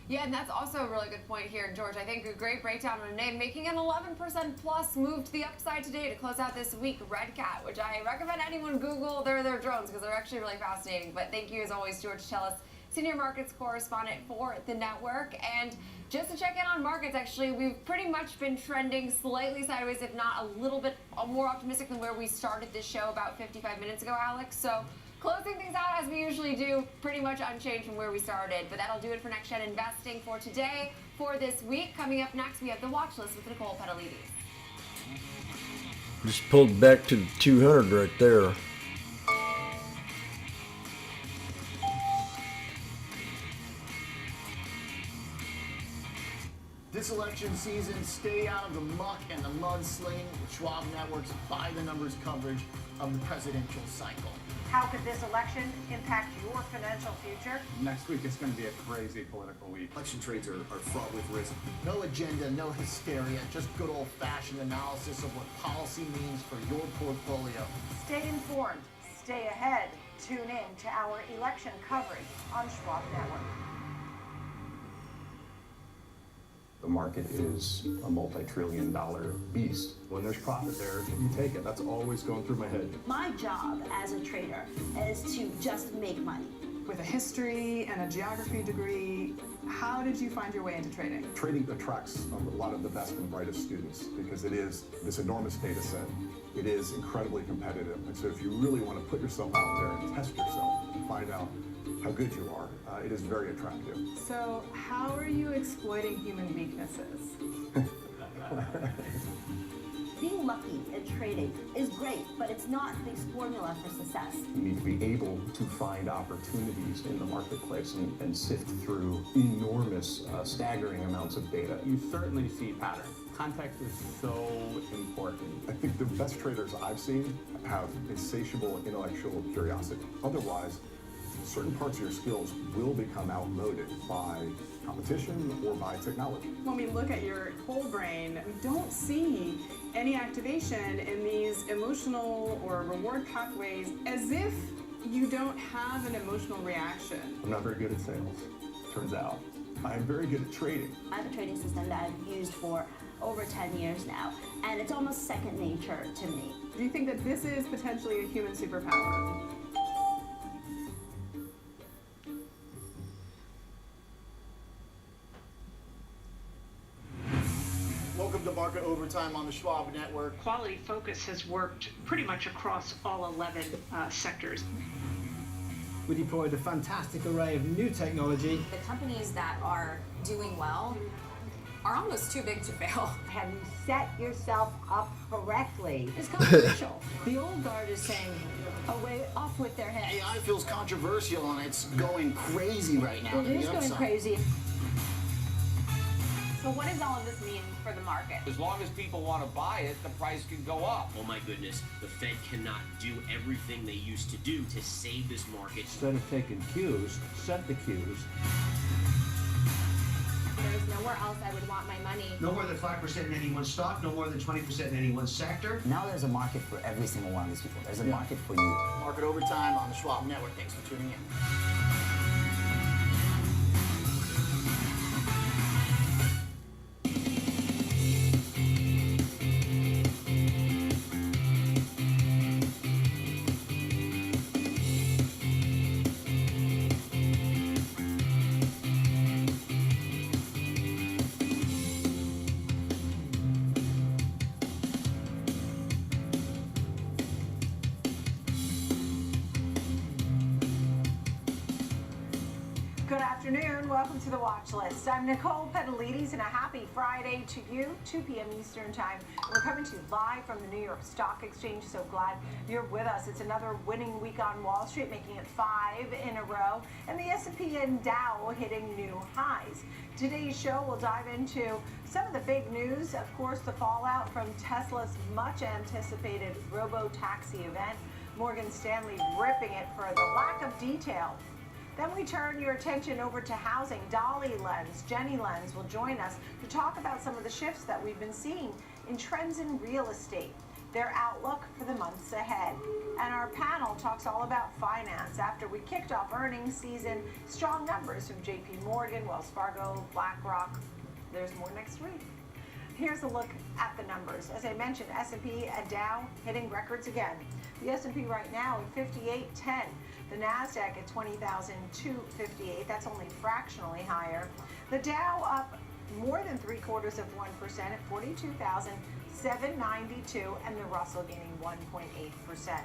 Yeah, and that's also a really good point here, George. I think a great breakdown on a name, making an 11% plus move to the upside today to close out this week. Red Cat, which I recommend anyone Google their drones because they're actually really fascinating. But thank you, as always, George Tellis, senior markets correspondent for the network. And just to check in on markets, actually, we've pretty much been trending slightly sideways, if not a little bit more optimistic than where we started this show about 55 minutes ago, Alex. So closing things out as we usually do, pretty much unchanged from where we started. But that'll do it for Next Gen Investing for today, for this week. Coming up next, we have the watch list with Nicole Pedalides. Just pulled back to the 200 right there. This election season, stay out of the muck and the mudslinging with Schwab Network's by-the-numbers coverage of the presidential cycle. How could this election impact your financial future? Next week is going to be a crazy political week. Election trades are fraught with risk. No agenda, no hysteria, just good old-fashioned analysis of what policy means for your portfolio. Stay informed, stay ahead. Tune in to our election coverage on Schwab Network. The market is a multi-trillion-dollar beast. When there's profit there, you take it. That's always going through my head. My job as a trader is to just make money. With a history and a geography degree, how did you find your way into trading? Trading attracts a lot of the best and brightest students because it is this enormous data set. It is incredibly competitive. And so if you really want to put yourself out there and test yourself and find out how good you are, it is very attractive. So how are you exploiting human weaknesses? Being lucky in trading is great, but it's not the formula for success. You need to be able to find opportunities in the marketplace and sift through enormous, staggering amounts of data. You certainly see patterns. Context is so important. I think the best traders I've seen have insatiable intellectual curiosity. Otherwise, certain parts of your skills will become outmoded by competition or by technology. When we look at your whole brain, we don't see any activation in these emotional or reward pathways as if you don't have an emotional reaction. I'm not very good at sales, turns out. I am very good at trading. I have a trading system that I've used for over 10 years now, and it's almost second nature to me. Do you think that this is potentially a human superpower? Welcome to Market Overtime on the Schwab Network. Quality Focus has worked pretty much across all 11 sectors. We deployed a fantastic array of new technology. The companies that are doing well are almost too big to fail. Have you set yourself up correctly? It's controversial. The old guard is saying, away, off with their heads. AI feels controversial and it's going crazy right now. It is going crazy. So what does all of this mean for the market? As long as people want to buy it, the price can go up. Oh my goodness, the Fed cannot do everything they used to do to save this market. Instead of taking cues, set the cues. There's nowhere else I would want my money. No more than 5% in any one stock, no more than 20% in any one sector. Now there's a market for every single one of these people. There's a market for you. Market Overtime on the Schwab Network. Thanks for tuning in. afternoon. Welcome to the Watch List. I'm Nicole Pedalides, and a happy Friday to you, 2 p.m. Eastern Time. We're coming to you live from the New York Stock Exchange. So glad you're with us. It's another winning week on Wall Street, making it 5 in a row, and the S&P and Dow hitting new highs. Today's show, we'll dive into some of the big news. Of course, the fallout from Tesla's much-anticipated robo-taxi event. Morgan Stanley ripping it for the lack of detail. Then we turn your attention over to housing. Dolly Lenz, Jenny Lenz will join us to talk about some of the shifts that we've been seeing in trends in real estate, their outlook for the months ahead. And our panel talks all about finance after we kicked off earnings season. Strong numbers from JP Morgan, Wells Fargo, BlackRock. There's more next week. Here's a look at the numbers. As I mentioned, S&P and Dow hitting records again. The S&P right now at 5810. The NASDAQ at 20,258. That's only fractionally higher. The Dow up more than 0.75% at 42,792, and the Russell gaining 1.8%.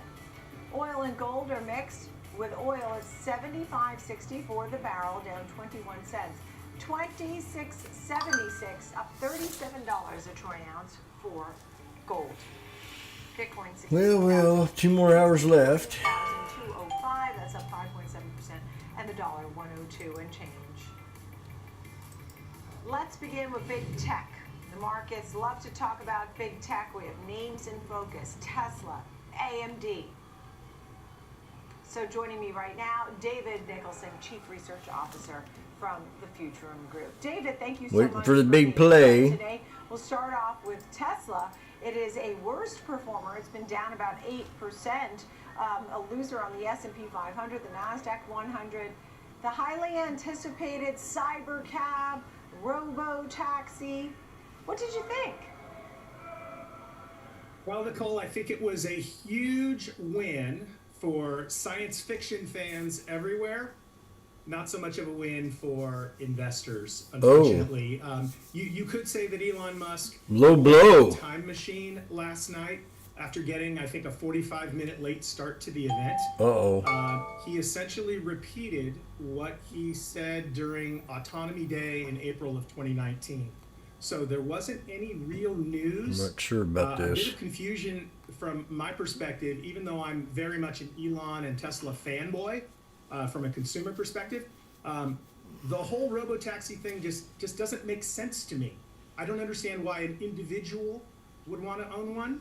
Oil and gold are mixed, with oil at $75.64 the barrel, down 21 cents. $26.76, up $37 a troy ounce for gold. Bitcoin 60,000. Well, 2 more hours left. 205, that's up 5.7%, and the dollar 102 and change. Let's begin with big tech. The markets love to talk about big tech. We have names in focus: Tesla, AMD. So joining me right now, David Nicholson, Chief Research Officer from the Futurum Group. David, thank you so much. Waiting for the big play. Today, we'll start off with Tesla. It is a worst performer. It's been down about 8%, a loser on the S&P 500, the NASDAQ 100. The highly anticipated cybercab, robo-taxi. What did you think? Well, Nicole, I think it was a huge win for science fiction fans everywhere. Not so much of a win for investors, unfortunately. You could say that Elon Musk Low blow. Time machine last night after getting, I think, a 45-minute late start to the event. He essentially repeated what he said during Autonomy Day in April of 2019. So there wasn't any real news. I'm not sure about A this. bit of confusion from my perspective, even though I'm very much an Elon and Tesla fanboy. From a consumer perspective, the whole robo-taxi thing just doesn't make sense to me. I don't understand why an individual would want to own one.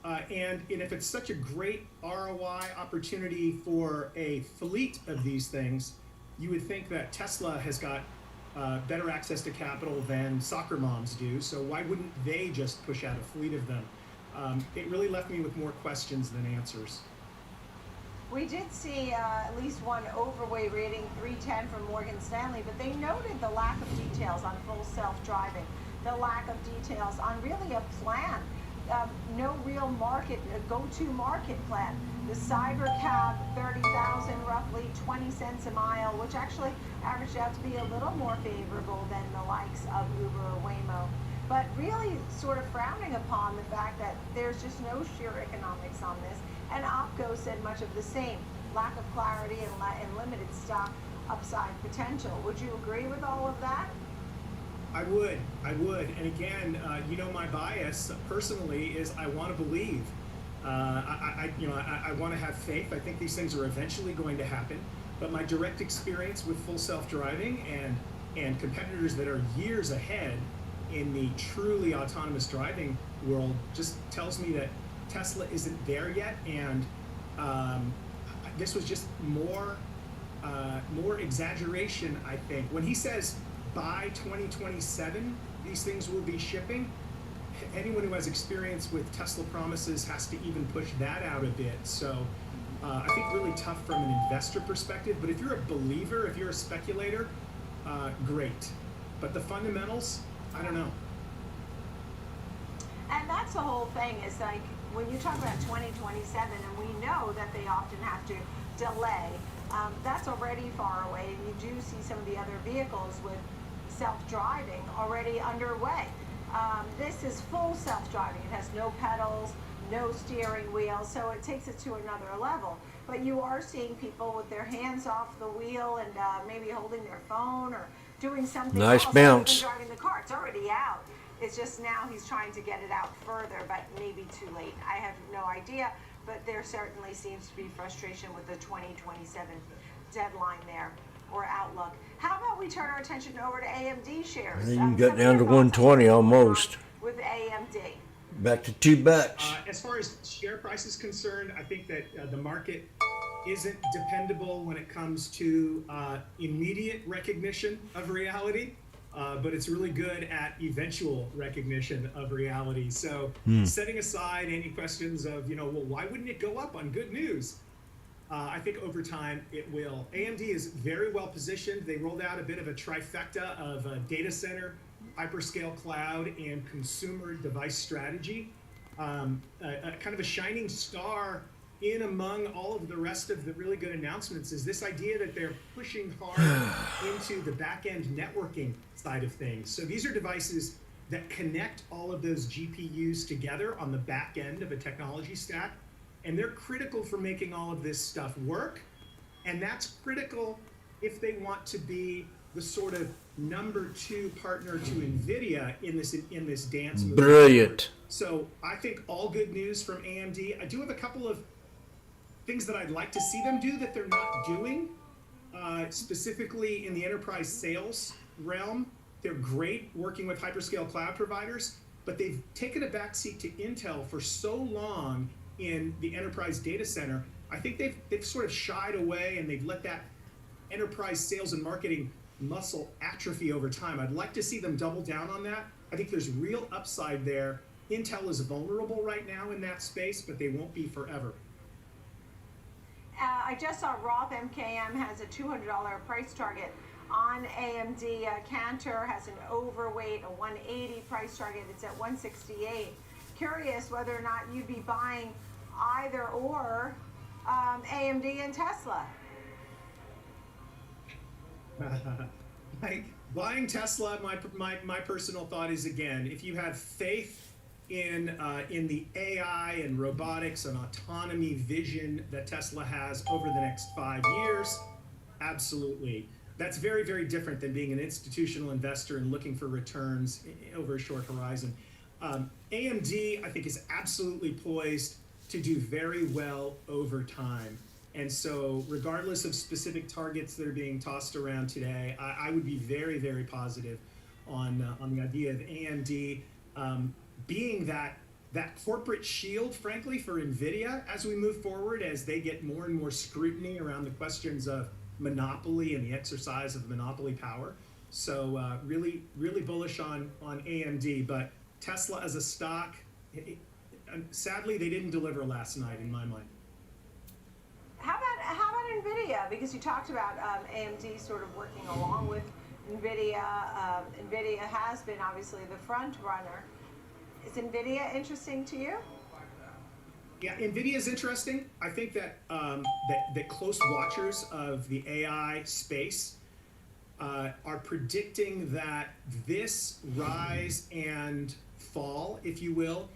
And if it's such a great ROI opportunity for a fleet of these things, you would think that Tesla has got better access to capital than soccer moms do. So why wouldn't they just push out a fleet of them? It really left me with more questions than answers. We did see at least one overweight rating, 310 from Morgan Stanley, but they noted the lack of details on full self-driving, the lack of details on really a plan, no real market, go-to market plan. The cybercab, 30,000, roughly 20 cents a mile, which actually averaged out to be a little more favorable than the likes of Uber or Waymo. But really sort of frowning upon the fact that there's just no sheer economics on this. And OPCO said much of the same, lack of clarity and limited stock upside potential. Would you agree with all of that? I would. And again, my bias personally is I want to believe. I want to have faith. I think these things are eventually going to happen. But my direct experience with full self-driving and competitors that are years ahead in the truly autonomous driving world just tells me that Tesla isn't there yet, and this was just more exaggeration, I think. When he says by 2027 these things will be shipping, anyone who has experience with Tesla promises has to even push that out a bit. So I think really tough from an investor perspective, but if you're a believer, if you're a speculator, great. But the fundamentals, I don't know. And that's the whole thing, is like, when you talk about 2027, and we know that they often have to delay, that's already far away. And you do see some of the other vehicles with self-driving already underway. This is full self-driving. It has no pedals, no steering wheel, so it takes it to another level. But you are seeing people with their hands off the wheel and maybe holding their phone or doing something Nice else bounce. other than driving the car. It's already out. It's just now he's trying to get it out further, but maybe too late. I have no idea, but there certainly seems to be frustration with the 2027 deadline there, or outlook. How about we turn our attention over to AMD shares? You Some got of down to your thoughts on 120 what's going on almost. with AMD. Back to $2. As far as share price is concerned, I think that the market isn't dependable when it comes to immediate recognition of reality, but it's really good at eventual recognition of reality. So setting aside any questions of, well, why wouldn't it go up on good news? I think over time it will. AMD is very well positioned. They rolled out a bit of a trifecta of data center, hyperscale cloud, and consumer device strategy. Kind of a shining star in among all of the rest of the really good announcements is this idea that they're pushing hard into the back-end networking side of things. So these are devices that connect all of those GPUs together on the back end of a technology stack. And they're critical for making all of this stuff work. And that's critical if they want to be the sort of number 2 partner to NVIDIA in this dance. Brilliant. So I think all good news from AMD. I do have a couple of things that I'd like to see them do that they're not doing, specifically in the enterprise sales realm. They're great working with hyperscale cloud providers, but they've taken a backseat to Intel for so long in the enterprise data center. I think they've sort of shied away and they've let that enterprise sales and marketing muscle atrophy over time. I'd like to see them double down on that. I think there's real upside there. Intel is vulnerable right now in that space, but they won't be forever. I just saw Roth MKM has a $200 price target on AMD. Cantor has an overweight, a 180 price target. It's at 168. Curious whether or not you'd be buying either or AMD and Tesla. Buying Tesla, my personal thought is, again, if you have faith in the AI and robotics and autonomy vision that Tesla has over the next 5 years, absolutely. That's very, very different than being an institutional investor and looking for returns over a short horizon. AMD, I think, is absolutely poised to do very well over time. And so regardless of specific targets that are being tossed around today, I would be very, very positive on the idea of AMD being that corporate shield, frankly, for NVIDIA as we move forward, as they get more and more scrutiny around the questions of monopoly and the exercise of monopoly power. So really, really bullish on AMD, but Tesla as a stock, sadly, they didn't deliver last night in my mind. How about NVIDIA? Because you talked about AMD sort of working along with NVIDIA. NVIDIA has been obviously the front runner. Is NVIDIA interesting to you? Yeah, NVIDIA is interesting. I think that that close watchers of the AI space are predicting that this rise and fall, if you will,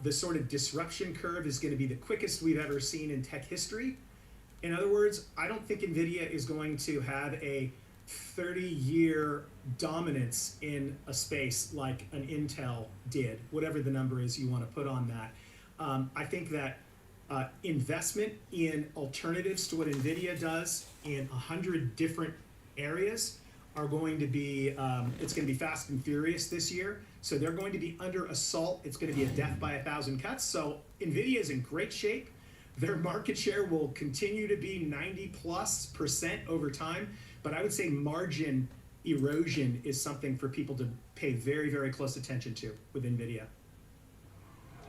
the sort of disruption curve is going to be the quickest we've ever seen in tech history. In other words, I don't think NVIDIA is going to have a 30-year dominance in a space like an Intel did, whatever the number is you want to put on that. I think that investment in alternatives to what NVIDIA does in 100 different areas are going to be, it's going to be fast and furious this year. So they're going to be under assault. It's going to be a death by 1,000 cuts. So NVIDIA is in great shape. Their market share will continue to be 90+% over time. But I would say margin erosion is something for people to pay very, very close attention to with NVIDIA.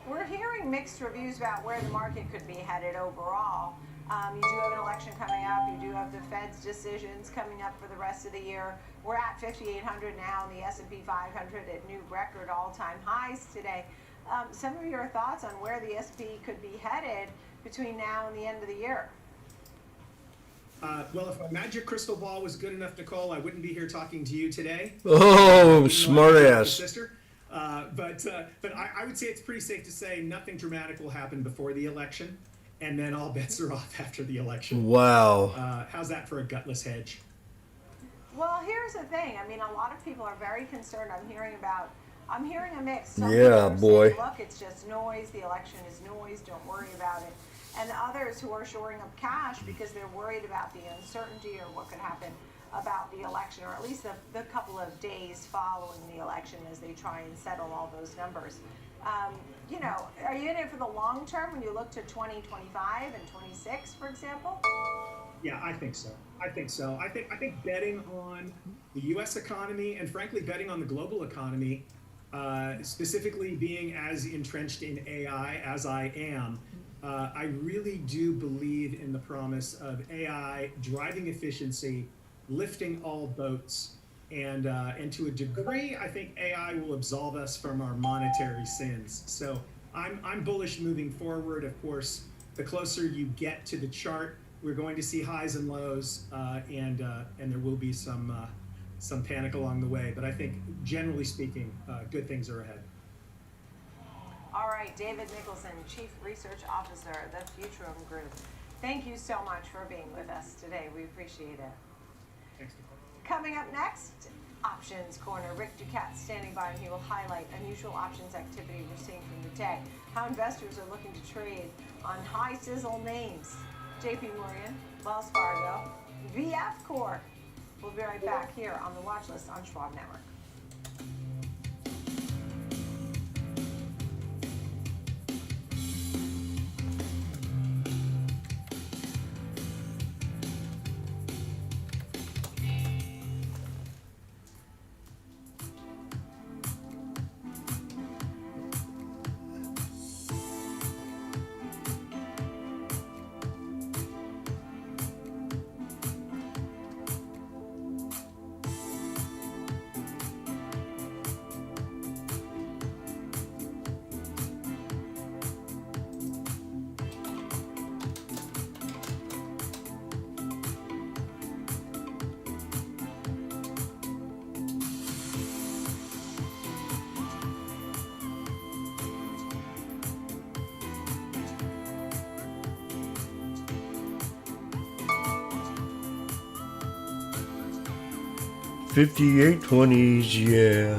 We're hearing mixed reviews about where the market could be headed overall. You do have an election coming up. You do have the Fed's decisions coming up for the rest of the year. We're at 5,800 now, and the S&P 500 at new record all-time highs today. Some of your thoughts on where the S&P could be headed between now and the end of the year? Well, if my magic crystal ball was good enough, Nicole, I wouldn't be here talking to you today. Oh, smart ass. Sister. But I would say it's pretty safe to say nothing dramatic will happen before the election, and then all bets are off after the election. Wow. How's that for a gutless hedge? Well, here's the thing. I mean, a lot of people are very concerned. I'm hearing a mix. Some Yeah, people are boy. saying, look, it's just noise. The election is noise. Don't worry about it. And others who are shoring up cash because they're worried about the uncertainty or what could happen about the election, or at least the couple of days following the election as they try and settle all those numbers. You know, are you in it for the long term when you look to 2025 and 26, for example? Yeah, I think so. I think betting on the U.S. economy and frankly betting on the global economy, specifically being as entrenched in AI as I am, I really do believe in the promise of AI driving efficiency, lifting all boats, and to a degree, I think AI will absolve us from our monetary sins. So I'm bullish moving forward. Of course, the closer you get to the chart, we're going to see highs and lows, and there will be some panic along the way. But I think, generally speaking, good things are ahead. All right, David Nicholson, Chief Research Officer at the Futurum Group. Thank you so much for being with us today. We appreciate it. Thanks, Nicole. Coming up next, Options Corner. Rick Ducat standing by, and he will highlight unusual options activity we're seeing from the day, how investors are looking to trade on high sizzle names. JP Morgan, Wells Fargo, VF Corp. We'll be right back here on the watch list on Schwab Network. $58.20s, yeah.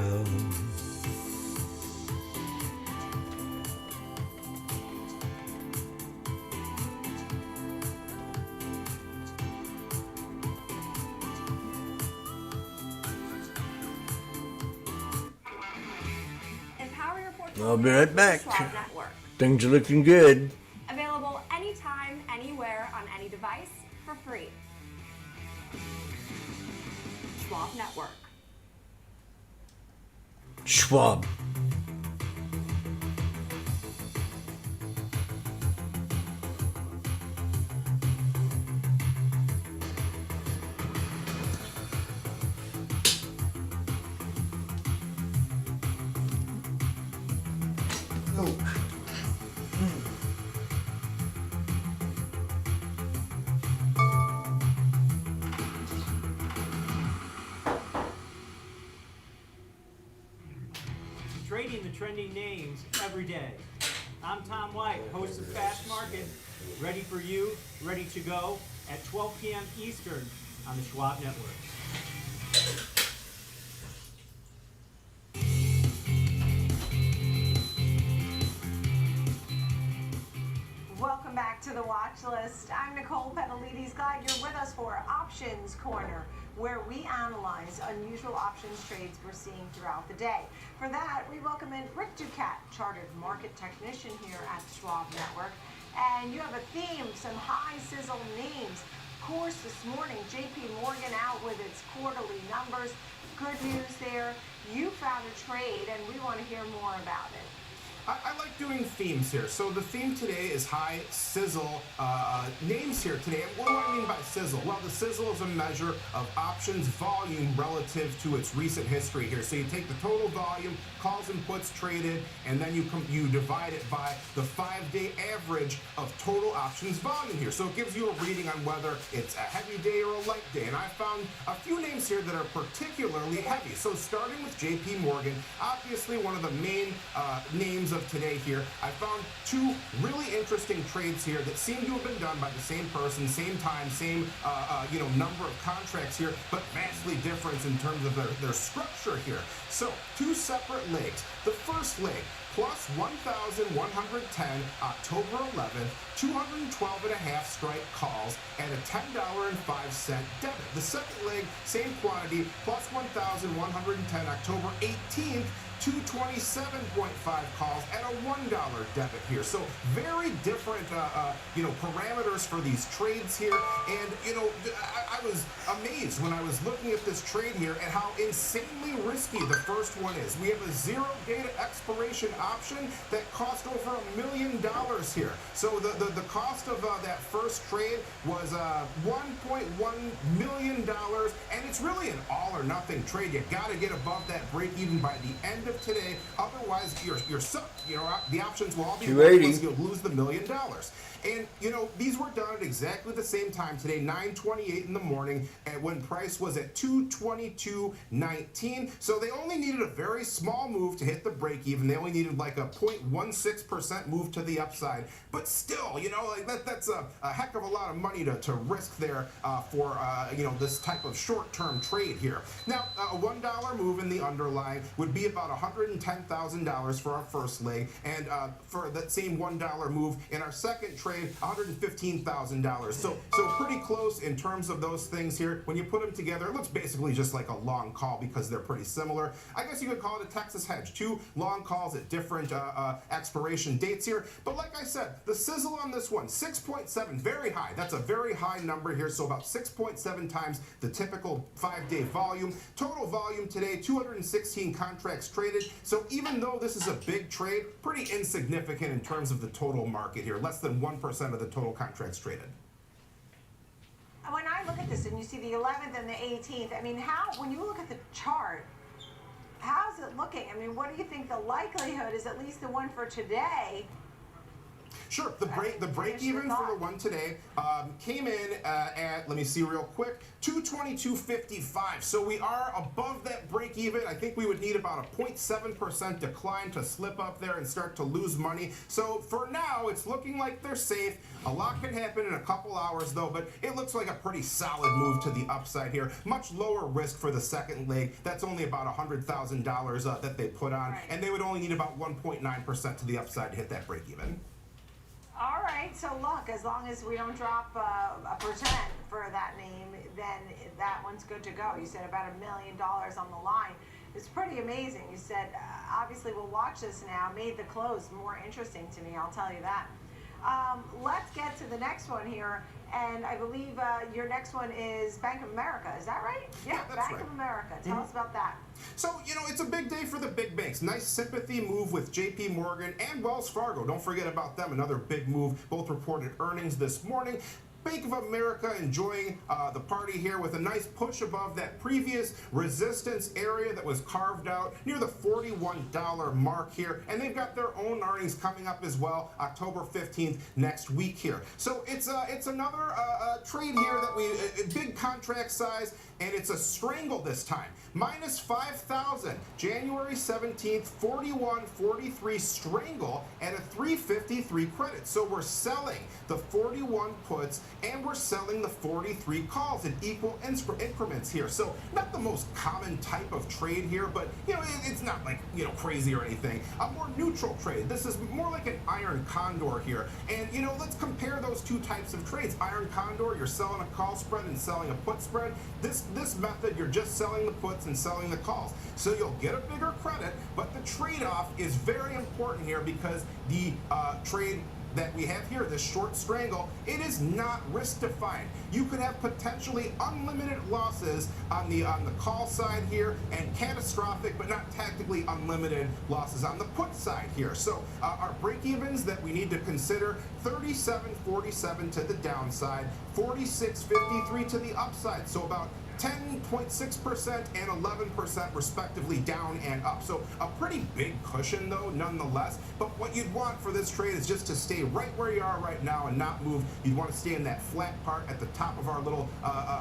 Empower your portfolio I'll be right back. with Schwab Network. Things are looking good. Available anytime, anywhere, on any device for free. Schwab Network. Schwab. Trading the trending names every day. I'm Tom White, host of Fast Market, ready for you, ready to go at 12 p.m. Eastern on the Schwab Network. Welcome back to the watch list. I'm Nicole Petalides. Glad you're with us for Options Corner, where we analyze unusual options trades we're seeing throughout the day. For that, we welcome in Rick Ducat, chartered market technician here at Schwab Network. And you have a theme, some high sizzle names. Of course, this morning, JP Morgan out with its quarterly numbers. Good news there. You found a trade, and we want to hear more about it. I like doing themes here. So the theme today is high sizzle names here today. And what do I mean by sizzle? Well, the sizzle is a measure of options volume relative to its recent history here. So you take the total volume, calls and puts traded, and then you divide it by the 5-day average of total options volume here. So it gives you a reading on whether it's a heavy day or a light day. And I found a few names here that are particularly heavy. So starting with JP Morgan, obviously one of the main names of today here, I found two really interesting trades here that seem to have been done by the same person, same time, same number of contracts here, but vastly different in terms of their structure here. So two separate legs. The first leg, plus 1,110 October 11th, 212.5 strike calls at a $10.05 debit. The second leg, same quantity, plus 1,110 October 18th, 227.5 calls at a $1 debit here. So very different, parameters for these trades here. And, I was amazed when I was looking at this trade here at how insanely risky the first one is. We have a 0 data expiration option that cost over $1 million here. So the cost of that first trade was $1.1 million, and it's really an all or nothing trade. You got to get above that break even by the end of today, otherwise the options will all be worthless. You'll lose the $1 million. And these were done at exactly the same time today, 9:28 in the morning, and when price was at 222.19. So they only needed a very small move to hit the break even. They only needed like a 0.16% move to the upside. But still, that's a heck of a lot of money to risk there for this type of short-term trade here. Now, a $1 move in the underlying would be about $110,000 for our first leg, and for that same $1 move in our second trade, $115,000. So pretty close in terms of those things here. When you put them together, it looks basically just like a long call because they're pretty similar. I guess you could call it a Texas hedge. Two long calls at different expiration dates here. But like I said, the sizzle on this one, 6.7, very high. That's a very high number here. So about 6.7 times the typical 5-day volume. Total volume today, 216 contracts traded. So even though this is a big trade, pretty insignificant in terms of the total market here. Less than 1% of the total contracts traded. When I look at this and you see the 11th and the 18th, when you look at the chart, how's it looking? What do you think the likelihood is, at least the one for today? Sure, the break even for the one today came in at, let me see real quick, 222.55. So we are above that break even. I think we would need about a 0.7% decline to slip up there and start to lose money. So for now, it's looking like they're safe. A lot can happen in a couple hours though, but it looks like a pretty solid move to the upside here. Much lower risk for the second leg. That's only about $100,000 that they put on, and they would only need about 1.9% to the upside to hit that break even. All right, so look, as long as we don't drop a percent for that name, then that one's good to go. You said about $1 million on the line. It's pretty amazing. You said, obviously we'll watch this now. Made the close more interesting to me, I'll tell you that. Let's get to the next one here, and I believe your next one is Bank of America. Is that right? Yeah, that's Bank right. of America. Tell us about that. So, it's a big day for the big banks. Nice sympathy move with JP Morgan and Wells Fargo. Don't forget about them. Another big move. Both reported earnings this morning. Bank of America enjoying the party here with a nice push above that previous resistance area that was carved out near the $41 mark here. And they've got their own earnings coming up as well, October 15th next week here. So it's another trade here that big contract size, and it's a strangle this time. Minus 5,000, January 17th, 41.43 strangle at a 353 credit. So we're selling the 41 puts and we're selling the 43 calls in equal increments here. So not the most common type of trade here, but it's not like crazy or anything. A more neutral trade. This is more like an iron condor here. And let's compare those two types of trades. Iron condor, you're selling a call spread and selling a put spread. This method, you're just selling the puts and selling the calls. So you'll get a bigger credit, but the trade-off is very important here because the trade that we have here, this short strangle, it is not risk defined. You could have potentially unlimited losses on the call side here, and catastrophic but not tactically unlimited losses on the put side here. So our break-evens that we need to consider: 37.47 to the downside, 46.53 to the upside. So about 10.6% and 11% respectively down and up. So a pretty big cushion though, nonetheless. But what you'd want for this trade is just to stay right where you are right now and not move. You'd want to stay in that flat part at the top of our little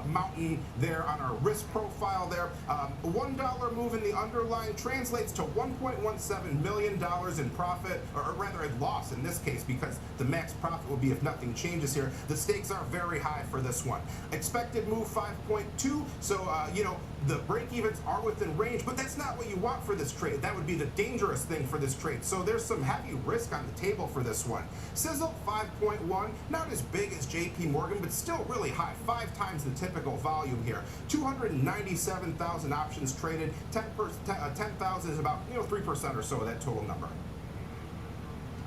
mountain there on our risk profile there. A $1 move in the underlying translates to $1.17 million in profit, or rather a loss in this case, because the max profit will be if nothing changes here. The stakes are very high for this one. Expected move 5.2. So, you know, the break-evens are within range, but that's not what you want for this trade. That would be the dangerous thing for this trade. So there's some heavy risk on the table for this one. Sizzle 5.1, not as big as JP Morgan, but still really high, 5 times the typical volume here. 297,000 options traded, 10,000 is about 3% or so of that total number.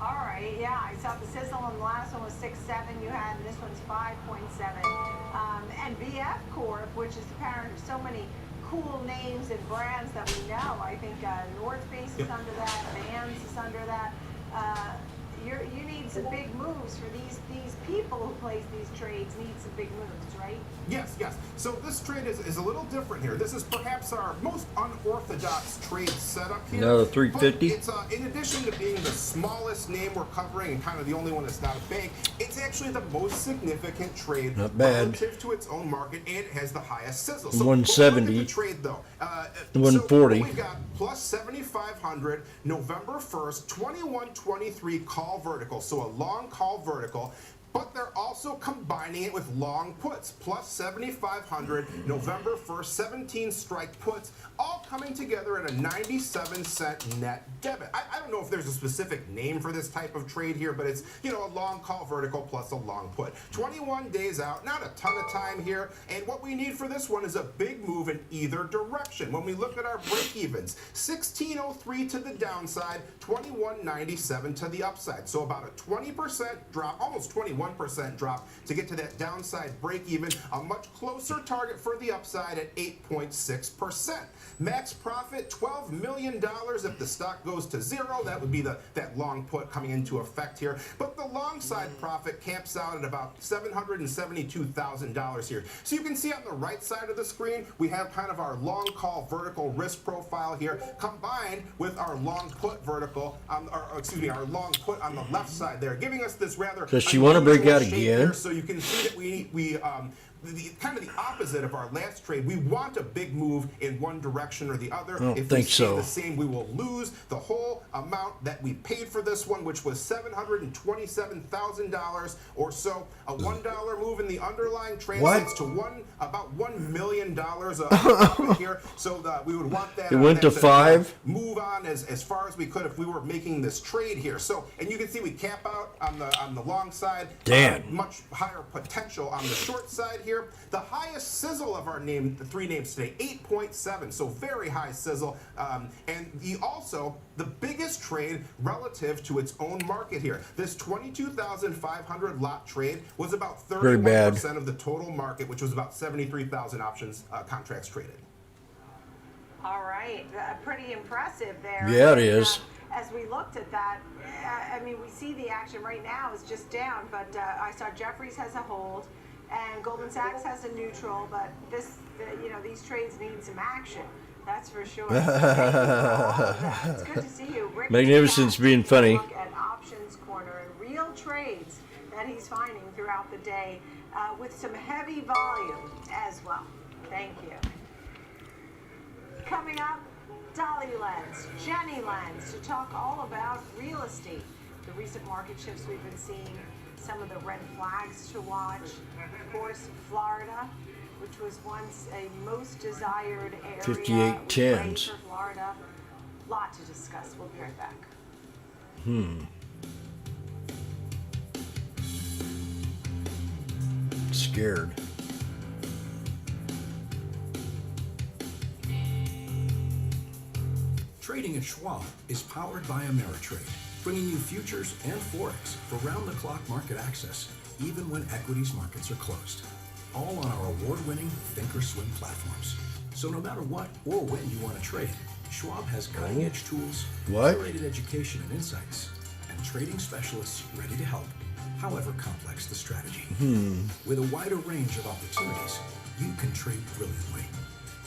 All right, yeah, I saw the Sizzle and the last one was 6.7. You had, and this one's 5.7. And BF Corp, which is the parent of so many cool names and brands that we know. I think North Face is under that, Vans is under that. You need some big moves for these people who place these trades. Need some big moves, right? Yes, yes. So this trade is a little different here. This is perhaps our most unorthodox trade setup here. Another 350. But it's in addition to being the smallest name we're covering and kind of the only one that's not a bank, it's actually the most significant trade Not bad. relative to its own market, and it has the highest sizzle. So 170. look at the trade though. 140. So we've got plus 7,500 November 1st, 21.23 call vertical. So a long call vertical. But they're also combining it with long puts, plus 7,500 November 1st, 17 strike puts, all coming together at a 97-cent net debit. I don't know if there's a specific name for this type of trade here, but it's, a long call vertical plus a long put. 21 days out, not a ton of time here, and what we need for this one is a big move in either direction. When we look at our break-evens, 16.03 to the downside, 21.97 to the upside. So about a 20% drop, almost 21% drop to get to that downside break even. A much closer target for the upside at 8.6%. Max profit $12 million if the stock goes to zero. That would be that long put coming into effect here. But the long side profit camps out at about $772,000 here. So you can see on the right side of the screen, we have kind of our long call vertical risk profile here, combined with our long put vertical, our long put on the left side there, giving us this rather. Does she want to break out shape again? here. So you can see that we kind of the opposite of our last trade. We want a big move in one direction or the other. I don't if think we stay so. the same, we will lose the whole amount that we paid for this one, which was $727,000 or so. A $1 move in the underlying translates to about $1 million of profit here. So we would want that. It went to 5. Move on as far as we could if we were making this trade here. So, and you can see we cap out on the long side. Damn. Much higher potential on the short side here. The highest sizzle of our the 3 names today, 8.7, so very high sizzle. And also the biggest trade relative to its own market here. This 22,500 lot trade was about 31% of the total market, which was about 73,000 options contracts traded. All right, pretty impressive there. Yeah, it is. As we looked at that, I mean, we see the action right now is just down, but I saw Jefferies has a hold. And Goldman Sachs has a neutral, but these trades need some action. That's for sure. So thank you for all of that. It's good to see you. Rick Magnificent's being funny. Look at Options Corner and real trades that he's finding throughout the day with some heavy volume as well. Thank you. Coming up, Dolly Lens, Jenny Lens to talk all about real estate, the recent market shifts we've been seeing, some of the red flags to watch. Of course, Florida, which was once a most desired area. 5810s. For Florida. Lot to discuss. We'll be right back. Scared. Trading at Schwab is powered by Ameritrade. bringing you futures and forex for round-the-clock market access, even when equities markets are closed. All on our award-winning thinkorswim platforms. So no matter what or when you want to trade, Schwab has cutting-edge tools, curated education and insights, and trading specialists ready to help, however complex the strategy. With a wider range of opportunities, you can trade brilliantly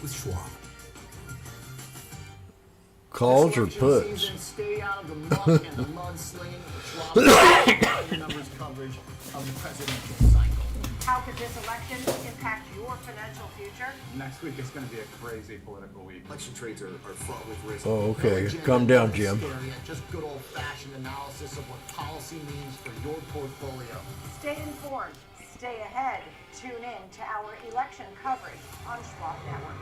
with Schwab. Calls or puts? Stay out of the muck and the mudslinging. Schwab numbers coverage of the presidential cycle. How could this election impact your financial future? Next week is going to be a crazy political week. Election trades are fraught with risk. Oh, okay. Calm down, Jim. Just good old-fashioned analysis of what policy means for your portfolio. Stay informed. Stay ahead. Tune in to our election coverage on Schwab Network.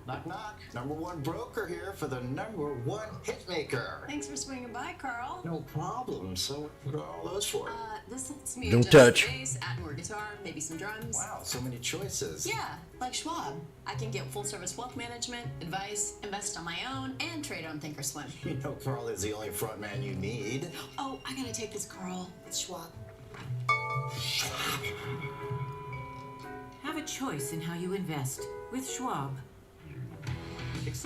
Knock, knock. Number one broker here for the number one hitmaker. Thanks for swinging by, Carl. No problem. So what are all those for? This lets me Don't adjust touch. the bass, add more guitar, maybe some drums. Wow, so many choices. Yeah, like Schwab. I can get full-service wealth management, advice, invest on my own, and trade on thinkorswim. You know Carl is the only front man you need. Oh, I gotta take this, Carl. It's Schwab. Have a choice in how you invest with Schwab.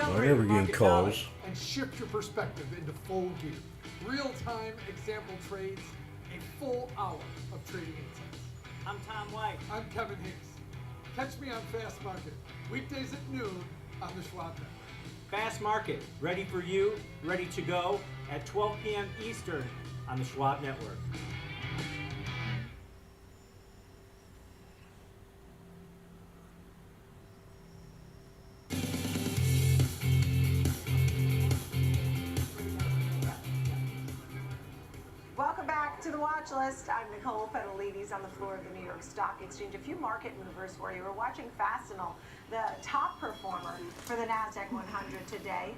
I never get calls. And shift your perspective into full gear. Real-time example trades, a full hour of trading insights. I'm Tom White. I'm Kevin Hicks. Catch me on Fast Market, weekdays at noon on the Schwab Network. Fast Market, ready for you, ready to go at 12 p.m. Eastern on the Schwab Network. Welcome back to the watch list. I'm Nicole Pedalides on the floor of the New York Stock Exchange. A few market movers for you. We're watching Fastenal, the top performer for the NASDAQ 100 today.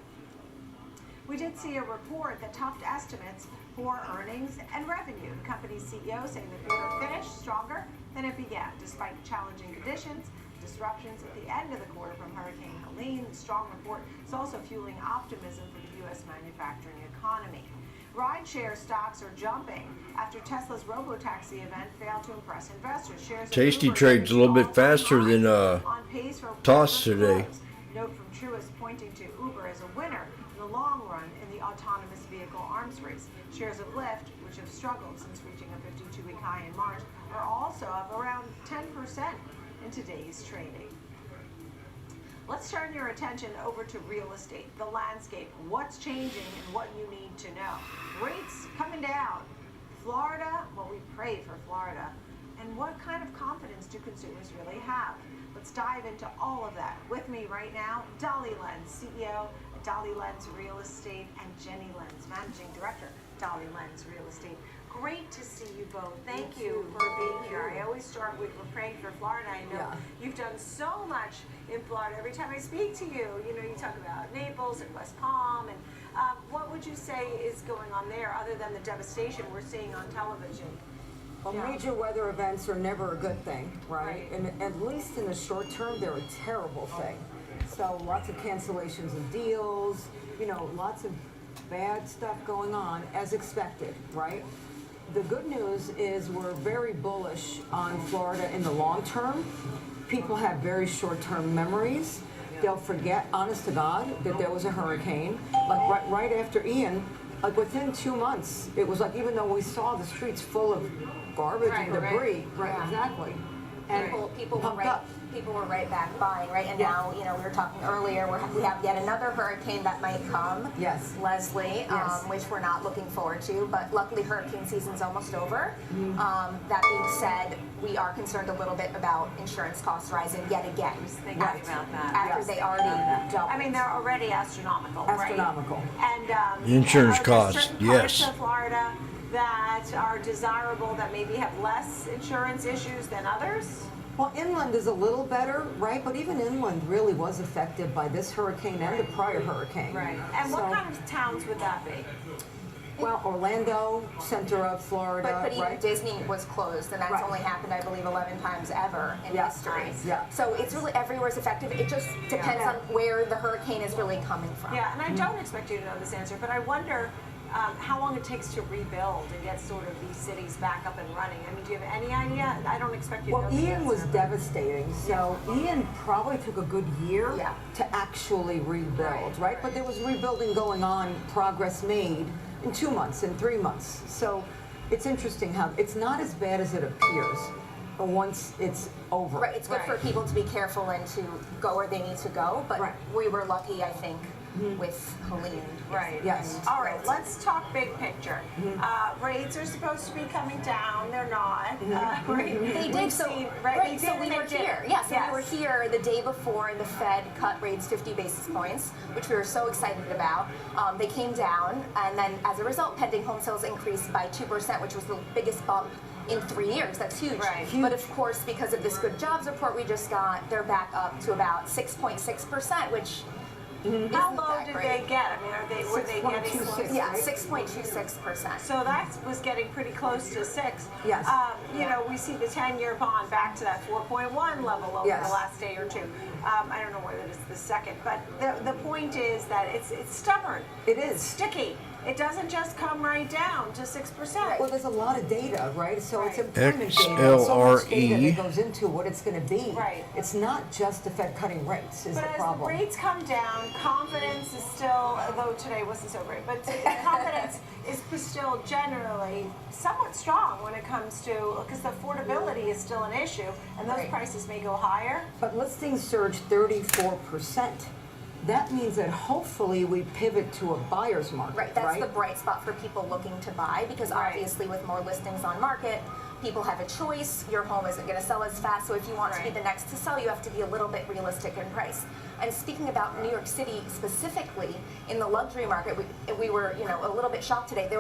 We did see a report that topped estimates for earnings and revenue. The company's CEO saying the quarter finished stronger than it began, despite challenging conditions, disruptions at the end of the quarter from Hurricane Helene. The strong report is also fueling optimism for the U.S. manufacturing economy. Rideshare stocks are jumping after Tesla's robotaxi event failed to impress investors. Shares of Tasty Uber trades a little bit faster than on pace for Toss today. Note from Truist pointing to Uber as a winner in the long run in the autonomous vehicle arms race. Shares of Lyft, which have struggled since reaching a 52-week high in March, are also up around 10% in today's trading. Let's turn your attention over to real estate, the landscape, what's changing and what you need to know. Rates coming down. Florida, well, we pray for Florida. And what kind of confidence do consumers really have? Let's dive into all of that. With me right now, Dolly Lenz, CEO of Dolly Lenz Real Estate, and Jenny Lenz, Managing Director, Dolly Lenz Real Estate. Great to see you both. Thank you for being here. I always start with we're praying for Florida. I know you've done so much in Florida. Every time I speak to you, you talk about Naples and West Palm. And what would you say is going on there other than the devastation we're seeing on television? Well, major weather events are never a good thing, right? And at least in the short term, they're a terrible thing. So lots of cancellations of deals, lots of bad stuff going on as expected, right? The good news is we're very bullish on Florida in the long term. People have very short-term memories. They'll forget, honest to God, that there was a hurricane. Like right after Ian, like within 2 months, it was like even though we saw the streets full of garbage and debris, exactly. And people were right back buying, right? And now, we were talking earlier, we have yet another hurricane that might come. Yes. Leslie, which we're not looking forward to, but luckily hurricane season's almost over. That being said, we are concerned a little bit about insurance costs rising yet again. Thinking about that. After they already doubled. I mean, they're already astronomical, right? And Insurance are there costs, certain parts yes. of Florida that are desirable that maybe have less insurance issues than others? Well, inland is a little better, right? But even inland really was affected by this hurricane and the prior hurricane. Right. And what kind of towns would that be? Well, Orlando, center of Florida, But even right? Disney was closed, and that's Right. only happened, I believe, 11 times ever in Yeah. history. Yeah. So it's really everywhere's effective. It just depends on where the hurricane is really coming from. Yeah, and I don't expect you to know this answer, but I wonder how long it takes to rebuild and get sort of these cities back up and running. I mean, do you have any idea? I don't expect you to know Well, the Ian was answer, but- devastating. So Ian probably took a good year Yeah. to actually rebuild, right? But there was rebuilding going on, progress made in 2 months, in 3 months. So it's interesting how it's not as bad as it appears once it's over. Right, it's good for people to be careful and to go where they need to go, but we were lucky, I think, with Helene. Right. Yes. All right, let's talk big picture. Rates are supposed to be coming down. They're not. Right? They did, We've so, seen- right, they so did we and were they didn't. here. Yes, we were here the day before the Fed cut rates 50 basis points, which we were so excited about. They came down, and then as a result, pending home sales increased by 2%, which was the biggest bump in 3 years. That's huge. Right. But of course, because of this good jobs report we just got, they're back up to about 6.6%, which How low did they get? I mean, were they getting 6.26, Yeah, right? 6.26%. So that was getting pretty close to 6. Yes. You know, we see the 10-year bond back to that 4.1 level over Yes. the last day or two. I don't know whether it's the second, but the point is that it's stubborn. It It's is. sticky. It doesn't just come right down to 6%. Well, there's a lot of data, right? So it's Right. employment data, so much data XLRE. that goes into what it's going to be. Right. It's not just the Fed cutting rates is But the as problem. the rates come down, confidence is still, although today wasn't so great, but confidence is still generally somewhat strong when it comes to, because the affordability is still an issue, and those Right. prices may go higher. But listings surged 34%. That means that hopefully we pivot to a buyer's market, Right, that's the bright spot for people looking to buy, because obviously with more listings on market, people have a choice. Your home isn't going to sell as fast, so if you want to be the next to sell, you have to be a little bit realistic in price. And speaking about New York City specifically, in the luxury market, we were, you know, a little bit shocked today.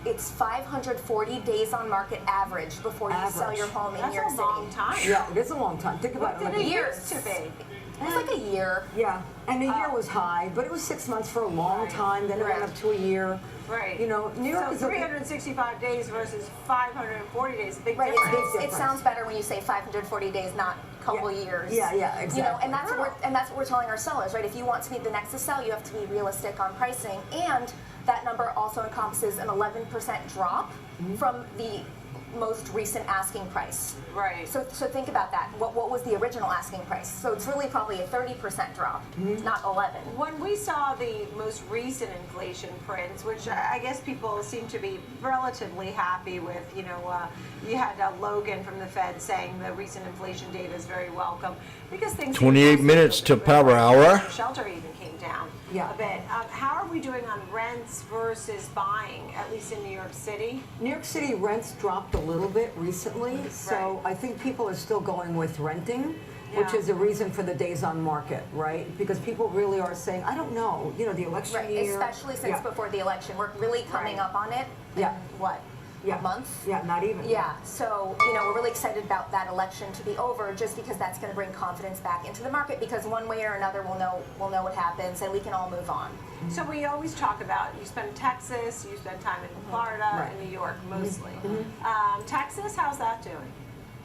It's 540 days on market average before you sell your home in New York City. That's a long time. Yeah, it is a long time. Think about it. What Like did it years. used to be? It was like a year. Yeah, and a year was high, but it was 6 months for a long time. Then it went up to a year. Right. You know, New York so is a 365 days versus 540 days. Big Right, difference. it sounds better when you say 540 days, not couple years. Yeah, exactly. You know, and that's what we're telling our sellers, right? If you want to be the next to sell, you have to be realistic on pricing, and that number also encompasses an 11% drop from the most recent asking price. Right. So think about that. What was the original asking price? So it's really probably a 30% drop, not 11. When we saw the most recent inflation prints, which I guess people seem to be relatively happy with, you know, you had Logan from the Fed saying the recent inflation data is very welcome because things. 28 minutes to power hour. Shelter even came down Yeah. a bit. How are we doing on rents versus buying, at least in New York City? New York City rents dropped a little bit recently, so I think people are still going with renting, which is a reason for the days on market, right? Because people really are saying, I don't know, you know, the election year. Especially since before the election, we're really coming up on it. Yeah. What? A month? Yeah, not even. Yeah, so, you know, we're really excited about that election to be over, just because that's going to bring confidence back into the market, because one way or another we'll know what happens and we can all move on. So we always talk about, you spend Texas, you spend time in Florida, and New York mostly. Texas, how's that doing?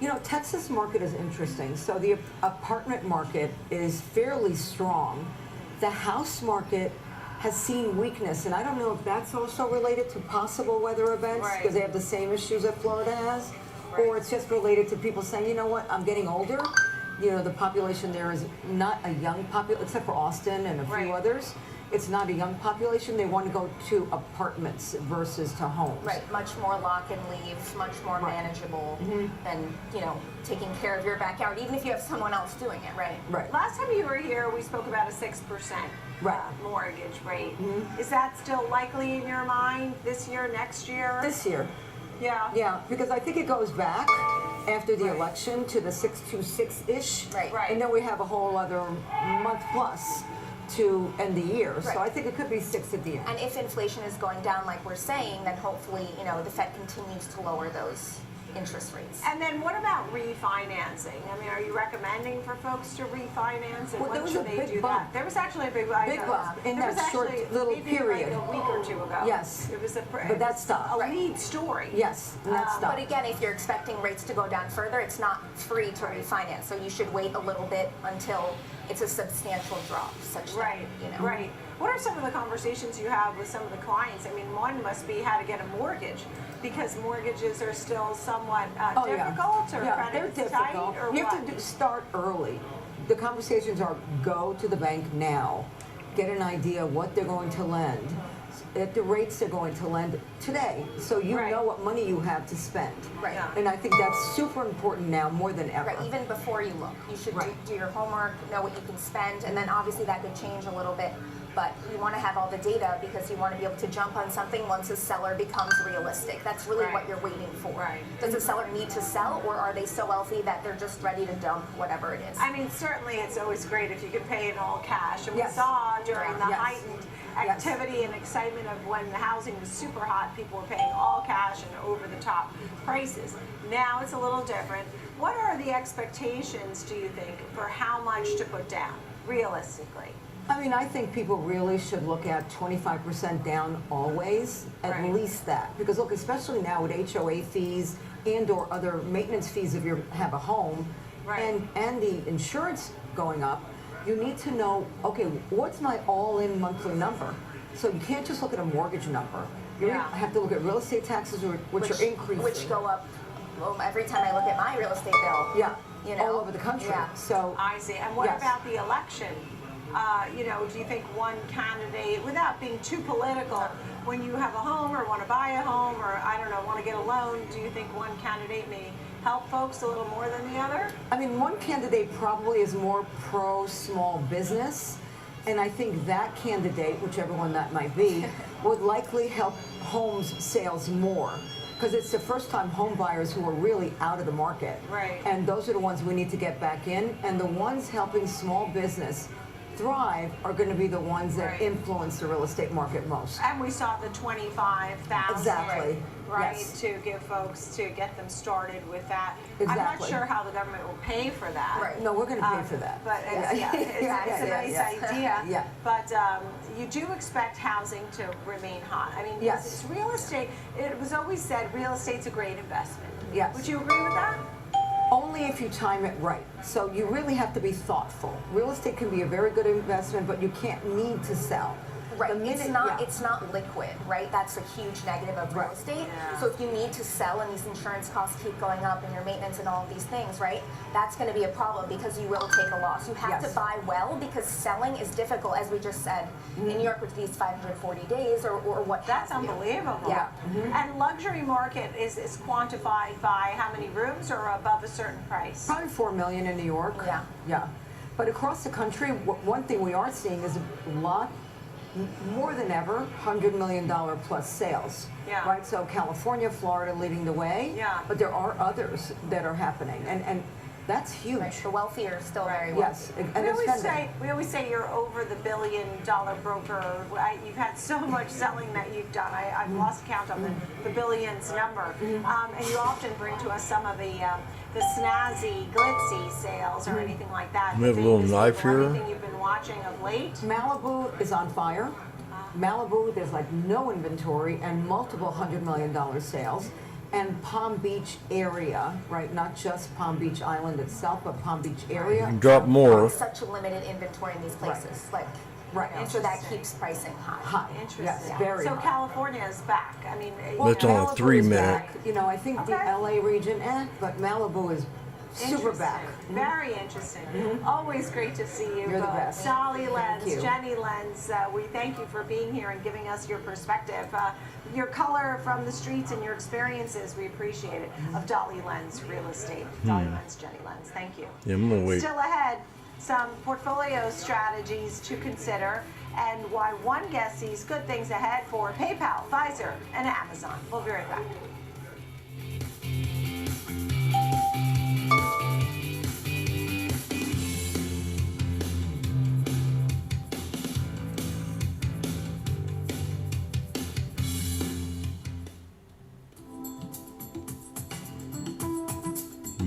You know, Texas market is interesting. So the apartment market is fairly strong. The house market has seen weakness, and I don't know if that's also related to possible weather events, because they have the same issues that Florida has, or it's just related to people saying, you know what, I'm getting older. You know, the population there is not a young population, except for Austin and a few others. It's not a young population. They want to go to apartments versus to homes. Right, much more lock and leave, much more manageable than, you know, taking care of your backyard, even if you have someone else doing it, right? Right. Last time you were here, we spoke about a 6% mortgage rate. Is that still likely in your mind this year, next year? This year. Yeah. Yeah, because I think it goes back after the election to the 626-ish. Right. And then we have a whole other month plus to end the year. Right. So I think it could be 6 at the end. And if inflation is going down like we're saying, then hopefully, you know, the Fed continues to lower those interest rates. And then what about refinancing? I mean, are you recommending for folks to refinance, and Well, there when was should a they big do bump. that? There was actually a big bump in there was that short actually little maybe period. like a week or two ago. Yes. It was But that stopped. a lead story. Yes, and that stopped. But again, if you're expecting rates to go down further, it's not free to refinance. So you should wait a little bit until it's a substantial drop, such that, you know. Right. What are some of the conversations you have with some of the clients? I mean, one must be how to get a mortgage, because mortgages are still somewhat difficult, or they're credit's difficult. tight, or You what? have to start early. The conversations are go to the bank now, get an idea what they're going to lend, at the rates they're going to lend today, so you know what money you have to spend. Right. Yeah. And I think that's super important now more than ever. Right, even before you look. You should do your homework, know what you can spend, and then obviously that could change a little bit. But you want to have all the data because you want to be able to jump on something once a seller becomes realistic. That's really what you're waiting for. Does the seller need to sell, or are they so wealthy that they're just ready to dump whatever it is? I mean, certainly it's always great if you can pay in all cash. And we Yes. saw during the Yes. heightened activity and excitement of when the housing was super hot, people were paying all cash and over the top prices. Now it's a little different. What are the expectations, do you think, for how much to put down, realistically? I mean, I think people really should look at 25% down always, at least that. Because look, especially now with HOA fees and or other maintenance fees if you have a home, and the insurance going up, you need to know, okay, what's my all-in monthly number? So you can't just look at a mortgage number. You have to look at real estate taxes, which are increasing. Which go up every time I look at my real estate bill. Yeah, you know? all over the country. Yeah. So I see. And what about the election? You know, do you think one candidate, without being too political, when you have a home or want to buy a home or, I don't know, want to get a loan, do you think one candidate may help folks a little more than the other? I mean, one candidate probably is more pro small business, and I think that candidate, whichever one that might be, would likely help homes sales more. Because it's the first-time home buyers who are really out of the market. Right. And those are the ones we need to get back in, and the ones helping small business thrive are going to be the ones that influence the real estate market most. And we saw the 25,000, Exactly. right, Yes. to give folks to get them started with that. I'm Exactly. not sure how the government will pay for that. Right. No, we're going to pay for that. But it's, it's a nice idea. Yeah. But you do expect housing to remain hot. I mean, Yes. it's real estate. It was always said real estate's a great investment. Yes. Would you agree with that? Only if you time it right. So you really have to be thoughtful. Real estate can be a very good investment, but you can't need to sell. Right, it's not liquid, right? That's a huge negative of real estate. So if you need to sell and these insurance costs keep going up and your maintenance and all of these things, right? That's going to be a problem because you will take a loss. You have to buy well because selling is difficult, as we just said. In New York with these 540 days or what. That's unbelievable. Yeah. And luxury market is quantified by how many rooms or above a certain price? Probably 4 million in New York. Yeah. Yeah. But across the country, one thing we are seeing is a lot, more than ever, $100 million plus sales. Yeah. Right? So California, Florida leading the way. Yeah. But there are others that are happening. And that's huge. Right. The wealthy are still very Yes. wealthy. And We always say you're over the $1 billion broker. You've had so much selling that you've done. I've lost count of the billions number. And you often bring to us some of the snazzy, glitzy sales or anything like that. We have a little knife here. Anything you've been watching of late? Malibu is on fire. Malibu, there's like no inventory and multiple $100 million sales. And Palm Beach area, right? Not just Palm Beach Island itself, but Palm Beach area. You can drop more. Such a limited inventory in these places. Like, Right. So that keeps pricing high. High. Interesting. Yes, very So high. California is back. I mean, That's on a Malibu 3 is minute. back. You know, I think the LA region, but Malibu is super Interesting. back. Very interesting. Always great to see you. You're the best. Dolly Thank Lenz, you. Jenny Lenz, we thank you for being here and giving us your perspective. Your color from the streets and your experiences, we appreciate it, of Dolly Lenz Real Estate. Dolly Lenz, Jenny Lenz, thank you. Yeah, I'm gonna wait. Still ahead, some portfolio strategies to consider and why one guest sees good things ahead for PayPal, Pfizer, and Amazon. We'll be right back.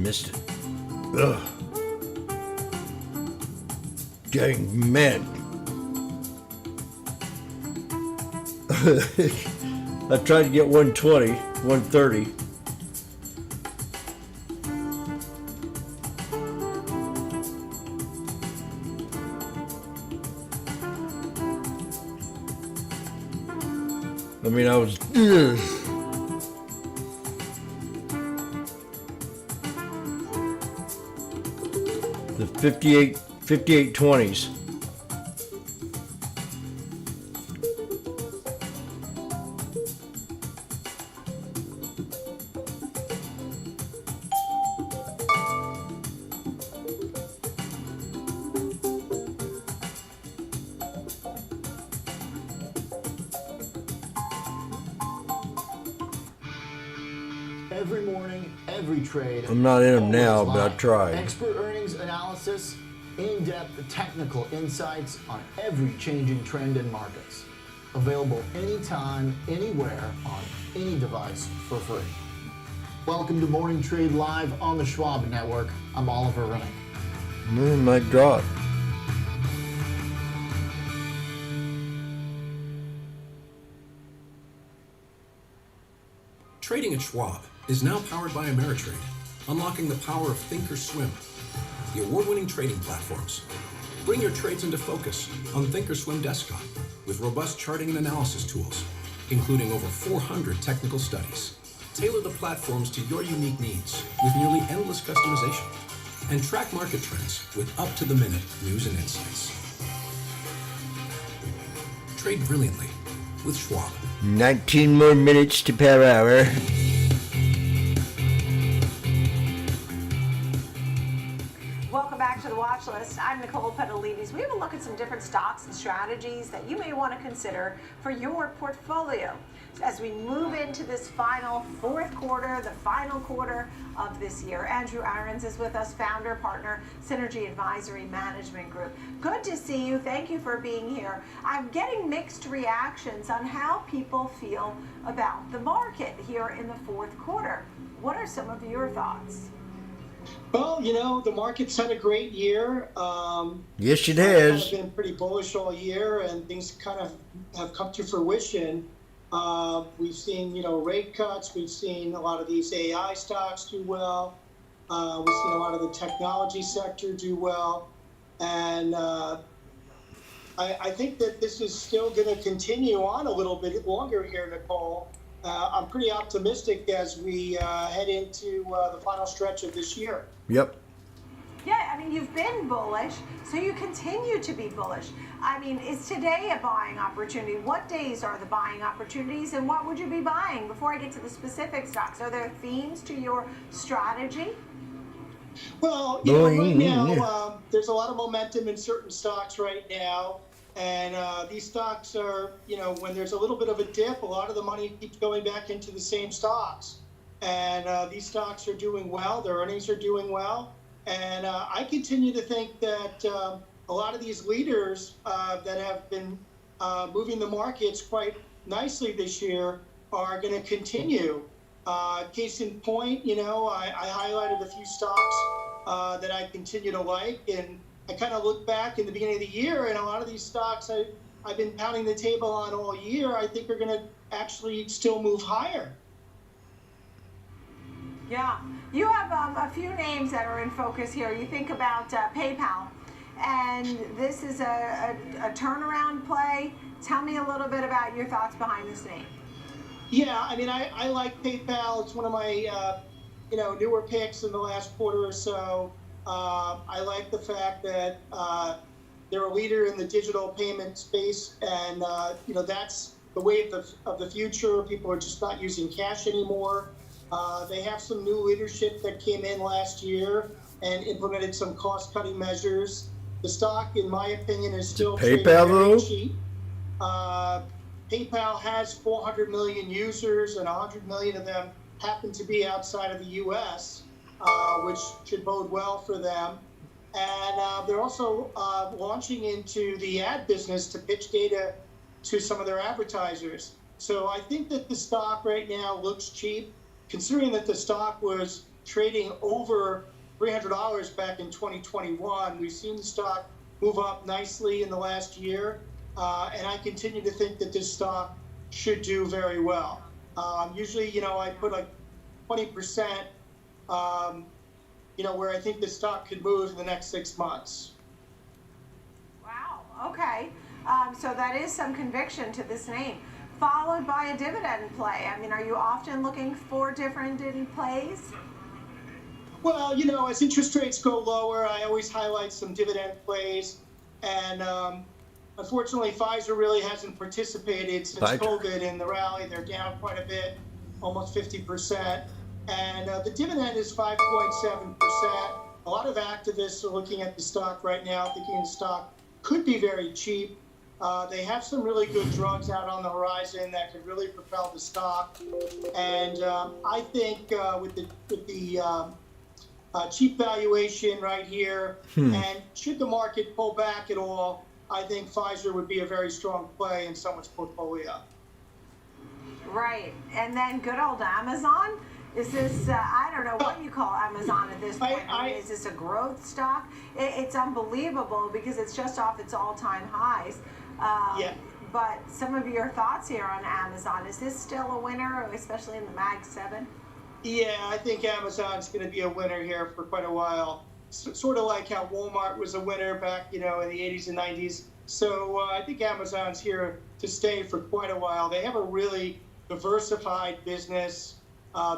missed it. Ugh. Dang man. I tried to get 120, 130. I mean, I was. Ugh. The 5820s. Every morning, every trade. I'm not in them now, always but I live. tried. Expert earnings analysis, in-depth technical insights on every changing trend in markets. Available anytime, anywhere, on any device for free. Welcome to Morning Trade Live on the Schwab Network. I'm Oliver Rennick. My God. Trading at Schwab is now powered by Ameritrade, unlocking the power of Thinkorswim, the award-winning trading platforms. Bring your trades into focus on Thinkorswim Desktop with robust charting and analysis tools, including over 400 technical studies. Tailor the platforms to your unique needs with nearly endless customization, and track market trends with up-to-the-minute news and insights. Trade brilliantly with Schwab. 19 more minutes to per hour. Welcome back to the watch list. I'm Nicole Petalides. We have a look at some different stocks and strategies that you may want to consider for your portfolio. As we move into this final fourth quarter, the final quarter of this year, Andrew Ahrens is with us, founder, partner, Synergy Advisory Management Group. Good to see you. Thank you for being here. I'm getting mixed reactions on how people feel about the market here in the fourth quarter. What are some of your thoughts? Well, you know, the market's had a great year. Yes, it I've has. kind of been pretty bullish all year, and things kind of have come to fruition. We've seen, you know, rate cuts. We've seen a lot of these AI stocks do well. We've seen a lot of the technology sector do well. And I think that this is still going to continue on a little bit longer here, Nicole. I'm pretty optimistic as we head into the final stretch of this year. Yep. Yeah, I mean, you've been bullish, so you continue to be bullish. I mean, is today a buying opportunity? What days are the buying opportunities, and what would you be buying? Before I get to the specific stocks, are there themes to your strategy? Well, you know, right now, there's a lot of momentum in certain stocks right now. And these stocks are, you know, when there's a little bit of a dip, a lot of the money keeps going back into the same stocks. And these stocks are doing well. Their earnings are doing well. And I continue to think that a lot of these leaders that have been moving the markets quite nicely this year are going to continue. Case in point, you know, I highlighted a few stocks that I continue to like. And I kind of look back in the beginning of the year, and a lot of these stocks I've been pounding the table on all year, I think are going to actually still move higher. Yeah, you have a few names that are in focus here. You think about PayPal, and this is a turnaround play. Tell me a little bit about your thoughts behind this name. Yeah, I mean, I like PayPal. It's one of my you know, newer picks in the last quarter or so. I like the fact that they're a leader in the digital payment space, and you know, that's the wave of the future. People are just not using cash anymore. They have some new leadership that came in last year and implemented some cost-cutting measures. The stock, in my opinion, is still PayPal though? cheap. PayPal has 400 million users, and 100 million of them happen to be outside of the U.S., which should bode well for them. And they're also launching into the ad business to pitch data to some of their advertisers. So I think that the stock right now looks cheap, considering that the stock was trading over $300 back in 2021. We've seen the stock move up nicely in the last year, and I continue to think that this stock should do very well. Usually, I put like 20%, where I think the stock could move in the next 6 months. Wow. Okay. So that is some conviction to this name, followed by a dividend play. I mean, are you often looking for dividend plays? Well, as interest rates go lower, I always highlight some dividend plays. And unfortunately, Pfizer really hasn't participated since COVID in the rally. They're down quite a bit, almost 50%. And the dividend is 5.7%. A lot of activists are looking at the stock right now, thinking the stock could be very cheap. They have some really good drugs out on the horizon that could really propel the stock. And I think with the cheap valuation right here, and should the market pull back at all, I think Pfizer would be a very strong play in someone's portfolio. Right. And then good old Amazon. Is this, I don't know what you call Amazon at this point. I mean, is this a growth stock? It's unbelievable because it's just off its all-time highs. But some of your thoughts here on Amazon. Is this still a winner, especially in the Mag 7? Yeah, I think Amazon's going to be a winner here for quite a while. Sort of like how Walmart was a winner back, in the 80s and 90s. So I think Amazon's here to stay for quite a while. They have a really diversified business.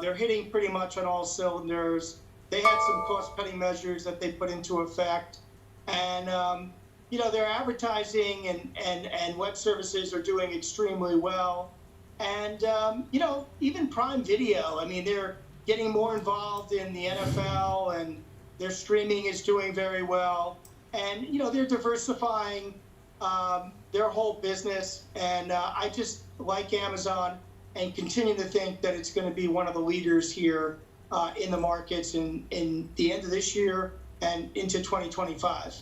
They're hitting pretty much on all cylinders. They had some cost-cutting measures that they put into effect. And, their advertising and web services are doing extremely well. And, even Prime Video, I mean, they're getting more involved in the NFL, and their streaming is doing very well. And, they're diversifying their whole business. And I just like Amazon and continue to think that it's going to be one of the leaders here in the markets in the end of this year and into 2025.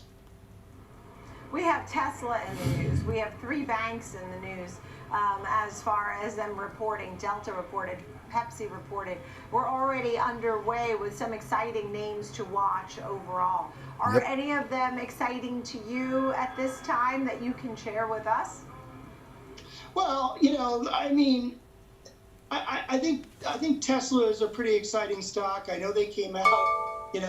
We have Tesla in the news. We have 3 banks in the news as far as them reporting. Delta reported, Pepsi reported. We're already underway with some exciting names to watch overall. Are any of them exciting to you at this time that you can share with us? Well, I mean, I think Tesla is a pretty exciting stock. I know they came out, and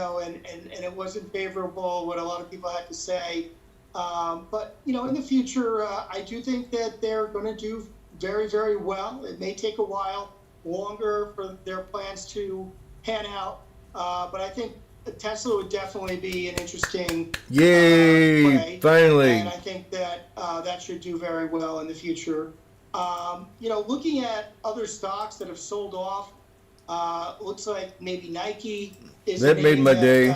it wasn't favorable, what a lot of people had to say. But, in the future, I do think that they're going to do very, very well. It may take a while longer for their plans to pan out. But I think Tesla would definitely be an interesting play. Finally. And I think that that should do very well in the future. Looking at other stocks that have sold off, looks like maybe Nike is that made my day.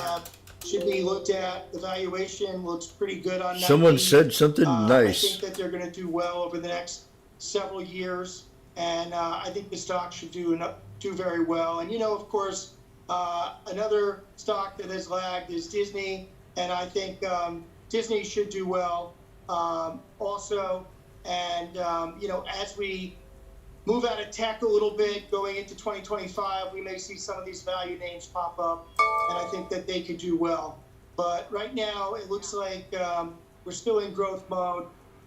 Should be looked at. The valuation looks pretty good on Nike. Someone said something nice. I think that they're going to do well over the next several years, and I think the stock should do very well. And of course, another stock that has lagged is Disney, and I think Disney should do well also. And as we move out of tech a little bit going into 2025, we may see some of these value names pop up, and I think that they could do well. But right now, it looks like we're still in growth mode,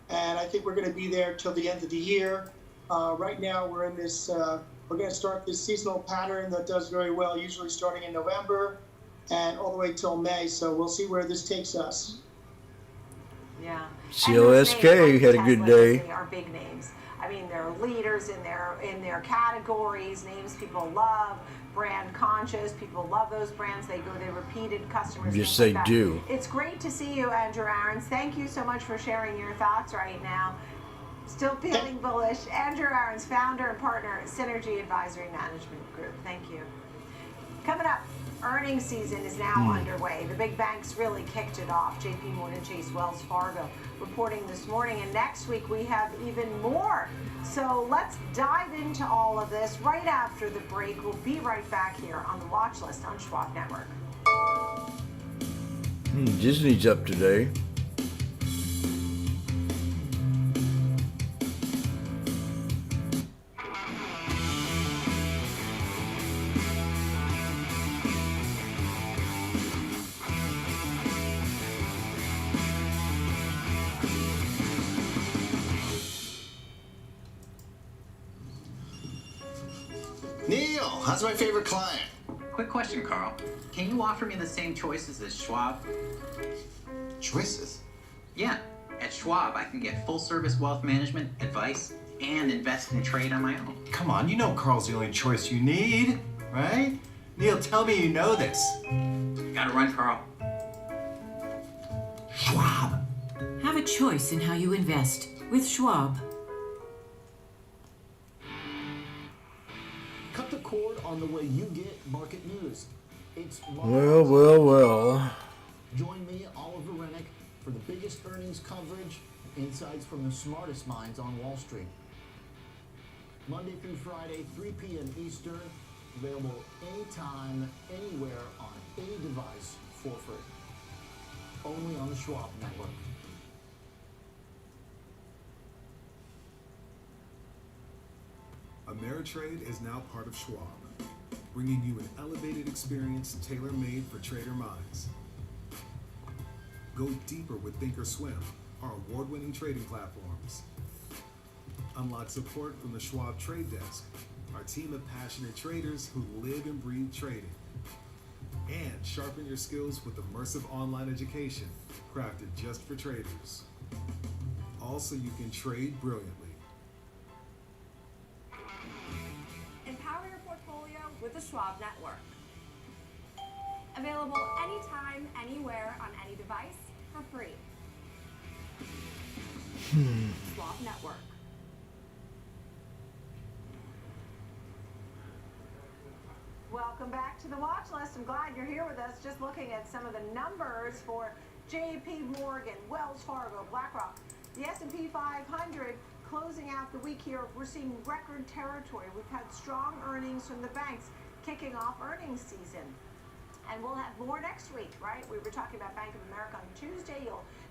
and I think we're going to be there till the end of the year. Right now, we're in this, we're going to start this seasonal pattern that does very well, usually starting in November and all the way till May. So we'll see where this takes us. Yeah. COSK had a good day. Are big names. I mean, they're leaders in their categories, names people love, brand conscious. People love those brands. They're repeated customers. Yes, they do. It's great to see you, Andrew Aarons. Thank you so much for sharing your thoughts right now. Still feeling bullish. Andrew Aarons, founder and partner at Synergy Advisory Management Group. Thank you. Coming up, earnings season is now underway. The big banks really kicked it off. JP Morgan Chase, Wells Fargo reporting this morning. And next week we have even more. So let's dive into all of this right after the break. We'll be right back here on the Watch List on Schwab Network. Disney's up today. Neil, how's my favorite client? Quick question, Carl. Can you offer me the same choices as Schwab? Choices? Yeah. At Schwab, I can get full-service wealth management, advice, and invest and trade on my own. Come on, you know Carl's the only choice you need, right? Neil, tell me you know this. Gotta run, Carl. Schwab. Have a choice in how you invest with Schwab. Cut the cord on the way you get market news. It's Well. Join me, Oliver Rennick, for the biggest earnings coverage, insights from the smartest minds on Wall Street. Monday through Friday, 3 p.m. Eastern, available anytime, anywhere, on any device for free. Only on the Schwab Network. Ameritrade is now part of Schwab, bringing you an elevated experience tailor-made for trader minds. Go deeper with Thinkorswim, our award-winning trading platforms. Unlock support from the Schwab Trade Desk, our team of passionate traders who live and breathe trading. And sharpen your skills with immersive online education crafted just for traders. Also, you can trade brilliantly. Empower your portfolio with the Schwab Network. Available anytime, anywhere, on any device for free. Schwab Network. Welcome back to the watch list. I'm glad you're here with us. Just looking at some of the numbers for JP Morgan, Wells Fargo, BlackRock. The S&P 500 closing out the week here. We're seeing record territory. We've had strong earnings from the banks kicking off earnings season. And we'll have more next week, right? We were talking about Bank of America on Tuesday.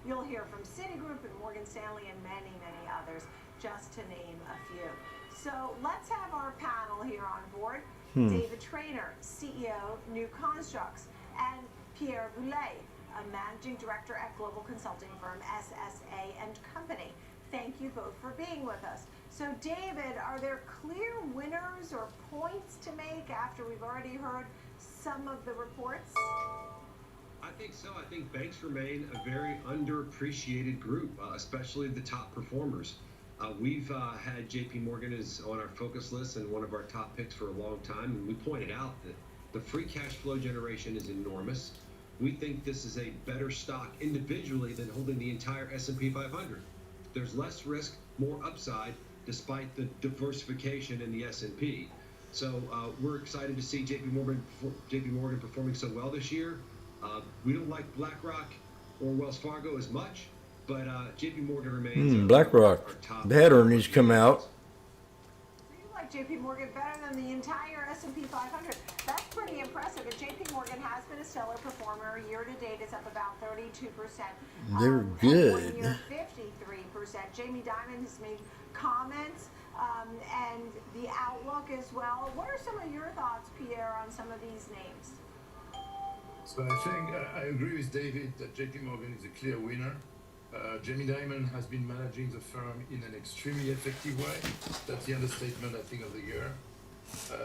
You'll hear from Citigroup and Morgan Stanley and many, many others, just to name a few. So let's have our panel here on board. David Traynor, CEO, New Constructs, and Pierre Boulay, a managing director at global consulting firm SSA and Company. Thank you both for being with us. So David, are there clear winners or points to make after we've already heard some of the reports? I think so. I think banks remain a very underappreciated group, especially the top performers. We've had JP Morgan is on our focus list and one of our top picks for a long time, and we pointed out that the free cash flow generation is enormous. We think this is a better stock individually than holding the entire S&P 500. There's less risk, more upside, despite the diversification in the S&P. So we're excited to see JP Morgan performing so well this year. We don't like BlackRock or Wells Fargo as much, but JP Morgan remains BlackRock. They had earnings come out. You like JP Morgan better than the entire S&P 500. That's pretty impressive. And JP Morgan has been a stellar performer. Year to date is up about 32%. They're good. 1 year, 53%. Jamie Dimon has made comments and the outlook as well. What are some of your thoughts, Pierre, on some of these names? So I think I agree with David that JP Morgan is a clear winner. Jamie Dimon has been managing the firm in an extremely effective way. That's the understatement, I think, of the year.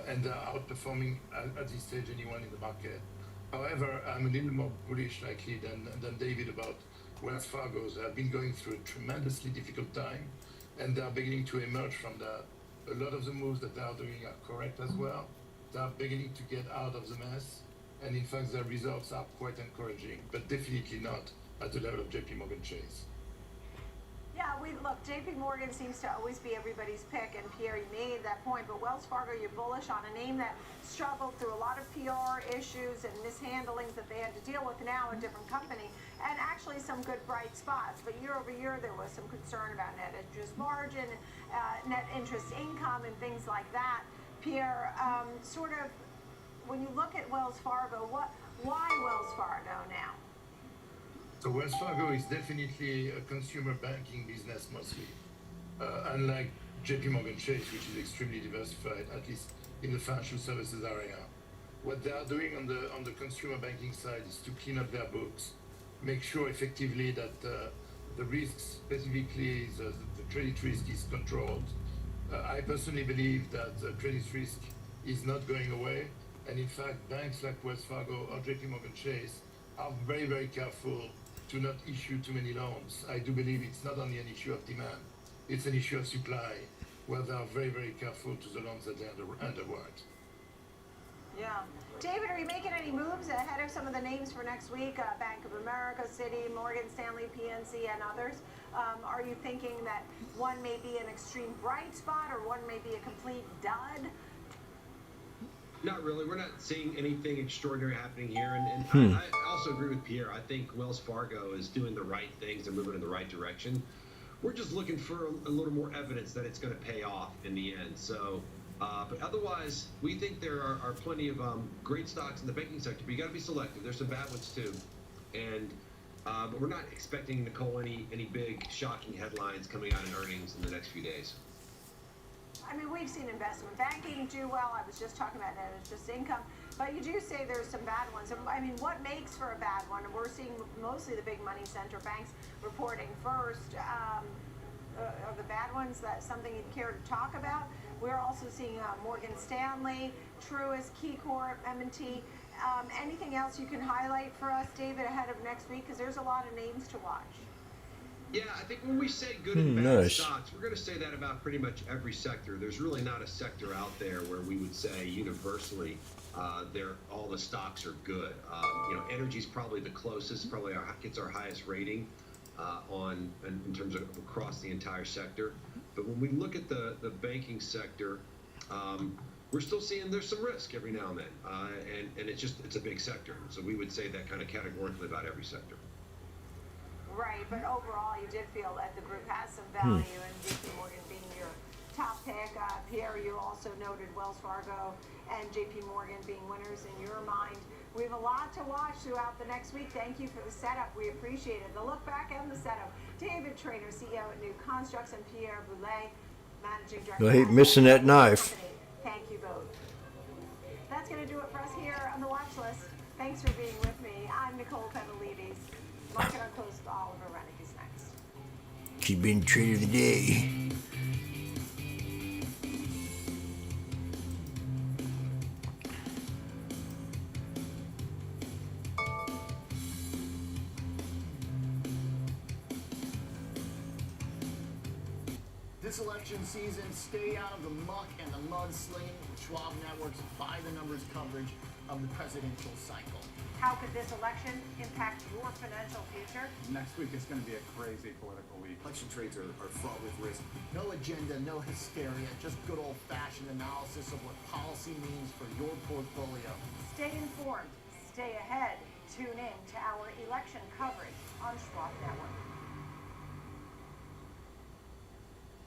And they're outperforming at this stage anyone in the market. However, I'm a little more bullish likely than David about Wells Fargo. They have been going through a tremendously difficult time, and they are beginning to emerge from that. A lot of the moves that they are doing are correct as well. They are beginning to get out of the mess, and in fact, their results are quite encouraging, but definitely not at the level of JP Morgan Chase. Yeah, look, JP Morgan seems to always be everybody's pick, and Pierre, you made that point, but Wells Fargo, you're bullish on a name that struggled through a lot of PR issues and mishandlings that they had to deal with now, a different company, and actually some good bright spots. But year over year, there was some concern about net interest margin, net interest income, and things like that. Pierre, sort of, when you look at Wells Fargo, why Wells Fargo now? So Wells Fargo is definitely a consumer banking business mostly, unlike JP Morgan Chase, which is extremely diversified, at least in the financial services area. What they are doing on the consumer banking side is to clean up their books, make sure effectively that the risks, specifically the credit risk, is controlled. I personally believe that credit risk is not going away. And in fact, banks like Wells Fargo or JP Morgan Chase are very, very careful to not issue too many loans. I do believe it's not only an issue of demand, it's an issue of supply, where they are very, very careful to the loans that they underwrite. Yeah. David, are you making any moves ahead of some of the names for next week? Bank of America, Citi, Morgan Stanley, PNC, and others. Are you thinking that one may be an extreme bright spot or one may be a complete dud? Not really. We're not seeing anything extraordinary happening here. And I also agree with Pierre. I think Wells Fargo is doing the right things and moving in the right direction. We're just looking for a little more evidence that it's going to pay off in the end. So, but otherwise, we think there are plenty of great stocks in the banking sector, but you got to be selective. There's some bad ones too. And but we're not expecting, Nicole, any big shocking headlines coming out in earnings in the next few days. I mean, we've seen investment banking do well. I was just talking about net interest income, but you do say there's some bad ones. I mean, what makes for a bad one? And we're seeing mostly the big money center banks reporting first. Are the bad ones that something you'd care to talk about? We're also seeing Morgan Stanley, Truist, KeyCorp, M&T. Anything else you can highlight for us, David, ahead of next week? Because there's a lot of names to watch. Yeah, I think when we say good and bad stocks, we're going to say that about pretty much every sector. There's really not a sector out there where we would say universally all the stocks are good. Energy's probably the closest, probably gets our highest rating in terms of across the entire sector. But when we look at the banking sector, we're still seeing there's some risk every now and then, and it's a big sector. So we would say that kind of categorically about every sector. Right, but overall, you did feel that the group has some value, and JP Morgan being your top pick. Pierre, you also noted Wells Fargo and JP Morgan being winners in your mind. We have a lot to watch throughout the next week. Thank you for the setup. We appreciate it. The look back and the setup. David Traynor, CEO at New Constructs, and Pierre Boulay, Managing Director. I hate missing that knife. Thank you both. That's going to do it for us here on the watch list. Thanks for being with me. I'm Nicole Petalides. Market on Close to Oliver Rennick is next. She's been trader of the day. This election season, stay out of the muck and the mudslinging with Schwab Network's by-the-numbers coverage of the presidential cycle. How could this election impact your financial future? Next week is going to be a crazy political week. Election trades are fraught with risk. No agenda, no hysteria, just good old-fashioned analysis of what policy means for your portfolio. Stay informed, stay ahead. Tune in to our election coverage on Schwab Network.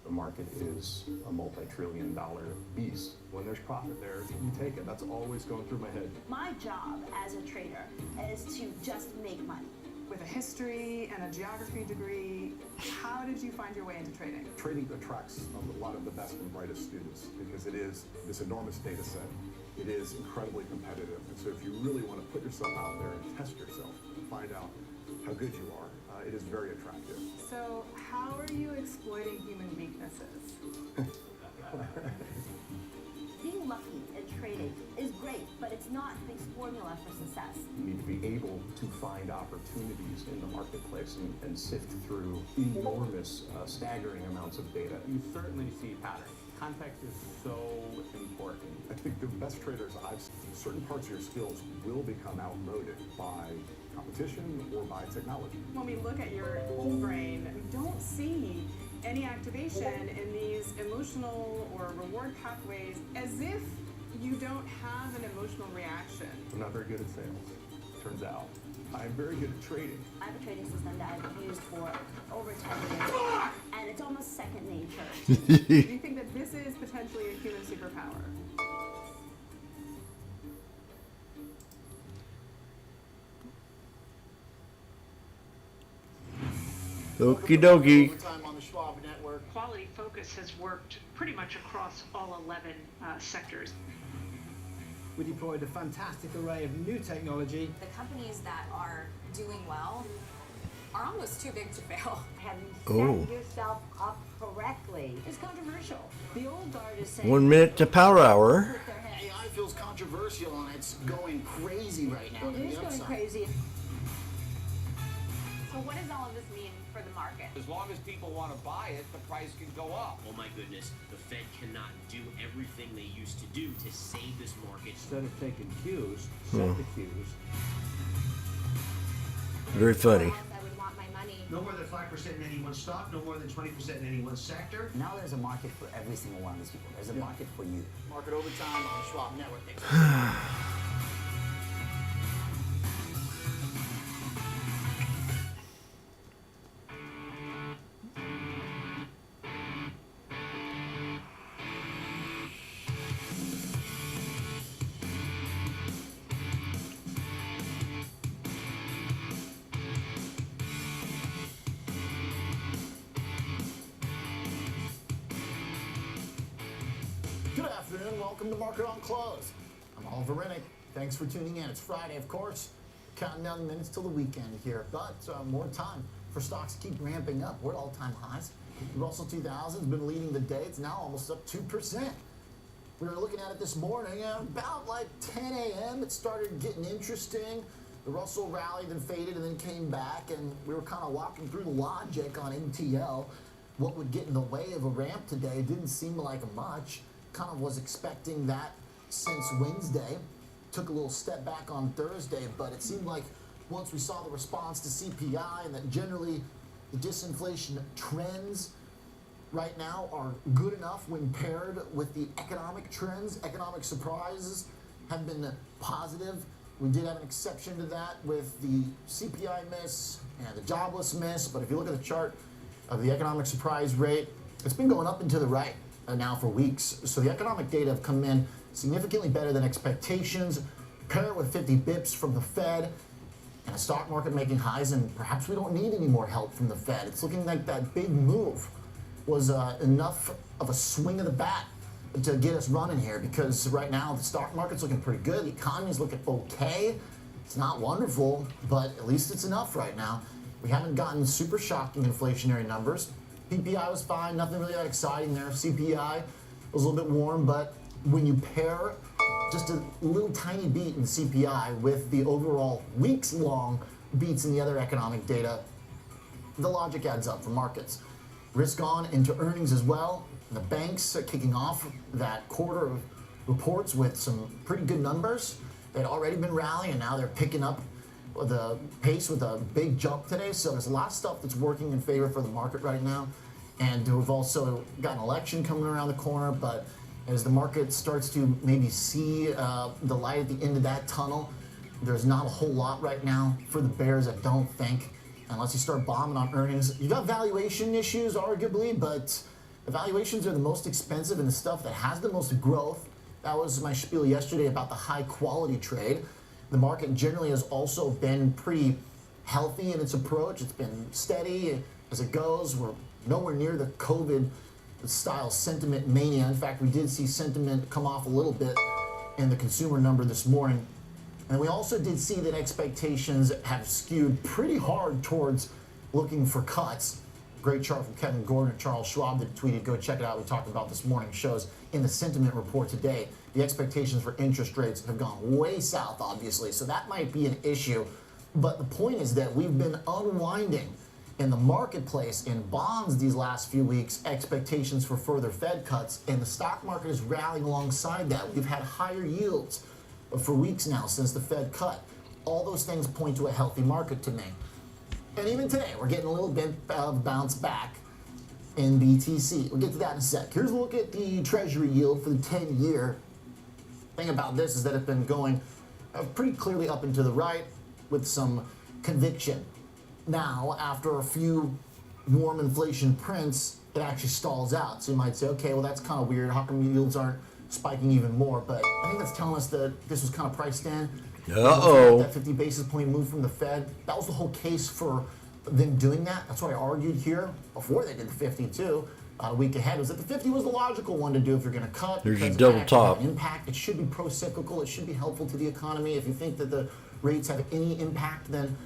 The market is a multi-trillion-dollar beast. When there's profit there, you take it. That's always going through my head. My job as a trader is to just make money. With a history and a geography degree, how did you find your way into trading? Trading attracts a lot of the best and brightest students because it is this enormous data set. It is incredibly competitive. And so if you really want to put yourself out there and test yourself and find out how good you are, it is very attractive. So how are you exploiting human weaknesses? Being lucky at trading is great, but it's not the formula for success. You need to be able to find opportunities in the marketplace and sift through enormous, staggering amounts of data. You certainly see patterns. Context is so important. I think the best traders I've seen, certain parts of your skills will become outmoded by competition or by technology. When we look at your whole brain, we don't see any activation in these emotional or reward pathways as if you don't have an emotional reaction. I'm not very good at sales, turns out. I'm very good at trading. I have a trading system that I've used for over 10 years, and it's almost second nature. Do you think that this is potentially a human superpower? Okie dokie. Time on the Schwab Network. Quality Focus has worked pretty much across all 11 sectors. We deployed a fantastic array of new technology. The companies that are doing well are almost too big to fail. Have you set yourself up correctly? It's controversial. The old guard is saying 1 minute to power hour. AI controversial and it's going crazy right now. It is going crazy. So what does all of this mean for the market? As long as people want to buy it, the price can go up. Oh my goodness, the Fed cannot do everything they used to do to save this market. Instead of taking cues, set the cues. Very funny. I would want my money. No more than 5% in any one stock, no more than 20% in any one sector. Now there's a market for every single one of these people. There's a market for you. Market Overtime on Schwab Network. Good afternoon, welcome to Market on Close. I'm Oliver Rennick. Thanks for tuning in. It's Friday, of course. Counting down the minutes till the weekend here, but more time for stocks to keep ramping up. We're at all-time highs. The Russell 2000 has been leading the day. It's now almost up 2%. We were looking at it this morning, about like 10 a.m. It started getting interesting. The Russell rallied, then faded, and then came back, and we were kind of walking through the logic on MTL. What would get in the way of a ramp today didn't seem like much. Kind of was expecting that since Wednesday. Took a little step back on Thursday, but it seemed like once we saw the response to CPI and that generally the disinflation trends right now are good enough when paired with the economic trends. Economic surprises have been positive. We did have an exception to that with the CPI miss and the jobless miss, but if you look at the chart of the economic surprise rate, it's been going up and to the right now for weeks. So the economic data have come in significantly better than expectations. Pair it with 50 bips from the Fed and a stock market making highs, and perhaps we don't need any more help from the Fed. It's looking like that big move was enough of a swing of the bat to get us running here, because right now the stock market's looking pretty good. The economy's looking okay. It's not wonderful, but at least it's enough right now. We haven't gotten super shocking inflationary numbers. PPI was fine, nothing really that exciting there. CPI was a little bit warm, but when you pair just a little tiny beat in CPI with the overall weeks-long beats in the other economic data, the logic adds up for markets. Risk on into earnings as well. The banks are kicking off that quarter of reports with some pretty good numbers. They'd already been rallying, and now they're picking up the pace with a big jump today. So there's a lot of stuff that's working in favor for the market right now. And we've also got an election coming around the corner, but as the market starts to maybe see the light at the end of that tunnel, there's not a whole lot right now for the bears, I don't think, unless you start bombing on earnings. You got valuation issues, arguably, but the valuations are the most expensive and the stuff that has the most growth. That was my spiel yesterday about the high quality trade. The market generally has also been pretty healthy in its approach. It's been steady as it goes. We're nowhere near the COVID style sentiment mania. In fact, we did see sentiment come off a little bit in the consumer number this morning. And we also did see that expectations have skewed pretty hard towards looking for cuts. Great chart from Kevin Gordon and Charles Schwab that tweeted, go check it out. We talked about this morning, shows in the sentiment report today, the expectations for interest rates have gone way south, obviously. So that might be an issue. But the point is that we've been unwinding in the marketplace, in bonds these last few weeks, expectations for further Fed cuts, and the stock market is rallying alongside that. We've had higher yields for weeks now since the Fed cut. All those things point to a healthy market to me. And even today, we're getting a little bit of bounce back in BTC. We'll get to that in a sec. Here's a look at the Treasury yield for the 10-year. Thing about this is that it's been going pretty clearly up and to the right with some conviction. Now, after a few warm inflation prints, it actually stalls out. So you might say, okay, well, that's kind of weird. How come yields aren't spiking even more? But I think that's telling us that this was kind of priced in. That 50 basis point move from the Fed, that was the whole case for them doing that. That's what I argued here before they did the 52 a week ahead, was that the 50 was the logical one to do if you're going to cut. There's your double top. Impact. It should be pro-cyclical. It should be helpful to the economy. If you think that the rates have any impact, then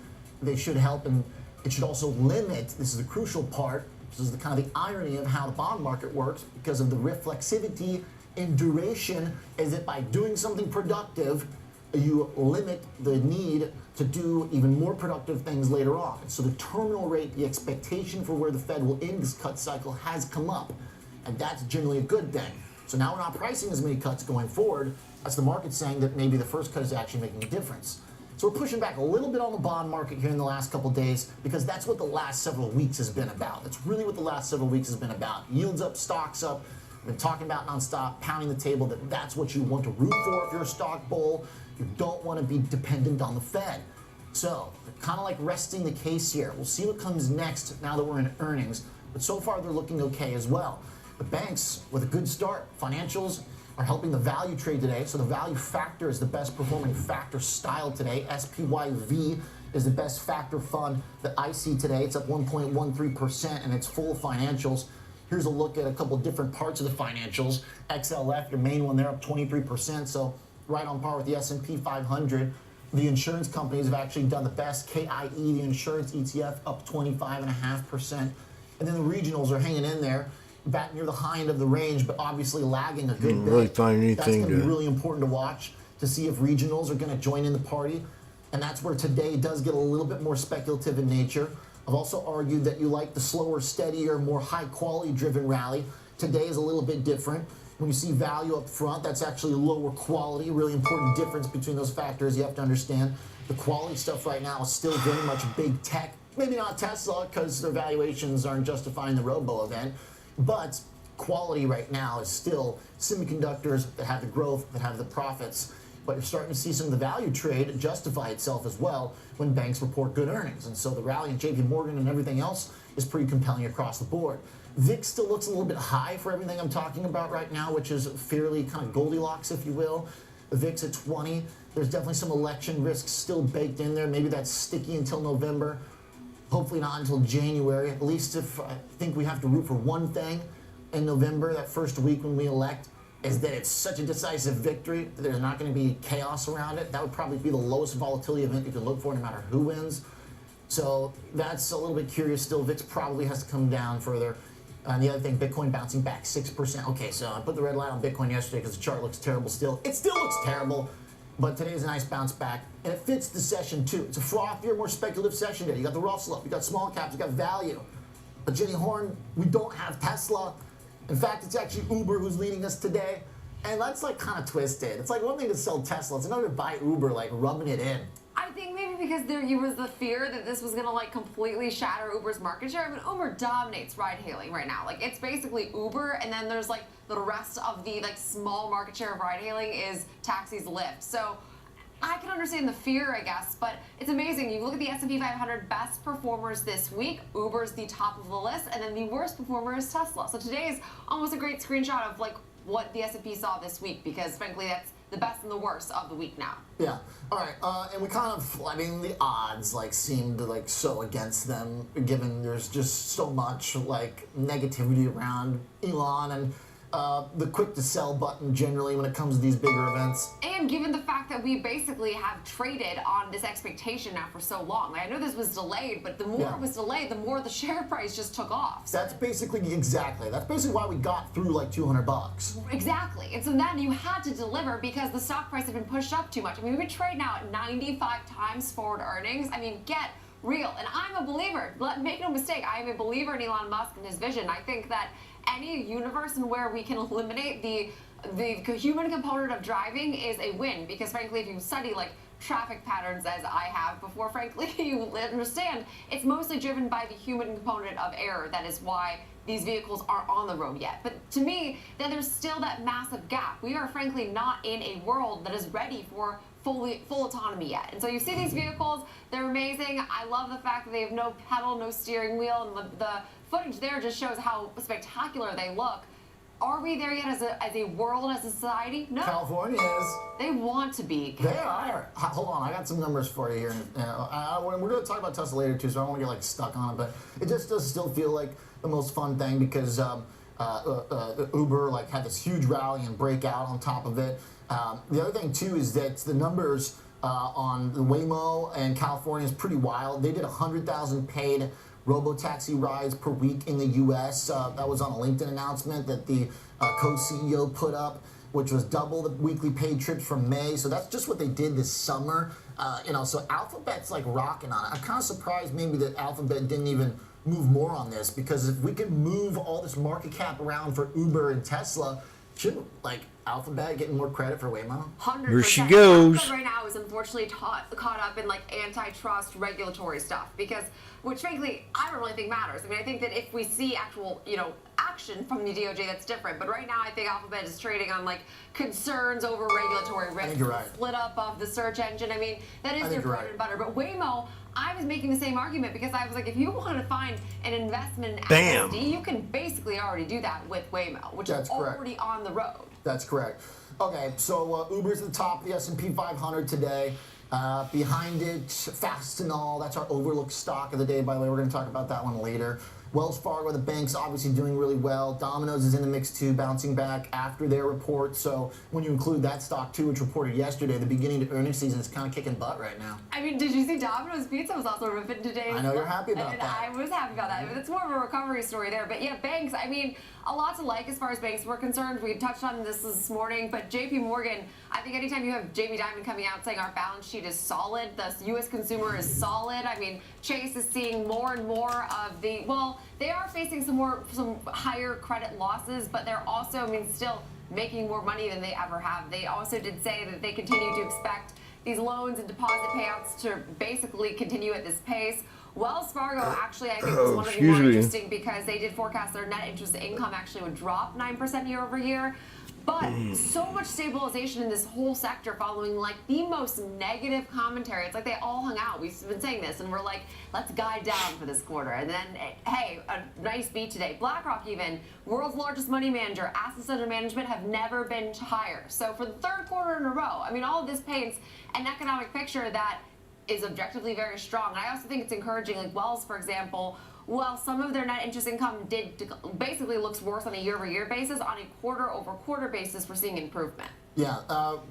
they should help, and it should also limit, this is the crucial part, this is the kind of the irony of how the bond market works, because of the reflexivity In duration, is that by doing something productive, you limit the need to do even more productive things later on. So the terminal rate, the expectation for where the Fed will end this cut cycle has come up. And that's generally a good thing. So now we're not pricing as many cuts going forward. That's the market saying that maybe the first cut is actually making a difference. So we're pushing back a little bit on the bond market here in the last couple days because that's what the last several weeks has been about. That's really what the last several weeks has been about. Yields up, stocks up. We've been talking about nonstop, pounding the table that that's what you want to root for if you're a stock bull. You don't want to be dependent on the Fed. So, kind of like resting the case here. We'll see what comes next now that we're in earnings. But so far, they're looking okay as well. The banks, with a good start, financials are helping the value trade today. So the value factor is the best performing factor style today. SPYV is the best factor fund that I see today. It's up 1.13% and it's full of financials. Here's a look at a couple different parts of the financials. XLF, your main one, they're up 23%. So right on par with the S&P 500. The insurance companies have actually done the best. KIE, the insurance ETF, up 25.5%. And then the regionals are hanging in there, back near the high end of the range, but obviously lagging a good bit. Really find anything that's going to be really important to watch to see if regionals are going to join in the party. And that's where today does get a little bit more speculative in nature. I've also argued that you like the slower, steadier, more high-quality driven rally. Today is a little bit different. When you see value up front, that's actually lower quality. Really important difference between those factors you have to understand. The quality stuff right now is still very much big tech. Maybe not Tesla because their valuations aren't justifying the robo event. But quality right now is still semiconductors that have the growth, that have the profits. But you're starting to see some of the value trade justify itself as well when banks report good earnings. And so the rally in JP Morgan and everything else is pretty compelling across the board. VIX still looks a little bit high for everything I'm talking about right now, which is fairly kind of Goldilocks, if you will. The VIX at 20. There's definitely some election risks still baked in there. Maybe that's sticky until November. Hopefully not until January. At least if I think we have to root for one thing in November, that first week when we elect, is that it's such a decisive victory that there's not going to be chaos around it. That would probably be the lowest volatility event you can look for no matter who wins. So that's a little bit curious still. VIX probably has to come down further. And the other thing, Bitcoin bouncing back 6%. Okay, so I put the red light on Bitcoin yesterday because the chart looks terrible still. It still looks terrible, but today's a nice bounce back. And it fits the session too. It's a frothier, more speculative session today. You got the Russell up, you got small caps, you got value. But Jenny Horn, we don't have Tesla. In fact, it's actually Uber who's leading us today. And that's like kind of twisted. It's like one thing to sell Tesla, it's another to buy Uber, like rubbing it in. I think maybe because there was the fear that this was going to like completely shatter Uber's market share. I mean, Uber dominates ride hailing right now. Like it's basically Uber, and then there's like the rest of the like small market share of ride hailing is taxis, Lyft. So I can understand the fear, I guess, but it's amazing. You look at the S&P 500 best performers this week. Uber's the top of the list, and then the worst performer is Tesla. So today is almost a great screenshot of like what the S&P saw this week, because frankly, that's the best and the worst of the week now. Yeah. All right. And we kind of, I mean, the odds like seem to like so against them, given there's just so much like negativity around Elon and the quick to sell button generally when it comes to these bigger events. And given the fact that we basically have traded on this expectation now for so long. Like, I know this was delayed, but the more it was delayed, the more the share price just took off. So that's basically, that's basically why we got through like $200. Exactly. And so then you had to deliver because the stock price had been pushed up too much. I mean, we trade now at 95 times forward earnings. I mean, get real. And I'm a believer. Make no mistake, I am a believer in Elon Musk and his vision. I think that any universe in where we can eliminate the human component of driving is a win, because frankly, if you study like traffic patterns as I have before, frankly, you understand it's mostly driven by the human component of error. That is why these vehicles aren't on the road yet. But to me, then there's still that massive gap. We are frankly not in a world that is ready for full autonomy yet. And so you see these vehicles, they're amazing. I love the fact that they have no pedal, no steering wheel, and the footage there just shows how spectacular they look. Are we there yet as a world, as a society? No. California is. They want to be. They are. Hold on, I got some numbers for you here. We're going to talk about Tesla later too, so I don't want to get like stuck on it, but it just does still feel like the most fun thing because Uber like had this huge rally and breakout on top of it. The other thing too is that the numbers on the Waymo and California is pretty wild. They did 100,000 paid robo-taxi rides per week in the U.S. That was on a LinkedIn announcement that the co-CEO put up, which was double the weekly paid trips from May. So that's just what they did this summer. So Alphabet's like rocking on it. I'm kind of surprised maybe that Alphabet didn't even move more on this, because if we could move all this market cap around for Uber and Tesla, shouldn't like Alphabet getting more credit for Waymo? 100%. Here she goes. Alphabet right now is unfortunately caught up in like antitrust regulatory stuff, which frankly I don't really think matters. I mean, I think that if we see actual, action from the DOJ, that's different. But right now, I think Alphabet is trading on like concerns over regulatory risk, right. split up of the search engine. I mean, that is their bread and butter. But Waymo, I was making the same argument, because I was like, if you want to find an investment in LSD, you can basically already do that with Waymo, which is already on the road. That's correct. Okay, so Uber's at the top of the S&P 500 today. Behind it, Fastenal, that's our overlooked stock of the day, by the way. We're going to talk about that one later. Wells Fargo, the bank's obviously doing really well. Domino's is in the mix too, bouncing back after their report. So when you include that stock too, which reported yesterday, the beginning of earnings season is kind of kicking butt right now. I mean, did you see Domino's Pizza was also ripping today? I know you're happy about that. I was happy about that. It's more of a recovery story there. But yeah, banks, I mean, a lot to like as far as banks were concerned. We touched on this morning, but JP Morgan, I think anytime you have Jamie Dimon coming out saying our balance sheet is solid, the U.S. consumer is solid. I mean, Chase is seeing more and more of they are facing some higher credit losses, but they're also, still making more money than they ever have. They also did say that they continue to expect these loans and deposit payouts to basically continue at this pace. Wells Fargo actually, I think, was one of the more interesting, because they did forecast their net interest income actually would drop 9% year over year. But so much stabilization in this whole sector following like the most negative commentary. It's like they all hung out. We've been saying this, and we're like, let's guide down for this quarter. And then, hey, a nice beat today. BlackRock, even, world's largest money manager, assets under management have never been higher. So for the third quarter in a row, all of this paints an economic picture that is objectively very strong. And I also think it's encouraging, like Wells, for example, well, some of their net interest income basically looks worse on a year-over-year basis. On a quarter-over-quarter basis, we're seeing improvement. Yeah,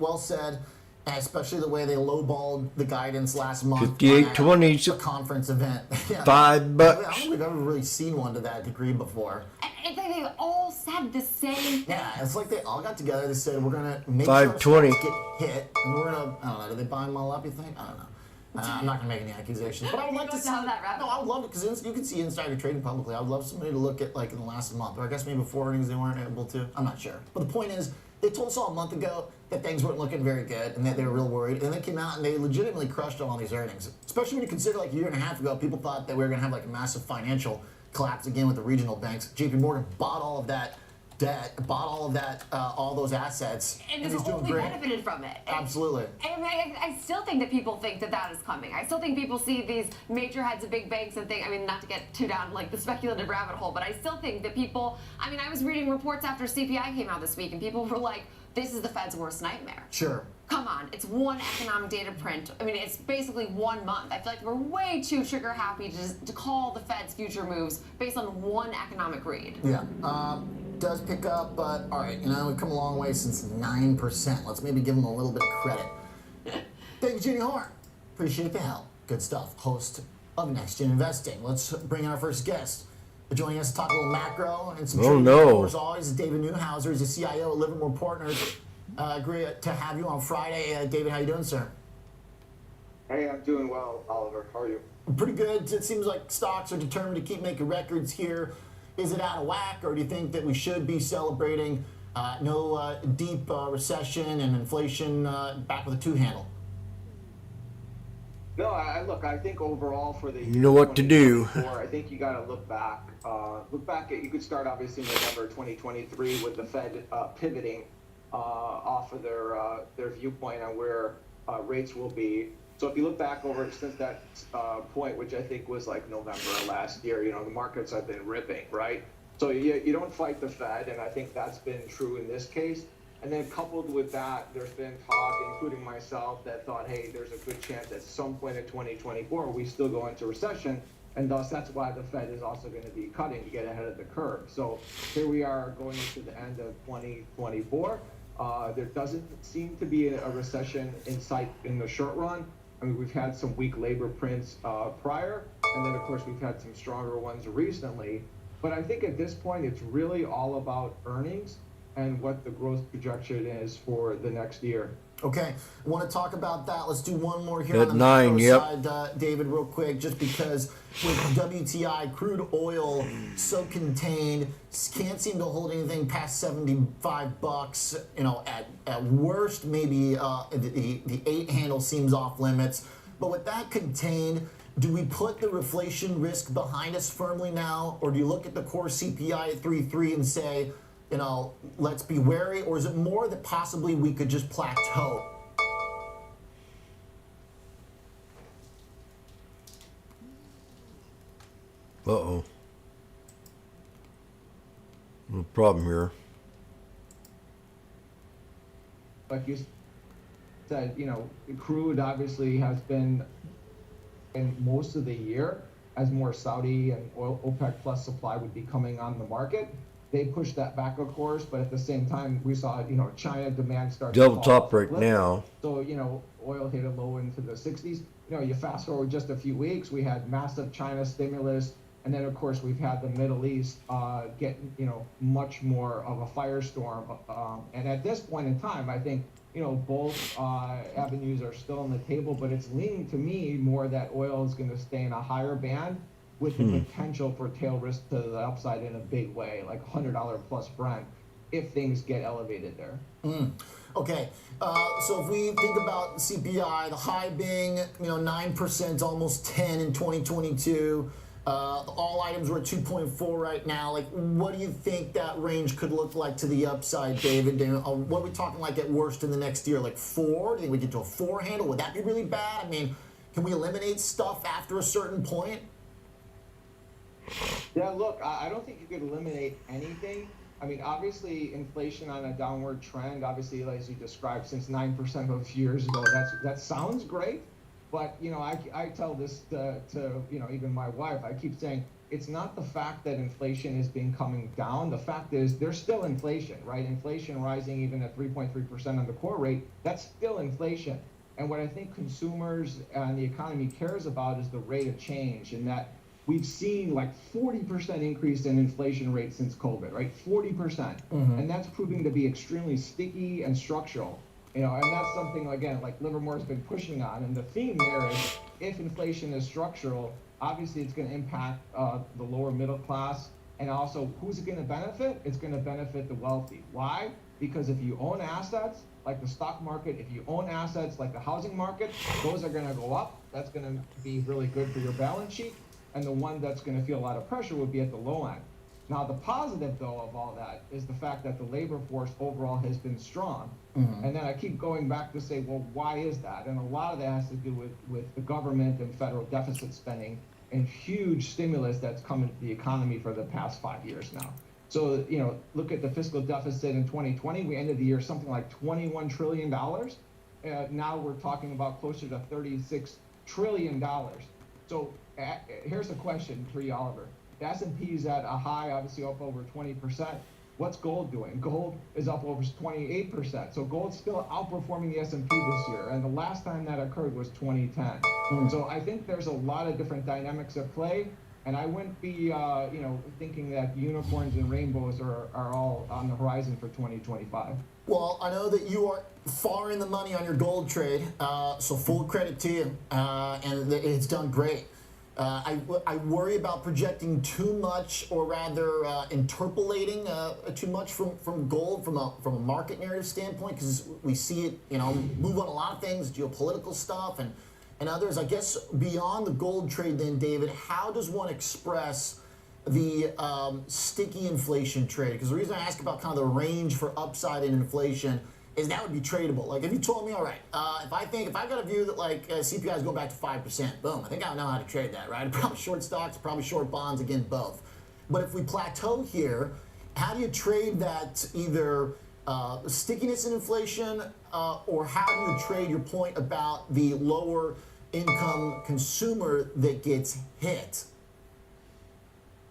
well said. Especially the way they lowballed the guidance last month. 58.20. A conference event. $5. I don't think we've ever really seen one to that degree before. It's like they all said the same thing. Yeah, it's like they all got together. They said, we're going to make $5.20. sure our stocks get hit. And we're going to, I don't know, did they buy them all up, you think? I don't know. I'm not going to make any accusations, but I would like to see that. No, I would love it, because you can see insider trading publicly. I would love somebody to look at, like, in the last month, or I guess maybe before earnings they weren't able to. I'm not sure. But the point is, they told us all a month ago that things weren't looking very good and that they were real worried. And they came out and they legitimately crushed on all these earnings. Especially when you consider, like, a year and a half ago, people thought that we were going to have, like, a massive financial collapse again with the regional banks. JP Morgan bought all of that debt, bought all of that, all those assets, and he's has doing only great. benefited from it. Absolutely. I still think that people think that is coming. I still think people see these major heads of big banks and think, not to get too down like the speculative rabbit hole, but I still think that people, I was reading reports after CPI came out this week, and people were like, this is the Fed's worst nightmare. Sure. Come on, it's one economic data print. It's basically 1 month. I feel like we're way too trigger happy to call the Fed's future moves based on one economic read. Yeah, does pick up, but all right, we've come a long way since 9%. Let's maybe give them a little bit of credit. Thank you, Jenny Horn. Appreciate the help. Good stuff. Host of Next Gen Investing. Let's bring in our first guest. Joining us to talk a little macro and some trading. As always, David Newhouser is the CIO at Livermore Partners. Great to have you on Friday. David, how you doing, sir? Hey, I'm doing well, Oliver. How are you? Pretty good. It seems like stocks are determined to keep making records here. Is it out of whack, or do you think that we should be celebrating no deep recession and inflation back with a two-handle? No, I think overall for the you know what to do. I think you got to look back. You could start obviously in November 2023 with the Fed pivoting off of their viewpoint on where rates will be. So if you look back over since that point, which I think was like November last year, the markets have been ripping, right? So you don't fight the Fed, and I think that's been true in this case. And then coupled with that, there's been talk, including myself, that thought, hey, there's a good chance at some point in 2024 we still go into recession, and thus that's why the Fed is also going to be cutting to get ahead of the curve. So here we are going into the end of 2024. There doesn't seem to be a recession in sight in the short run. We've had some weak labor prints prior, and then of course we've had some stronger ones recently. But I think at this point it's really all about earnings and what the growth projection is for the next year. Okay, I want to talk about that. Let's do one more here At on the 9, macro yep. side, David, real quick, just because with WTI, crude oil so contained, can't seem to hold anything past $75. You know, at worst, maybe the 8 handle seems off limits. But with that contained, do we put the reflation risk behind us firmly now, or do you look at the core CPI at 3.3 and say, you know, let's be wary, or is it more that possibly we could just plateau? Uh-oh. No problem here. Like you said, you know, crude obviously has been in most of the year as more Saudi and OPEC plus supply would be coming on the market. They pushed that back, of course, but at the same time, we saw, you know, China demand start Double to fall top off a right cliff. now. So, you know, oil hit a low into the 60s. You know, you fast forward just a few weeks, we had massive China stimulus, and then, of course, we've had the Middle East get, you know, much more of a firestorm. And at this point in time, I think, you know, both avenues are still on the table, but it's leaning to me more that oil is going to stay in a higher band with the potential for tail risk to the upside in a big way, like $100 plus Brent, if things get elevated there. Okay, so if we think about CPI, the high being, you know, 9%, almost 10 in 2022. All items were at 2.4 right now. Like, what do you think that range could look like to the upside, David? What are we talking like at worst in the next year? Like 4? Do you think we get to a 4 handle? Would that be really bad? I mean, can we eliminate stuff after a certain point? Yeah, look, I don't think you could eliminate anything. I mean, obviously, inflation on a downward trend, obviously, as you described, since 9% of years ago, that sounds great. But, you know, I tell this to, you know, even my wife, I keep saying, it's not the fact that inflation has been coming down. The fact is there's still inflation, right? Inflation rising even at 3.3% on the core rate, that's still inflation. And what I think consumers and the economy cares about is the rate of change, and that we've seen like 40% increase in inflation rate since COVID, right? 40%. And that's proving to be extremely sticky and structural. You know, and that's something, again, like Livermore's been pushing on. And the theme there is, if inflation is structural, obviously it's going to impact the lower middle class. And also, who's it going to benefit? It's going to benefit the wealthy. Why? Because if you own assets, like the stock market, if you own assets like the housing market, those are going to go up. That's going to be really good for your balance sheet. And the one that's going to feel a lot of pressure would be at the low end. Now, the positive, though, of all that is the fact that the labor force overall has been strong. And then I keep going back to say, well, why is that? And a lot of that has to do with the government and federal deficit spending and huge stimulus that's come into the economy for the past 5 years now. So, you know, look at the fiscal deficit in 2020. We ended the year something like $21 trillion. Now we're talking about closer to $36 trillion. So here's a question for you, Oliver. The S&P is at a high, obviously up over 20%. What's gold doing? Gold is up over 28%. So gold's still outperforming the S&P this year. And the last time that occurred was 2010. So I think there's a lot of different dynamics at play. And I wouldn't be, you know, thinking that unicorns and rainbows are all on the horizon for 2025. Well, I know that you are far in the money on your gold trade, so full credit to you, and it's done great. I worry about projecting too much, or rather interpolating too much from gold from a market narrative standpoint, because we see it, you know, move on a lot of things, geopolitical stuff and others. I guess beyond the gold trade then, David, how does one express the sticky inflation trade? Because the reason I ask about kind of the range for upside in inflation is that would be tradable. Like if you told me, all right, if I got a view that like CPI is going back to 5%, boom, I think I know how to trade that, right? Probably short stocks, probably short bonds, again, both. But if we plateau here, how do you trade that either stickiness in inflation or how do you trade your point about the lower income consumer that gets hit?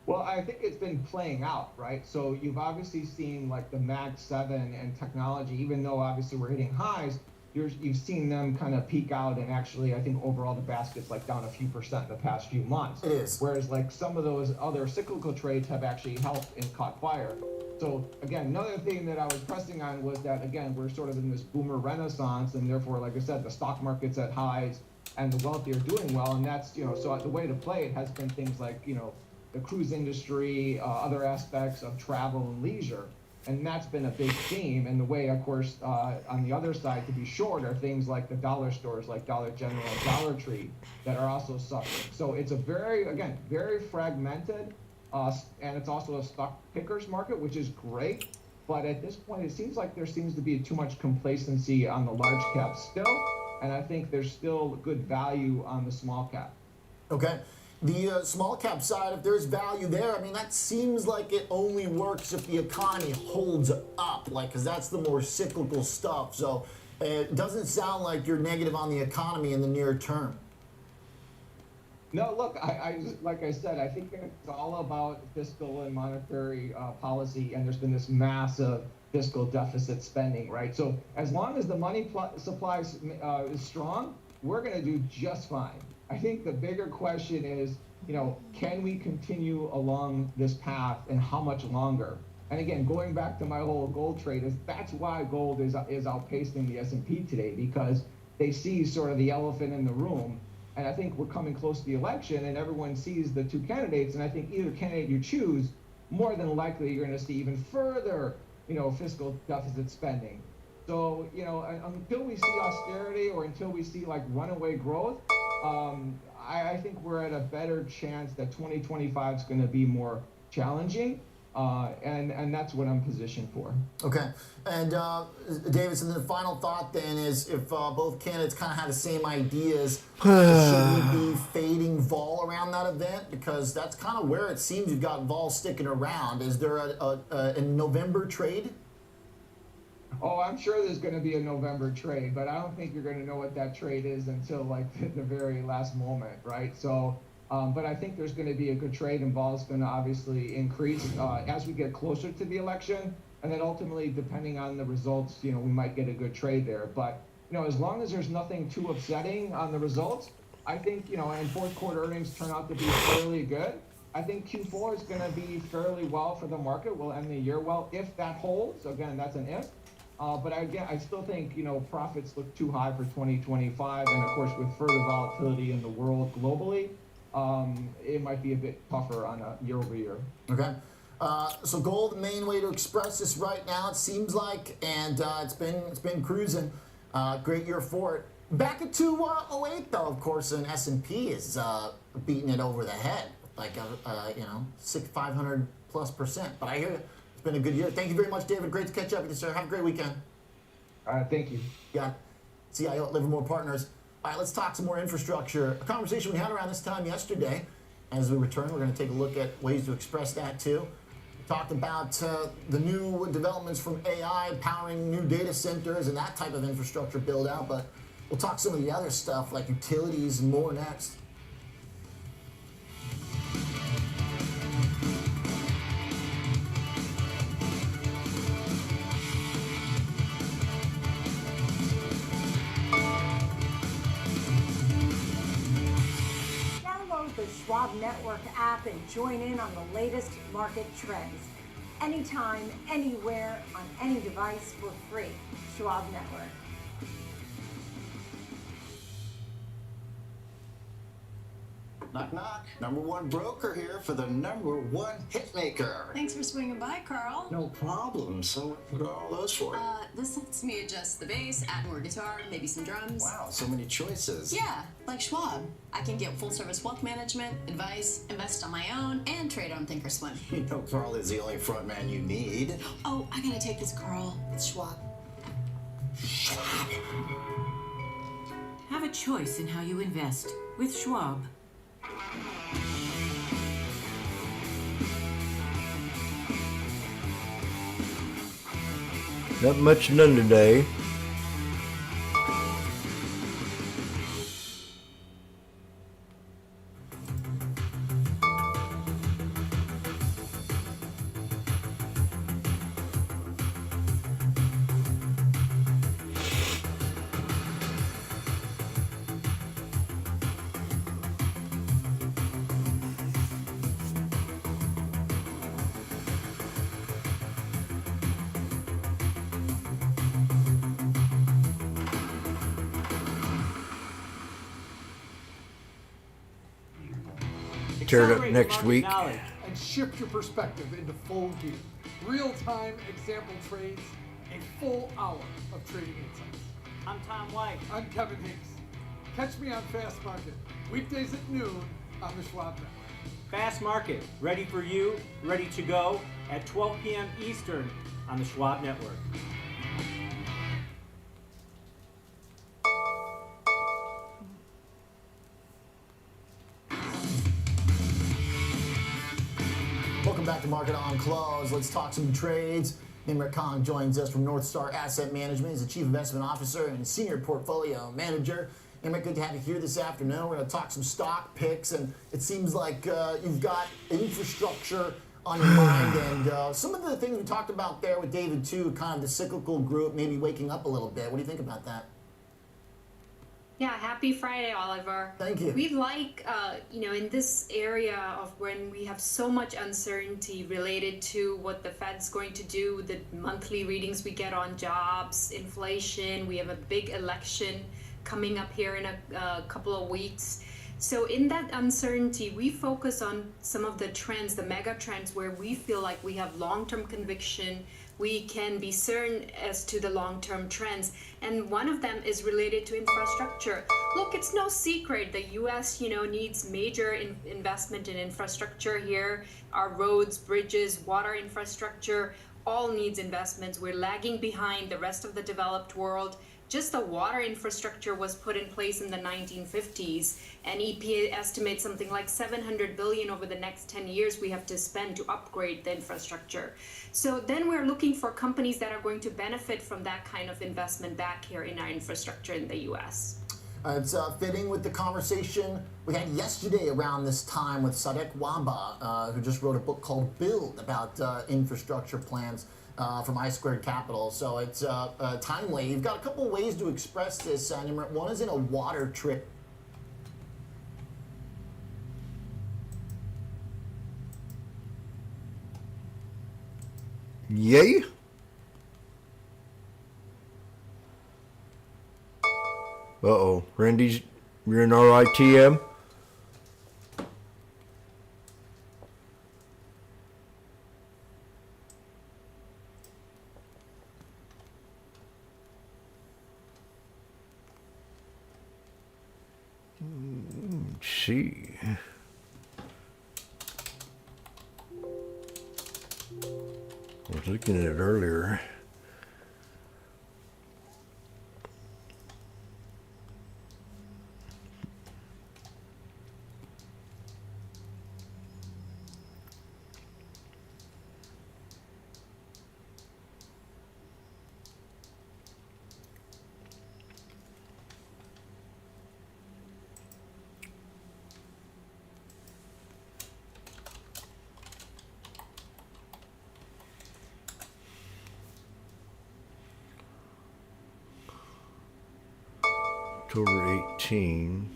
Well, I think it's been playing out, right? So you've obviously seen like the Mag 7 and technology, even though obviously we're hitting highs, you've seen them kind of peak out, and actually I think overall the basket's like down a few percent in the past few months. It is. Whereas like some of those other cyclical trades have actually helped and caught fire. So again, another thing that I was pressing on was that, again, we're sort of in this boomer renaissance, and therefore, like I said, the stock market's at highs and the wealthy are doing well, and that's, so the way to play it has been things like, the cruise industry, other aspects of travel and leisure. And that's been a big theme. And the way, of course, on the other side to be short are things like the dollar stores, like Dollar General, Dollar Tree, that are also suffering. So it's a very fragmented, and it's also a stock pickers market, which is great. But at this point, it seems like there seems to be too much complacency on the large cap still. And I think there's still good value on the small cap. Okay. The small cap side, if there's value there, I mean, that seems like it only works if the economy holds up, because that's the more cyclical stuff. So it doesn't sound like you're negative on the economy in the near term. No, look, like I said, I think it's all about fiscal and monetary policy, and there's been this massive fiscal deficit spending, right? So as long as the money supply is strong, we're going to do just fine. I think the bigger question is, can we continue along this path and how much longer? And again, going back to my whole gold trade, that's why gold is outpacing the S&P today, because they see sort of the elephant in the room. And I think we're coming close to the election, and everyone sees the two candidates, and I think either candidate you choose, more than likely you're going to see even further, fiscal deficit spending. So, until we see austerity or until we see like runaway growth, I think we're at a better chance that 2025 is going to be more challenging, and that's what I'm positioned for. Okay. And David, so the final thought then is, if both candidates kind of had the same ideas, should we be fading vol around that event? Because that's kind of where it seems you've got vol sticking around. Is there a November trade? Oh, I'm sure there's going to be a November trade, but I don't think you're going to know what that trade is until like the very last moment, right? So, but I think there's going to be a good trade, and vol is going to obviously increase as we get closer to the election, and then ultimately, depending on the results, we might get a good trade there. But as long as there's nothing too upsetting on the results, I think and fourth quarter earnings turn out to be fairly good. I think Q4 is going to be fairly well for the market. We'll end the year well if that holds. Again, that's an if. But I still think, profits look too high for 2025. And of course, with further volatility in the world globally, it might be a bit tougher on a year over year. Okay. So gold, the main way to express this right now, it seems like, and it's been cruising. Great year for it. Back at 2008, though, of course, and S&P is beating it over the head, like 500+%. But I hear you. It's been a good year. Thank you very much, David. Great to catch up with you, sir. Have a great weekend. All right, thank you. Yeah. CIO at Livermore Partners. All right, let's talk some more infrastructure. A conversation we had around this time yesterday. As we return, we're going to take a look at ways to express that too. We talked about the new developments from AI powering new data centers and that type of infrastructure build out, but we'll talk some of the other stuff like utilities and more next. The Schwab Network app and join in on the latest market trends. Anytime, anywhere, on any device for free. Schwab Network. Knock, knock. Number one broker here for the number one hitmaker. Thanks for swinging by, Carl. No problem. So what are all those for? This lets me adjust the bass, add more guitar, maybe some drums. Wow, so many choices. Yeah, like Schwab. I can get full-service wealth management, advice, invest on my own, and trade on Thinkorswim. You know Carl is the only front man you need. Oh, I gotta take this, Carl. It's Schwab. Have a choice in how you invest with Schwab. Not much done today. tear it up Accelerate next market week. knowledge and shift your perspective into full gear. Real-time example trades, a full hour of trading insights. I'm Tom White. I'm Kevin Hinks. Catch me on Fast Market, weekdays at noon on the Schwab Network. Fast Market, ready for you, ready to go at 12 p.m. Eastern on the Schwab Network. Welcome back to Market on Close. Let's talk some trades. Nimrit Khan joins us from North Star Asset Management. He's the Chief Investment Officer and Senior Portfolio Manager. Nimrit, good to have you here this afternoon. We're going to talk some stock picks, and it seems like you've got infrastructure on your mind, and some of the things we talked about there with David too, kind of the cyclical group maybe waking up a little bit. What do you think about that? Yeah, happy Friday, Oliver. Thank you. We like, in this area of when we have so much uncertainty related to what the Fed's going to do, the monthly readings we get on jobs, inflation, we have a big election coming up here in a couple of weeks. So in that uncertainty, we focus on some of the trends, the mega trends, where we feel like we have long-term conviction, we can be certain as to the long-term trends. And one of them is related to infrastructure. Look, it's no secret the U.S., needs major investment in infrastructure here. Our roads, bridges, water infrastructure, all needs investments. We're lagging behind the rest of the developed world. Just the water infrastructure was put in place in the 1950s, and EPA estimates something like $700 billion over the next 10 years we have to spend to upgrade the infrastructure. So then we're looking for companies that are going to benefit from that kind of investment back here in our infrastructure in the U.S. It's fitting with the conversation we had yesterday around this time with Sadek Wamba, who just wrote a book called Build about infrastructure plans from I Squared Capital. So it's timely. You've got a couple ways to express this, Nimrit. One is in a water trick. Yay? Uh-oh. Randy's, you're in RITM? Let's see. I was looking at it earlier. October 18.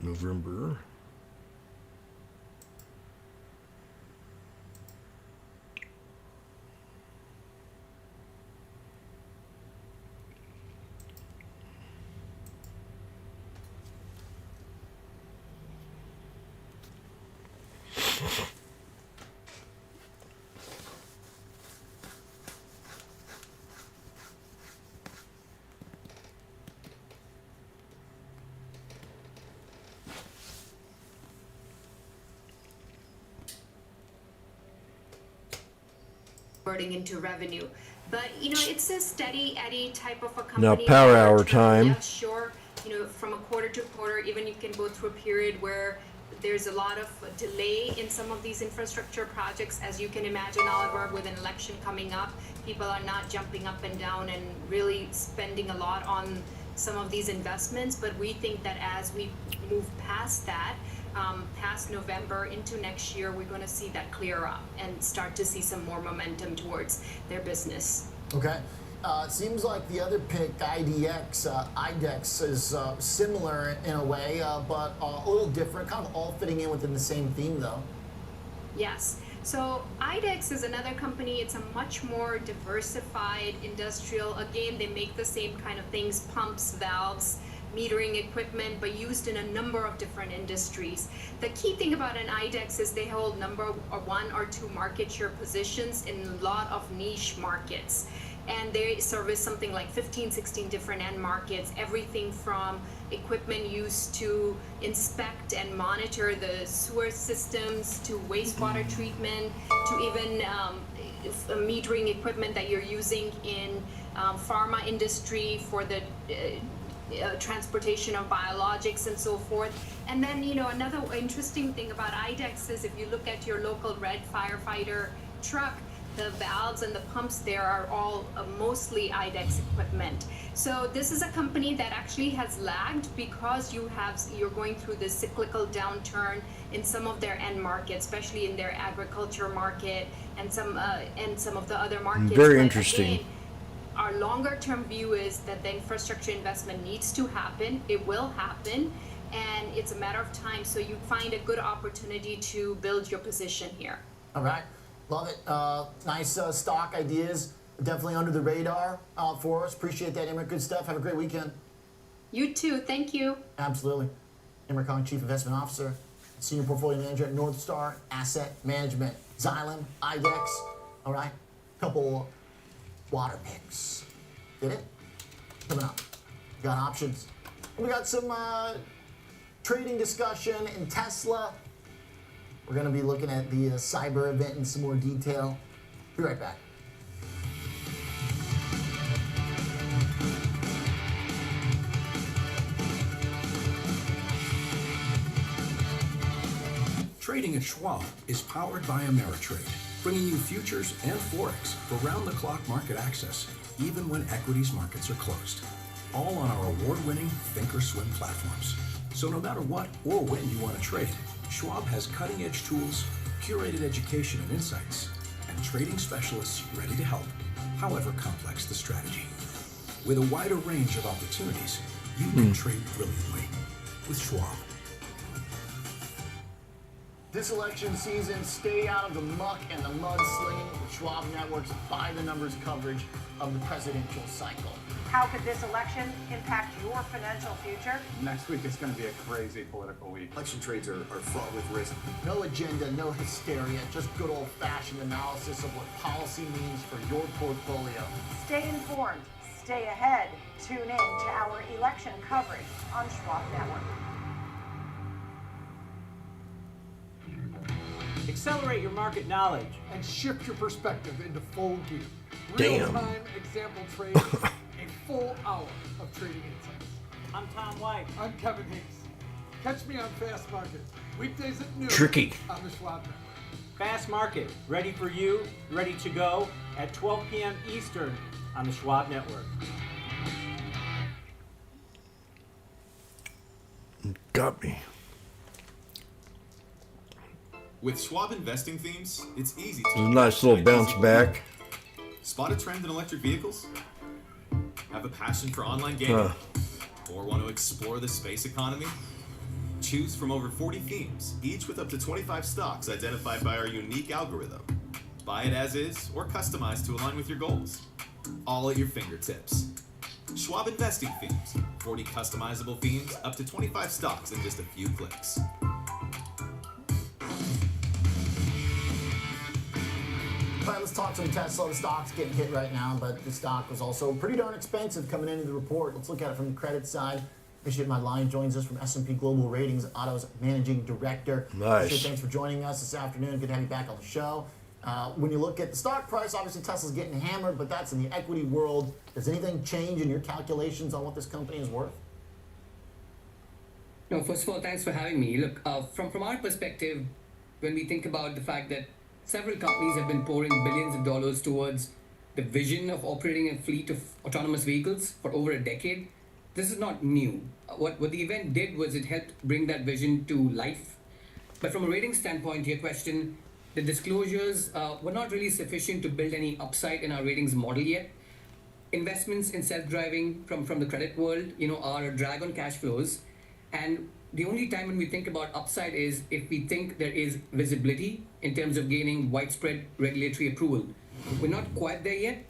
November. Converting into revenue, but it's a steady eddy type of a company. Now power hour time. Yeah, sure. From a quarter to quarter, even you can go through a period where there's a lot of delay in some of these infrastructure projects. As you can imagine, Oliver, with an election coming up, people are not jumping up and down and really spending a lot on some of these investments. But we think that as we move past that, past November into next year, we're going to see that clear up and start to see some more momentum towards their business. Okay. It seems like the other pick, IDX, IDEX, is similar in a way, but a little different, kind of all fitting in within the same theme, though. Yes. So IDEX is another company. It's a much more diversified industrial. Again, they make the same kind of things, pumps, valves, metering equipment, but used in a number of different industries. The key thing about an IDEX is they hold number one or two market share positions in a lot of niche markets. And they service something like 15, 16 different end markets, everything from equipment used to inspect and monitor the sewer systems, to wastewater treatment, to even metering equipment that you're using in pharma industry for the transportation of biologics and so forth. And then, another interesting thing about IDEX is if you look at your local red firefighter truck, the valves and the pumps there are all mostly IDEX equipment. So this is a company that actually has lagged because you're going through this cyclical downturn in some of their end markets, especially in their agriculture market and some of the other markets. Very But interesting. again, our longer term view is that the infrastructure investment needs to happen. It will happen, and it's a matter of time. So you find a good opportunity to build your position here. All right. Love it. Nice stock ideas. Definitely under the radar for us. Appreciate that, Imran. Good stuff. Have a great weekend. You too. Thank you. Absolutely. Imran Khan, Chief Investment Officer, Senior Portfolio Manager at North Star Asset Management. Xylem, IDEX. All right. Couple water picks. Did it? Coming up. We got options. We got some trading discussion in Tesla. We're going to be looking at the cyber event in some more detail. Be right back. Trading at Schwab is powered by Ameritrade, bringing you futures and Forex for round-the-clock market access, even when equities markets are closed. All on our award-winning Thinkorswim platforms. So no matter what or when you want to trade, Schwab has cutting-edge tools, curated education and insights, and trading specialists ready to help, however complex the strategy. With a wider range of opportunities, you can trade brilliantly with Schwab. This election season, stay out of the muck and the mudslinging with Schwab Network's by-the-numbers coverage of the presidential cycle. How could this election impact your financial future? Next week is going to be a crazy political week. Election trades are fraught with risk. No agenda, no hysteria, just good old-fashioned analysis of what policy means for your portfolio. Stay informed, stay ahead. Tune in to our election coverage on Schwab Network. Accelerate your market knowledge and shift your perspective into full gear. Damn. Real-time example trades, a full hour of trading insights. I'm Tom White. I'm Kevin Hayes. Catch me on Fast Market, weekdays at noon Tricky. on the Schwab Network. Fast Market, ready for you, ready to go at 12 p.m. Eastern on the Schwab Network. Got me. With Schwab investing themes, it's easy It's to a nice little bounce back. spot a trend in electric vehicles, have a passion for online gaming, or want to explore the space economy. Choose from over 40 themes, each with up to 25 stocks identified by our unique algorithm. Buy it as is or customize to align with your goals. All at your fingertips. Schwab investing themes, 40 customizable themes, up to 25 stocks in just a few clicks. All right, let's talk some Tesla. The stock's getting hit right now, but the stock was also pretty darn expensive coming into the report. Let's look at it from the credit side. Appreciate Mike Lyon joins us from S&P Global Ratings, Auto's Managing Director. Nice. So thanks for joining us this afternoon. Good to have you back on the show. When you look at the stock price, obviously Tesla's getting hammered, but that's in the equity world. Does anything change in your calculations on what this company is worth? No, first of all, thanks for having me. Look, from our perspective, when we think about the fact that several companies have been pouring billions of dollars towards the vision of operating a fleet of autonomous vehicles for over a decade, this is not new. What the event did was it helped bring that vision to life. But from a rating standpoint, to your question, the disclosures were not really sufficient to build any upside in our ratings model yet. Investments in self-driving from the credit world, are a drag on cash flows, and the only time when we think about upside is if we think there is visibility in terms of gaining widespread regulatory approval. We're not quite there yet.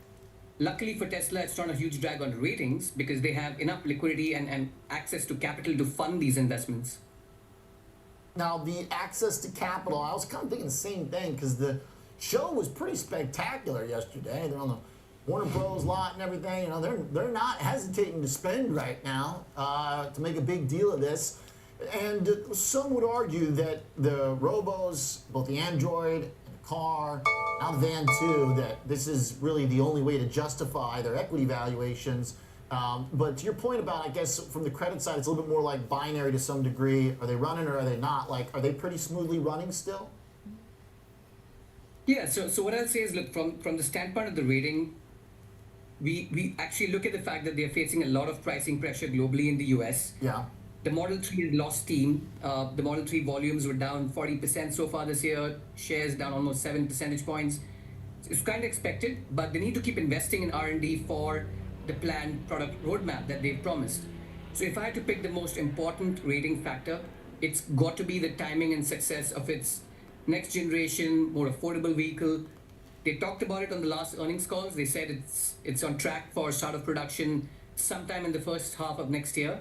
Luckily for Tesla, it's not a huge drag on ratings because they have enough liquidity and access to capital to fund these investments. Now, the access to capital, I was kind of thinking the same thing because the show was pretty spectacular yesterday. They're on the Warner Bros. Lot and everything. You know, they're not hesitating to spend right now to make a big deal of this. And some would argue that the robos, both the Android and the car, now the van too, that this is really the only way to justify their equity valuations. But to your point about, I guess, from the credit side, it's a little bit more like binary to some degree. Are they running or are they not? Like, are they pretty smoothly running still? Yeah, so what I'll say is, look, from the standpoint of the rating, we actually look at the fact that they're facing a lot of pricing pressure globally in the US. Yeah. The Model 3 has lost steam. The Model 3 volumes were down 40% so far this year, shares down almost 7 percentage points. It's kind of expected, but they need to keep investing in R&D for the planned product roadmap that they've promised. So if I had to pick the most important rating factor, it's got to be the timing and success of its next generation, more affordable vehicle. They talked about it on the last earnings calls. They said it's on track for start of production sometime in the first half of next year.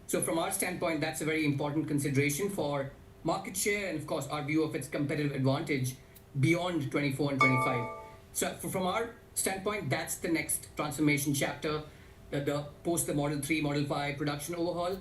So from our standpoint, that's a very important consideration for market share and, of course, our view of its competitive advantage beyond 24 and 25. So from our standpoint, that's the next transformation chapter, the post the Model 3, Model 5 production overhaul.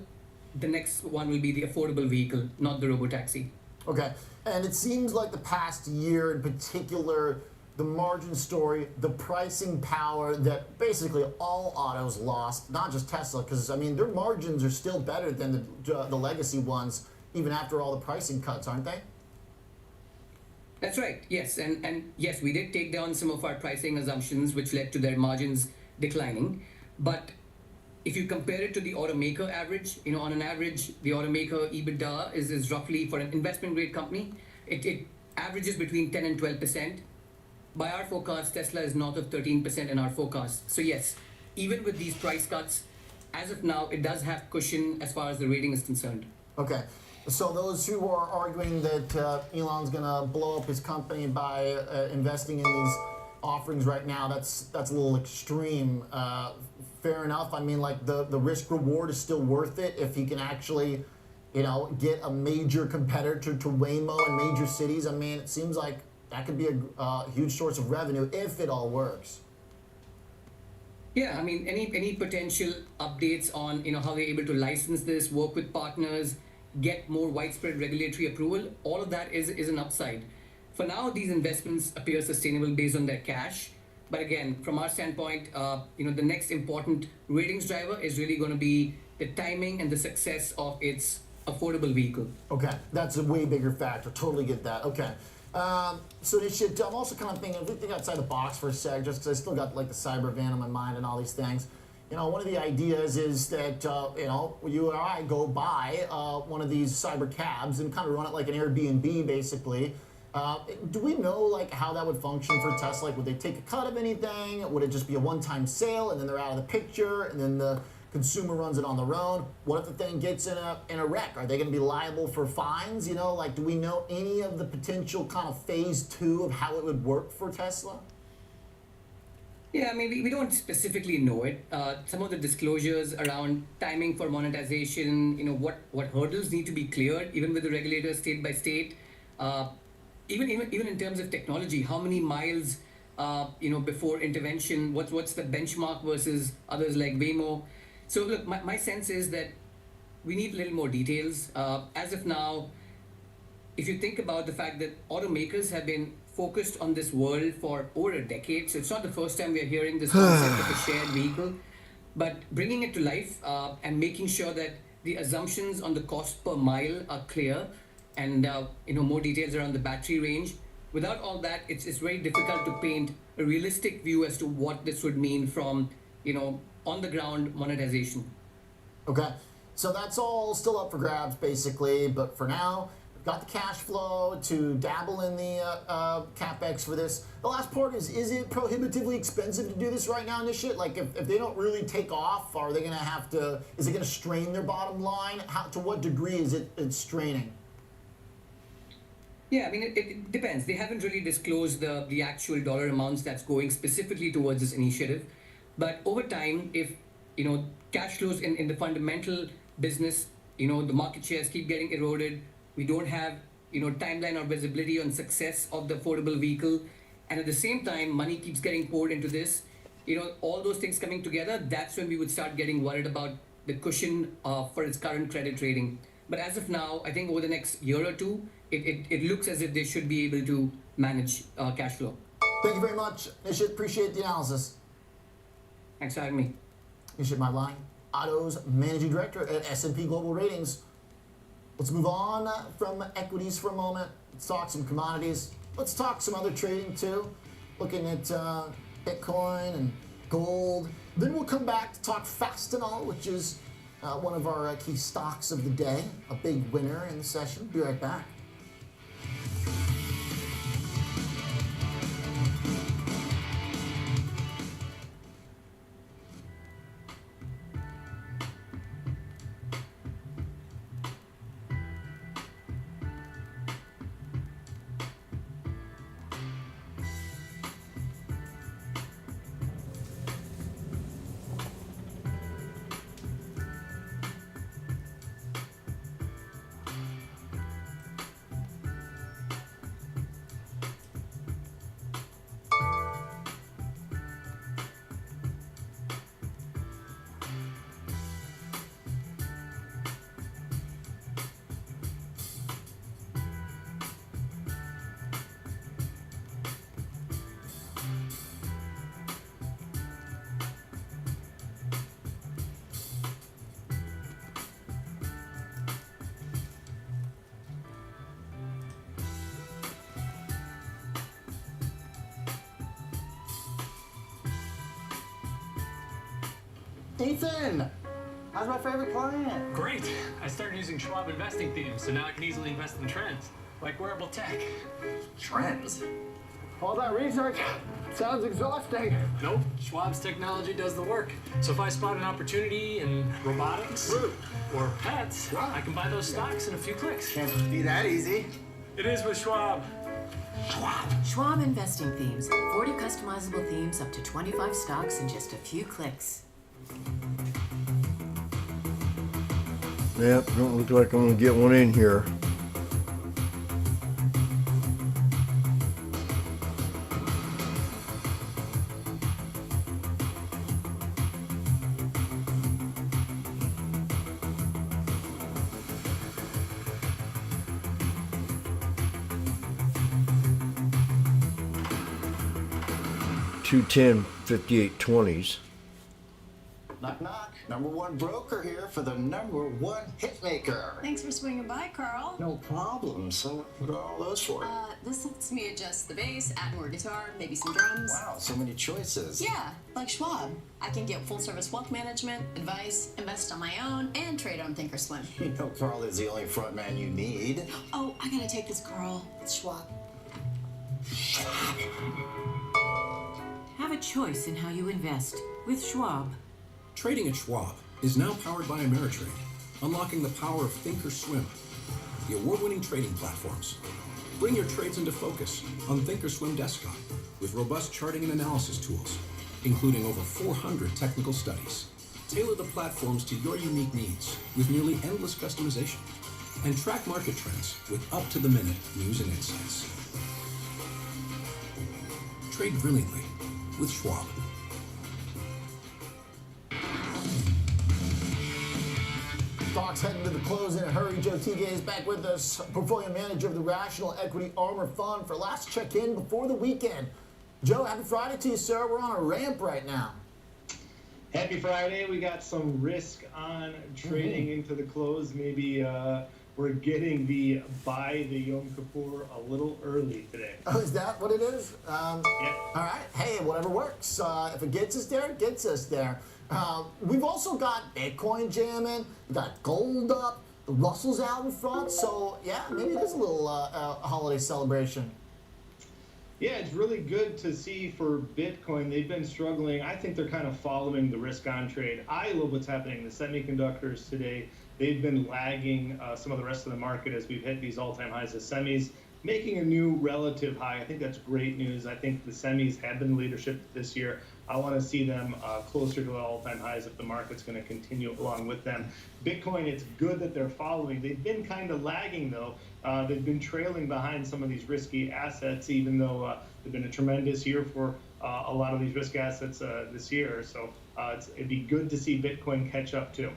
The next one will be the affordable vehicle, not the robotaxi. Okay, and it seems like the past year in particular, the margin story, the pricing power that basically all autos lost, not just Tesla, because I mean their margins are still better than the legacy ones, even after all the pricing cuts, aren't they? That's right, yes, and yes, we did take down some of our pricing assumptions, which led to their margins declining. But if you compare it to the automaker average, you know, on an average, the automaker EBITDA is roughly, for an investment grade company, it averages between 10 and 12%. By our forecast, Tesla is north of 13% in our forecast. So yes, even with these price cuts, as of now, it does have cushion as far as the rating is concerned. Okay, so those who are arguing that Elon's gonna blow up his company by investing in these offerings right now, that's a little extreme. Fair enough. I mean, like the risk reward is still worth it if he can actually, you know, get a major competitor to Waymo in major cities. I mean, it seems like that could be a huge source of revenue if it all works. Yeah, I mean, any potential updates on, you know, how they're able to license this, work with partners, get more widespread regulatory approval, all of that is an upside. For now, these investments appear sustainable based on their cash. But again, from our standpoint, you know, the next important ratings driver is really going to be the timing and the success of its affordable vehicle. Okay, that's a way bigger factor. Totally get that. Okay. So Nishit, I'm also kind of thinking, if we think outside the box for a sec, just because I still got like the cyber van on my mind and all these things. You know, one of the ideas is that, you know, you or I go buy one of these cyber cabs and kind of run it like an Airbnb, basically. Do we know like how that would function for Tesla? Like, would they take a cut of anything? Would it just be a one-time sale and then they're out of the picture and then the consumer runs it on their own? What if the thing gets in a wreck? Are they going to be liable for fines? You know, like, do we know any of the potential kind of phase 2 of how it would work for Tesla? Yeah, I mean, we don't specifically know it. Some of the disclosures around timing for monetization, you know, what hurdles need to be cleared, even with the regulators state by state. Even in terms of technology, how many miles, you know, before intervention, what's the benchmark versus others like Waymo? So look, my sense is that we need a little more details. As of now, if you think about the fact that automakers have been focused on this world for over a decade, so it's not the first time we are hearing this concept of a shared vehicle, but bringing it to life and making sure that the assumptions on the cost per mile are clear and you know, more details around the battery range. Without all that, it's very difficult to paint a realistic view as to what this would mean from, you know, on the ground monetization. Okay, so that's all still up for grabs basically, but for now, got the cash flow to dabble in the capex for this. The last part is it prohibitively expensive to do this right now in this shit? Like, if they don't really take off, are they going to have to, is it going to strain their bottom line? To what degree is it straining? Yeah, I mean, it depends. They haven't really disclosed the actual dollar amounts that's going specifically towards this initiative. But over time, if, cash flows in the fundamental business, the market shares keep getting eroded, we don't have, timeline or visibility on success of the affordable vehicle, and at the same time, money keeps getting poured into this, all those things coming together, that's when we would start getting worried about the cushion for its current credit rating. But as of now, I think over the next year or two, it looks as if they should be able to manage cash flow. Thank you very much, Nishit. Appreciate the analysis. Thanks for having me. Nishit Madlani, Otto's Managing Director at S&P Global Ratings. Let's move on from equities for a moment. Let's talk some commodities. Let's talk some other trading too. Looking at Bitcoin and gold. Then we'll come back to talk Fastenal, which is one of our key stocks of the day. A big winner in the session. Be right back. Ethan, how's my favorite client? Great. I started using Schwab investing themes, so now I can easily invest in trends, like wearable tech. Trends? All that research sounds exhausting. Nope. Schwab's technology does the work. So if I spot an opportunity in robotics or pets, I can buy those stocks in a few clicks. Can't be that easy. It is with Schwab. Schwab investing themes. 40 customizable themes, up to 25 stocks in just a few clicks. Yep, don't look like I'm gonna get one in here. $210, 58.20s. Knock, knock. Number one broker here for the number one hitmaker. Thanks for swinging by, Carl. No problem. So what are all those for? This lets me adjust the bass, add more guitar, maybe some drums. Wow, so many choices. Yeah, like Schwab. I can get full service wealth management, advice, invest on my own, and trade on Thinkorswim. You know Carl is the only front man you need. Oh, I gotta take this, Carl. It's Schwab. Have a choice in how you invest with Schwab. Trading at Schwab is now powered by Ameritrade, unlocking the power of Thinkorswim, the award-winning trading platforms. Bring your trades into focus on Thinkorswim Desktop with robust charting and analysis tools, including over 400 technical studies. Tailor the platforms to your unique needs with nearly endless customization, and track market trends with up-to-the-minute news and insights. Trade brilliantly with Schwab. Stocks heading to the close in a hurry. Joe Teague is back with us, portfolio manager of the Rational Equity Armor Fund, for last check-in before the weekend. Joe, happy Friday to you, sir. We're on a ramp right now. Happy Friday. We got some risk on trading into the close. Maybe we're getting the buy the Yom Kippur a little early today. Oh, is that what it is? Yeah. All right. Hey, whatever works. If it gets us there, it gets us there. We've also got Bitcoin jamming. We got gold up. The Russell's out in front, so yeah, maybe it is a little holiday celebration. Yeah, it's really good to see for Bitcoin. They've been struggling. I think they're kind of following the risk on trade. I love what's happening. The semiconductors today, they've been lagging some of the rest of the market as we've hit these all-time highs. The semis making a new relative high. I think that's great news. I think the semis have been leadership this year. I want to see them closer to all-time highs if the market's going to continue along with them. Bitcoin, it's good that they're following. They've been kind of lagging, though. They've been trailing behind some of these risky assets, even though they've been a tremendous year for a lot of these risk assets this year. So it'd be good to see Bitcoin catch up, too.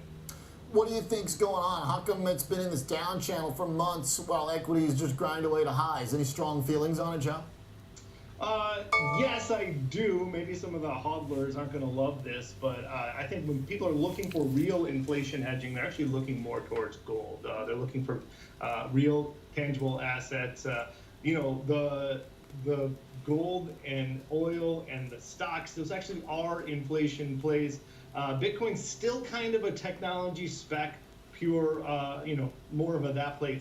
What do you think's going on? How come it's been in this down channel for months while equities just grind away to highs? Any strong feelings on it, Joe? Yes, I do. Maybe some of the hodlers aren't going to love this, but I think when people are looking for real inflation hedging, they're actually looking more towards gold. They're looking for real tangible assets. The gold and oil and the stocks, those actually are inflation plays. Bitcoin's still kind of a technology spec, pure, more of a that play.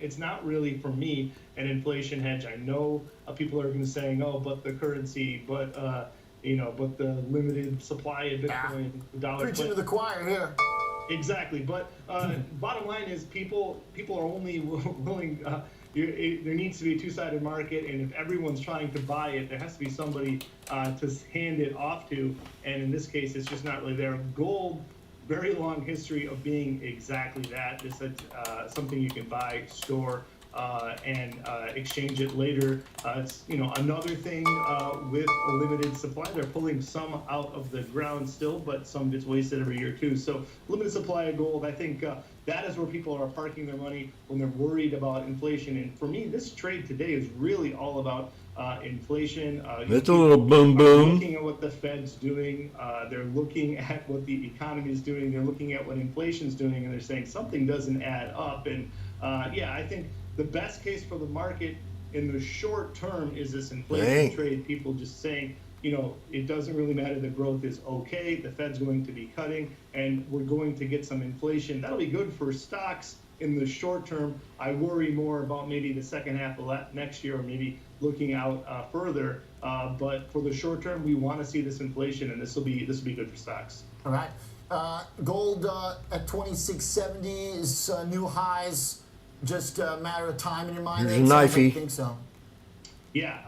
It's not really, for me, an inflation hedge. I know people are going to saying, oh, but the currency, but the limited supply of Bitcoin, the dollar. Preaching to the choir here. Exactly, but bottom line is people are only willing. There needs to be a two-sided market, and if everyone's trying to buy it, there has to be somebody to hand it off to. And in this case, it's just not really there. Gold, very long history of being exactly that. It's something you can buy, store, and exchange it later. It's another thing with a limited supply. They're pulling some out of the ground still, but some gets wasted every year too. So limited supply of gold. I think that is where people are parking their money when they're worried about inflation. And for me, this trade today is really all about inflation. It's a little boom boom. Looking at what the Fed's doing, they're looking at what the economy is doing, they're looking at what inflation's doing, and they're saying something doesn't add up. And I think the best case for the market in the short term is this inflation trade. People just saying, it doesn't really matter. The growth is okay. The Fed's going to be cutting, and we're going to get some inflation. That'll be good for stocks in the short term. I worry more about maybe the second half of next year, or maybe looking out further. But for the short term, we want to see this inflation, and this will be good for stocks. All right. Gold at 2670 is new highs. Just a matter of time in your mind. Here's a knifey. I think so. Yeah,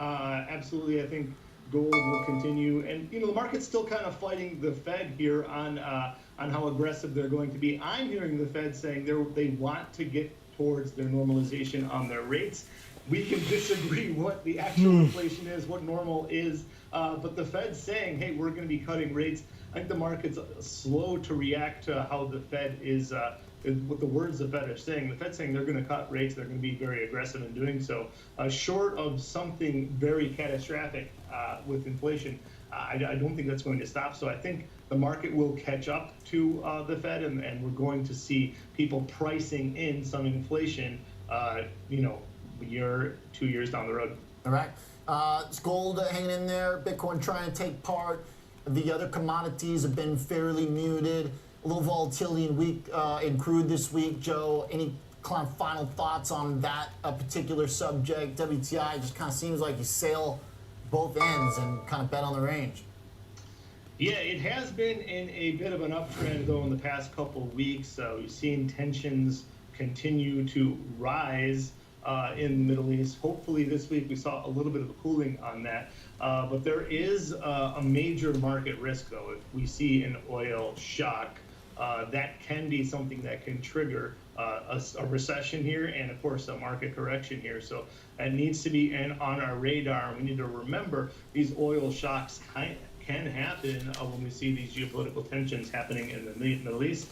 absolutely. I think gold will continue, and the market's still kind of fighting the Fed here on how aggressive they're going to be. I'm hearing the Fed saying they want to get towards their normalization on their rates. We can disagree what the actual inflation is, what normal is, but the Fed's saying, hey, we're going to be cutting rates. I think the market's slow to react to how the Fed is. What the words the Fed are saying. The Fed's saying they're going to cut rates. They're going to be very aggressive in doing so. Short of something very catastrophic with inflation, I don't think that's going to stop. So I think the market will catch up to the Fed, and we're going to see people pricing in some inflation, a year, 2 years down the road. All right. It's gold hanging in there. Bitcoin trying to take part. The other commodities have been fairly muted. A little volatility in crude this week. Joe, any kind of final thoughts on that particular subject? WTI just kind of seems like you sail both ends and kind of bet on the range. Yeah, it has been in a bit of an uptrend, though, in the past couple of weeks. We've seen tensions continue to rise in the Middle East. Hopefully this week we saw a little bit of a cooling on that. But there is a major market risk, though. If we see an oil shock, that can be something that can trigger a recession here, and of course a market correction here. So that needs to be on our radar. We need to remember these oil shocks can happen when we see these geopolitical tensions happening in the Middle East.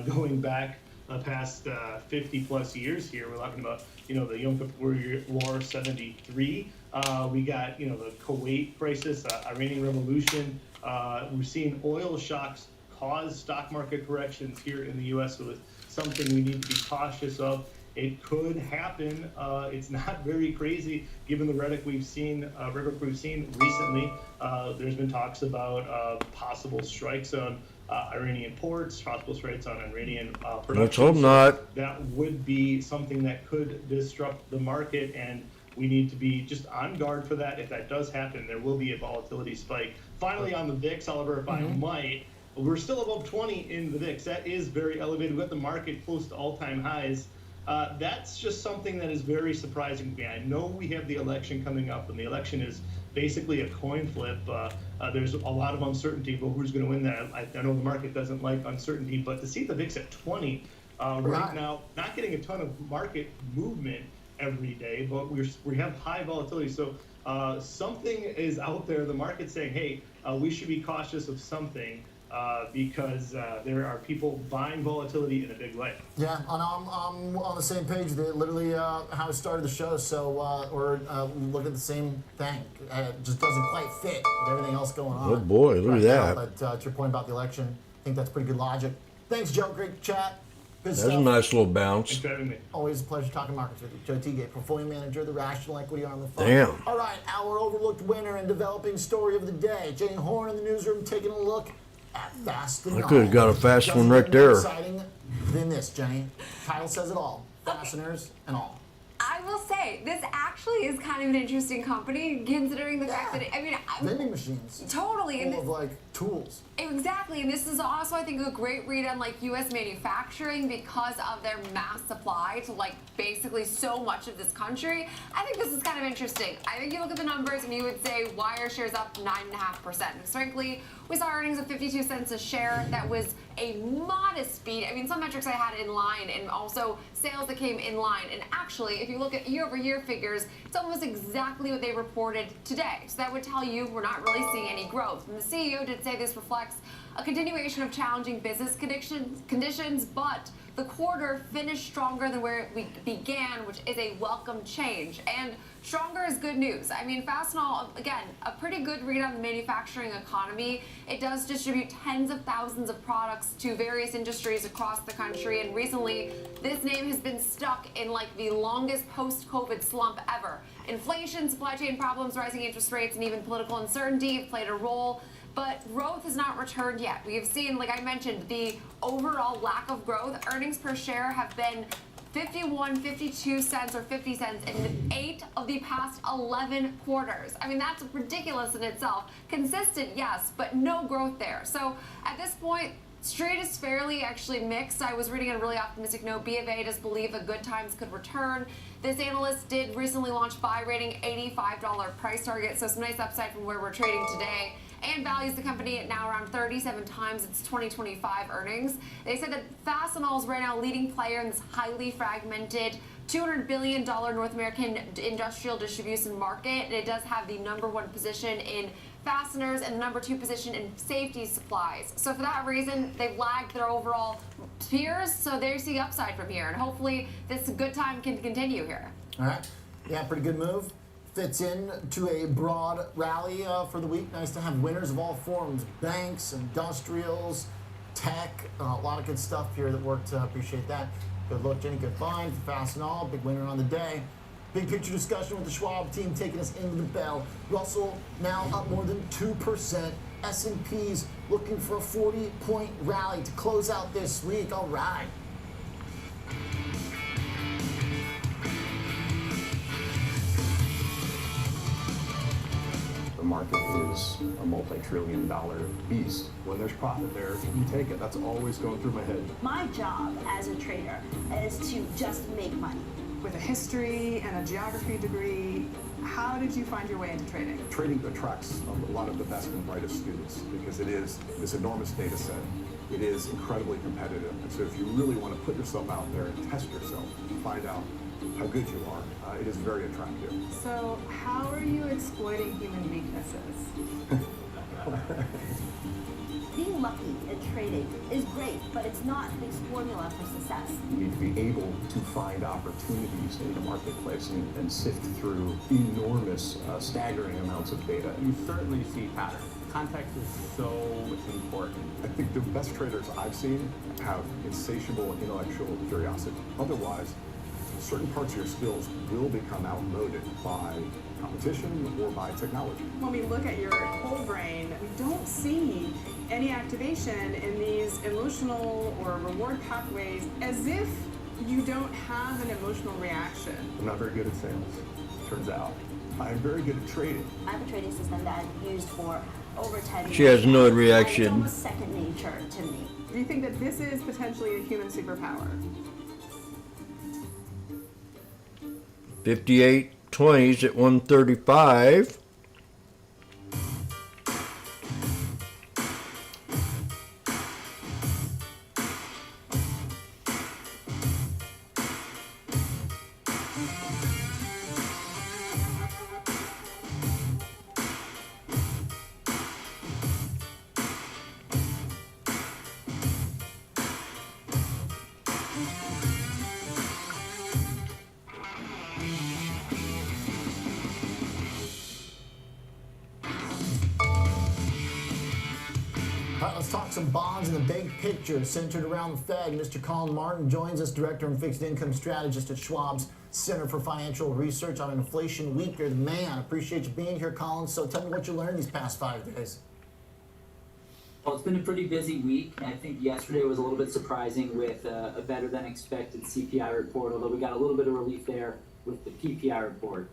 Going back the past 50 plus years here, we're talking about the Yom Kippur War 73. We got the Kuwait crisis, Iranian Revolution. We're seeing oil shocks cause stock market corrections here in the U.S. So it's something we need to be cautious of. it could happen. It's not very crazy given the rhetoric we've seen recently. There's been talks about possible strikes on Iranian ports, possible strikes on Iranian production. Let's hope not. That would be something that could disrupt the market, and we need to be just on guard for that. If that does happen, there will be a volatility spike. Finally, on the VIX, Oliver, if I might, we're still above 20 in the VIX. That is very elevated. We've got the market close to all-time highs. That's just something that is very surprising to me. I know we have the election coming up, and the election is basically a coin flip. There's a lot of uncertainty about who's going to win that. I know the market doesn't like uncertainty, but to see the VIX at 20 right now, not getting a ton of market movement every day, but we have high volatility. So something is out there, the market's saying, hey, we should be cautious of something. Because there are people buying volatility in a big way. Yeah, I'm on the same page. Literally how I started the show, so we're looking at the same thing. It just doesn't quite fit with everything else going on. Oh boy, look at that. But to your point about the election, I think that's pretty good logic. Thanks, Joe. Great chat. Good That's stuff. a nice little bounce. Thanks for having me. Always a pleasure talking markets with you. Joe Teagate, portfolio manager, the Rational Equity Arm of the Fund. Damn. All right, our overlooked winner and developing story of the day. Jane Horn in the newsroom taking a look at Fast I could have got a fast one right More there. exciting than this, Jenny. Title says it all. Fasteners and all. I will say, this actually is kind of an interesting company, considering the fact that, Vending machines. Totally. Full of, like, tools. Exactly, and this is also, I think, a great read on, like, U.S. manufacturing because of their mass supply to, like, basically so much of this country. I think this is kind of interesting. I think you look at the numbers and you would say, why are shares up 9.5%? Because frankly, we saw earnings of 52 cents a share. That was a modest beat. I mean, some metrics I had in line, and also sales that came in line. And actually, if you look at year-over-year figures, it's almost exactly what they reported today. So that would tell you we're not really seeing any growth. And the CEO did say this reflects a continuation of challenging business conditions, but the quarter finished stronger than where we began, which is a welcome change. And stronger is good news. I mean, Fastenal, again, a pretty good read on the manufacturing economy. It does distribute tens of thousands of products to various industries across the country. And recently, this name has been stuck in like the longest post-COVID slump ever. Inflation, supply chain problems, rising interest rates, and even political uncertainty have played a role. But growth has not returned yet. We have seen, like I mentioned, the overall lack of growth. Earnings per share have been 51, 52 cents or 50 cents in 8 of the past 11 quarters. I mean, that's ridiculous in itself. Consistent, yes, but no growth there. So at this point, Street is fairly actually mixed. I was reading a really optimistic note. B of A does believe that good times could return. This analyst did recently launch buy rating, $85 price target, so some nice upside from where we're trading today, and values the company at now around 37 times its 2025 earnings. They said that Fastenal is right now a leading player in this highly fragmented $200 billion North American industrial distribution market. And it does have the #1 position in fasteners and the #2 position in safety supplies. So for that reason, they've lagged their overall peers, so they see upside from here. And hopefully this good time can continue here. All right. Yeah, pretty good move. Fits in to a broad rally for the week. Nice to have winners of all forms. Banks, industrials, tech, a lot of good stuff here that worked. Appreciate that. Good look, Jenny. Good find for Fastenal. Big winner on the day. Big picture discussion with the Schwab team taking us into the bell. Russell now up more than 2%. S&P's looking for a 40-point rally to close out this week. All right. The market is a multi-trillion-dollar beast. When there's profit there, you take it. That's always going through my head. My job as a trader is to just make money. With a history and a geography degree, how did you find your way into trading? Trading attracts a lot of the best and brightest students because it is this enormous data set. It is incredibly competitive. And so if you really want to put yourself out there and test yourself and find out how good you are, it is very attractive. So how are you exploiting human weaknesses? Being lucky at trading is great, but it's not the formula for success. You need to be able to find opportunities in the marketplace and sift through enormous, staggering amounts of data. You certainly see patterns. Context is so important. I think the best traders I've seen have insatiable intellectual curiosity. Otherwise, certain parts of your skills will become outmoded by competition or by technology. When we look at your whole brain, we don't see any activation in these emotional or reward pathways, as if you don't have an emotional reaction. I'm not very good at sales, turns out. I'm very good at trading. I have a trading system that I've used for over 10 years. She has no And reaction. it's almost second nature to me. Do you think that this is potentially a human superpower? 58.20s at 135. All right, let's talk some bonds in the big picture centered around the Fed. Mr. Colin Martin joins us, Director and Fixed Income Strategist at Schwab's Center for Financial Research on Inflation Week. You're the man. Appreciate you being here, Colin. So tell me what you learned these past 5 days. Well, it's been a pretty busy week. I think yesterday was a little bit surprising with a better than expected CPI report, although we got a little bit of relief there with the PPI report.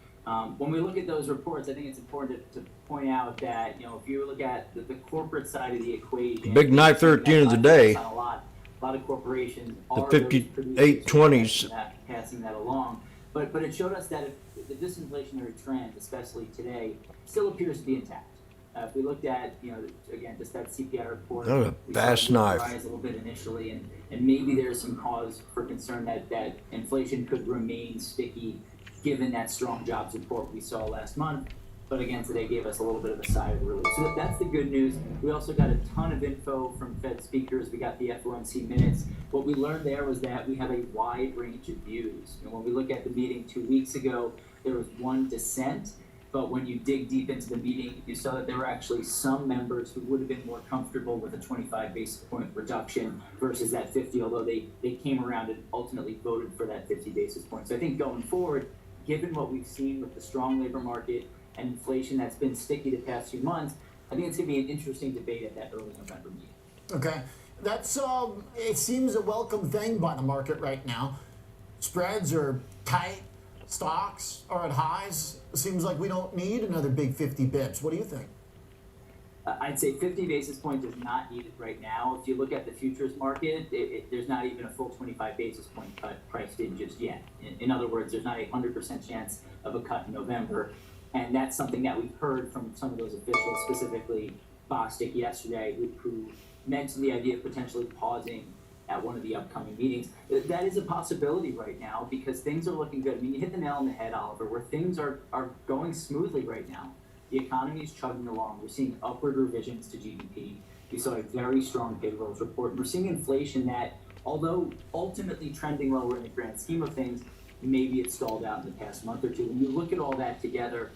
When we look at those reports, I think it's important to point out that, you know, if you look at the corporate side of the equation, Big night there at the end of the day. A lot of corporations The are 58.20s. passing that along. But it showed us that if the disinflationary trend, especially today, still appears to be intact. If we looked at, you know, again, just that CPI report, That was a we fast saw it knife. rise a little bit initially, and maybe there's some cause for concern that inflation could remain sticky given that strong jobs report we saw last month. But again, today gave us a little bit of a sigh of relief. So that's the good news. We also got a ton of info from Fed speakers. We got the FOMC minutes. What we learned there was that we have a wide range of views. And when we look at the meeting 2 weeks ago, there was one dissent. But when you dig deep into the meeting, you saw that there were actually some members who would have been more comfortable with a 25 basis point reduction versus that 50, although they came around and ultimately voted for that 50 basis points. So I think going forward, given what we've seen with the strong labor market and inflation that's been sticky the past few months, I think it's going to be an interesting debate at that early November meeting. Okay, that's it seems a welcome thing by the market right now. Spreads are tight, stocks are at highs. Seems like we don't need another big 50 bips. What do you think? I'd say 50 basis points is not needed right now. If you look at the futures market, there's not even a full 25 basis point cut priced in just yet. In other words, there's not a 100% chance of a cut in November. And that's something that we've heard from some of those officials, specifically Bostic yesterday, who mentioned the idea of potentially pausing at one of the upcoming meetings. That is a possibility right now because things are looking good. I mean, you hit the nail on the head, Oliver, where things are going smoothly right now. The economy is chugging along. We're seeing upward revisions to GDP. We saw a very strong payrolls report. And we're seeing inflation that, although ultimately trending lower in the grand scheme of things, maybe it stalled out in the past month or two. When you look at all that together,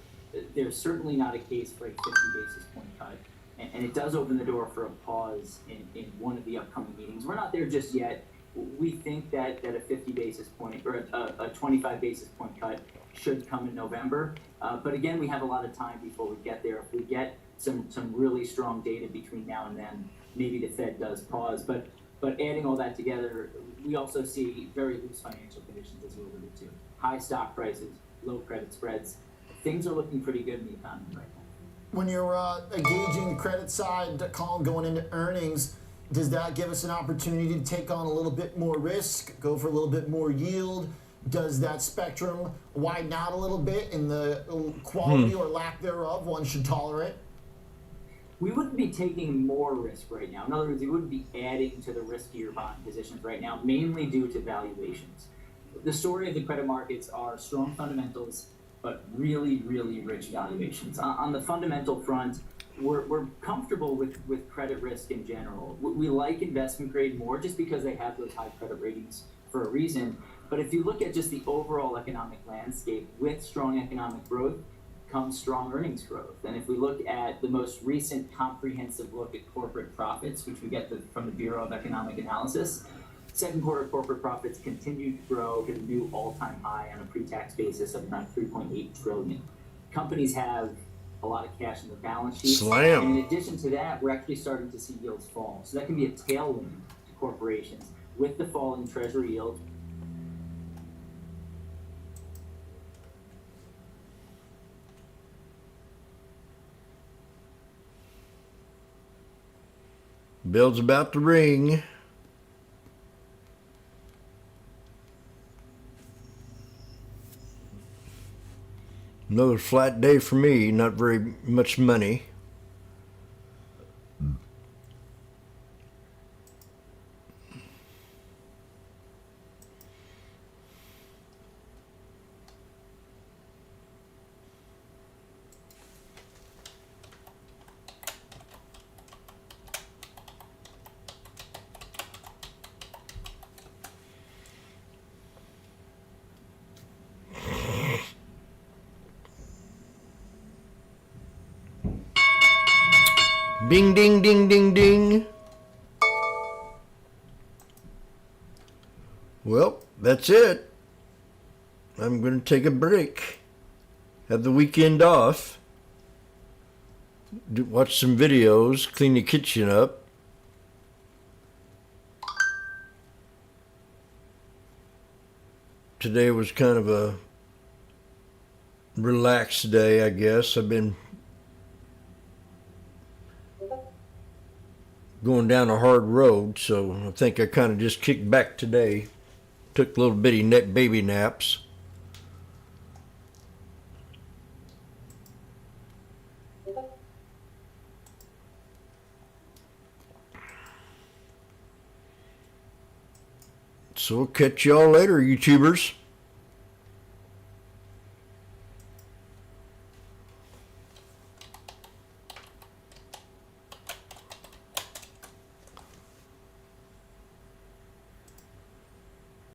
there's certainly not a case for a 50 basis point cut. And it does open the door for a pause in one of the upcoming meetings. We're not there just yet. We think that a 50 basis point or a 25 basis point cut should come in November. But again, we have a lot of time before we get there. If we get some really strong data between now and then, maybe the Fed does pause. But adding all that together, we also see very loose financial conditions, as you alluded to. High stock prices, low credit spreads. Things are looking pretty good in the economy right now. When you're engaging the credit side, Colin, going into earnings, does that give us an opportunity to take on a little bit more risk, go for a little bit more yield? Does that spectrum widen out a little bit in the quality or lack thereof one should tolerate? We wouldn't be taking more risk right now. In other words, we wouldn't be adding to the riskier bond positions right now, mainly due to valuations. The story of the credit markets are strong fundamentals, but really, really rich valuations. On the fundamental front, we're comfortable with credit risk in general. We like investment grade more just because they have those high credit ratings for a reason. But if you look at just the overall economic landscape, with strong economic growth comes strong earnings growth. And if we look at the most recent comprehensive look at corporate profits, which we get from the Bureau of Economic Analysis, Second quarter corporate profits continued to grow, hit a new all-time high on a pre-tax basis of around 3.8 trillion. Companies have a lot of cash in their balance sheets. Slam. And in addition to that, we're actually starting to see yields fall. So that can be a tailwind to corporations. With the fall in treasury yields, Bell's about to ring. Another flat day for me, not very much money. Ding, ding, ding, ding, ding. Well, that's it. I'm going to take a break. Have the weekend off. Watch some videos, clean the kitchen up. Today was kind of a relaxed day, I guess. I've been going down a hard road, so I think I kind of just kicked back today. Took little bitty baby naps. So we'll catch y'all later, YouTubers.